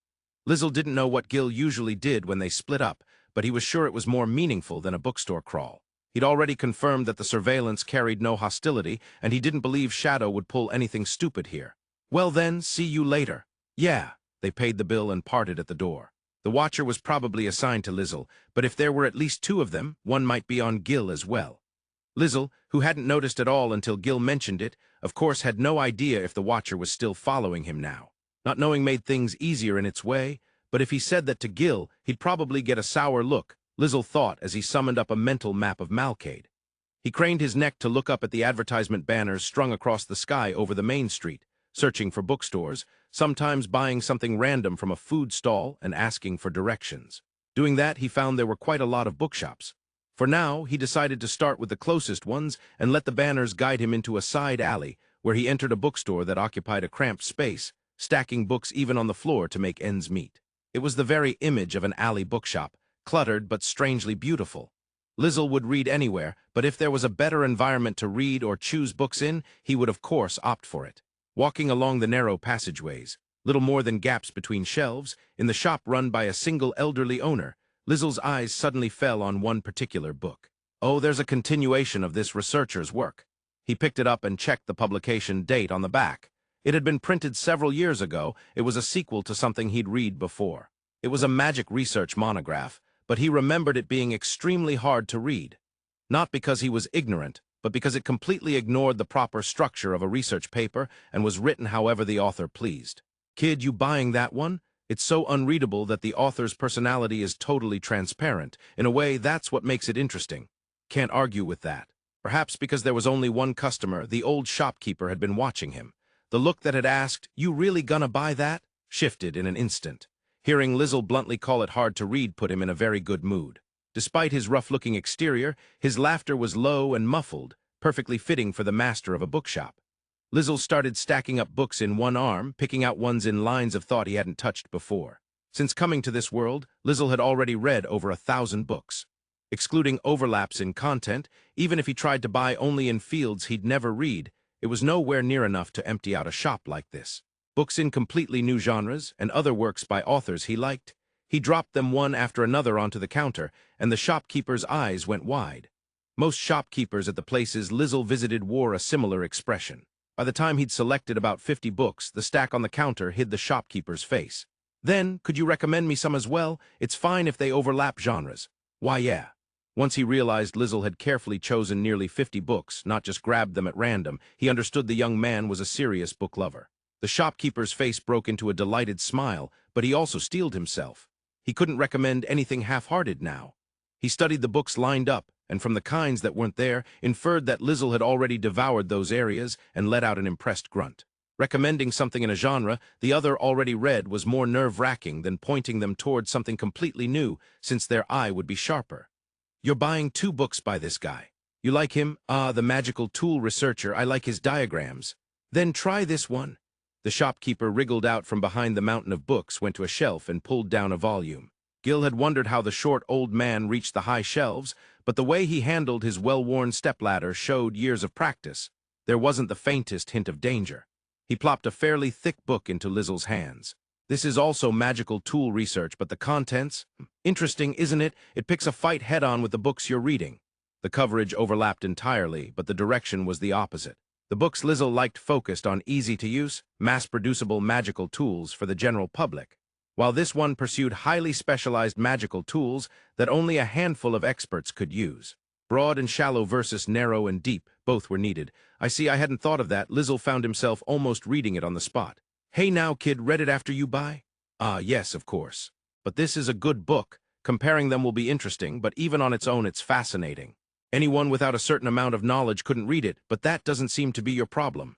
Lizel didn't know what Gil usually did when they split up, but he was sure it was more meaningful than a bookstore crawl. He'd already confirmed that the surveillance carried no hostility, and he didn't believe Shadow would pull anything stupid here. "Well then, see you later." "Yeah." They paid the bill and parted at the door. The watcher was probably assigned to Lizel, but if there were at least two of them, one might be on Gil as well. Lizel, who hadn't noticed at all until Gil mentioned it, of course had no idea if the watcher was still following him now. Not knowing made things easier in its way, but if he said that to Gil, he'd probably get a sour look, Lizel thought as he summoned up a mental map of Malcade. He craned his neck to look up at the advertisement banners strung across the sky over the main street, searching for bookstores, sometimes buying something random from a food stall and asking for directions. Doing that, he found there were quite a lot of bookshops. For now, he decided to start with the closest ones and let the banners guide him into a side alley, where he entered a bookstore that occupied a cramped space, stacking books even on the floor to make ends meet. It was the very image of an alley bookshop, cluttered but strangely beautiful. Lizel would read anywhere, but if there was a better environment to read or choose books in, he would of course opt for it. Walking along the narrow passageways, Little more than gaps between shelves, in the shop run by a single elderly owner, Lizel's eyes suddenly fell on one particular book. Oh, there's a continuation of this researcher's work. He picked it up and checked the publication date on the back. It had been printed several years ago. It was a sequel to something he'd read before. It was a magic research monograph, but he remembered it being extremely hard to read. Not because he was ignorant, but because it completely ignored the proper structure of a research paper and was written however the author pleased. Kid, you buying that one? It's so unreadable that the author's personality is totally transparent. In a way, that's what makes it interesting. Can't argue with that. Perhaps because there was only one customer, the old shopkeeper had been watching him. The look that had asked, "You really gonna buy that?" shifted in an instant. Hearing Lizel bluntly call it hard to read put him in a very good mood. Despite his rough-looking exterior, his laughter was low and muffled, perfectly fitting for the master of a bookshop. Lizel started stacking up books in one arm, picking out ones in lines of thought he hadn't touched before. Since coming to this world, Lizel had already read over 1,000 books. Excluding overlaps in content, even if he tried to buy only in fields he'd never read, it was nowhere near enough to empty out a shop like this. Books in completely new genres, and other works by authors he liked. He dropped them one after another onto the counter, and the shopkeeper's eyes went wide. Most shopkeepers at the places Lizel visited wore a similar expression. By the time he'd selected about 50 books, the stack on the counter hid the shopkeeper's face. "Then, could you recommend me some as well? It's fine if they overlap genres." "Why, yeah." Once he realized Lizel had carefully chosen nearly 50 books, not just grabbed them at random, he understood the young man was a serious book lover. The shopkeeper's face broke into a delighted smile, but he also steeled himself. He couldn't recommend anything half-hearted now. He studied the books lined up, and from the kinds that weren't there, inferred that Lizel had already devoured those areas and let out an impressed grunt. Recommending something in a genre the other already read was more nerve-wracking than pointing them toward something completely new, since their eye would be sharper. "You're buying 2 books by this guy. You like him? Ah, the magical tool researcher. I like his diagrams. Then try this one." The shopkeeper wriggled out from behind the mountain of books, went to a shelf, and pulled down a volume. Gil had wondered how the short old man reached the high shelves, but the way he handled his well-worn stepladder showed years of practice. There wasn't the faintest hint of danger. He plopped a fairly thick book into Lizel's hands. "This is also magical tool research, but the contents? Interesting, isn't it? It picks a fight head-on with the books you're reading." The coverage overlapped entirely, but the direction was the opposite. The books Lizel liked focused on easy-to-use, mass-producible magical tools for the general public, while this one pursued highly specialized magical tools that only a handful of experts could use. Broad and shallow versus narrow and deep, both were needed. "I see, I hadn't thought of that." Lizel found himself almost reading it on the spot. "Hey now, kid, read it after you buy?" "Ah, yes, of course. But this is a good book. Comparing them will be interesting, but even on its own it's fascinating. Anyone without a certain amount of knowledge couldn't read it, but that doesn't seem to be your problem."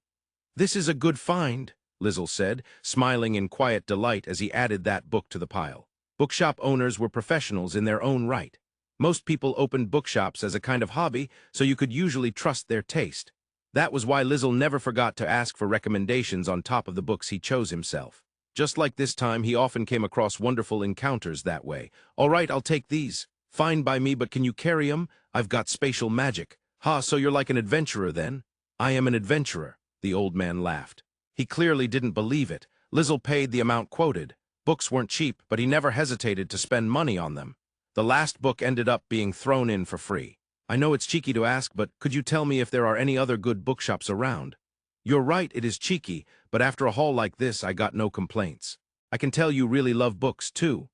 "This is a good find," Lizel said, smiling in quiet delight as he added that book to the pile. Bookshop owners were professionals in their own right. Most people opened bookshops as a kind of hobby, so you could usually trust their taste. That was why Lizel never forgot to ask for recommendations on top of the books he chose himself. Just like this time, he often came across wonderful encounters that way. "All right, I'll take these. Fine by me, but can you carry 'em? I've got spatial magic." "Ha, so you're like an adventurer then?" "I am an adventurer," the old man laughed. He clearly didn't believe it. Lizel paid the amount quoted. Books weren't cheap, but he never hesitated to spend money on them. The last book ended up being thrown in for free. "I know it's cheeky to ask, but could you tell me if there are any other good bookshops around?" "You're right, it is cheeky, but after a haul like this, I got no complaints. I can tell you really love books, too."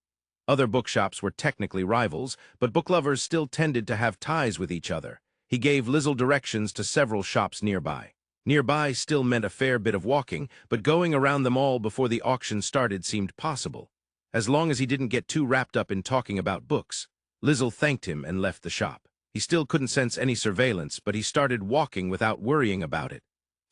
Other bookshops were technically rivals, but book lovers still tended to have ties with each other. He gave Lizel directions to several shops nearby. Nearby still meant a fair bit of walking, but going around them all before the auction started seemed possible, as long as he didn't get too wrapped up in talking about books. Lizel thanked him and left the shop. He still couldn't sense any surveillance, but he started walking without worrying about it.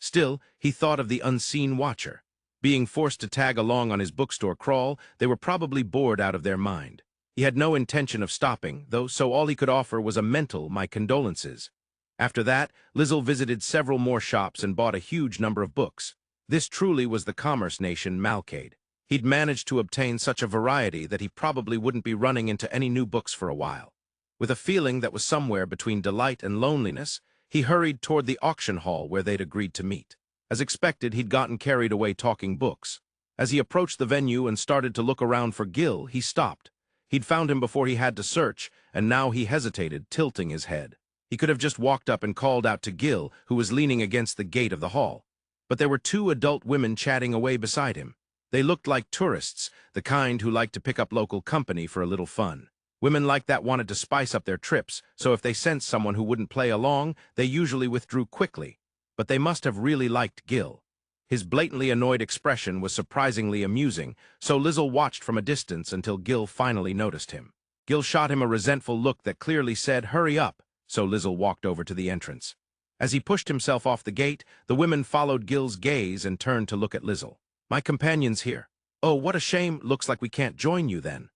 Still, he thought of the unseen watcher. Being forced to tag along on his bookstore crawl, they were probably bored out of their mind. He had no intention of stopping, though, so all he could offer was a mental "my condolences." After that, Lizel visited several more shops and bought a huge number of books. This truly was the commerce nation Malcade. He'd managed to obtain such a variety that he probably wouldn't be running into any new books for a while. With a feeling that was somewhere between delight and loneliness, he hurried toward the auction hall where they'd agreed to meet. As expected, he'd gotten carried away talking books. As he approached the venue and started to look around for Gil, he stopped. He'd found him before he had to search, and now he hesitated, tilting his head. He could have just walked up and called out to Gil, who was leaning against the gate of the hall. But there were two adult women chatting away beside him. They looked like tourists, the kind who liked to pick up local company for a little fun. Women like that wanted to spice up their trips, so if they sensed someone who wouldn't play along, they usually withdrew quickly. But they must have really liked Gil. His blatantly annoyed expression was surprisingly amusing, so Lizel watched from a distance until Gil finally noticed him. Gil shot him a resentful look that clearly said, "Hurry up," so Lizel walked over to the entrance. As he pushed himself off the gate, the women followed Gil's gaze and turned to look at Lizel. "My companion's here." "Oh, what a shame. Looks like we can't join you then."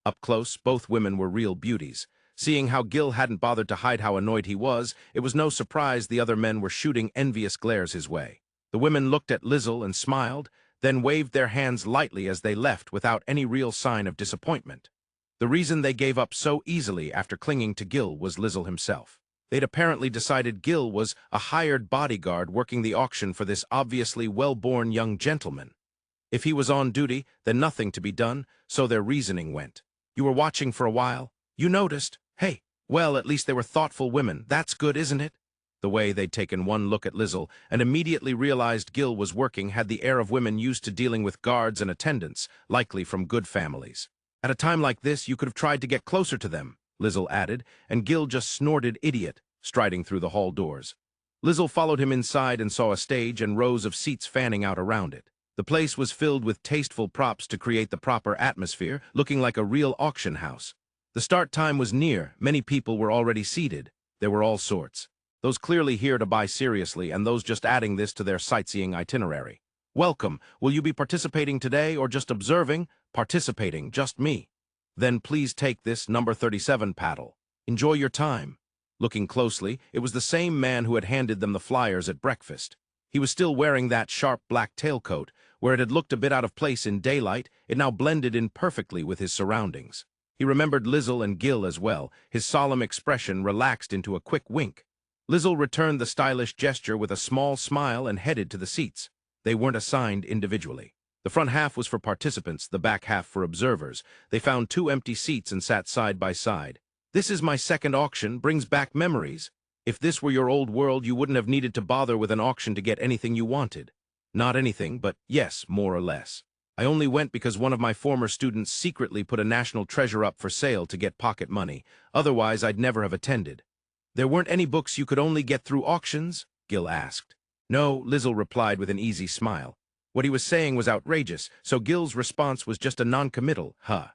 Up close, both women were real beauties. Seeing how Gil hadn't bothered to hide how annoyed he was, it was no surprise the other men were shooting envious glares his way. The women looked at Lizel and smiled, then waved their hands lightly as they left without any real sign of disappointment. The reason they gave up so easily after clinging to Gil was Lizel himself. They'd apparently decided Gil was a hired bodyguard working the auction for this obviously well-born young gentleman. If he was on duty, then nothing to be done, so their reasoning went. "You were watching for a while? You noticed? Hey, well, at least they were thoughtful women. That's good, isn't it?" The way they'd taken one look at Lizel and immediately realized Gil was working had the air of women used to dealing with guards and attendants, likely from good families. "At a time like this, you could have tried to get closer to them," Lizel added, and Gil just snorted idiot, striding through the hall doors. Lizel followed him inside and saw a stage and rows of seats fanning out around it. The place was filled with tasteful props to create the proper atmosphere, looking like a real auction house. The start time was near. Many people were already seated. There were all sorts. Those clearly here to buy seriously, and those just adding this to their sightseeing itinerary. "Welcome. Will you be participating today or just observing?" "Participating, just me." "Then please take this number 37 paddle. Enjoy your time." Looking closely, it was the same man who had handed them the flyers at breakfast. He was still wearing that sharp black tailcoat. Where it had looked a bit out of place in daylight, it now blended in perfectly with his surroundings. He remembered Lizel and Gil as well. His solemn expression relaxed into a quick wink. Lizel returned the stylish gesture with a small smile and headed to the seats. They weren't assigned individually. The front half was for participants, the back half for observers. They found two empty seats and sat side by side. "This is my second auction, brings back memories. If this were your old world, you wouldn't have needed to bother with an auction to get anything you wanted." "Not anything, but yes, more or less. I only went because one of my former students secretly put a national treasure up for sale to get pocket money. Otherwise, I'd never have attended." "There weren't any books you could only get through auctions?" Gil asked. "No," Lizel replied with an easy smile. What he was saying was outrageous, so Gil's response was just a non-committal, "Huh."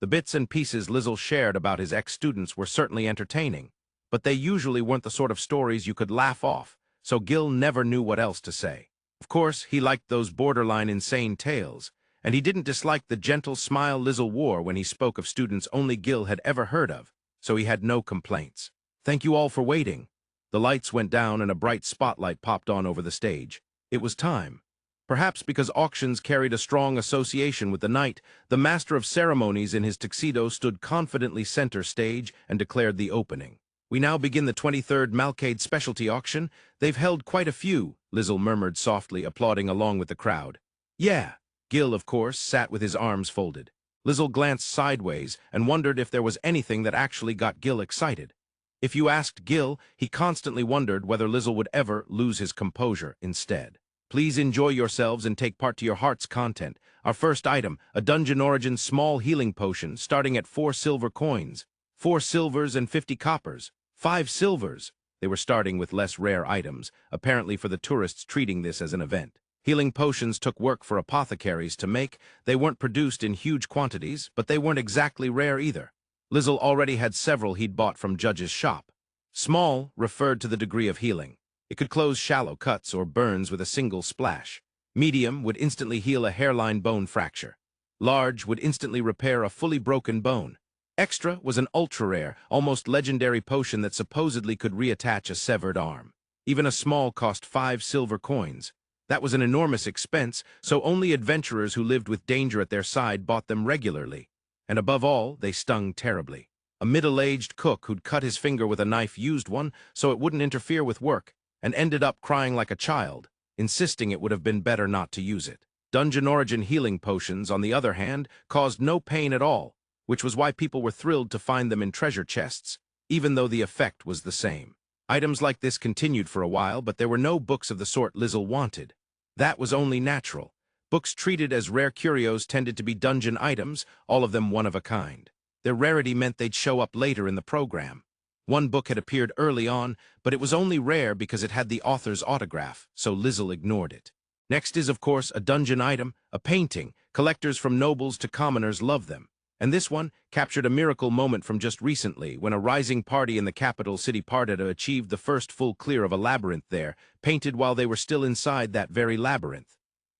The bits and pieces Lizel shared about his ex-students were certainly entertaining, but they usually weren't the sort of stories you could laugh off, so Gil never knew what else to say. Of course, he liked those borderline insane tales, and he didn't dislike the gentle smile Lizel wore when he spoke of students only Gil had ever heard of, so he had no complaints. "Thank you all for waiting." The lights went down and a bright spotlight popped on over the stage. It was time. Perhaps because auctions carried a strong association with the night, the master of ceremonies in his tuxedo stood confidently center stage and declared the opening. "We now begin the 23rd Malcade Specialty Auction. They've held quite a few," Lizel murmured softly, applauding along with the crowd. "Yeah." Gil, of course, sat with his arms folded. Lizel glanced sideways and wondered if there was anything that actually got Gil excited. If you asked Gil, he constantly wondered whether Lizel would ever lose his composure instead. "Please enjoy yourselves and take part to your heart's content. Our first item, a Dungeon Origin small healing potion starting at 4 silver coins. 4 silvers and 50 coppers. 5 silvers." They were starting with less rare items, apparently for the tourists treating this as an event. Healing potions took work for apothecaries to make. They weren't produced in huge quantities, but they weren't exactly rare either. Lizel already had several he'd bought from Judge's shop. Small referred to the degree of healing. It could close shallow cuts or burns with a single splash. Medium would instantly heal a hairline bone fracture. Large would instantly repair a fully broken bone. Extra was an ultra-rare, almost legendary potion that supposedly could reattach a severed arm. Even a small cost 5 silver coins. That was an enormous expense, so only adventurers who lived with danger at their side bought them regularly. And above all, they stung terribly. A middle-aged cook who'd cut his finger with a knife used one so it wouldn't interfere with work, and ended up crying like a child, insisting it would have been better not to use it. Dungeon Origin healing potions, on the other hand, caused no pain at all, which was why people were thrilled to find them in treasure chests, even though the effect was the same. Items like this continued for a while, but there were no books of the sort Lizel wanted. That was only natural. Books treated as rare curios tended to be dungeon items, all of them one of a kind. Their rarity meant they'd show up later in the program. One book had appeared early on, but it was only rare because it had the author's autograph, so Lizel ignored it. Next is, of course, a dungeon item, a painting. Collectors from nobles to commoners love them. And this one captured a miracle moment from just recently, when a rising party in the capital city Pardetta achieved the first full clear of a labyrinth there, painted while they were still inside that very labyrinth.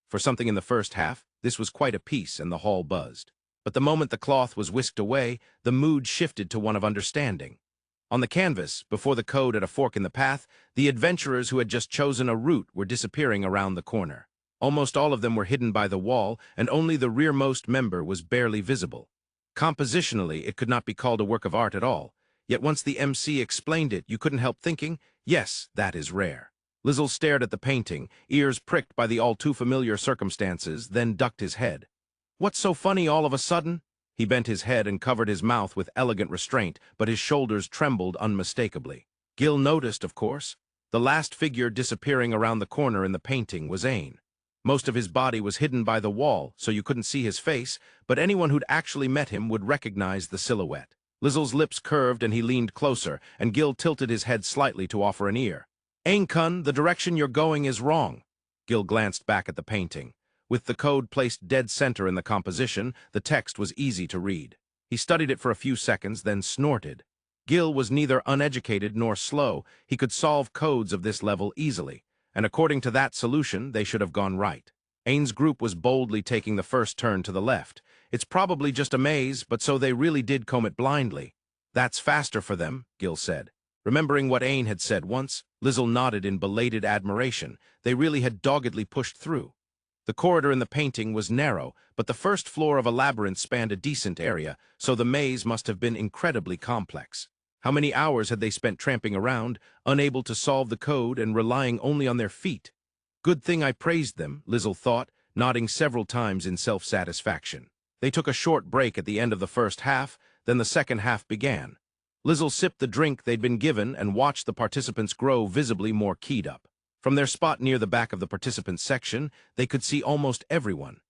For something in the first half, this was quite a piece, and the hall buzzed. But the moment the cloth was whisked away, the mood shifted to one of understanding. On the canvas, before the code at a fork in the path, the adventurers who had just chosen a route were disappearing around the corner. Almost all of them were hidden by the wall, and only the rearmost member was barely visible. Compositionally, it could not be called a work of art at all, yet once the MC explained it, you couldn't help thinking, yes, that is rare. Lizel stared at the painting, ears pricked by the all-too-familiar circumstances, then ducked his head. What's so funny all of a sudden? He bent his head and covered his mouth with elegant restraint, but his shoulders trembled unmistakably. Gil noticed, of course. The last figure disappearing around the corner in the painting was Ain. Most of his body was hidden by the wall, so you couldn't see his face, but anyone who'd actually met him would recognize the silhouette. Lizel's lips curved and he leaned closer, and Gil tilted his head slightly to offer an ear. Ain-kun, the direction you're going is wrong. Gil glanced back at the painting. With the code placed dead center in the composition, the text was easy to read. He studied it for a few seconds, then snorted. Gil was neither uneducated nor slow. He could solve codes of this level easily, and according to that solution, they should have gone right. Ain's group was boldly taking the first turn to the left. It's probably just a maze, but so they really did comb it blindly. That's faster for them, Gil said. Remembering what Ain had said once, Lizel nodded in belated admiration. They really had doggedly pushed through. The corridor in the painting was narrow, but the first floor of a labyrinth spanned a decent area, so the maze must have been incredibly complex. How many hours had they spent tramping around, unable to solve the code and relying only on their feet? Good thing I praised them, Lizel thought, nodding several times in self-satisfaction. They took a short break at the end of the first half, then the second half began. Lizel sipped the drink they'd been given and watched the participants grow visibly more keyed up. From their spot near the back of the participants section, they could see almost everyone.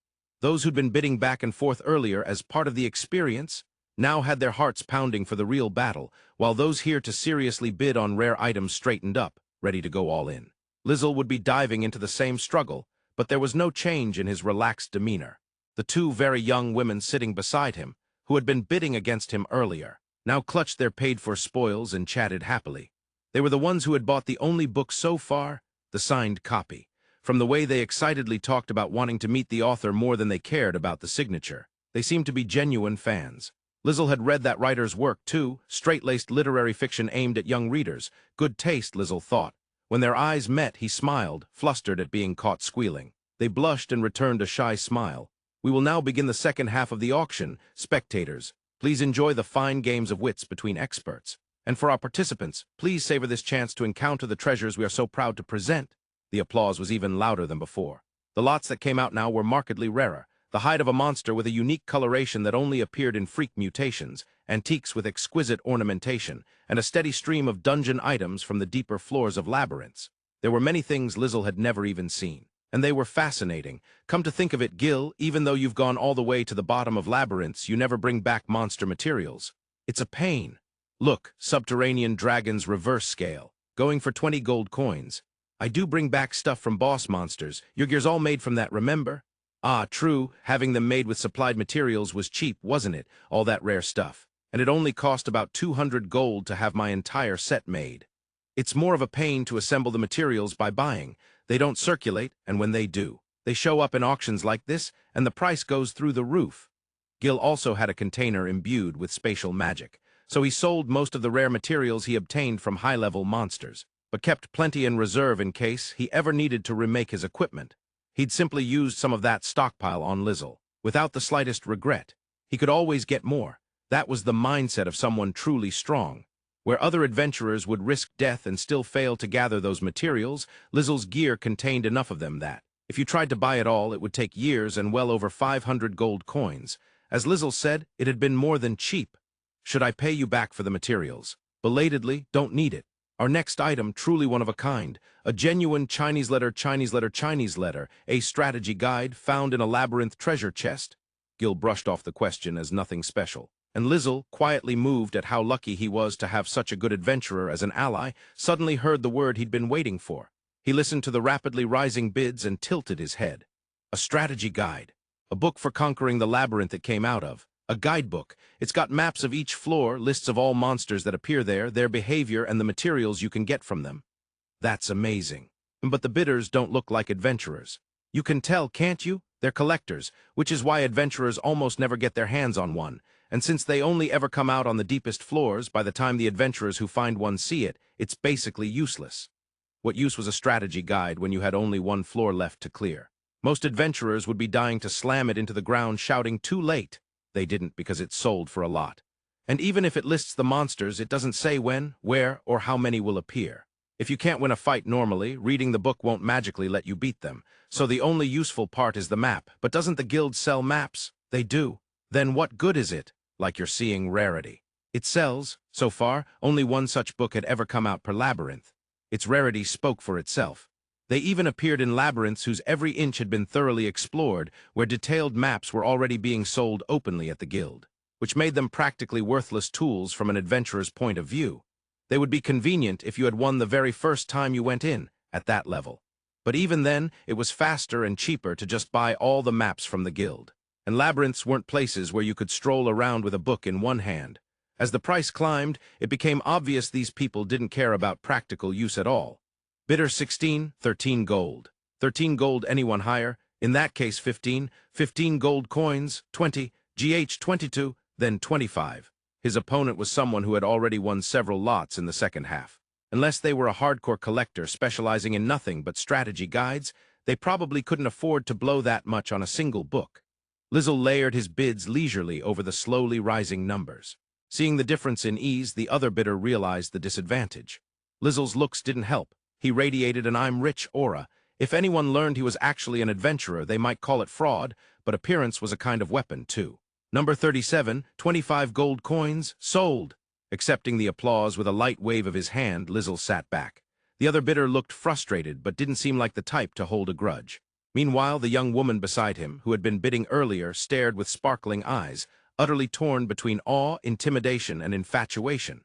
Those who'd been bidding back and forth earlier as part of the experience now had their hearts pounding for the real battle, while those here to seriously bid on rare items straightened up, ready to go all in. Lizel would be diving into the same struggle, but there was no change in his relaxed demeanor. The two very young women sitting beside him, who had been bidding against him earlier, now clutched their paid-for spoils and chatted happily. They were the ones who had bought the only book so far, the signed copy. From the way they excitedly talked about wanting to meet the author more than they cared about the signature, they seemed to be genuine fans. Lizel had read that writer's work, too, straight-laced literary fiction aimed at young readers. Good taste, Lizel thought. When their eyes met, he smiled, flustered at being caught squealing. They blushed and returned a shy smile. We will now begin the second half of the auction. Spectators, please enjoy the fine games of wits between experts. And for our participants, please savor this chance to encounter the treasures we are so proud to present. The applause was even louder than before. The lots that came out now were markedly rarer. The hide of a monster with a unique coloration that only appeared in freak mutations, antiques with exquisite ornamentation, and a steady stream of dungeon items from the deeper floors of labyrinths. There were many things Lizel had never even seen, and they were fascinating. Come to think of it, Gil, even though you've gone all the way to the bottom of labyrinths, you never bring back monster materials. It's a pain. Look, Subterranean Dragon's reverse scale, going for 20 gold coins. I do bring back stuff from boss monsters. Your gear's all made from that, remember? Ah, true, having them made with supplied materials was cheap, wasn't it? All that rare stuff. And it only cost about 200 gold to have my entire set made. It's more of a pain to assemble the materials by buying. They don't circulate, and when they do, they show up in auctions like this, and the price goes through the roof. Gil also had a container imbued with spatial magic, so he sold most of the rare materials he obtained from high-level monsters, but kept plenty in reserve in case he ever needed to remake his equipment. He'd simply used some of that stockpile on Lizel, without the slightest regret. He could always get more. That was the mindset of someone truly strong. Where other adventurers would risk death and still fail to gather those materials, Lizel's gear contained enough of them that, If you tried to buy it all, it would take years and well over 500 gold coins. As Lizel said, it had been more than cheap. Should I pay you back for the materials? Belatedly, don't need it. Our next item, truly one of a kind, a genuine Chinese letter, a strategy guide found in a labyrinth treasure chest. Gil brushed off the question as nothing special, and Lizel, quietly moved at how lucky he was to have such a good adventurer as an ally, suddenly heard the word he'd been waiting for. He listened to the rapidly rising bids and tilted his head. A strategy guide. A book for conquering the labyrinth it came out of. A guidebook. It's got maps of each floor, lists of all monsters that appear there, their behavior, and the materials you can get from them. That's amazing. But the bidders don't look like adventurers. You can tell, can't you? They're collectors, which is why adventurers almost never get their hands on one. And since they only ever come out on the deepest floors, by the time the adventurers who find one see it, it's basically useless. What use was a strategy guide when you had only one floor left to clear? Most adventurers would be dying to slam it into the ground shouting, "Too late!" They didn't because it sold for a lot. And even if it lists the monsters, it doesn't say when, where, or how many will appear. If you can't win a fight normally, reading the book won't magically let you beat them. So the only useful part is the map. But doesn't the guild sell maps? They do. Then what good is it? Like you're seeing rarity. It sells. So far, only one such book had ever come out per labyrinth. Its rarity spoke for itself. They even appeared in labyrinths whose every inch had been thoroughly explored, where detailed maps were already being sold openly at the guild, which made them practically worthless tools from an adventurer's point of view. They would be convenient if you had won the very first time you went in, at that level. But even then, it was faster and cheaper to just buy all the maps from the guild. And labyrinths weren't places where you could stroll around with a book in one hand. As the price climbed, it became obvious these people didn't care about practical use at all. Bidder 16, 13 gold. 13 gold, anyone higher? In that case 15 gold coins, 20, GH 22, then 25. His opponent was someone who had already won several lots in the second half. Unless they were a hardcore collector specializing in nothing but strategy guides, they probably couldn't afford to blow that much on a single book. Lizel layered his bids leisurely over the slowly rising numbers. Seeing the difference in ease, the other bidder realized the disadvantage. Lizel's looks didn't help. He radiated an "I'm rich" aura. If anyone learned he was actually an adventurer, they might call it fraud, but appearance was a kind of weapon, too. Number 37, 25 gold coins, sold. Accepting the applause with a light wave of his hand, Lizel sat back. The other bidder looked frustrated, but didn't seem like the type to hold a grudge. Meanwhile, the young woman beside him, who had been bidding earlier, stared with sparkling eyes, utterly torn between awe, intimidation, and infatuation.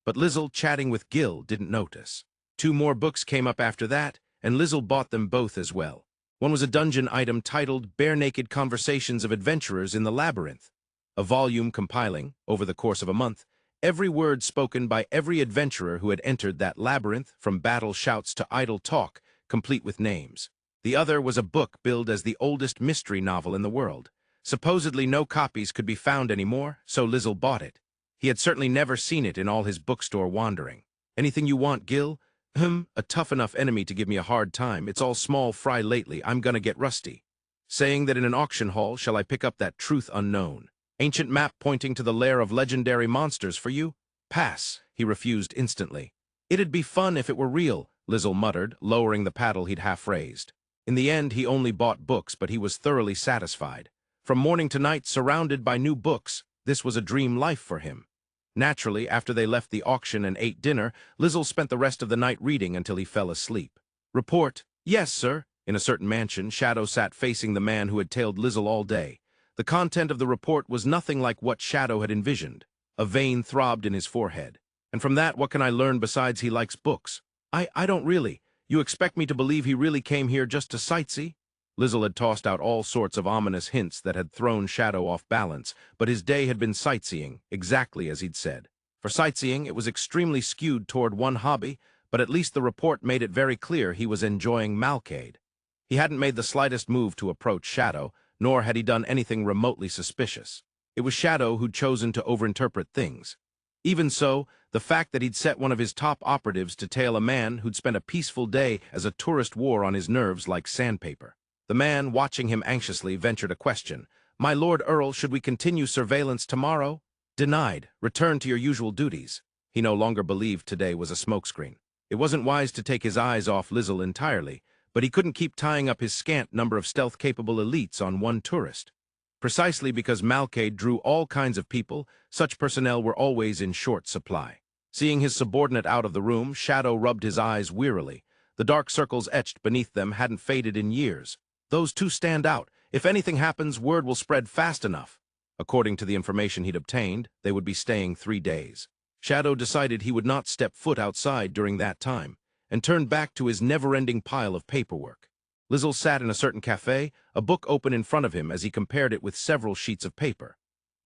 But Lizel, chatting with Gil, didn't notice. 2 more books came up after that, and Lizel bought them both as well. One was a dungeon item titled Bare-Naked Conversations of Adventurers in the Labyrinth, a volume compiling, over the course of a month, every word spoken by every adventurer who had entered that labyrinth, from battle shouts to idle talk, complete with names. The other was a book billed as the oldest mystery novel in the world. Supposedly no copies could be found anymore, so Lizel bought it. He had certainly never seen it in all his bookstore wandering. "Anything you want, Gil?" A tough enough enemy to give me a hard time. It's all small fry lately. I'm gonna get rusty." Saying that in an auction hall, shall I pick up that truth unknown? Ancient map pointing to the lair of legendary monsters for you? Pass. He refused instantly. "It'd be fun if it were real," Lizel muttered, lowering the paddle he'd half raised. In the end, he only bought books, but he was thoroughly satisfied. From morning to night, surrounded by new books, this was a dream life for him. Naturally, after they left the auction and ate dinner, Lizel spent the rest of the night reading until he fell asleep. "Report." "Yes, sir." In a certain mansion, Shadow sat facing the man who had tailed Lizel all day. The content of the report was nothing like what Shadow had envisioned. A vein throbbed in his forehead. "And from that, what can I learn besides he likes books?" I don't really. You expect me to believe he really came here just to sightsee?" Lizel had tossed out all sorts of ominous hints that had thrown Shadow off balance, but his day had been sightseeing, exactly as he'd said. For sightseeing, it was extremely skewed toward one hobby, but at least the report made it very clear he was enjoying Malcade. He hadn't made the slightest move to approach Shadow, nor had he done anything remotely suspicious. It was Shadow who'd chosen to overinterpret things. Even so, the fact that he'd set one of his top operatives to tail a man who'd spent a peaceful day as a tourist wore on his nerves like sandpaper. The man, watching him anxiously, ventured a question. "My Lord Earl, should we continue surveillance tomorrow?" "Denied. Return to your usual duties." He no longer believed today was a smokescreen. It wasn't wise to take his eyes off Lizel entirely, but he couldn't keep tying up his scant number of stealth-capable elites on one tourist. Precisely because Malcade drew all kinds of people, such personnel were always in short supply. Seeing his subordinate out of the room, Shadow rubbed his eyes wearily. The dark circles etched beneath them hadn't faded in years. Those two stand out. If anything happens, word will spread fast enough. According to the information he'd obtained, they would be staying 3 days. Shadow decided he would not step foot outside during that time, and turned back to his never-ending pile of paperwork. Lizel sat in a certain cafe, a book open in front of him as he compared it with several sheets of paper.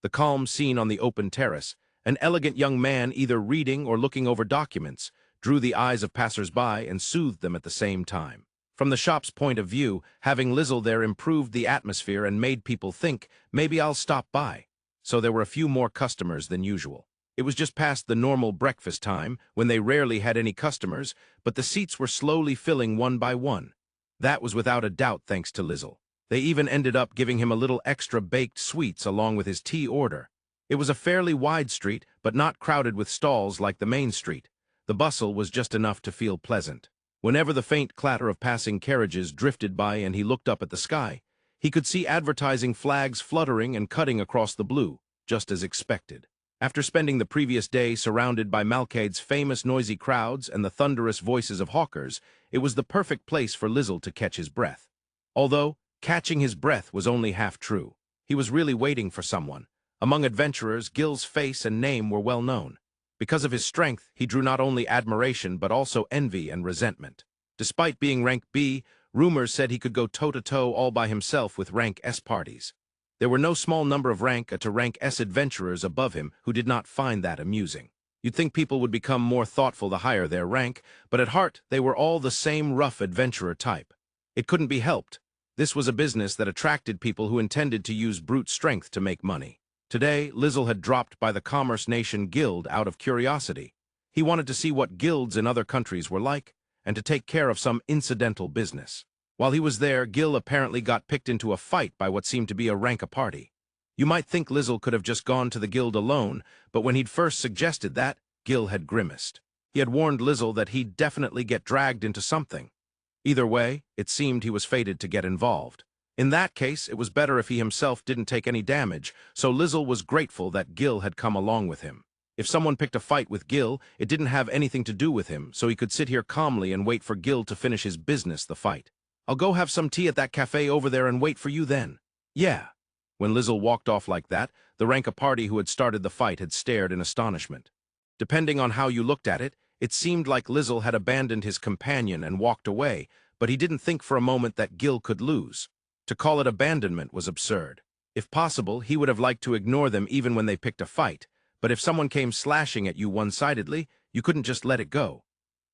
The calm scene on the open terrace, an elegant young man either reading or looking over documents, drew the eyes of passers-by and soothed them at the same time. From the shop's point of view, having Lizel there improved the atmosphere and made people think, maybe I'll stop by. So there were a few more customers than usual. It was just past the normal breakfast time, when they rarely had any customers, but the seats were slowly filling one by one. That was without a doubt thanks to Lizel. They even ended up giving him a little extra baked sweets along with his tea order. It was a fairly wide street, but not crowded with stalls like the main street. The bustle was just enough to feel pleasant. Whenever the faint clatter of passing carriages drifted by and he looked up at the sky, he could see advertising flags fluttering and cutting across the blue, just as expected. After spending the previous day surrounded by Malcade's famous noisy crowds and the thunderous voices of hawkers, it was the perfect place for Lizel to catch his breath. Although, catching his breath was only half true. He was really waiting for someone. Among adventurers, Gil's face and name were well known. Because of his strength, he drew not only admiration but also envy and resentment. Despite being rank B, rumors said he could go toe-to-toe all by himself with rank S parties. There were no small number of rank A to rank S adventurers above him who did not find that amusing. You'd think people would become more thoughtful the higher their rank, but at heart they were all the same rough adventurer type. It couldn't be helped. This was a business that attracted people who intended to use brute strength to make money. Today, Lizel had dropped by the Commerce Nation Guild out of curiosity. He wanted to see what guilds in other countries were like, and to take care of some incidental business. While he was there, Gil apparently got picked into a fight by what seemed to be a rank A party. You might think Lizel could have just gone to the guild alone, but when he'd first suggested that, Gil had grimaced. He had warned Lizel that he'd definitely get dragged into something. Either way, it seemed he was fated to get involved. In that case, it was better if he himself didn't take any damage, so Lizel was grateful that Gil had come along with him. If someone picked a fight with Gil, it didn't have anything to do with him, so he could sit here calmly and wait for Gil to finish his business, the fight. I'll go have some tea at that cafe over there and wait for you then. Yeah. When Lizel walked off like that, the rank A party who had started the fight had stared in astonishment. Depending on how you looked at it, it seemed like Lizel had abandoned his companion and walked away, but he didn't think for a moment that Gil could lose. To call it abandonment was absurd. If possible, he would have liked to ignore them even when they picked a fight, but if someone came slashing at you one-sidedly, you couldn't just let it go.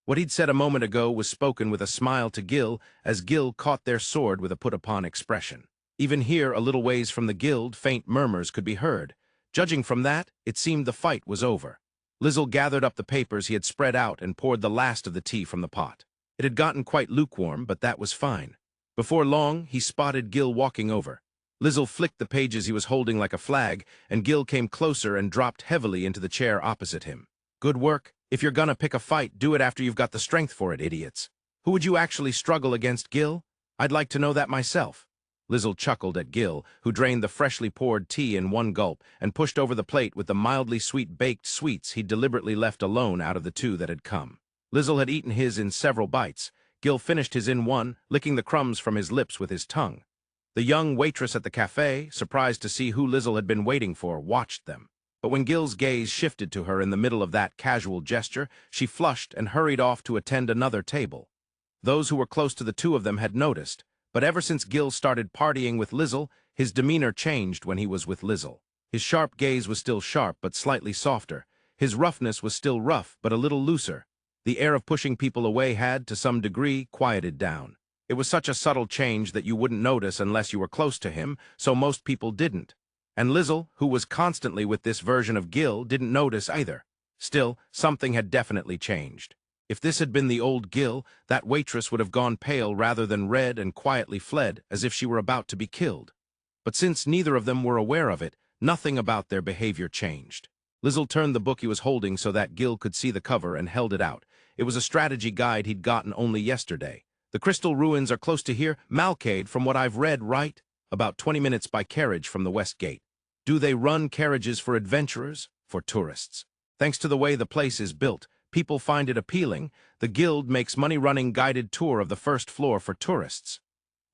What he'd said a moment ago was spoken with a smile to Gil as Gil caught their sword with a put-upon expression. Even here, a little ways from the guild, faint murmurs could be heard. Judging from that, it seemed the fight was over. Lizel gathered up the papers he had spread out and poured the last of the tea from the pot. It had gotten quite lukewarm, but that was fine. Before long, he spotted Gil walking over. Lizel flicked the pages he was holding like a flag, and Gil came closer and dropped heavily into the chair opposite him. Good work. If you're gonna pick a fight, do it after you've got the strength for it, idiots. Who would you actually struggle against, Gil? I'd like to know that myself. Lizel chuckled at Gil, who drained the freshly poured tea in one gulp and pushed over the plate with the mildly sweet baked sweets he'd deliberately left alone out of the two that had come. Lizel had eaten his in several bites. Gil finished his in one, licking the crumbs from his lips with his tongue. The young waitress at the cafe, surprised to see who Lizel had been waiting for, watched them. But when Gil's gaze shifted to her in the middle of that casual gesture, she flushed and hurried off to attend another table. Those who were close to the two of them had noticed, but ever since Gil started partying with Lizel, his demeanor changed when he was with Lizel. His sharp gaze was still sharp but slightly softer. His roughness was still rough but a little looser. The air of pushing people away had, to some degree, quieted down. It was such a subtle change that you wouldn't notice unless you were close to him, so most people didn't. And Lizel, who was constantly with this version of Gil, didn't notice either. Still, something had definitely changed. If this had been the old Gil, that waitress would have gone pale rather than red and quietly fled, as if she were about to be killed. But since neither of them were aware of it, nothing about their behavior changed. Lizel turned the book he was holding so that Gil could see the cover and held it out. It was a strategy guide he'd gotten only yesterday. The crystal ruins are close to here, Malcade, from what I've read, right? About 20 minutes by carriage from the west gate. Do they run carriages for adventurers? For tourists? Thanks to the way the place is built, people find it appealing. The guild makes money running guided tour of the first floor for tourists.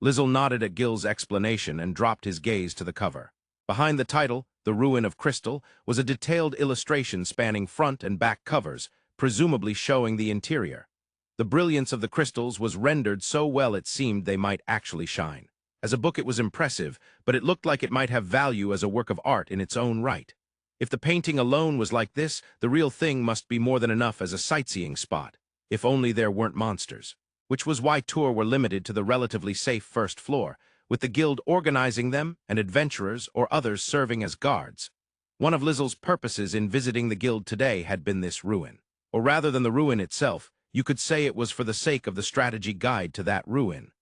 Lizel nodded at Gil's explanation and dropped his gaze to the cover. Behind the title, The Ruin of Crystal, was a detailed illustration spanning front and back covers, presumably showing the interior. The brilliance of the crystals was rendered so well it seemed they might actually shine. As a book it was impressive, but it looked like it might have value as a work of art in its own right. If the painting alone was like this, the real thing must be more than enough as a sightseeing spot, if only there weren't monsters. Which was why tours were limited to the relatively safe first floor, with the guild organizing them and adventurers or others serving as guards. One of Lizel's purposes in visiting the guild today had been this ruin. Or rather than the ruin itself, you could say it was for the sake of the strategy guide to that ruin.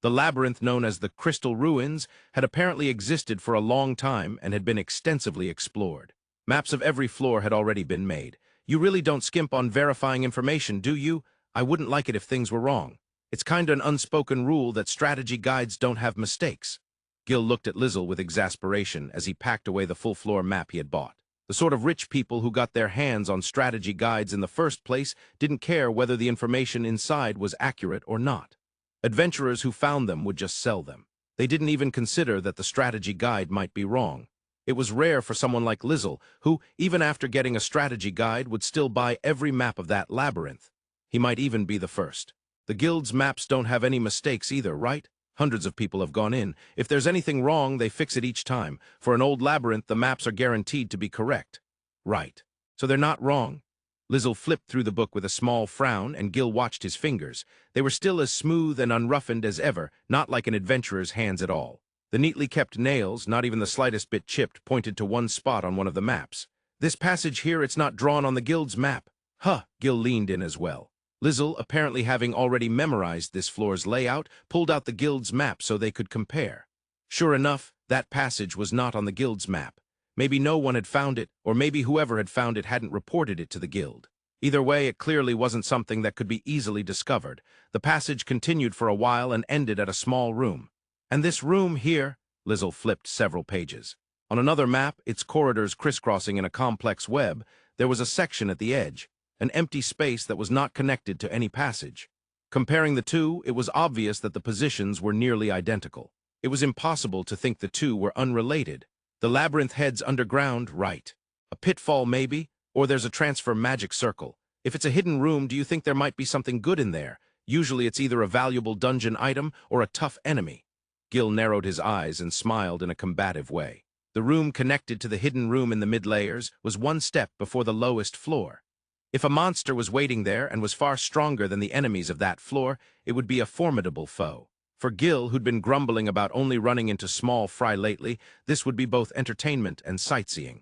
The labyrinth known as the Crystal Ruins had apparently existed for a long time and had been extensively explored. Maps of every floor had already been made. You really don't skimp on verifying information, do you? I wouldn't like it if things were wrong. It's kinda an unspoken rule that strategy guides don't have mistakes. Gil looked at Lizel with exasperation as he packed away the full-floor map he had bought. The sort of rich people who got their hands on strategy guides in the first place didn't care whether the information inside was accurate or not. Adventurers who found them would just sell them. They didn't even consider that the strategy guide might be wrong. It was rare for someone like Lizel, who, even after getting a strategy guide, would still buy every map of that labyrinth. He might even be the first. The guild's maps don't have any mistakes either, right? Hundreds of people have gone in. If there's anything wrong, they fix it each time. For an old labyrinth, the maps are guaranteed to be correct. Right. So they're not wrong. Lizel flipped through the book with a small frown, and Gil watched his fingers. They were still as smooth and unroughened as ever, not like an adventurer's hands at all. The neatly kept nails, not even the slightest bit chipped, pointed to one spot on one of the maps. This passage here, it's not drawn on the guild's map. Huh, Gil leaned in as well. Lizel, apparently having already memorized this floor's layout, pulled out the guild's map so they could compare. Sure enough, that passage was not on the guild's map. Maybe no one had found it, or maybe whoever had found it hadn't reported it to the guild. Either way, it clearly wasn't something that could be easily discovered. The passage continued for a while and ended at a small room. And this room here, Lizel flipped several pages. On another map, its corridors crisscrossing in a complex web, there was a section at the edge. An empty space that was not connected to any passage. Comparing the two, it was obvious that the positions were nearly identical. It was impossible to think the two were unrelated. The labyrinth heads underground, right. A pitfall maybe, or there's a transfer magic circle. If it's a hidden room, do you think there might be something good in there? Usually it's either a valuable dungeon item or a tough enemy. Gil narrowed his eyes and smiled in a combative way. The room connected to the hidden room in the mid-layers was one step before the lowest floor. If a monster was waiting there and was far stronger than the enemies of that floor, it would be a formidable foe. For Gil, who'd been grumbling about only running into small fry lately, this would be both entertainment and sightseeing.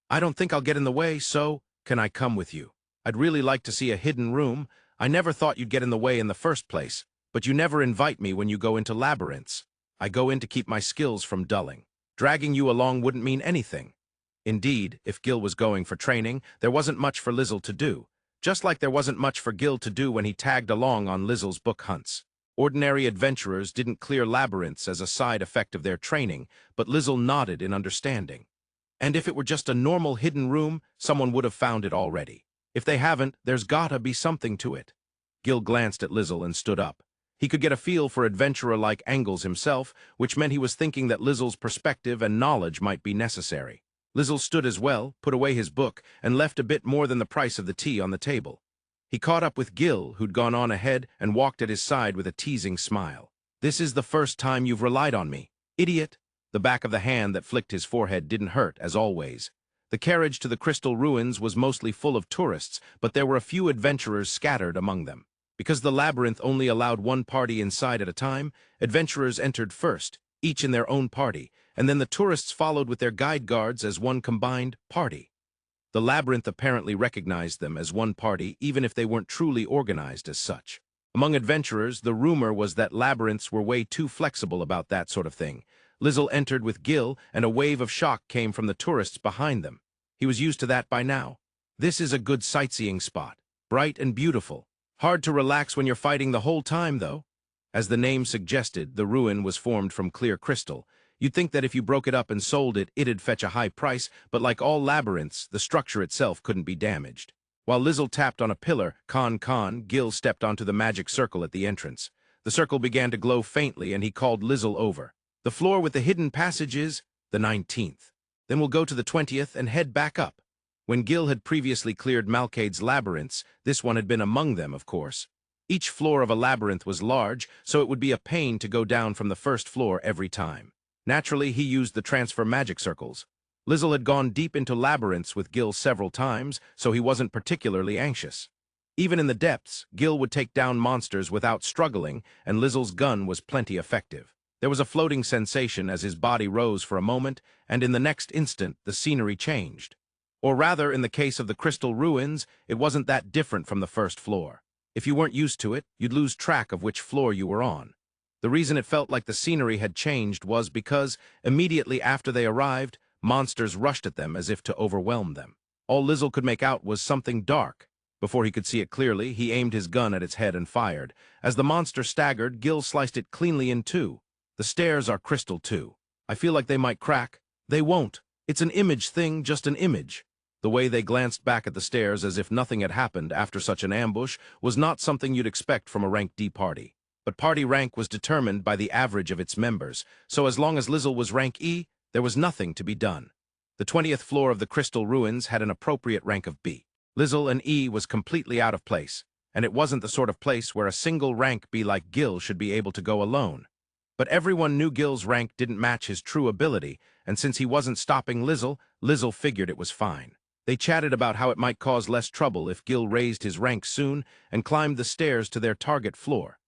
I don't think I'll get in the way, so can I come with you? I'd really like to see a hidden room. I never thought you'd get in the way in the first place, but you never invite me when you go into labyrinths. I go in to keep my skills from dulling. Dragging you along wouldn't mean anything. Indeed, if Gil was going for training, there wasn't much for Lizel to do, just like there wasn't much for Gil to do when he tagged along on Lizel's book hunts. Ordinary adventurers didn't clear labyrinths as a side effect of their training, but Lizel nodded in understanding. And if it were just a normal hidden room, someone would have found it already. If they haven't, there's gotta be something to it. Gil glanced at Lizel and stood up. He could get a feel for adventurer-like angles himself, which meant he was thinking that Lizel's perspective and knowledge might be necessary. Lizel stood as well, put away his book, and left a bit more than the price of the tea on the table. He caught up with Gil, who'd gone on ahead, and walked at his side with a teasing smile. This is the first time you've relied on me. Idiot! The back of the hand that flicked his forehead didn't hurt, as always. The carriage to the Crystal Ruins was mostly full of tourists, but there were a few adventurers scattered among them. Because the labyrinth only allowed one party inside at a time, adventurers entered first, each in their own party, and then the tourists followed with their guide guards as one combined party. The labyrinth apparently recognized them as one party, even if they weren't truly organized as such. Among adventurers, the rumor was that labyrinths were way too flexible about that sort of thing. Lizel entered with Gil, and a wave of shock came from the tourists behind them. He was used to that by now. This is a good sightseeing spot, bright and beautiful. Hard to relax when you're fighting the whole time, though. As the name suggested, the ruin was formed from clear crystal. You'd think that if you broke it up and sold it, it'd fetch a high price, but like all labyrinths, the structure itself couldn't be damaged. While Lizel tapped on a pillar, Gil stepped onto the magic circle at the entrance. The circle began to glow faintly, and he called Lizel over. The floor with the hidden passage is the 19th. Then we'll go to the 20th and head back up. When Gil had previously cleared Malkade's labyrinths, this one had been among them, of course. Each floor of a labyrinth was large, so it would be a pain to go down from the first floor every time. Naturally, he used the transfer magic circles. Lizel had gone deep into labyrinths with Gil several times, so he wasn't particularly anxious. Even in the depths, Gil would take down monsters without struggling, and Lizel's gun was plenty effective. There was a floating sensation as his body rose for a moment, and in the next instant, the scenery changed. Or rather, in the case of the crystal ruins, it wasn't that different from the first floor. If you weren't used to it, you'd lose track of which floor you were on. The reason it felt like the scenery had changed was because, immediately after they arrived, monsters rushed at them as if to overwhelm them. All Lizel could make out was something dark. Before he could see it clearly, he aimed his gun at its head and fired. As the monster staggered, Gil sliced it cleanly in two. The stairs are crystal too. I feel like they might crack. They won't. It's an image thing, just an image. The way they glanced back at the stairs as if nothing had happened after such an ambush was not something you'd expect from a Rank D party. But party rank was determined by the average of its members, so as long as Lizel was rank E, there was nothing to be done. The 20th floor of the crystal ruins had an appropriate rank of B. Lizel and E was completely out of place, and it wasn't the sort of place where a single rank B like Gil should be able to go alone. But everyone knew Gil's rank didn't match his true ability, and since he wasn't stopping Lizel, Lizel figured it was fine. They chatted about how it might cause less trouble if Gil raised his rank soon and climbed the stairs to their target floor.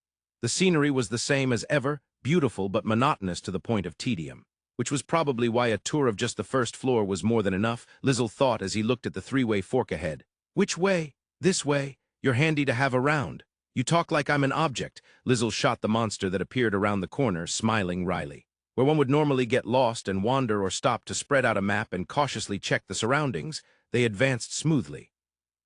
The scenery was the same as ever, beautiful but monotonous to the point of tedium, which was probably why a tour of just the first floor was more than enough, Lizel thought as he looked at the three-way fork ahead. Which way? This way. You're handy to have around. You talk like I'm an object. Lizel shot the monster that appeared around the corner, smiling wryly. Where one would normally get lost and wander or stop to spread out a map and cautiously check the surroundings, they advanced smoothly.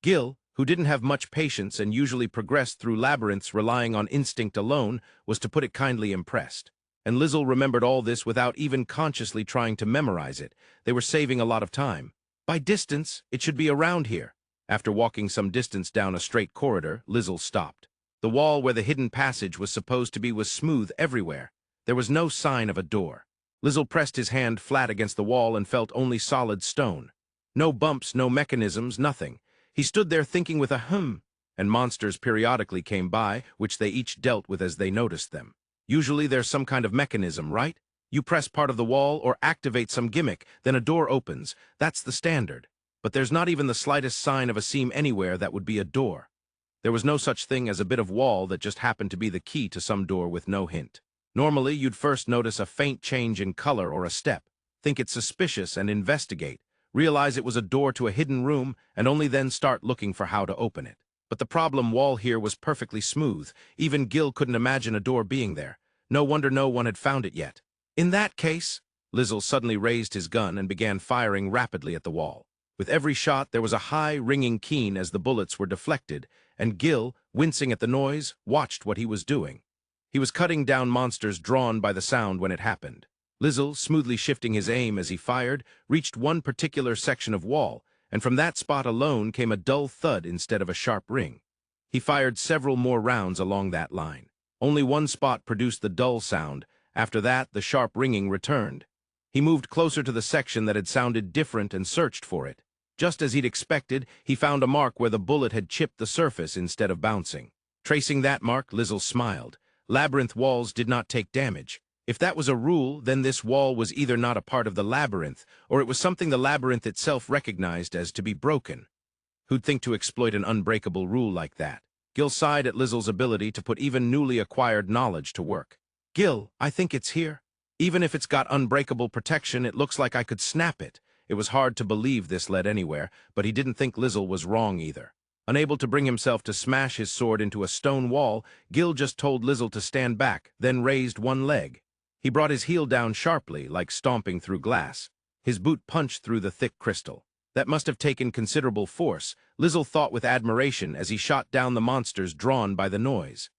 Gil, who didn't have much patience and usually progressed through labyrinths relying on instinct alone, was to put it kindly impressed. And Lizel remembered all this without even consciously trying to memorize it. They were saving a lot of time. By distance, it should be around here. After walking some distance down a straight corridor, Lizel stopped. The wall where the hidden passage was supposed to be was smooth everywhere. There was no sign of a door. Lizel pressed his hand flat against the wall and felt only solid stone. No bumps, no mechanisms, nothing. He stood there thinking with a and monsters periodically came by, which they each dealt with as they noticed them. Usually there's some kind of mechanism, right? You press part of the wall or activate some gimmick, then a door opens. That's the standard. But there's not even the slightest sign of a seam anywhere that would be a door. There was no such thing as a bit of wall that just happened to be the key to some door with no hint. Normally, you'd first notice a faint change in color or a step, think it's suspicious and investigate, realize it was a door to a hidden room, and only then start looking for how to open it. But the problem wall here was perfectly smooth. Even Gil couldn't imagine a door being there. No wonder no one had found it yet. In that case, Lizel suddenly raised his gun and began firing rapidly at the wall. With every shot, there was a high, ringing keen as the bullets were deflected, and Gil, wincing at the noise, watched what he was doing. He was cutting down monsters drawn by the sound when it happened. Lizel, smoothly shifting his aim as he fired, reached one particular section of wall, and from that spot alone came a dull thud instead of a sharp ring. He fired several more rounds along that line. Only one spot produced the dull sound. After that, the sharp ringing returned. He moved closer to the section that had sounded different and searched for it. Just as he'd expected, he found a mark where the bullet had chipped the surface instead of bouncing. Tracing that mark, Lizel smiled. Labyrinth walls did not take damage. If that was a rule, then this wall was either not a part of the labyrinth, or it was something the labyrinth itself recognized as to be broken. Who'd think to exploit an unbreakable rule like that? Gil sighed at Lizel's ability to put even newly acquired knowledge to work. Gil, I think it's here. Even if it's got unbreakable protection, it looks like I could snap it. It was hard to believe this led anywhere, but he didn't think Lizel was wrong either. Unable to bring himself to smash his sword into a stone wall, Gil just told Lizel to stand back, then raised one leg. He brought his heel down sharply, like stomping through glass. His boot punched through the thick crystal. That must have taken considerable force, Lizel thought with admiration as he shot down the monsters drawn by the noise.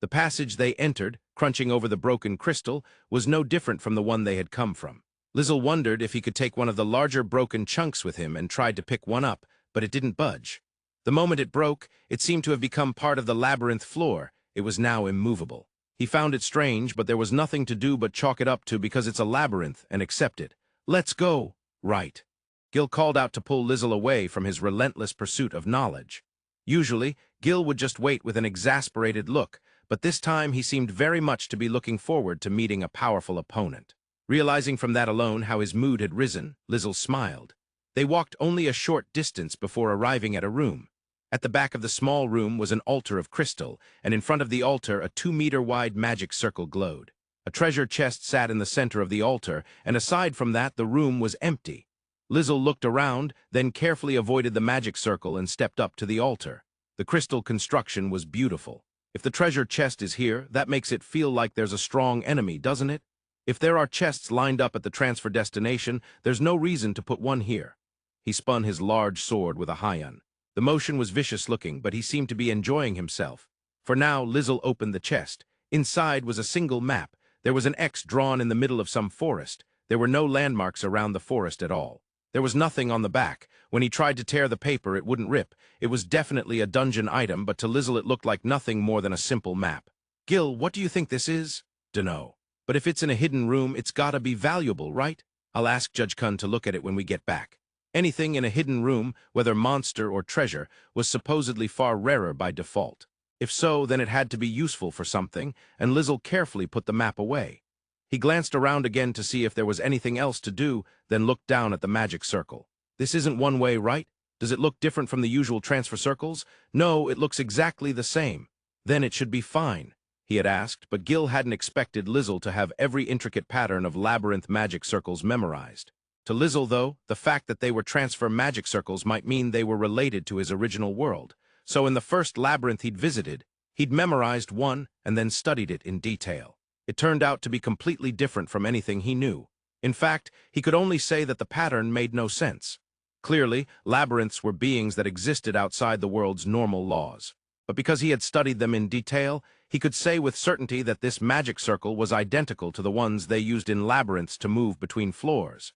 The passage they entered, crunching over the broken crystal, was no different from the one they had come from. Lizel wondered if he could take one of the larger broken chunks with him and tried to pick one up, but it didn't budge. The moment it broke, it seemed to have become part of the labyrinth floor. It was now immovable. He found it strange, but there was nothing to do but chalk it up to because it's a labyrinth and accept it. "Let's go." "Right." Gil called out to pull Lizel away from his relentless pursuit of knowledge. Usually, Gil would just wait with an exasperated look, but this time he seemed very much to be looking forward to meeting a powerful opponent. Realizing from that alone how his mood had risen, Lizel smiled. They walked only a short distance before arriving at a room. At the back of the small room was an altar of crystal, and in front of the altar a 2-meter-wide magic circle glowed. A treasure chest sat in the center of the altar, and aside from that the room was empty. Lizel looked around, then carefully avoided the magic circle and stepped up to the altar. The crystal construction was beautiful. If the treasure chest is here, that makes it feel like there's a strong enemy, doesn't it? If there are chests lined up at the transfer destination, there's no reason to put one here. He spun his large sword with a high-on. The motion was vicious-looking, but he seemed to be enjoying himself. For now, Lizel opened the chest. Inside was a single map. There was an X drawn in the middle of some forest. There were no landmarks around the forest at all. There was nothing on the back. When he tried to tear the paper, it wouldn't rip. It was definitely a dungeon item, but to Lizel it looked like nothing more than a simple map. "Gil, what do you think this is?" "Dunno. But if it's in a hidden room, it's gotta be valuable, right? I'll ask Judge Kun to look at it when we get back." Anything in a hidden room, whether monster or treasure, was supposedly far rarer by default. If so, then it had to be useful for something, and Lizel carefully put the map away. He glanced around again to see if there was anything else to do, then looked down at the magic circle. "This isn't one way, right? Does it look different from the usual transfer circles?" "No, it looks exactly the same." "Then it should be fine," he had asked, but Gil hadn't expected Lizel to have every intricate pattern of labyrinth magic circles memorized. To Lizel, though, the fact that they were transfer magic circles might mean they were related to his original world. So in the first labyrinth he'd visited, he'd memorized one and then studied it in detail. It turned out to be completely different from anything he knew. In fact, he could only say that the pattern made no sense. Clearly, labyrinths were beings that existed outside the world's normal laws. But because he had studied them in detail, he could say with certainty that this magic circle was identical to the ones they used in labyrinths to move between floors.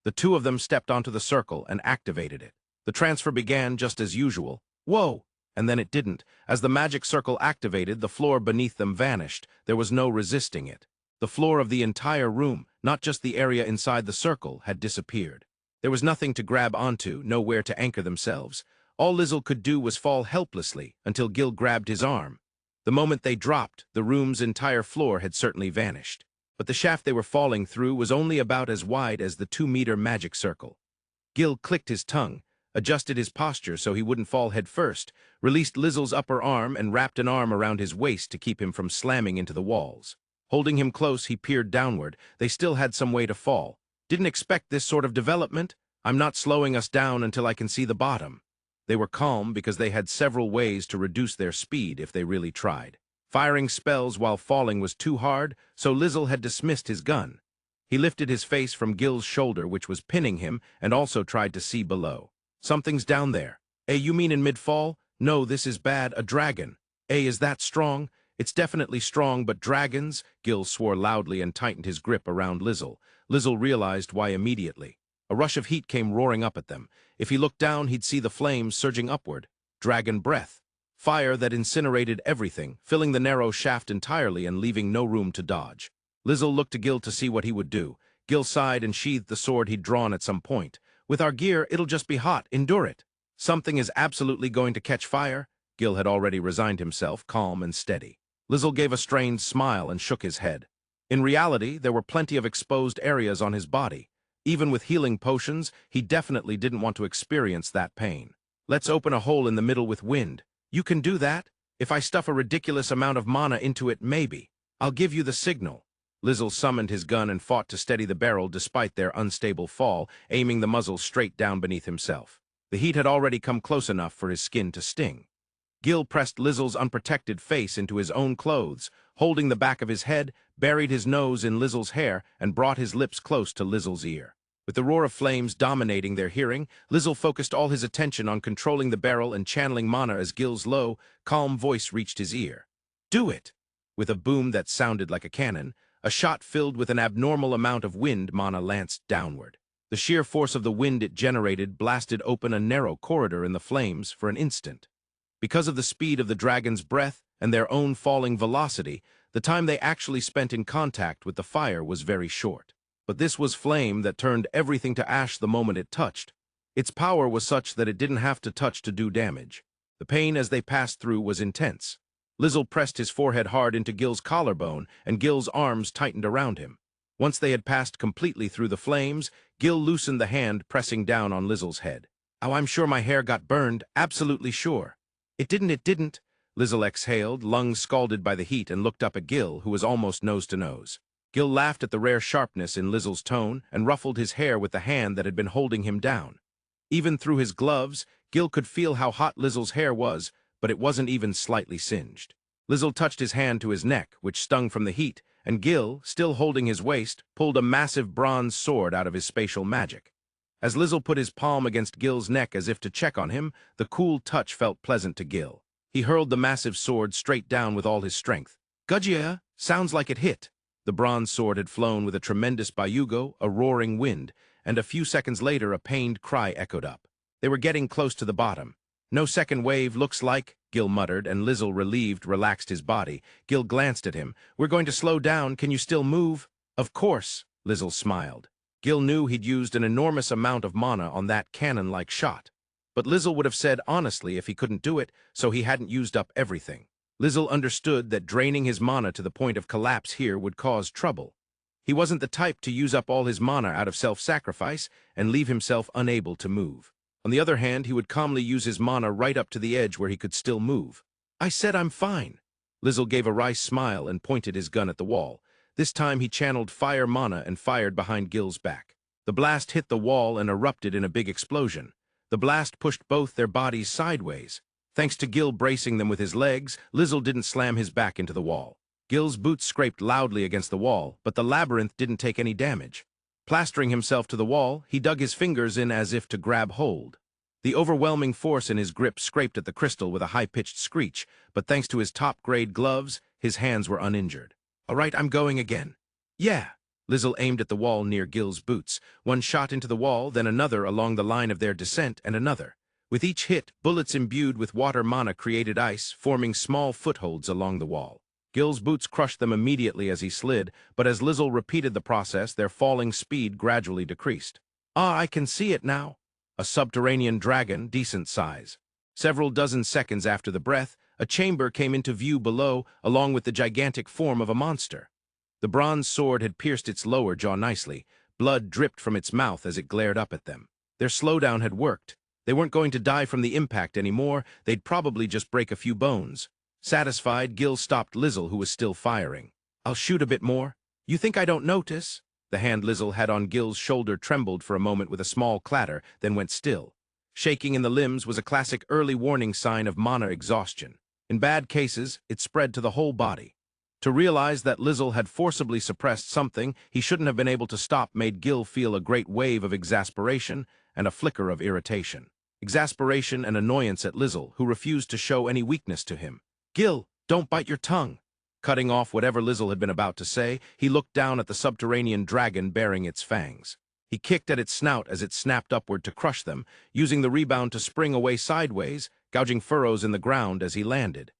The two of them stepped onto the circle and activated it. The transfer began just as usual. Whoa! And then it didn't. As the magic circle activated, the floor beneath them vanished. There was no resisting it. The floor of the entire room, not just the area inside the circle, had disappeared. There was nothing to grab onto, nowhere to anchor themselves. All Lizel could do was fall helplessly until Gil grabbed his arm. The moment they dropped, the room's entire floor had certainly vanished. But the shaft they were falling through was only about as wide as the 2-meter magic circle. Gil clicked his tongue, adjusted his posture so he wouldn't fall head first, released Lizel's upper arm and wrapped an arm around his waist to keep him from slamming into the walls. Holding him close, he peered downward. They still had some way to fall. "Didn't expect this sort of development. I'm not slowing us down until I can see the bottom." They were calm because they had several ways to reduce their speed if they really tried. Firing spells while falling was too hard, so Lizel had dismissed his gun. He lifted his face from Gil's shoulder, which was pinning him, and also tried to see below. "Something's down there." You mean in mid-fall?" "No, this is bad, a dragon." Is that strong?" "It's definitely strong, but dragons?" Gil swore loudly and tightened his grip around Lizel. Lizel realized why immediately. A rush of heat came roaring up at them. If he looked down, he'd see the flames surging upward. Dragon breath. Fire that incinerated everything, filling the narrow shaft entirely and leaving no room to dodge. Lizel looked to Gil to see what he would do. Gil sighed and sheathed the sword he'd drawn at some point. "With our gear, it'll just be hot. Endure it." "Something is absolutely going to catch fire?" Gil had already resigned himself, calm and steady. Lizel gave a strained smile and shook his head. In reality, there were plenty of exposed areas on his body. Even with healing potions, he definitely didn't want to experience that pain. "Let's open a hole in the middle with wind." "You can do that? If I stuff a ridiculous amount of mana into it, maybe. I'll give you the signal." Lizel summoned his gun and fought to steady the barrel despite their unstable fall, aiming the muzzle straight down beneath himself. The heat had already come close enough for his skin to sting. Gil pressed Lizel's unprotected face into his own clothes, holding the back of his head, buried his nose in Lizel's hair, and brought his lips close to Lizel's ear. With the roar of flames dominating their hearing, Lizel focused all his attention on controlling the barrel and channeling mana as Gil's low, calm voice reached his ear. "Do it!" With a boom that sounded like a cannon, a shot filled with an abnormal amount of wind mana lanced downward. The sheer force of the wind it generated blasted open a narrow corridor in the flames for an instant. Because of the speed of the dragon's breath and their own falling velocity, the time they actually spent in contact with the fire was very short. But this was flame that turned everything to ash the moment it touched. Its power was such that it didn't have to touch to do damage. The pain as they passed through was intense. Lizel pressed his forehead hard into Gil's collarbone, and Gil's arms tightened around him. Once they had passed completely through the flames, Gil loosened the hand pressing down on Lizel's head. "Oh, I'm sure my hair got burned, absolutely sure." It didn't. Lizel exhaled, lungs scalded by the heat, and looked up at Gil, who was almost nose to nose. Gil laughed at the rare sharpness in Lizel's tone and ruffled his hair with the hand that had been holding him down. Even through his gloves, Gil could feel how hot Lizel's hair was, but it wasn't even slightly singed. Lizel touched his hand to his neck, which stung from the heat, and Gil, still holding his waist, pulled a massive bronze sword out of his spatial magic. As Lizel put his palm against Gil's neck as if to check on him, the cool touch felt pleasant to Gil. He hurled the massive sword straight down with all his strength. "Gudgia, sounds like it hit." The bronze sword had flown with a tremendous bayugo, a roaring wind, and a few seconds later a pained cry echoed up. They were getting close to the bottom. "No second wave, looks like," Gil muttered, and Lizel, relieved, relaxed his body. Gil glanced at him. "We're going to slow down. Can you still move?" "Of course," Lizel smiled. Gil knew he'd used an enormous amount of mana on that cannon-like shot. But Lizel would have said honestly if he couldn't do it, so he hadn't used up everything. Lizel understood that draining his mana to the point of collapse here would cause trouble. He wasn't the type to use up all his mana out of self-sacrifice and leave himself unable to move. On the other hand, he would calmly use his mana right up to the edge where he could still move. "I said I'm fine." Lizel gave a wry smile and pointed his gun at the wall. This time he channeled fire mana and fired behind Gil's back. The blast hit the wall and erupted in a big explosion. The blast pushed both their bodies sideways. Thanks to Gil bracing them with his legs, Lizel didn't slam his back into the wall. Gil's boots scraped loudly against the wall, but the labyrinth didn't take any damage. Plastering himself to the wall, he dug his fingers in as if to grab hold. The overwhelming force in his grip scraped at the crystal with a high-pitched screech, but thanks to his top-grade gloves, his hands were uninjured. "All right, I'm going again." "Yeah." Lizel aimed at the wall near Gil's boots. One shot into the wall, then another along the line of their descent, and another. With each hit, bullets imbued with water mana created ice, forming small footholds along the wall. Gil's boots crushed them immediately as he slid, but as Lizel repeated the process, their falling speed gradually decreased. "Ah, I can see it now." A subterranean dragon, decent size. Several dozen seconds after the breath, a chamber came into view below, along with the gigantic form of a monster. The bronze sword had pierced its lower jaw nicely. Blood dripped from its mouth as it glared up at them. Their slowdown had worked. They weren't going to die from the impact anymore, they'd probably just break a few bones. Satisfied, Gil stopped Lizel, who was still firing. "I'll shoot a bit more." "You think I don't notice?" The hand Lizel had on Gil's shoulder trembled for a moment with a small clatter, then went still. Shaking in the limbs was a classic early warning sign of mana exhaustion. In bad cases, it spread to the whole body. To realize that Lizel had forcibly suppressed something he shouldn't have been able to stop made Gil feel a great wave of exasperation and a flicker of irritation. Exasperation and annoyance at Lizel, who refused to show any weakness to him. "Gil, don't bite your tongue." Cutting off whatever Lizel had been about to say, he looked down at the subterranean dragon bearing its fangs. He kicked at its snout as it snapped upward to crush them, using the rebound to spring away sideways, gouging furrows in the ground as he landed.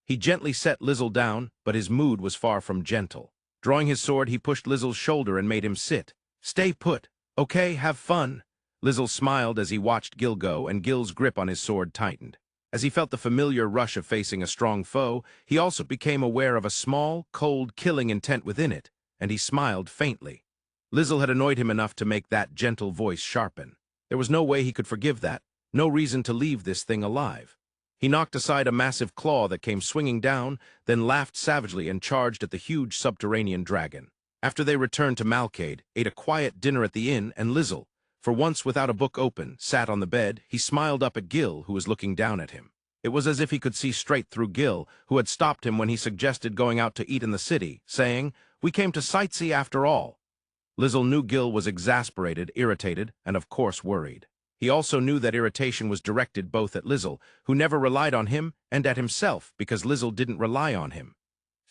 He gently set Lizel down, but his mood was far from gentle. Drawing his sword, he pushed Lizel's shoulder and made him sit. "Stay put. Okay, have fun." Lizel smiled as he watched Gil go, and Gil's grip on his sword tightened. As he felt the familiar rush of facing a strong foe, he also became aware of a small, cold, killing intent within it, and he smiled faintly. Lizel had annoyed him enough to make that gentle voice sharpen. There was no way he could forgive that, no reason to leave this thing alive. He knocked aside a massive claw that came swinging down, then laughed savagely and charged at the huge subterranean dragon. After they returned to Malcade, ate a quiet dinner at the inn, and Lizel, for once without a book open, sat on the bed. He smiled up at Gil, who was looking down at him. It was as if he could see straight through Gil, who had stopped him when he suggested going out to eat in the city, saying, "We came to sightsee after all." Lizel knew Gil was exasperated, irritated, and of course worried. He also knew that irritation was directed both at Lizel, who never relied on him, and at himself, because Lizel didn't rely on him.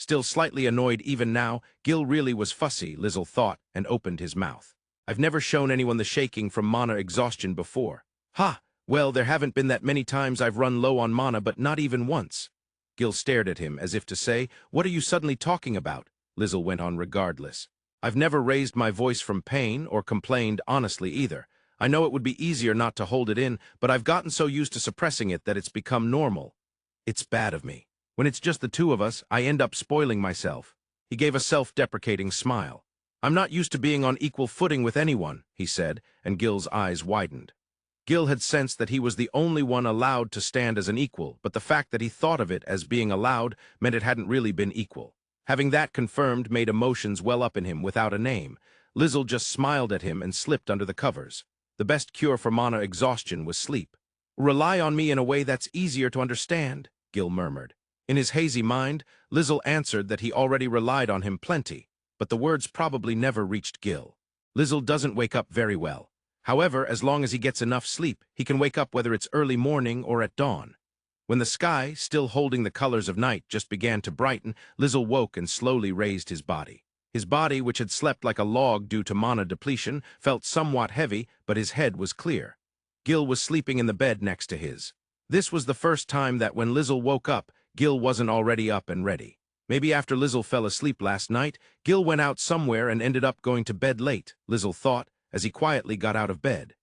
Still slightly annoyed even now, Gil really was fussy, Lizel thought, and opened his mouth. I've never shown anyone the shaking from mana exhaustion before. Ha! Well, there haven't been that many times I've run low on mana, but not even once. Gil stared at him, as if to say, "What are you suddenly talking about?" Lizel went on regardless. "I've never raised my voice from pain, or complained honestly either. I know it would be easier not to hold it in, but I've gotten so used to suppressing it that it's become normal. It's bad of me. When it's just the two of us, I end up spoiling myself." He gave a self-deprecating smile. "I'm not used to being on equal footing with anyone," he said, and Gil's eyes widened. Gil had sensed that he was the only one allowed to stand as an equal, but the fact that he thought of it as being allowed meant it hadn't really been equal. Having that confirmed made emotions well up in him without a name. Lizel just smiled at him and slipped under the covers. The best cure for mana exhaustion was sleep. "Rely on me in a way that's easier to understand," Gil murmured. In his hazy mind, Lizel answered that he already relied on him plenty, but the words probably never reached Gil. Lizel doesn't wake up very well. However, as long as he gets enough sleep, he can wake up whether it's early morning or at dawn. When the sky, still holding the colors of night, just began to brighten, Lizel woke and slowly raised his body. His body, which had slept like a log due to mana depletion, felt somewhat heavy, but his head was clear. Gil was sleeping in the bed next to his. This was the first time that when Lizel woke up, Gil wasn't already up and ready. Maybe after Lizel fell asleep last night, Gil went out somewhere and ended up going to bed late, Lizel thought, as he quietly got out of bed.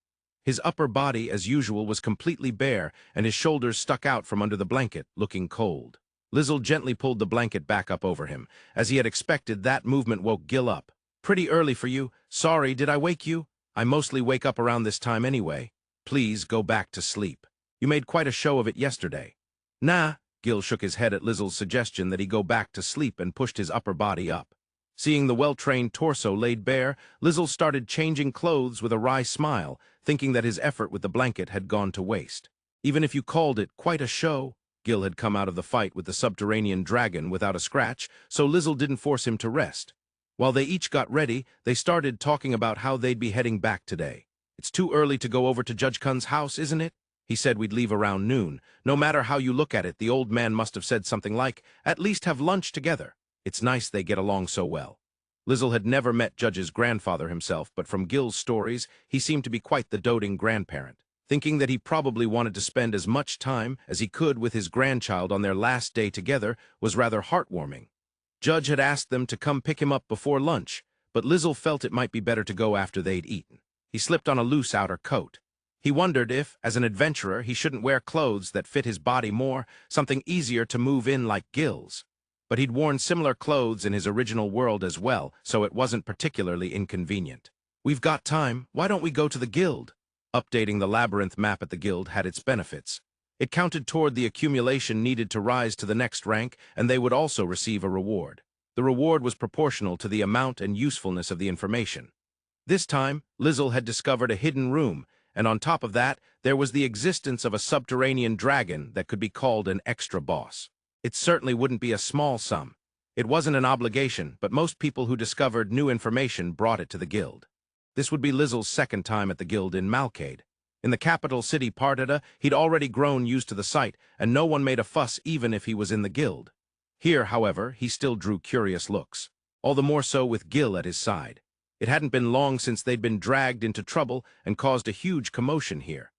His upper body, as usual, was completely bare, and his shoulders stuck out from under the blanket, looking cold. Lizel gently pulled the blanket back up over him. As he had expected, that movement woke Gil up. "Pretty early for you. Sorry, did I wake you? I mostly wake up around this time anyway. Please go back to sleep. You made quite a show of it yesterday." "Nah." Gil shook his head at Lizel's suggestion that he go back to sleep and pushed his upper body up. Seeing the well-trained torso laid bare, Lizel started changing clothes with a wry smile, thinking that his effort with the blanket had gone to waste. Even if you called it quite a show, Gil had come out of the fight with the subterranean dragon without a scratch, so Lizel didn't force him to rest. While they each got ready, they started talking about how they'd be heading back today. "It's too early to go over to Judge Kun's house, isn't it? He said we'd leave around noon. No matter how you look at it, the old man must have said something like, 'At least have lunch together.' It's nice they get along so well." Lizel had never met Judge's grandfather himself, but from Gil's stories, he seemed to be quite the doting grandparent. Thinking that he probably wanted to spend as much time as he could with his grandchild on their last day together was rather heartwarming. Judge had asked them to come pick him up before lunch, but Lizel felt it might be better to go after they'd eaten. He slipped on a loose outer coat. He wondered if, as an adventurer, he shouldn't wear clothes that fit his body more, something easier to move in like Gil's. But he'd worn similar clothes in his original world as well, so it wasn't particularly inconvenient. "We've got time. Why don't we go to the guild?" Updating the labyrinth map at the guild had its benefits. It counted toward the accumulation needed to rise to the next rank, and they would also receive a reward. The reward was proportional to the amount and usefulness of the information. This time, Lizel had discovered a hidden room, and on top of that, there was the existence of a subterranean dragon that could be called an extra boss. It certainly wouldn't be a small sum. It wasn't an obligation, but most people who discovered new information brought it to the guild. This would be Lizel's second time at the guild in Malcade. In the capital city Pardada, he'd already grown used to the sight, and no one made a fuss even if he was in the guild. Here, however, he still drew curious looks, all the more so with Gil at his side. It hadn't been long since they'd been dragged into trouble and caused a huge commotion here.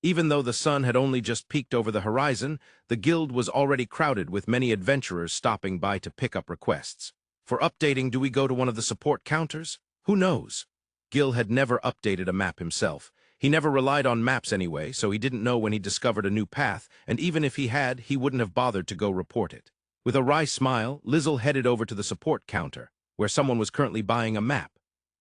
Even though the sun had only just peeked over the horizon, the guild was already crowded with many adventurers stopping by to pick up requests. For updating, do we go to one of the support counters? Who knows? Gil had never updated a map himself. He never relied on maps anyway, so he didn't know when he discovered a new path, and even if he had, he wouldn't have bothered to go report it. With a wry smile, Lizel headed over to the support counter, where someone was currently buying a map.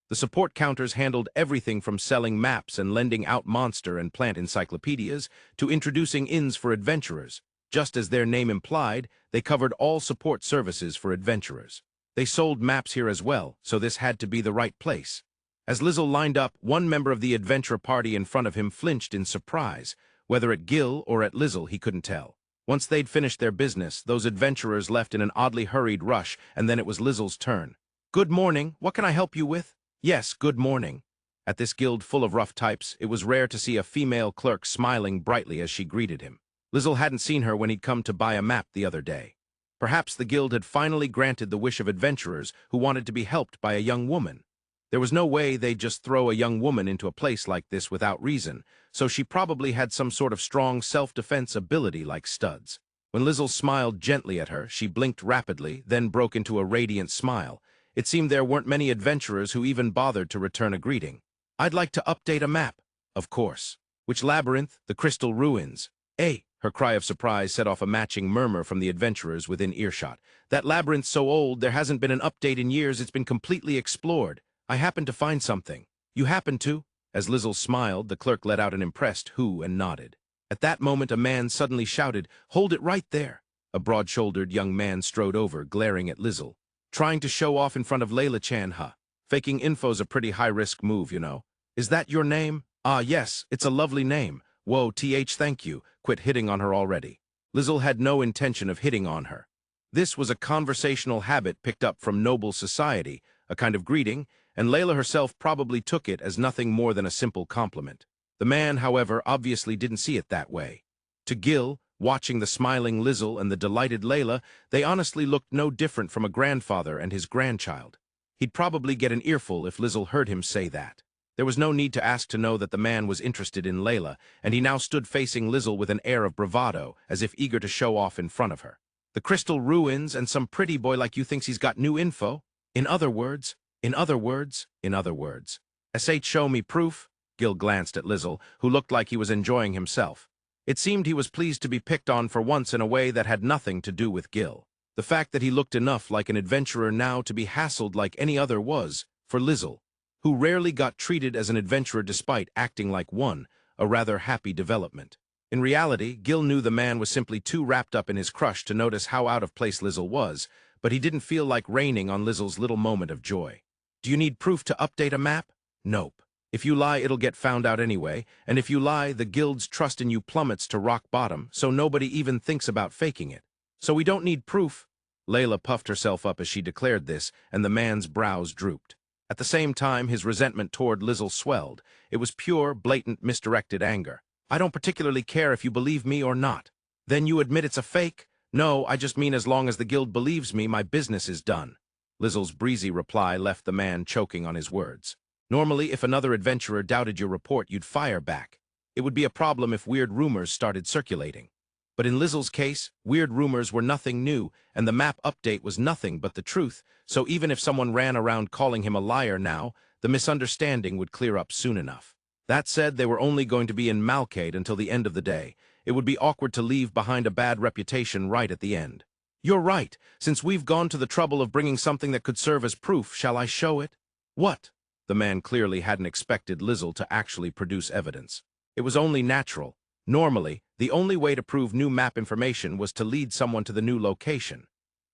The support counters handled everything from selling maps and lending out monster and plant encyclopedias to introducing inns for adventurers. Just as their name implied, they covered all support services for adventurers. They sold maps here as well, so this had to be the right place. As Lizel lined up, one member of the adventure party in front of him flinched in surprise. Whether at Gil or at Lizel, he couldn't tell. Once they'd finished their business, those adventurers left in an oddly hurried rush, and then it was Lizel's turn. "Good morning. What can I help you with?" "Yes, good morning." At this guild full of rough types, it was rare to see a female clerk smiling brightly as she greeted him. Lizel hadn't seen her when he'd come to buy a map the other day. Perhaps the guild had finally granted the wish of adventurers who wanted to be helped by a young woman. There was no way they'd just throw a young woman into a place like this without reason, so she probably had some sort of strong self-defense ability like studs. When Lizel smiled gently at her, she blinked rapidly, then broke into a radiant smile. It seemed there weren't many adventurers who even bothered to return a greeting. "I'd like to update a map." "Of course." "Which labyrinth?" "The Crystal Ruins." "Eh?" Her cry of surprise set off a matching murmur from the adventurers within earshot. "That labyrinth's so old, there hasn't been an update in years. It's been completely explored. I happened to find something." "You happened to?" As Lizel smiled, the clerk let out an impressed "who" and nodded. At that moment, a man suddenly shouted, "Hold it right there!" A broad-shouldered young man strode over, glaring at Lizel. "Trying to show off in front of Layla-chan, huh? Faking info's a pretty high-risk move, you know. Is that your name?" "Ah, yes, it's a lovely name." "Whoa, thank you. Quit hitting on her already." Lizel had no intention of hitting on her. This was a conversational habit picked up from noble society, a kind of greeting, and Layla herself probably took it as nothing more than a simple compliment. The man, however, obviously didn't see it that way. To Gil, watching the smiling Lizel and the delighted Layla, they honestly looked no different from a grandfather and his grandchild. He'd probably get an earful if Lizel heard him say that. There was no need to ask to know that the man was interested in Layla, and he now stood facing Lizel with an air of bravado, as if eager to show off in front of her. "The Crystal Ruins, and some pretty boy like you thinks he's got new info? In other words, in other words, in other words. Show me proof?" Gil glanced at Lizel, who looked like he was enjoying himself. It seemed he was pleased to be picked on for once in a way that had nothing to do with Gil. The fact that he looked enough like an adventurer now to be hassled like any other was, for Lizel, who rarely got treated as an adventurer despite acting like one, a rather happy development. In reality, Gil knew the man was simply too wrapped up in his crush to notice how out of place Lizel was, but he didn't feel like raining on Lizel's little moment of joy. "Do you need proof to update a map?" "Nope. If you lie, it'll get found out anyway, and if you lie, the guild's trust in you plummets to rock bottom, so nobody even thinks about faking it. So we don't need proof." Layla puffed herself up as she declared this, and the man's brows drooped. At the same time, his resentment toward Lizel swelled. It was pure, blatant, misdirected anger. "I don't particularly care if you believe me or not." "Then you admit it's a fake?" "No, I just mean as long as the guild believes me, my business is done." Lizel's breezy reply left the man choking on his words. Normally, if another adventurer doubted your report, you'd fire back. It would be a problem if weird rumors started circulating. But in Lizel's case, weird rumors were nothing new, and the map update was nothing but the truth, so even if someone ran around calling him a liar now, the misunderstanding would clear up soon enough. That said, they were only going to be in Malcade until the end of the day. It would be awkward to leave behind a bad reputation right at the end. "You're right. Since we've gone to the trouble of bringing something that could serve as proof, shall I show it?" "What?" The man clearly hadn't expected Lizel to actually produce evidence. It was only natural. Normally, the only way to prove new map information was to lead someone to the new location.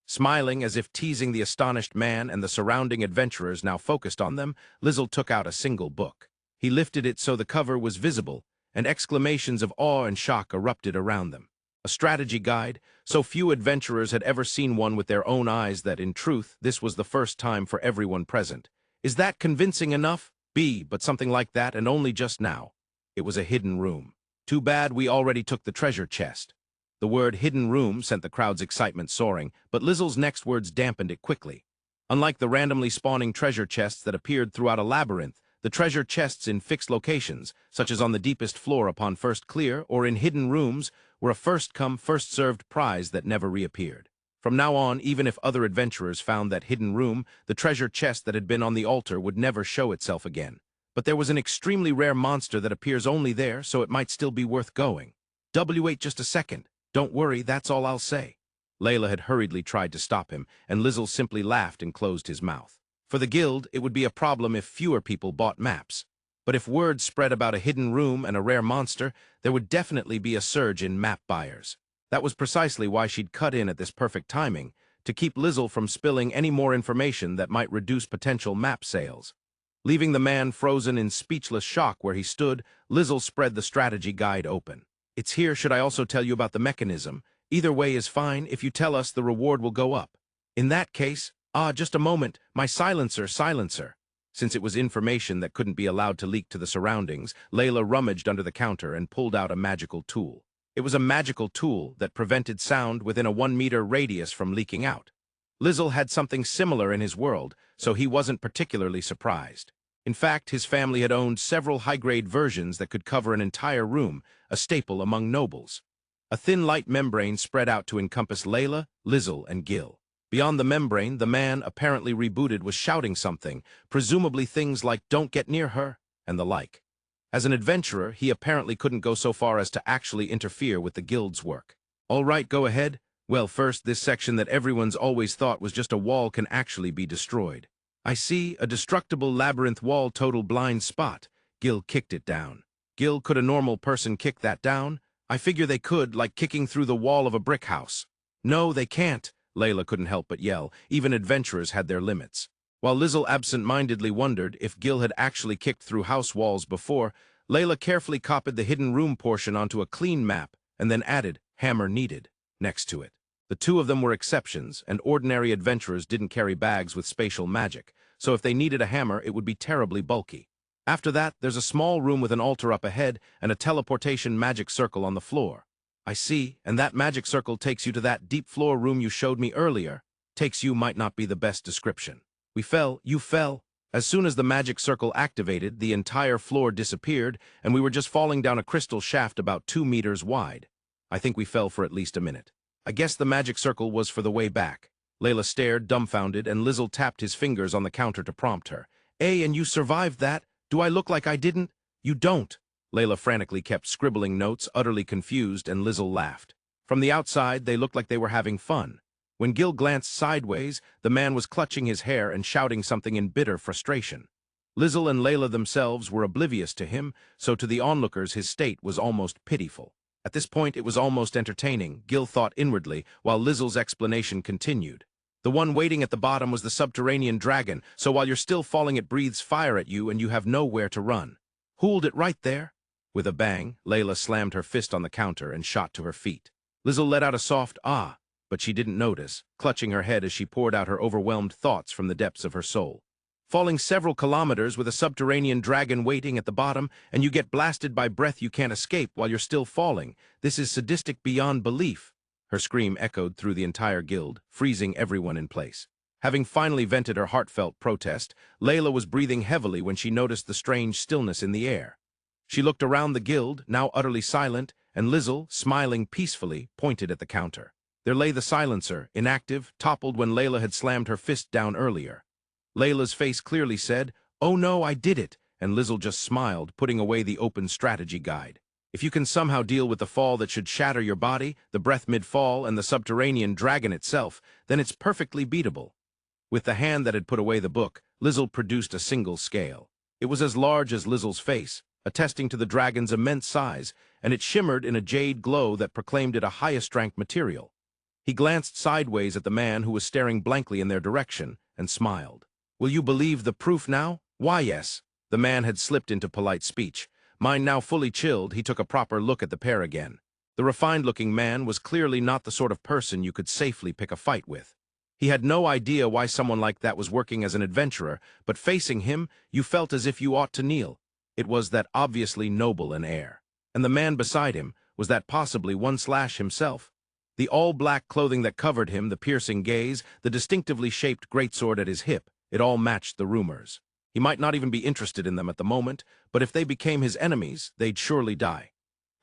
Smiling as if teasing the astonished man and the surrounding adventurers now focused on them, Lizel took out a single book. He lifted it so the cover was visible, and exclamations of awe and shock erupted around them. A strategy guide, so few adventurers had ever seen one with their own eyes that, in truth, this was the first time for everyone present. Is that convincing enough? But something like that, and only just now. It was a hidden room. Too bad we already took the treasure chest. The word hidden room sent the crowd's excitement soaring, but Lizel's next words dampened it quickly. Unlike the randomly spawning treasure chests that appeared throughout a labyrinth, the treasure chests in fixed locations, such as on the deepest floor upon first clear or in hidden rooms, were a first-come, first-served prize that never reappeared. From now on, even if other adventurers found that hidden room, the treasure chest that had been on the altar would never show itself again. But there was an extremely rare monster that appears only there, so it might still be worth going. Wait just a second. Don't worry, that's all I'll say." Layla had hurriedly tried to stop him, and Lizel simply laughed and closed his mouth. For the guild, it would be a problem if fewer people bought maps. But if word spread about a hidden room and a rare monster, there would definitely be a surge in map buyers. That was precisely why she'd cut in at this perfect timing, to keep Lizel from spilling any more information that might reduce potential map sales. Leaving the man frozen in speechless shock where he stood, Lizel spread the strategy guide open. "It's here. Should I also tell you about the mechanism? Either way is fine. If you tell us, the reward will go up." "In that case, just a moment, my silencer. Since it was information that couldn't be allowed to leak to the surroundings, Layla rummaged under the counter and pulled out a magical tool. It was a magical tool that prevented sound within a 1-meter radius from leaking out. Lizel had something similar in his world, so he wasn't particularly surprised. In fact, his family had owned several high-grade versions that could cover an entire room, a staple among nobles. A thin light membrane spread out to encompass Layla, Lizel, and Gil. Beyond the membrane, the man, apparently rebooted, was shouting something, presumably things like "don't get near her," and the like. As an adventurer, he apparently couldn't go so far as to actually interfere with the guild's work. "All right, go ahead." "Well, first, this section that everyone's always thought was just a wall can actually be destroyed." "I see, a destructible labyrinth wall, total blind spot." Gil kicked it down. "Gil, could a normal person kick that down?" "I figure they could, like kicking through the wall of a brick house." "No, they can't." Layla couldn't help but yell. Even adventurers had their limits. While Lizel absent-mindedly wondered if Gil had actually kicked through house walls before, Layla carefully copied the hidden room portion onto a clean map and then added "hammer needed" next to it. The two of them were exceptions, and ordinary adventurers didn't carry bags with spatial magic, so if they needed a hammer, it would be terribly bulky. After that, there's a small room with an altar up ahead and a teleportation magic circle on the floor. "I see, and that magic circle takes you to that deep floor room you showed me earlier." "Takes you" might not be the best description. You fell. As soon as the magic circle activated, the entire floor disappeared, and we were just falling down a crystal shaft about 2 meters wide. I think we fell for at least a minute. I guess the magic circle was for the way back. Layla stared, dumbfounded, and Lizel tapped his fingers on the counter to prompt her. And you survived that? Do I look like I didn't?" "You don't." Layla frantically kept scribbling notes, utterly confused, and Lizel laughed. From the outside, they looked like they were having fun. When Gil glanced sideways, the man was clutching his hair and shouting something in bitter frustration. Lizel and Layla themselves were oblivious to him, so to the onlookers his state was almost pitiful. At this point it was almost entertaining, Gil thought inwardly, while Lizel's explanation continued. "The one waiting at the bottom was the subterranean dragon, so while you're still falling it breathes fire at you and you have nowhere to run. Hold it right there." With a bang, Layla slammed her fist on the counter and shot to her feet. Lizel let out a soft "ah," but she didn't notice, clutching her head as she poured out her overwhelmed thoughts from the depths of her soul. "Falling several kilometers with a subterranean dragon waiting at the bottom, and you get blasted by breath you can't escape while you're still falling. This is sadistic beyond belief." Her scream echoed through the entire guild, freezing everyone in place. Having finally vented her heartfelt protest, Layla was breathing heavily when she noticed the strange stillness in the air. She looked around the guild, now utterly silent, and Lizel, smiling peacefully, pointed at the counter. There lay the silencer, inactive, toppled when Layla had slammed her fist down earlier. Layla's face clearly said, "Oh no, I did it," and Lizel just smiled, putting away the open strategy guide. If you can somehow deal with the fall that should shatter your body, the breath mid-fall, and the subterranean dragon itself, then it's perfectly beatable. With the hand that had put away the book, Lizel produced a single scale. It was as large as Lizel's face, attesting to the dragon's immense size, and it shimmered in a jade glow that proclaimed it a highest-ranked material. He glanced sideways at the man who was staring blankly in their direction, and smiled. "Will you believe the proof now?" "Why, yes." The man had slipped into polite speech. Mind now fully chilled, he took a proper look at the pair again. The refined-looking man was clearly not the sort of person you could safely pick a fight with. He had no idea why someone like that was working as an adventurer, but facing him, you felt as if you ought to kneel. It was that obviously noble an air. And the man beside him was that possibly one-slash himself. The all-black clothing that covered him, the piercing gaze, the distinctively shaped greatsword at his hip, it all matched the rumors. He might not even be interested in them at the moment, but if they became his enemies, they'd surely die.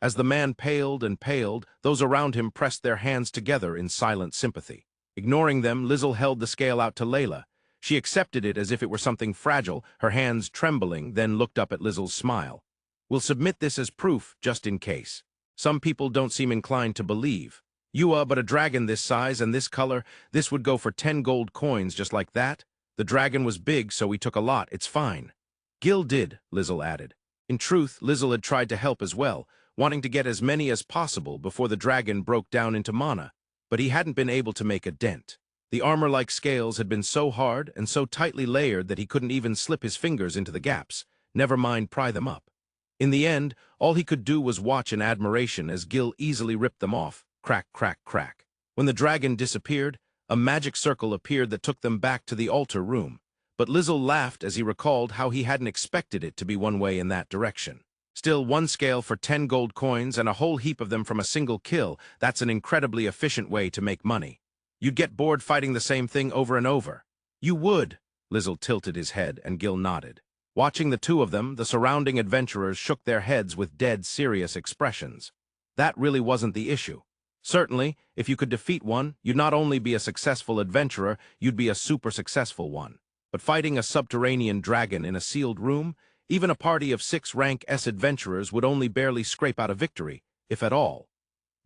As the man paled and paled, those around him pressed their hands together in silent sympathy. Ignoring them, Lizel held the scale out to Layla. She accepted it as if it were something fragile, her hands trembling, then looked up at Lizel's smile. "We'll submit this as proof, just in case. Some people don't seem inclined to believe. But a dragon this size and this color, this would go for 10 gold coins just like that. The dragon was big, so we took a lot, it's fine." "Gil did," Lizel added. In truth, Lizel had tried to help as well, wanting to get as many as possible before the dragon broke down into mana, but he hadn't been able to make a dent. The armor-like scales had been so hard and so tightly layered that he couldn't even slip his fingers into the gaps, never mind pry them up. In the end, all he could do was watch in admiration as Gil easily ripped them off. Crack, crack, crack. When the dragon disappeared, a magic circle appeared that took them back to the altar room. But Lizel laughed as he recalled how he hadn't expected it to be one way in that direction. Still, one scale for 10 gold coins and a whole heap of them from a single kill, that's an incredibly efficient way to make money. You'd get bored fighting the same thing over and over. You would. Lizel tilted his head, and Gil nodded. Watching the two of them, the surrounding adventurers shook their heads with dead serious expressions. That really wasn't the issue. Certainly, if you could defeat one, you'd not only be a successful adventurer, you'd be a super successful one. But fighting a subterranean dragon in a sealed room, even a party of 6 rank S adventurers would only barely scrape out a victory, if at all.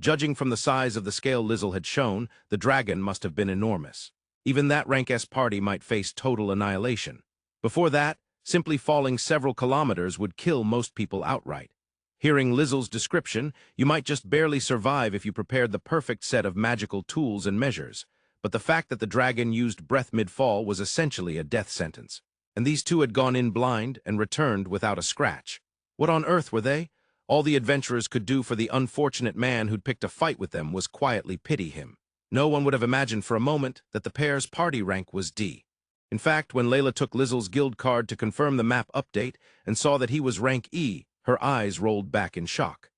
Judging from the size of the scale Lizel had shown, the dragon must have been enormous. Even that rank S party might face total annihilation. Before that, simply falling several kilometers would kill most people outright. Hearing Lizel's description, you might just barely survive if you prepared the perfect set of magical tools and measures. But the fact that the dragon used breath mid-fall was essentially a death sentence. And these two had gone in blind and returned without a scratch. What on earth were they? All the adventurers could do for the unfortunate man who'd picked a fight with them was quietly pity him. No one would have imagined for a moment that the pair's party rank was D. In fact, when Layla took Lizel's guild card to confirm the map update and saw that he was rank E, her eyes rolled back in shock.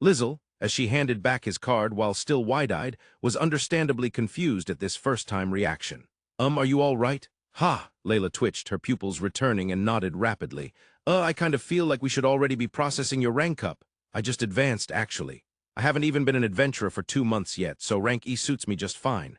Lizel, as she handed back his card while still wide-eyed, was understandably confused at this first-time reaction. Are you all right? Ha! Layla twitched, her pupils returning, and nodded rapidly. I kind of feel like we should already be processing your rank up. I just advanced, actually. I haven't even been an adventurer for 2 months yet, so rank E suits me just fine.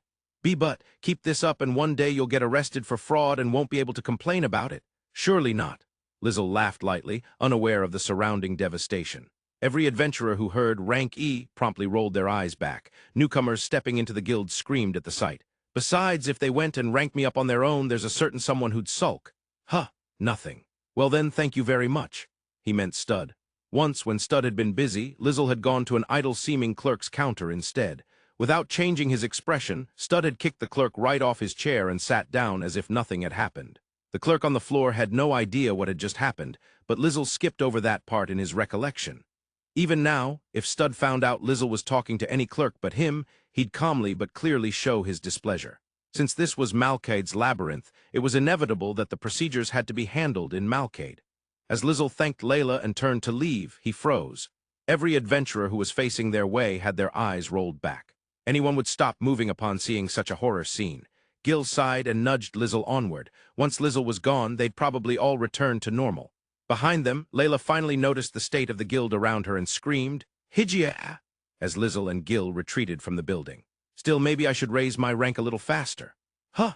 But keep this up and one day you'll get arrested for fraud and won't be able to complain about it. Surely not. Lizel laughed lightly, unaware of the surrounding devastation. Every adventurer who heard rank E promptly rolled their eyes back. Newcomers stepping into the guild screamed at the sight. Besides, if they went and ranked me up on their own, there's a certain someone who'd sulk. Huh, nothing. Well then, thank you very much. He meant Stud. Once, when Stud had been busy, Lizel had gone to an idle-seeming clerk's counter instead. Without changing his expression, Stud had kicked the clerk right off his chair and sat down as if nothing had happened. The clerk on the floor had no idea what had just happened, but Lizel skipped over that part in his recollection. Even now, if Stud found out Lizel was talking to any clerk but him, he'd calmly but clearly show his displeasure. Since this was Malkade's labyrinth, it was inevitable that the procedures had to be handled in Malkade. As Lizel thanked Layla and turned to leave, he froze. Every adventurer who was facing their way had their eyes rolled back. Anyone would stop moving upon seeing such a horror scene. Gil sighed and nudged Lizel onward. Once Lizel was gone, they'd probably all return to normal. Behind them, Layla finally noticed the state of the guild around her and screamed, "Hijia!" as Lizel and Gil retreated from the building. Still, maybe I should raise my rank a little faster. Huh?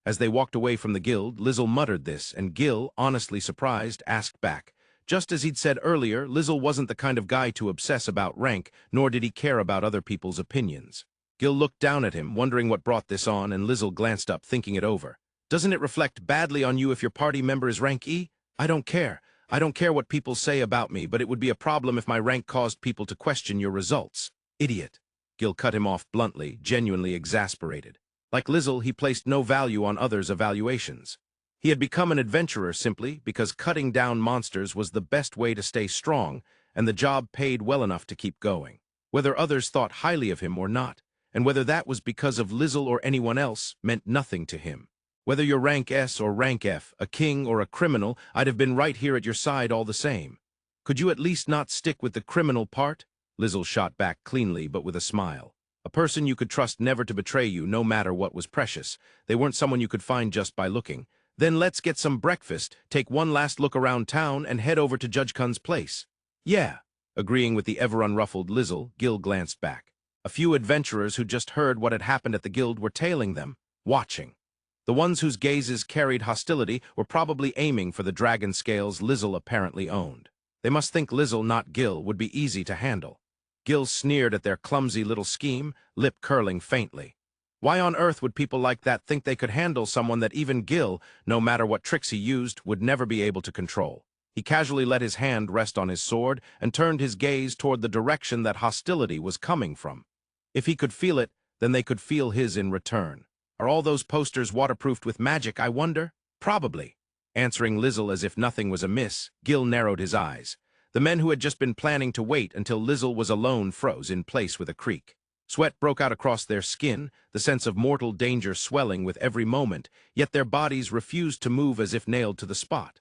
As they walked away from the guild, Lizel muttered this, and Gil, honestly surprised, asked back. Just as he'd said earlier, Lizel wasn't the kind of guy to obsess about rank, nor did he care about other people's opinions. Gil looked down at him, wondering what brought this on, and Lizel glanced up, thinking it over. Doesn't it reflect badly on you if your party member is rank E? I don't care. I don't care what people say about me, but it would be a problem if my rank caused people to question your results. Idiot. Gil cut him off bluntly, genuinely exasperated. Like Lizel, he placed no value on others' evaluations. He had become an adventurer simply because cutting down monsters was the best way to stay strong, and the job paid well enough to keep going. Whether others thought highly of him or not, and whether that was because of Lizel or anyone else, meant nothing to him. Whether you're rank S or rank F, a king or a criminal, I'd have been right here at your side all the same. Could you at least not stick with the criminal part? Lizel shot back cleanly, but with a smile. A person you could trust never to betray you, no matter what was precious. They weren't someone you could find just by looking. Then let's get some breakfast, take one last look around town, and head over to Judge Kun's place. Yeah. Agreeing with the ever-unruffled Lizel, Gil glanced back. A few adventurers who just heard what had happened at the guild were tailing them, watching. The ones whose gazes carried hostility were probably aiming for the dragon scales Lizel apparently owned. They must think Lizel, not Gil, would be easy to handle. Gil sneered at their clumsy little scheme, lip curling faintly. Why on earth would people like that think they could handle someone that even Gil, no matter what tricks he used, would never be able to control? He casually let his hand rest on his sword and turned his gaze toward the direction that hostility was coming from. If he could feel it, then they could feel his in return. Are all those posters waterproofed with magic, I wonder? Probably. Answering Lizel as if nothing was amiss, Gil narrowed his eyes. The men who had just been planning to wait until Lizel was alone froze in place with a creak. Sweat broke out across their skin, the sense of mortal danger swelling with every moment, yet their bodies refused to move as if nailed to the spot.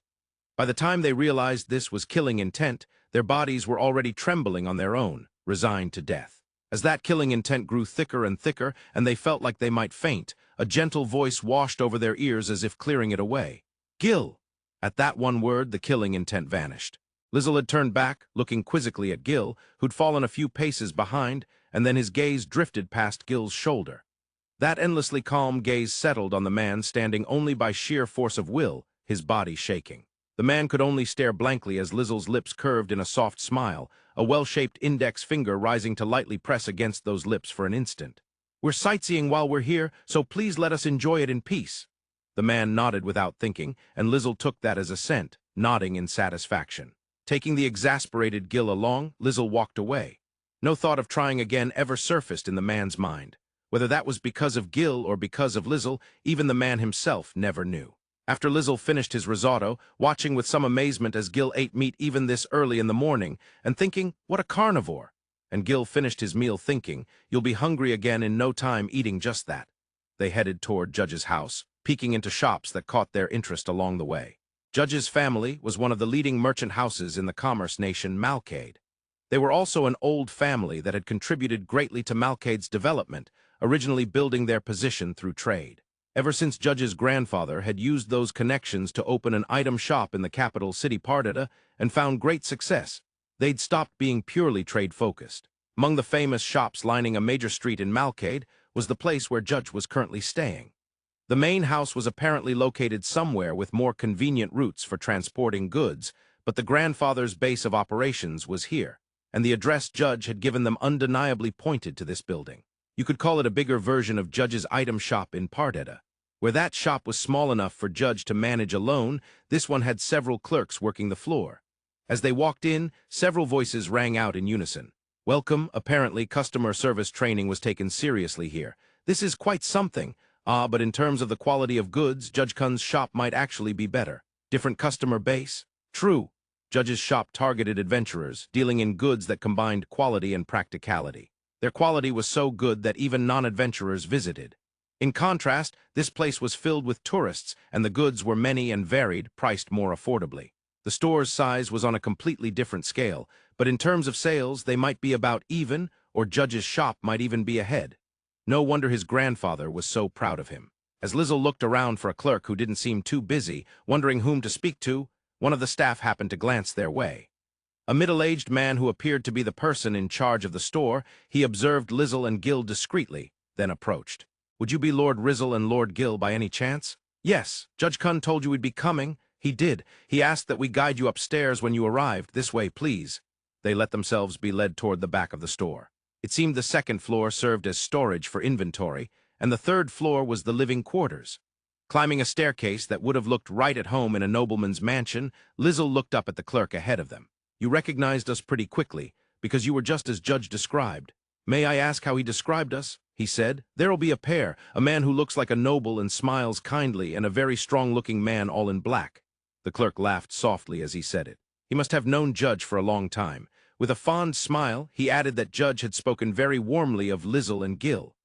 By the time they realized this was killing intent, Their bodies were already trembling on their own, resigned to death. As that killing intent grew thicker and thicker, and they felt like they might faint, a gentle voice washed over their ears as if clearing it away. Gil! At that one word, the killing intent vanished. Lizel had turned back, looking quizzically at Gil, who'd fallen a few paces behind, and then his gaze drifted past Gil's shoulder. That endlessly calm gaze settled on the man standing only by sheer force of will, his body shaking. The man could only stare blankly as Lizel's lips curved in a soft smile, a well-shaped index finger rising to lightly press against those lips for an instant. "We're sightseeing while we're here, so please let us enjoy it in peace." The man nodded without thinking, and Lizel took that as assent, nodding in satisfaction. Taking the exasperated Gil along, Lizel walked away. No thought of trying again ever surfaced in the man's mind. Whether that was because of Gil or because of Lizel, even the man himself never knew. After Lizel finished his risotto, watching with some amazement as Gil ate meat even this early in the morning, and thinking, what a carnivore. And Gil finished his meal thinking, you'll be hungry again in no time eating just that. They headed toward Judge's house, peeking into shops that caught their interest along the way. Judge's family was one of the leading merchant houses in the commerce nation Malcade. They were also an old family that had contributed greatly to Malcade's development, originally building their position through trade. Ever since Judge's grandfather had used those connections to open an item shop in the capital city Pardetta and found great success, they'd stopped being purely trade-focused. Among the famous shops lining a major street in Malcade was the place where Judge was currently staying. The main house was apparently located somewhere with more convenient routes for transporting goods, but the grandfather's base of operations was here, and the address Judge had given them undeniably pointed to this building. You could call it a bigger version of Judge's item shop in Pardetta. Where that shop was small enough for Judge to manage alone, this one had several clerks working the floor. As they walked in, several voices rang out in unison. Welcome, apparently customer service training was taken seriously here. This is quite something. But in terms of the quality of goods, Judge Kun's shop might actually be better. Different customer base? True. Judge's shop targeted adventurers, dealing in goods that combined quality and practicality. Their quality was so good that even non-adventurers visited. In contrast, this place was filled with tourists, and the goods were many and varied, priced more affordably. The store's size was on a completely different scale, but in terms of sales, they might be about even, or Judge's shop might even be ahead. No wonder his grandfather was so proud of him. As Lizel looked around for a clerk who didn't seem too busy, wondering whom to speak to, one of the staff happened to glance their way. A middle-aged man who appeared to be the person in charge of the store, he observed Lizel and Gil discreetly, then approached. "Would you be Lord Rizel and Lord Gil by any chance?" "Yes, Judge Kun told you we'd be coming." "He did. He asked that we guide you upstairs when you arrived. This way, please." They let themselves be led toward the back of the store. It seemed the second floor served as storage for inventory, and the third floor was the living quarters. Climbing a staircase that would have looked right at home in a nobleman's mansion, Lizel looked up at the clerk ahead of them. "You recognized us pretty quickly, because you were just as Judge described." "May I ask how he described us?" he said. "There'll be a pair, a man who looks like a noble and smiles kindly, and a very strong-looking man all in black." The clerk laughed softly as he said it. He must have known Judge for a long time. With a fond smile, he added that Judge had spoken very warmly of Lizel and Gil.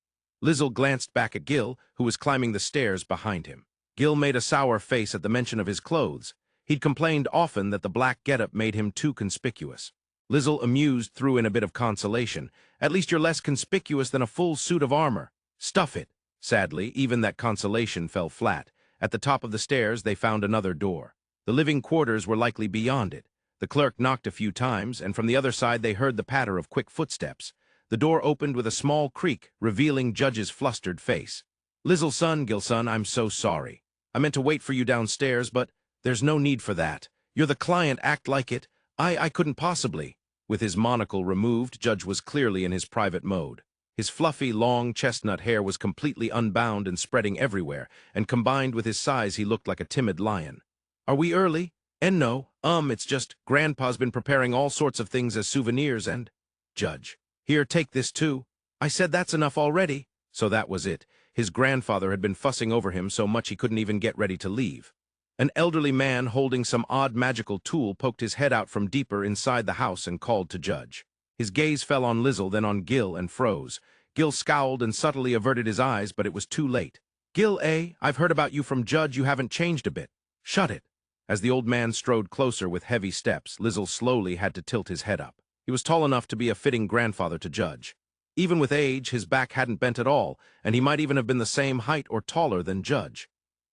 Lizel glanced back at Gil, who was climbing the stairs behind him. Gil made a sour face at the mention of his clothes. He'd complained often that the black getup made him too conspicuous. Lizel, amused, threw in a bit of consolation. "At least you're less conspicuous than a full suit of armor." "Stuff it." Sadly, even that consolation fell flat. At the top of the stairs, they found another door. The living quarters were likely beyond it. The clerk knocked a few times, and from the other side they heard the patter of quick footsteps. The door opened with a small creak, revealing Judge's flustered face. "Lizel son, Gil son, I'm so sorry. I meant to wait for you downstairs, but there's no need for that. You're the client, act like it. I couldn't possibly." With his monocle removed, Judge was clearly in his private mode. His fluffy, long chestnut hair was completely unbound and spreading everywhere, and combined with his size he looked like a timid lion. "Are we early?" "And no, it's just Grandpa's been preparing all sorts of things as souvenirs and—" "Judge, here, take this too." "I said that's enough already." So that was it. His grandfather had been fussing over him so much he couldn't even get ready to leave. An elderly man holding some odd magical tool poked his head out from deeper inside the house and called to Judge. His gaze fell on Lizel, then on Gil, and froze. Gil scowled and subtly averted his eyes, but it was too late. "Gil, I've heard about you from Judge. You haven't changed a bit." "Shut it." As the old man strode closer with heavy steps, Lizel slowly had to tilt his head up. He was tall enough to be a fitting grandfather to Judge. Even with age, his back hadn't bent at all, and he might even have been the same height or taller than Judge.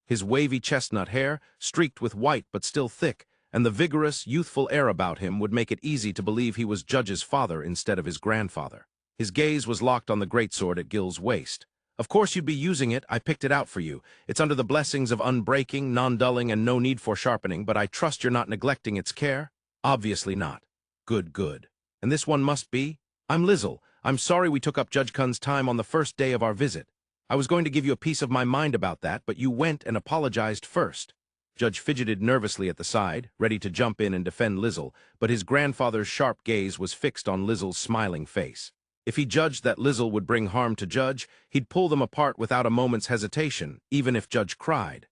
His wavy chestnut hair, streaked with white but still thick, and the vigorous, youthful air about him would make it easy to believe he was Judge's father instead of his grandfather. His gaze was locked on the greatsword at Gil's waist. "Of course you'd be using it. I picked it out for you. It's under the blessings of unbreaking, non-dulling, and no need for sharpening, but I trust you're not neglecting its care?" "Obviously not." "Good, good. And this one must be?" "I'm Lizel. I'm sorry we took up Judge Kun's time on the first day of our visit. I was going to give you a piece of my mind about that, but you went and apologized first." Judge fidgeted nervously at the side, ready to jump in and defend Lizel, but his grandfather's sharp gaze was fixed on Lizel's smiling face. If he judged that Lizel would bring harm to Judge, he'd pull them apart without a moment's hesitation, even if Judge cried.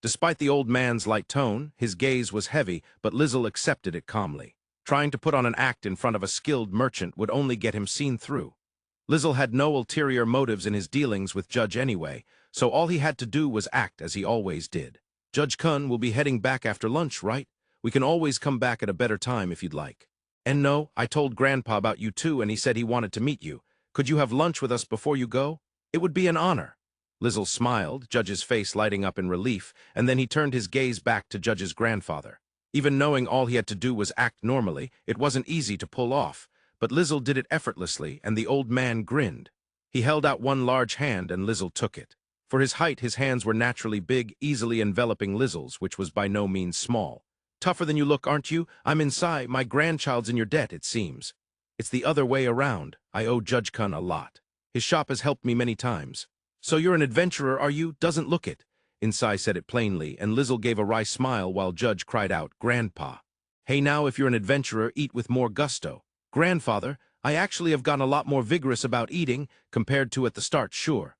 Despite the old man's light tone, his gaze was heavy, but Lizel accepted it calmly. Trying to put on an act in front of a skilled merchant would only get him seen through. Lizel had no ulterior motives in his dealings with Judge anyway, so all he had to do was act as he always did. "Judge Kun will be heading back after lunch, right? We can always come back at a better time if you'd like." "And no, I told Grandpa about you too, and he said he wanted to meet you. Could you have lunch with us before you go? It would be an honor." Lizel smiled, Judge's face lighting up in relief, and then he turned his gaze back to Judge's grandfather. Even knowing all he had to do was act normally, it wasn't easy to pull off, but Lizel did it effortlessly, and the old man grinned. He held out one large hand, and Lizel took it. For his height, his hands were naturally big, easily enveloping Lizel's, which was by no means small. "Tougher than you look, aren't you? I'm inside. My grandchild's in your debt, it seems." "It's the other way around. I owe Judge Kun a lot. His shop has helped me many times." "So you're an adventurer, are you? Doesn't look it." Insai said it plainly, and Lizel gave a wry smile while Judge cried out, "Grandpa." "Hey now, if you're an adventurer, eat with more gusto." "Grandfather, I actually have gotten a lot more vigorous about eating, compared to at the start, sure."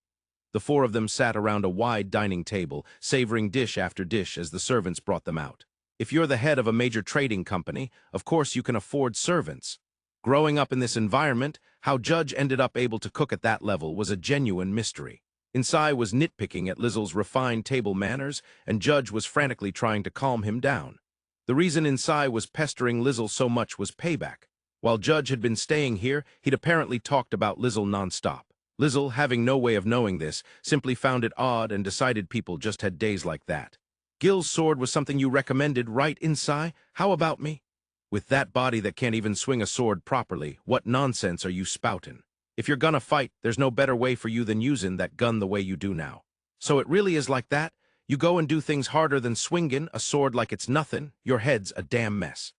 The four of them sat around a wide dining table, savoring dish after dish as the servants brought them out. If you're the head of a major trading company, of course you can afford servants. Growing up in this environment, how Judge ended up able to cook at that level was a genuine mystery. Insai was nitpicking at Lizel's refined table manners, and Judge was frantically trying to calm him down. The reason Insai was pestering Lizel so much was payback. While Judge had been staying here, he'd apparently talked about Lizel nonstop. Lizel, having no way of knowing this, simply found it odd and decided people just had days like that. "Gil's sword was something you recommended, right, Insai? How about me?" "With that body that can't even swing a sword properly, what nonsense are you spoutin'? If you're gonna fight, there's no better way for you than usin' that gun the way you do now." "So it really is like that? You go and do things harder than swingin' a sword like it's nothin'? Your head's a damn mess."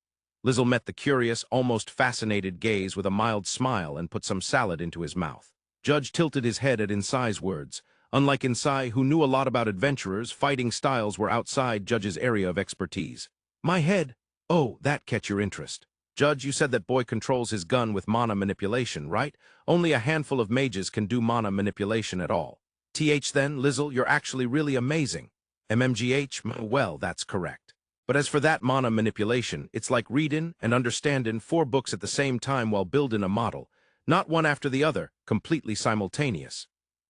Lizel met the curious, almost fascinated gaze with a mild smile and put some salad into his mouth. Judge tilted his head at Insai's words. Unlike Insai, who knew a lot about adventurers, fighting styles were outside Judge's area of expertise. "My head? Oh, that catch your interest. Judge, you said that boy controls his gun with mana manipulation, right? Only a handful of mages can do mana manipulation at all." Then, Lizel, you're actually really amazing." "MMGH? Well, that's correct. But as for that mana manipulation, it's like readin' and understandin' 4 books at the same time while buildin' a model. Not one after the other, completely simultaneous."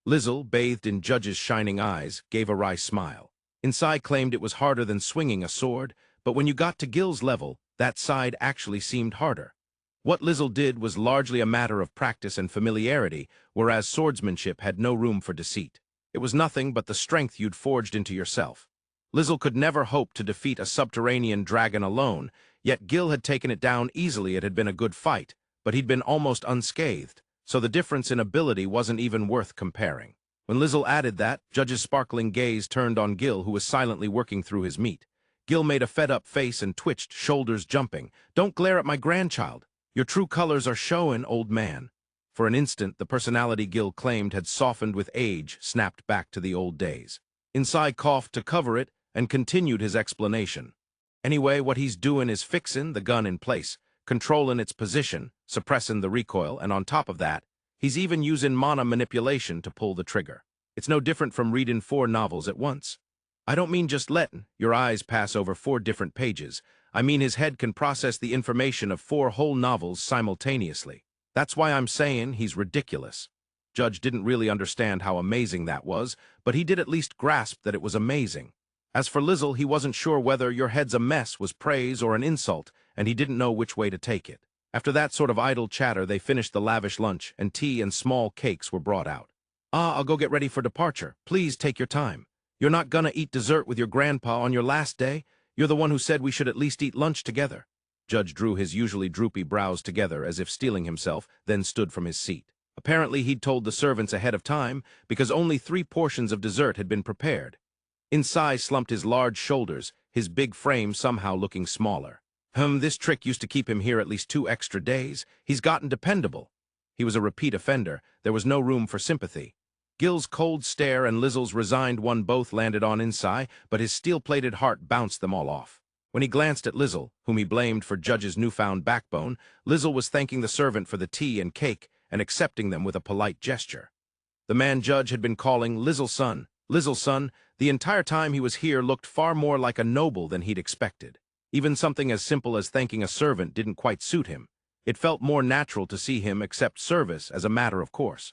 Lizel, bathed in Judge's shining eyes, gave a wry smile. Insai claimed it was harder than swinging a sword, but when you got to Gil's level, that side actually seemed harder. What Lizel did was largely a matter of practice and familiarity, whereas swordsmanship had no room for deceit. It was nothing but the strength you'd forged into yourself. Lizel could never hope to defeat a subterranean dragon alone, yet Gil had taken it down easily. It had been a good fight, but he'd been almost unscathed, so the difference in ability wasn't even worth comparing. When Lizel added that, Judge's sparkling gaze turned on Gil, who was silently working through his meat. Gil made a fed-up face and twitched, shoulders jumping. "Don't glare at my grandchild. Your true colors are showin', old man." For an instant, the personality Gil claimed had softened with age snapped back to the old days. Insai coughed to cover it and continued his explanation. "Anyway, what he's doin' is fixin' the gun in place, controllin' its position, suppressin' the recoil, and on top of that, he's even usin' mana manipulation to pull the trigger. It's no different from readin' 4 novels at once. I don't mean just lettin' your eyes pass over 4 different pages. I mean his head can process the information of 4 whole novels simultaneously. That's why I'm sayin' he's ridiculous." Judge didn't really understand how amazing that was, but he did at least grasp that it was amazing. As for Lizel, he wasn't sure whether "your head's a mess" was praise or an insult, and he didn't know which way to take it. After that sort of idle chatter, they finished the lavish lunch, and tea and small cakes were brought out. "Ah, I'll go get ready for departure. Please take your time. You're not gonna eat dessert with your grandpa on your last day? You're the one who said we should at least eat lunch together." Judge drew his usually droopy brows together as if steeling himself, then stood from his seat. Apparently he'd told the servants ahead of time, because only 3 portions of dessert had been prepared. Insai slumped his large shoulders, his big frame somehow looking smaller. This trick used to keep him here at least 2 extra days. He's gotten dependable." He was a repeat offender. There was no room for sympathy. Gil's cold stare and Lizel's resigned one both landed on Insai, but his steel-plated heart bounced them all off. When he glanced at Lizel, whom he blamed for Judge's newfound backbone, Lizel was thanking the servant for the tea and cake and accepting them with a polite gesture. The man Judge had been calling Lizel's son, the entire time he was here looked far more like a noble than he'd expected. Even something as simple as thanking a servant didn't quite suit him. It felt more natural to see him accept service as a matter of course.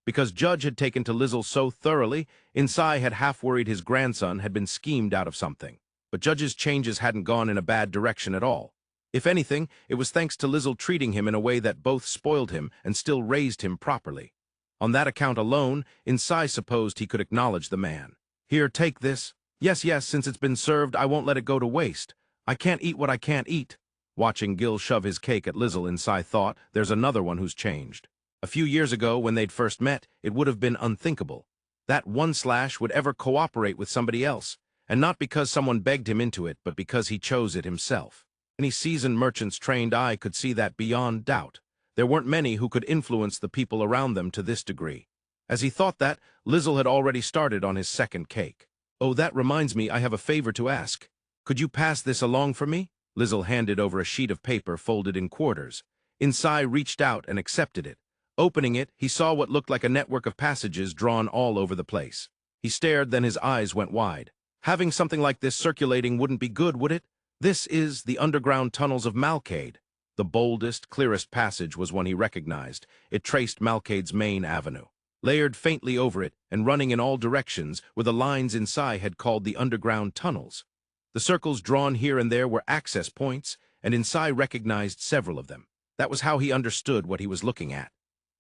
Because Judge had taken to Lizel so thoroughly, Insai had half worried his grandson had been schemed out of something. But Judge's changes hadn't gone in a bad direction at all. If anything, it was thanks to Lizel treating him in a way that both spoiled him and still raised him properly. On that account alone, Insai supposed he could acknowledge the man. "Here, take this. Yes, since it's been served, I won't let it go to waste. I can't eat what I can't eat." Watching Gil shove his cake at Lizel, Insai thought, there's another one who's changed. A few years ago, when they'd first met, it would have been unthinkable. That one-slash would ever cooperate with somebody else, and not because someone begged him into it, but because he chose it himself. Any seasoned merchant's trained eye could see that beyond doubt. There weren't many who could influence the people around them to this degree. As he thought that, Lizel had already started on his second cake. "Oh, that reminds me, I have a favor to ask. Could you pass this along for me?" Lizel handed over a sheet of paper folded in quarters. Insai reached out and accepted it. Opening it, he saw what looked like a network of passages drawn all over the place. He stared, then his eyes went wide. Having something like this circulating wouldn't be good, would it? This is the underground tunnels of Malcade. The boldest, clearest passage was one he recognized. It traced Malcade's main avenue. Layered faintly over it, and running in all directions, were the lines Insai had called the underground tunnels. The circles drawn here and there were access points, and Insai recognized several of them. That was how he understood what he was looking at.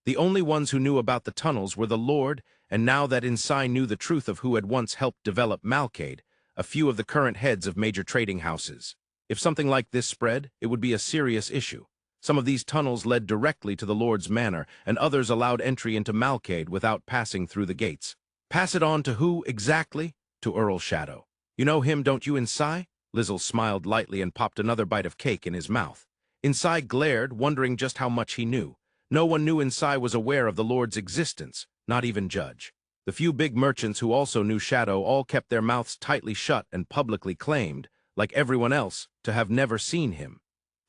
The only ones who knew about the tunnels were the Lord, and now that Insai knew the truth of who had once helped develop Malcade, a few of the current heads of major trading houses. If something like this spread, it would be a serious issue. Some of these tunnels led directly to the Lord's manor, and others allowed entry into Malcade without passing through the gates. Pass it on to who, exactly? To Earl Shadow. "You know him, don't you, Insai?" Lizel smiled lightly and popped another bite of cake in his mouth. Insai glared, wondering just how much he knew. No one knew Insai was aware of the Lord's existence, not even Judge. The few big merchants who also knew Shadow all kept their mouths tightly shut and publicly claimed, like everyone else, to have never seen him.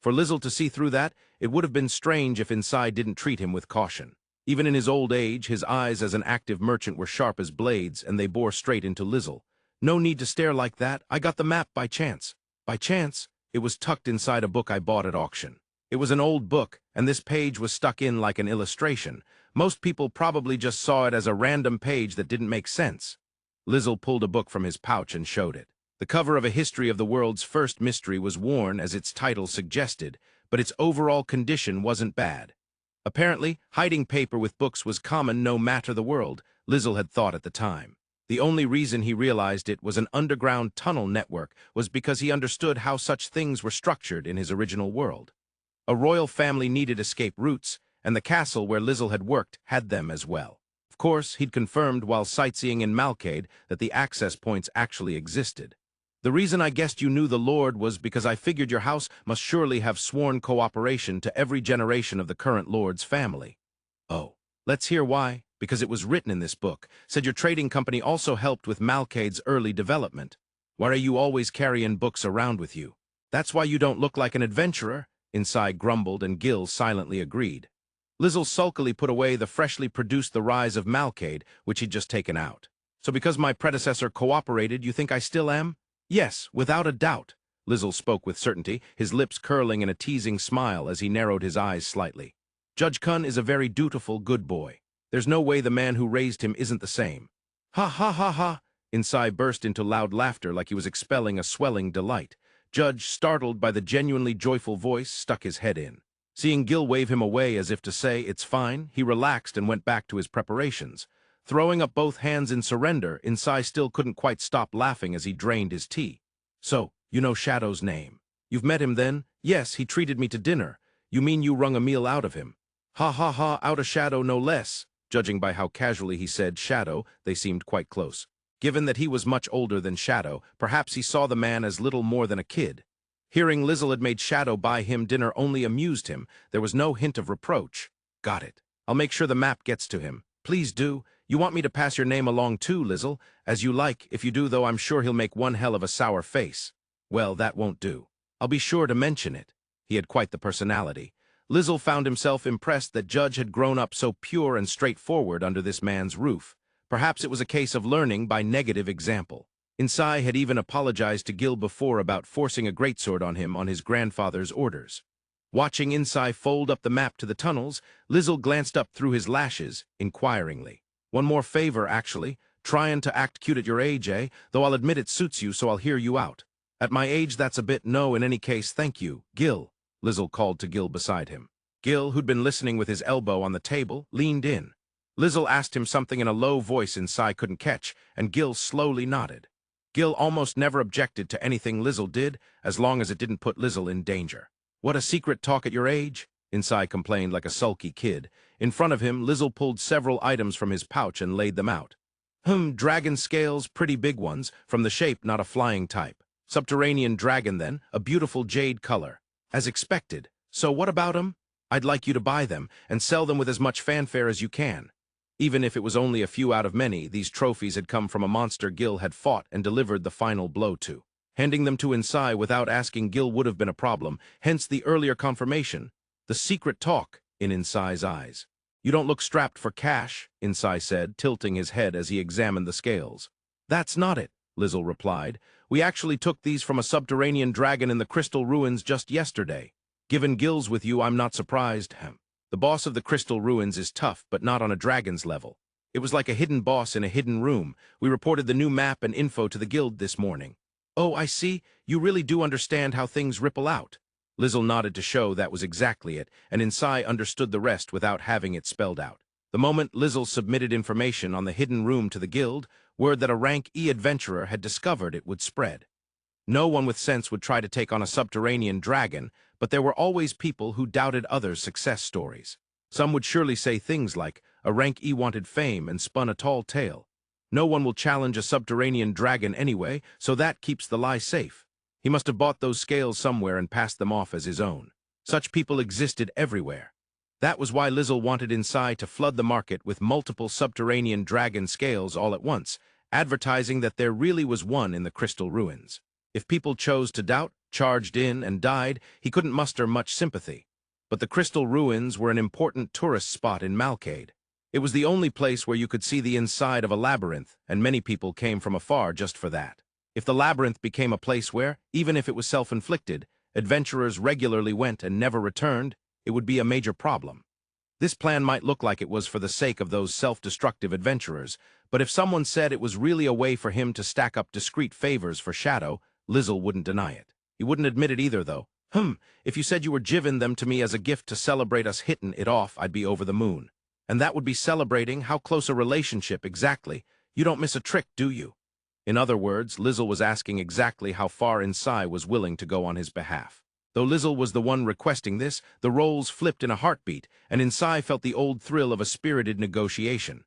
For Lizel to see through that, it would have been strange if Insai didn't treat him with caution. Even in his old age, his eyes as an active merchant were sharp as blades, and they bore straight into Lizel. "No need to stare like that. I got the map by chance." By chance? It was tucked inside a book I bought at auction. It was an old book, and this page was stuck in like an illustration. Most people probably just saw it as a random page that didn't make sense. Lizel pulled a book from his pouch and showed it. The cover of A History of the World's First Mystery was worn, as its title suggested, but its overall condition wasn't bad. Apparently, hiding paper with books was common no matter the world, Lizel had thought at the time. The only reason he realized it was an underground tunnel network was because he understood how such things were structured in his original world. A royal family needed escape routes, and the castle where Lizel had worked had them as well. Of course, he'd confirmed while sightseeing in Malcade that the access points actually existed. "The reason I guessed you knew the Lord was because I figured your house must surely have sworn cooperation to every generation of the current Lord's family." "Oh, let's hear why." "Because it was written in this book. Said your trading company also helped with Malcade's early development. Why are you always carrying books around with you?" "That's why you don't look like an adventurer," Insai grumbled, and Gil silently agreed. Lizel sulkily put away the freshly produced The Rise of Malcade, which he'd just taken out. "So because my predecessor cooperated, you think I still am?" "Yes, without a doubt." Lizel spoke with certainty, his lips curling in a teasing smile as he narrowed his eyes slightly. "Judge Kun is a very dutiful, good boy. There's no way the man who raised him isn't the same." "Ha ha ha ha!" Inside burst into loud laughter like he was expelling a swelling delight. Judge, startled by the genuinely joyful voice, stuck his head in. Seeing Gil wave him away as if to say, "It's fine," he relaxed and went back to his preparations. Throwing up both hands in surrender, Insai still couldn't quite stop laughing as he drained his tea. "So, you know Shadow's name. You've met him then?" "Yes, he treated me to dinner." "You mean you wrung a meal out of him?" "Ha ha ha, out of Shadow no less." Judging by how casually he said Shadow, they seemed quite close. Given that he was much older than Shadow, perhaps he saw the man as little more than a kid. Hearing Lizel had made Shadow buy him dinner only amused him. There was no hint of reproach. "Got it. I'll make sure the map gets to him." "Please do. You want me to pass your name along too, Lizel?" "As you like. If you do, though, I'm sure he'll make one hell of a sour face." "Well, that won't do. I'll be sure to mention it." He had quite the personality. Lizel found himself impressed that Judge had grown up so pure and straightforward under this man's roof. Perhaps it was a case of learning by negative example. Insai had even apologized to Gil before about forcing a greatsword on him on his grandfather's orders. Watching Insai fold up the map to the tunnels, Lizel glanced up through his lashes, inquiringly. "One more favor, actually. Tryin' to act cute at your age, eh? Though I'll admit it suits you, so I'll hear you out." "At my age, that's a bit no, in any case, thank you. Gil," Lizel called to Gil beside him. Gil, who'd been listening with his elbow on the table, leaned in. Lizel asked him something in a low voice Insai couldn't catch, and Gil slowly nodded. Gil almost never objected to anything Lizel did, as long as it didn't put Lizel in danger. "What a secret talk at your age?" Insai complained like a sulky kid. In front of him, Lizel pulled several items from his pouch and laid them out. Dragon scales, pretty big ones, from the shape not a flying type. Subterranean dragon then, a beautiful jade color. As expected. So what about 'em? I'd like you to buy them, and sell them with as much fanfare as you can." Even if it was only a few out of many, these trophies had come from a monster Gil had fought and delivered the final blow to. Handing them to Insai without asking Gil would have been a problem, hence the earlier confirmation. The secret talk in Insai's eyes. "You don't look strapped for cash," Insai said, tilting his head as he examined the scales. "That's not it," Lizel replied. "We actually took these from a subterranean dragon in the Crystal Ruins just yesterday. Given Gil's with you, I'm not surprised. The boss of the Crystal Ruins is tough, but not on a dragon's level. It was like a hidden boss in a hidden room. We reported the new map and info to the guild this morning." "Oh, I see. You really do understand how things ripple out." Lizel nodded to show that was exactly it, and Insai understood the rest without having it spelled out. The moment Lizel submitted information on the hidden room to the guild, word that a rank E adventurer had discovered it would spread. No one with sense would try to take on a subterranean dragon, but there were always people who doubted others' success stories. Some would surely say things like, "A rank E wanted fame and spun a tall tale." No one will challenge a subterranean dragon anyway, so that keeps the lie safe. He must have bought those scales somewhere and passed them off as his own. Such people existed everywhere. That was why Lizel wanted Insai to flood the market with multiple subterranean dragon scales all at once, advertising that there really was one in the Crystal Ruins. If people chose to doubt, charged in, and died, he couldn't muster much sympathy. But the Crystal Ruins were an important tourist spot in Malcade. It was the only place where you could see the inside of a labyrinth, and many people came from afar just for that. If the labyrinth became a place where, even if it was self-inflicted, adventurers regularly went and never returned, it would be a major problem. This plan might look like it was for the sake of those self-destructive adventurers, but if someone said it was really a way for him to stack up discreet favors for Shadow, Lizel wouldn't deny it. He wouldn't admit it either, though. If you said you were giving them to me as a gift to celebrate us hitting it off, I'd be over the moon. And that would be celebrating how close a relationship exactly. You don't miss a trick, do you?" In other words, Lizel was asking exactly how far Insai was willing to go on his behalf. Though Lizel was the one requesting this, the roles flipped in a heartbeat, and Insai felt the old thrill of a spirited negotiation.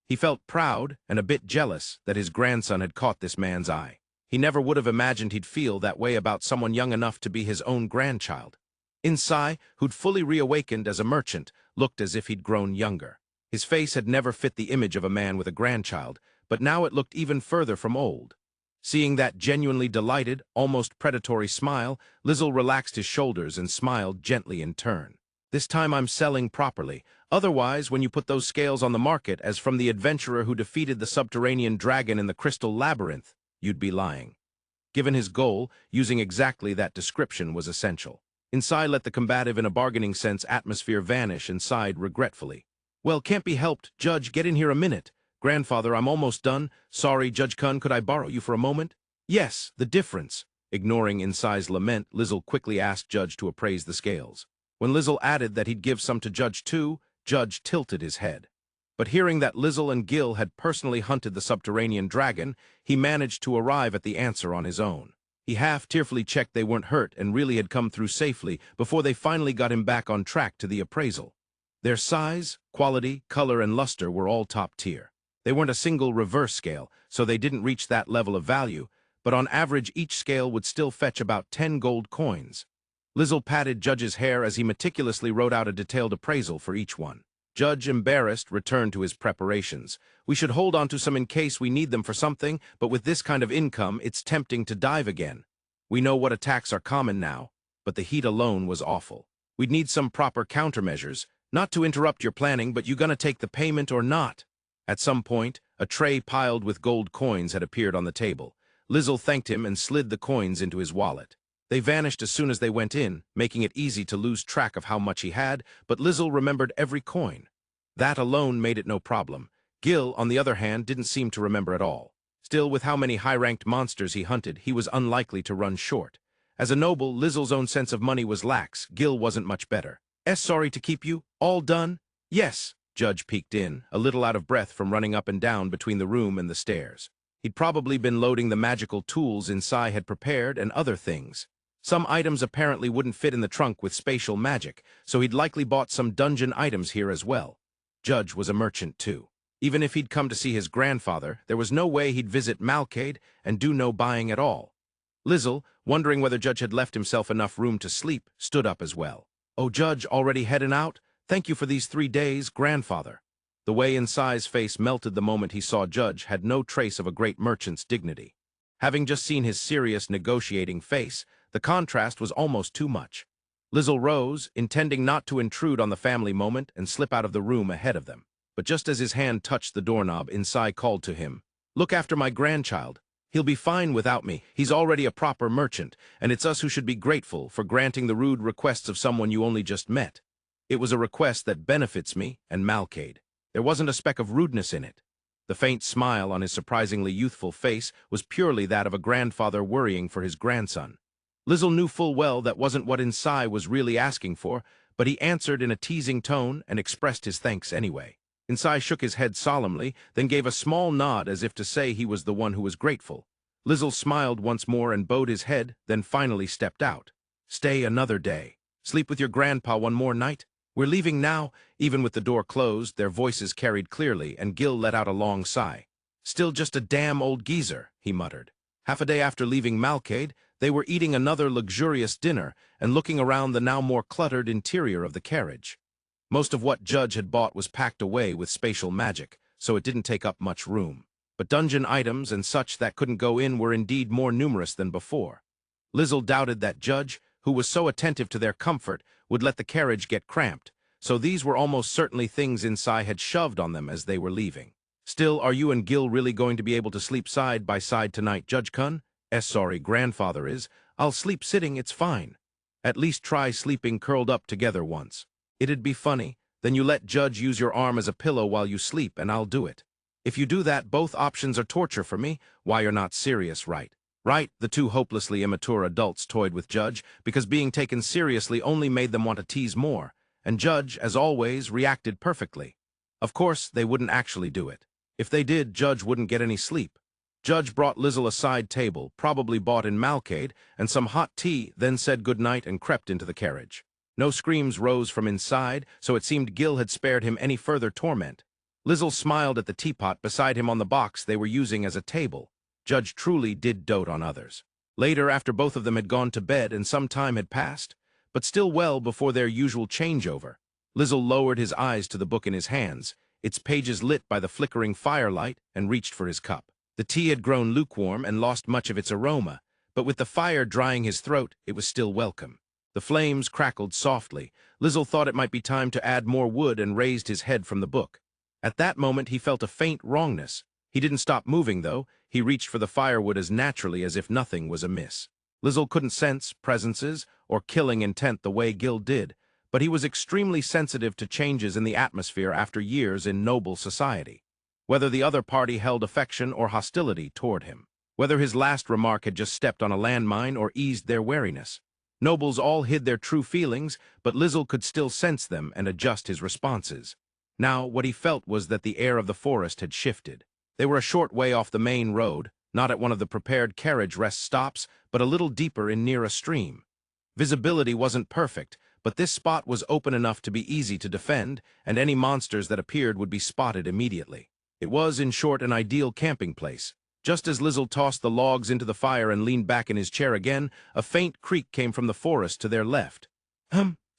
He felt proud and a bit jealous that his grandson had caught this man's eye. He never would have imagined he'd feel that way about someone young enough to be his own grandchild. Insai, who'd fully reawakened as a merchant, looked as if he'd grown younger. His face had never fit the image of a man with a grandchild, but now it looked even further from old. Seeing that genuinely delighted, almost predatory smile, Lizel relaxed his shoulders and smiled gently in turn. "This time I'm selling properly. Otherwise, when you put those scales on the market as from the adventurer who defeated the subterranean dragon in the Crystal Labyrinth, you'd be lying." Given his goal, using exactly that description was essential. Insai let the combative in a bargaining sense atmosphere vanish and sighed regretfully. "Well, can't be helped. Judge, get in here a minute." Grandfather, I'm almost done. Sorry, Judge Kun, could I borrow you for a moment? Yes, the difference. Ignoring Insai's lament, Lizel quickly asked Judge to appraise the scales. When Lizel added that he'd give some to Judge too, Judge tilted his head. But hearing that Lizel and Gil had personally hunted the subterranean dragon, he managed to arrive at the answer on his own. He half-tearfully checked they weren't hurt and really had come through safely before they finally got him back on track to the appraisal. Their size, quality, color, and luster were all top tier. They weren't a single reverse scale, so they didn't reach that level of value, but on average each scale would still fetch about 10 gold coins. Lizel patted Judge's hair as he meticulously wrote out a detailed appraisal for each one. Judge, embarrassed, returned to his preparations. We should hold on to some in case we need them for something, but with this kind of income, it's tempting to dive again. We know what attacks are common now, but the heat alone was awful. We'd need some proper countermeasures. Not to interrupt your planning, but you gonna take the payment or not? At some point, a tray piled with gold coins had appeared on the table. Lizel thanked him and slid the coins into his wallet. They vanished as soon as they went in, making it easy to lose track of how much he had, but Lizel remembered every coin. That alone made it no problem. Gil, on the other hand, didn't seem to remember at all. Still, with how many high-ranked monsters he hunted, he was unlikely to run short. As a noble, Lizel's own sense of money was lax. Gil wasn't much better. Sorry to keep you. All done? Yes. Judge peeked in, a little out of breath from running up and down between the room and the stairs. He'd probably been loading the magical tools Insai had prepared and other things. Some items apparently wouldn't fit in the trunk with spatial magic, so he'd likely bought some dungeon items here as well. Judge was a merchant too. Even if he'd come to see his grandfather, there was no way he'd visit Malcade and do no buying at all. Lizel, wondering whether Judge had left himself enough room to sleep, stood up as well. Oh, Judge, already heading out? Thank you for these 3 days, grandfather. The way Insai's face melted the moment he saw Judge had no trace of a great merchant's dignity. Having just seen his serious, negotiating face, the contrast was almost too much. Lizel rose, intending not to intrude on the family moment and slip out of the room ahead of them. But just as his hand touched the doorknob, Insai called to him, "Look after my grandchild. He'll be fine without me. He's already a proper merchant, and it's us who should be grateful for granting the rude requests of someone you only just met. It was a request that benefits me and Malcade. There wasn't a speck of rudeness in it." The faint smile on his surprisingly youthful face was purely that of a grandfather worrying for his grandson. Lizel knew full well that wasn't what Insai was really asking for, but he answered in a teasing tone and expressed his thanks anyway. Insai shook his head solemnly, then gave a small nod as if to say he was the one who was grateful. Lizel smiled once more and bowed his head, then finally stepped out. "Stay another day. Sleep with your grandpa one more night? We're leaving now." Even with the door closed, their voices carried clearly, and Gil let out a long sigh. "Still just a damn old geezer," he muttered. Half a day after leaving Malcade, they were eating another luxurious dinner and looking around the now more cluttered interior of the carriage. Most of what Judge had bought was packed away with spatial magic, so it didn't take up much room. But dungeon items and such that couldn't go in were indeed more numerous than before. Lizel doubted that Judge, who was so attentive to their comfort, would let the carriage get cramped, so these were almost certainly things Insai had shoved on them as they were leaving. "Still, are you and Gil really going to be able to sleep side by side tonight, Judge Kun?" Sorry, grandfather is. I'll sleep sitting, it's fine. At least try sleeping curled up together once. It'd be funny. Then you let Judge use your arm as a pillow while you sleep, and I'll do it. If you do that, both options are torture for me. Why, you're not serious, right? Right, the two hopelessly immature adults toyed with Judge, because being taken seriously only made them want to tease more, and Judge, as always, reacted perfectly. Of course, they wouldn't actually do it. If they did, Judge wouldn't get any sleep. Judge brought Lizel a side table, probably bought in Malcade, and some hot tea, then said goodnight and crept into the carriage. No screams rose from inside, so it seemed Gil had spared him any further torment. Lizel smiled at the teapot beside him on the box they were using as a table. Judge truly did dote on others. Later, after both of them had gone to bed and some time had passed, but still well before their usual changeover, Lizel lowered his eyes to the book in his hands, its pages lit by the flickering firelight, and reached for his cup. The tea had grown lukewarm and lost much of its aroma, but with the fire drying his throat, it was still welcome. The flames crackled softly. Lizel thought it might be time to add more wood and raised his head from the book. At that moment, he felt a faint wrongness. He didn't stop moving, though. He reached for the firewood as naturally as if nothing was amiss. Lizel couldn't sense presences or killing intent the way Gil did, but he was extremely sensitive to changes in the atmosphere after years in noble society. whether the other party held affection or hostility toward him, whether his last remark had just stepped on a landmine or eased their wariness. Nobles all hid their true feelings, but Lizel could still sense them and adjust his responses. Now, what he felt was that the air of the forest had shifted. They were a short way off the main road, not at one of the prepared carriage rest stops, but a little deeper in near a stream. Visibility wasn't perfect, but this spot was open enough to be easy to defend, and any monsters that appeared would be spotted immediately. It was, in short, an ideal camping place. Just as Lizel tossed the logs into the fire and leaned back in his chair again, a faint creak came from the forest to their left.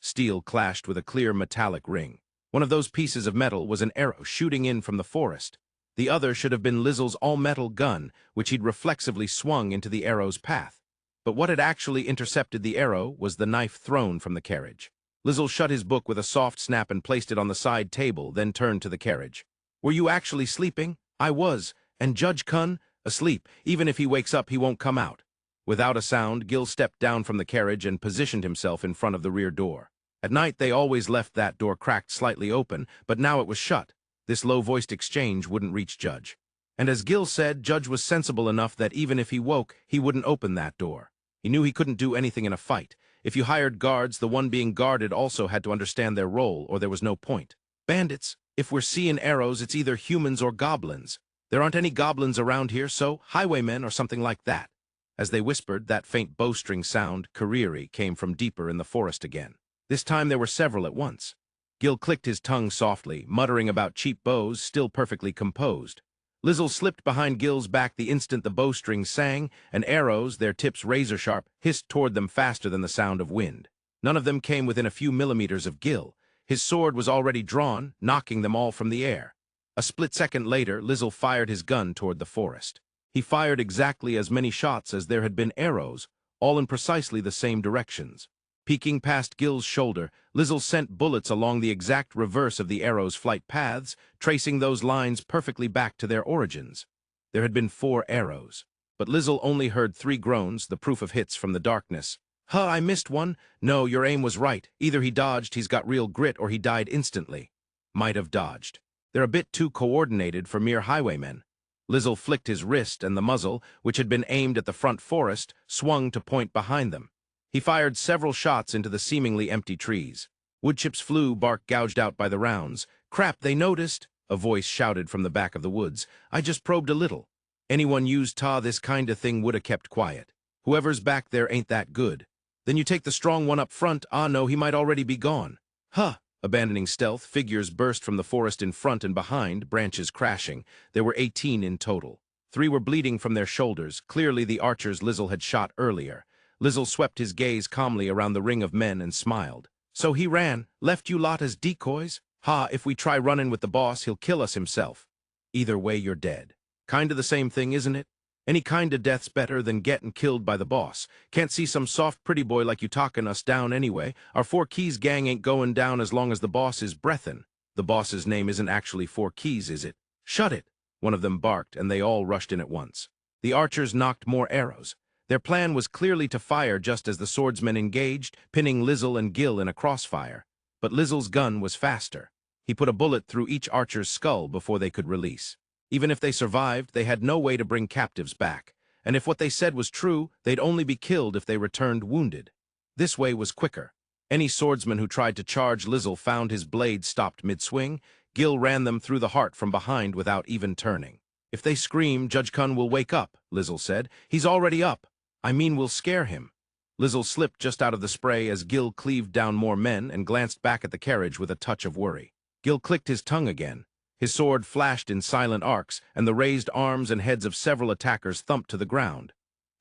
Steel clashed with a clear metallic ring. One of those pieces of metal was an arrow shooting in from the forest. The other should have been Lizel's all-metal gun, which he'd reflexively swung into the arrow's path. But what had actually intercepted the arrow was the knife thrown from the carriage. Lizel shut his book with a soft snap and placed it on the side table, then turned to the carriage. "Were you actually sleeping?" "I was. And Judge Kun?" "Asleep. Even if he wakes up, he won't come out." Without a sound, Gil stepped down from the carriage and positioned himself in front of the rear door. At night, they always left that door cracked slightly open, but now it was shut. This low-voiced exchange wouldn't reach Judge. And as Gil said, Judge was sensible enough that even if he woke, he wouldn't open that door. He knew he couldn't do anything in a fight. If you hired guards, the one being guarded also had to understand their role, or there was no point. "Bandits. If we're seeing arrows, it's either humans or goblins. There aren't any goblins around here, so highwaymen or something like that." As they whispered, that faint bowstring sound, Kariri, came from deeper in the forest again. This time there were several at once. Gil clicked his tongue softly, muttering about cheap bows, still perfectly composed. Lizel slipped behind Gil's back the instant the bowstrings sang, and arrows, their tips razor-sharp, hissed toward them faster than the sound of wind. None of them came within a few millimeters of Gil. His sword was already drawn, knocking them all from the air. A split second later, Lizel fired his gun toward the forest. He fired exactly as many shots as there had been arrows, all in precisely the same directions. Peeking past Gil's shoulder, Lizel sent bullets along the exact reverse of the arrow's flight paths, tracing those lines perfectly back to their origins. There had been 4 arrows, but Lizel only heard 3 groans, the proof of hits from the darkness. "Huh, I missed one." "No, your aim was right. Either he dodged, he's got real grit, or he died instantly." "Might have dodged. They're a bit too coordinated for mere highwaymen." Lizel flicked his wrist, and the muzzle, which had been aimed at the front forest, swung to point behind them. He fired several shots into the seemingly empty trees. Woodchips flew, bark gouged out by the rounds. "Crap, they noticed," a voice shouted from the back of the woods. "I just probed a little." "Anyone used this kind of thing woulda kept quiet. Whoever's back there ain't that good." "Then you take the strong one up front." "Ah, no, he might already be gone." "Huh." Abandoning stealth, figures burst from the forest in front and behind, branches crashing. There were 18 in total. 3 were bleeding from their shoulders, clearly the archers Lizel had shot earlier. Lizel swept his gaze calmly around the ring of men and smiled. "So he ran, left you lot as decoys? Ha, if we try running with the boss, he'll kill us himself. Either way, you're dead. Kinda the same thing, isn't it? Any kinda death's better than getting killed by the boss. Can't see some soft pretty boy like you talking us down anyway. Our Four Keys gang ain't going down as long as the boss is breathin'. The boss's name isn't actually Four Keys, is it?" "Shut it!" one of them barked, and they all rushed in at once. The archers knocked more arrows. Their plan was clearly to fire just as the swordsmen engaged, pinning Lizel and Gil in a crossfire. But Lizel's gun was faster. He put a bullet through each archer's skull before they could release. Even if they survived, they had no way to bring captives back. And if what they said was true, they'd only be killed if they returned wounded. This way was quicker. Any swordsman who tried to charge Lizel found his blade stopped mid-swing. Gil ran them through the heart from behind without even turning. "If they scream, Judge Kun will wake up," Lizel said. "He's already up. I mean, we'll scare him." Lizel slipped just out of the spray as Gil cleaved down more men and glanced back at the carriage with a touch of worry. Gil clicked his tongue again. His sword flashed in silent arcs, and the raised arms and heads of several attackers thumped to the ground.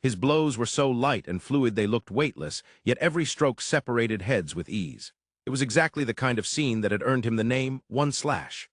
His blows were so light and fluid they looked weightless, yet every stroke separated heads with ease. It was exactly the kind of scene that had earned him the name One Slash.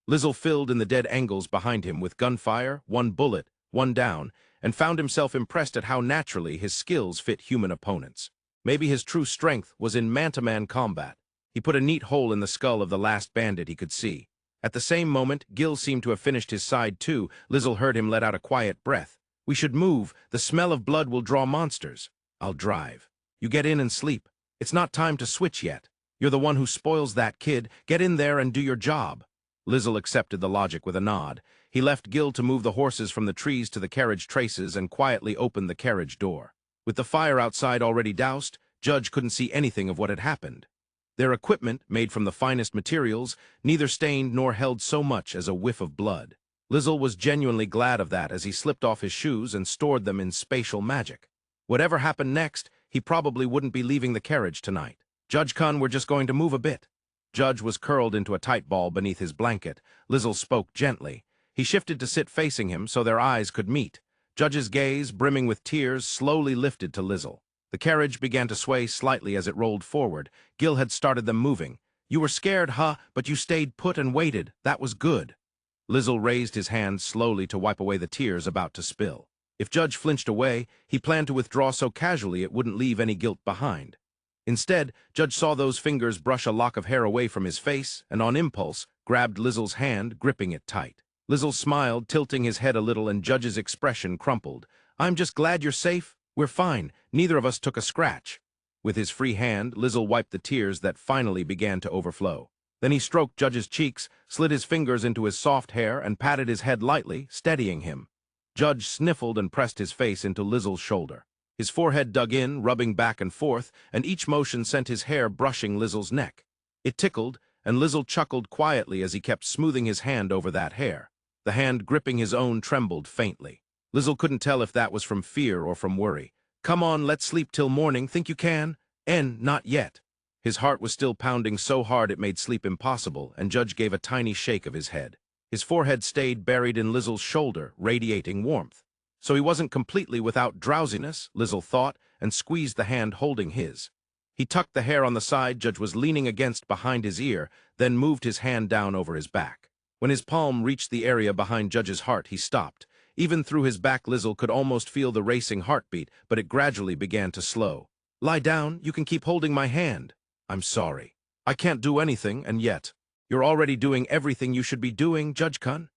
Lizel filled in the dead angles behind him with gunfire, 1 bullet, 1 down, and found himself impressed at how naturally his skills fit human opponents. Maybe his true strength was in man-to-man combat. He put a neat hole in the skull of the last bandit he could see. At the same moment, Gil seemed to have finished his side too. Lizel heard him let out a quiet breath. "We should move. The smell of blood will draw monsters." "I'll drive. You get in and sleep. It's not time to switch yet. You're the one who spoils that kid. Get in there and do your job." Lizel accepted the logic with a nod. He left Gil to move the horses from the trees to the carriage traces and quietly opened the carriage door. With the fire outside already doused, Judge couldn't see anything of what had happened. Their equipment, made from the finest materials, neither stained nor held so much as a whiff of blood. Lizel was genuinely glad of that as he slipped off his shoes and stored them in spatial magic. Whatever happened next, he probably wouldn't be leaving the carriage tonight. Judge Kun, we're just going to move a bit. Judge was curled into a tight ball beneath his blanket. Lizel spoke gently. He shifted to sit facing him so their eyes could meet. Judge's gaze, brimming with tears, slowly lifted to Lizel. The carriage began to sway slightly as it rolled forward. Gil had started them moving. You were scared, huh? But you stayed put and waited. That was good. Lizel raised his hand slowly to wipe away the tears about to spill. If Judge flinched away, he planned to withdraw so casually it wouldn't leave any guilt behind. Instead, Judge saw those fingers brush a lock of hair away from his face and, on impulse, grabbed Lizel's hand, gripping it tight. Lizel smiled, tilting his head a little, and Judge's expression crumpled. I'm just glad you're safe. We're fine. Neither of us took a scratch. With his free hand, Lizel wiped the tears that finally began to overflow. Then he stroked Judge's cheeks, slid his fingers into his soft hair, and patted his head lightly, steadying him. Judge sniffled and pressed his face into Lizel's shoulder. His forehead dug in, rubbing back and forth, and each motion sent his hair brushing Lizel's neck. It tickled, and Lizel chuckled quietly as he kept smoothing his hand over that hair. The hand gripping his own trembled faintly. Lizel couldn't tell if that was from fear or from worry. Come on, let's sleep till morning. Think you can? Not yet. His heart was still pounding so hard it made sleep impossible, and Judge gave a tiny shake of his head. His forehead stayed buried in Lizel's shoulder, radiating warmth. So he wasn't completely without drowsiness, Lizel thought, and squeezed the hand holding his. He tucked the hair on the side Judge was leaning against behind his ear, then moved his hand down over his back. When his palm reached the area behind Judge's heart, he stopped. Even through his back, Lizel could almost feel the racing heartbeat, but it gradually began to slow. Lie down, you can keep holding my hand. I'm sorry. I can't do anything, and yet. You're already doing everything you should be doing, Judge Kun.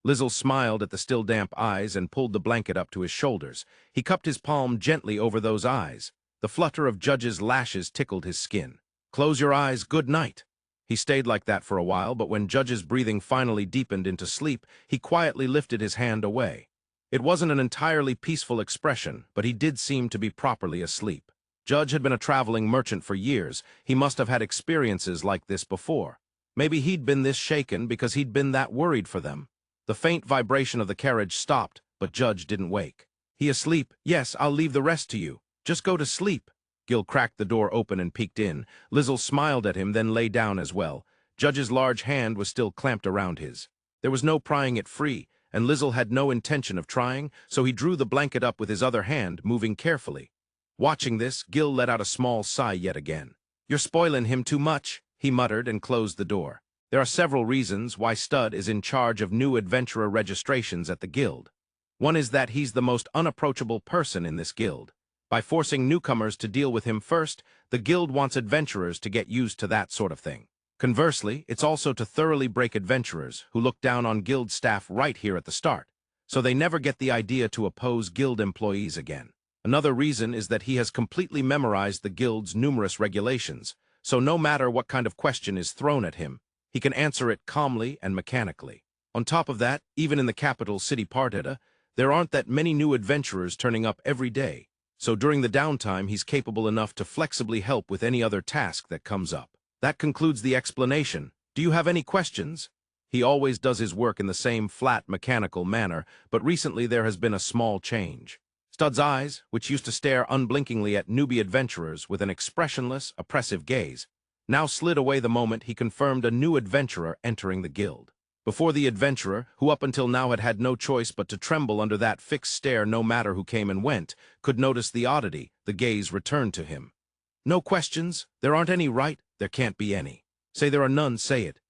Lizel smiled at the still damp eyes and pulled the blanket up to his shoulders. He cupped his palm gently over those eyes. The flutter of Judge's lashes tickled his skin. Close your eyes, good night. He stayed like that for a while, but when Judge's breathing finally deepened into sleep, he quietly lifted his hand away. It wasn't an entirely peaceful expression, but he did seem to be properly asleep. Judge had been a traveling merchant for years. He must have had experiences like this before. Maybe he'd been this shaken because he'd been that worried for them. The faint vibration of the carriage stopped, but Judge didn't wake. He asleep? Yes, I'll leave the rest to you. Just go to sleep. Gil cracked the door open and peeked in. Lizel smiled at him, then lay down as well. Judge's large hand was still clamped around his. There was no prying it free, and Lizel had no intention of trying, so he drew the blanket up with his other hand, moving carefully. Watching this, Gil let out a small sigh yet again. You're spoiling him too much, he muttered and closed the door. There are several reasons why Stud is in charge of new adventurer registrations at the guild. One is that he's the most unapproachable person in this guild. By forcing newcomers to deal with him first, the guild wants adventurers to get used to that sort of thing. Conversely, it's also to thoroughly break adventurers who look down on guild staff right here at the start, so they never get the idea to oppose guild employees again. Another reason is that he has completely memorized the guild's numerous regulations, so no matter what kind of question is thrown at him, he can answer it calmly and mechanically. On top of that, even in the capital city Parteta, there aren't that many new adventurers turning up every day, so during the downtime he's capable enough to flexibly help with any other task that comes up. That concludes the explanation. Do you have any questions? He always does his work in the same flat, mechanical manner, but recently there has been a small change. Stud's eyes, which used to stare unblinkingly at newbie adventurers with an expressionless, oppressive gaze, now slid away the moment he confirmed a new adventurer entering the guild. Before the adventurer, who up until now had had no choice but to tremble under that fixed stare no matter who came and went, could notice the oddity, the gaze returned to him. No questions? There aren't any, right? There can't be any. Say there are none, say it.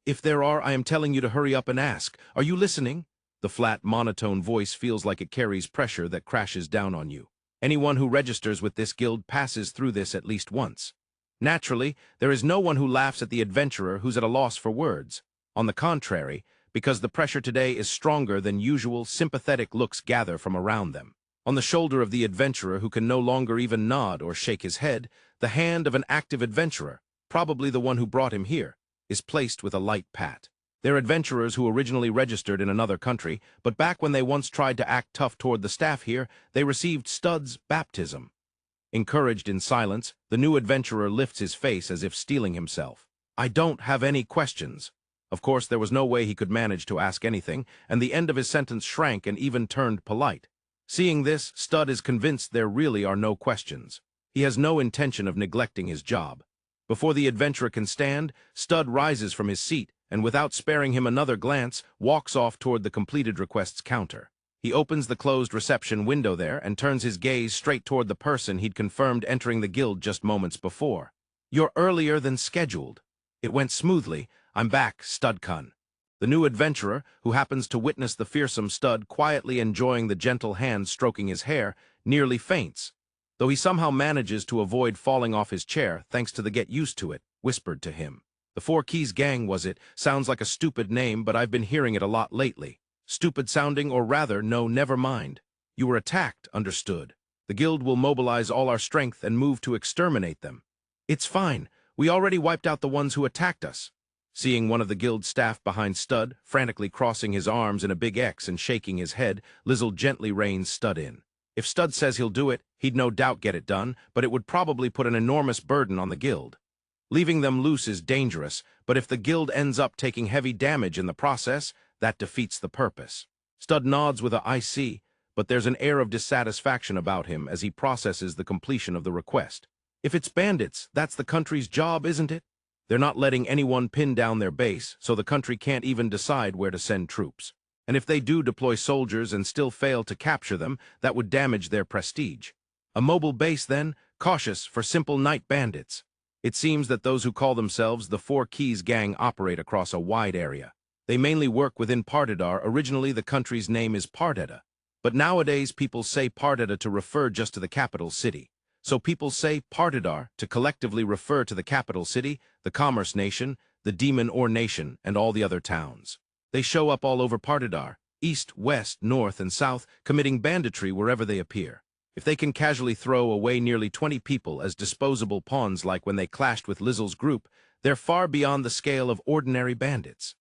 If there are, I am telling you to hurry up and ask. Are you listening? The flat, monotone voice feels like it carries pressure that crashes down on you. Anyone who registers with this guild passes through this at least once. Naturally, there is no one who laughs at the adventurer who's at a loss for words. On the contrary, because the pressure today is stronger than usual, sympathetic looks gather from around them. On the shoulder of the adventurer who can no longer even nod or shake his head, the hand of an active adventurer, probably the one who brought him here, is placed with a light pat. They're adventurers who originally registered in another country, but back when they once tried to act tough toward the staff here, they received Stud's baptism. Encouraged in silence, the new adventurer lifts his face as if steeling himself. I don't have any questions. Of course, there was no way he could manage to ask anything, and the end of his sentence shrank and even turned polite. Seeing this, Stud is convinced there really are no questions. He has no intention of neglecting his job. Before the adventurer can stand, Stud rises from his seat and, without sparing him another glance, walks off toward the completed requests counter. He opens the closed reception window there and turns his gaze straight toward the person he'd confirmed entering the guild just moments before. You're earlier than scheduled. It went smoothly. I'm back, Studcun. The new adventurer, who happens to witness the fearsome Stud quietly enjoying the gentle hand stroking his hair, nearly faints. Though he somehow manages to avoid falling off his chair thanks to the get used to it, whispered to him. The Four Keys Gang, was it? Sounds like a stupid name, but I've been hearing it a lot lately. Stupid sounding, or rather, no, never mind. You were attacked, understood. The guild will mobilize all our strength and move to exterminate them. It's fine. We already wiped out the ones who attacked us. Seeing one of the guild staff behind Stud, frantically crossing his arms in a big X and shaking his head, Lizel gently reins Stud in. If Stud says he'll do it, he'd no doubt get it done, but it would probably put an enormous burden on the guild. Leaving them loose is dangerous, but if the guild ends up taking heavy damage in the process, that defeats the purpose. Stud nods with a "I see," but there's an air of dissatisfaction about him as he processes the completion of the request. If it's bandits, that's the country's job, isn't it? They're not letting anyone pin down their base, so the country can't even decide where to send troops. And if they do deploy soldiers and still fail to capture them, that would damage their prestige. A mobile base, then, cautious for simple night bandits. It seems that those who call themselves the Four Keys Gang operate across a wide area. They mainly work within Partidar. Originally, the country's name is Parteda, but nowadays people say Parteda to refer just to the capital city. So people say Partidar to collectively refer to the capital city, the commerce nation, the demon or nation, and all the other towns. They show up all over Partidar, east, west, north, and south, committing banditry wherever they appear. If they can casually throw away nearly 20 people as disposable pawns like when they clashed with Lizel's group, they're far beyond the scale of ordinary bandits.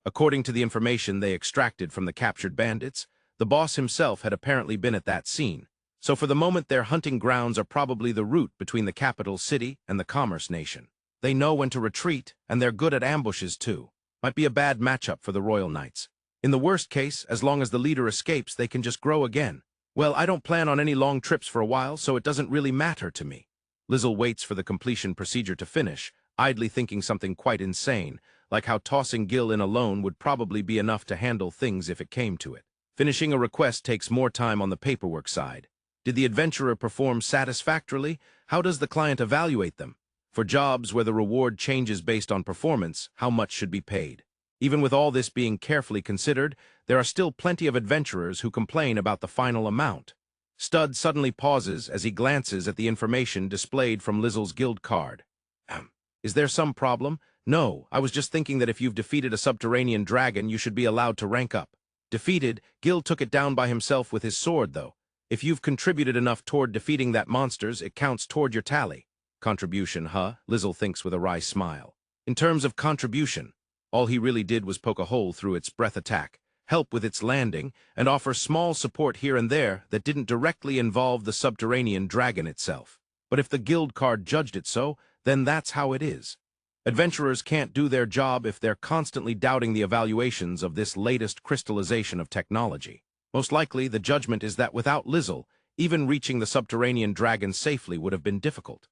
According to the information they extracted from the captured bandits, the boss himself had apparently been at that scene. So for the moment, their hunting grounds are probably the route between the capital city and the commerce nation. They know when to retreat, and they're good at ambushes too. Might be a bad matchup for the Royal Knights. In the worst case, as long as the leader escapes, they can just grow again. Well, I don't plan on any long trips for a while, so it doesn't really matter to me. Lizel waits for the completion procedure to finish, idly thinking something quite insane, like how tossing Gil in alone would probably be enough to handle things if it came to it. Finishing a request takes more time on the paperwork side. Did the adventurer perform satisfactorily? How does the client evaluate them? For jobs where the reward changes based on performance, how much should be paid? Even with all this being carefully considered, there are still plenty of adventurers who complain about the final amount. Stud suddenly pauses as he glances at the information displayed from Lizel's guild card. Is there some problem? No, I was just thinking that if you've defeated a subterranean dragon, you should be allowed to rank up. Defeated, Gil took it down by himself with his sword, though. If you've contributed enough toward defeating that monsters, it counts toward your tally. Contribution, huh? Lizel thinks with a wry smile. In terms of contribution, all he really did was poke a hole through its breath attack, help with its landing, and offer small support here and there that didn't directly involve the subterranean dragon itself. But if the guild card judged it so, then that's how it is. Adventurers can't do their job if they're constantly doubting the evaluations of this latest crystallization of technology. Most likely, the judgment is that without Lizel, even reaching the subterranean dragon safely would have been difficult.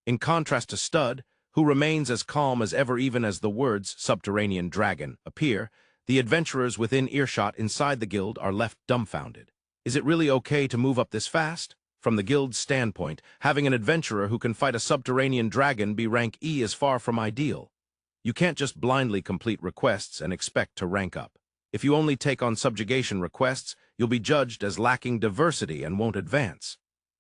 In contrast to Stud, who remains as calm as ever even as the words subterranean dragon appear, the adventurers within earshot inside the guild are left dumbfounded. Is it really okay to move up this fast? From the guild's standpoint, having an adventurer who can fight a subterranean dragon be rank E is far from ideal. You can't just blindly complete requests and expect to rank up. If you only take on subjugation requests, you'll be judged as lacking diversity and won't advance.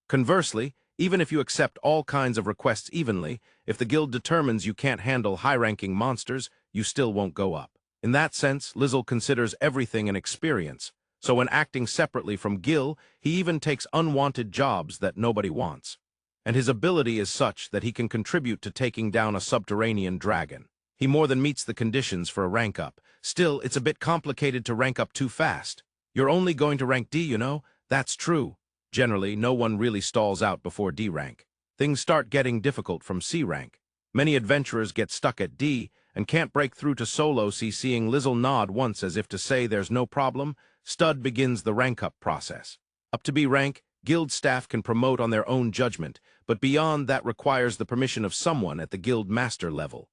Conversely, even if you accept all kinds of requests evenly, if the guild determines you can't handle high-ranking monsters, you still won't go up. In that sense, Lizel considers everything an experience, so when acting separately from Gil, he even takes unwanted jobs that nobody wants. And his ability is such that he can contribute to taking down a subterranean dragon. He more than meets the conditions for a rank up. Still, it's a bit complicated to rank up too fast. You're only going to rank D, you know? That's true. Generally, no one really stalls out before D rank. Things start getting difficult from C rank. Many adventurers get stuck at D and can't break through to solo C. Seeing Lizel nod once as if to say there's no problem, Stud begins the rank-up process. Up to B rank, guild staff can promote on their own judgment, but beyond that requires the permission of someone at the guild master level.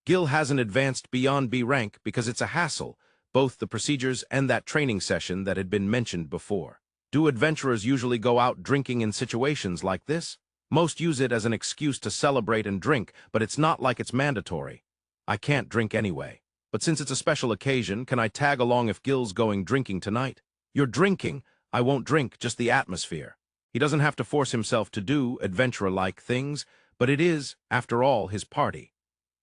Gil hasn't advanced beyond B rank because it's a hassle, both the procedures and that training session that had been mentioned before. Do adventurers usually go out drinking in situations like this? Most use it as an excuse to celebrate and drink, but it's not like it's mandatory. I can't drink anyway. But since it's a special occasion, can I tag along if Gil's going drinking tonight? You're drinking. I won't drink, just the atmosphere. He doesn't have to force himself to do adventurer-like things, but it is, after all, his party.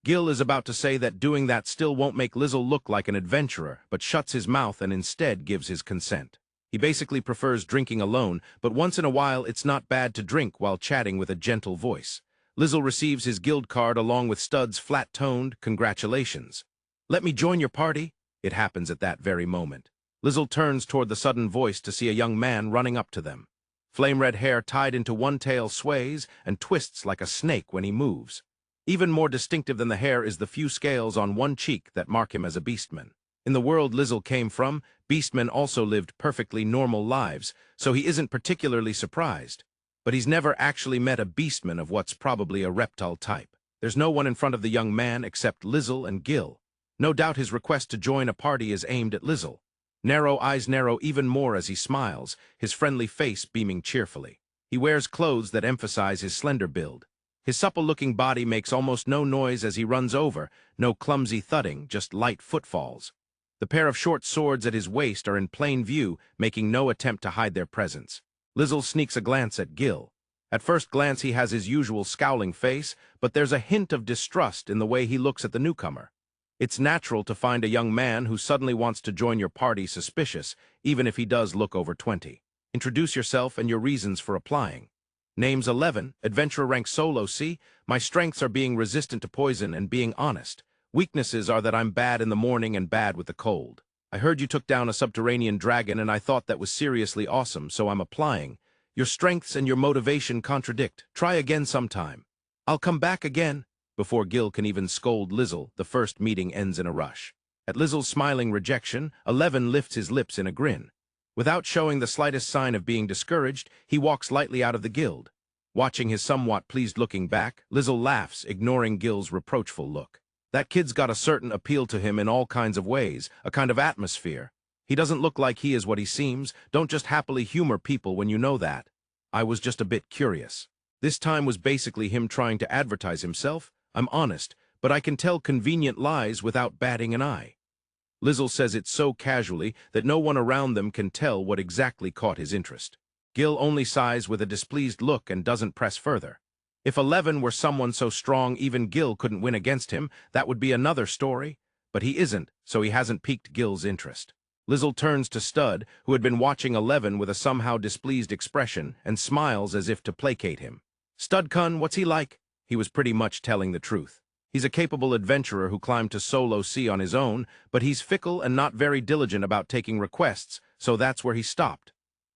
Gil is about to say that doing that still won't make Lizel look like an adventurer, but shuts his mouth and instead gives his consent. He basically prefers drinking alone, but once in a while it's not bad to drink while chatting with a gentle voice. Lizel receives his guild card along with Stud's flat-toned congratulations. "Let me join your party?" It happens at that very moment. Lizel turns toward the sudden voice to see a young man running up to them. Flame-red hair tied into one tail sways and twists like a snake when he moves. Even more distinctive than the hair is the few scales on one cheek that mark him as a beastman. In the world Lizel came from, beastmen also lived perfectly normal lives, so he isn't particularly surprised. But he's never actually met a beastman of what's probably a reptile type. There's no one in front of the young man except Lizel and Gil. No doubt his request to join a party is aimed at Lizel. Narrow eyes narrow even more as he smiles, his friendly face beaming cheerfully. He wears clothes that emphasize his slender build. His supple-looking body makes almost no noise as he runs over, no clumsy thudding, just light footfalls. The pair of short swords at his waist are in plain view, making no attempt to hide their presence. Lizel sneaks a glance at Gil. At first glance he has his usual scowling face, but there's a hint of distrust in the way he looks at the newcomer. It's natural to find a young man who suddenly wants to join your party suspicious, even if he does look over 20. Introduce yourself and your reasons for applying. Name's 11, adventurer rank solo C. My strengths are being resistant to poison and being honest. Weaknesses are that I'm bad in the morning and bad with the cold. I heard you took down a subterranean dragon and I thought that was seriously awesome, so I'm applying. Your strengths and your motivation contradict. Try again sometime. I'll come back again. Before Gil can even scold Lizel, the first meeting ends in a rush. At Lizel's smiling rejection, 11 lifts his lips in a grin. Without showing the slightest sign of being discouraged, he walks lightly out of the guild. Watching his somewhat pleased-looking back, Lizel laughs, ignoring Gil's reproachful look. That kid's got a certain appeal to him in all kinds of ways, a kind of atmosphere. He doesn't look like he is what he seems. Don't just happily humor people when you know that. I was just a bit curious. This time was basically him trying to advertise himself. I'm honest, but I can tell convenient lies without batting an eye. Lizel says it so casually that no one around them can tell what exactly caught his interest. Gil only sighs with a displeased look and doesn't press further. If 11 were someone so strong even Gil couldn't win against him, that would be another story. But he isn't, so he hasn't piqued Gil's interest. Lizel turns to Stud, who had been watching 11 with a somehow displeased expression, and smiles as if to placate him. "Studcun, what's he like?" He was pretty much telling the truth. He's a capable adventurer who climbed to solo C on his own, but he's fickle and not very diligent about taking requests, so that's where he stopped.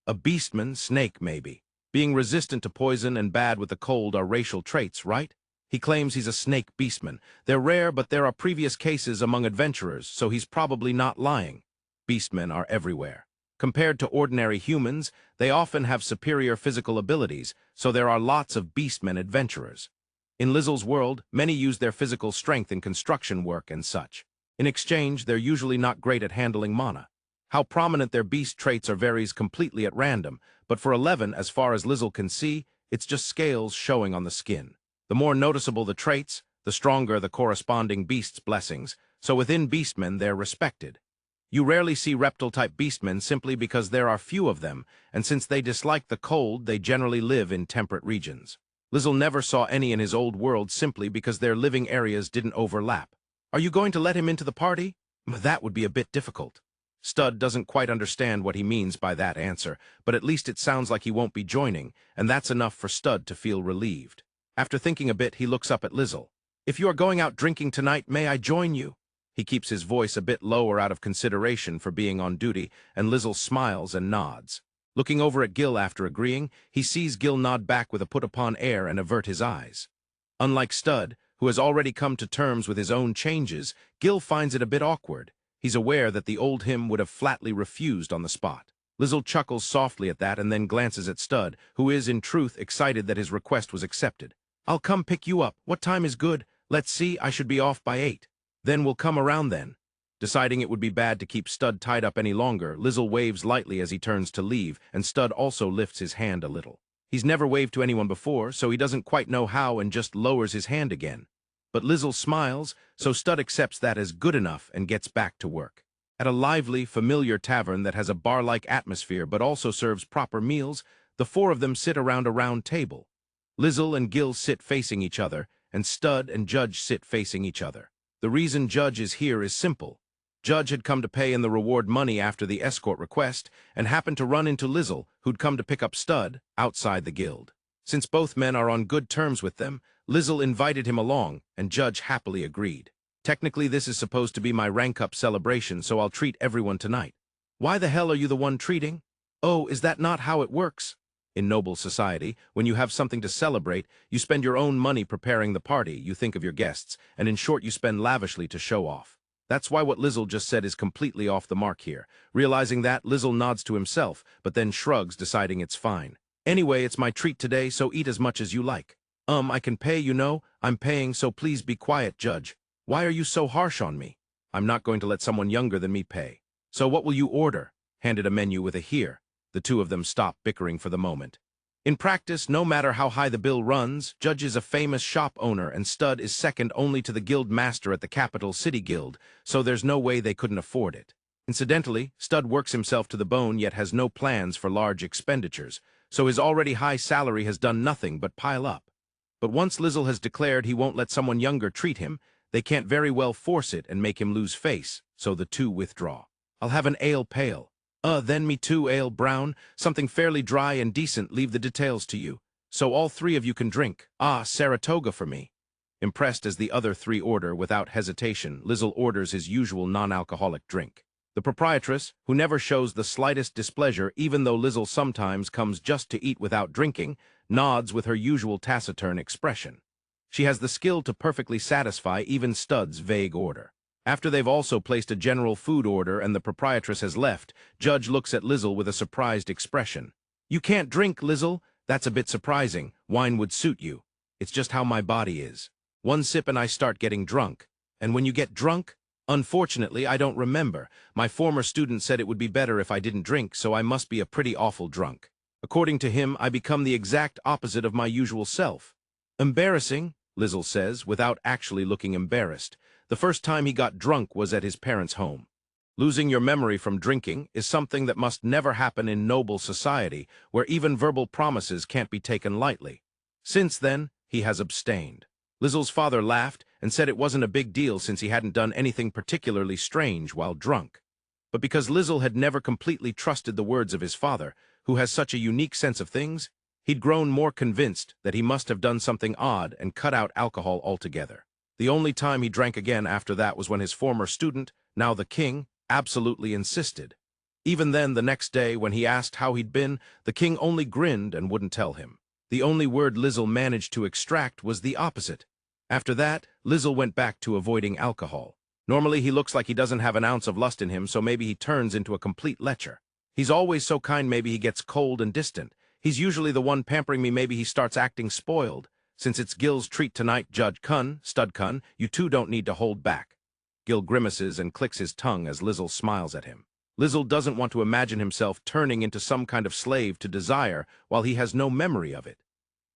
A beastman, snake maybe. Being resistant to poison and bad with the cold are racial traits, right? He claims he's a snake beastman. They're rare, but there are previous cases among adventurers, so he's probably not lying. Beastmen are everywhere. Compared to ordinary humans, they often have superior physical abilities, so there are lots of beastmen adventurers. In Lizel's world, many use their physical strength in construction work and such. In exchange, they're usually not great at handling mana. How prominent their beast traits are varies completely at random, but for 11, as far as Lizel can see, it's just scales showing on the skin. The more noticeable the traits, the stronger the corresponding beast's blessings, so within beastmen they're respected. You rarely see reptile-type beastmen simply because there are few of them, and since they dislike the cold, they generally live in temperate regions. Lizel never saw any in his old world simply because their living areas didn't overlap. Are you going to let him into the party? That would be a bit difficult. Stud doesn't quite understand what he means by that answer, but at least it sounds like he won't be joining, and that's enough for Stud to feel relieved. After thinking a bit, he looks up at Lizel. If you are going out drinking tonight, may I join you? He keeps his voice a bit lower out of consideration for being on duty, and Lizel smiles and nods. Looking over at Gil after agreeing, he sees Gil nod back with a put-upon air and avert his eyes. Unlike Stud, who has already come to terms with his own changes, Gil finds it a bit awkward. He's aware that the old him would have flatly refused on the spot. Lizel chuckles softly at that and then glances at Stud, who is, in truth, excited that his request was accepted. I'll come pick you up. What time is good? Let's see, I should be off by 8. Then we'll come around then. Deciding it would be bad to keep Stud tied up any longer, Lizel waves lightly as he turns to leave, and Stud also lifts his hand a little. He's never waved to anyone before, so he doesn't quite know how and just lowers his hand again. But Lizel smiles, so Stud accepts that as good enough and gets back to work. At a lively, familiar tavern that has a bar-like atmosphere but also serves proper meals, the four of them sit around a round table. Lizel and Gil sit facing each other, and Stud and Judge sit facing each other. The reason Judge is here is simple. Judge had come to pay in the reward money after the escort request, and happened to run into Lizel, who'd come to pick up Stud, outside the guild. Since both men are on good terms with them, Lizel invited him along, and Judge happily agreed. Technically, this is supposed to be my rank-up celebration, so I'll treat everyone tonight. Why the hell are you the one treating? Oh, is that not how it works? In noble society, when you have something to celebrate, you spend your own money preparing the party, you think of your guests, and in short you spend lavishly to show off. That's why what Lizel just said is completely off the mark here. Realizing that, Lizel nods to himself, but then shrugs, deciding it's fine. Anyway, it's my treat today, so eat as much as you like. I can pay, you know. I'm paying, so please be quiet, Judge. Why are you so harsh on me? I'm not going to let someone younger than me pay. So what will you order? Handed a menu with a here. The two of them stop bickering for the moment. In practice, no matter how high the bill runs, Judge is a famous shop owner and Stud is second only to the guild master at the capital city guild, so there's no way they couldn't afford it. Incidentally, Stud works himself to the bone yet has no plans for large expenditures, so his already high salary has done nothing but pile up. But once Lizel has declared he won't let someone younger treat him, they can't very well force it and make him lose face, so the two withdraw. I'll have an ale pale. Then me too, ale brown, something fairly dry and decent, leave the details to you. So all three of you can drink. Saratoga for me. Impressed as the other three order, without hesitation, Lizel orders his usual non-alcoholic drink. The proprietress, who never shows the slightest displeasure even though Lizel sometimes comes just to eat without drinking, nods with her usual taciturn expression. She has the skill to perfectly satisfy even Stud's vague order. After they've also placed a general food order and the proprietress has left, Judge looks at Lizel with a surprised expression. You can't drink, Lizel? That's a bit surprising. Wine would suit you. It's just how my body is. One sip and I start getting drunk. And when you get drunk? Unfortunately, I don't remember. My former student said it would be better if I didn't drink, so I must be a pretty awful drunk. According to him, I become the exact opposite of my usual self. Embarrassing, Lizel says, without actually looking embarrassed. The first time he got drunk was at his parents' home. Losing your memory from drinking is something that must never happen in noble society, where even verbal promises can't be taken lightly. Since then, he has abstained. Lizel's father laughed and said it wasn't a big deal since he hadn't done anything particularly strange while drunk. But because Lizel had never completely trusted the words of his father, who has such a unique sense of things, he'd grown more convinced that he must have done something odd and cut out alcohol altogether. The only time he drank again after that was when his former student, now the king, absolutely insisted. Even then, the next day, when he asked how he'd been, the king only grinned and wouldn't tell him. The only word Lizel managed to extract was the opposite. After that, Lizel went back to avoiding alcohol. Normally, he looks like he doesn't have an ounce of lust in him, so maybe he turns into a complete lecher. He's always so kind, maybe he gets cold and distant. He's usually the one pampering me, maybe he starts acting spoiled. Since it's Gil's treat tonight, Judge Stud Kun, you two don't need to hold back. Gil grimaces and clicks his tongue as Lizel smiles at him. Lizel doesn't want to imagine himself turning into some kind of slave to desire while he has no memory of it.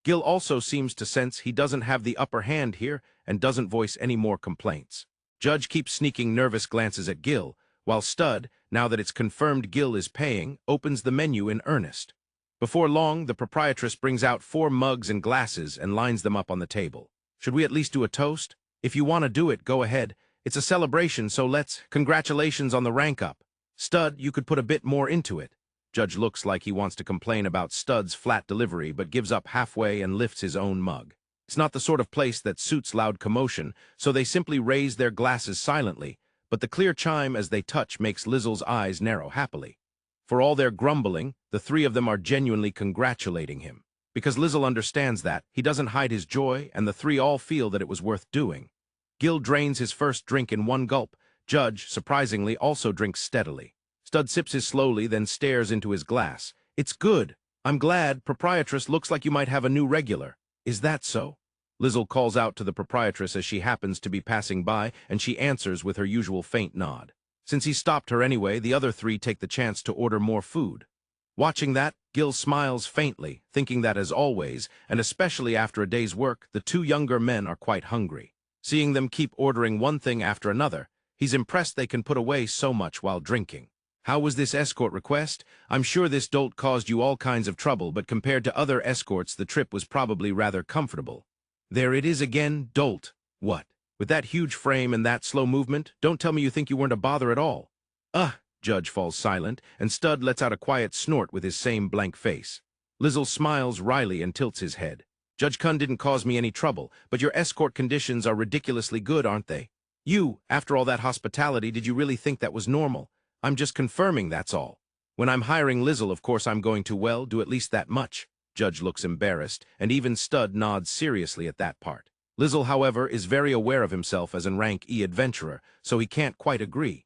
Gil also seems to sense he doesn't have the upper hand here and doesn't voice any more complaints. Judge keeps sneaking nervous glances at Gil, while Stud, now that it's confirmed Gil is paying, opens the menu in earnest. Before long, the proprietress brings out 4 mugs and glasses and lines them up on the table. Should we at least do a toast? If you want to do it, go ahead. It's a celebration, so let's. Congratulations on the rank up. Stud, you could put a bit more into it. Judge looks like he wants to complain about Stud's flat delivery, but gives up halfway and lifts his own mug. It's not the sort of place that suits loud commotion, so they simply raise their glasses silently, but the clear chime as they touch makes Lizel's eyes narrow happily. For all their grumbling, the three of them are genuinely congratulating him. Because Lizel understands that, he doesn't hide his joy, and the three all feel that it was worth doing. Gil drains his first drink in one gulp. Judge, surprisingly, also drinks steadily. Stud sips his slowly, then stares into his glass. It's good. I'm glad. Proprietress, looks like you might have a new regular. Is that so? Lizel calls out to the proprietress as she happens to be passing by, and she answers with her usual faint nod. Since he stopped her anyway, the other three take the chance to order more food. Watching that, Gil smiles faintly, thinking that as always, and especially after a day's work, the two younger men are quite hungry. Seeing them keep ordering one thing after another, he's impressed they can put away so much while drinking. How was this escort request? I'm sure this dolt caused you all kinds of trouble, but compared to other escorts, the trip was probably rather comfortable. There it is again, dolt. What? With that huge frame and that slow movement, don't tell me you think you weren't a bother at all. Judge falls silent, and Stud lets out a quiet snort with his same blank face. Lizel smiles wryly and tilts his head. Judge Kun didn't cause me any trouble, but your escort conditions are ridiculously good, aren't they? You, after all that hospitality, did you really think that was normal? I'm just confirming, that's all. When I'm hiring Lizel, of course I'm going to, well, do at least that much. Judge looks embarrassed, and even Stud nods seriously at that part. Lizel, however, is very aware of himself as an rank E adventurer, so he can't quite agree.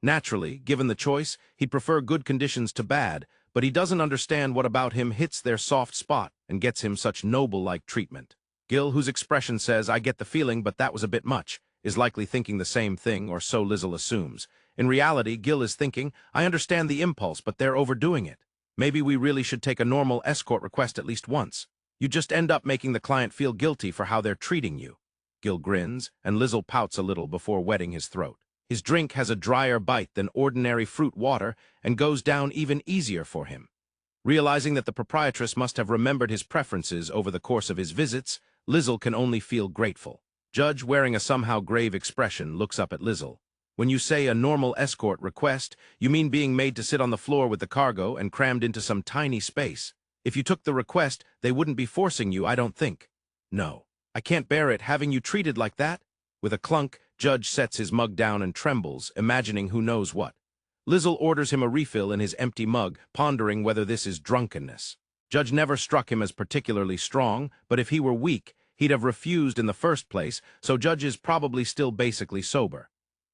Naturally, given the choice, he'd prefer good conditions to bad, but he doesn't understand what about him hits their soft spot and gets him such noble-like treatment. Gil, whose expression says, I get the feeling, but that was a bit much, is likely thinking the same thing, or so Lizel assumes. In reality, Gil is thinking, I understand the impulse, but they're overdoing it. Maybe we really should take a normal escort request at least once. You just end up making the client feel guilty for how they're treating you. Gil grins, and Lizel pouts a little before wetting his throat. His drink has a drier bite than ordinary fruit water and goes down even easier for him. Realizing that the proprietress must have remembered his preferences over the course of his visits, Lizel can only feel grateful. Judge, wearing a somehow grave expression, looks up at Lizel. When you say a normal escort request, you mean being made to sit on the floor with the cargo and crammed into some tiny space. If you took the request, they wouldn't be forcing you, I don't think. No, I can't bear it, having you treated like that. With a clunk, Judge sets his mug down and trembles, imagining who knows what. Lizel orders him a refill in his empty mug, pondering whether this is drunkenness. Judge never struck him as particularly strong, but if he were weak, he'd have refused in the first place, so Judge is probably still basically sober.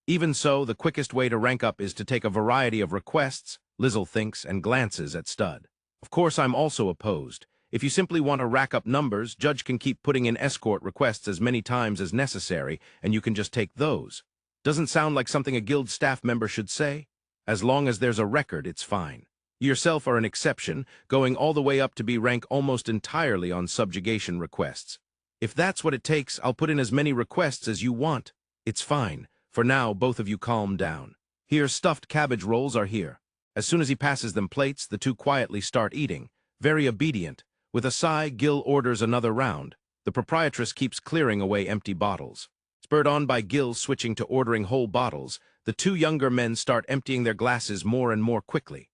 Even so, the quickest way to rank up is to take a variety of requests, Lizel thinks, and glances at Stud. Of course, I'm also opposed. If you simply want to rack up numbers, Judge can keep putting in escort requests as many times as necessary, and you can just take those. Doesn't sound like something a guild staff member should say? As long as there's a record, it's fine. You yourself are an exception, going all the way up to be rank almost entirely on subjugation requests. If that's what it takes, I'll put in as many requests as you want. It's fine. For now, both of you calm down. Here, stuffed cabbage rolls are here. As soon as he passes them plates, the two quietly start eating. Very obedient. With a sigh, Gil orders another round. The proprietress keeps clearing away empty bottles. Spurred on by Gil switching to ordering whole bottles, the two younger men start emptying their glasses more and more quickly.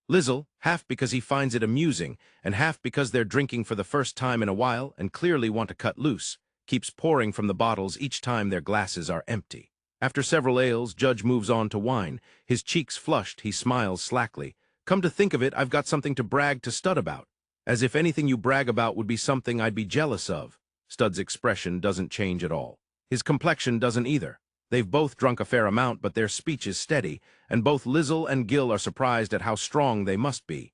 Lizel, half because he finds it amusing, and half because they're drinking for the first time in a while and clearly want to cut loose, keeps pouring from the bottles each time their glasses are empty. After several ales, Judge moves on to wine. His cheeks flushed, he smiles slackly. Come to think of it, I've got something to brag to Stud about. As if anything you brag about would be something I'd be jealous of. Stud's expression doesn't change at all. His complexion doesn't either. They've both drunk a fair amount, but their speech is steady, and both Lizel and Gil are surprised at how strong they must be.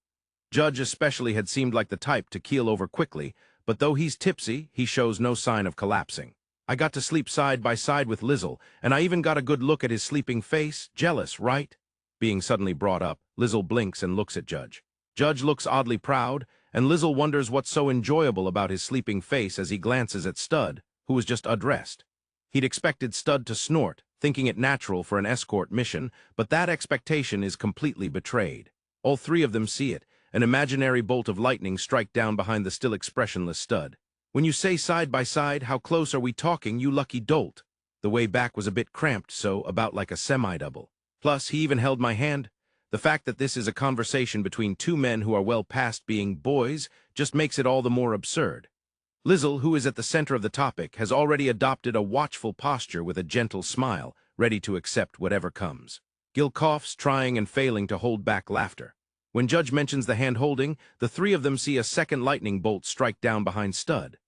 Judge especially had seemed like the type to keel over quickly, but though he's tipsy, he shows no sign of collapsing. I got to sleep side by side with Lizel, and I even got a good look at his sleeping face. Jealous, right? Being suddenly brought up, Lizel blinks and looks at Judge. Judge looks oddly proud, and Lizel wonders what's so enjoyable about his sleeping face as he glances at Stud, who was just undressed. He'd expected Stud to snort, thinking it natural for an escort mission, but that expectation is completely betrayed. All three of them see it, an imaginary bolt of lightning strike down behind the still expressionless Stud. When you say side by side, how close are we talking, you lucky dolt? The way back was a bit cramped, so about like a semi-double. Plus, he even held my hand. The fact that this is a conversation between two men who are well past being boys just makes it all the more absurd. Lizel, who is at the center of the topic, has already adopted a watchful posture with a gentle smile, ready to accept whatever comes. Gil coughs, trying and failing to hold back laughter. When Judge mentions the hand-holding, the three of them see a second lightning bolt strike down behind Stud.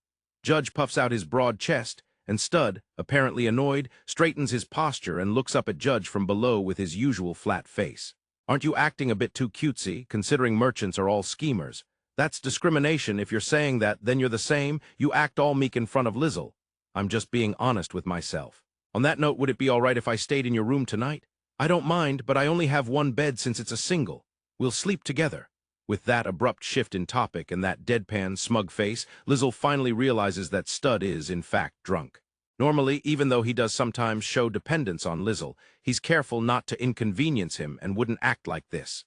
Judge puffs out his broad chest, and Stud, apparently annoyed, straightens his posture and looks up at Judge from below with his usual flat face. Aren't you acting a bit too cutesy, considering merchants are all schemers? That's discrimination. If you're saying that, then you're the same. You act all meek in front of Lizel. I'm just being honest with myself. On that note, would it be all right if I stayed in your room tonight? I don't mind, but I only have one bed since it's a single. We'll sleep together. With that abrupt shift in topic and that deadpan, smug face, Lizel finally realizes that Stud is, in fact, drunk. Normally, even though he does sometimes show dependence on Lizel, he's careful not to inconvenience him and wouldn't act like this.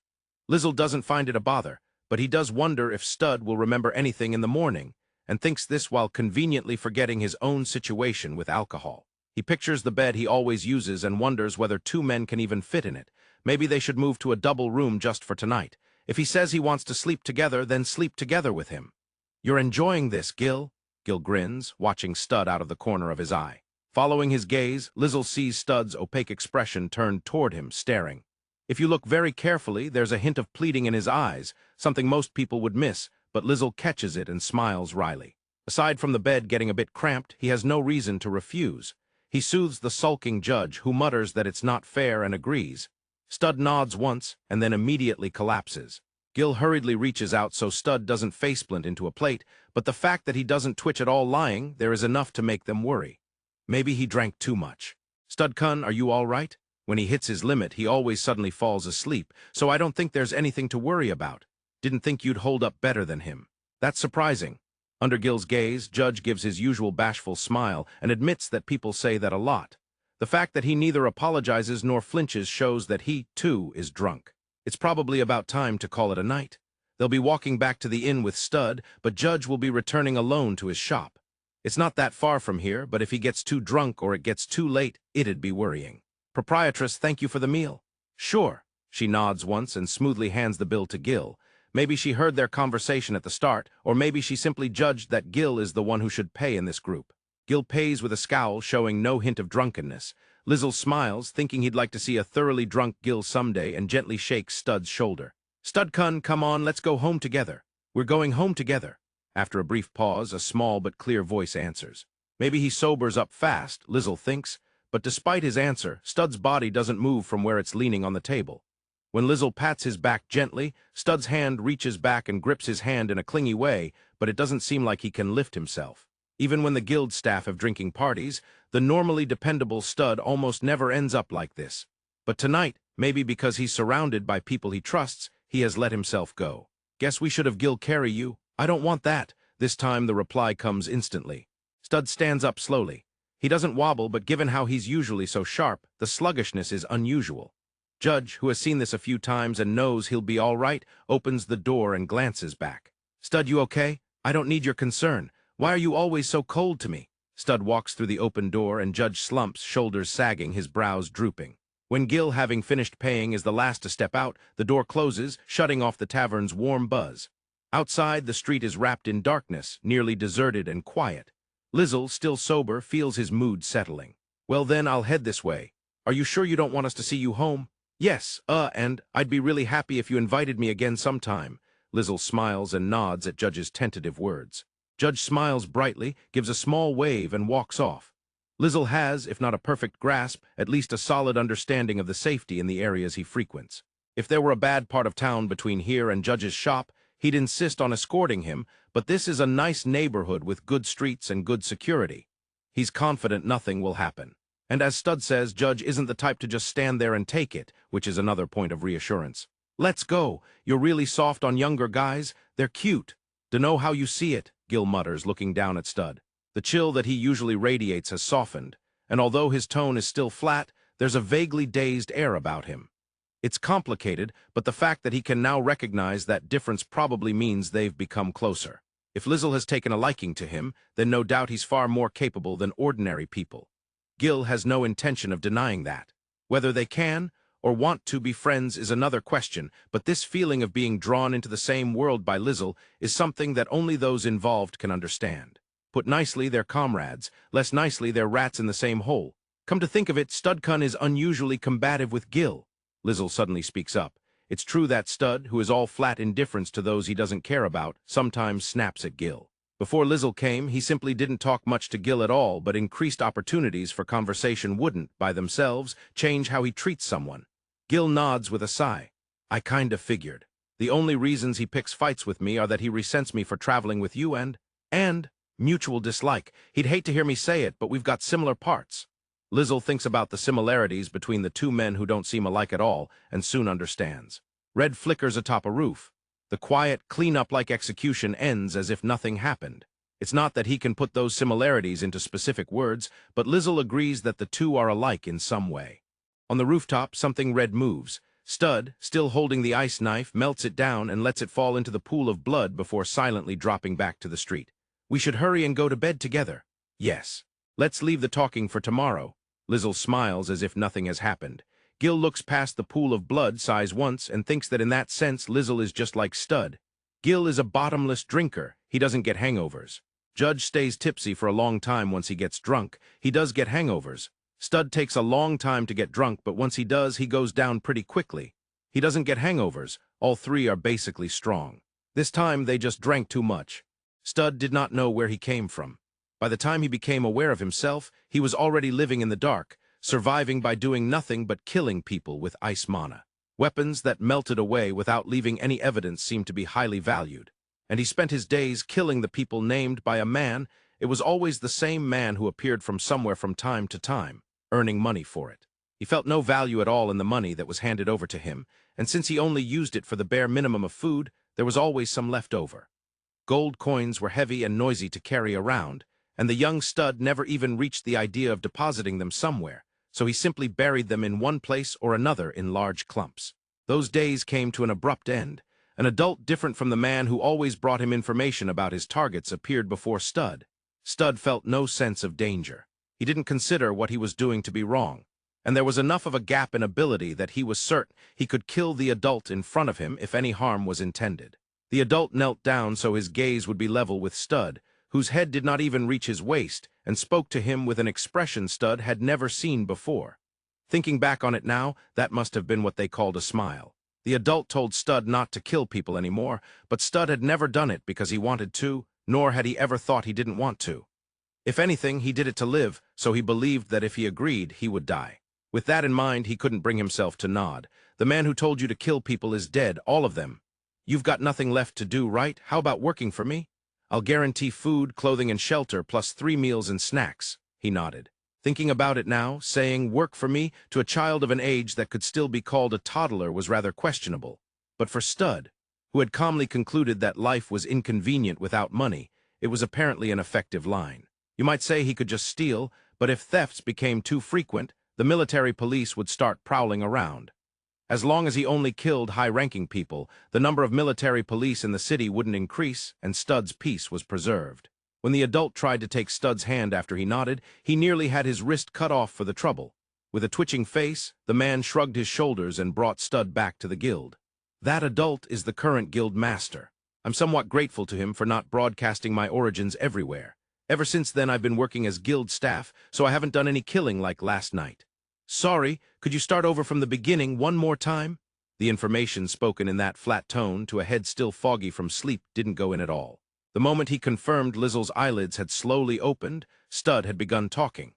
Lizel doesn't find it a bother, but he does wonder if Stud will remember anything in the morning, and thinks this while conveniently forgetting his own situation with alcohol. He pictures the bed he always uses and wonders whether two men can even fit in it. Maybe they should move to a double room just for tonight. If he says he wants to sleep together, then sleep together with him. You're enjoying this, Gil? Gil grins, watching Stud out of the corner of his eye. Following his gaze, Lizel sees Stud's opaque expression turned toward him, staring. If you look very carefully, there's a hint of pleading in his eyes, something most people would miss, but Lizel catches it and smiles wryly. Aside from the bed getting a bit cramped, he has no reason to refuse. He soothes the sulking Judge, who mutters that it's not fair and agrees. Stud nods once and then immediately collapses. Gil hurriedly reaches out so Stud doesn't faceplant into a plate, but the fact that he doesn't twitch at all lying, there is enough to make them worry. Maybe he drank too much. Studcun, are you all right? When he hits his limit, he always suddenly falls asleep, so I don't think there's anything to worry about. Didn't think you'd hold up better than him. That's surprising. Under Gil's gaze, Judge gives his usual bashful smile and admits that people say that a lot. The fact that he neither apologizes nor flinches shows that he, too, is drunk. It's probably about time to call it a night. They'll be walking back to the inn with Stud, but Judge will be returning alone to his shop. It's not that far from here, but if he gets too drunk or it gets too late, it'd be worrying. Proprietress, thank you for the meal. Sure. She nods once and smoothly hands the bill to Gil. Maybe she heard their conversation at the start, or maybe she simply judged that Gil is the one who should pay in this group. Gil pays with a scowl showing no hint of drunkenness. Lizel smiles, thinking he'd like to see a thoroughly drunk Gil someday, and gently shakes Stud's shoulder. Studcun, come on, let's go home together. We're going home together. After a brief pause, a small but clear voice answers. Maybe he sobers up fast, Lizel thinks, but despite his answer, Stud's body doesn't move from where it's leaning on the table. When Lizel pats his back gently, Stud's hand reaches back and grips his hand in a clingy way, but it doesn't seem like he can lift himself. Even when the guild staff have drinking parties, the normally dependable Stud almost never ends up like this. But tonight, maybe because he's surrounded by people he trusts, he has let himself go. Guess we should have Gil carry you. I don't want that. This time the reply comes instantly. Stud stands up slowly. He doesn't wobble, but given how he's usually so sharp, the sluggishness is unusual. Judge, who has seen this a few times and knows he'll be all right, opens the door and glances back. Stud, you okay? I don't need your concern. Why are you always so cold to me? Stud walks through the open door and Judge slumps, shoulders sagging, his brows drooping. When Gil, having finished paying, is the last to step out, the door closes, shutting off the tavern's warm buzz. Outside, the street is wrapped in darkness, nearly deserted and quiet. Lizel, still sober, feels his mood settling. Well then, I'll head this way. Are you sure you don't want us to see you home? Yes, and I'd be really happy if you invited me again sometime. Lizel smiles and nods at Judge's tentative words. Judge smiles brightly, gives a small wave, and walks off. Lizel has, if not a perfect grasp, at least a solid understanding of the safety in the areas he frequents. If there were a bad part of town between here and Judge's shop, he'd insist on escorting him, but this is a nice neighborhood with good streets and good security. He's confident nothing will happen. And as Stud says, Judge isn't the type to just stand there and take it, which is another point of reassurance. Let's go. You're really soft on younger guys. They're cute. Dunno how you see it, Gil mutters, looking down at Stud. The chill that he usually radiates has softened, and although his tone is still flat, there's a vaguely dazed air about him. It's complicated, but the fact that he can now recognize that difference probably means they've become closer. If Lizel has taken a liking to him, then no doubt he's far more capable than ordinary people. Gil has no intention of denying that. Whether they can or want to be friends is another question, but this feeling of being drawn into the same world by Lizel is something that only those involved can understand. Put nicely, they're comrades. Less nicely, they're rats in the same hole. Come to think of it, Studcun is unusually combative with Gil. Lizel suddenly speaks up. It's true that Stud, who is all flat indifference to those he doesn't care about, sometimes snaps at Gil. Before Lizel came, he simply didn't talk much to Gil at all, but increased opportunities for conversation wouldn't, by themselves, change how he treats someone. Gil nods with a sigh. I kinda figured. The only reasons he picks fights with me are that he resents me for traveling with you and mutual dislike. He'd hate to hear me say it, but we've got similar parts. Lizel thinks about the similarities between the two men who don't seem alike at all, and soon understands. Red flickers atop a roof. The quiet, clean-up-like execution ends as if nothing happened. It's not that he can put those similarities into specific words, but Lizel agrees that the two are alike in some way. On the rooftop, something red moves. Stud, still holding the ice knife, melts it down and lets it fall into the pool of blood before silently dropping back to the street. We should hurry and go to bed together. Yes. Let's leave the talking for tomorrow. Lizel smiles as if nothing has happened. Gil looks past the pool of blood, sighs once, and thinks that in that sense Lizel is just like Stud. Gil is a bottomless drinker. He doesn't get hangovers. Judge stays tipsy for a long time once he gets drunk. He does get hangovers. Stud takes a long time to get drunk, but once he does, he goes down pretty quickly. He doesn't get hangovers. All three are basically strong. This time, they just drank too much. Stud did not know where he came from. By the time he became aware of himself, he was already living in the dark, surviving by doing nothing but killing people with ice mana. Weapons that melted away without leaving any evidence seemed to be highly valued. And he spent his days killing the people named by a man. It was always the same man who appeared from somewhere from time to time, earning money for it. He felt no value at all in the money that was handed over to him, and since he only used it for the bare minimum of food, there was always some left over. Gold coins were heavy and noisy to carry around, and the young Stud never even reached the idea of depositing them somewhere, so he simply buried them in one place or another in large clumps. Those days came to an abrupt end. An adult different from the man who always brought him information about his targets appeared before Stud. Stud felt no sense of danger. He didn't consider what he was doing to be wrong, and there was enough of a gap in ability that he was certain he could kill the adult in front of him if any harm was intended. The adult knelt down so his gaze would be level with Stud, whose head did not even reach his waist, and spoke to him with an expression Stud had never seen before. Thinking back on it now, that must have been what they called a smile. The adult told Stud not to kill people anymore, but Stud had never done it because he wanted to, nor had he ever thought he didn't want to. If anything, he did it to live, so he believed that if he agreed, he would die. With that in mind, he couldn't bring himself to nod. The man who told you to kill people is dead, all of them. You've got nothing left to do, right? How about working for me? I'll guarantee food, clothing, and shelter, plus 3 meals and snacks. He nodded. Thinking about it now, saying work for me to a child of an age that could still be called a toddler was rather questionable. But for Stud, who had calmly concluded that life was inconvenient without money, it was apparently an effective line. You might say he could just steal, but if thefts became too frequent, the military police would start prowling around. As long as he only killed high-ranking people, the number of military police in the city wouldn't increase, and Stud's peace was preserved. When the adult tried to take Stud's hand after he nodded, he nearly had his wrist cut off for the trouble. With a twitching face, the man shrugged his shoulders and brought Stud back to the guild. That adult is the current guild master. I'm somewhat grateful to him for not broadcasting my origins everywhere. Ever since then, I've been working as guild staff, so I haven't done any killing like last night. Sorry, could you start over from the beginning one more time? The information spoken in that flat tone to a head still foggy from sleep didn't go in at all. The moment he confirmed Lizel's eyelids had slowly opened, Stud had begun talking.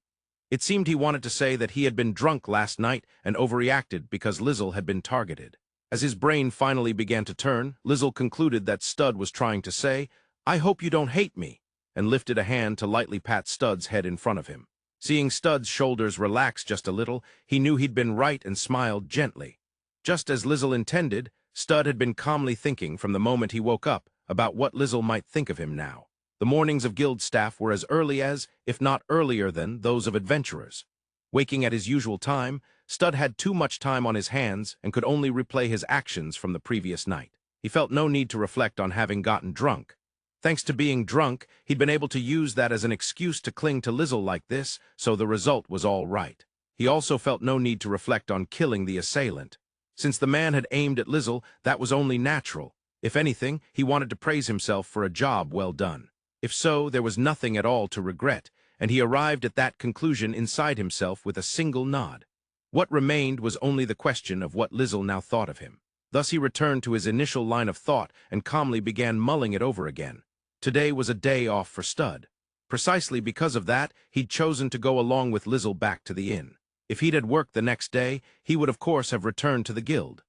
It seemed he wanted to say that he had been drunk last night and overreacted because Lizel had been targeted. As his brain finally began to turn, Lizel concluded that Stud was trying to say, I hope you don't hate me, and lifted a hand to lightly pat Stud's head in front of him. Seeing Stud's shoulders relax just a little, he knew he'd been right and smiled gently. Just as Lizel intended, Stud had been calmly thinking from the moment he woke up about what Lizel might think of him now. The mornings of guild staff were as early as, if not earlier than, those of adventurers. Waking at his usual time, Stud had too much time on his hands and could only replay his actions from the previous night. He felt no need to reflect on having gotten drunk. Thanks to being drunk, he'd been able to use that as an excuse to cling to Lizel like this, so the result was all right. He also felt no need to reflect on killing the assailant. Since the man had aimed at Lizel, that was only natural. If anything, he wanted to praise himself for a job well done. If so, there was nothing at all to regret, and he arrived at that conclusion inside himself with a single nod. What remained was only the question of what Lizel now thought of him. Thus he returned to his initial line of thought and calmly began mulling it over again. Today was a day off for Stud. Precisely because of that, he'd chosen to go along with Lizel back to the inn. If he'd had worked the next day, he would of course have returned to the guild.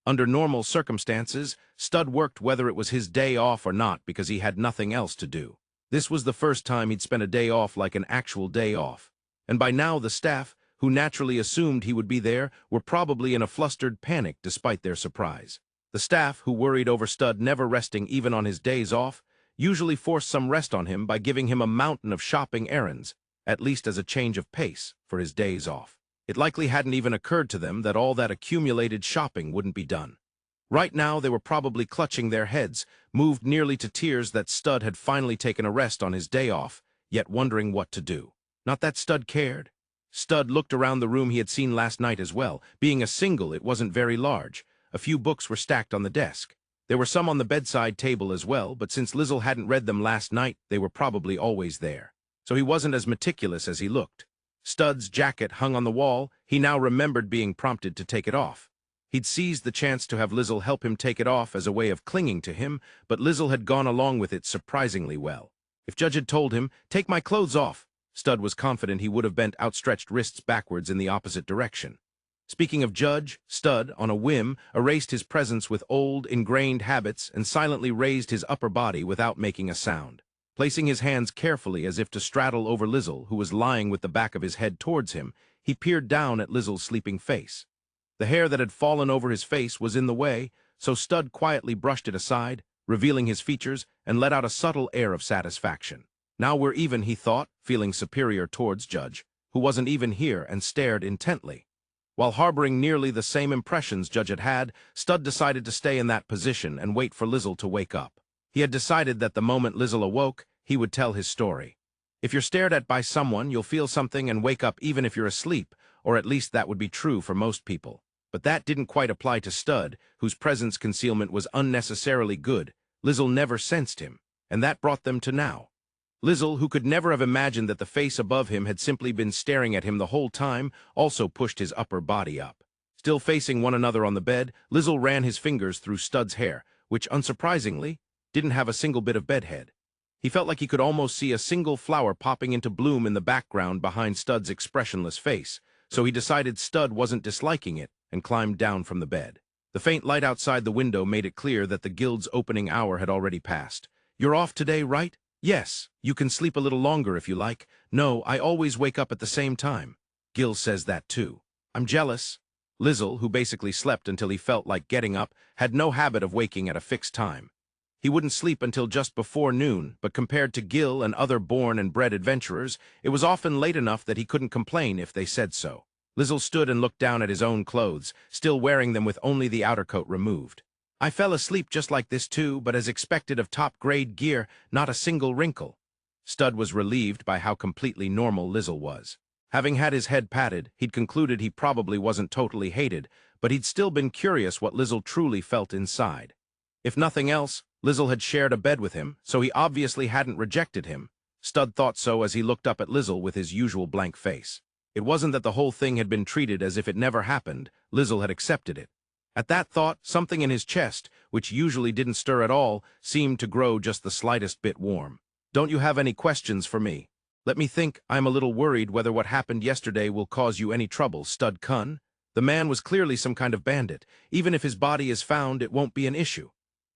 Under normal circumstances, Stud worked whether it was his day off or not because he had nothing else to do. This was the first time he'd spent a day off like an actual day off. And by now the staff, who naturally assumed he would be there, were probably in a flustered panic despite their surprise. The staff, who worried over Stud never resting even on his days off, usually forced some rest on him by giving him a mountain of shopping errands, at least as a change of pace for his days off. It likely hadn't even occurred to them that all that accumulated shopping wouldn't be done. Right now they were probably clutching their heads, moved nearly to tears that Stud had finally taken a rest on his day off, yet wondering what to do. Not that Stud cared. Stud looked around the room he had seen last night as well. Being a single, it wasn't very large. A few books were stacked on the desk. There were some on the bedside table as well, but since Lizel hadn't read them last night, they were probably always there. So he wasn't as meticulous as he looked. Stud's jacket hung on the wall. He now remembered being prompted to take it off. He'd seized the chance to have Lizel help him take it off as a way of clinging to him, but Lizel had gone along with it surprisingly well. If Judge had told him, "Take my clothes off," Stud was confident he would have bent outstretched wrists backwards in the opposite direction. Speaking of Judge, Stud, on a whim, erased his presence with old, ingrained habits and silently raised his upper body without making a sound. Placing his hands carefully as if to straddle over Lizel, who was lying with the back of his head towards him, he peered down at Lizel's sleeping face. The hair that had fallen over his face was in the way, so Stud quietly brushed it aside, revealing his features, and let out a subtle air of satisfaction. Now we're even, he thought, feeling superior towards Judge, who wasn't even here and stared intently. While harboring nearly the same impressions Judge had had, Stud decided to stay in that position and wait for Lizel to wake up. He had decided that the moment Lizel awoke, he would tell his story. If you're stared at by someone, you'll feel something and wake up even if you're asleep, or at least that would be true for most people. But that didn't quite apply to Stud, whose presence concealment was unnecessarily good. Lizel never sensed him, and that brought them to now. Lizel, who could never have imagined that the face above him had simply been staring at him the whole time, also pushed his upper body up. Still facing one another on the bed, Lizel ran his fingers through Stud's hair, which, unsurprisingly, didn't have a single bit of bedhead. He felt like he could almost see a single flower popping into bloom in the background behind Stud's expressionless face, so he decided Stud wasn't disliking it and climbed down from the bed. The faint light outside the window made it clear that the guild's opening hour had already passed. "You're off today, right?" "Yes, you can sleep a little longer if you like." "No, I always wake up at the same time." "Gil says that too." "I'm jealous." Lizel, who basically slept until he felt like getting up, had no habit of waking at a fixed time. He wouldn't sleep until just before noon, but compared to Gil and other born and bred adventurers, it was often late enough that he couldn't complain if they said so. Lizel stood and looked down at his own clothes, still wearing them with only the outer coat removed. "I fell asleep just like this too, but as expected of top-grade gear, not a single wrinkle." Stud was relieved by how completely normal Lizel was. Having had his head patted, he'd concluded he probably wasn't totally hated, but he'd still been curious what Lizel truly felt inside. If nothing else, Lizel had shared a bed with him, so he obviously hadn't rejected him. Stud thought so as he looked up at Lizel with his usual blank face. It wasn't that the whole thing had been treated as if it never happened. Lizel had accepted it. At that thought, something in his chest, which usually didn't stir at all, seemed to grow just the slightest bit warm. "Don't you have any questions for me?" "Let me think. I'm a little worried whether what happened yesterday will cause you any trouble, Stud Kun." The man was clearly some kind of bandit. "Even if his body is found, it won't be an issue."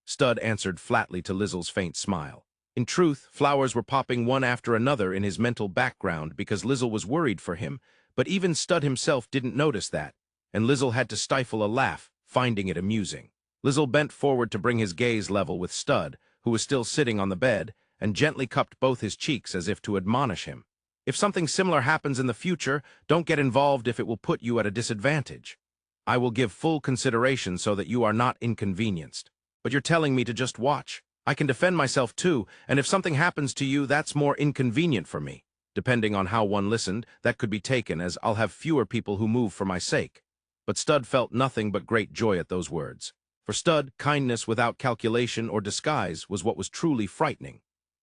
Stud answered flatly to Lizel's faint smile. In truth, flowers were popping one after another in his mental background because Lizel was worried for him, but even Stud himself didn't notice that, and Lizel had to stifle a laugh, finding it amusing. Lizel bent forward to bring his gaze level with Stud, who was still sitting on the bed, and gently cupped both his cheeks as if to admonish him. "If something similar happens in the future, don't get involved if it will put you at a disadvantage. I will give full consideration so that you are not inconvenienced. But you're telling me to just watch. I can defend myself too, and if something happens to you, that's more inconvenient for me." Depending on how one listened, that could be taken as I'll have fewer people who move for my sake. But Stud felt nothing but great joy at those words. For Stud, kindness without calculation or disguise was what was truly frightening.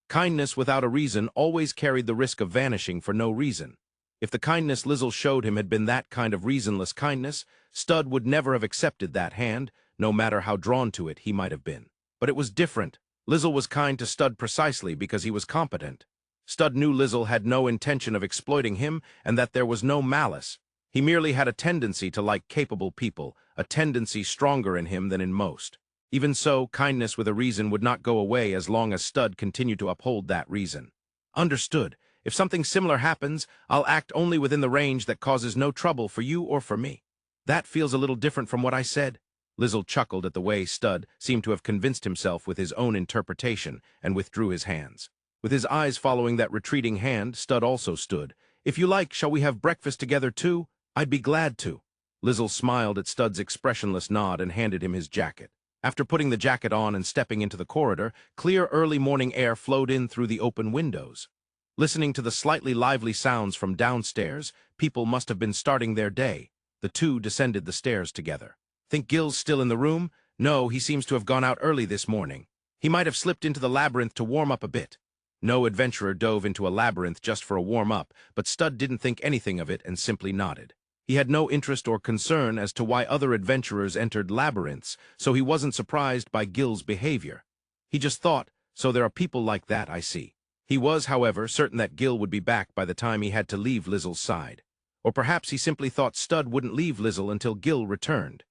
Kindness without a reason always carried the risk of vanishing for no reason. If the kindness Lizel showed him had been that kind of reasonless kindness, Stud would never have accepted that hand, no matter how drawn to it he might have been. But it was different. Lizel was kind to Stud precisely because he was competent. Stud knew Lizel had no intention of exploiting him and that there was no malice. He merely had a tendency to like capable people, a tendency stronger in him than in most. Even so, kindness with a reason would not go away as long as Stud continued to uphold that reason. Understood. If something similar happens, I'll act only within the range that causes no trouble for you or for me. That feels a little different from what I said. Lizel chuckled at the way Stud seemed to have convinced himself with his own interpretation and withdrew his hands. With his eyes following that retreating hand, Stud also stood. If you like, shall we have breakfast together too? I'd be glad to. Lizel smiled at Stud's expressionless nod and handed him his jacket. After putting the jacket on and stepping into the corridor, clear early morning air flowed in through the open windows. Listening to the slightly lively sounds from downstairs, people must have been starting their day. The two descended the stairs together. Think Gil's still in the room? No, he seems to have gone out early this morning. He might have slipped into the labyrinth to warm up a bit. No adventurer dove into a labyrinth just for a warm-up, but Stud didn't think anything of it and simply nodded. He had no interest or concern as to why other adventurers entered labyrinths, so he wasn't surprised by Gil's behavior. He just thought, so there are people like that, I see. He was, however, certain that Gil would be back by the time he had to leave Lizel's side. Or perhaps he simply thought Stud wouldn't leave Lizel until Gil returned.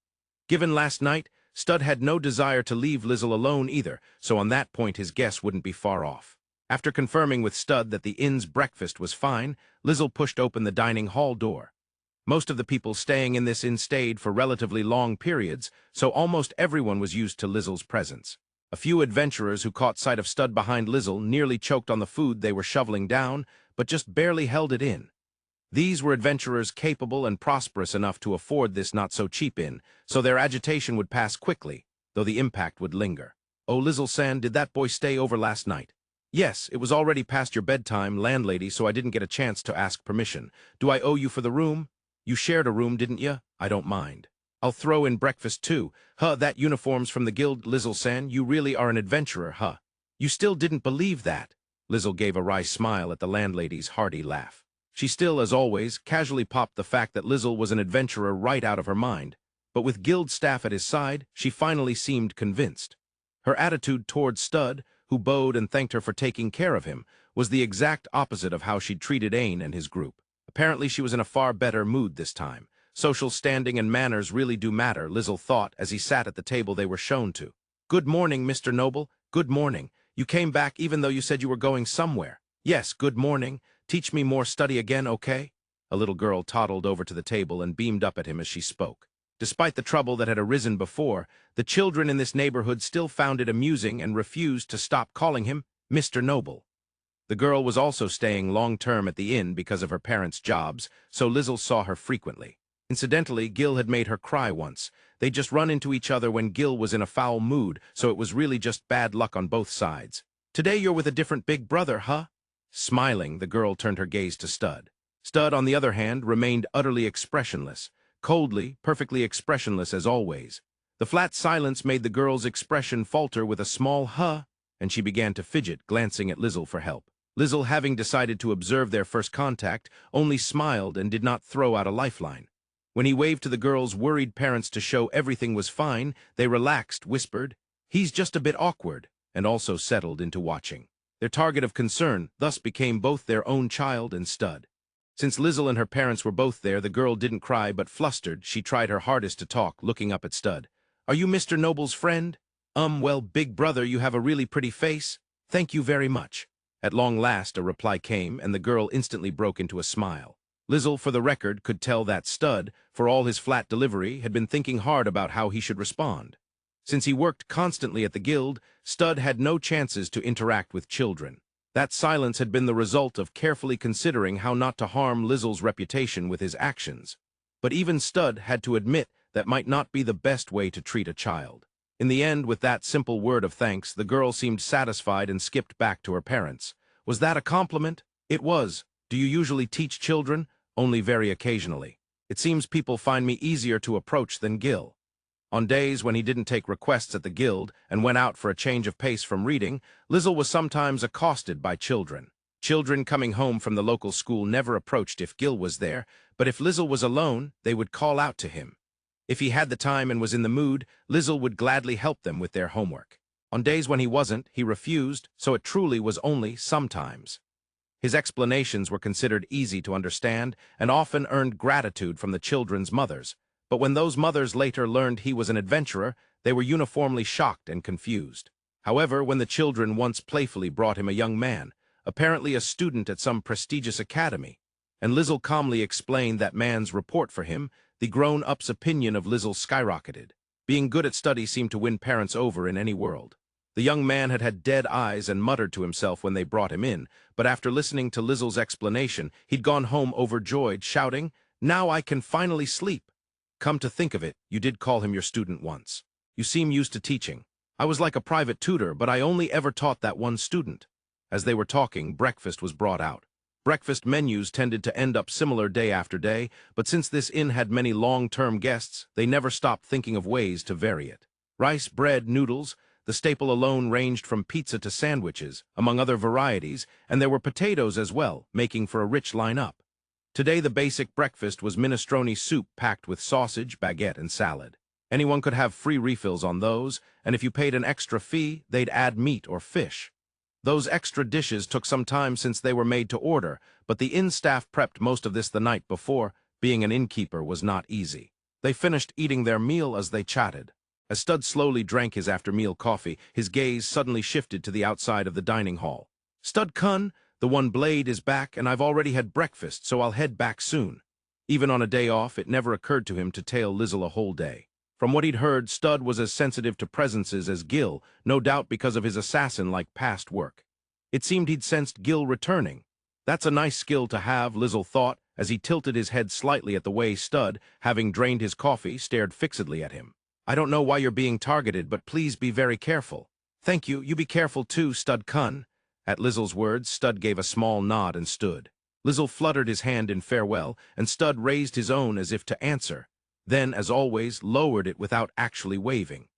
Given last night, Stud had no desire to leave Lizel alone either, so on that point his guess wouldn't be far off. After confirming with Stud that the inn's breakfast was fine, Lizel pushed open the dining hall door. Most of the people staying in this inn stayed for relatively long periods, so almost everyone was used to Lizel's presence. A few adventurers who caught sight of Stud behind Lizel nearly choked on the food they were shoveling down, but just barely held it in. These were adventurers capable and prosperous enough to afford this not-so-cheap inn, so their agitation would pass quickly, though the impact would linger. "Oh, Lizel-san, did that boy stay over last night?" "Yes, it was already past your bedtime, landlady, so I didn't get a chance to ask permission. Do I owe you for the room?" "You shared a room, didn't you? I don't mind. I'll throw in breakfast too. Huh, that uniform's from the guild, Lizel-san. You really are an adventurer, huh?" "You still didn't believe that?" Lizel gave a wry smile at the landlady's hearty laugh. She still, as always, casually popped the fact that Lizel was an adventurer right out of her mind. But with guild staff at his side, she finally seemed convinced. Her attitude towards Stud, who bowed and thanked her for taking care of him, was the exact opposite of how she'd treated Ain and his group. Apparently she was in a far better mood this time. Social standing and manners really do matter, Lizel thought as he sat at the table they were shown to. "Good morning, Mr. Noble. Good morning. You came back even though you said you were going somewhere." "Yes, good morning. Teach me more study again, okay?" A little girl toddled over to the table and beamed up at him as she spoke. Despite the trouble that had arisen before, the children in this neighborhood still found it amusing and refused to stop calling him Mr. Noble. The girl was also staying long-term at the inn because of her parents' jobs, so Lizel saw her frequently. Incidentally, Gil had made her cry once. They'd just run into each other when Gil was in a foul mood, so it was really just bad luck on both sides. "Today you're with a different big brother, huh?" Smiling, the girl turned her gaze to Stud. Stud, on the other hand, remained utterly expressionless. Coldly, perfectly expressionless as always. The flat silence made the girl's expression falter with a small huh, and she began to fidget, glancing at Lizel for help. Lizel, having decided to observe their first contact, only smiled and did not throw out a lifeline. When he waved to the girl's worried parents to show everything was fine, they relaxed, whispered, "He's just a bit awkward," and also settled into watching. Their target of concern thus became both their own child and Stud. Since Lizel and her parents were both there, the girl didn't cry, but flustered, she tried her hardest to talk, looking up at Stud. "Are you Mr. Noble's friend?" Well, big brother, you have a really pretty face. Thank you very much." At long last, a reply came, and the girl instantly broke into a smile. Lizel, for the record, could tell that Stud, for all his flat delivery, had been thinking hard about how he should respond. Since he worked constantly at the guild, Stud had no chances to interact with children. That silence had been the result of carefully considering how not to harm Lizel's reputation with his actions. But even Stud had to admit that might not be the best way to treat a child. In the end, with that simple word of thanks, the girl seemed satisfied and skipped back to her parents. "Was that a compliment?" "It was. Do you usually teach children?" "Only very occasionally. It seems people find me easier to approach than Gil." On days when he didn't take requests at the guild and went out for a change of pace from reading, Lizel was sometimes accosted by children. Children coming home from the local school never approached if Gil was there, but if Lizel was alone, they would call out to him. If he had the time and was in the mood, Lizel would gladly help them with their homework. On days when he wasn't, he refused, so it truly was only sometimes. His explanations were considered easy to understand and often earned gratitude from the children's mothers. But when those mothers later learned he was an adventurer, they were uniformly shocked and confused. However, when the children once playfully brought him a young man, apparently a student at some prestigious academy, and Lizel calmly explained that man's report for him, the grown-up's opinion of Lizel skyrocketed. Being good at study seemed to win parents over in any world. The young man had had dead eyes and muttered to himself when they brought him in, but after listening to Lizel's explanation, he'd gone home overjoyed, shouting, "Now I can finally sleep." Come to think of it, you did call him your student once. You seem used to teaching. I was like a private tutor, but I only ever taught that one student. As they were talking, breakfast was brought out. Breakfast menus tended to end up similar day after day, but since this inn had many long-term guests, they never stopped thinking of ways to vary it. Rice, bread, noodles, the staple alone ranged from pizza to sandwiches, among other varieties, and there were potatoes as well, making for a rich line-up. Today the basic breakfast was minestrone soup packed with sausage, baguette, and salad. Anyone could have free refills on those, and if you paid an extra fee, they'd add meat or fish. Those extra dishes took some time since they were made to order, but the inn staff prepped most of this the night before. Being an innkeeper was not easy. They finished eating their meal as they chatted. As Stud slowly drank his after-meal coffee, his gaze suddenly shifted to the outside of the dining hall. "Stud Kun, the one blade is back, and I've already had breakfast, so I'll head back soon." Even on a day off, it never occurred to him to tail Lizel a whole day. From what he'd heard, Stud was as sensitive to presences as Gil, no doubt because of his assassin-like past work. It seemed he'd sensed Gil returning. That's a nice skill to have, Lizel thought, as he tilted his head slightly at the way Stud, having drained his coffee, stared fixedly at him. "I don't know why you're being targeted, but please be very careful." "Thank you, you be careful too, Stud Kun." At Lizel's words, Stud gave a small nod and stood. Lizel fluttered his hand in farewell, and Stud raised his own as if to answer. Then, as always, lowered it without actually waving.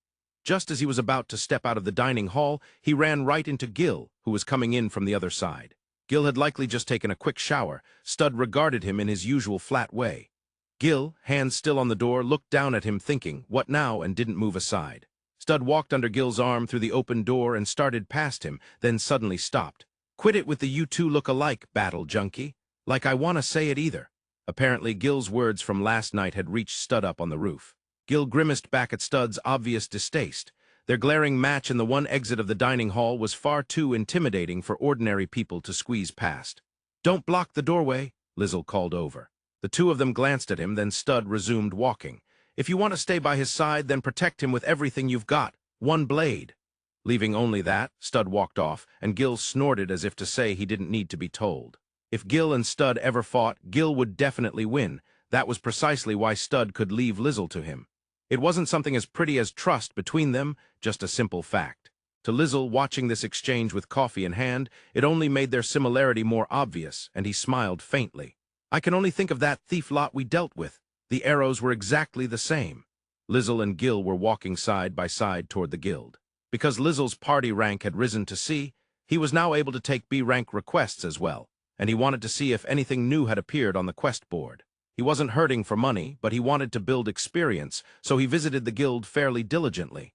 Just as he was about to step out of the dining hall, he ran right into Gil, who was coming in from the other side. Gil had likely just taken a quick shower. Stud regarded him in his usual flat way. Gil, hands still on the door, looked down at him thinking, "What now?" and didn't move aside. Stud walked under Gil's arm through the open door and started past him, then suddenly stopped. "Quit it with the you two look alike, battle junkie. Like I want to say it either." Apparently, Gil's words from last night had reached Stud up on the roof. Gil grimaced back at Stud's obvious distaste. Their glaring match in the one exit of the dining hall was far too intimidating for ordinary people to squeeze past. "Don't block the doorway," Lizel called over. The two of them glanced at him, then Stud resumed walking. "If you want to stay by his side, then protect him with everything you've got. One blade." Leaving only that, Stud walked off, and Gil snorted as if to say he didn't need to be told. If Gil and Stud ever fought, Gil would definitely win. That was precisely why Stud could leave Lizel to him. It wasn't something as pretty as trust between them, just a simple fact. To Lizel, watching this exchange with coffee in hand, it only made their similarity more obvious, and he smiled faintly. "I can only think of that thief lot we dealt with. The arrows were exactly the same." Lizel and Gil were walking side by side toward the guild. Because Lizel's party rank had risen to C, he was now able to take B-rank requests as well, and he wanted to see if anything new had appeared on the quest board. He wasn't hurting for money, but he wanted to build experience, so he visited the guild fairly diligently.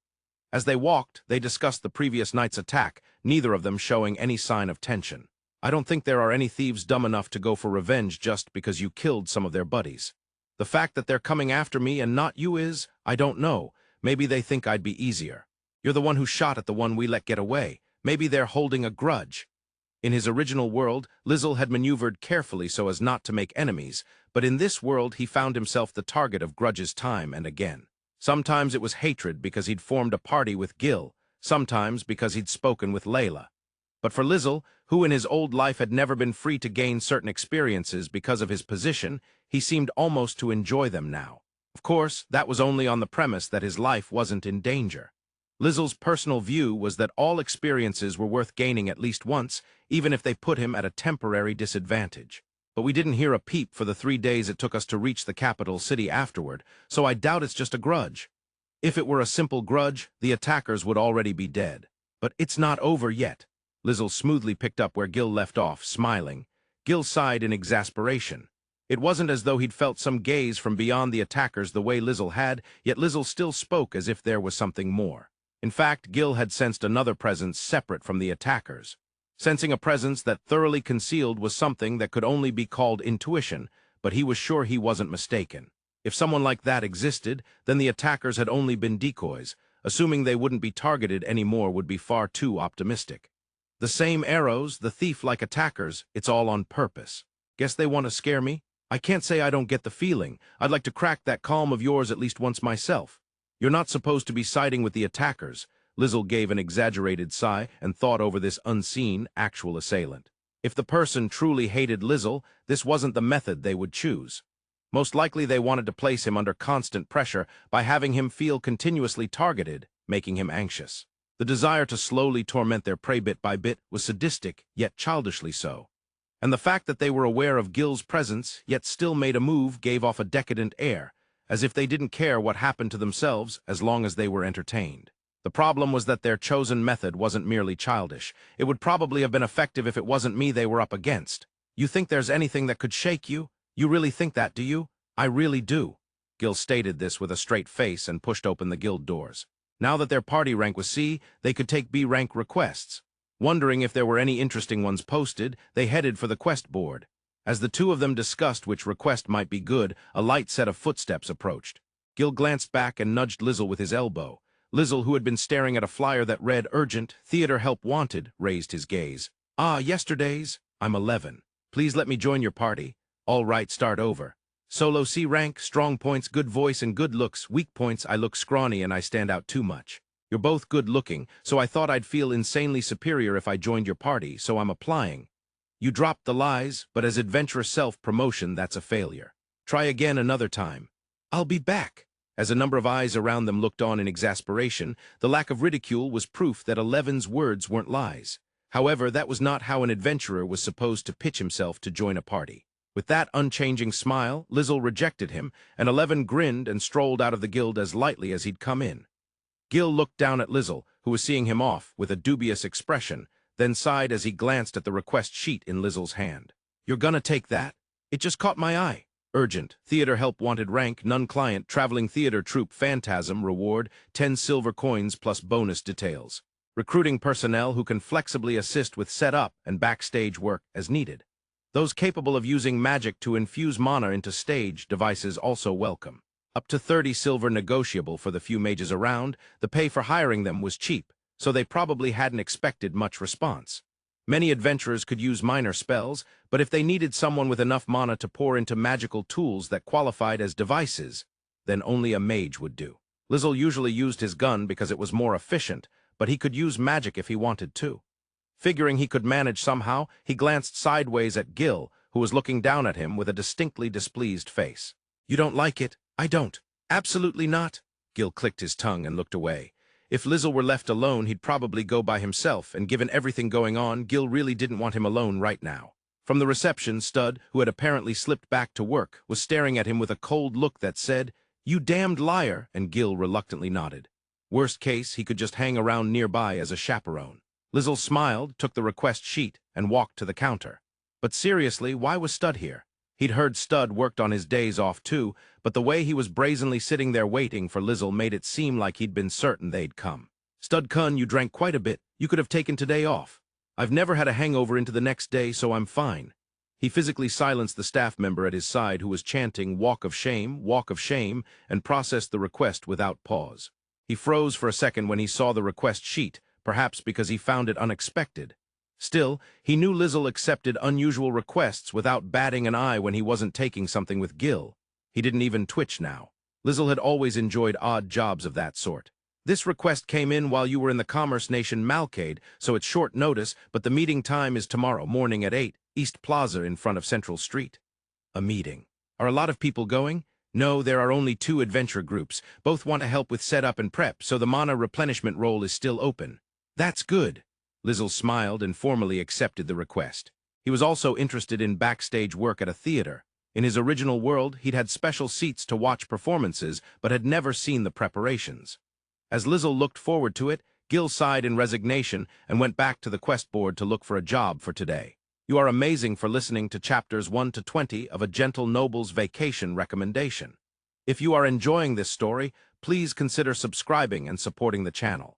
As they walked, they discussed the previous night's attack, neither of them showing any sign of tension. "I don't think there are any thieves dumb enough to go for revenge just because you killed some of their buddies. The fact that they're coming after me and not you is, I don't know. Maybe they think I'd be easier. You're the one who shot at the one we let get away. Maybe they're holding a grudge." In his original world, Lizel had maneuvered carefully so as not to make enemies, but in this world he found himself the target of grudges time and again. Sometimes it was hatred because he'd formed a party with Gil, sometimes because he'd spoken with Layla. But for Lizel, who in his old life had never been free to gain certain experiences because of his position, he seemed almost to enjoy them now. Of course, that was only on the premise that his life wasn't in danger. Lizel's personal view was that all experiences were worth gaining at least once, even if they put him at a temporary disadvantage. But we didn't hear a peep for the 3 days it took us to reach the capital city afterward, so I doubt it's just a grudge. If it were a simple grudge, the attackers would already be dead. But it's not over yet. Lizel smoothly picked up where Gil left off, smiling. Gil sighed in exasperation. It wasn't as though he'd felt some gaze from beyond the attackers the way Lizel had, yet Lizel still spoke as if there was something more. In fact, Gil had sensed another presence separate from the attackers. Sensing a presence that thoroughly concealed was something that could only be called intuition, but he was sure he wasn't mistaken. If someone like that existed, then the attackers had only been decoys. Assuming they wouldn't be targeted anymore would be far too optimistic. The same arrows, the thief-like attackers, it's all on purpose. Guess they want to scare me? I can't say I don't get the feeling. I'd like to crack that calm of yours at least once myself. You're not supposed to be siding with the attackers. Lizel gave an exaggerated sigh and thought over this unseen, actual assailant. If the person truly hated Lizel, this wasn't the method they would choose. Most likely they wanted to place him under constant pressure by having him feel continuously targeted, making him anxious. The desire to slowly torment their prey bit by bit was sadistic, yet childishly so. And the fact that they were aware of Gil's presence, yet still made a move, gave off a decadent air, as if they didn't care what happened to themselves as long as they were entertained. The problem was that their chosen method wasn't merely childish. It would probably have been effective if it wasn't me they were up against. You think there's anything that could shake you? You really think that, do you? I really do. Gil stated this with a straight face and pushed open the guild doors. Now that their party rank was C, they could take B rank requests. Wondering if there were any interesting ones posted, they headed for the quest board. As the two of them discussed which request might be good, a light set of footsteps approached. Gil glanced back and nudged Lizel with his elbow. Lizel, who had been staring at a flyer that read Urgent, Theater Help Wanted, raised his gaze. Ah, yesterday's? I'm 11. Please let me join your party. All right, start over. Solo C rank, strong points, good voice and good looks. Weak points, I look scrawny and I stand out too much. You're both good looking, so I thought I'd feel insanely superior if I joined your party, so I'm applying. You dropped the lies, but as adventurous self-promotion, that's a failure. Try again another time. I'll be back. As a number of eyes around them looked on in exasperation, the lack of ridicule was proof that Eleven's words weren't lies. However, that was not how an adventurer was supposed to pitch himself to join a party. With that unchanging smile, Lizel rejected him, and 11 grinned and strolled out of the guild as lightly as he'd come in. Gil looked down at Lizel, who was seeing him off, with a dubious expression, then sighed as he glanced at the request sheet in Lizel's hand. You're gonna take that? It just caught my eye. Urgent, Theater Help Wanted rank, non-client, Traveling Theater Troupe Phantasm, reward, 10 silver coins plus bonus details. Recruiting personnel who can flexibly assist with setup and backstage work as needed. Those capable of using magic to infuse mana into stage devices also welcome. Up to 30 silver negotiable for the few mages around, the pay for hiring them was cheap, so they probably hadn't expected much response. Many adventurers could use minor spells, but if they needed someone with enough mana to pour into magical tools that qualified as devices, then only a mage would do. Lizel usually used his gun because it was more efficient, but he could use magic if he wanted to. Figuring he could manage somehow, he glanced sideways at Gil, who was looking down at him with a distinctly displeased face. You don't like it? I don't. Absolutely not. Gil clicked his tongue and looked away. If Lizel were left alone, he'd probably go by himself, and given everything going on, Gil really didn't want him alone right now. From the reception, Stud, who had apparently slipped back to work, was staring at him with a cold look that said, "You damned liar," and Gil reluctantly nodded. Worst case, he could just hang around nearby as a chaperone. Lizel smiled, took the request sheet, and walked to the counter. But seriously, why was Stud here? He'd heard Stud worked on his days off too, but the way he was brazenly sitting there waiting for Lizel made it seem like he'd been certain they'd come. Stud-kun, you drank quite a bit. You could have taken today off. I've never had a hangover into the next day, so I'm fine. He physically silenced the staff member at his side who was chanting walk of shame, and processed the request without pause. He froze for a second when he saw the request sheet, perhaps because he found it unexpected. Still, he knew Lizel accepted unusual requests without batting an eye when he wasn't taking something with Gil. He didn't even twitch now. Lizel had always enjoyed odd jobs of that sort. This request came in while you were in the Commerce Nation Malcade, so it's short notice, but the meeting time is tomorrow morning at 8, East Plaza in front of Central Street. A meeting. Are a lot of people going? No, there are only 2 adventure groups. Both want to help with setup and prep, so the mana replenishment role is still open. That's good. Lizel smiled and formally accepted the request. He was also interested in backstage work at a theater. In his original world, he'd had special seats to watch performances, but had never seen the preparations. As Lizel looked forward to it, Gil sighed in resignation and went back to the quest board to look for a job for today. You are amazing for listening to chapters 1 to 20 of A Gentle Noble's Vacation Recommendation. If you are enjoying this story, please consider subscribing and supporting the channel.